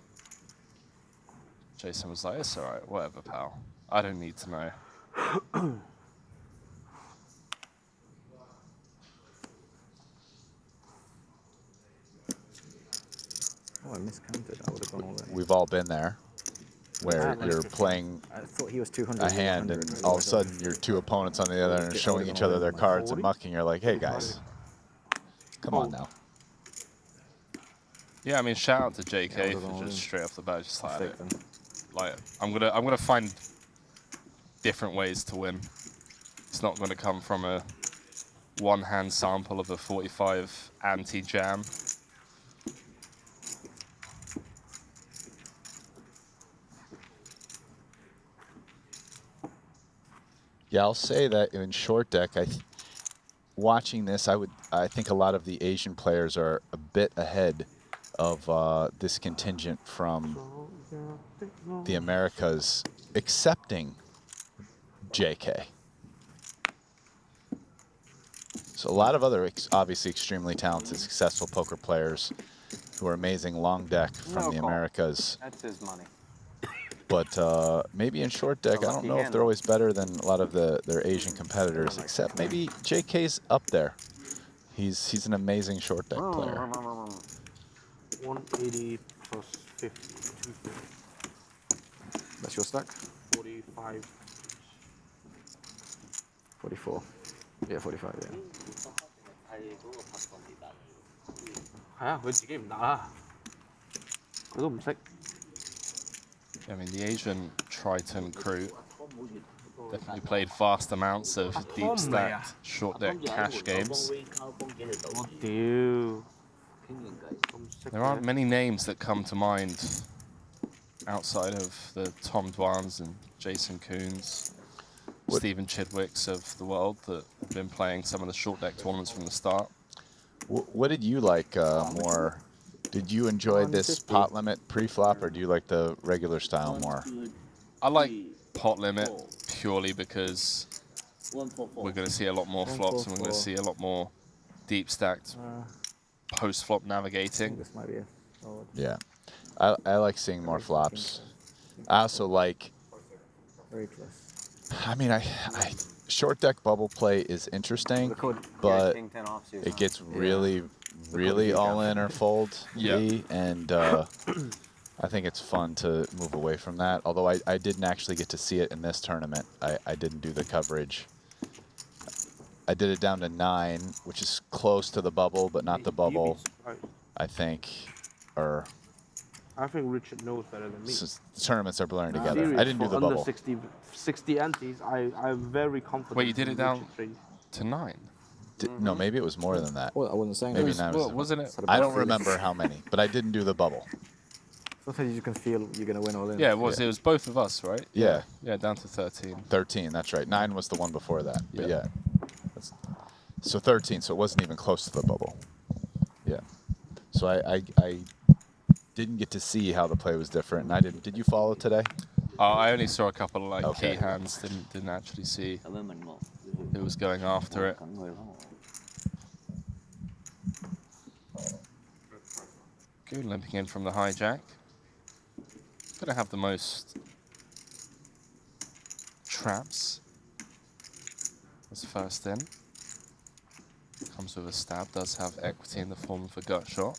Jason was like, "It's all right, whatever, pal. I don't need to know." Oh, I miscounted. I would have gone all the way. We've all been there, where you're playing I thought he was 200. a hand and all of a sudden your 2 opponents on the other end are showing each other their cards and mucking. You're like, hey guys, come on now. Yeah, I mean, shout out to JK for just straight off the bat, just like I'm gonna find different ways to win. It's not gonna come from a one-hand sample of a 45 anti-jam. Yeah, I'll say that in short deck, watching this, I think a lot of the Asian players are a bit ahead of this contingent from the Americas accepting JK. So a lot of other obviously extremely talented, successful poker players who are amazing long deck from the Americas. That's his money. But maybe in short deck, I don't know if they're always better than a lot of their Asian competitors, except maybe JK's up there. He's an amazing short deck player. 180 plus 50. That's your stack? 45. 44. Yeah, 45, yeah. 係啊，佢自己唔打啊，佢都唔識。 I mean, the Asian Triton crew definitely played vast amounts of deep stacked short deck cash games. There aren't many names that come to mind outside of the Tom Dwans and Jason Coons, Stephen Chidwicks of the world that have been playing some of the short deck tournaments from the start. What did you like more? Did you enjoy this pot limit pre-flop, or do you like the regular style more? I like pot limit purely because we're going to see a lot more flops and we're going to see a lot more deep stacked post-flop navigating. This might be a solid. Yeah, I like seeing more flops. I also like. Very close. I mean, I short deck bubble play is interesting, but it gets really all in or fold me, and I think it's fun to move away from that. Although I didn't actually get to see it in this tournament. I didn't do the coverage. I did it down to 9, which is close to the bubble, but not the bubble, I think. Or I think Richard knows better than me. tournaments are blurring together. Serious, I didn't do the for under bubble. 60 antes, I'm very confident. Wait, you did it in down Richard to 9? No, maybe it was more than that. Well, I wasn't saying maybe that. 9 wasn't it? I don't remember how many, but I didn't do the bubble. Sometimes you can feel you're going to win all in. Yeah, it was. It was both of us, right? Yeah. Yeah, down to 13. 13, that's right. 9 was the one before that. But yeah. So 13, so it wasn't even close to the bubble. Yeah. So I didn't get to see how the play was different, and I didn't. Did you follow today? I only saw a couple of like Okay. key hands. Didn't actually see who was going after it. Good, limping in from the hijack. Gonna have the most traps as first in. Comes with a stab, does have equity in the form of a gut shot.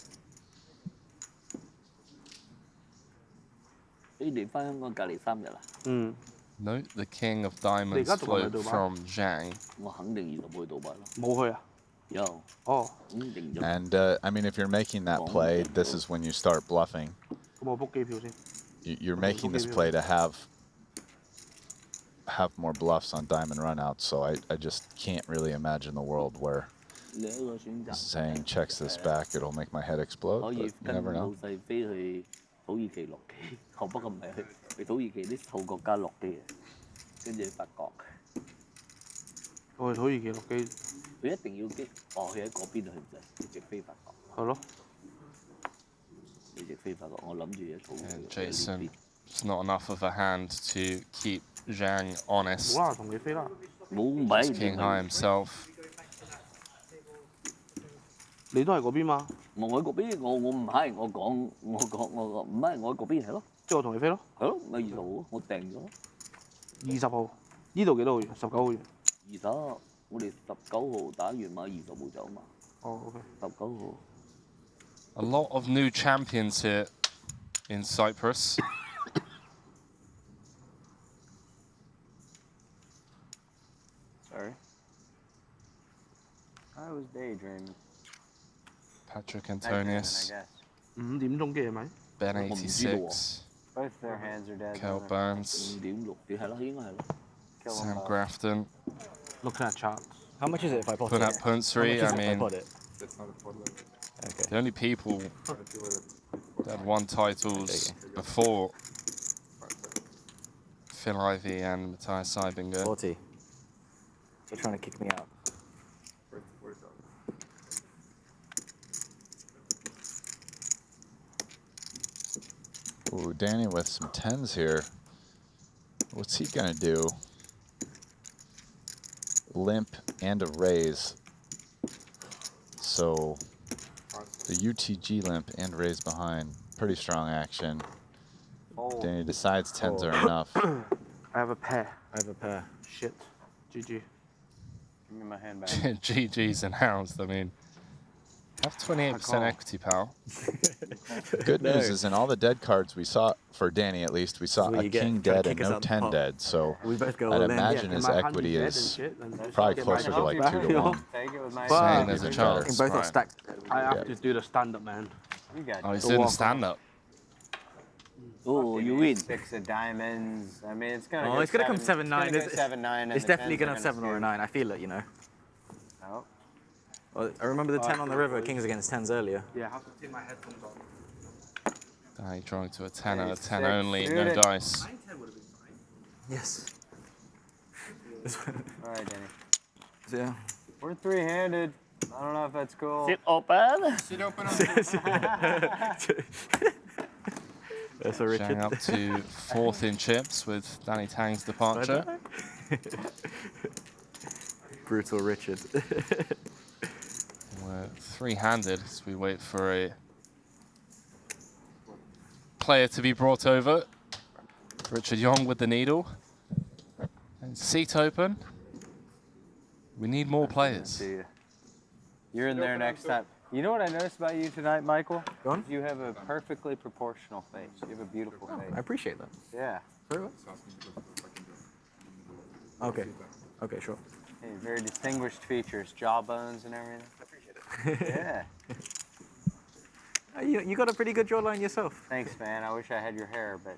你嚟翻香港隔離3日啦。 Note the king of diamonds float from Zhang. 我肯定20去杜拜咯。冇去啊？有。哦。肯定咗。 And I mean, if you're making that play, this is when you start bluffing. 咁我 book 機票先。 You're making this play to have more bluffs on diamond runouts, so I just can't really imagine the world where saying checks this back, it'll make my head explode, 可以 but you never 跟老 know. 細飛去土耳其落機，不過唔係去土耳其啲數國家落機嘅，跟住去法國。我去土耳其落機。佢一定要機，佢喺嗰邊佢唔使，直飛法國。係咯。你直飛法國，我諗住一土。And Jason, it's not enough of a hand to keep Zhang honest. 冇啦，同你飛啦。冇唔係。He's king high himself. 你都係嗰邊嘛？我喺嗰邊，我唔係，我講唔係，我喺嗰邊係咯。即係我同你飛咯。係咯，咪20號，我訂咗。20號，呢度幾多號員？19號員。20，我哋19號打完馬，20號走嘛。哦 ，OK。19號。A lot of new champions here in Cyprus. Sorry. I was daydreaming. Patrick Daydreaming, Antonius. I guess. 5點鐘機係咪？ Ben 86. Both their hands are dead. Kel Burns. 5.6點係咯，應該係咯。Sam Grafton. Looking at charts. How much is it if I pot Put it? up Punsri, How much is I it if mean, pot it? okay. The only people that won titles before Phil Ivey and Matthias Seibinger. 40. They're trying to kick me out. Ooh, Danny with some 10s here. What's he gonna do? Limp and a raise. So the UTG limp and raise behind. Pretty strong action. Danny decides 10s are enough. I have a pair. I have a pair. Shit. GG. Give me my hand back. GG's announced. I mean, have 28% equity, pal. Good news is in all the dead cards we saw, for Danny at least, we saw So a you get- king try to dead and kick us no out the 10 pot. dead. So We both go I'd all in. imagine Yeah, his my hand equity dead and is shit, and probably get closer my to like hand 2 to back. 1. Take it with my But- Saying there's a chance. Both are Right. stacked. I have Yeah. to do the stand-up, man. You got Oh, he's The doing the walk. stand-up. Oh, you win. 6 of diamonds. I mean, it's gonna. Oh, go it's gonna come 7, 7-9. It's gonna go 7-9. and It's the definitely 10s gonna are have 7 or a skew. 9. I feel it, you know. Oh. Well, I remember the 10 on the river, kings against 10s earlier. Yeah, I have to take my headphones off. Danny drawing to a 10 out of 10 Six. only, Shoot no it. dice. Yes. All right, Danny. So, yeah. We're three-handed. I don't know if that's cool. Sit open. Sit open. That's a Richard. Zhang up to 4th in chips with Danny Tang's departure. Brutal Richard. We're three-handed as we wait for a player to be brought over. Richard Young with the needle. And seat open. We need more players. You're in there next time. You know what I noticed about you tonight, Michael? Go on. You have a perfectly proportional face. You have a beautiful face. I appreciate that. Yeah. Very well. Okay. Okay, sure. Hey, very distinguished features, jawbones and everything. I appreciate it. Yeah. You got a pretty good jawline yourself. Thanks, man. I wish I had your hair, but.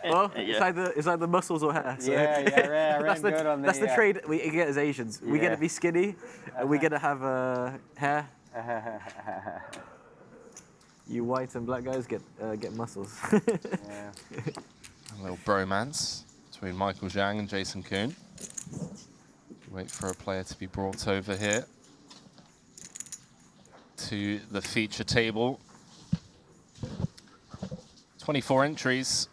Well, it's either muscles or hair. So. Yeah, I ran good on the. That's the trade we get as Asians. We get Yeah. to be skinny, and we get to have hair. You white and black guys get muscles. Yeah. A little bromance between Michael Zhang and Jason Kuhn. Wait for a player to be brought over here to the feature table. 24 entries.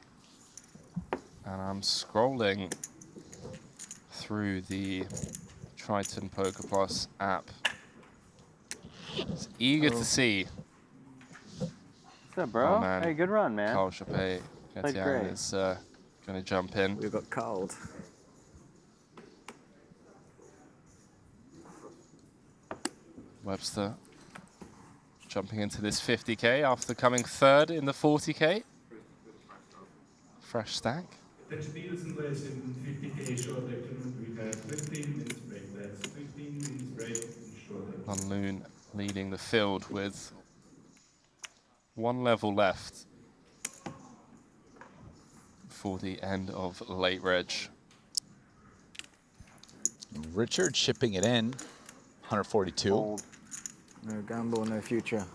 And I'm scrolling through the Triton Poker Plus app. Just eager to see. What's up, bro? Oh, man. Hey, good run, man. Carl Chappé Played great. is going to jump in. We got called. Webster jumping into this 50k after coming third in the 40k. Fresh stack. The steals in race in 50k short tournament, we have 15 minutes break. That's 15 minutes break in short. On Loon leading the field with one level left for the end of late reg. Richard chipping it in, 142. No gamble, no future.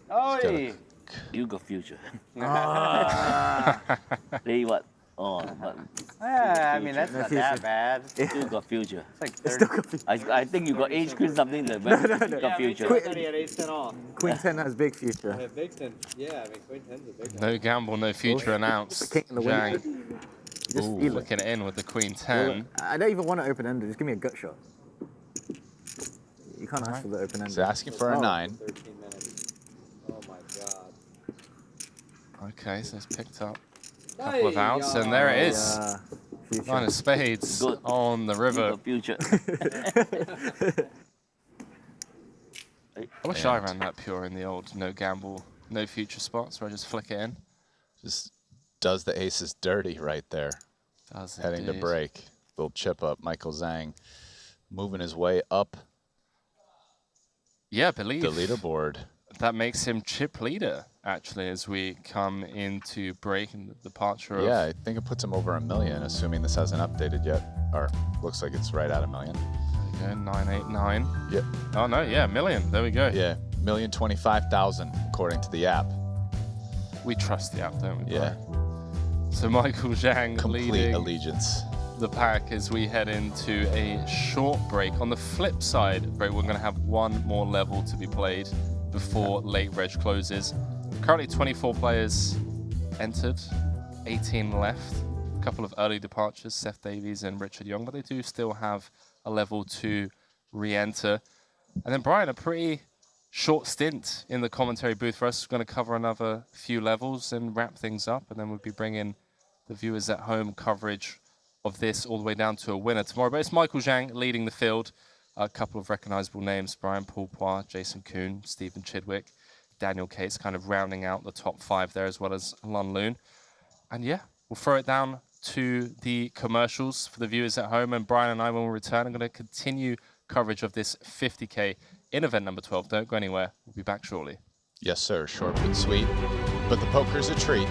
Oh, He's You got future. Ah. They what? Oh, but I mean, that's not that bad. You got future. It's like 30. I think you got ace queen something that you got future. I thought he had ace 10 off. Queen 10 has big future. Yeah, big 10. Yeah, I mean, Queen 10's a big one. No gamble, no future announced. King in the Zhang window. Just feel it. looking in with the Queen 10. I don't even want an open-ended. Just give me a gut shot. You can't ask for the open-ended. He's asking for a 9. 13 minutes. Oh my god. Okay, so it's picked up a couple of outs, and there it is. Future. 9 of spades on the river. Future. I wish I ran that pure in the old no gamble, no future spots where I just flick it in. Just does the aces dirty right there. Does Heading to indeed. break. Little chip up. Michael Zhang moving his way up Yeah, I believe the leaderboard. that makes him chip leader, actually, as we come into break and the departure Yeah, of... I think it puts him over 1 million, assuming this hasn't updated yet. Or looks like it's right at 1 million. There we go, 989. Yep. Oh, no, yeah, 1 million. There we go. Yeah, 1,025,000 according to the app. We trust the app, don't we? Yeah. So Michael Zhang Complete leading allegiance. the pack as we head into a short break. On the flip side, we're going to have one more level to be played before late reg closes. Currently 24 players entered, 18 left. A couple of early departures, Seth Davies and Richard Young, but they do still have a level to re-enter. And then Brian, a pretty short stint in the commentary booth for us. We're going to cover another few levels and wrap things up, and then we'll be bringing the viewers at home coverage of this all the way down to a winner tomorrow. But it's Michael Zhang leading the field. A couple of recognizable names, Brian Pourpois, Jason Kuhn, Stephen Chidwick, Daniel Cates kind of rounding out the top 5 there, as well as Lon Loon. And yeah, we'll throw it down to the commercials for the viewers at home. And Brian and I, when we return, are going to continue coverage of this 50K in event number 12. Don't go anywhere. We'll be back shortly. Yes, sir. Short but sweet. But the poker's a treat.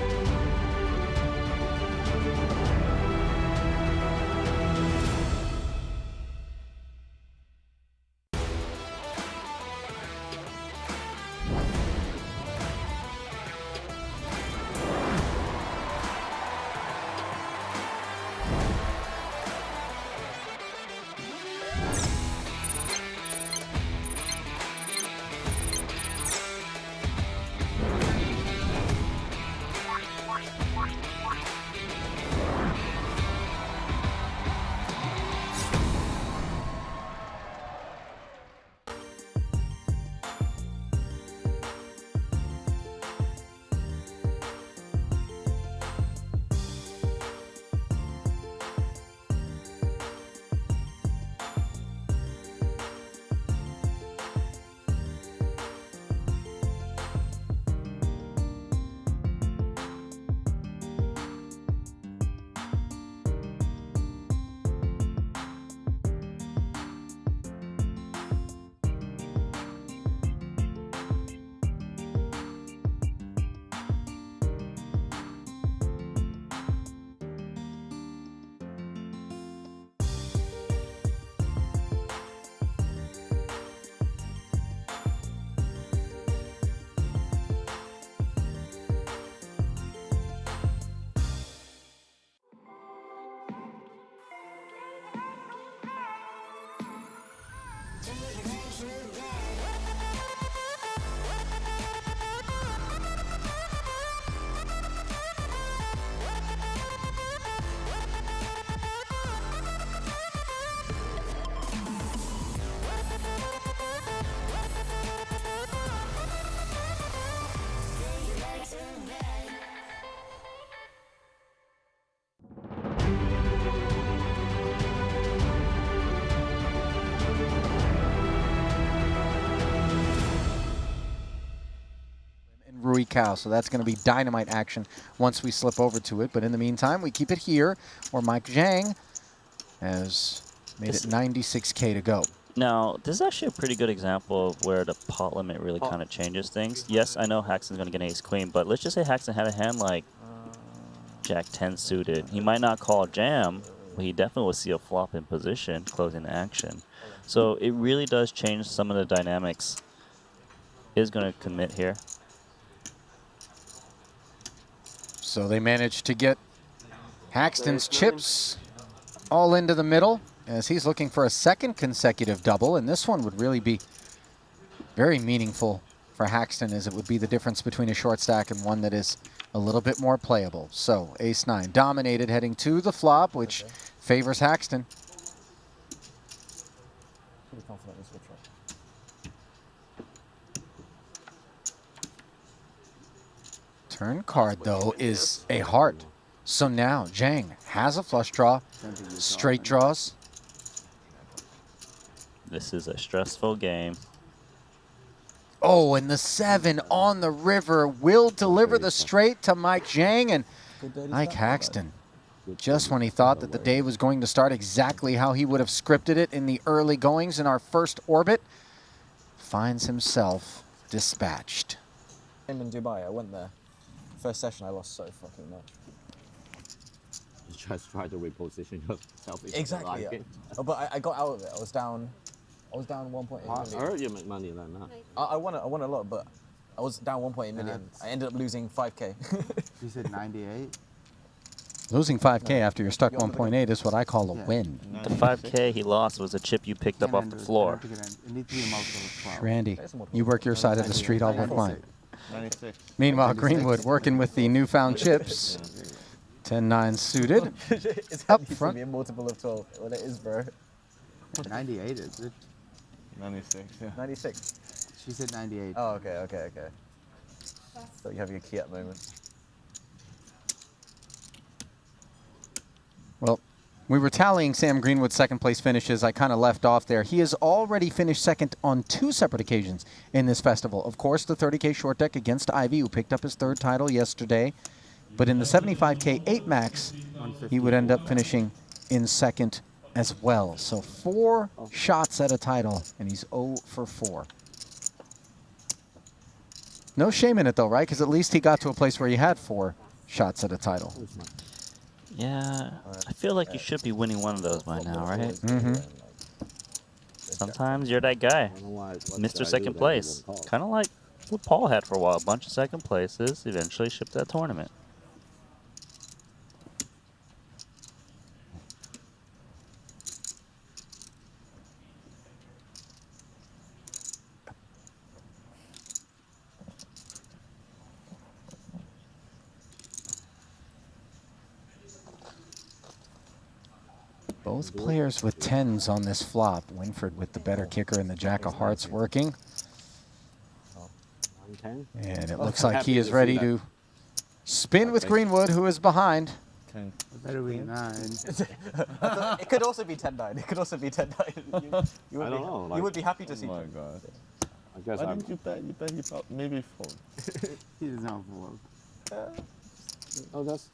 Rui Cao, so that's going to be dynamite action once we slip over to it. But in the meantime, we keep it here, where Mike Zhang has made it 96K to go. Now, this is actually a pretty good example of where the pot limit really kind of changes things. Yes, I know Haxton's going to get an ace-queen, but let's just say Haxton had a hand like Jack-10 suited. He might not call jam, but he definitely will see a flop in position, closing the action. So it really does change some of the dynamics. Is going to commit here. So they managed to get Haxton's chips all into the middle as he's looking for a second consecutive double, and this one would really be very meaningful for Haxton, as it would be the difference between a short stack and one that is a little bit more playable. So ace-9 dominated heading to the flop, which favors Haxton. Pretty confident this will try. Turn card, though, is a heart. So now Zhang has a flush draw, straight draws. This is a stressful game. Oh, and the 7 on the river will deliver the straight to Mike Zhang, and Mike Haxton, just when he thought that the day was going to start exactly how he would have scripted it in the early goings in our first orbit, finds himself dispatched. I'm in Dubai, I went there. First session, I lost so fucking much. You just try to reposition yourself. Exactly. Yeah. Oh, but I got out of it. I was down 1.8 I million. heard you make money like that. I won a lot, but I was down 1.8 million. I ended up losing 5k. You said 98? Losing 5K after you're stuck 1.8 is what I call a win. The 5K he lost was a chip you picked up off the floor. Randy, you work your side of the street, I'll work mine. 96. Meanwhile, Greenwood working with the newfound chips. 10-9 suited. Up front. Be a multiple of 12. Well, it is, bro. 98 is it? 96, yeah. 96. She said 98. Oh, okay. So you have your key at moment. Well, we were tallying Sam Greenwood's second place finishes. I kind of left off there. He has already finished second on 2 separate occasions in this festival. Of course, the 30K short deck against Ivy, who picked up his 3rd title yesterday. But in the 75K 8 max, he would end up finishing in second as well. So 4 shots at a title, and he's 0 for 4. No shame in it, though, right? Because at least he got to a place where he had 4 shots at a title. Yeah, I feel like you should be winning one of those by now, right? Mm-hmm. Sometimes you're that guy, Mr. Second Place. Kind of like what Paul had for a while. A bunch of second places, eventually shipped that tournament. Both players with 10s on this flop. Winford with the better kicker and the Jack of Hearts working. And it looks like he is ready to spin with Greenwood, who is behind. Better be 9. It could also be 10-9. It could also be 10-9. You I don't know. You would be happy to see. Oh my god. I guess Why didn't you bet? You bet he probably maybe fold. He does not fold. Oh, that's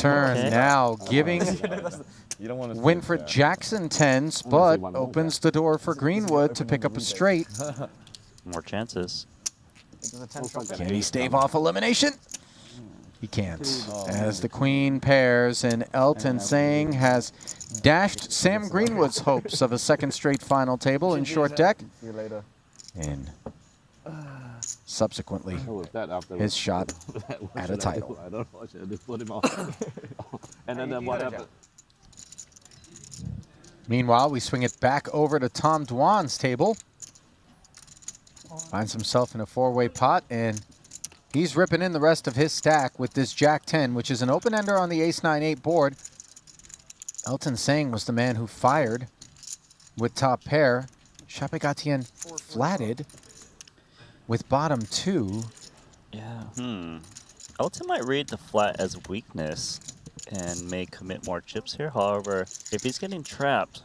Turn now, giving You don't want to Winfred Jackson 10s, but opens the door for Greenwood to pick up a straight. More chances. Can he stave off elimination? He can't, as the queen pairs, and Elton Sang has dashed Sam Greenwood's hopes of a second straight final table in short deck. See you later. And subsequently, his shot at a title. I don't know. I should put him off. And then what happened? Meanwhile, we swing it back over to Tom Dwan's table. Finds himself in a 4-way pot, and he's ripping in the rest of his stack with this Jack 10, which is an open-ender on the Ace-9-8 board. Elton Sang was the man who fired with top pair. Chapegatien flatted with bottom 2. Yeah. Elton might read the flat as weakness and may commit more chips here. However, if he's getting trapped,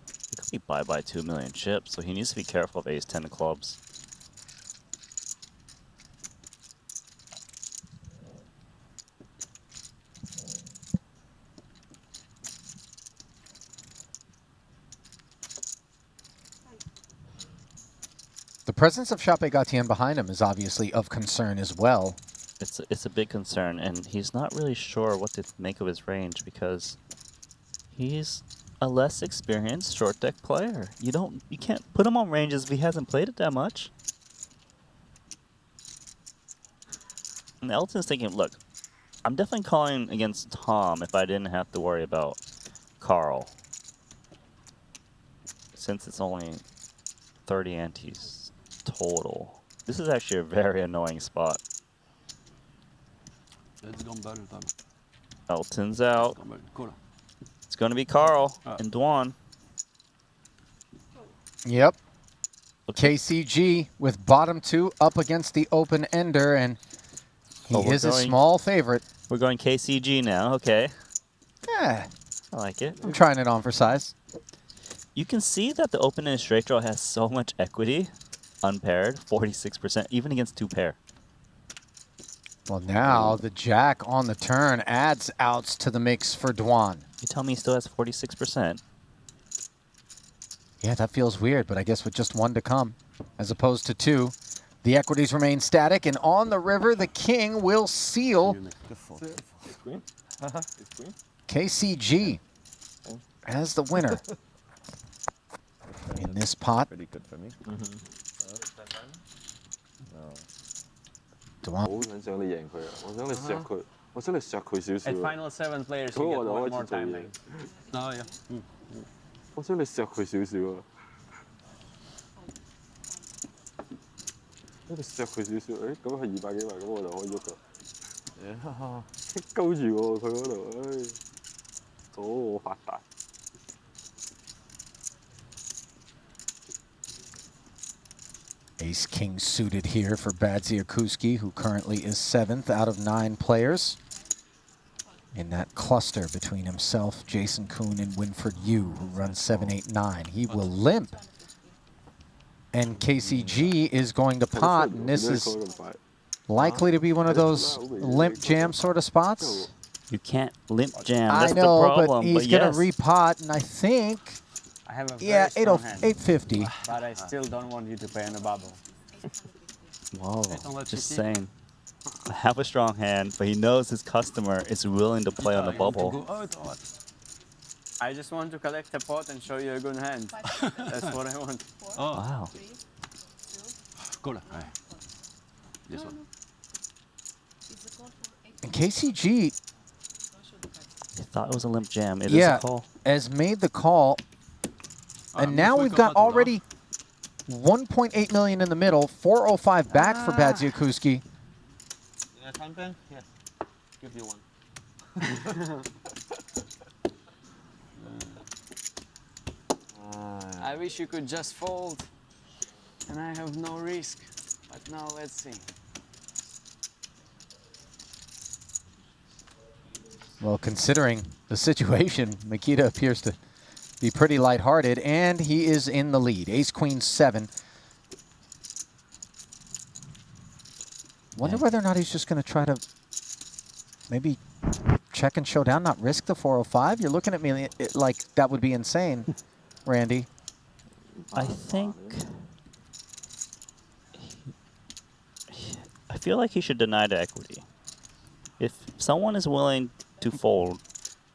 he could be bye-bye 2 million chips, so he needs to be careful of Ace-10 of clubs. The presence of Chapegatien behind him is obviously of concern as well. It's a big concern, and he's not really sure what to make of his range because he's a less experienced short deck player. You can't put him on ranges if he hasn't played it that much. And Elton's thinking, look, I'm definitely calling against Tom if I didn't have to worry about Carl. Since it's only 30 antes total. This is actually a very annoying spot. Elton's out. It's going to be Carl and Dwan. Yep. KCG with bottom 2 up against the open ender, and he is a small favorite. We're going KCG now. Okay. Yeah. I like it. I'm trying it on for size. You can see that the open end straight draw has so much equity, unpaired, 46%, even against 2 pair. Well, now the jack on the turn adds outs to the mix for Dwan. You tell me he still has 46%. Yeah, that feels weird, but I guess with just 1 to come, as opposed to 2, the equities remain static, and on the river, the king will seal. KCG as the winner in this pot. Pretty good for me. 好想你贏佢啊！我想你削佢，我想你削佢少少 At 啊！ final 7 players, 咁 you 我 get 就 one 開 more 始做 time 嘢 lane.。我想你削佢少少啊！你削佢少少，誒咁係200幾萬，咁我就可以喐噶。勾住我佢嗰度，唉，阻我發達。Ace-king suited here for Badziakuski, who currently is 7th out of 9 players in that cluster between himself, Jason Kuhn, and Winford Yu, who runs 7-8-9. He will limp. And KCG is going to pot, and this is likely to be one of those limp jam sort of spots. You can't limp jam. That's I know, the problem. but he's going to repot, and I think... I have a yeah, very strong hand, 850. But I still don't want you to play on the bubble. Whoa, just saying. I have a strong hand, but he knows his customer is willing to play on the bubble. I just want to collect a pot and show you a good hand. That's what I want. Wow. This one. And KCG... I thought it was a limp jam. It is yeah, a call. has made the call. And now we've got already 1.8 million in the middle, 405 back for Badziakuski. Yeah, something? Yes. Give you one. I wish you could just fold, and I have no risk. But now let's see. Well, considering the situation, Mikita appears to be pretty lighthearted, and he is in the lead. Ace-Queen 7. Wonder whether or not he's just going to try to maybe check and show down, not risk the 405. You're looking at me like that would be insane, Randy. I think... I feel like he should deny the equity. If someone is willing to fold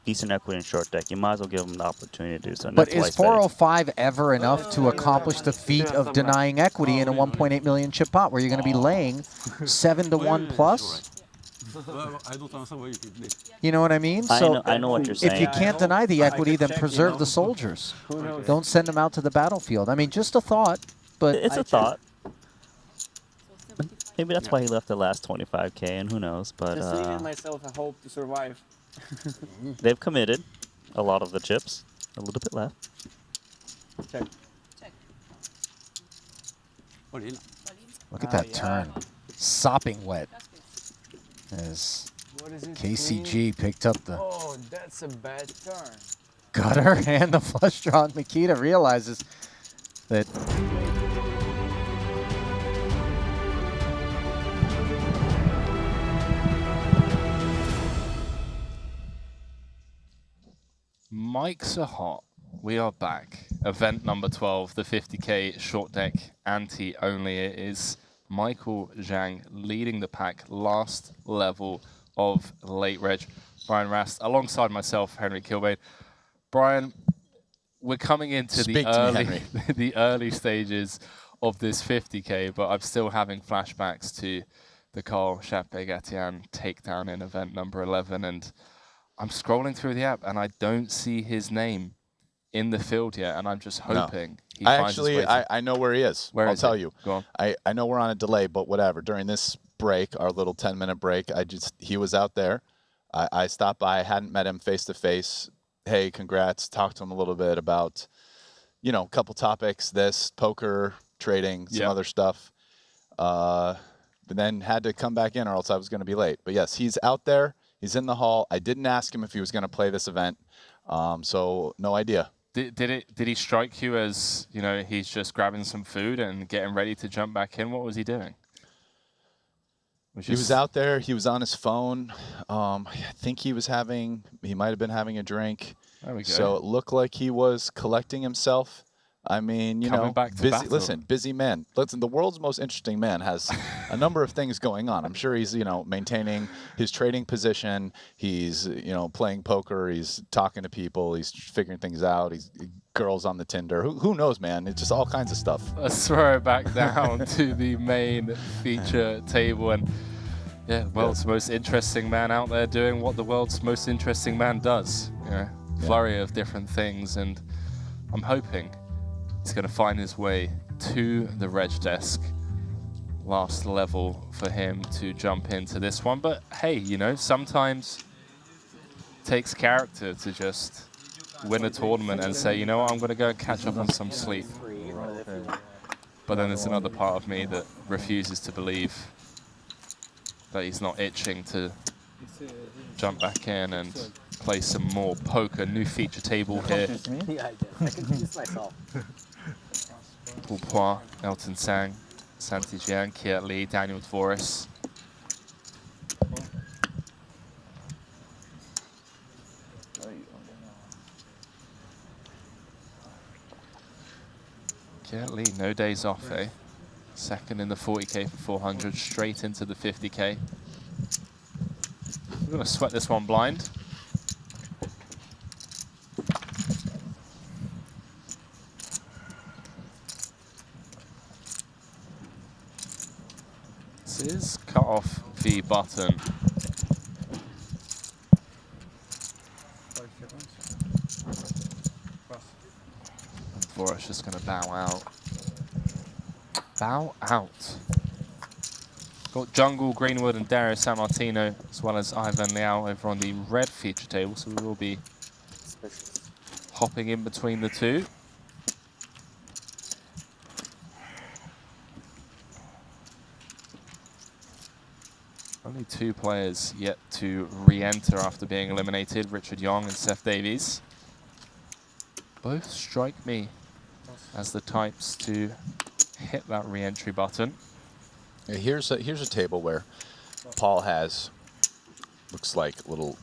decent equity in short deck, you might as well give them the opportunity to do so. But is 405 ever enough to accomplish the feat of denying equity in a 1.8 million chip pot where you're going to be laying 7 to 1 plus? You know what I mean? So I know what you're saying. If you can't deny the equity, then preserve the soldiers. Don't send them out to the battlefield. I mean, just a thought, but... It's a thought. Maybe that's why he left the last 25K, and who knows, but... Just leaving myself a hope to survive. They've committed a lot of the chips. A little bit left. Check. Look at that turn. Sopping wet. As What is it, KCG queen? picked up the Oh, that's a bad turn. gutter and the flush draw. And Mikita realizes that... Mics are hot. We are back. Event number 12, the 50K short deck ante only. It is Michael Zhang leading the pack, last level of late reg. Brian Rast, alongside myself, Henry Kilbane. Brian, we're coming into the early stages of this 50K, but I'm still having flashbacks to the Carl Chape-Gatian takedown in event number 11, and I'm scrolling through the app and I don't see his name in the field yet, and I'm just hoping he finds his way to... I know where he is. Where I'll is tell he? you. Go on. I know we're on a delay, but whatever. During this break, our little 10-minute break, he was out there. I stopped by. I hadn't met him face to face. Hey, congrats. Talked to him a little bit about, you know, a couple topics, this, poker, trading, some other stuff. But then had to come back in or else I was going to be late. But yes, he's out there. He's in the hall. I didn't ask him if he was going to play this event, so no idea. Did he strike you as, you know, he's just grabbing some food and getting ready to jump back in? What was he doing? He was out there. He was on his phone. I think he might have been having a drink. There we go. So it looked like he was collecting himself. I mean, you know, busy man. Listen, the world's most interesting man has a number of things going on. I'm sure he's, you know, maintaining his trading position. He's, you know, playing poker. He's talking to people. He's figuring things out. He's girls on the Tinder. Who knows, man? It's just all kinds of stuff. Let's throw it back down to the main feature table, and world's most interesting man out there doing what the world's most interesting man does. You know, flurry of different things, and I'm hoping he's going to find his way to the reg desk. Last level for him to jump into this one. But hey, you know, sometimes it takes character to just win a tournament and say, you know what, I'm going to go catch up on some sleep. But then there's another part of me that refuses to believe that he's not itching to jump back in and play some more poker. New feature table here. Yeah, I can do this myself. Paul Poir, Elton Sang, Santi Jian, Kiet Lee, Daniel Dvoris. Kiet Lee, no days off, eh? Second in the 40K for 400, straight into the 50K. We're going to sweat this one blind. This is cut off the button. And Dvoris just going to bow out. Bow out. Got Jungle, Greenwood, and Dario San Martino, as well as Ivan Liao over on the red feature table, so we will be hopping in between the two. Only two players yet to re-enter after being eliminated, Richard Yong and Seth Davies. Both strike me as the types to hit that re-entry button. Yeah, here's a table where Paul has, looks like little,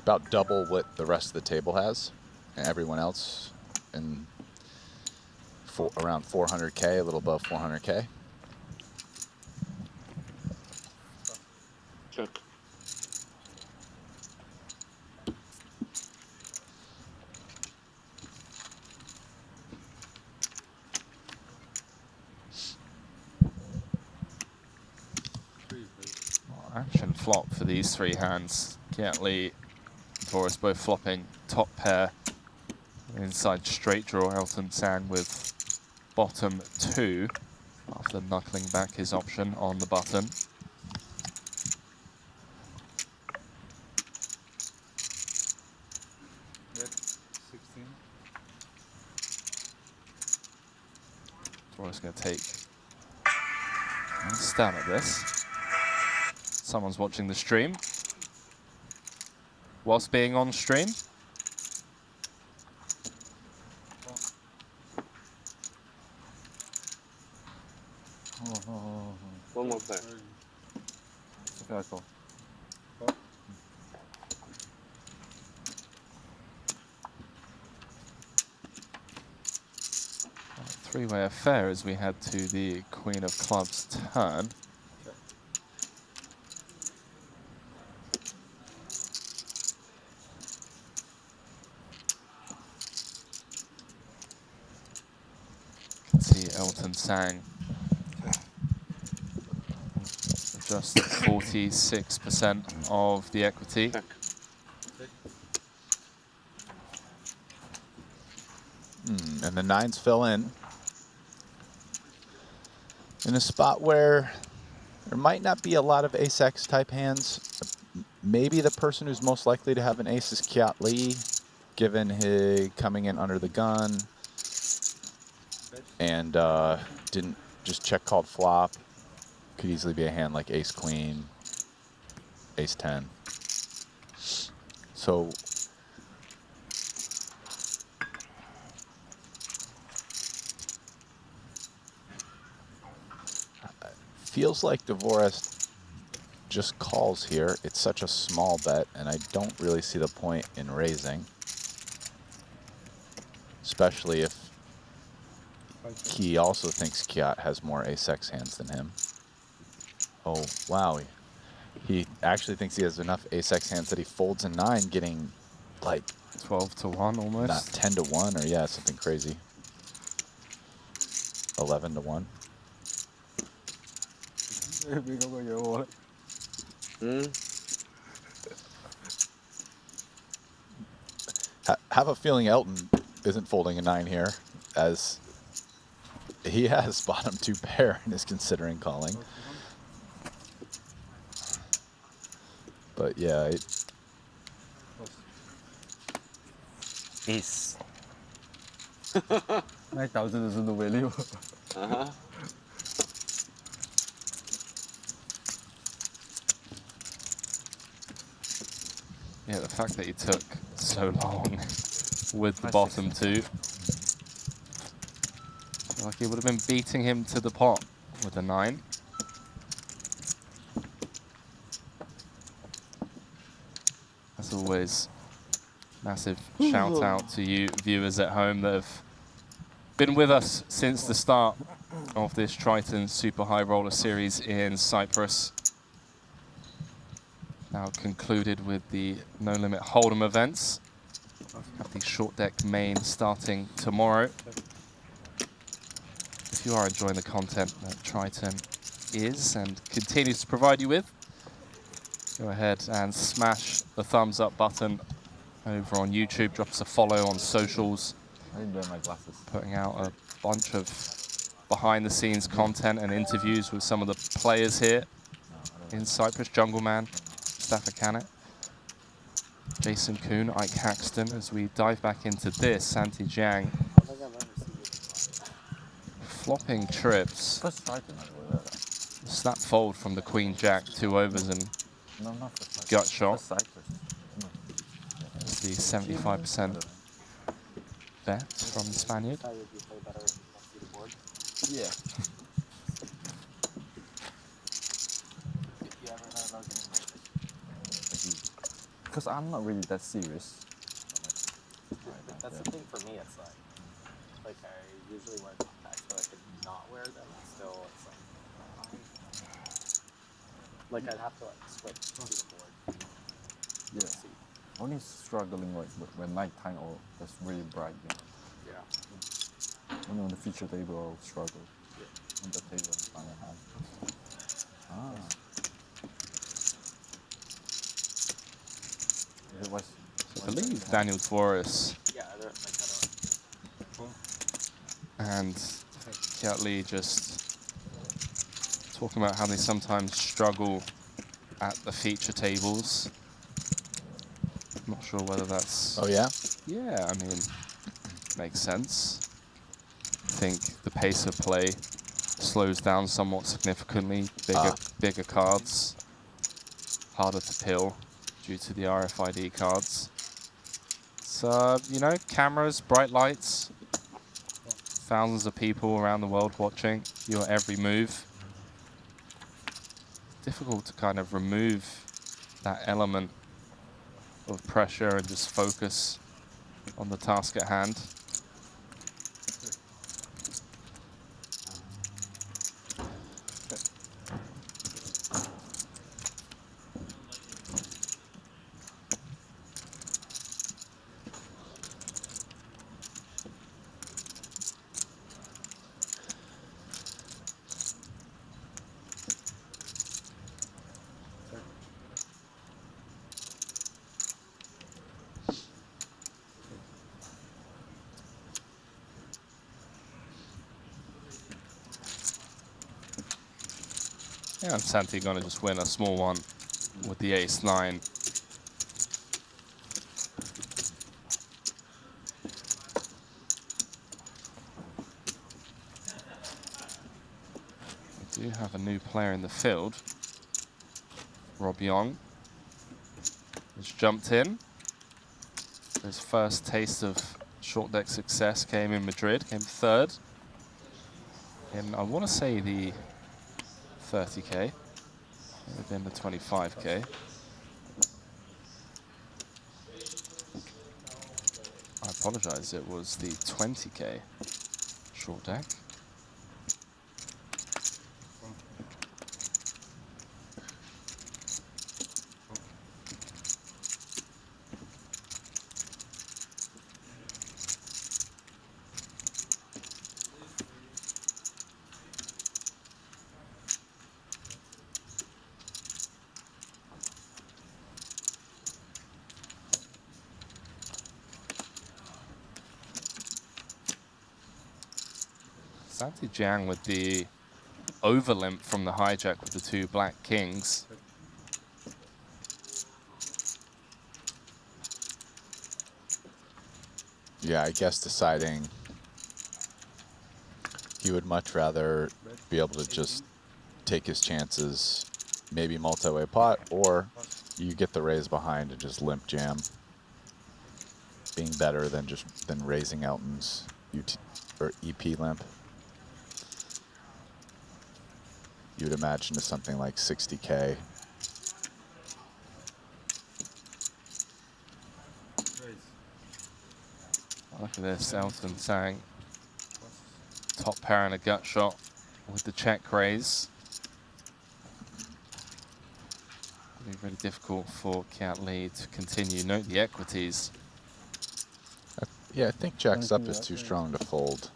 about double what the rest of the table has, and everyone else in around 400K, a little above 400K. Check. Action flop for these three hands. Kiet Lee, Dvoris both flopping top pair. Inside straight draw, Elton Sang with bottom two after knuckling back his option on the button. Dvoris going to take a stab at this. Someone's watching the stream whilst being on stream. One more play. Okay, cool. Three-way affair as we head to the Queen of Clubs turn. See Elton Sang just 46% of the equity. And the 9s fill in a spot where there might not be a lot of ace-x type hands. Maybe the person who's most likely to have an ace is Kiat Lee, given his coming in under the gun and didn't just check called flop. Could easily be a hand like ace-queen, ace-10. So feels like Dvorak just calls here. It's such a small bet, and I don't really see the point in raising, especially if he also thinks Kiat has more ace-x hands than him. Oh, wow. He actually thinks he has enough ace-x hands that he folds a 9, getting like 12-1 almost. Not 10-1, or yeah, something crazy. 11-1. Have a feeling Elton isn't folding a 9 here, as he has bottom 2 pair and is considering calling. But yeah, Ace. 那导致的是努力。Yeah, the fact that he took so long with the bottom 2. Like he would have been beating him to the pot with a 9. As always, massive shout out to you viewers at home that have been with us since the start of this Triton Super High Roller Series in Cyprus. Now concluded with the No Limit Hold'em events. Have the short deck main starting tomorrow. If you are enjoying the content that Triton is and continues to provide you with, go ahead and smash the thumbs up button over on YouTube. Drop us a follow on socials. I didn't wear my glasses. Putting out a bunch of behind the scenes content and interviews with some of the players here in Cyprus. Jungle Man, Stafford Canet, Jason Kuhn, Ike Haxton. As we dive back into this, Santi Jiang flopping trips. Snap fold from the Queen Jack, 2 overs and gut shot. It's the 75% bet from the Spaniard. Yeah. Because I'm not really that serious. That's the thing for me. It's like I usually wear contacts, but I could not wear them. And still, it's like I'd have to switch to the board. Yeah. Only struggling like when nighttime or it's really bright. You know? Yeah. Only on the feature table I'll struggle. Yeah. On the table I'm fine to have. I believe Daniel Dvorak and Kiat Lee just talking about how they sometimes struggle at the feature tables. I'm not sure whether that's... Oh, yeah? Yeah, I mean, makes sense. I think the pace of play slows down somewhat significantly. Bigger cards, harder to pill due to the RFID cards. So, you know, cameras, bright lights, thousands of people around the world watching your every move. Difficult to kind of remove that element of pressure and just focus on the task at hand. Yeah, and Santi gonna just win a small one with the ace-9. We do have a new player in the field. Rob Young has jumped in. His first taste of short deck success came in Madrid, came third. In, I want to say, the 30K. It would have been the 25K. I apologize, it was the 20K short deck. Santi Jiang with the overlimp from the hijack with the 2 black kings. Yeah, I guess deciding he would much rather be able to just take his chances, maybe multi-way pot, or you get the raise behind and just limp jam, being better than raising Elton's or EP limp. You would imagine to something like 60K. Look at this, Elton saying top pair and a gut shot with the check raise. It'll be really difficult for Kiat Lee to continue. Note the equities. Yeah, I think jacks up is too strong to fold.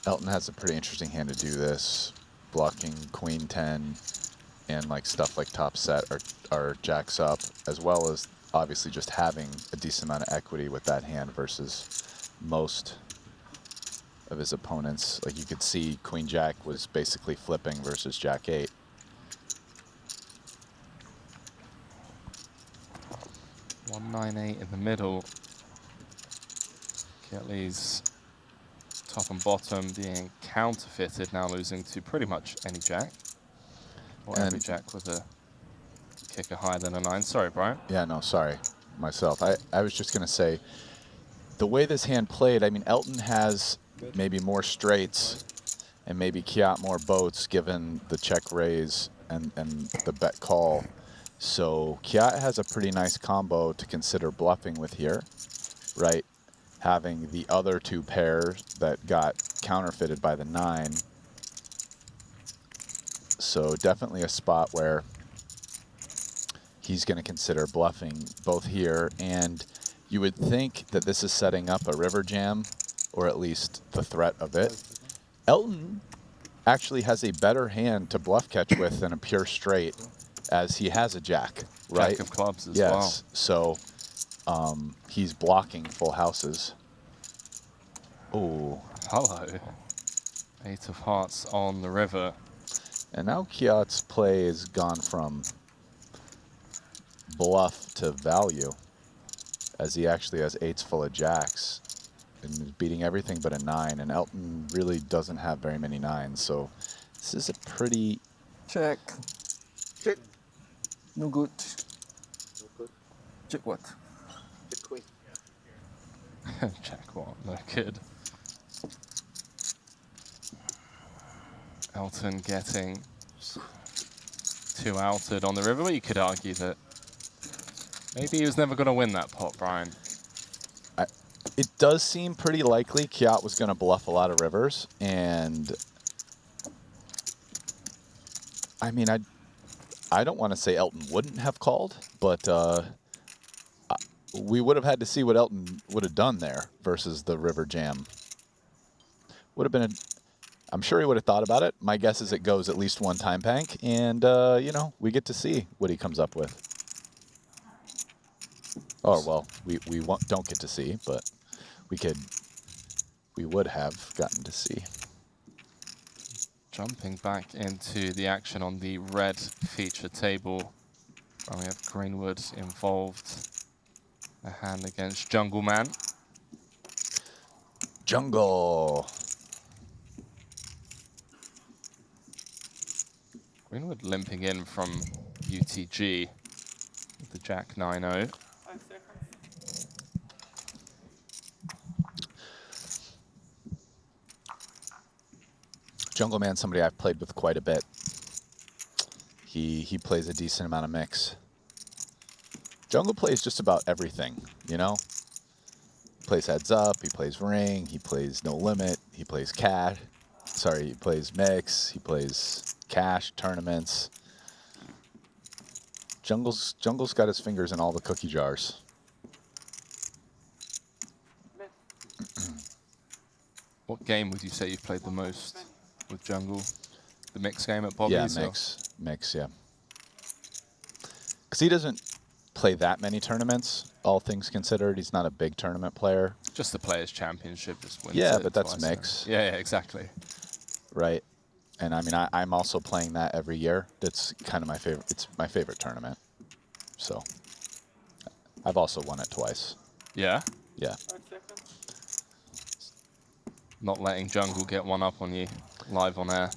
Elton has a pretty interesting hand to do this. Blocking queen 10 and like stuff like top set are jacks up, as well as obviously just having a decent amount of equity with that hand versus most of his opponents. Like you could see queen jack was basically flipping versus jack 8. $198 in the middle. Kiat Lee's top and bottom being counterfeited, now losing to pretty much any jack. Or every jack with a kicker higher than a 9. Sorry, Brian. Yeah, no, sorry. Myself. I was just going to say, the way this hand played, I mean, Elton has maybe more straights and maybe Kiat more boats given the check raise and the bet call. So Kiat has a pretty nice combo to consider bluffing with here, right? Having the other 2 pairs that got counterfeited by the 9. So definitely a spot where he's going to consider bluffing both here, and you would think that this is setting up a river jam, or at least the threat of it. Elton actually has a better hand to bluff catch with than a pure straight, as he has a jack, right? Jack of clubs as well. Yes, so he's blocking full houses. Oh, hello. 8 of hearts on the river. And now Kiat's play has gone from bluff to value, as he actually has 8s full of jacks and is beating everything but a 9, and Elton really doesn't have very many 9s, so this is a pretty... Check. Check. No good. No good. Check what? Check queen. Jack what? No good. Elton getting 2 outed on the river, but you could argue that maybe he was never going to win that pot, Brian. It does seem pretty likely Kiat was going to bluff a lot of rivers, and I mean, I don't want to say Elton wouldn't have called, but we would have had to see what Elton would have done there versus the river jam. Would have been I'm sure he would have thought about it. My guess is it goes at least 1 time bank, and you know, we get to see what he comes up with. Oh well, we don't get to see, but we would have gotten to see. Jumping back into the action on the red feature table. And we have Greenwood involved. A hand against Jungle Man. Jungle. Greenwood limping in from UTG with the Jack 9-0. Jungle Man, somebody I've played with quite a bit. He plays a decent amount of mix. Jungle plays just about everything, you know? He plays heads up, he plays ring, he plays no limit, he plays cash. Sorry, he plays mix, he plays cash, tournaments. Jungle's got his fingers in all the cookie jars. What game would you say you've played the most with Jungle? The mix game at Bobby's? Yeah, mix, yeah. Because he doesn't play that many tournaments, all things considered. He's not a big tournament player. Just the Players' Championship, just wins Yeah, it but that's twice, mix. so. Yeah, exactly. Right. And I mean, I'm also playing that every year. That's kind of my favorite. It's my favorite tournament. So I've also won it twice. Yeah? Yeah. Not letting Jungle get one up on you live on air.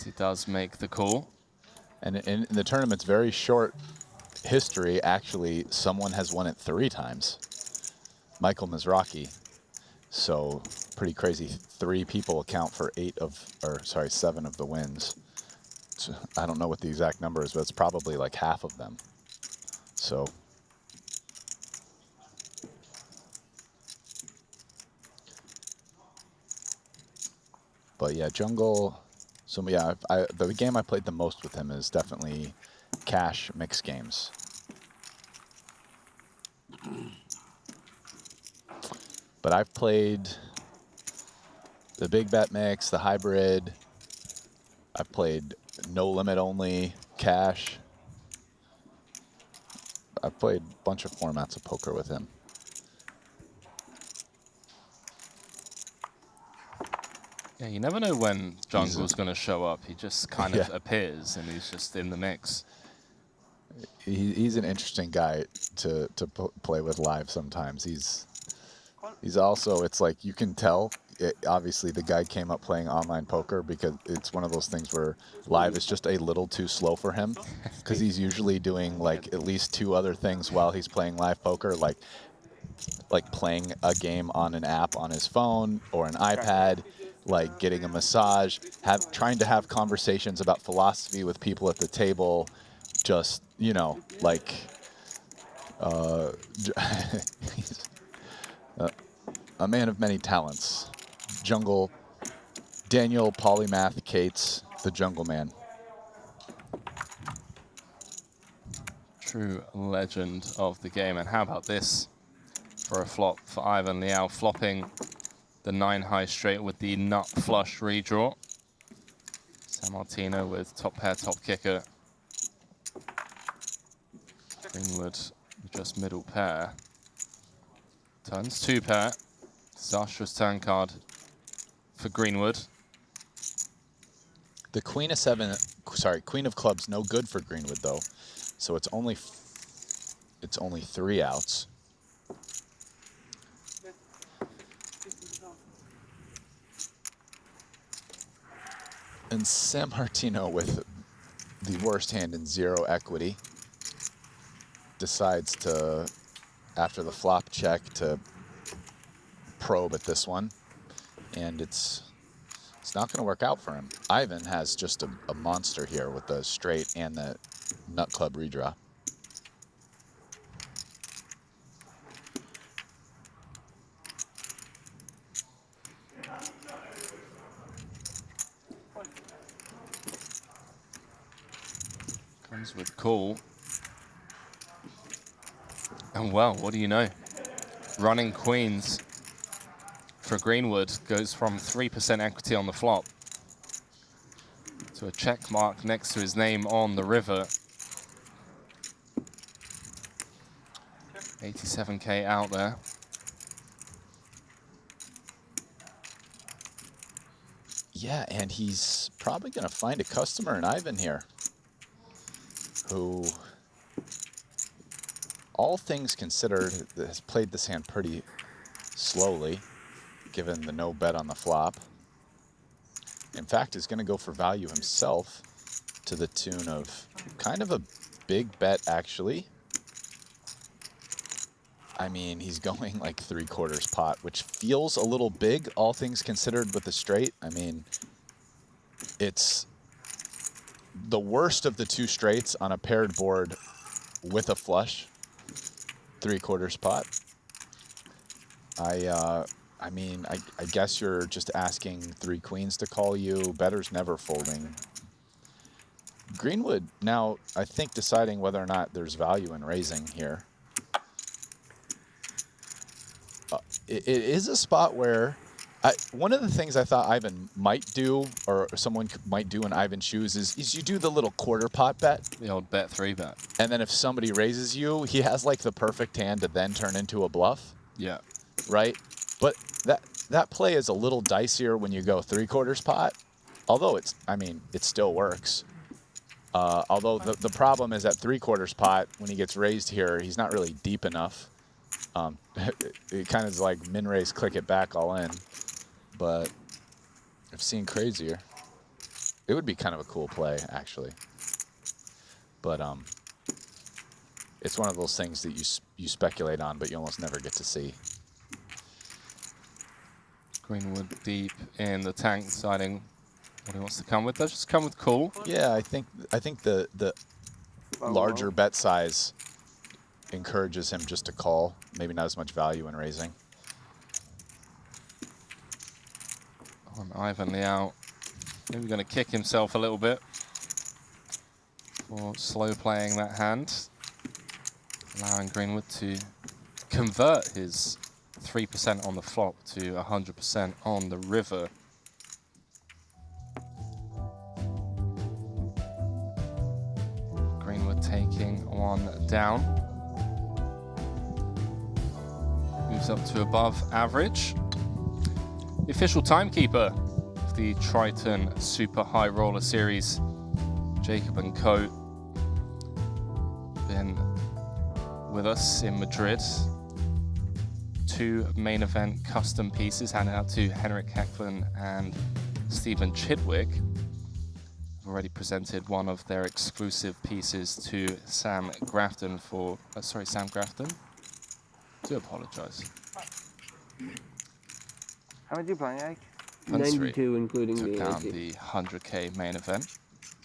He does make the call. And in the tournament's very short history, actually, someone has won it 3 times. Michael Mizrachi. So pretty crazy. 3 people account for 7 of the wins. So I don't know what the exact number is, but it's probably like half of them. So. But yeah, Jungle. So yeah, the game I played the most with him is definitely cash mix games. But I've played the big bet mix, the hybrid. I've played no limit only, cash. I've played a bunch of formats of poker with him. Yeah, you never know when Jungle's going to show up. He just kind of appears and he's just in the mix. He's an interesting guy to play with live sometimes. He's also, it's like you can tell, obviously the guy came up playing online poker because it's one of those things where live is just a little too slow for him because he's usually doing like at least 2 other things while he's playing live poker, like playing a game on an app on his phone or an iPad, like getting a massage, trying to have conversations about philosophy with people at the table, just, you know, like he's a man of many talents. Jungle, Daniel Polymath Cates, the Jungle Man. True legend of the game. And how about this for a flop for Ivan Liao, flopping the 9 high straight with the nut flush redraw. San Martino with top pair, top kicker. Greenwood with just middle pair. Turns 2 pair. Disastrous turn card for Greenwood. The Queen of Clubs, no good for Greenwood though. So it's only 3 outs. And San Martino, with the worst hand in 0 equity, decides to, after the flop check, to probe at this one. And it's not going to work out for him. Ivan has just a monster here with the straight and the nut club redraw. Comes with call. And well, what do you know? Running queens for Greenwood goes from 3% equity on the flop to a check mark next to his name on the river. 87K out there. Yeah, and he's probably going to find a customer in Ivan here, who, all things considered, has played this hand pretty slowly, given the no bet on the flop. In fact, is going to go for value himself to the tune of kind of a big bet, actually. I mean, he's going like 3/4 pot, which feels a little big, all things considered, with the straight. I mean, it's the worst of the two straights on a paired board with a flush, 3/4 pot. I mean, I guess you're just asking 3 queens to call you. Better's never folding. Greenwood now, I think, deciding whether or not there's value in raising here. It is a spot where one of the things I thought Ivan might do, or someone might do in Ivan's shoes, is you do the little quarter pot bet. The old bet 3 bet. And then if somebody raises you, he has like the perfect hand to then turn into a bluff. Yeah. Right? But that play is a little dicier when you go 3/4 pot. Although it's, I mean, it still works. Although the problem is at 3/4 pot, when he gets raised here, he's not really deep enough. It kind of is like min raise, click it back all in. But I've seen crazier. It would be kind of a cool play, actually. But it's one of those things that you speculate on, but you almost never get to see. Greenwood deep in the tank, deciding what he wants to come with. Does just come with cool. Yeah, I think the larger bet size encourages him just to call. Maybe not as much value in raising. Ivan the out. Maybe going to kick himself a little bit for slow playing that hand, allowing Greenwood to convert his 3% on the flop to 100% on the river. Greenwood taking one down. Moves up to above average. The official timekeeper of the Triton Super High Roller Series, Jacob & Co. Been with us in Madrid. 2 main event custom pieces handed out to Henrik Hecklin and Stephen Chidwick. Have already presented one of their exclusive pieces to Sam Grafton for, sorry, Sam Grafton. Do apologize. How much are you playing, Ike? 92, including Took the down the 100k main event.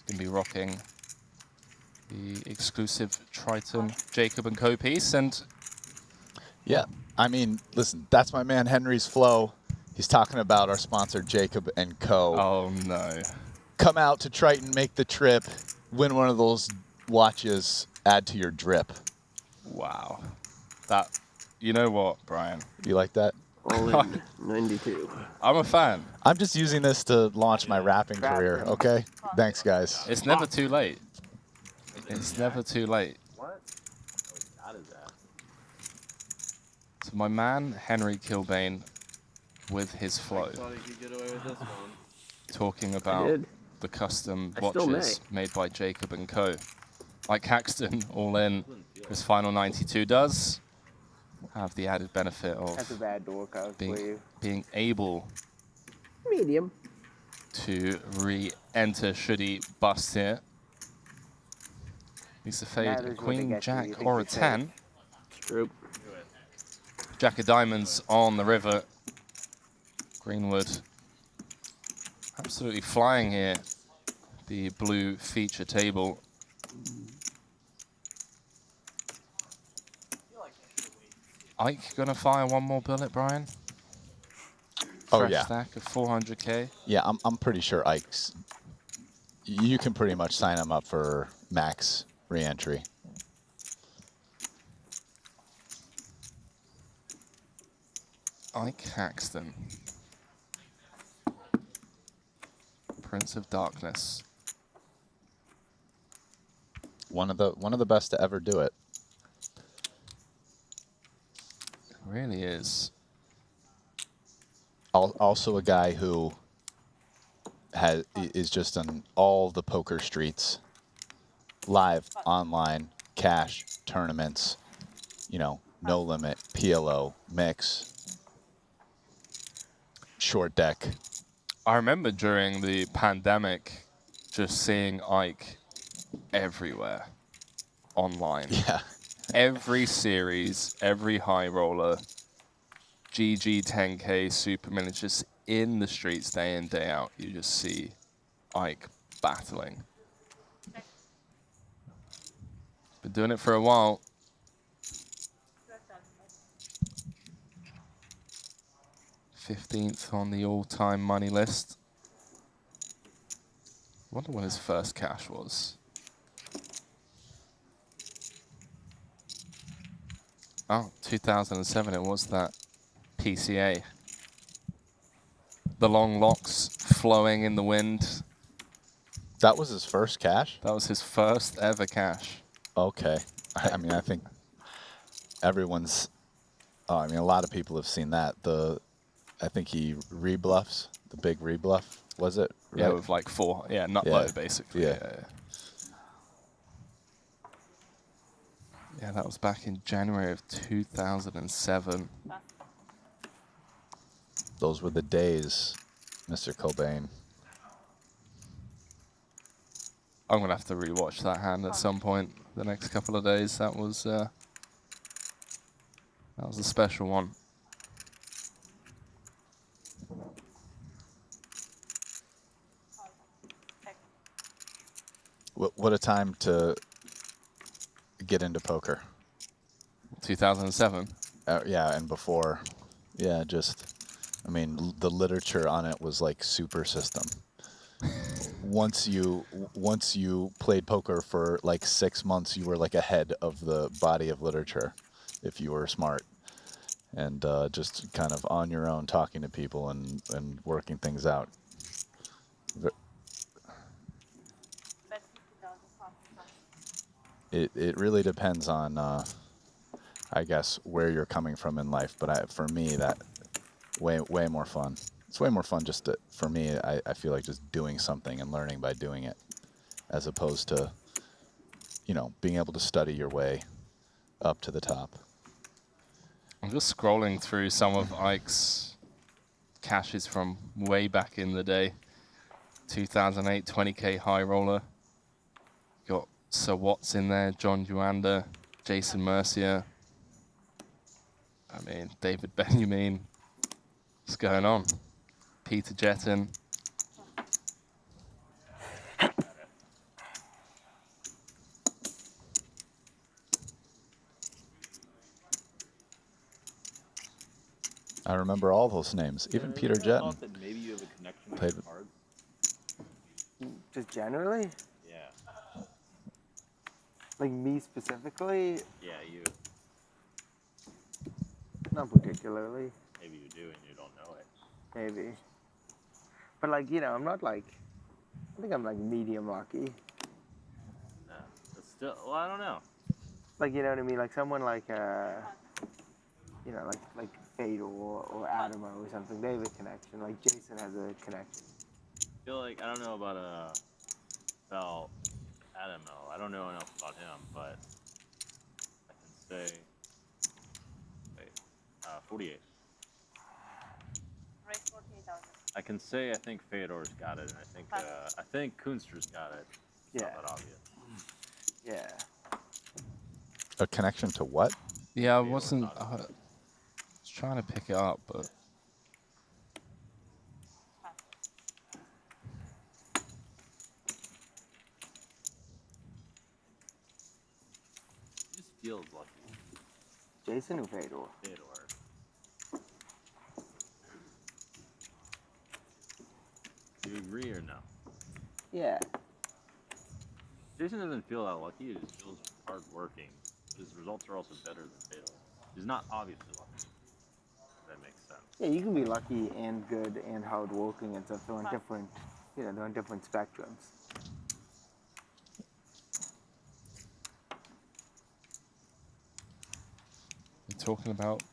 Going to be rocking the exclusive Triton Jacob & Co. piece. And yeah, I mean, listen, that's my man Henry's flow. He's talking about our sponsor Jacob & Co. Oh, no. Come out to Triton, make the trip, win one of those watches, add to your drip. Wow. That, you know what, Brian? You like that? All in 92. I'm a fan. I'm just using this to launch my rapping career, okay? Thanks, guys. It's never too late. It's never too late. What? How is that? So my man, Henry Kilbane, with his flow, talking about the custom watches made by Jacob & Co. Like Caxton, all in, his final 92 does have the added benefit That's a of bad door code for you. being able Medium. to re-enter should he bust here. Needs to fade a queen, jack, or a 10. True. Jack of diamonds on the river. Greenwood absolutely flying here. The blue feature table. Ike gonna fire one more bullet, Brian? Oh, Fresh yeah. stack of 400k. Yeah, I'm pretty sure Ike's. You can pretty much sign him up for max re-entry. Ike Haxton. Prince of Darkness. One of the best to ever do it. It really is. Also a guy who is just on all the poker streets, live, online, cash, tournaments, you know, no limit, PLO, mix, short deck. I remember during the pandemic just seeing Ike everywhere online. Yeah. Every series, every high roller, GG 10K, Super Miniatures, in the streets day in, day out. You just see Ike battling. Been doing it for a while. '15th on the all-time money list. Wonder what his first cash was. Oh, 2007 it was that PCA. The long locks flowing in the wind. That was his first cash? That was his first ever cash. Okay. I mean, I think everyone's, I mean, a lot of people have seen that. I think he rebluffs, the big rebluff, was it? Right? Yeah, with like 4, nut low basically. Yeah. Yeah, that was back in January of 2007. Those were the days, Mr. Cobain. I'm gonna have to rewatch that hand at some point the next couple of days. That was a special one. What a time to get into poker. 2007. Yeah, and before. Yeah, just, I mean, the literature on it was like super system. Once you played poker for like 6 months, you were like ahead of the body of literature if you were smart. And just kind of on your own talking to people and working things out. It really depends on, I guess, where you're coming from in life. But for me, that way more fun. It's way more fun just to, for me, I feel like just doing something and learning by doing it, as opposed to, you know, being able to study your way up to the top. I'm just scrolling through some of Ike's caches from way back in the day. 2008 20K high roller. Got Sir Watts in there, John Uander, Jason Mercier. I mean, David Benjamin. What's going on? Peter Jetton. I remember all those names, even Peter Jetton. Maybe you have a connection with Played the cards. Just generally? Yeah. Like me specifically? Yeah, you. Not particularly. Maybe you do and you don't know it. Maybe. But like, you know, I'm not like, I think I'm like medium lucky. No, but still, well, I don't know. Like, you know what I mean? Like someone like, you know, like Fate or Adamo or something. They have a connection. Like Jason has a connection. I feel like, I don't know about Adamo. I don't know enough about him, but I can say, wait, 48. I can say I think Fedor's got it, and I think Kunster's got it. It's not that obvious. Yeah. A connection to what? Yeah, I wasn't. I was trying to pick it up, but. He just feels lucky. Jason or Fedor? Fedor. Do you agree or no? Yeah. Jason doesn't feel that lucky. He just feels hardworking. His results are also better than Fedor. He's not obviously lucky. If that makes sense. Yeah, you can be lucky and good and hardworking and stuff. They're on different, you know, they're on different spectrums. You're talking about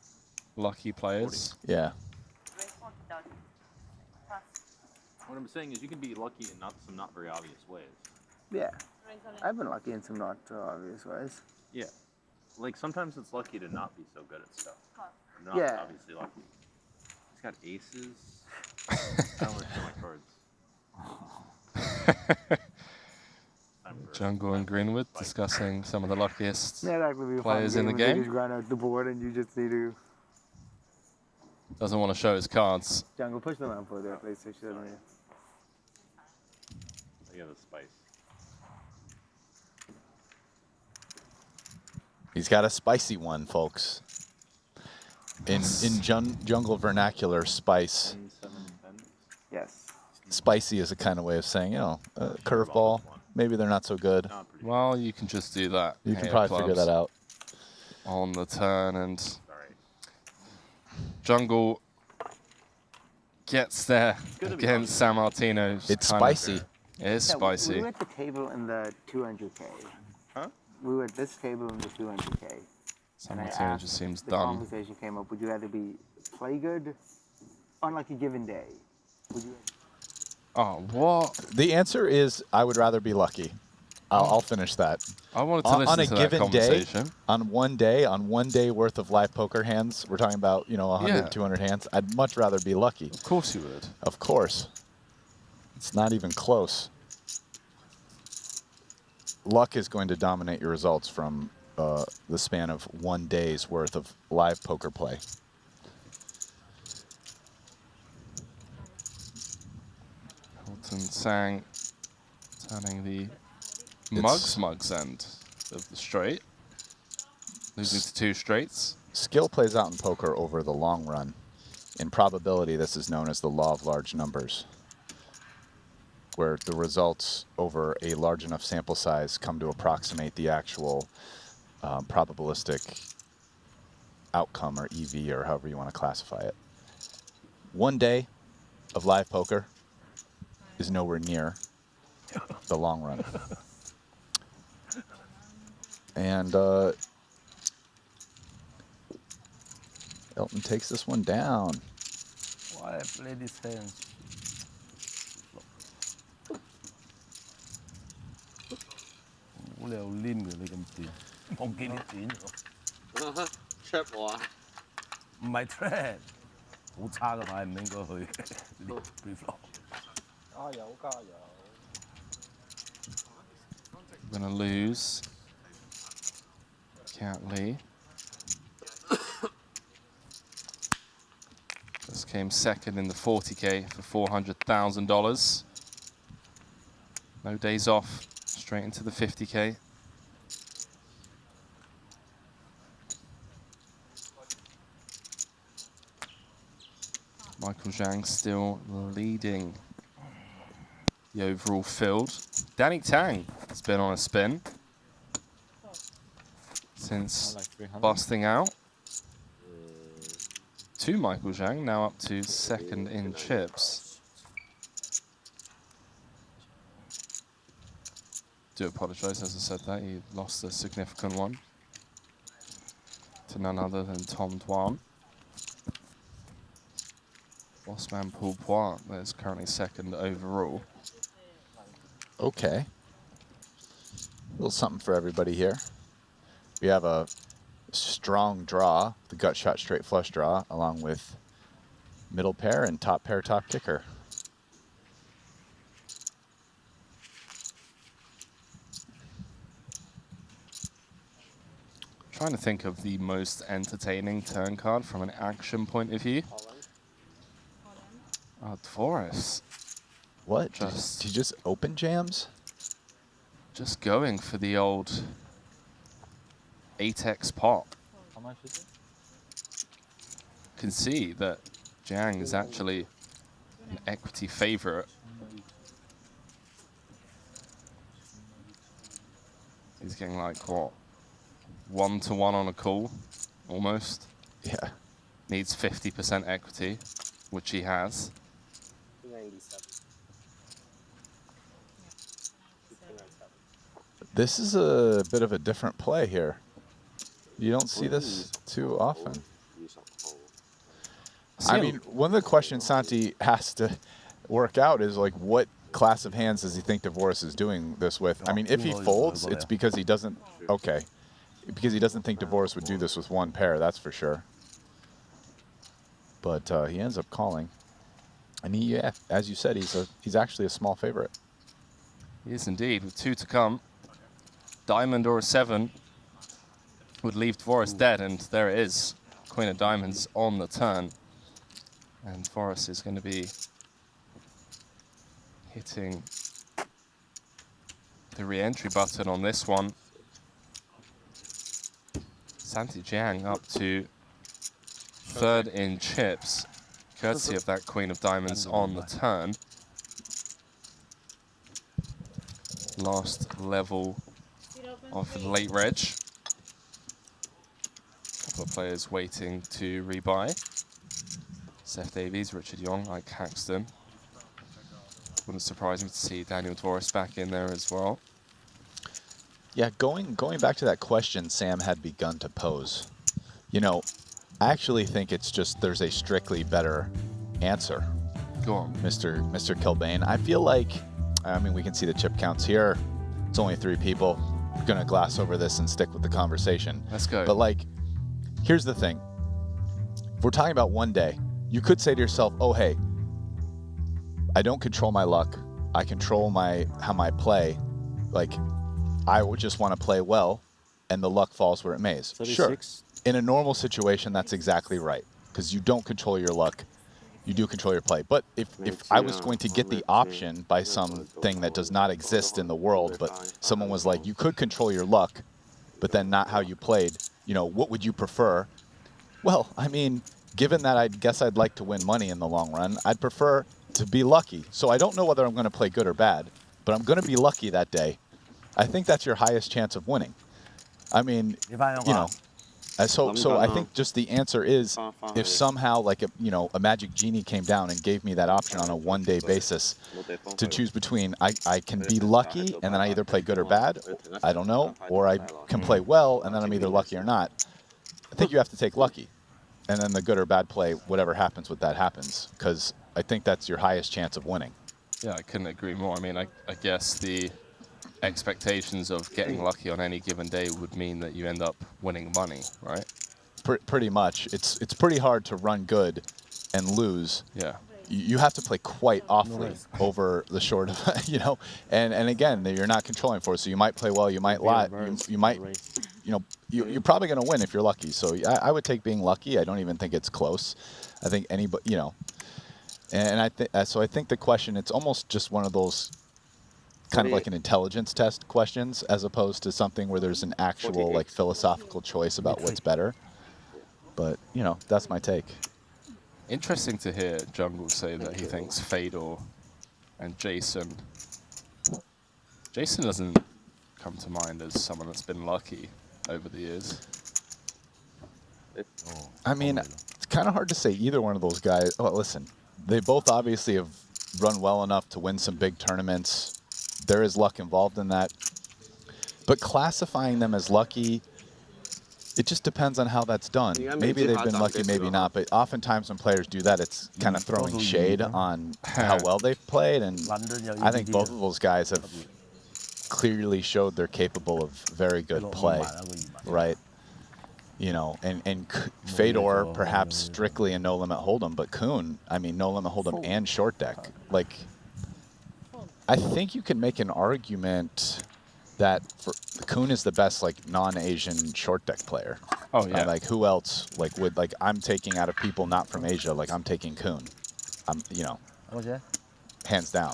lucky players? Yeah. What I'm saying is you can be lucky in some not very obvious ways. Yeah. I've been lucky in some not so obvious ways. Yeah. Like sometimes it's lucky to not be so good at stuff. Not Yeah. obviously lucky. He's got aces. I don't want to show my cards. Jungle and Greenwood discussing some of the luckiest That'd actually be a players fun in the game. If game. you just run out the board and you just need to. Doesn't want to show his cards. Jungle, push them out for their PlayStation. Look at the spice. He's got a spicy one, folks. In jungle vernacular, spice. Yes. Spicy is a kind of way of saying, you know, curveball. Maybe they're not so good. Well, you can just do that. You can Eight of probably figure clubs that out. on the turn, and Jungle gets there against San Martino's. It's kind of- spicy. It is Yeah, spicy. We were at the table in the 200K. Huh? We were at this table in the 200K. San And I Martino asked, just seems the dumb. conversation came up, would you rather play good on like a given day? Would you? Oh, what? The answer is I would rather be lucky. I'll finish that. I wanted to on listen a to that given day, conversation. on one day worth of live poker hands, we're talking about, you know, 100, Yeah. 200 hands. I'd much rather be lucky. Of course you would. Of course. It's not even close. Luck is going to dominate your results from the span of 1 day's worth of live poker play. Hilton Sang turning the It's- mugs end of the straight. Losing to two straights. Skill plays out in poker over the long run. In probability, this is known as the law of large numbers, where the results over a large enough sample size come to approximate the actual probabilistic outcome, or EV, or however you want to classify it. 1 day of live poker is nowhere near the long run. And Elton takes this one down. Why I play this hand? Ủa Linh người cầm tiền. Không kiếm tiền nữa. trap 我啊！唔係 trap，好差嘅牌唔應該去 pre-flop。加油加油！ Gonna lose. Cat Lee. Just came second in the 40K for $400,000. No days off, straight into the 50K. Michael Zhang still leading the overall field. Danny Tang has been on a spin since busting out. To Michael Zhang, now up to second in chips. Do apologise, as I said that, he lost a significant one to none other than Tom Dwan. Bossman Paul Poit, that is currently second overall. Okay. A little something for everybody here. We have a strong draw, the gut shot straight flush draw, along with middle pair and top pair top kicker. Trying to think of the most entertaining turn card from an action point of view. Oh, Dvoris. What? Just, did you just open jams? Just going for the old 8x pop. How much is it? Can see that Zhang is actually an equity favorite. He's getting like, what, 1-to-1 on a call, almost. Yeah. Needs 50% equity, which he has. 297. This is a bit of a different play here. You don't see this too often. I mean, one of the questions Santi has to, work out is like what class of hands does he think Dvoris is doing this with? I mean, if he folds, it's because he doesn't. Okay, because he doesn't think Dvoris would do this with one pair. That's for sure. But he ends up calling, and he, yeah, as you said, he's actually a small favorite. He is indeed, with 2 to come. Diamond or a 7 would leave Dvoris dead, and there it is. Queen of Diamonds on the turn. And Dvoris is going to be hitting the re-entry button on this one. Santi Jiang up to 3rd in chips, courtesy of that Queen of Diamonds on the turn. Last level of the late reg. Couple of players waiting to rebuy. Seth Davies, Richard Young, Ike Haxton. Wouldn't surprise me to see Daniel Dvoris back in there as well. Yeah, going back to that question Sam had begun to pose, you know, I actually think it's just there's a strictly better answer. Go on. Mr. Kilbane. I feel like, I mean, we can see the chip counts here. It's only 3 people. We're going to gloss over this and stick with the conversation. Let's go. But, like, here's the thing. If we're talking about one day, you could say to yourself, oh, hey, I don't control my luck. I control how I play. Like, I would just want to play well, and the luck falls where it may. Sure. In a normal situation, that's exactly right, because you don't control your luck. You do control your play. But if I was going to get the option by something that does not exist in the world, but someone was like, you could control your luck, but then not how you played, you know, what would you prefer? Well, I mean, given that I guess I'd like to win money in the long run, I'd prefer to be lucky. So I don't know whether I'm going to play good or bad, but I'm going to be lucky that day. I think that's your highest chance of winning. I mean, you know, so I think just the answer is if somehow like a magic genie came down and gave me that option on a one-day basis to choose between I can be lucky and then I either play good or bad, I don't know, or I can play well and then I'm either lucky or not. I think you have to take lucky. And then the good or bad play, whatever happens with that happens, because I think that's your highest chance of winning. Yeah, I couldn't agree more. I mean, I guess the expectations of getting lucky on any given day would mean that you end up winning money, right? Pretty much. It's pretty hard to run good and lose. Yeah. You have to play quite awfully over the short of, you know, and again, you're not controlling for it. So you might play well, you might lie, you might, you know, you're probably going to win if you're lucky. So I would take being lucky. I don't even think it's close. I think anybody, you know, and I think the question, it's almost just one of those kind of like an intelligence test questions as opposed to something where there's an actual like philosophical choice about what's better. But, you know, that's my take. Interesting to hear Jungle say that he thinks Fedor and Jason. Jason doesn't come to mind as someone that's been lucky over the years. I mean, it's kind of hard to say either one of those guys. Oh, listen, they both obviously have run well enough to win some big tournaments. There is luck involved in that. But classifying them as lucky, it just depends on how that's done. Maybe they've been lucky, maybe not. But oftentimes when players do that, it's kind of throwing shade on how well they've played. And I think both of those guys have clearly showed they're capable of very good play, right? You know, and Fedor perhaps strictly a no limit hold'em, but Kuhn, I mean, no limit hold'em and short deck. Like, I think you can make an argument that Kuhn is the best like non-Asian short deck player. Oh yeah. Like who else like would like I'm taking out of people not from Asia, like I'm taking Kuhn. You know. Hands down.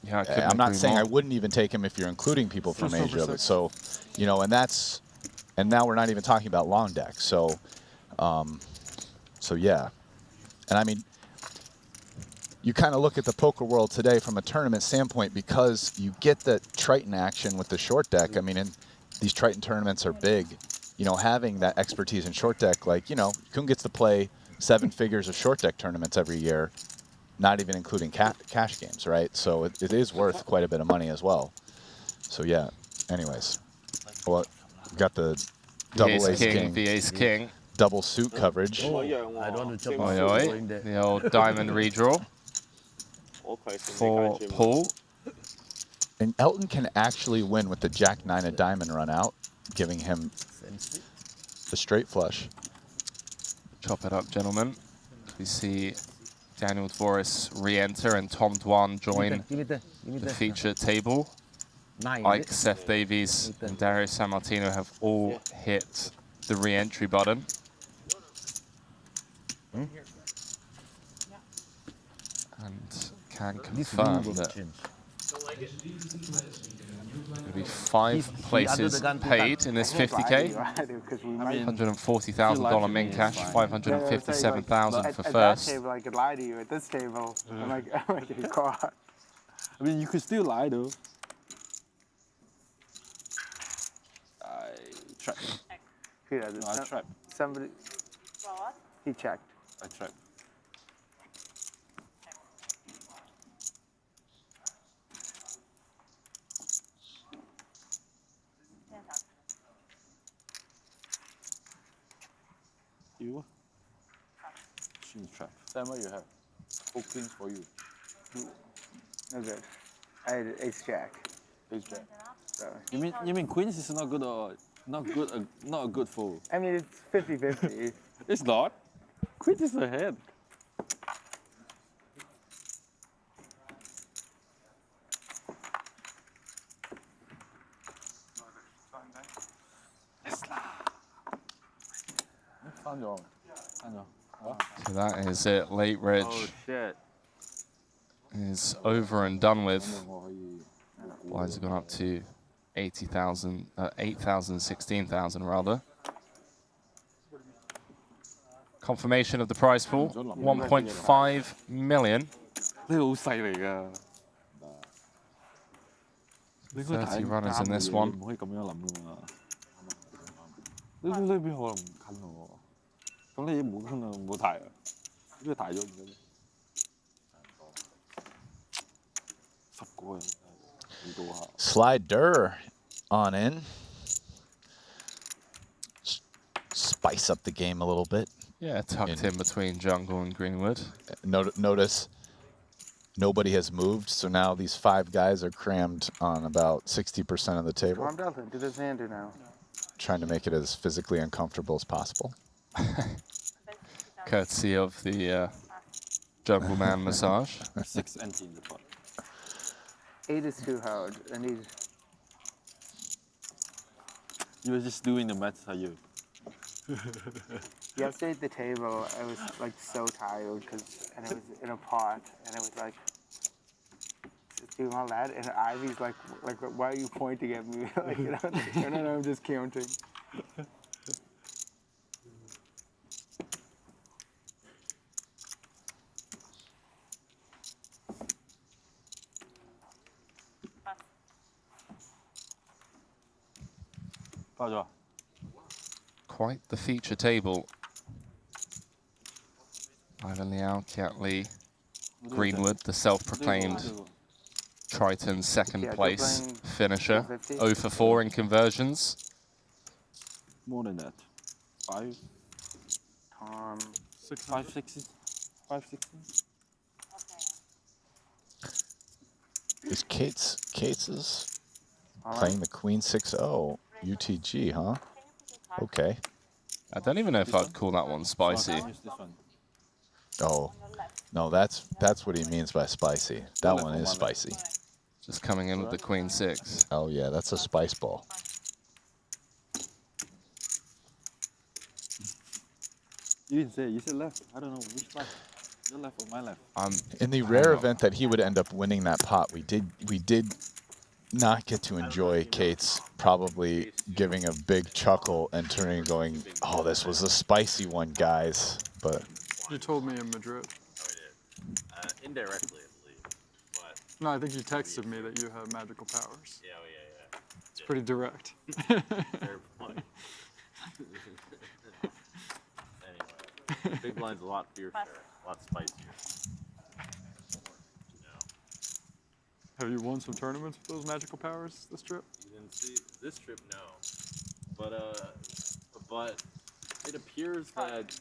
Yeah, I'm not saying I wouldn't even take him if you're including people from Asia, but so, you know, and now we're not even talking about long deck. So so yeah. And I mean, you kind of look at the poker world today from a tournament standpoint because you get the Triton action with the short deck. I mean, and these Triton tournaments are big. You know, having that expertise in short deck, like, you know, Kuhn gets to play 7 figures of short deck tournaments every year, not even including cash games, right? So it is worth quite a bit of money as well. So yeah, anyways. Well, got the double ace king. The ace king. Double suit coverage. The old diamond redraw. for Paul. And Elton can actually win with the Jack-9 of diamond run out, giving him the straight flush. Chop it up, gentlemen. We see Daniel Dvoris re-enter and Tom Dwan join the feature table. Ike, Seth Davies, and Darius Sammartino have all hit the re-entry button. And can confirm that there'll be 5 places paid in this 50K. $140,000 min cash, $557,000 for at first. that table, I could lie to you. At this table, I'm like getting caught. I mean, you could still lie though. I checked. Who does it? No, I checked. Somebody. He checked. I checked. You? Queen's trap. Sam, what you have? All queens for you. No good. I had ace jack. Ace jack. So. You mean queens is not good or not a good fold? I mean it's 50-50. It's not. Queens is ahead. So that is it. Late Reg is over and done with. Blinds have gone up to 80,000, 8,000, 16,000 rather. Confirmation of the prize pool, 1.5 million. 30 runners in this one. 呢邊可能唔近喎，咁你冇可能冇提啊？呢個提咗唔緊要，10個人幾多下 Slider on in. Spice up the game a little bit. Yeah, tucked in between jungle and Greenwood. Notice nobody has moved, so now these 5 guys are crammed on about 60% of the table. Calm down, do this Xander now. Trying to make it as physically uncomfortable as possible. Courtesy of the Jungle Man massage. 6 NT in the pot. 8 is too hard. I need. You were just doing the maths, are you? Yesterday at the table, I was like so tired and it was in a pot, and I was like just doing all that, and Ivy's like, why are you pointing at me? Like, you know, I don't know, I'm just counting. Quite the feature table. Ivan Liao, Kiat Lee, Greenwood, the self-proclaimed Triton second place finisher. 0 for 4 in conversions. More than that. 5. 560. 560. Is Kate's playing the Queen 6-0 UTG, huh? Okay. I don't even know if I'd call that one spicy. Oh, no, that's what he means by spicy. That one is spicy. Just coming in with the Queen 6. Oh yeah, that's a spice ball. You didn't say it. You said left. I don't know which left. Your left or my left. In the rare event that he would end up winning that pot, we did not get to enjoy Kate's probably giving a big chuckle and turning and going, "Oh, this was a spicy one, guys." But you told me in Madrid. Oh, we did. Indirectly, I believe. But no, I think you texted me that you have magical powers. Yeah, yeah. It's pretty direct. Fair point. Anyway, big blind's a lot fiercer, a lot spicier. Have you won some tournaments with those magical powers this trip? You didn't see this trip, no. But it appears that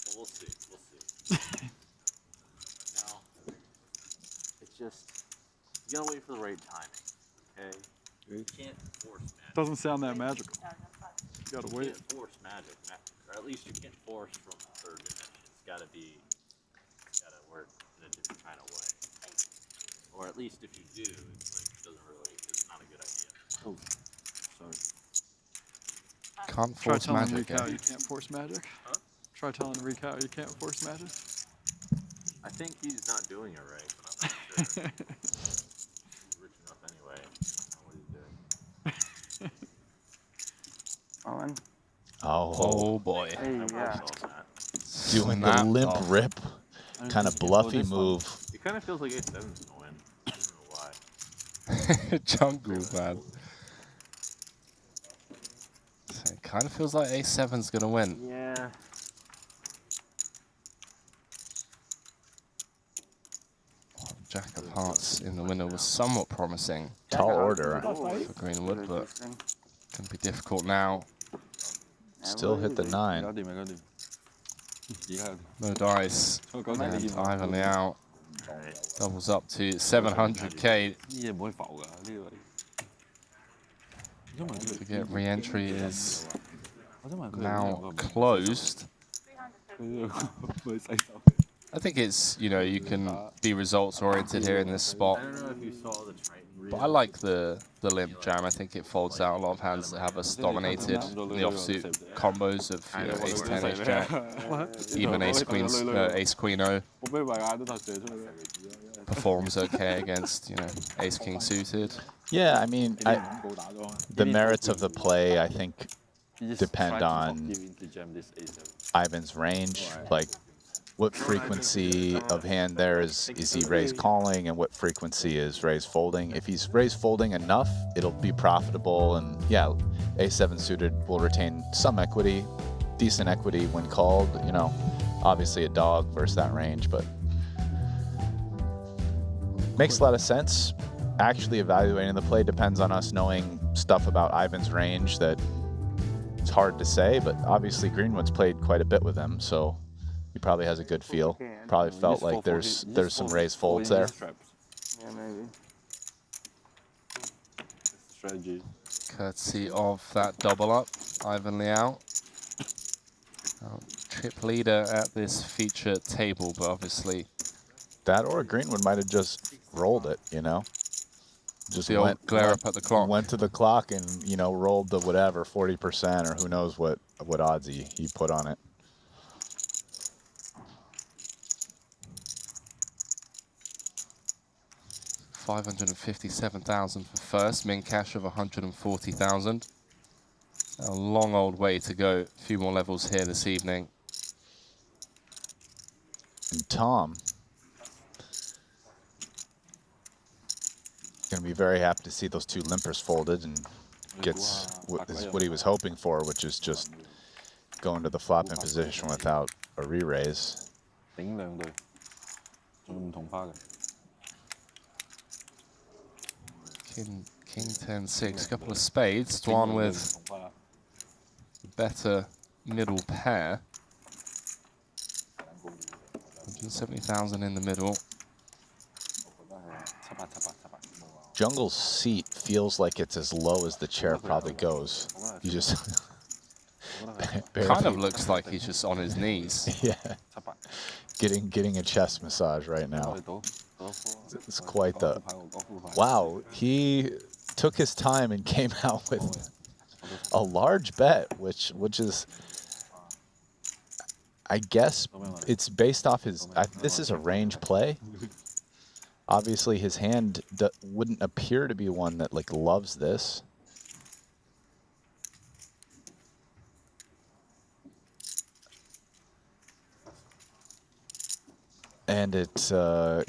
well, we'll see. No. just you gotta wait for the right timing. Okay. You can't force magic. Doesn't sound that magical. You gotta You wait. can't force magic, or at least you can't force from the third dimension. It's gotta work in a different kind of way. Or at least if you do, it's not a good idea. Oh, sorry. Can't Try force telling magic. Rico eh? you can't force magic. Huh? Try telling Rico you can't force magic. I think he's not doing it right, but I'm not sure. He's rich enough anyway. I don't know what he's doing. Owen. Oh, boy. Hey, yeah. doing the Snapped limp off. rip, kind of bluffy move. It kind of feels like A7's gonna win. I don't know why. Jungle, man. So it kind of feels like A7's going to win. Yeah. Jack of Hearts in the winner was somewhat promising. Tall order. For Greenwood, but can be difficult now. Still hit the 9. No dice. And Ivan Liao doubles up to 700k. To get re-entry is now closed. I think it's, you can be results oriented here in this spot. I don't know if you saw the Triton. But I like the limp jam. I think it folds out a lot of hands that have us dominated in the offsuit combos of ace 10, ace jack, even ace queen, ace queen o. Performs okay against ace king suited. Yeah, I mean, the merits of the play, I think, depend on Ivan's range. Like, what frequency of hand there is he raise calling, and what frequency is raise folding? If he's raise folding enough, it'll be profitable, and yeah, A7 suited will retain some equity, decent equity when called. Obviously a dog versus that range, but makes a lot of sense. Actually evaluating the play depends on us knowing stuff about Ivan's range that it's hard to say, but obviously Greenwood's played quite a bit with him, so he probably has a good feel. Probably felt like there's some raise folds there. Yeah, maybe. Strategy. Courtesy of that double up, Ivan Liao. Chip leader at this feature table, but obviously that or Greenwood might have just rolled it, Just the old glare up at the clock. Went to the clock and, rolled the whatever, 40%, or who knows what odds he put on it. $557,000 for first, min cash of 140,000. A long old way to go. A few more levels here this evening. And Tom going to be very happy to see those two limpers folded and gets what he was hoping for, which is just going to the flop in position without a re-raise. King 10-6, couple of spades. Dwan with better middle pair. 170,000 in the middle. Jungle's seat feels like it's as low as the chair probably goes. You just kind of looks like he's just on his knees. Yeah, getting a chest massage right now. It's quite the wow. He took his time and came out with a large bet, which is, I guess, it's based off his. This is a range play. Obviously, his hand wouldn't appear to be one that loves this. And it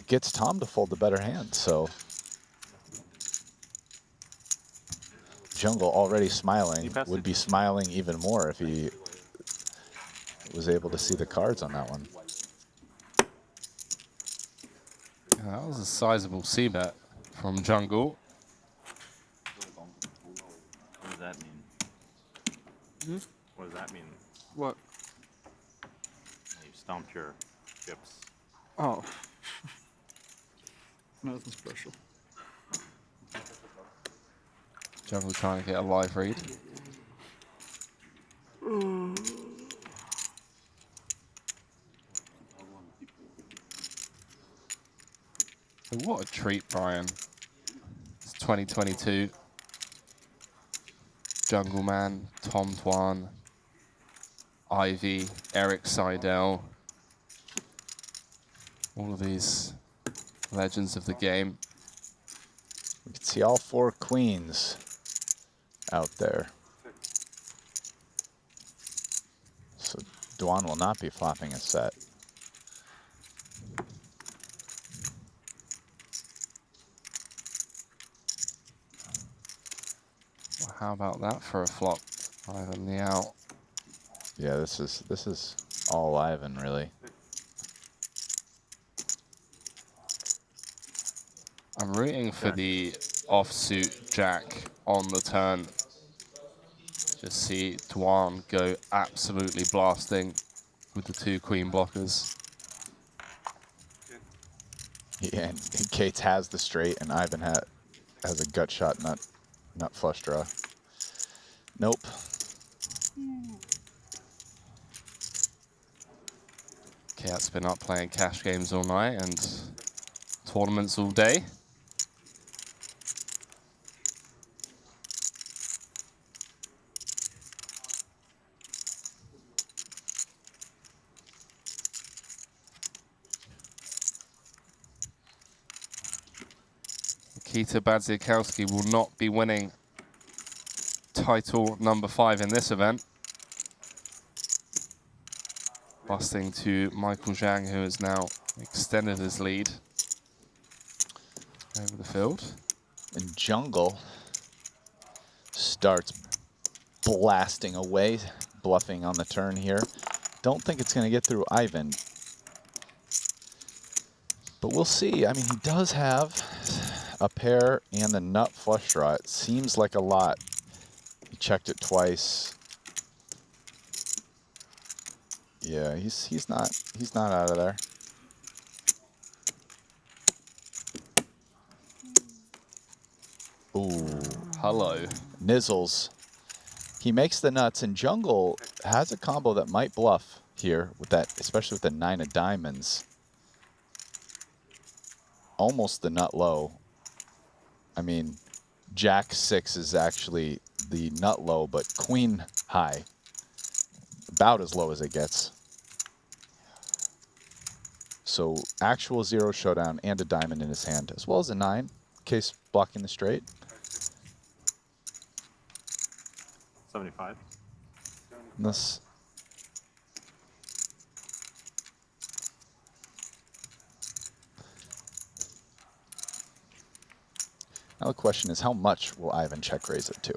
gets Tom to fold the better hand, so Jungle already smiling, would be smiling even more if he was able to see the cards on that one. Yeah, that was a sizable c-bet from Jungle. What does that mean? What does that mean? What? You stomped your chips. Oh. Nothing special. Jungle trying to get a live read. So what a treat, Brian. It's 2022. Jungle Man, Tom Twan, Ivy, Eric Seidel. All of these legends of the game. We can see all 4 queens out there. So Dwan will not be flopping a set. Well, how about that for a flop? Ivan the out. Yeah, this is all Ivan really. I'm rooting for the offsuit jack on the turn. Just see Dwan go absolutely blasting with the 2 queen blockers. Yeah, and Kate's has the straight, and Ivan has a gut shot nut flush draw. Nope. Kate's been up playing cash games all night and tournaments all day. Nikita Badziakowski will not be winning title number 5 in this event. Busting to Michael Zhang, who has now extended his lead over the field. And Jungle starts blasting away, bluffing on the turn here. Don't think it's going to get through Ivan. But we'll see. I mean, he does have a pair and the nut flush draw. It seems like a lot. He checked it twice. Yeah, he's not out of there. Ooh, hello. Nizzles. He makes the nuts, and Jungle has a combo that might bluff here with that, especially with the 9 of diamonds. Almost the nut low. I mean, Jack 6 is actually the nut low, but Queen high. About as low as it gets. So actual 0 showdown and a diamond in his hand, as well as a 9, in case blocking the straight. 75. This. Now the question is, how much will Ivan check raise it to?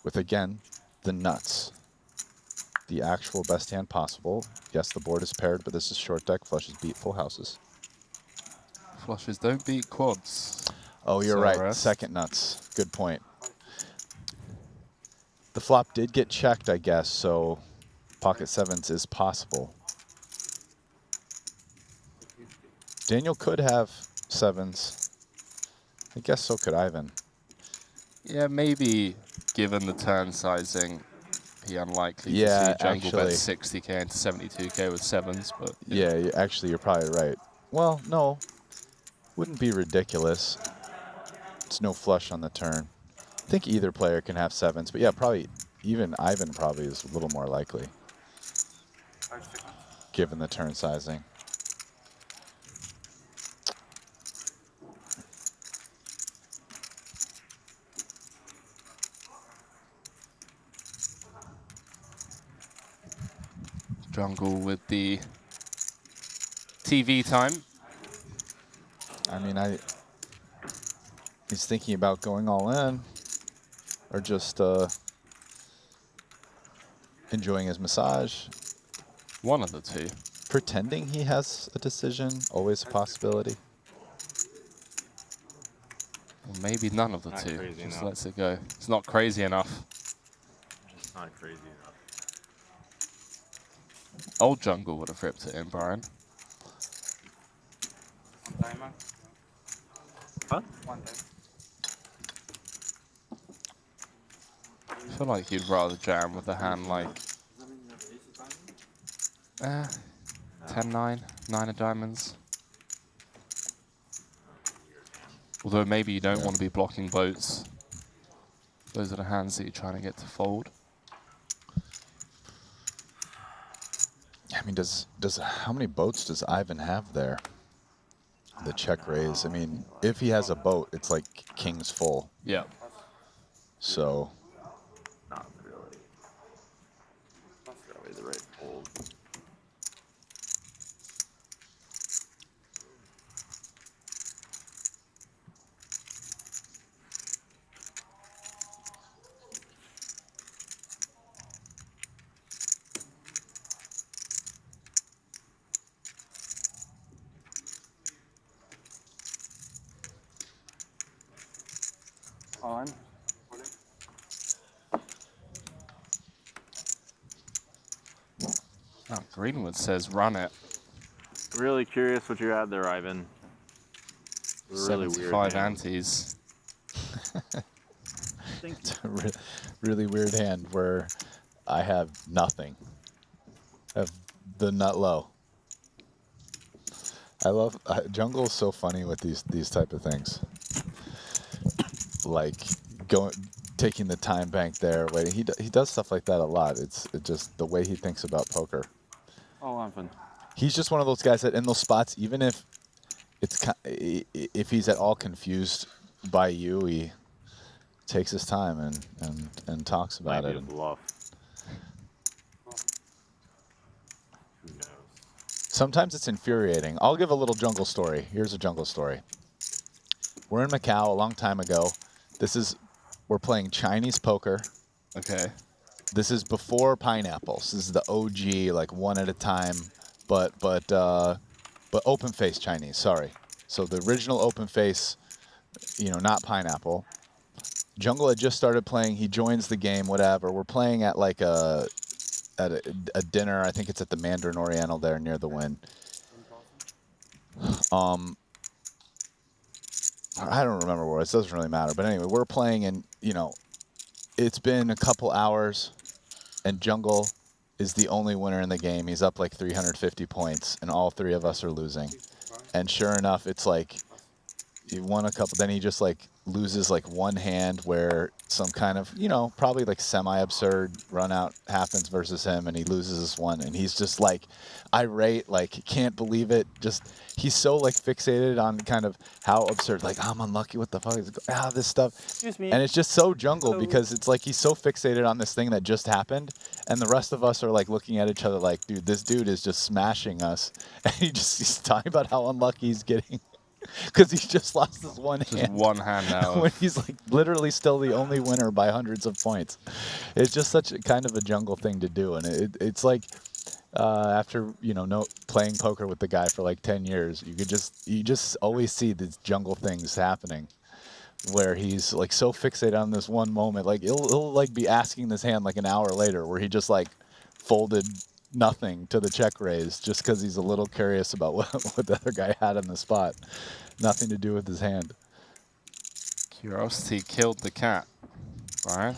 With, again, the nuts. The actual best hand possible. Yes, the board is paired, but this is short deck. Flushes beat full houses. Flushes don't beat quads. Oh, you're right. Second nuts. Good point. The flop did get checked, I guess, so pocket 7s is possible. Daniel could have 7s. I guess so could Ivan. Yeah, maybe given the turn sizing, be unlikely Yeah, to see Jungle bet actually. 60k into 72k with 7s, but Yeah, actually, you're probably right. Well, no. Wouldn't be ridiculous. It's no flush on the turn. I think either player can have 7s, but yeah, probably even Ivan probably is a little more likely, given the turn sizing. Jungle with the TV time. I mean, he's thinking about going all in or just enjoying his massage. One of the two. Pretending he has a decision, always a possibility. Or maybe none of the Not two. crazy Just enough. lets it go. It's not crazy enough. Just not crazy enough. Old Jungle would have ripped it in, Brian. Huh? I feel like you'd rather jam with a hand like 10-9, 9 of diamonds. Although maybe you don't want to be blocking boats. Those are the hands that you're trying to get to fold. I mean, how many boats does Ivan have there? The check raise. I mean, if he has a boat, it's like king's full. Yeah. So. Not really. That's probably the right fold. On. Oh, Greenwood says run it. Really curious what you had there, Ivan. Really weird 75 hand. antes. It's a really weird hand where I have nothing. I have the nut low. I love Jungle is so funny with these type of things. Like taking the time bank there, waiting. He does stuff like that a lot. It's just the way he thinks about poker. Oh, Ivan. He's just one of those guys that in those spots, even if he's at all confused by you, he takes his time and talks about it. Bluff. Sometimes it's infuriating. I'll give a little jungle story. Here's a jungle story. We're in Macau a long time ago. We're playing Chinese poker. Okay. This is before pineapples. This is the OG, like one at a time, but open face Chinese. Sorry. So the original open face, not pineapple. Jungle had just started playing. He joins the game. Whatever. We're playing at like a dinner. I think it's at the Mandarin Oriental there near the Wynn. I don't remember where. It doesn't really matter. But anyway, we're playing, and it's been a couple hours, and Jungle is the only winner in the game. He's up like 350 points, and all three of us are losing. And sure enough, it's like he won a couple. Then he just like loses like one hand where some kind of, probably like semi-absurd run out happens versus him, and he loses this one, and he's just like irate, like can't believe it. Just he's so like fixated on kind of how absurd, like I'm unlucky, what the fuck is this stuff. Excuse me. And it's just so Jungle because it's like he's so fixated on this thing that just happened, and the rest of us are like looking at each other like, dude, this dude is just smashing us, and he's talking about how unlucky he's getting. Because he's just lost this one hand. Just one hand now. When he's like literally still the only winner by hundreds of points. It's just such a kind of a Jungle thing to do. And it's like after, playing poker with the guy for like 10 years, you just always see these Jungle things happening where he's like so fixated on this one moment. Like he'll like be asking this hand like an hour later where he just like folded nothing to the check raise just because he's a little curious about what the other guy had in the spot. Nothing to do with his hand. Curiosity killed the cat, right?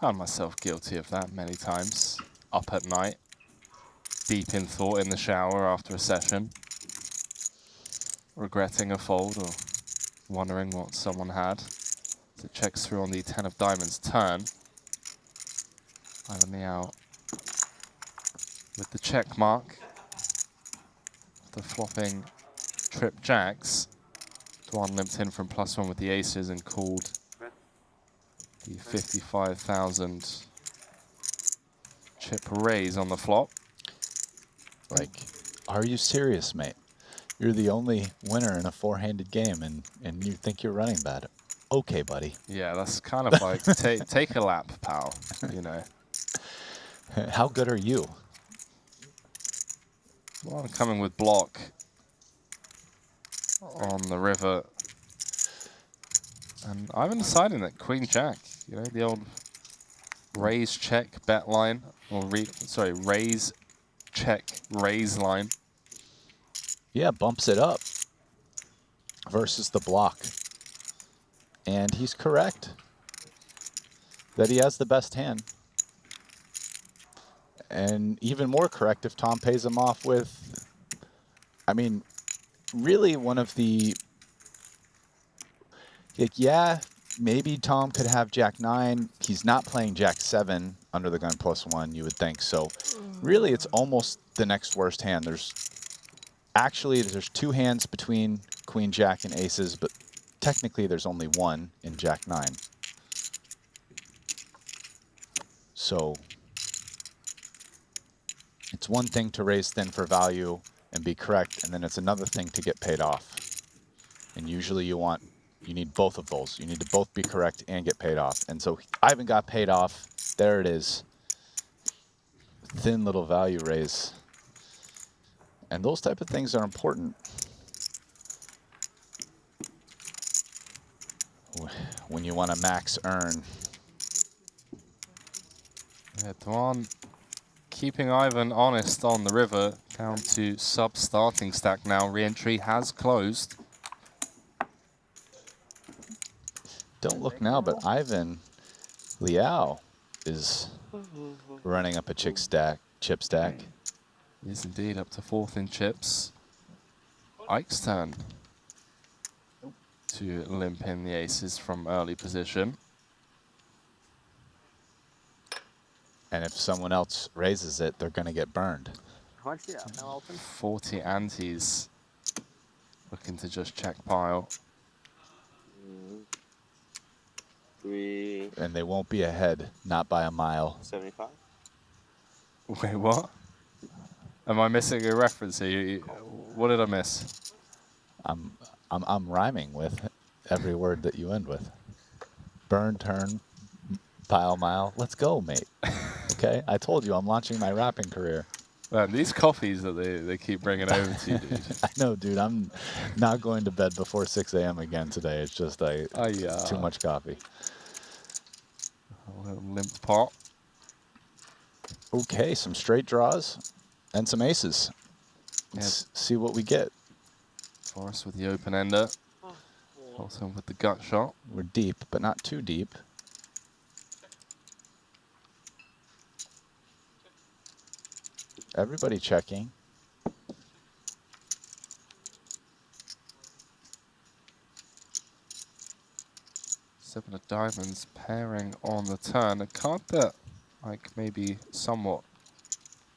Found myself guilty of that many times. Up at night, deep in thought in the shower after a session, regretting a fold or wondering what someone had. As it checks through on the 10 of diamonds turn. Ivan the out. With the check mark, the flopping trip jacks, Dwan limped in from +1 with the aces and called the 55,000 chip raise on the flop. Like, are you serious, mate? You're the only winner in a four-handed game, and you think you're running bad. Okay, buddy. Yeah, that's kind of like take a lap, pal. How good are you? Well, I'm coming with block on the river. And I've been deciding that Queen Jack, the old raise, check, bet line, or raise, check, raise line. Yeah, bumps it up versus the block. And he's correct that he has the best hand. And even more correct if Tom pays him off with, I mean, really one of the, like, yeah, maybe Tom could have Jack 9. He's not playing Jack 7 under the gun +1, you would think. So really it's almost the next worst hand. There's two hands between Queen Jack and aces, but technically there's only one in Jack 9. So it's one thing to raise thin for value and be correct, and then it's another thing to get paid off. And usually you need both of those. You need to both be correct and get paid off. And so Ivan got paid off. There it is. Thin little value raise. And those type of things are important. When you want to max earn. Yeah, Duan keeping Ivan honest on the river, down to sub-starting stack now. Re-entry has closed. Don't look now, but Ivan Liao is running up a chip stack. He is indeed up to 4th in chips. Ike's turn to limp in the aces from early position. And if someone else raises it, they're going to get burned. How much do you have now, Elton? 40 antes. Looking to just check pile. 3. And they won't be ahead, not by a mile. 75. Wait, what? Am I missing a reference here? What did I miss? I'm rhyming with every word that you end with. Burn, turn, pile, mile. Let's go, mate. Okay? I told you I'm launching my rapping career. Man, these coffees that they keep bringing over to you, dude. I know, dude. I'm not going to bed before 6 a.m. again today. It's just too much coffee. A little limp pot. Okay, some straight draws and some aces. Let's see what we get. Forrest with the open ender. Also with the gut shot. We're deep, but not too deep. Everybody checking. Seven of diamonds pairing on the turn. A card that Ike may be somewhat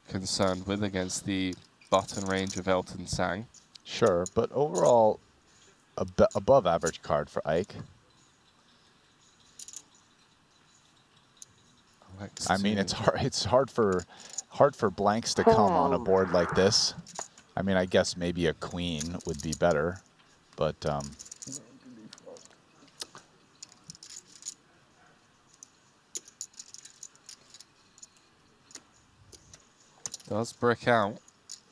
concerned with against the button range of Elton Sang. Sure, but overall, above average card for Ike. I mean, it's hard for blanks to come on a board like this. I mean, I guess maybe a queen would be better, but does brick out.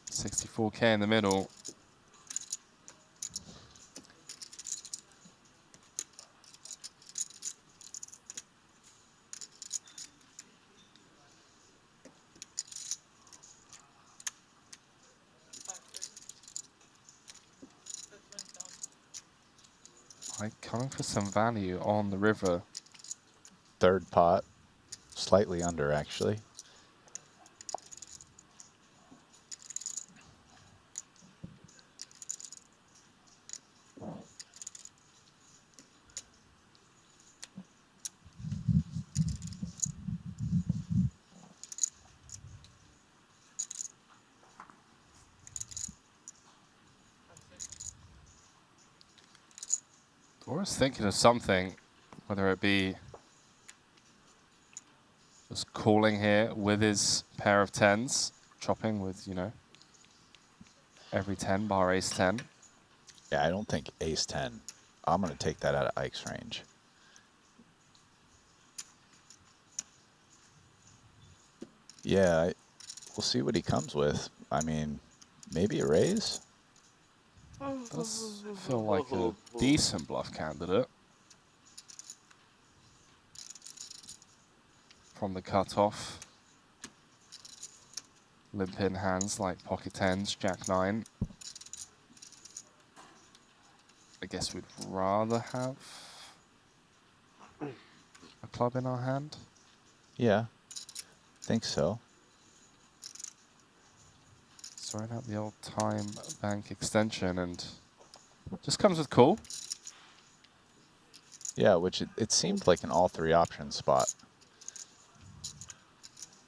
64k in the middle. Coming for some value on the river. Third pot, slightly under actually. Dora's thinking of something, whether it be just calling here with his pair of 10s, chopping with, you know, every 10 bar ace 10. Yeah, I don't think ace 10. I'm going to take that out of Ike's range. Yeah, we'll see what he comes with. I mean, maybe a raise? Does feel like a decent bluff candidate. From the cutoff. Limp in hands like pocket 10s, jack 9. I guess we'd rather have a club in our hand. Yeah, think so. Throwing out the old time bank extension and just comes with call. Yeah, which it seemed like an all three option spot.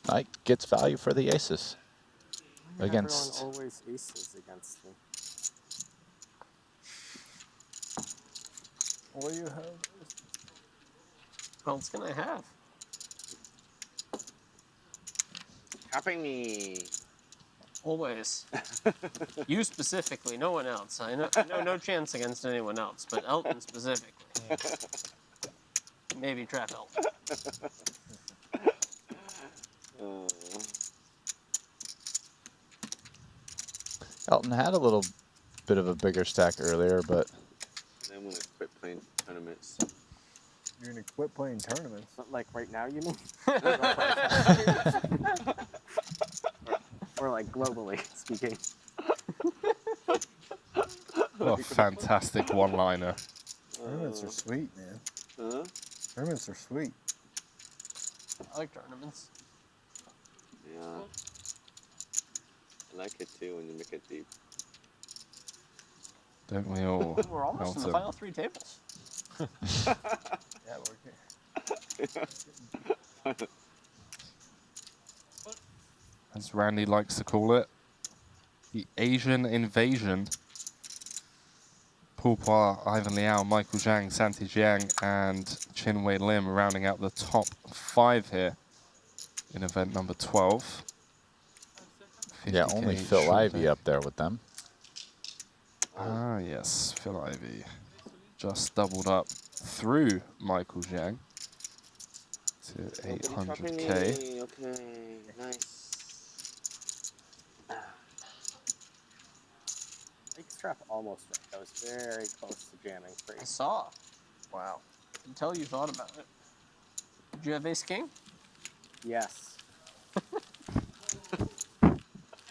Knight gets value for the aces against. Everyone always aces against me. What do you have? What else can I have? Copy me. Always. You specifically, no one else. I know no chance against anyone else, but Elton specifically. Maybe trap Elton. Elton had a little bit of a bigger stack earlier, but I'm gonna quit playing tournaments. You're gonna quit playing tournaments? Like right now, you mean? Or like globally speaking. What a fantastic one-liner. Tournaments are sweet, man. Huh? Tournaments are sweet. I like tournaments. Yeah. I like it too when you make it deep. Don't we all? We're almost in the Elton? final 3 tables. Yeah, we're good. As Randy likes to call it, the Asian invasion. Paul Poir, Ivan Liao, Michael Zhang, Santi Jiang, and Chin Wei Lim rounding out the top 5 here in event number 12. yeah, only 50K Phil short Ivey day. up there with them. Ah, yes, Phil Ivey just doubled up through Michael Zhang to 800K. Okay, nice. Strap almost right. That was very close to jamming free. I saw. Wow. I can tell you thought about it. Did you have ace king? Yes.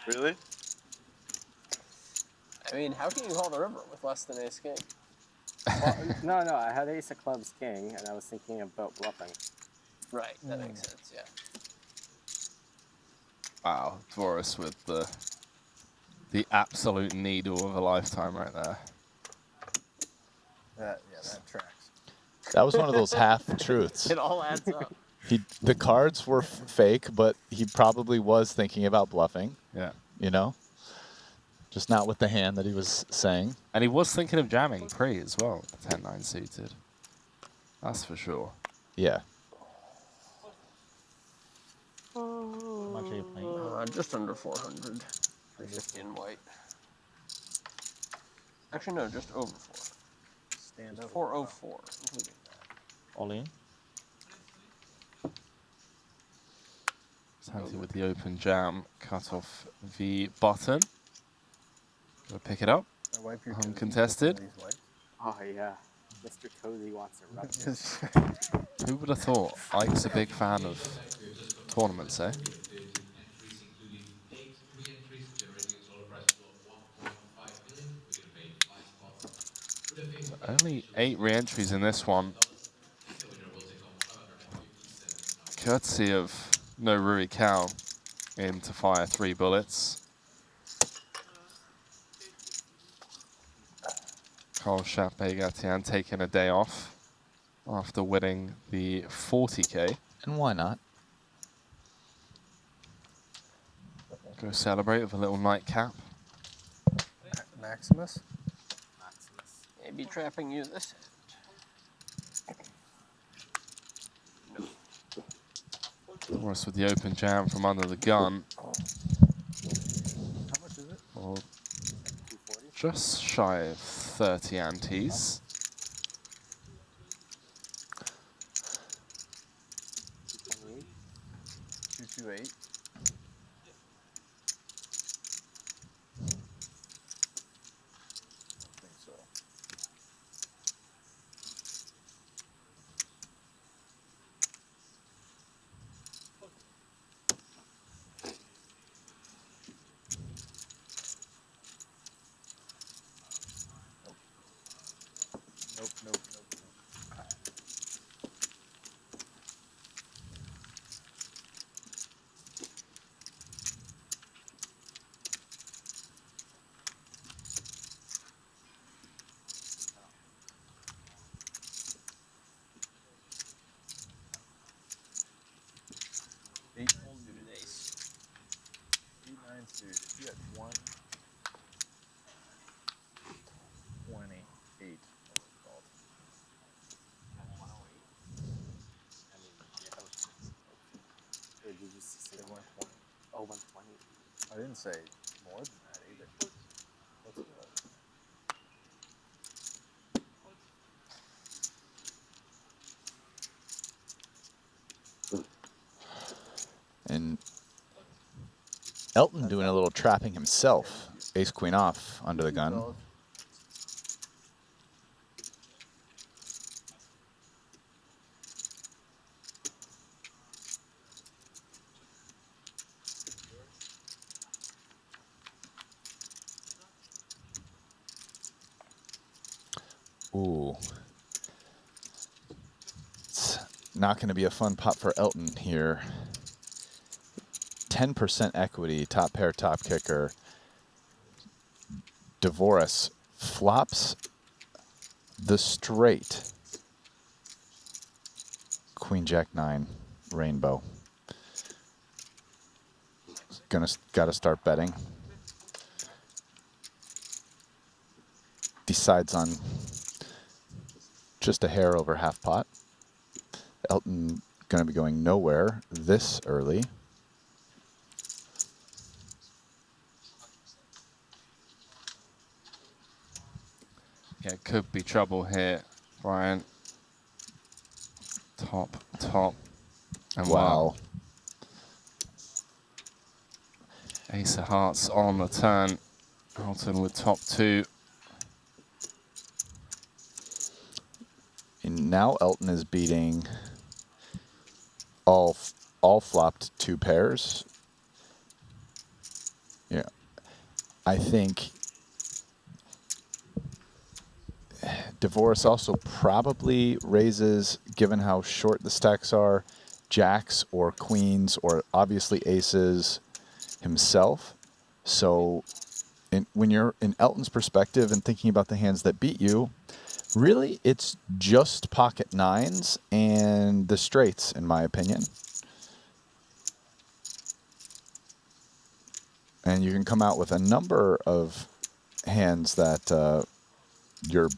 Really? I mean, how can you call the river with less than ace king? Well, no, I had ace of clubs king, and I was thinking about bluffing. Right, that makes sense, yeah. Wow, Dvoris with the absolute needle of a lifetime right there. That tracks. That was one of those half truths. It all adds up. The cards were fake, but he probably was thinking about bluffing. Yeah. You know? Just not with the hand that he was saying. And he was thinking of jamming pre as well, 10-9 suited. That's for sure. Yeah. How much are you playing? Just under 400. 350 in white. Actually, no, just over 400. Stand over. 404, including that. All in? Santi with the open jam, cut off the button. Go pick it up. Uncontested. Oh, yeah. Mr. Cozy wants a rub. Who would have thought Ike's a big fan of tournaments, eh? Only 8 re-entries in this one. Courtesy of no Rui Cow in to fire 3 bullets. Carl Chappé-Gatian taking a day off after winning the 40K. And why not? Go celebrate with a little nightcap. Maximus? Maybe trapping you this hand. Morris with the open jam from under the gun. How much is it? Well, just shy of 30 antes. $228. I think so. Nope, nope, nope. Eight suited ace. 8, 9 suited. If you had 1, 28, I would have called. Or did you just say Say 120. Oh, 120. I didn't say more than that either. Let's go. And Elton doing a little trapping himself. Ace queen off under the gun. Ooh. It's not going to be a fun pot for Elton here. 10% equity, top pair, top kicker. Dvoris flops the straight. Queen Jack 9, rainbow. Gotta start betting. Decides on just a hair over half pot. Elton gonna be going nowhere this early. Yeah, it could be trouble here, Brian. Top. And wow. Ace of hearts on the turn. Elton with top 2. And now Elton is beating all flopped 2 pairs. Yeah, I think Dvoris also probably raises, given how short the stacks are, jacks or queens or obviously aces himself. So when you're in Elton's perspective and thinking about the hands that beat you, really it's just pocket 9s and the straights, in my opinion. And you can come out with a number of hands that you're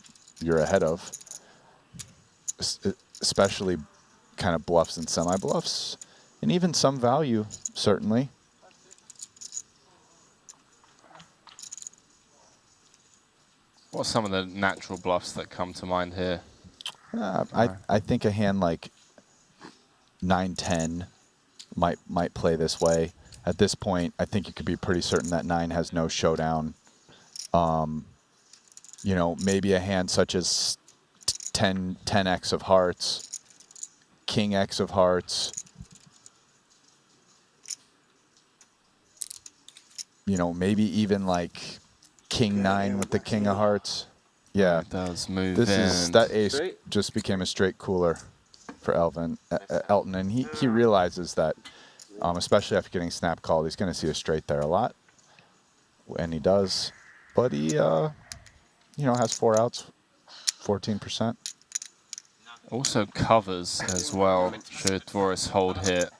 ahead of, especially kind of bluffs and semi-bluffs, and even some value, certainly. What are some of the natural bluffs that come to mind here? I think a hand like 9-10 might play this way. At this point, I think you could be pretty certain that 9 has no showdown. You know, maybe a hand such as 10x of hearts, king x of hearts. You know, maybe even like king 9 with the king of hearts. Yeah, it does move. That ace just became a straight cooler for Elton, and he realizes that, especially after getting snap called, he's going to see a straight there a lot, and he does. But he, you know, has 4 outs, 14%. Also covers as well. Should Dvoris hold here,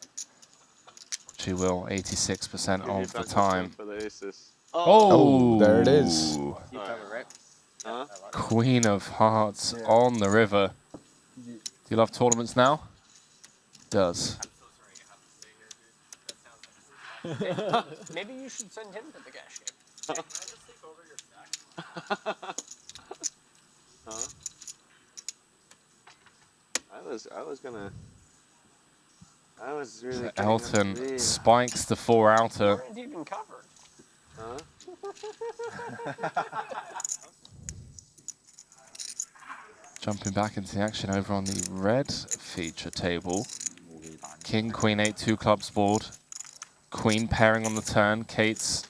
which he will, 86% of the time. Oh, there it is. Queen of hearts on the river. Do you love tournaments now? Does. Maybe you should send him to the cash game. Can I just take over your stack? Huh? I was really Elton spikes the 4 outer. We're even covered. Huh? Jumping back into the action over on the red feature table. King, queen, 8, 2 clubs board. Queen pairing on the turn. Kate's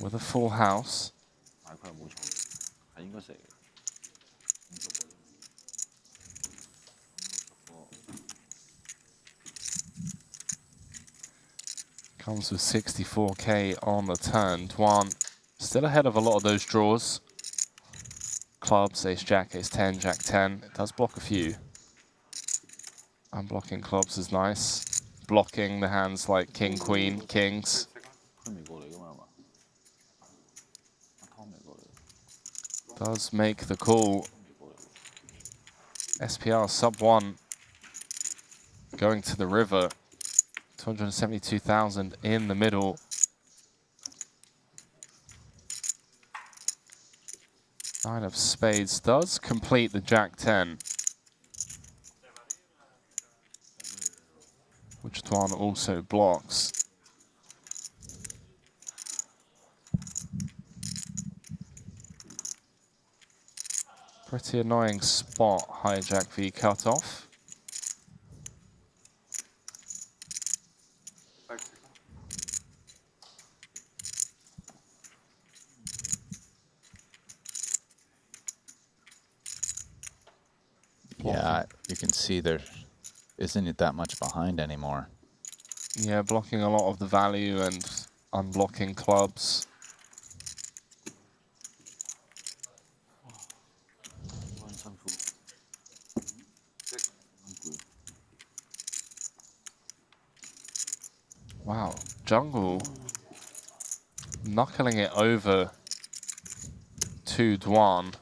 with a full house. 还应该是。 Comes with 64k on the turn. Dwan still ahead of a lot of those draws. Clubs, ace jack, ace 10, jack 10. It does block a few. Unblocking clubs is nice. Blocking the hands like king, queen, kings. Does make the call. SPR sub 1 going to the river. 272,000 in the middle. Nine of spades does complete the jack 10. Which Dwan also blocks. Pretty annoying spot, hijack v cutoff. Yeah, you can see there isn't that much behind anymore. Yeah, blocking a lot of the value and unblocking clubs. Wow, Jungle knuckling it over to Dwan,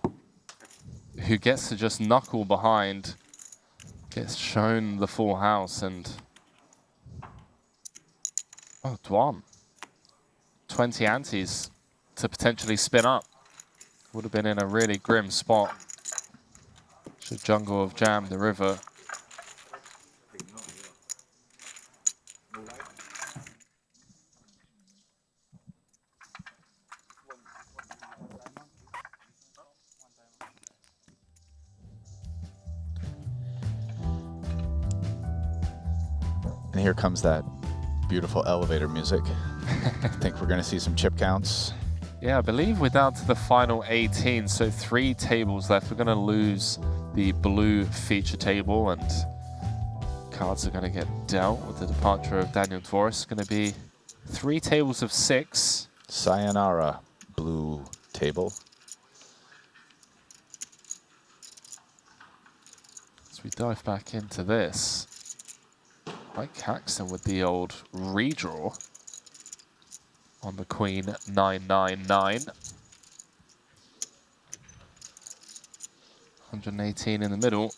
who gets to just knuckle behind, gets shown the full house, and oh, Dwan, 20 antes to potentially spin up. Would have been in a really grim spot should Jungle have jammed the river. And here comes that beautiful elevator music. I think we're going to see some chip counts. Yeah, I believe we're down to the final 18, so 3 tables left. We're going to lose the blue feature table, and cards are going to get dealt with the departure of Daniel Dvorak. It's going to be 3 tables of 6. Sayonara, blue table. As we dive back into this, Mike Caxton with the old redraw on the Queen 999. 118 in the middle.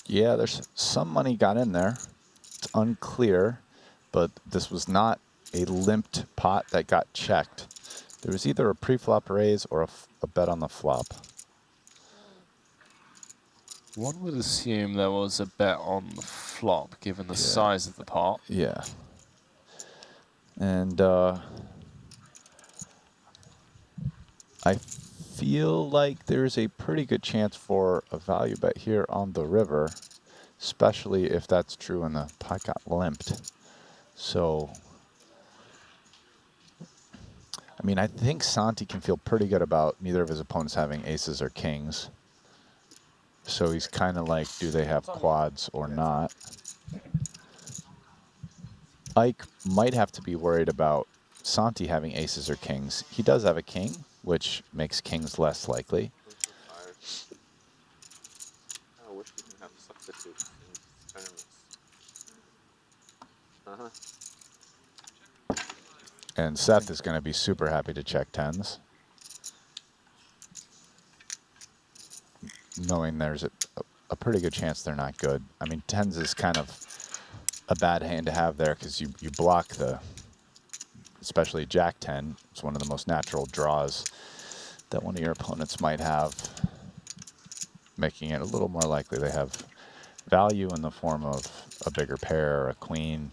Yeah, there's some money got in there. It's unclear, but this was not a limped pot that got checked. There was either a pre-flop raise or a bet on the flop. One would assume there was a bet on the flop, given the size of the pot. Yeah. And I feel like there's a pretty good chance for a value bet here on the river, especially if that's true and the pot got limped. So, I mean, I think Santi can feel pretty good about neither of his opponents having aces or kings. So he's kind of like, do they have quads or not? Ike might have to be worried about Santi having aces or kings. He does have a king, which makes kings less likely. I wish we could have substitutes in tournaments. And Seth is going to be super happy to check tens, knowing there's a pretty good chance they're not good. I mean, tens is kind of a bad hand to have there because you block the, especially Jack 10. It's one of the most natural draws that one of your opponents might have, making it a little more likely they have value in the form of a bigger pair or a queen.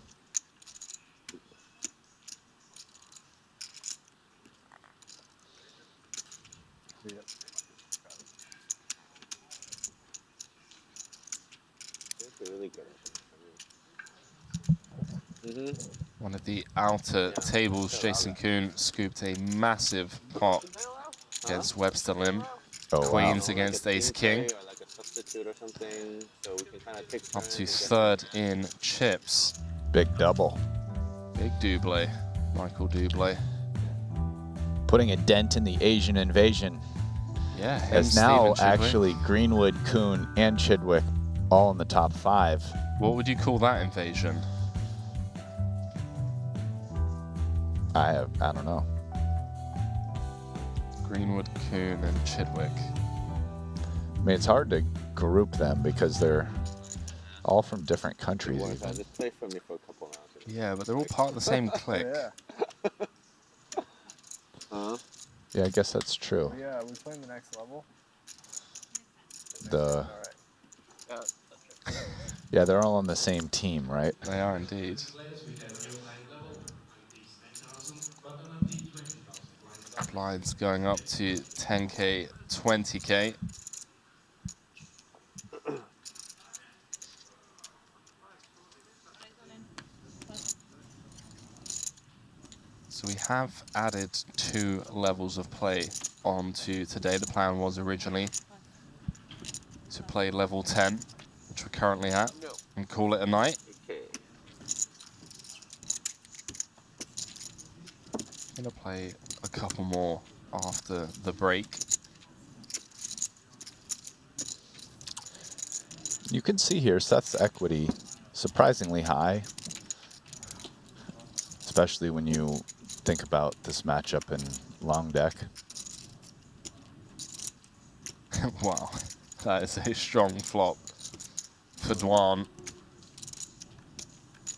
actually really good at it. One of the outer tables, Jason Kuhn scooped a massive pot against Webster Lim. Oh, wow. Queens against Ace King. Or like a substitute or something, so we can kind of take Up to turns and third in chips. Big double. Big double. Michael Double. Putting a dent in the Asian invasion. Yeah, him, as now Stephen Chidwick. actually Greenwood, Kuhn, and Chidwick all in the top 5. What would you call that invasion? I don't know. Greenwood, Kuhn, and Chidwick. I mean, it's hard to group them because they're all from different countries. I Even. just play for me for a couple rounds. Yeah, but they're all part of the same clique. Yeah, I guess that's true. Yeah, are we playing the next level? The yeah, they're all on the same team, right? They are indeed. Blinds going up to 10K, 20K. So we have added 2 levels of play onto today. The plan was originally to play level 10, which we're currently at, and call it a night. I'm gonna play a couple more after the break. You can see here Seth's equity surprisingly high, especially when you think about this matchup in long deck. Wow, that is a strong flop for Dwan.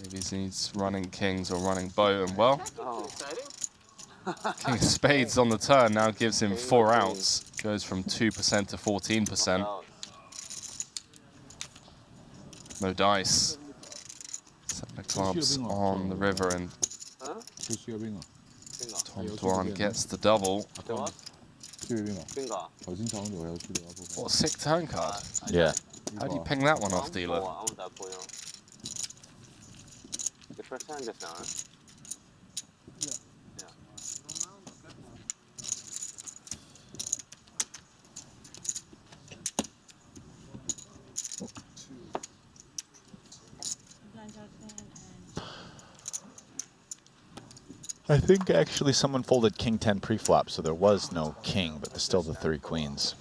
Maybe he's running kings or running bow, and well, King of Spades on the turn now gives him 4 outs. Goes from 2% to 14%. No dice. 7 of clubs on the river, and Tom Dwan gets the double. What a sick turn card. Yeah. How do you ping that one off, dealer? The first time just now, huh? I think actually someone folded King 10 pre-flop, so there was no king, but there's still the 3 queens.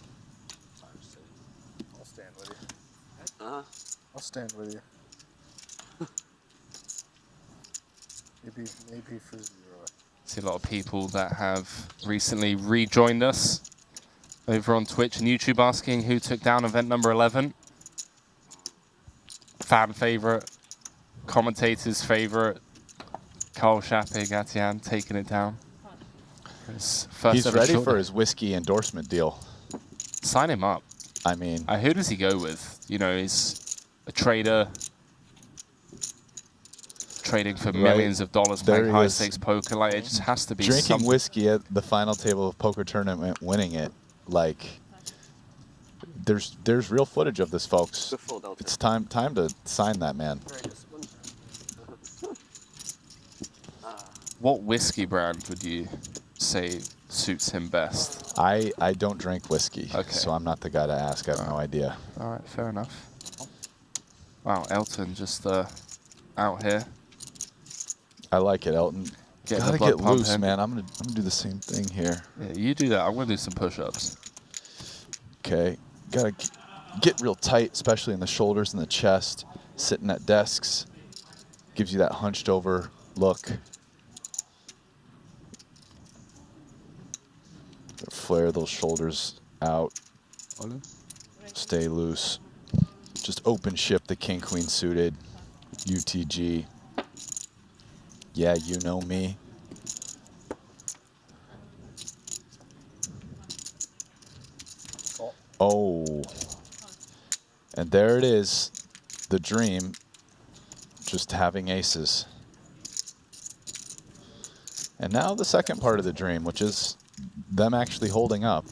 I'll stand with you. I'll stand with you. Maybe for 0. See a lot of people that have recently rejoined us over on Twitch and YouTube asking who took down event number 11. Fan favorite, commentator's favorite, Carl Shappig, Atian taking it down. His first He's ever ready short for deck. his whiskey endorsement deal. Sign him up. I mean, who does he go with? You know, he's a trader, trading for millions of dollars, There playing he high is. stakes poker. Like, it just has to be drinking something. whiskey at the final table of poker tournament, winning it. Like, there's real footage of this, folks. It's time to sign that man. What whiskey brand would you say suits him best? I don't drink whiskey, Okay. so I'm not the guy to ask. I have no idea. All right, fair enough. Wow, Elton just out here. I like it, Elton. Getting Gotta the blood get loose, pumping. man. I'm gonna do the same thing here. Yeah, you do that. I'm gonna do some push-ups. Okay, gotta get real tight, especially in the shoulders and the chest. Sitting at desks gives you that hunched over look. Flare those shoulders out. Stay loose. Just open ship the king queen suited. UTG. Yeah, you know me. Oh. And there it is. The dream. Just having aces. And now the second part of the dream, which is them actually holding up.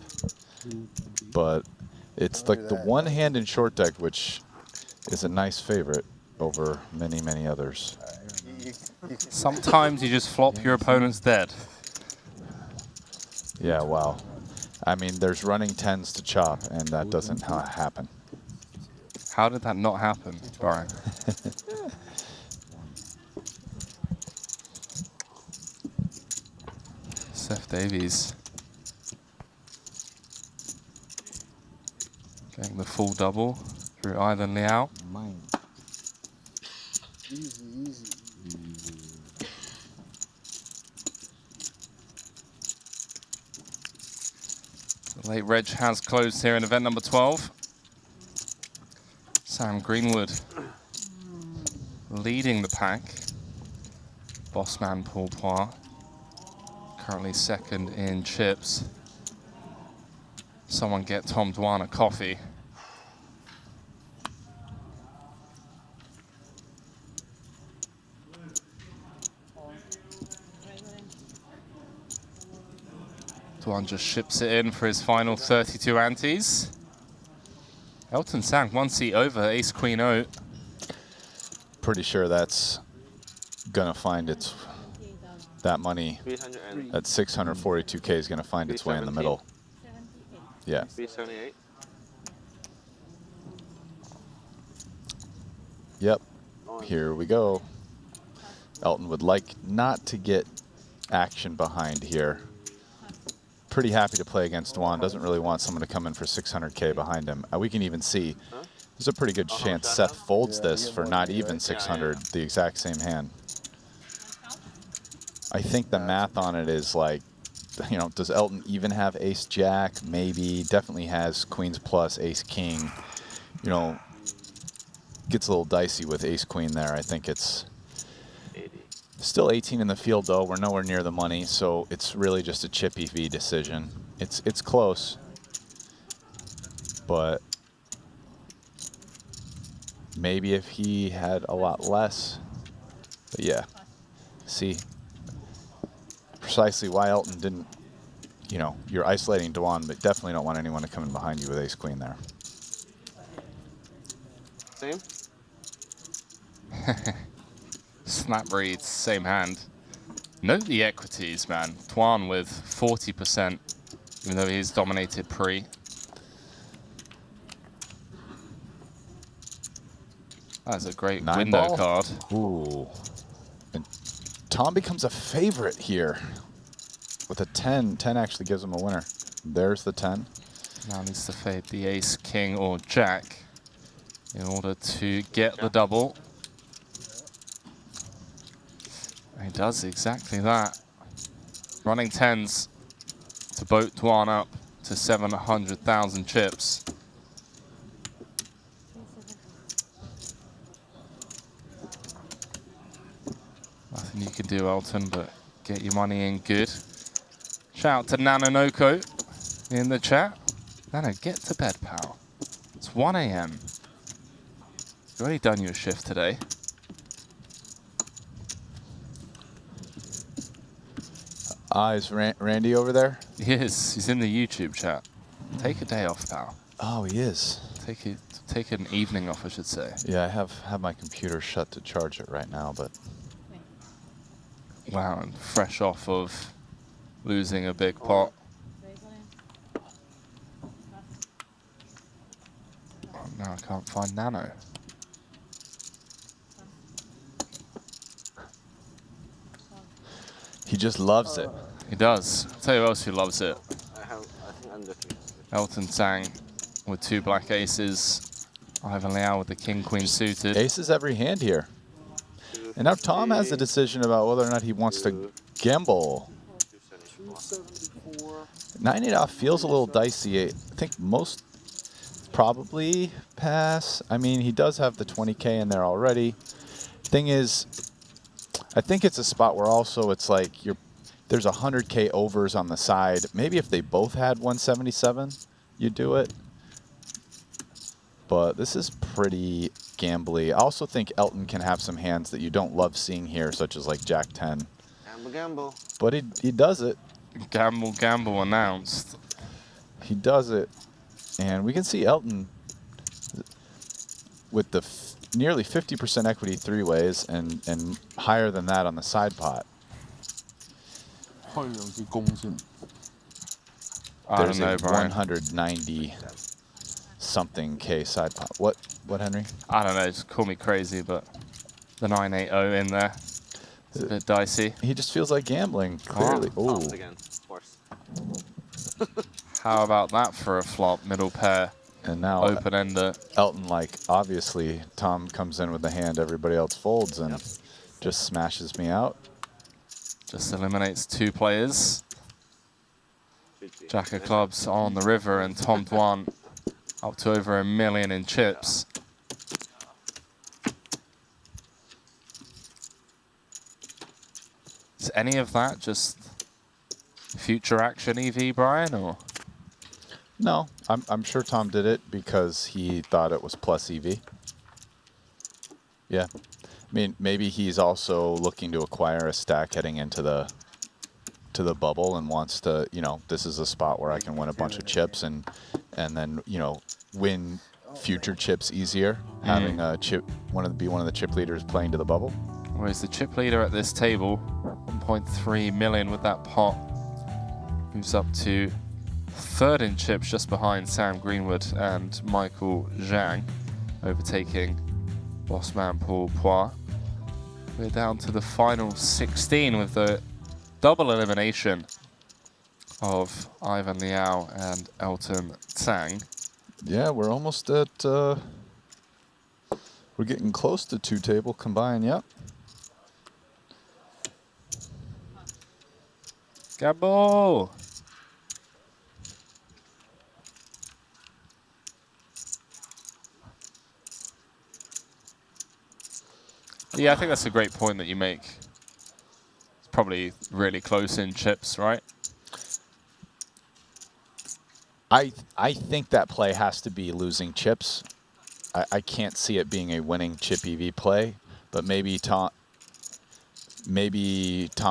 But it's like the one hand in short deck, which is a nice favorite over many, many others. Sometimes you just flop your opponent's dead. Yeah, wow. I mean, there's running 10s to chop, and that doesn't happen. How did that not happen, Brian? Seth Davies getting the full double through Island Liao. Easy, easy. The late reg has closed here in event number 12. Sam Greenwood leading the pack. Bossman Paul Poir currently second in chips. Someone get Tom Dwan a coffee. Dwan just ships it in for his final 32 antes. Elton Sang 1 seat over Ace Queen O. Pretty sure that's gonna find its, that money at 642K is gonna find its way in the middle. Yeah. 378. Yep. Here we go. Elton would like not to get action behind here. Pretty happy to play against Dwan. Doesn't really want someone to come in for 600K behind him. We can even see there's a pretty good chance Seth folds this for not even 600, the exact same hand. I think the math on it is like, you know, does Elton even have ace jack? Maybe. Definitely has queens plus ace king. You know, gets a little dicey with ace queen there. I think it's still 18 in the field though. We're nowhere near the money, so it's really just a chippy V decision. It's close, but maybe if he had a lot less. But yeah, see precisely why Elton didn't. You know, you're isolating Dwan, but definitely don't want anyone to come in behind you with ace queen there. Same. Snap reads, same hand. Note the equities, man. Dwan with 40%, even though he's dominated pre. That's a great window ball card. Ooh. And Tom becomes a favorite here. With a 10, 10 actually gives him a winner. There's the 10. Now needs to fade the ace, king, or jack in order to get the double. He does exactly that. Running 10s to boat Dwan up to 700,000 chips. Nothing you can do, Elton, but get your money in good. Shout out to Nanonoko in the chat. Nano, get to bed, pal. It's 1 AM. You've already done your shift today. Is Randy over there? He is. He's in the YouTube chat. Take a day off, pal. Oh, he is. Take an evening off, I should say. Yeah, I have my computer shut to charge it right now, but... Wow, and fresh off of losing a big pot. Oh, now I can't find Nano. He just loves it. He does. I'll tell you who else who loves it. I think I'm looking. Elton Sang with 2 black aces. Ivan Liao with the king queen suited. Aces every hand here. And now Tom has the decision about whether or not he wants to gamble. 9-8 off feels a little dicey. I think most probably pass. I mean, he does have the 20K in there already. Thing is, I think it's a spot where also it's like there's 100K overs on the side. Maybe if they both had 177, you do it. But this is pretty gambly. I also think Elton can have some hands that you don't love seeing here, such as like Jack 10. Gamble, gamble. But he does it. Gamble, gamble announced. He does it. And we can see Elton with the nearly 50% equity three ways and higher than that on the side pot. I There's don't know, a Brian. 190 something K side pot. What, Henry? I don't know, just call me crazy, but the 980 in there, it's a bit dicey. He just feels like gambling, clearly. Oh. Ooh. Again, of course. How about that for a flop, middle pair? And now open-ender. Elton, like, obviously, Tom comes in with the hand everybody else folds and just smashes me out. Just eliminates two players. Jack of clubs on the river and Tom Dwan up to over $1 million in chips. Is any of that just future action EV, Brian, or? No, I'm sure Tom did it because he thought it was plus EV. Yeah. I mean, maybe he's also looking to acquire a stack heading into the bubble and wants to, you know, this is a spot where I can win a bunch of chips and then, you know, win future chips easier, having a chip be one of the chip leaders playing to the bubble. Well, he's the chip leader at this table, 1.3 million with that pot. Moves up to third in chips, just behind Sam Greenwood and Michael Zhang, overtaking boss man Paul Poir. We're down to the final 16 with the double elimination of Ivan Liao and Elton Tsang. Yeah, we're almost at, we're getting close to two table combined, yep. Gabo! Yeah, I think that's a great point that you make. It's probably really close in chips, right? I think that play has to be losing chips. I can't see it being a winning chip EV play, but maybe Tom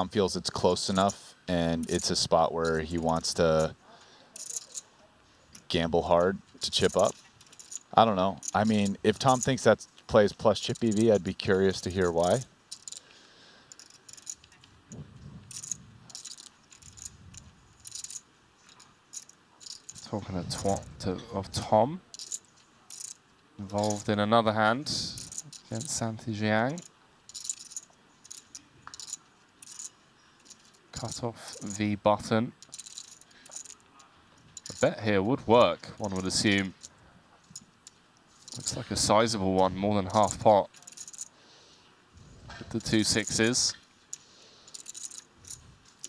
feels it's close enough and it's a spot where he wants to gamble hard to chip up. I don't know. I mean, if Tom thinks that plays plus chip EV, I'd be curious to hear why. Talking of Tom, involved in another hand against Santi Jiang. Cut off the button. A bet here would work, one would assume. Looks like a sizable one, more than half pot. With the 2 6s.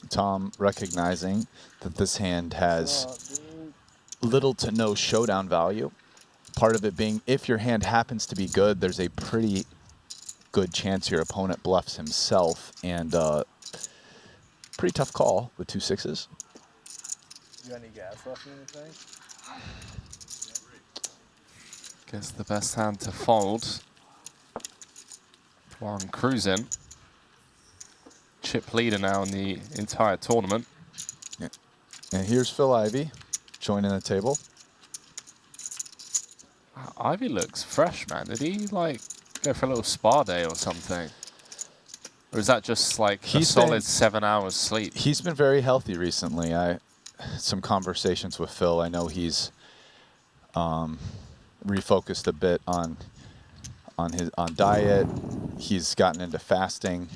Tom recognizing that this hand has little to no showdown value. Part of it being, if your hand happens to be good, there's a pretty good chance your opponent bluffs himself, and pretty tough call with 2 6s. You got any gas left in the tank? Guess the best hand to fold. One cruising. Chip leader now in the entire tournament. Yeah. And here's Phil Ivey joining the table. Ivy looks fresh, man. Did he like go for a little spa day or something? Or is that just like a solid 7 hours sleep? He's been very healthy recently. I had some conversations with Phil. I know he's refocused a bit on diet. He's gotten into fasting.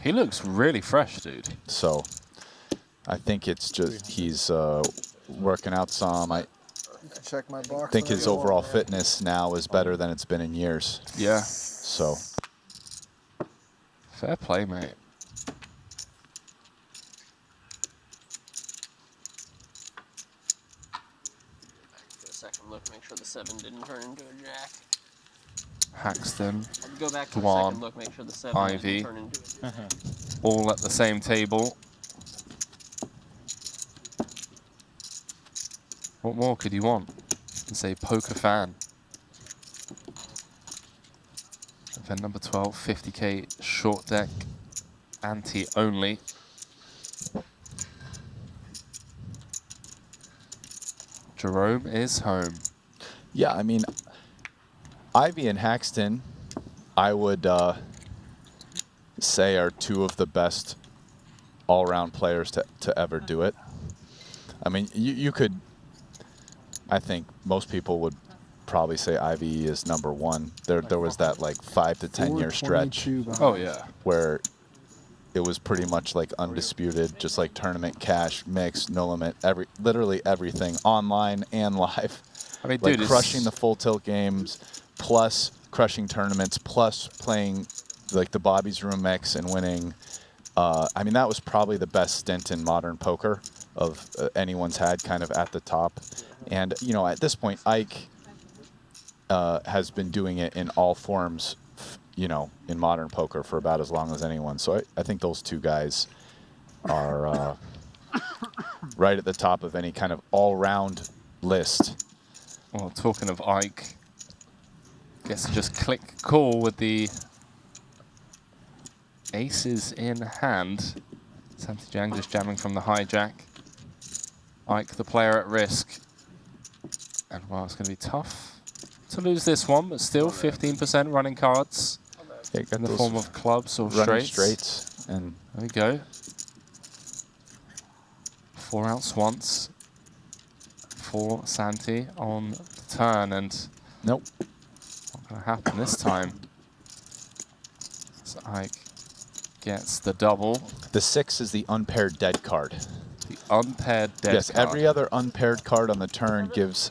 He looks really fresh, dude. So I think it's just he's working out some. I check my box. think his overall fitness now is better than it's been in years. Yeah. So fair play, mate. For a second look, make sure the 7 didn't turn into a jack. Haxton, Go back for a Dwan, second look, make sure the 7 Ivy, didn't turn into a jack. all at the same table. What more could you want? It's a poker fan. Event number 12, 50k short deck, ante only. Jerome is home. yeah, I mean, Ivy and Haxton, I would say are two of the best all-round players to ever do it. I mean, you could, I think most people would probably say Ivy is #1. There was that like 5 to 10 year stretch. Oh, yeah. Where it was pretty much like undisputed, just like tournament cash, mix, no limit, literally everything, online and live. I mean, like dude, crushing the full tilt games, plus crushing tournaments, plus playing like the Bobby's Room mix and winning. I mean, that was probably the best stint in modern poker of anyone's had, kind of at the top. And you know, at this point, Ike has been doing it in all forms, you know, in modern poker for about as long as anyone. So I think those two guys are right at the top of any kind of all-round list. Well, talking of Ike, guess just click call with the aces in hand. Santi Jang just jamming from the hijack. Ike, the player at risk. And well, it's going to be tough to lose this one, but still 15% running cards in the form of clubs or straights. And there we go. 4 outs once for Santi on the turn, and nope, not going to happen this time. So Ike gets the double. The 6 is the unpaired dead card. The unpaired dead yes, card. every other unpaired card on the turn gives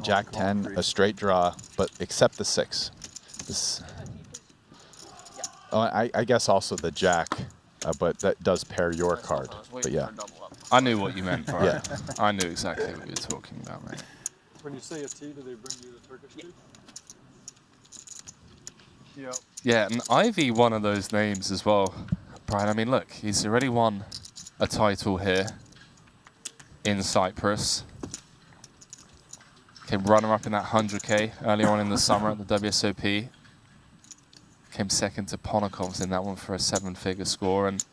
Jack 10 a straight draw, but except the 6. This, I guess also the Jack, but that does pair your card. But yeah. I knew what you meant, Brian. Yeah. I knew exactly what you were talking about, mate. When you say a tea, do they bring you the Turkish tea? Yep. Yeah, and Ivy, one of those names as well. Brian, I mean, look, he's already won a title here in Cyprus. Came runner-up in that 100K earlier on in the summer at the WSOP. Came second to Ponakov's in that one for a 7-figure score. And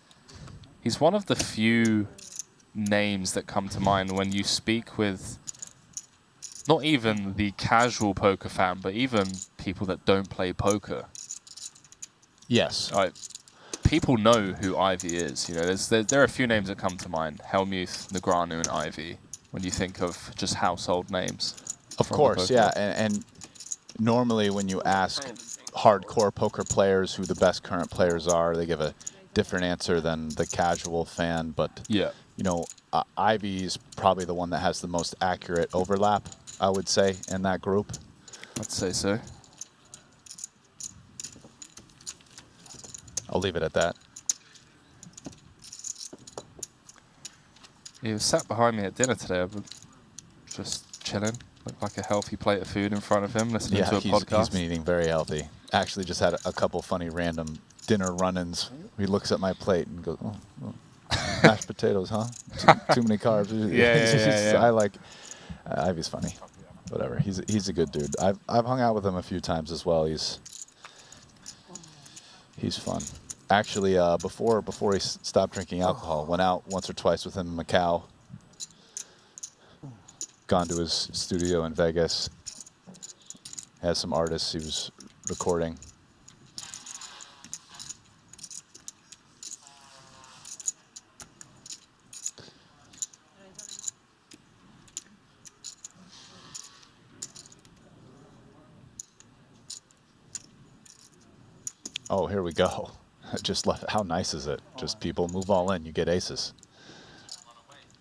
he's one of the few names that come to mind when you speak with not even the casual poker fan, but even people that don't play poker. Yes. People know who Ivy is. You know, there are a few names that come to mind: Helmuth, Negreanu, and Ivy. When you think of just household names. Of course, yeah. And normally when you ask hardcore poker players who the best current players are, they give a different answer than the casual fan. But yeah, you know, Ivy's probably the one that has the most accurate overlap, I would say, in that group. I'd say so. I'll leave it at that. He was sat behind me at dinner today, just chilling. Looked like a healthy plate of food in front of him, listening to a podcast. He's been eating very healthy. Actually, just had a couple funny random dinner run-ins. He looks at my plate and goes, oh, mashed potatoes, huh? Too many carbs. Yeah. I like Ivy's funny. Whatever. He's a good dude. I've hung out with him a few times as well. He's fun. Actually, before he stopped drinking alcohol, went out once or twice with him in Macau. Gone to his studio in Vegas. Has some artists he was recording. Oh, here we go. Just left. How nice is it? Just people move all in, you get aces.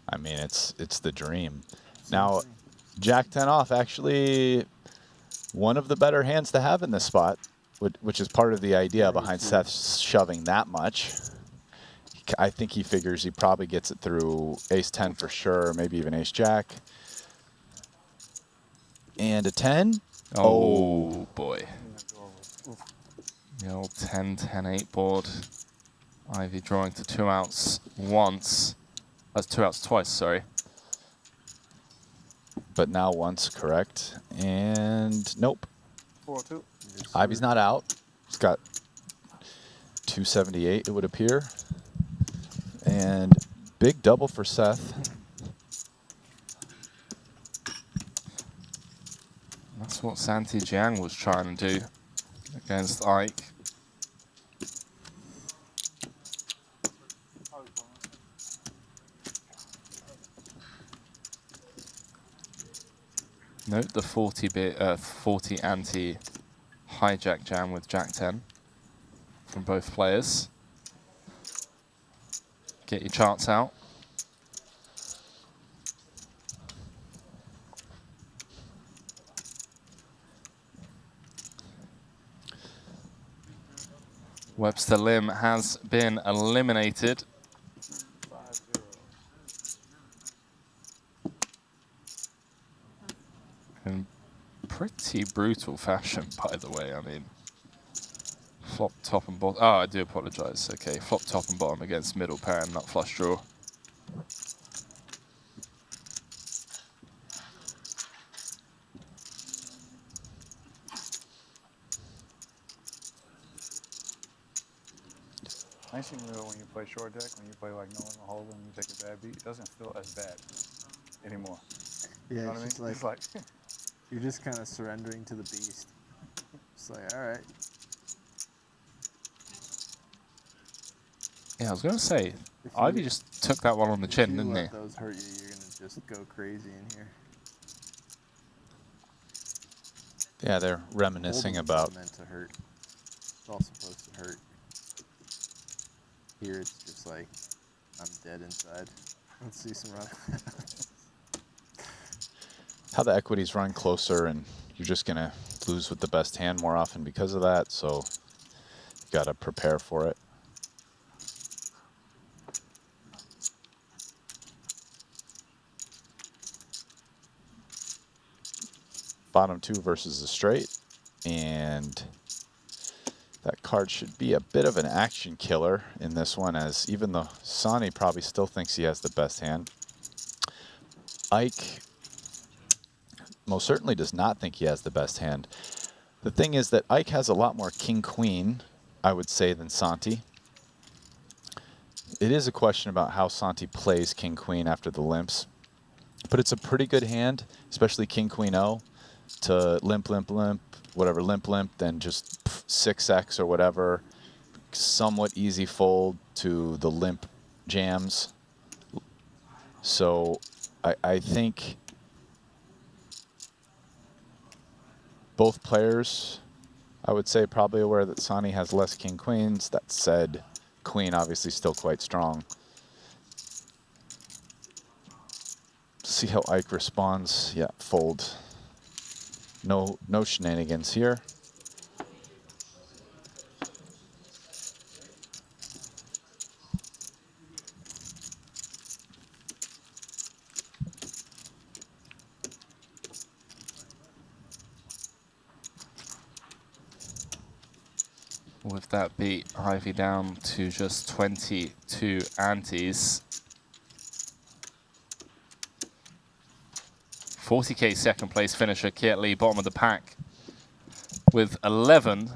I mean, it's the dream. Now, Jack 10 off, actually one of the better hands to have in this spot, which is part of the idea behind Seth shoving that much. I think he figures he probably gets it through ace 10 for sure, maybe even ace jack. And a 10. Oh boy. The old 10-10-8 board. Ivy drawing to 2 outs once. That's 2 outs twice, sorry. But now once, correct. And nope. 4-2. Ivy's not out. He's got 278, it would appear. And big double for Seth. That's what Santi Jiang was trying to do against Ike. Note the 40 anti hijack jam with Jack 10 from both players. Get your charts out. Webster Lim has been eliminated. In pretty brutal fashion, by the way. I mean, flop top and bottom. Oh, I do apologize. Okay, flop top and bottom against middle pair and nut flush draw. Nice thing though, when you play short deck, when you play like no one will hold and you take a bad beat, it doesn't feel as bad anymore. Yeah, You know what I mean? it's just It's like you're just kind of surrendering to the beast. It's like, all right. Yeah, I was going to say, If Ivy you- just took that one on the if chin, you didn't he? let those hurt you, you're gonna just go crazy in here. Yeah, they're reminiscing Hold'em's about. not meant to hurt. It's all supposed to hurt. Here it's just like, I'm dead inside. Let's see some run. How the equities run closer, and you're just going to lose with the best hand more often because of that, so you got to prepare for it. Bottom two versus the straight, and that card should be a bit of an action killer in this one, as even though Sonny probably still thinks he has the best hand, Ike most certainly does not think he has the best hand. The thing is that Ike has a lot more king-queen, I would say, than Santi. It is a question about how Santi plays king-queen after the limps, but it's a pretty good hand, especially king-queen-o, to limp, limp, limp, whatever, limp, limp, then just 6x or whatever, somewhat easy fold to the limp jams. So I think both players, I would say, probably aware that Sonny has less king queens. That said, queen obviously still quite strong. See how Ike responds. Yeah, fold. No shenanigans here. With that beat, Ivy down to just 22 antes. 40k second place finisher, Kiet Lee, bottom of the pack with 11.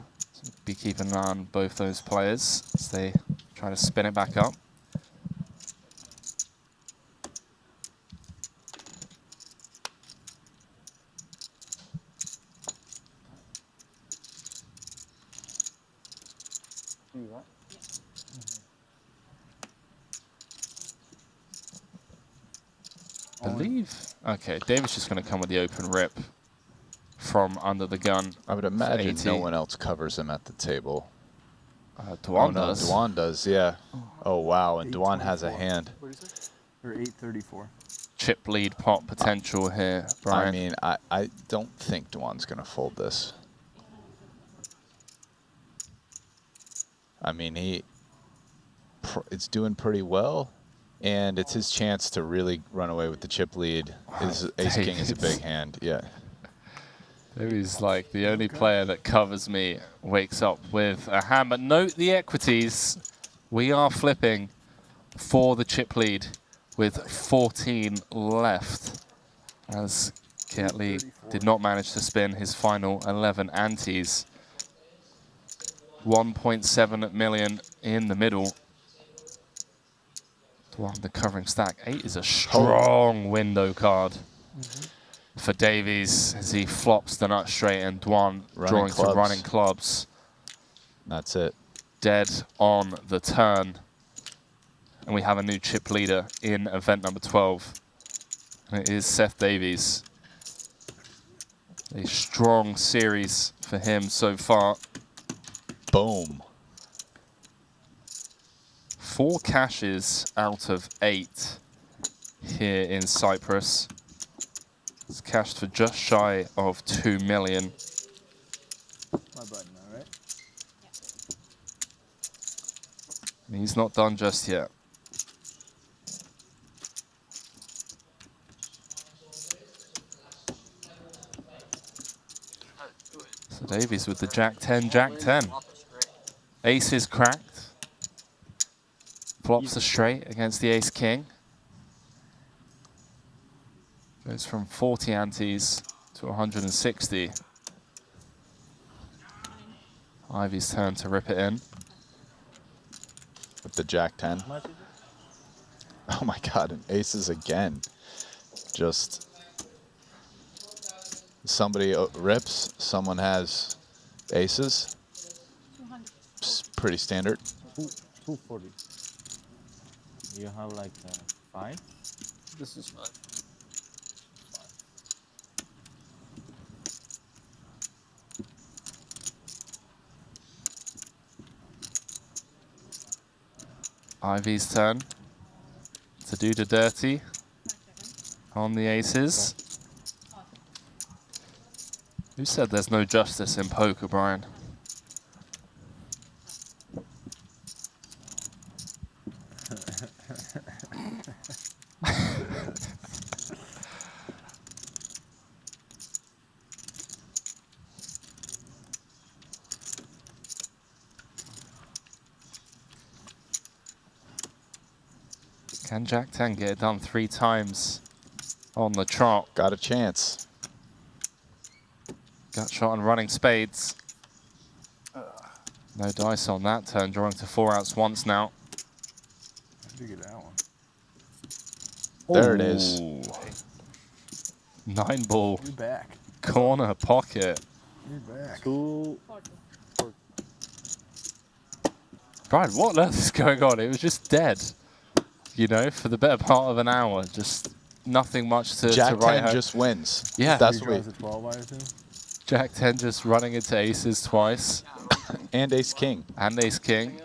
Be keeping an eye on both those players as they try to spin it back up. you, right? Believe. Okay, David's just going to come with the open rip from under the gun. I would imagine no one else covers him at the table. Duan does. Duan does, yeah. Oh, wow, and Duan has a hand. What is it? Or 834. Chip lead pot potential here, Brian. I mean, I don't think Duan's going to fold this. I mean, it's doing pretty well, and it's his chance to really run away with the chip lead. His ace-king is a big hand, yeah. He's like, the only player that covers me wakes up with a hand. But note the equities. We are flipping for the chip lead with 14 left, as Kiet Lee did not manage to spin his final 11 antes. 1.7 million in the middle. The covering stack. 8 is a strong window card. for Davies as he flops the nut straight and Dwan Running drawing clubs. to running clubs. That's it. Dead on the turn. And we have a new chip leader in event number 12. And it is Seth Davies. A strong series for him so far. Boom. 4 caches out of 8 here in Cyprus. It's cashed for just shy of 2 million. My button, all right? And he's not done just yet. So Davies with the Jack 10, Jack 10. Ace is cracked. Flops a straight against the Ace King. Goes from 40 antes to 160. Ivy's turn to rip it in. With the Jack 10. Oh my god, and aces again. Just somebody rips, someone has aces. It's pretty standard. 240. You have like 5? This is 5. Ivy's turn to do the dirty on the aces. Who said there's no justice in poker, Brian? Can Jack 10 get it done 3 times on the trot? Got a chance. Gut shot and running spades. No dice on that turn, drawing to 4 outs once now. How did you get that one? There it is. Ooh. 9 ball. You're back. Corner pocket. You're back. 2. Brian, what on earth is going on? It was just dead. You know, for the better part of an hour. Just nothing much to Jack to write 10 home. just wins. Yeah. That's He what draws a 12, I assume? Jack 10 just running into aces twice. And ace king. And ace king.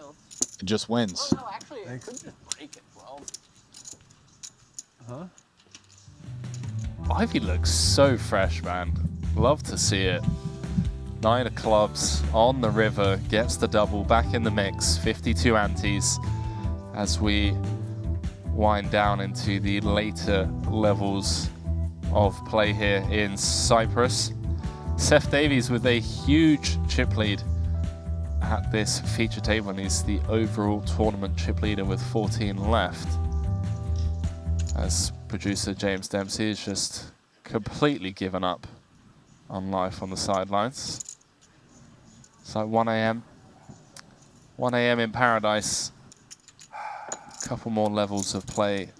It just wins. No, actually, it could just break at 12. Huh? Ivy looks so fresh, man. Love to see it. 9 of clubs on the river, gets the double back in the mix. 52 antes as we wind down into the later levels of play here in Cyprus. Seth Davies with a huge chip lead at this feature table, and he's the overall tournament chip leader with 14 left. As producer James Dempsey has just completely given up on life on the sidelines. It's like 1 a.m. 1 a.m. in paradise. Couple more levels of play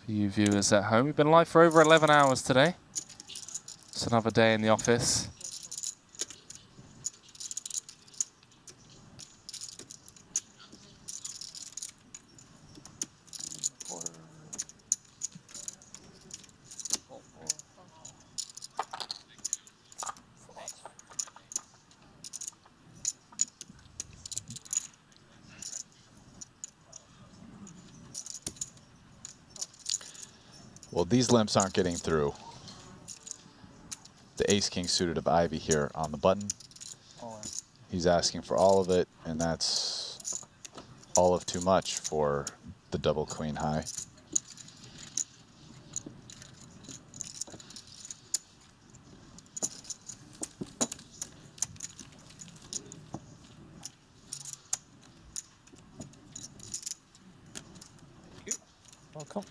for you viewers at home. We've been live for over 11 hours today. It's another day in the office. Well, these limps aren't getting through. The ace-king suited of Ivy here on the button. He's asking for all of it, and that's all of too much for the double queen high. Welcome.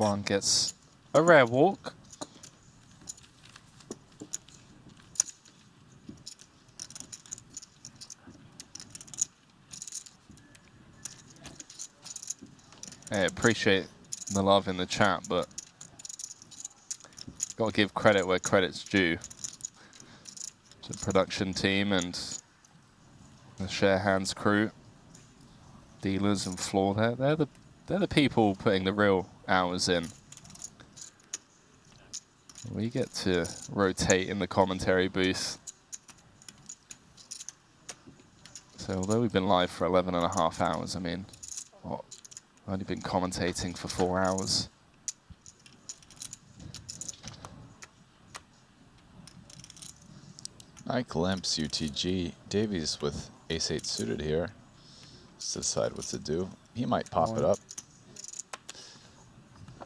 Tuan gets a rare walk. I appreciate the love in the chat, but got to give credit where credit's due to the production team and the Share Hands crew, dealers and floor. They're the people putting the real hours in. We get to rotate in the commentary booth. So although we've been live for 11.5 hours, I mean, what? I've only been commentating for 4 hours. I glimpse UTG. Davies with ace-8 suited here. Let's decide what to do. He might pop it up.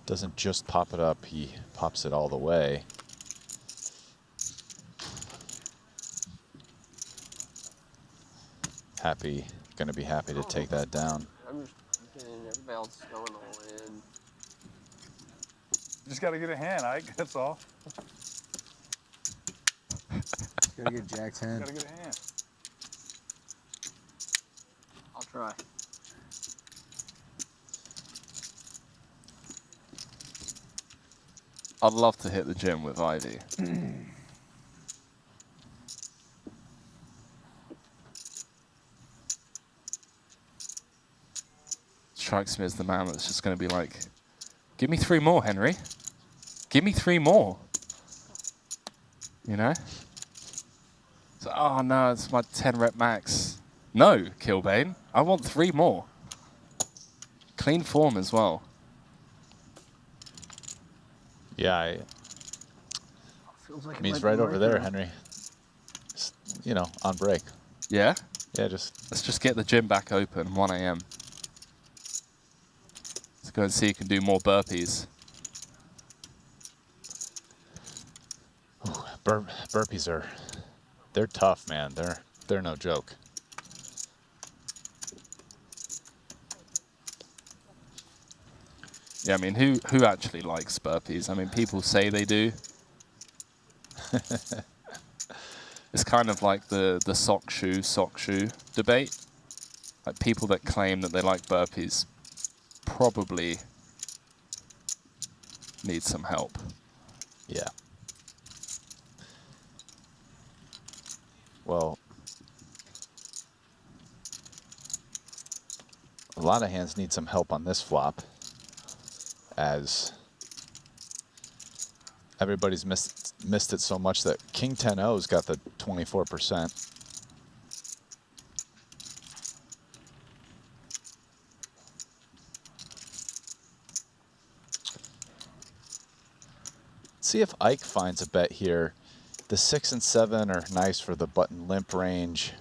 Doesn't just pop it up, he pops it all the way. Happy, gonna be happy to take that down. I'm just getting everybody else going all in. Just got to get a hand, Ike. That's all. Gotta get Jack 10. Got to get a hand. I'll try. I'd love to hit the gym with Ivy. Strikes me as the man that's just going to be like, give me 3 more, Henry. Give me 3 more. You know? So, oh no, it's my 10 rep max. No, Kilbane. I want 3 more. Clean form as well. Yeah, Feels like I mean, he's right over there, Henry. Just, you know, on break. Yeah? Yeah, just... Let's just get the gym back open, 1 AM. Let's go and see if you can do more burpees. Ooh, burpees are... They're tough, man. They're no joke. Yeah, I mean, who actually likes burpees? I mean, people say they do. It's kind of like the sock shoe debate. Like people that claim that they like burpees probably need some help. Yeah. Well, a lot of hands need some help on this flop, as everybody's missed it so much that King 10-0's got the 24%. See if Ike finds a bet here. The 6 and 7 are nice for the button limp range.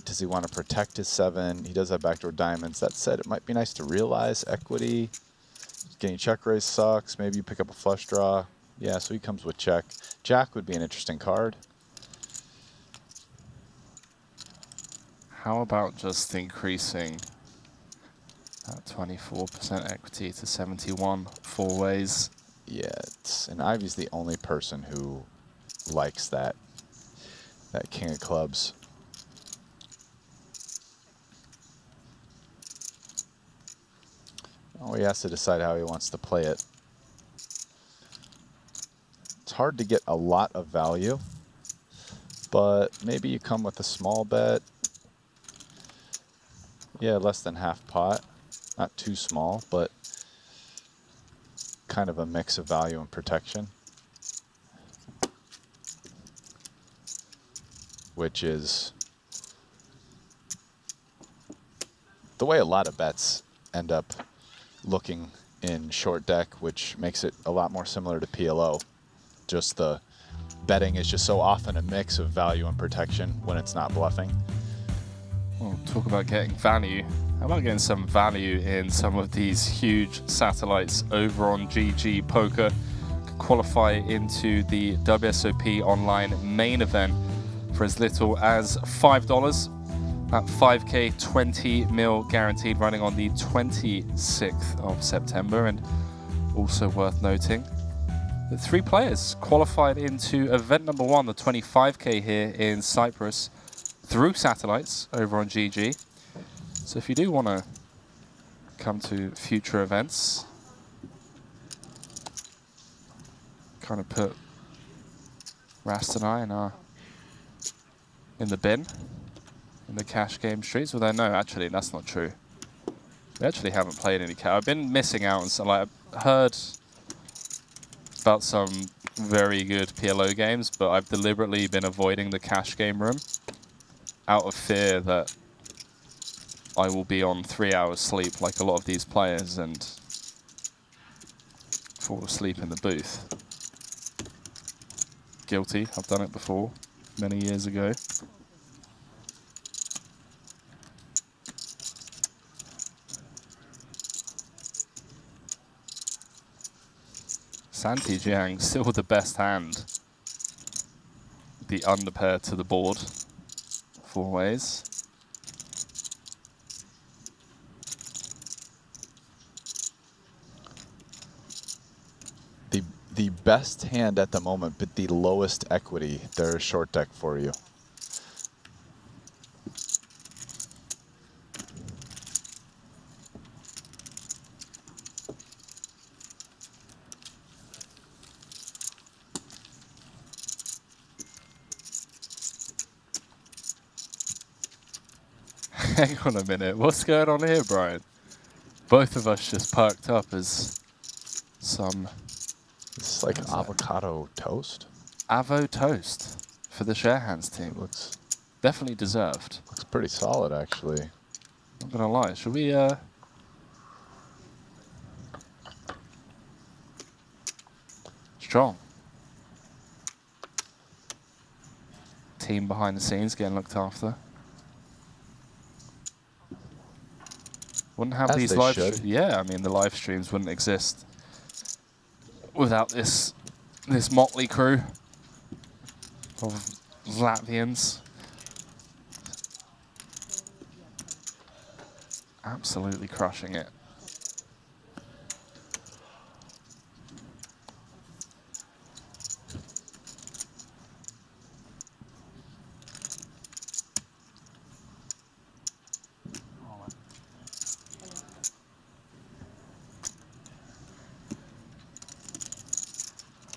Does he want to protect his 7? He does have backdoor diamonds. That said, it might be nice to realize equity. Getting check raise sucks. Maybe you pick up a flush draw. Yeah, so he comes with check. Jack would be an interesting card. How about just increasing that 24% equity to 71 4 ways? Yeah, and Ivy's the only person who likes that king of clubs. Oh, he has to decide how he wants to play it. It's hard to get a lot of value, but maybe you come with a small bet. Yeah, less than half pot. Not too small, but kind of a mix of value and protection. Which is the way a lot of bets end up looking in short deck, which makes it a lot more similar to PLO. Just the betting is just so often a mix of value and protection when it's not bluffing. Well, talk about getting value. How about getting some value in some of these huge satellites over on GG Poker? Could qualify into the WSOP Online main event for as little as $5. That 5K 20 mil guaranteed, running on the 26th of September. And Also worth noting that 3 players qualified into event number 1, the 25k here in Cyprus, through satellites over on GG. So if you do want to come to future events, kind of put Rast and I in the bin, in the cash game streets. Although no, actually that's not true. We actually haven't played any cash. I've been missing out on some, like, I've heard about some very good PLO games, but I've deliberately been avoiding the cash game room out of fear that I will be on 3 hours sleep like a lot of these players and fall asleep in the booth. Guilty, I've done it before, many years ago. Santi Jiang, still the best hand. The underpair to the board, 4 ways. The best hand at the moment, but the lowest equity. They're a short deck for you. Hang on a minute, what's going on here, Brian? Both of us just perked up as some... It's like avocado toast. Avo toast for the share hands team. Looks definitely deserved. Looks pretty solid, actually. Not gonna lie, should we strong. Team behind the scenes getting looked after. Wouldn't have As these they live should. yeah, I mean the live streams wouldn't exist without this motley crew of Latvians. Absolutely crushing it.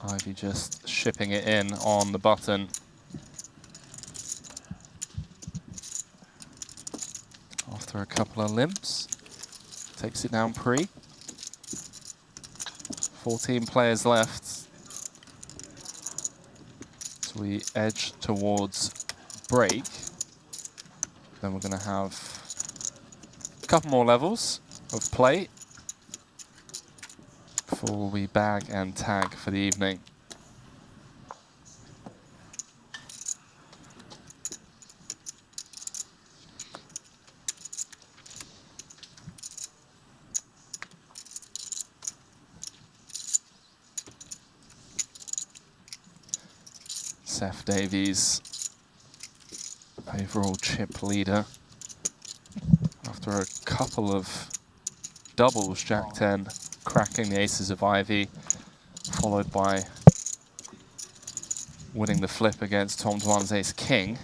Ivy just shipping it in on the button. After a couple of limps, takes it down pre. 14 players left. So we edge towards break. Then we're going to have a couple more levels of play before we bag and tag for the evening. Seth Davies, overall chip leader, after a couple of doubles, Jack 10, cracking the aces of Ivy, followed by winning the flip against Tom Dwan's ace king.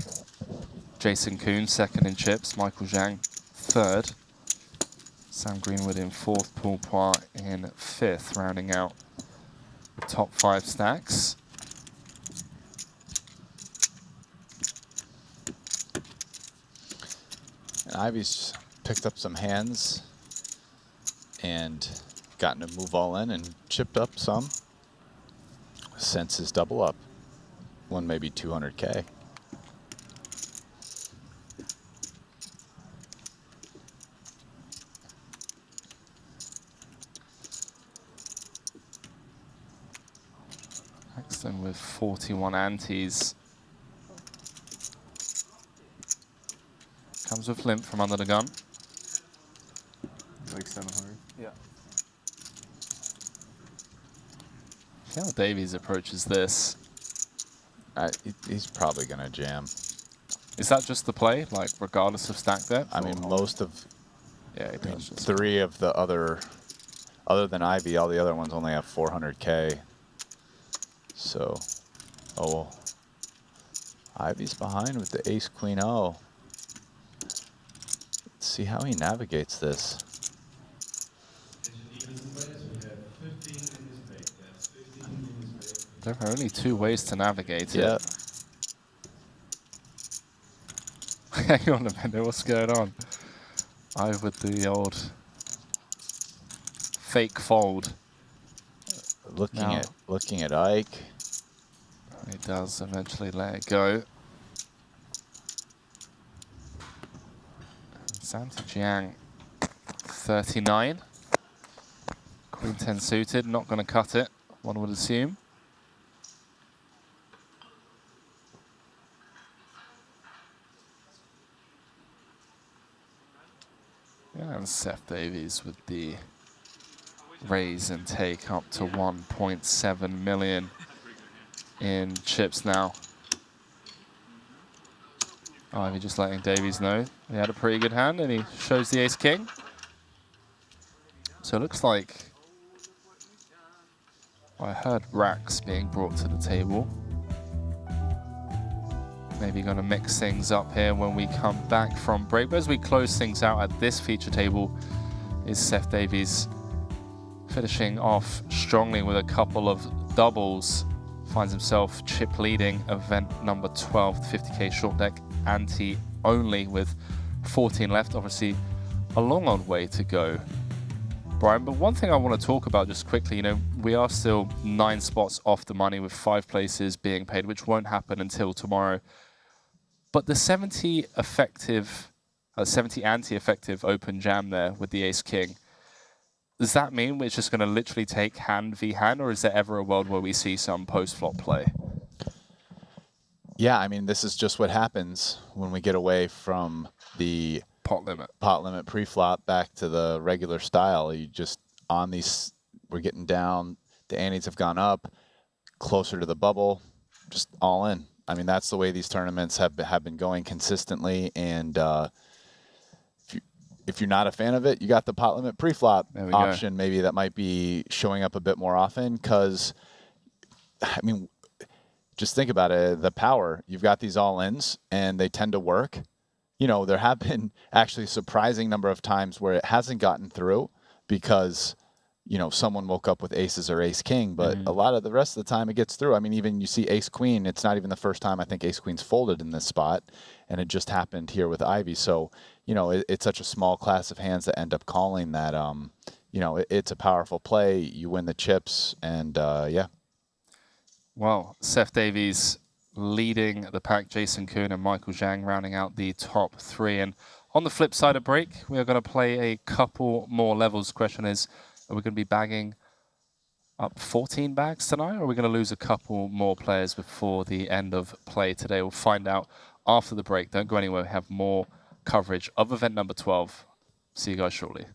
Jason Kuhn second in chips, Michael Zhang third, Sam Greenwood in fourth, Paul Poir in fifth, rounding out the top 5 stacks. And Ivy's picked up some hands and gotten to move all in and chipped up some since his double up. Won maybe 200K. Paxton with 41 antes. Comes with limp from under the gun. Like 700. Yeah. See how Davies approaches this. He's probably going to jam. Is that just the play, like regardless of stack depth? I mean, most of yeah, it does just 3 of the other other than Ivy, all the other ones only have 400K. So, oh, Ivy's behind with the ace queen O. Let's see how he navigates this. There are only 2 ways to navigate Yeah. it. Hang on a minute, what's going on? I with the old fake fold. Looking at Ike. He does eventually let it go. Santi Jiang, 39. Queen 10 suited, not going to cut it, one would assume. Yeah, and Seth Davies with the raise and take up to 1.7 million in chips now. Ivy just letting Davies know he had a pretty good hand, and he shows the ace king. So it looks like I heard racks being brought to the table. Maybe going to mix things up here when we come back from break. But as we close things out at this feature table, is Seth Davies finishing off strongly with a couple of doubles. Finds himself chip leading event number 12, 50K short deck ante only with 14 left. Obviously a long way to go, Brian. But one thing I want to talk about just quickly, you know, we are still 9 spots off the money with 5 places being paid, which won't happen until tomorrow. But the 70 anti-effective open jam there with the ace king, does that mean we're just going to literally take hand v hand, or is there ever a world where we see some post-flop play? Yeah, I mean, this is just what happens when we get away from the pot limit pre-flop back to the regular style. You just, on these, we're getting down, the antes have gone up, closer to the bubble, just all in. I mean, that's the way these tournaments have been going consistently, and if you're not a fan of it, you got the pot limit pre-flop option. Maybe that might be showing up a bit more often, because, I mean, just think about it, the power. You've got these all-ins, and they tend to work. You know, there have been actually a surprising number of times where it hasn't gotten through because, you know, someone woke up with aces or ace king, but a lot of the rest of the time it gets through. I mean, even you see ace queen, it's not even the first time I think ace queen's folded in this spot, and it just happened here with Ivy. So, you know, it's such a small class of hands that end up calling that, you know, it's a powerful play. You win the chips, and yeah. Well, Seth Davies leading the pack, Jason Kuhn and Michael Zhang rounding out the top 3. And on the flip side of break, we are going to play a couple more levels. The question is, are we going to be bagging up 14 bags tonight, or are we going to lose a couple more players before the end of play today? We'll find out after the break. Don't go anywhere. We have more coverage of event number 12. See you guys shortly.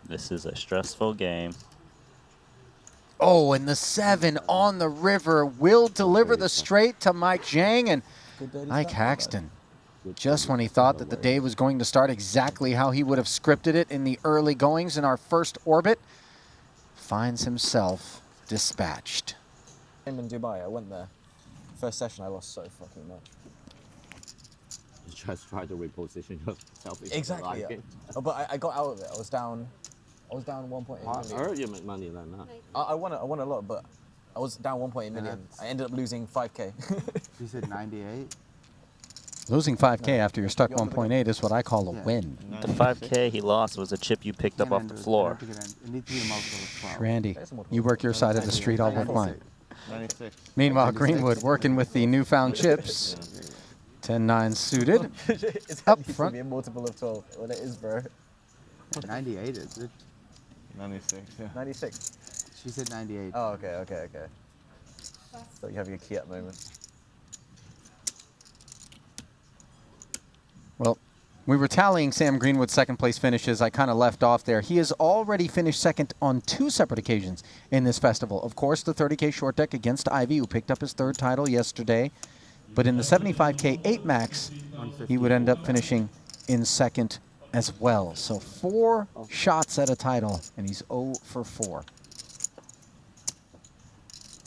This is a stressful game. Oh, and the 7 on the river will deliver the straight to Mike Zhang. And Mike Haxton, just when he thought that the day was going to start exactly how he would have scripted it in the early goings in our first orbit, finds himself dispatched. I'm in Dubai. I went there. First session, I lost so fucking much. You just try to reposition yourself. in the Exactly. live Yeah. game. Oh, but I got out of it. I was down 1.8 million. I heard you make money then. Huh? I won a lot, but I was down 1.8 million. I ended up losing 5k. You said 98? Losing 5K after you're stuck 1.8 is what I call a win. The 5K he lost was a chip you picked up off the floor. Randy, you work your side of the street, I'll work mine. 96. Meanwhile, Greenwood working with the newfound chips. 10-9 suited. Up front. Be a multiple of 12. Well, it is, bro. 98 is it? 96, yeah. 96. She said 98. Oh, okay. So you have your key up moment. Well, we were tallying Sam Greenwood's second place finishes. I kind of left off there. He has already finished second on 2 separate occasions in this festival. Of course, the 30K short deck against Ivy, who picked up his 3rd title yesterday. But in the 75K 8 max, he would end up finishing in second as well. So 4 shots at a title, and he's 0 for 4.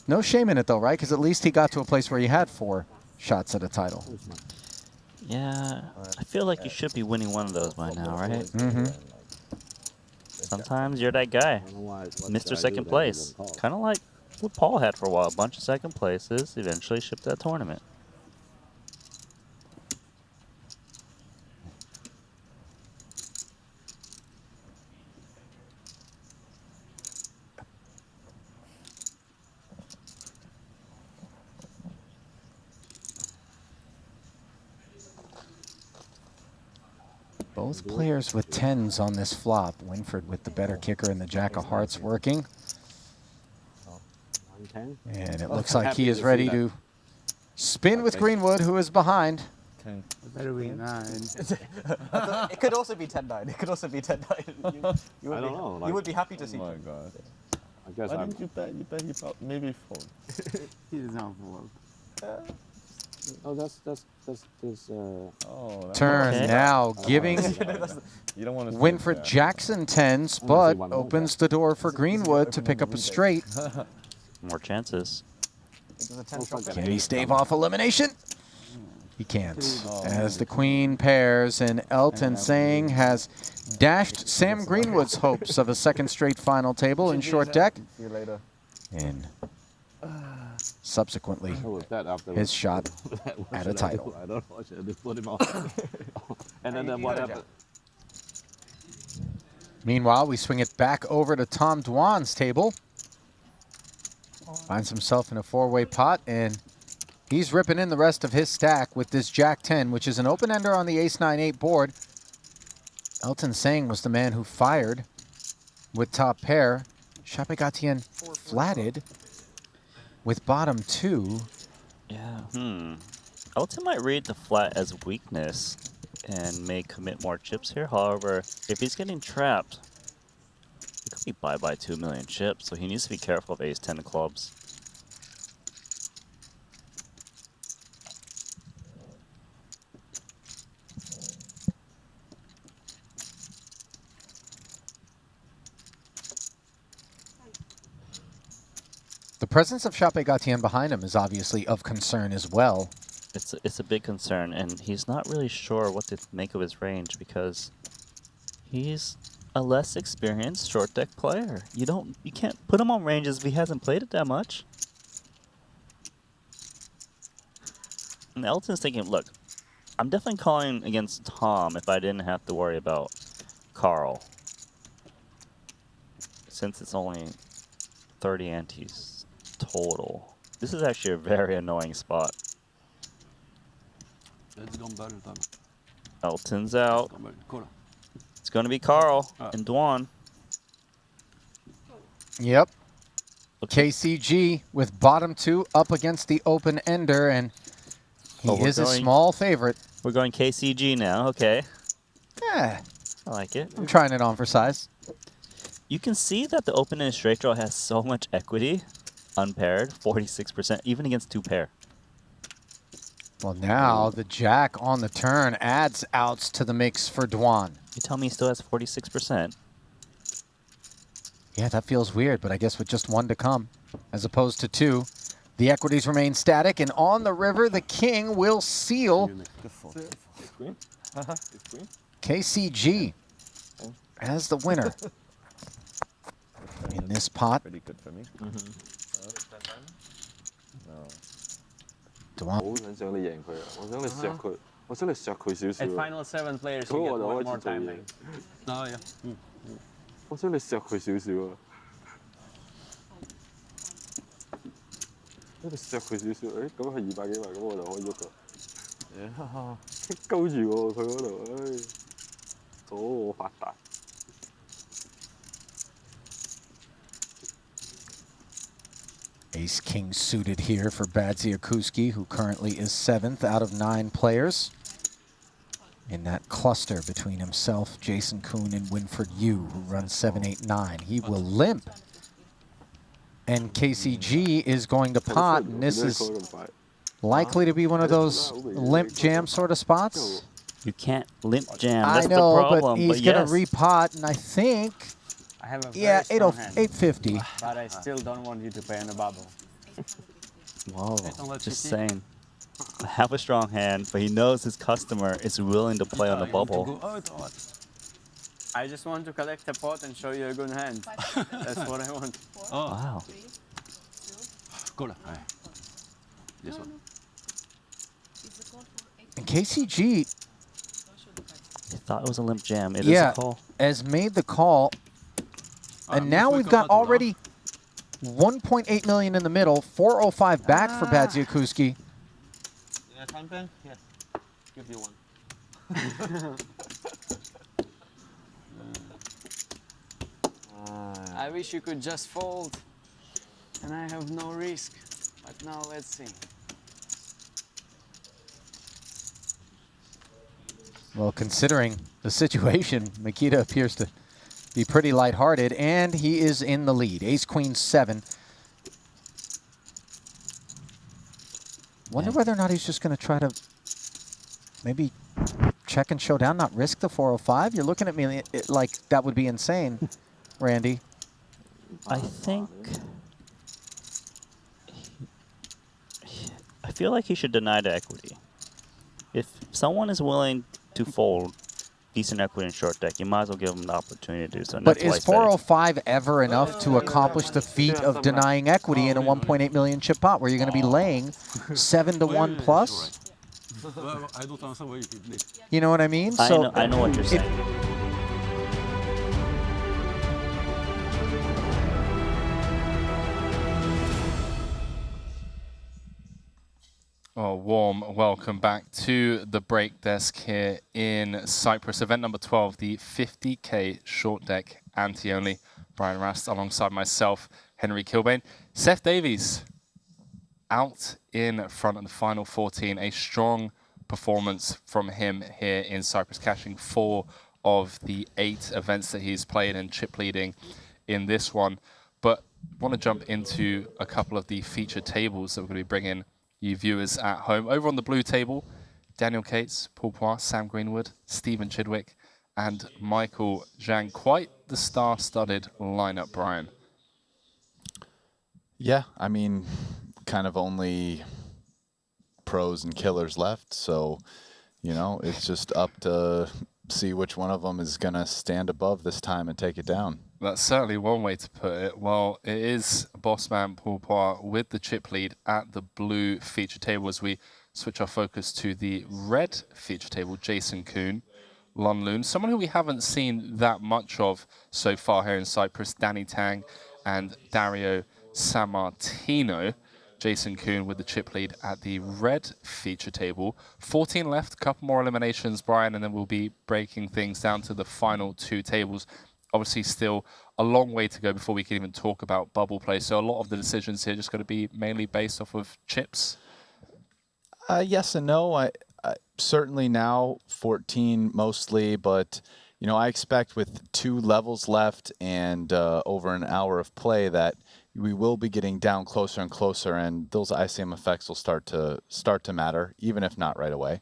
No shame in it, though, right? Because at least he got to a place where he had 4 shots at a title. Yeah, I feel like you should be winning one of those by now, right? Mm-hmm. Sometimes you're that guy, Mr. Second Place. Kind of like what Paul had for a while. A bunch of second places, eventually shipped that tournament. Both players with 10s on this flop. Winford with the better kicker and the Jack of Hearts working. And it looks like he is ready to spin with Greenwood, who is behind. It better be 9. It could also be 10-9. It could also be 10-9. You I don't know. You like- would be happy to see. Oh my god. I guess Why I'm. didn't You bet. You bet. He probably maybe fold. He does not fold. Oh, that's. Oh, Turn now, giving You don't want to Winfred Jackson 10s, but opens the door for Greenwood to pick up a straight. More chances. Can he stave off elimination? He can't. As the queen pairs, and Elton Sang has dashed Sam Greenwood's hopes of a second straight final table in short deck. See you later. And subsequently, his shot at a title. I don't know. I should just put him off. And then what happened? Meanwhile, we swing it back over to Tom Dwan's table. Finds himself in a 4-way pot, and he's ripping in the rest of his stack with this Jack 10, which is an open-ender on the Ace-9-8 board. Elton Sang was the man who fired with top pair. Chapegatien flatted with bottom 2. Yeah. Elton might read the flat as weakness and may commit more chips here. However, if he's getting trapped, it could be bye-bye 2 million chips, so he needs to be careful of Ace-10 of clubs. The presence of Chapegatien behind him is obviously of concern as well. It's a big concern, and he's not really sure what to make of his range because he's a less experienced short deck player. You can't put him on ranges if he hasn't played it that much. And Elton's thinking, look, I'm definitely calling against Tom if I didn't have to worry about Carl. Since it's only 30 antes total. This is actually a very annoying spot. Elton's out. It's going to be Carl and Dwan. Yep. KCG with bottom 2 up against the open ender, and he is a small favorite. We're going KCG now. Okay. Yeah. I like it. I'm trying it on for size. You can see that the open-ended straight draw has so much equity, unpaired, 46%, even against two pair. Well, now the jack on the turn adds outs to the mix for Dwan. You tell me he still has 46%. Yeah, that feels weird, but I guess with just one to come, as opposed to two, the equities remain static, and on the river, the king will seal KCG as the winner in this pot. Pretty good for me. No. 好想你贏佢啊！我想你削佢，我想你削佢少少 At 啊。 final 7 players, 咁 you 我 get 就 one 開 more 始做 time 嘢 lane.。啊呀，我想你削佢少少啊。你削佢少少，誒咁係200幾萬，咁我就可以喐啦。高住喎佢嗰度，唉，阻我發達。 Ace-king suited here for Badziakuski, who currently is 7th out of 9 players in that cluster between himself, Jason Kuhn, and Winford Yu, who runs 7, 8, 9. He will limp. And KCG is going to pot, and this is likely to be one of those limp jam sort of spots. You can't limp jam. I That's know, the problem. but he's going to repot, and I think... I have a Yeah, very strong hand, 850. but I still don't want you to play on the bubble. Whoa, just saying. Have a strong hand, but he knows his customer is willing to play on the bubble. I just want to collect a pot and show you a good hand. That's what I want. Wow. This one. And KCG... I thought it was a limp jam. It is yeah, a call. has made the call. And now we've got already 1.8 million in the middle, 405 back for Badziakuski. Yeah, time pen? Yes. Give you one. I wish you could just fold, and I have no risk. But now let's see. Well, considering the situation, Mikita appears to be pretty lighthearted, and he is in the lead. Ace, Queen, 7. Wonder whether or not he's just going to try to maybe check and show down, not risk the 405. You're looking at me like that would be insane, Randy. I think... I feel like he should deny the equity. If someone is willing to fold decent equity in short deck, you might as well give them the opportunity to do so. But is 405 ever enough to accomplish the feat of denying equity in a 1.8 million chip pot where you're going to be laying 7 to 1 plus? I don't answer what you did. You know what I mean? I know what you're saying. Oh, warm welcome back to the break desk here in Cyprus. Event number 12, the 50k short deck anti-only. Brian Rast alongside myself, Henry Kilbane. Seth Davies out in front of the final 14. A strong performance from him here in Cyprus, cashing 4 of the 8 events that he's played and chip leading in this one. But I want to jump into a couple of the featured tables that we're going to be bringing you viewers at home. Over on the blue table, Daniel Cates, Paul Poir, Sam Greenwood, Stephen Chidwick, and Michael Zhang. Quite the star-studded lineup, Brian. Yeah, I mean, kind of only pros and killers left, so, you know, it's just up to see which one of them is going to stand above this time and take it down. That's certainly one way to put it. Well, it is Bossman Paul Poir with the chip lead at the blue feature table as we switch our focus to the red feature table. Jason Kuhn, Lon Loon, someone who we haven't seen that much of so far here in Cyprus, Danny Tang and Dario Sammartino. Jason Kuhn with the chip lead at the red feature table. 14 left, a couple more eliminations, Brian, and then we'll be breaking things down to the final 2 tables. Obviously, still a long way to go before we can even talk about bubble play. So a lot of the decisions here just going to be mainly based off of chips. Yes and no. I certainly now 14 mostly, but you know, I expect with 2 levels left and over an hour of play that we will be getting down closer and closer, and those ICM effects will start to matter, even if not right away.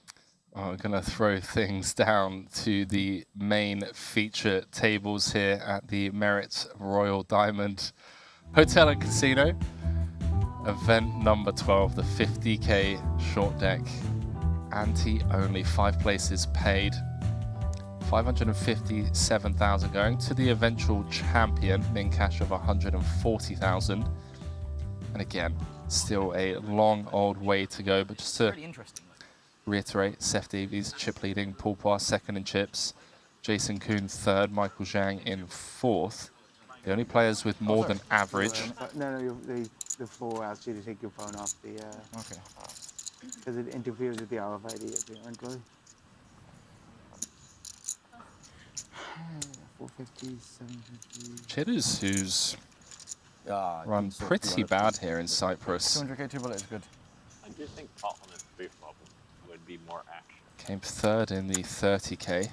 We're going to throw things down to the main feature tables here at the Merit Royal Diamond Hotel and Casino. Event number 12, the 50k short deck. Ante only, 5 places paid. 557,000 going to the eventual champion, min cash of 140,000. And again, still a long old way to go, but just to reiterate, Seth Davies chip leading, Paul Poir second in chips, Jason Kuhn third, Michael Zhang in fourth. The only players with more than average. No, the floor asks you to take your phone off the. Okay. Because it interferes with the RFID apparently. 450, 750. Chitters, who's run pretty bad here in Cyprus. 200k 2 bullet is good. I do think Parliament pre-flop would be more action. Came third in the 30k.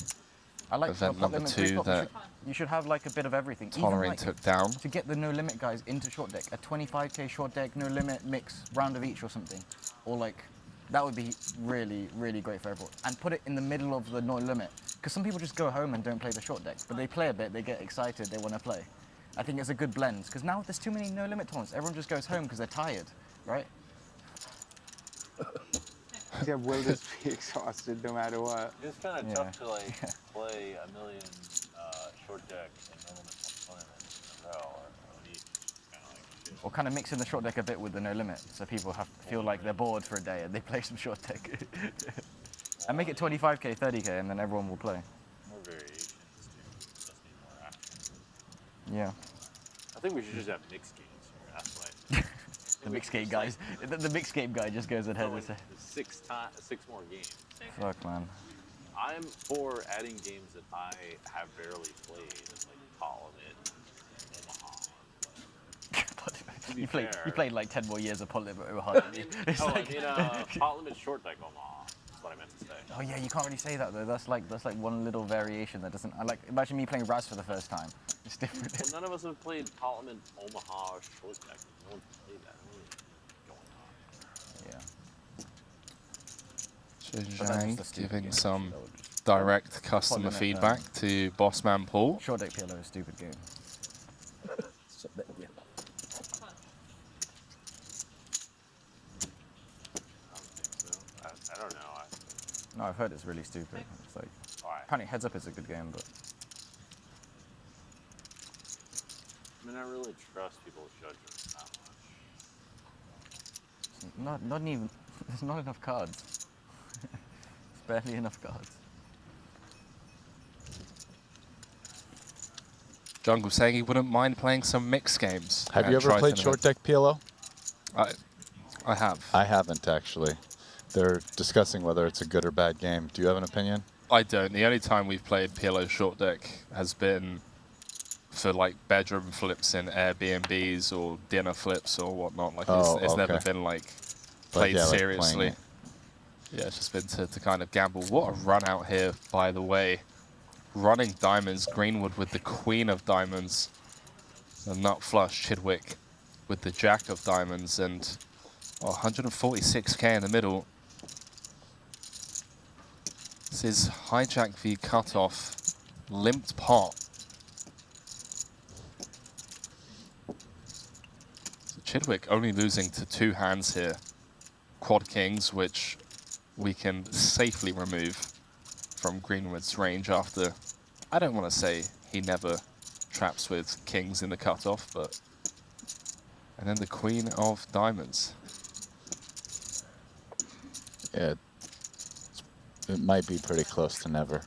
I like event number 2 that you should have like a bit of everything. Tolerant like, took down. To get the no limit guys into short deck, a 25k short deck, no limit mix, round of each or something. Or like, that would be really, really great for everyone. And put it in the middle of the no limit. Because some people just go home and don't play the short deck, but they play a bit, they get excited, they want to play. I think it's a good blend, because now there's too many no limit tournaments. Everyone just goes home because they're tired, right? Yeah, we'll just be exhausted no matter what. It's kind of tough to like play a million short deck and no limit tournaments in a row, or each. Or kind of mix in the short deck a bit with the no limit, so people feel like they're bored for a day and they play some short deck. And make it 25k, 30k, and then everyone will play. More variations too. Just need more action. Yeah. I think we should just have mixed games here. That's why. The mixed game guys. The mixed game guy just goes ahead and says. 6 more games. Fuck, man. I'm for adding games that I have barely played, like Parliament, Omaha. You played like 10 more years of Parliament Omaha. Parliament short deck Omaha. That's what I meant to say. Oh yeah, you can't really say that though. That's like one little variation that doesn't. Imagine me playing Raz for the first time. It's different. Well, none of us have played Parliament Omaha short deck. No one's played that. Zhang giving some direct customer feedback to Bossman Paul. Short deck PLO is a stupid game. I don't know. No, I've heard it's really stupid. It's like apparently Heads Up is a good game, but I mean, I really trust people's judgment that much. not even. There's not enough cards. Barely enough cards. Jungle saying he wouldn't mind playing some mixed games. Have you ever played short deck PLO? I have. I haven't actually. They're discussing whether it's a good or bad game. Do you have an opinion? I don't. The only time we've played PLO short deck has been for like bedroom flips in Airbnbs or dinner flips or whatnot. Like it's never been like played seriously. Like yeah, it's just been to kind of gamble. What a run out here, by the way. Running diamonds, Greenwood with the queen of diamonds. The nut flush, Chidwick with the jack of diamonds, and 146k in the middle. This is hijack v cutoff, limped pot. So Chidwick only losing to 2 hands here. Quad kings, which we can safely remove from Greenwood's range after, I don't want to say he never traps with kings in the cutoff, but... And then the queen of diamonds. Yeah, it might be pretty close to never.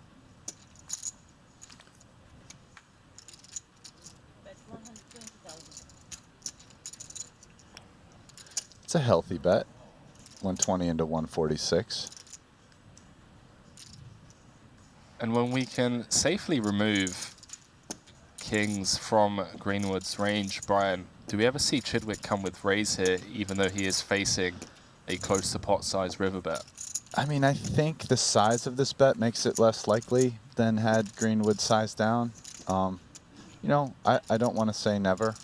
It's a healthy bet. 120 into 146. And when we can safely remove kings from Greenwood's range, Brian, do we ever see Chidwick come with raise here, even though he is facing a close to pot size river bet? I mean, I think the size of this bet makes it less likely than had Greenwood sized down. You know, I don't want to say never,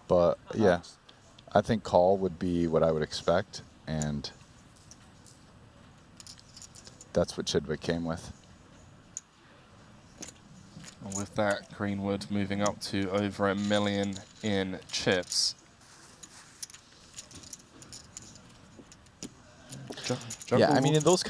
but yeah, I think call would be what I would expect, and that's what Chidwick came with. And with that, Greenwood moving up to over $1 million in chips. Yeah, I mean, in those kind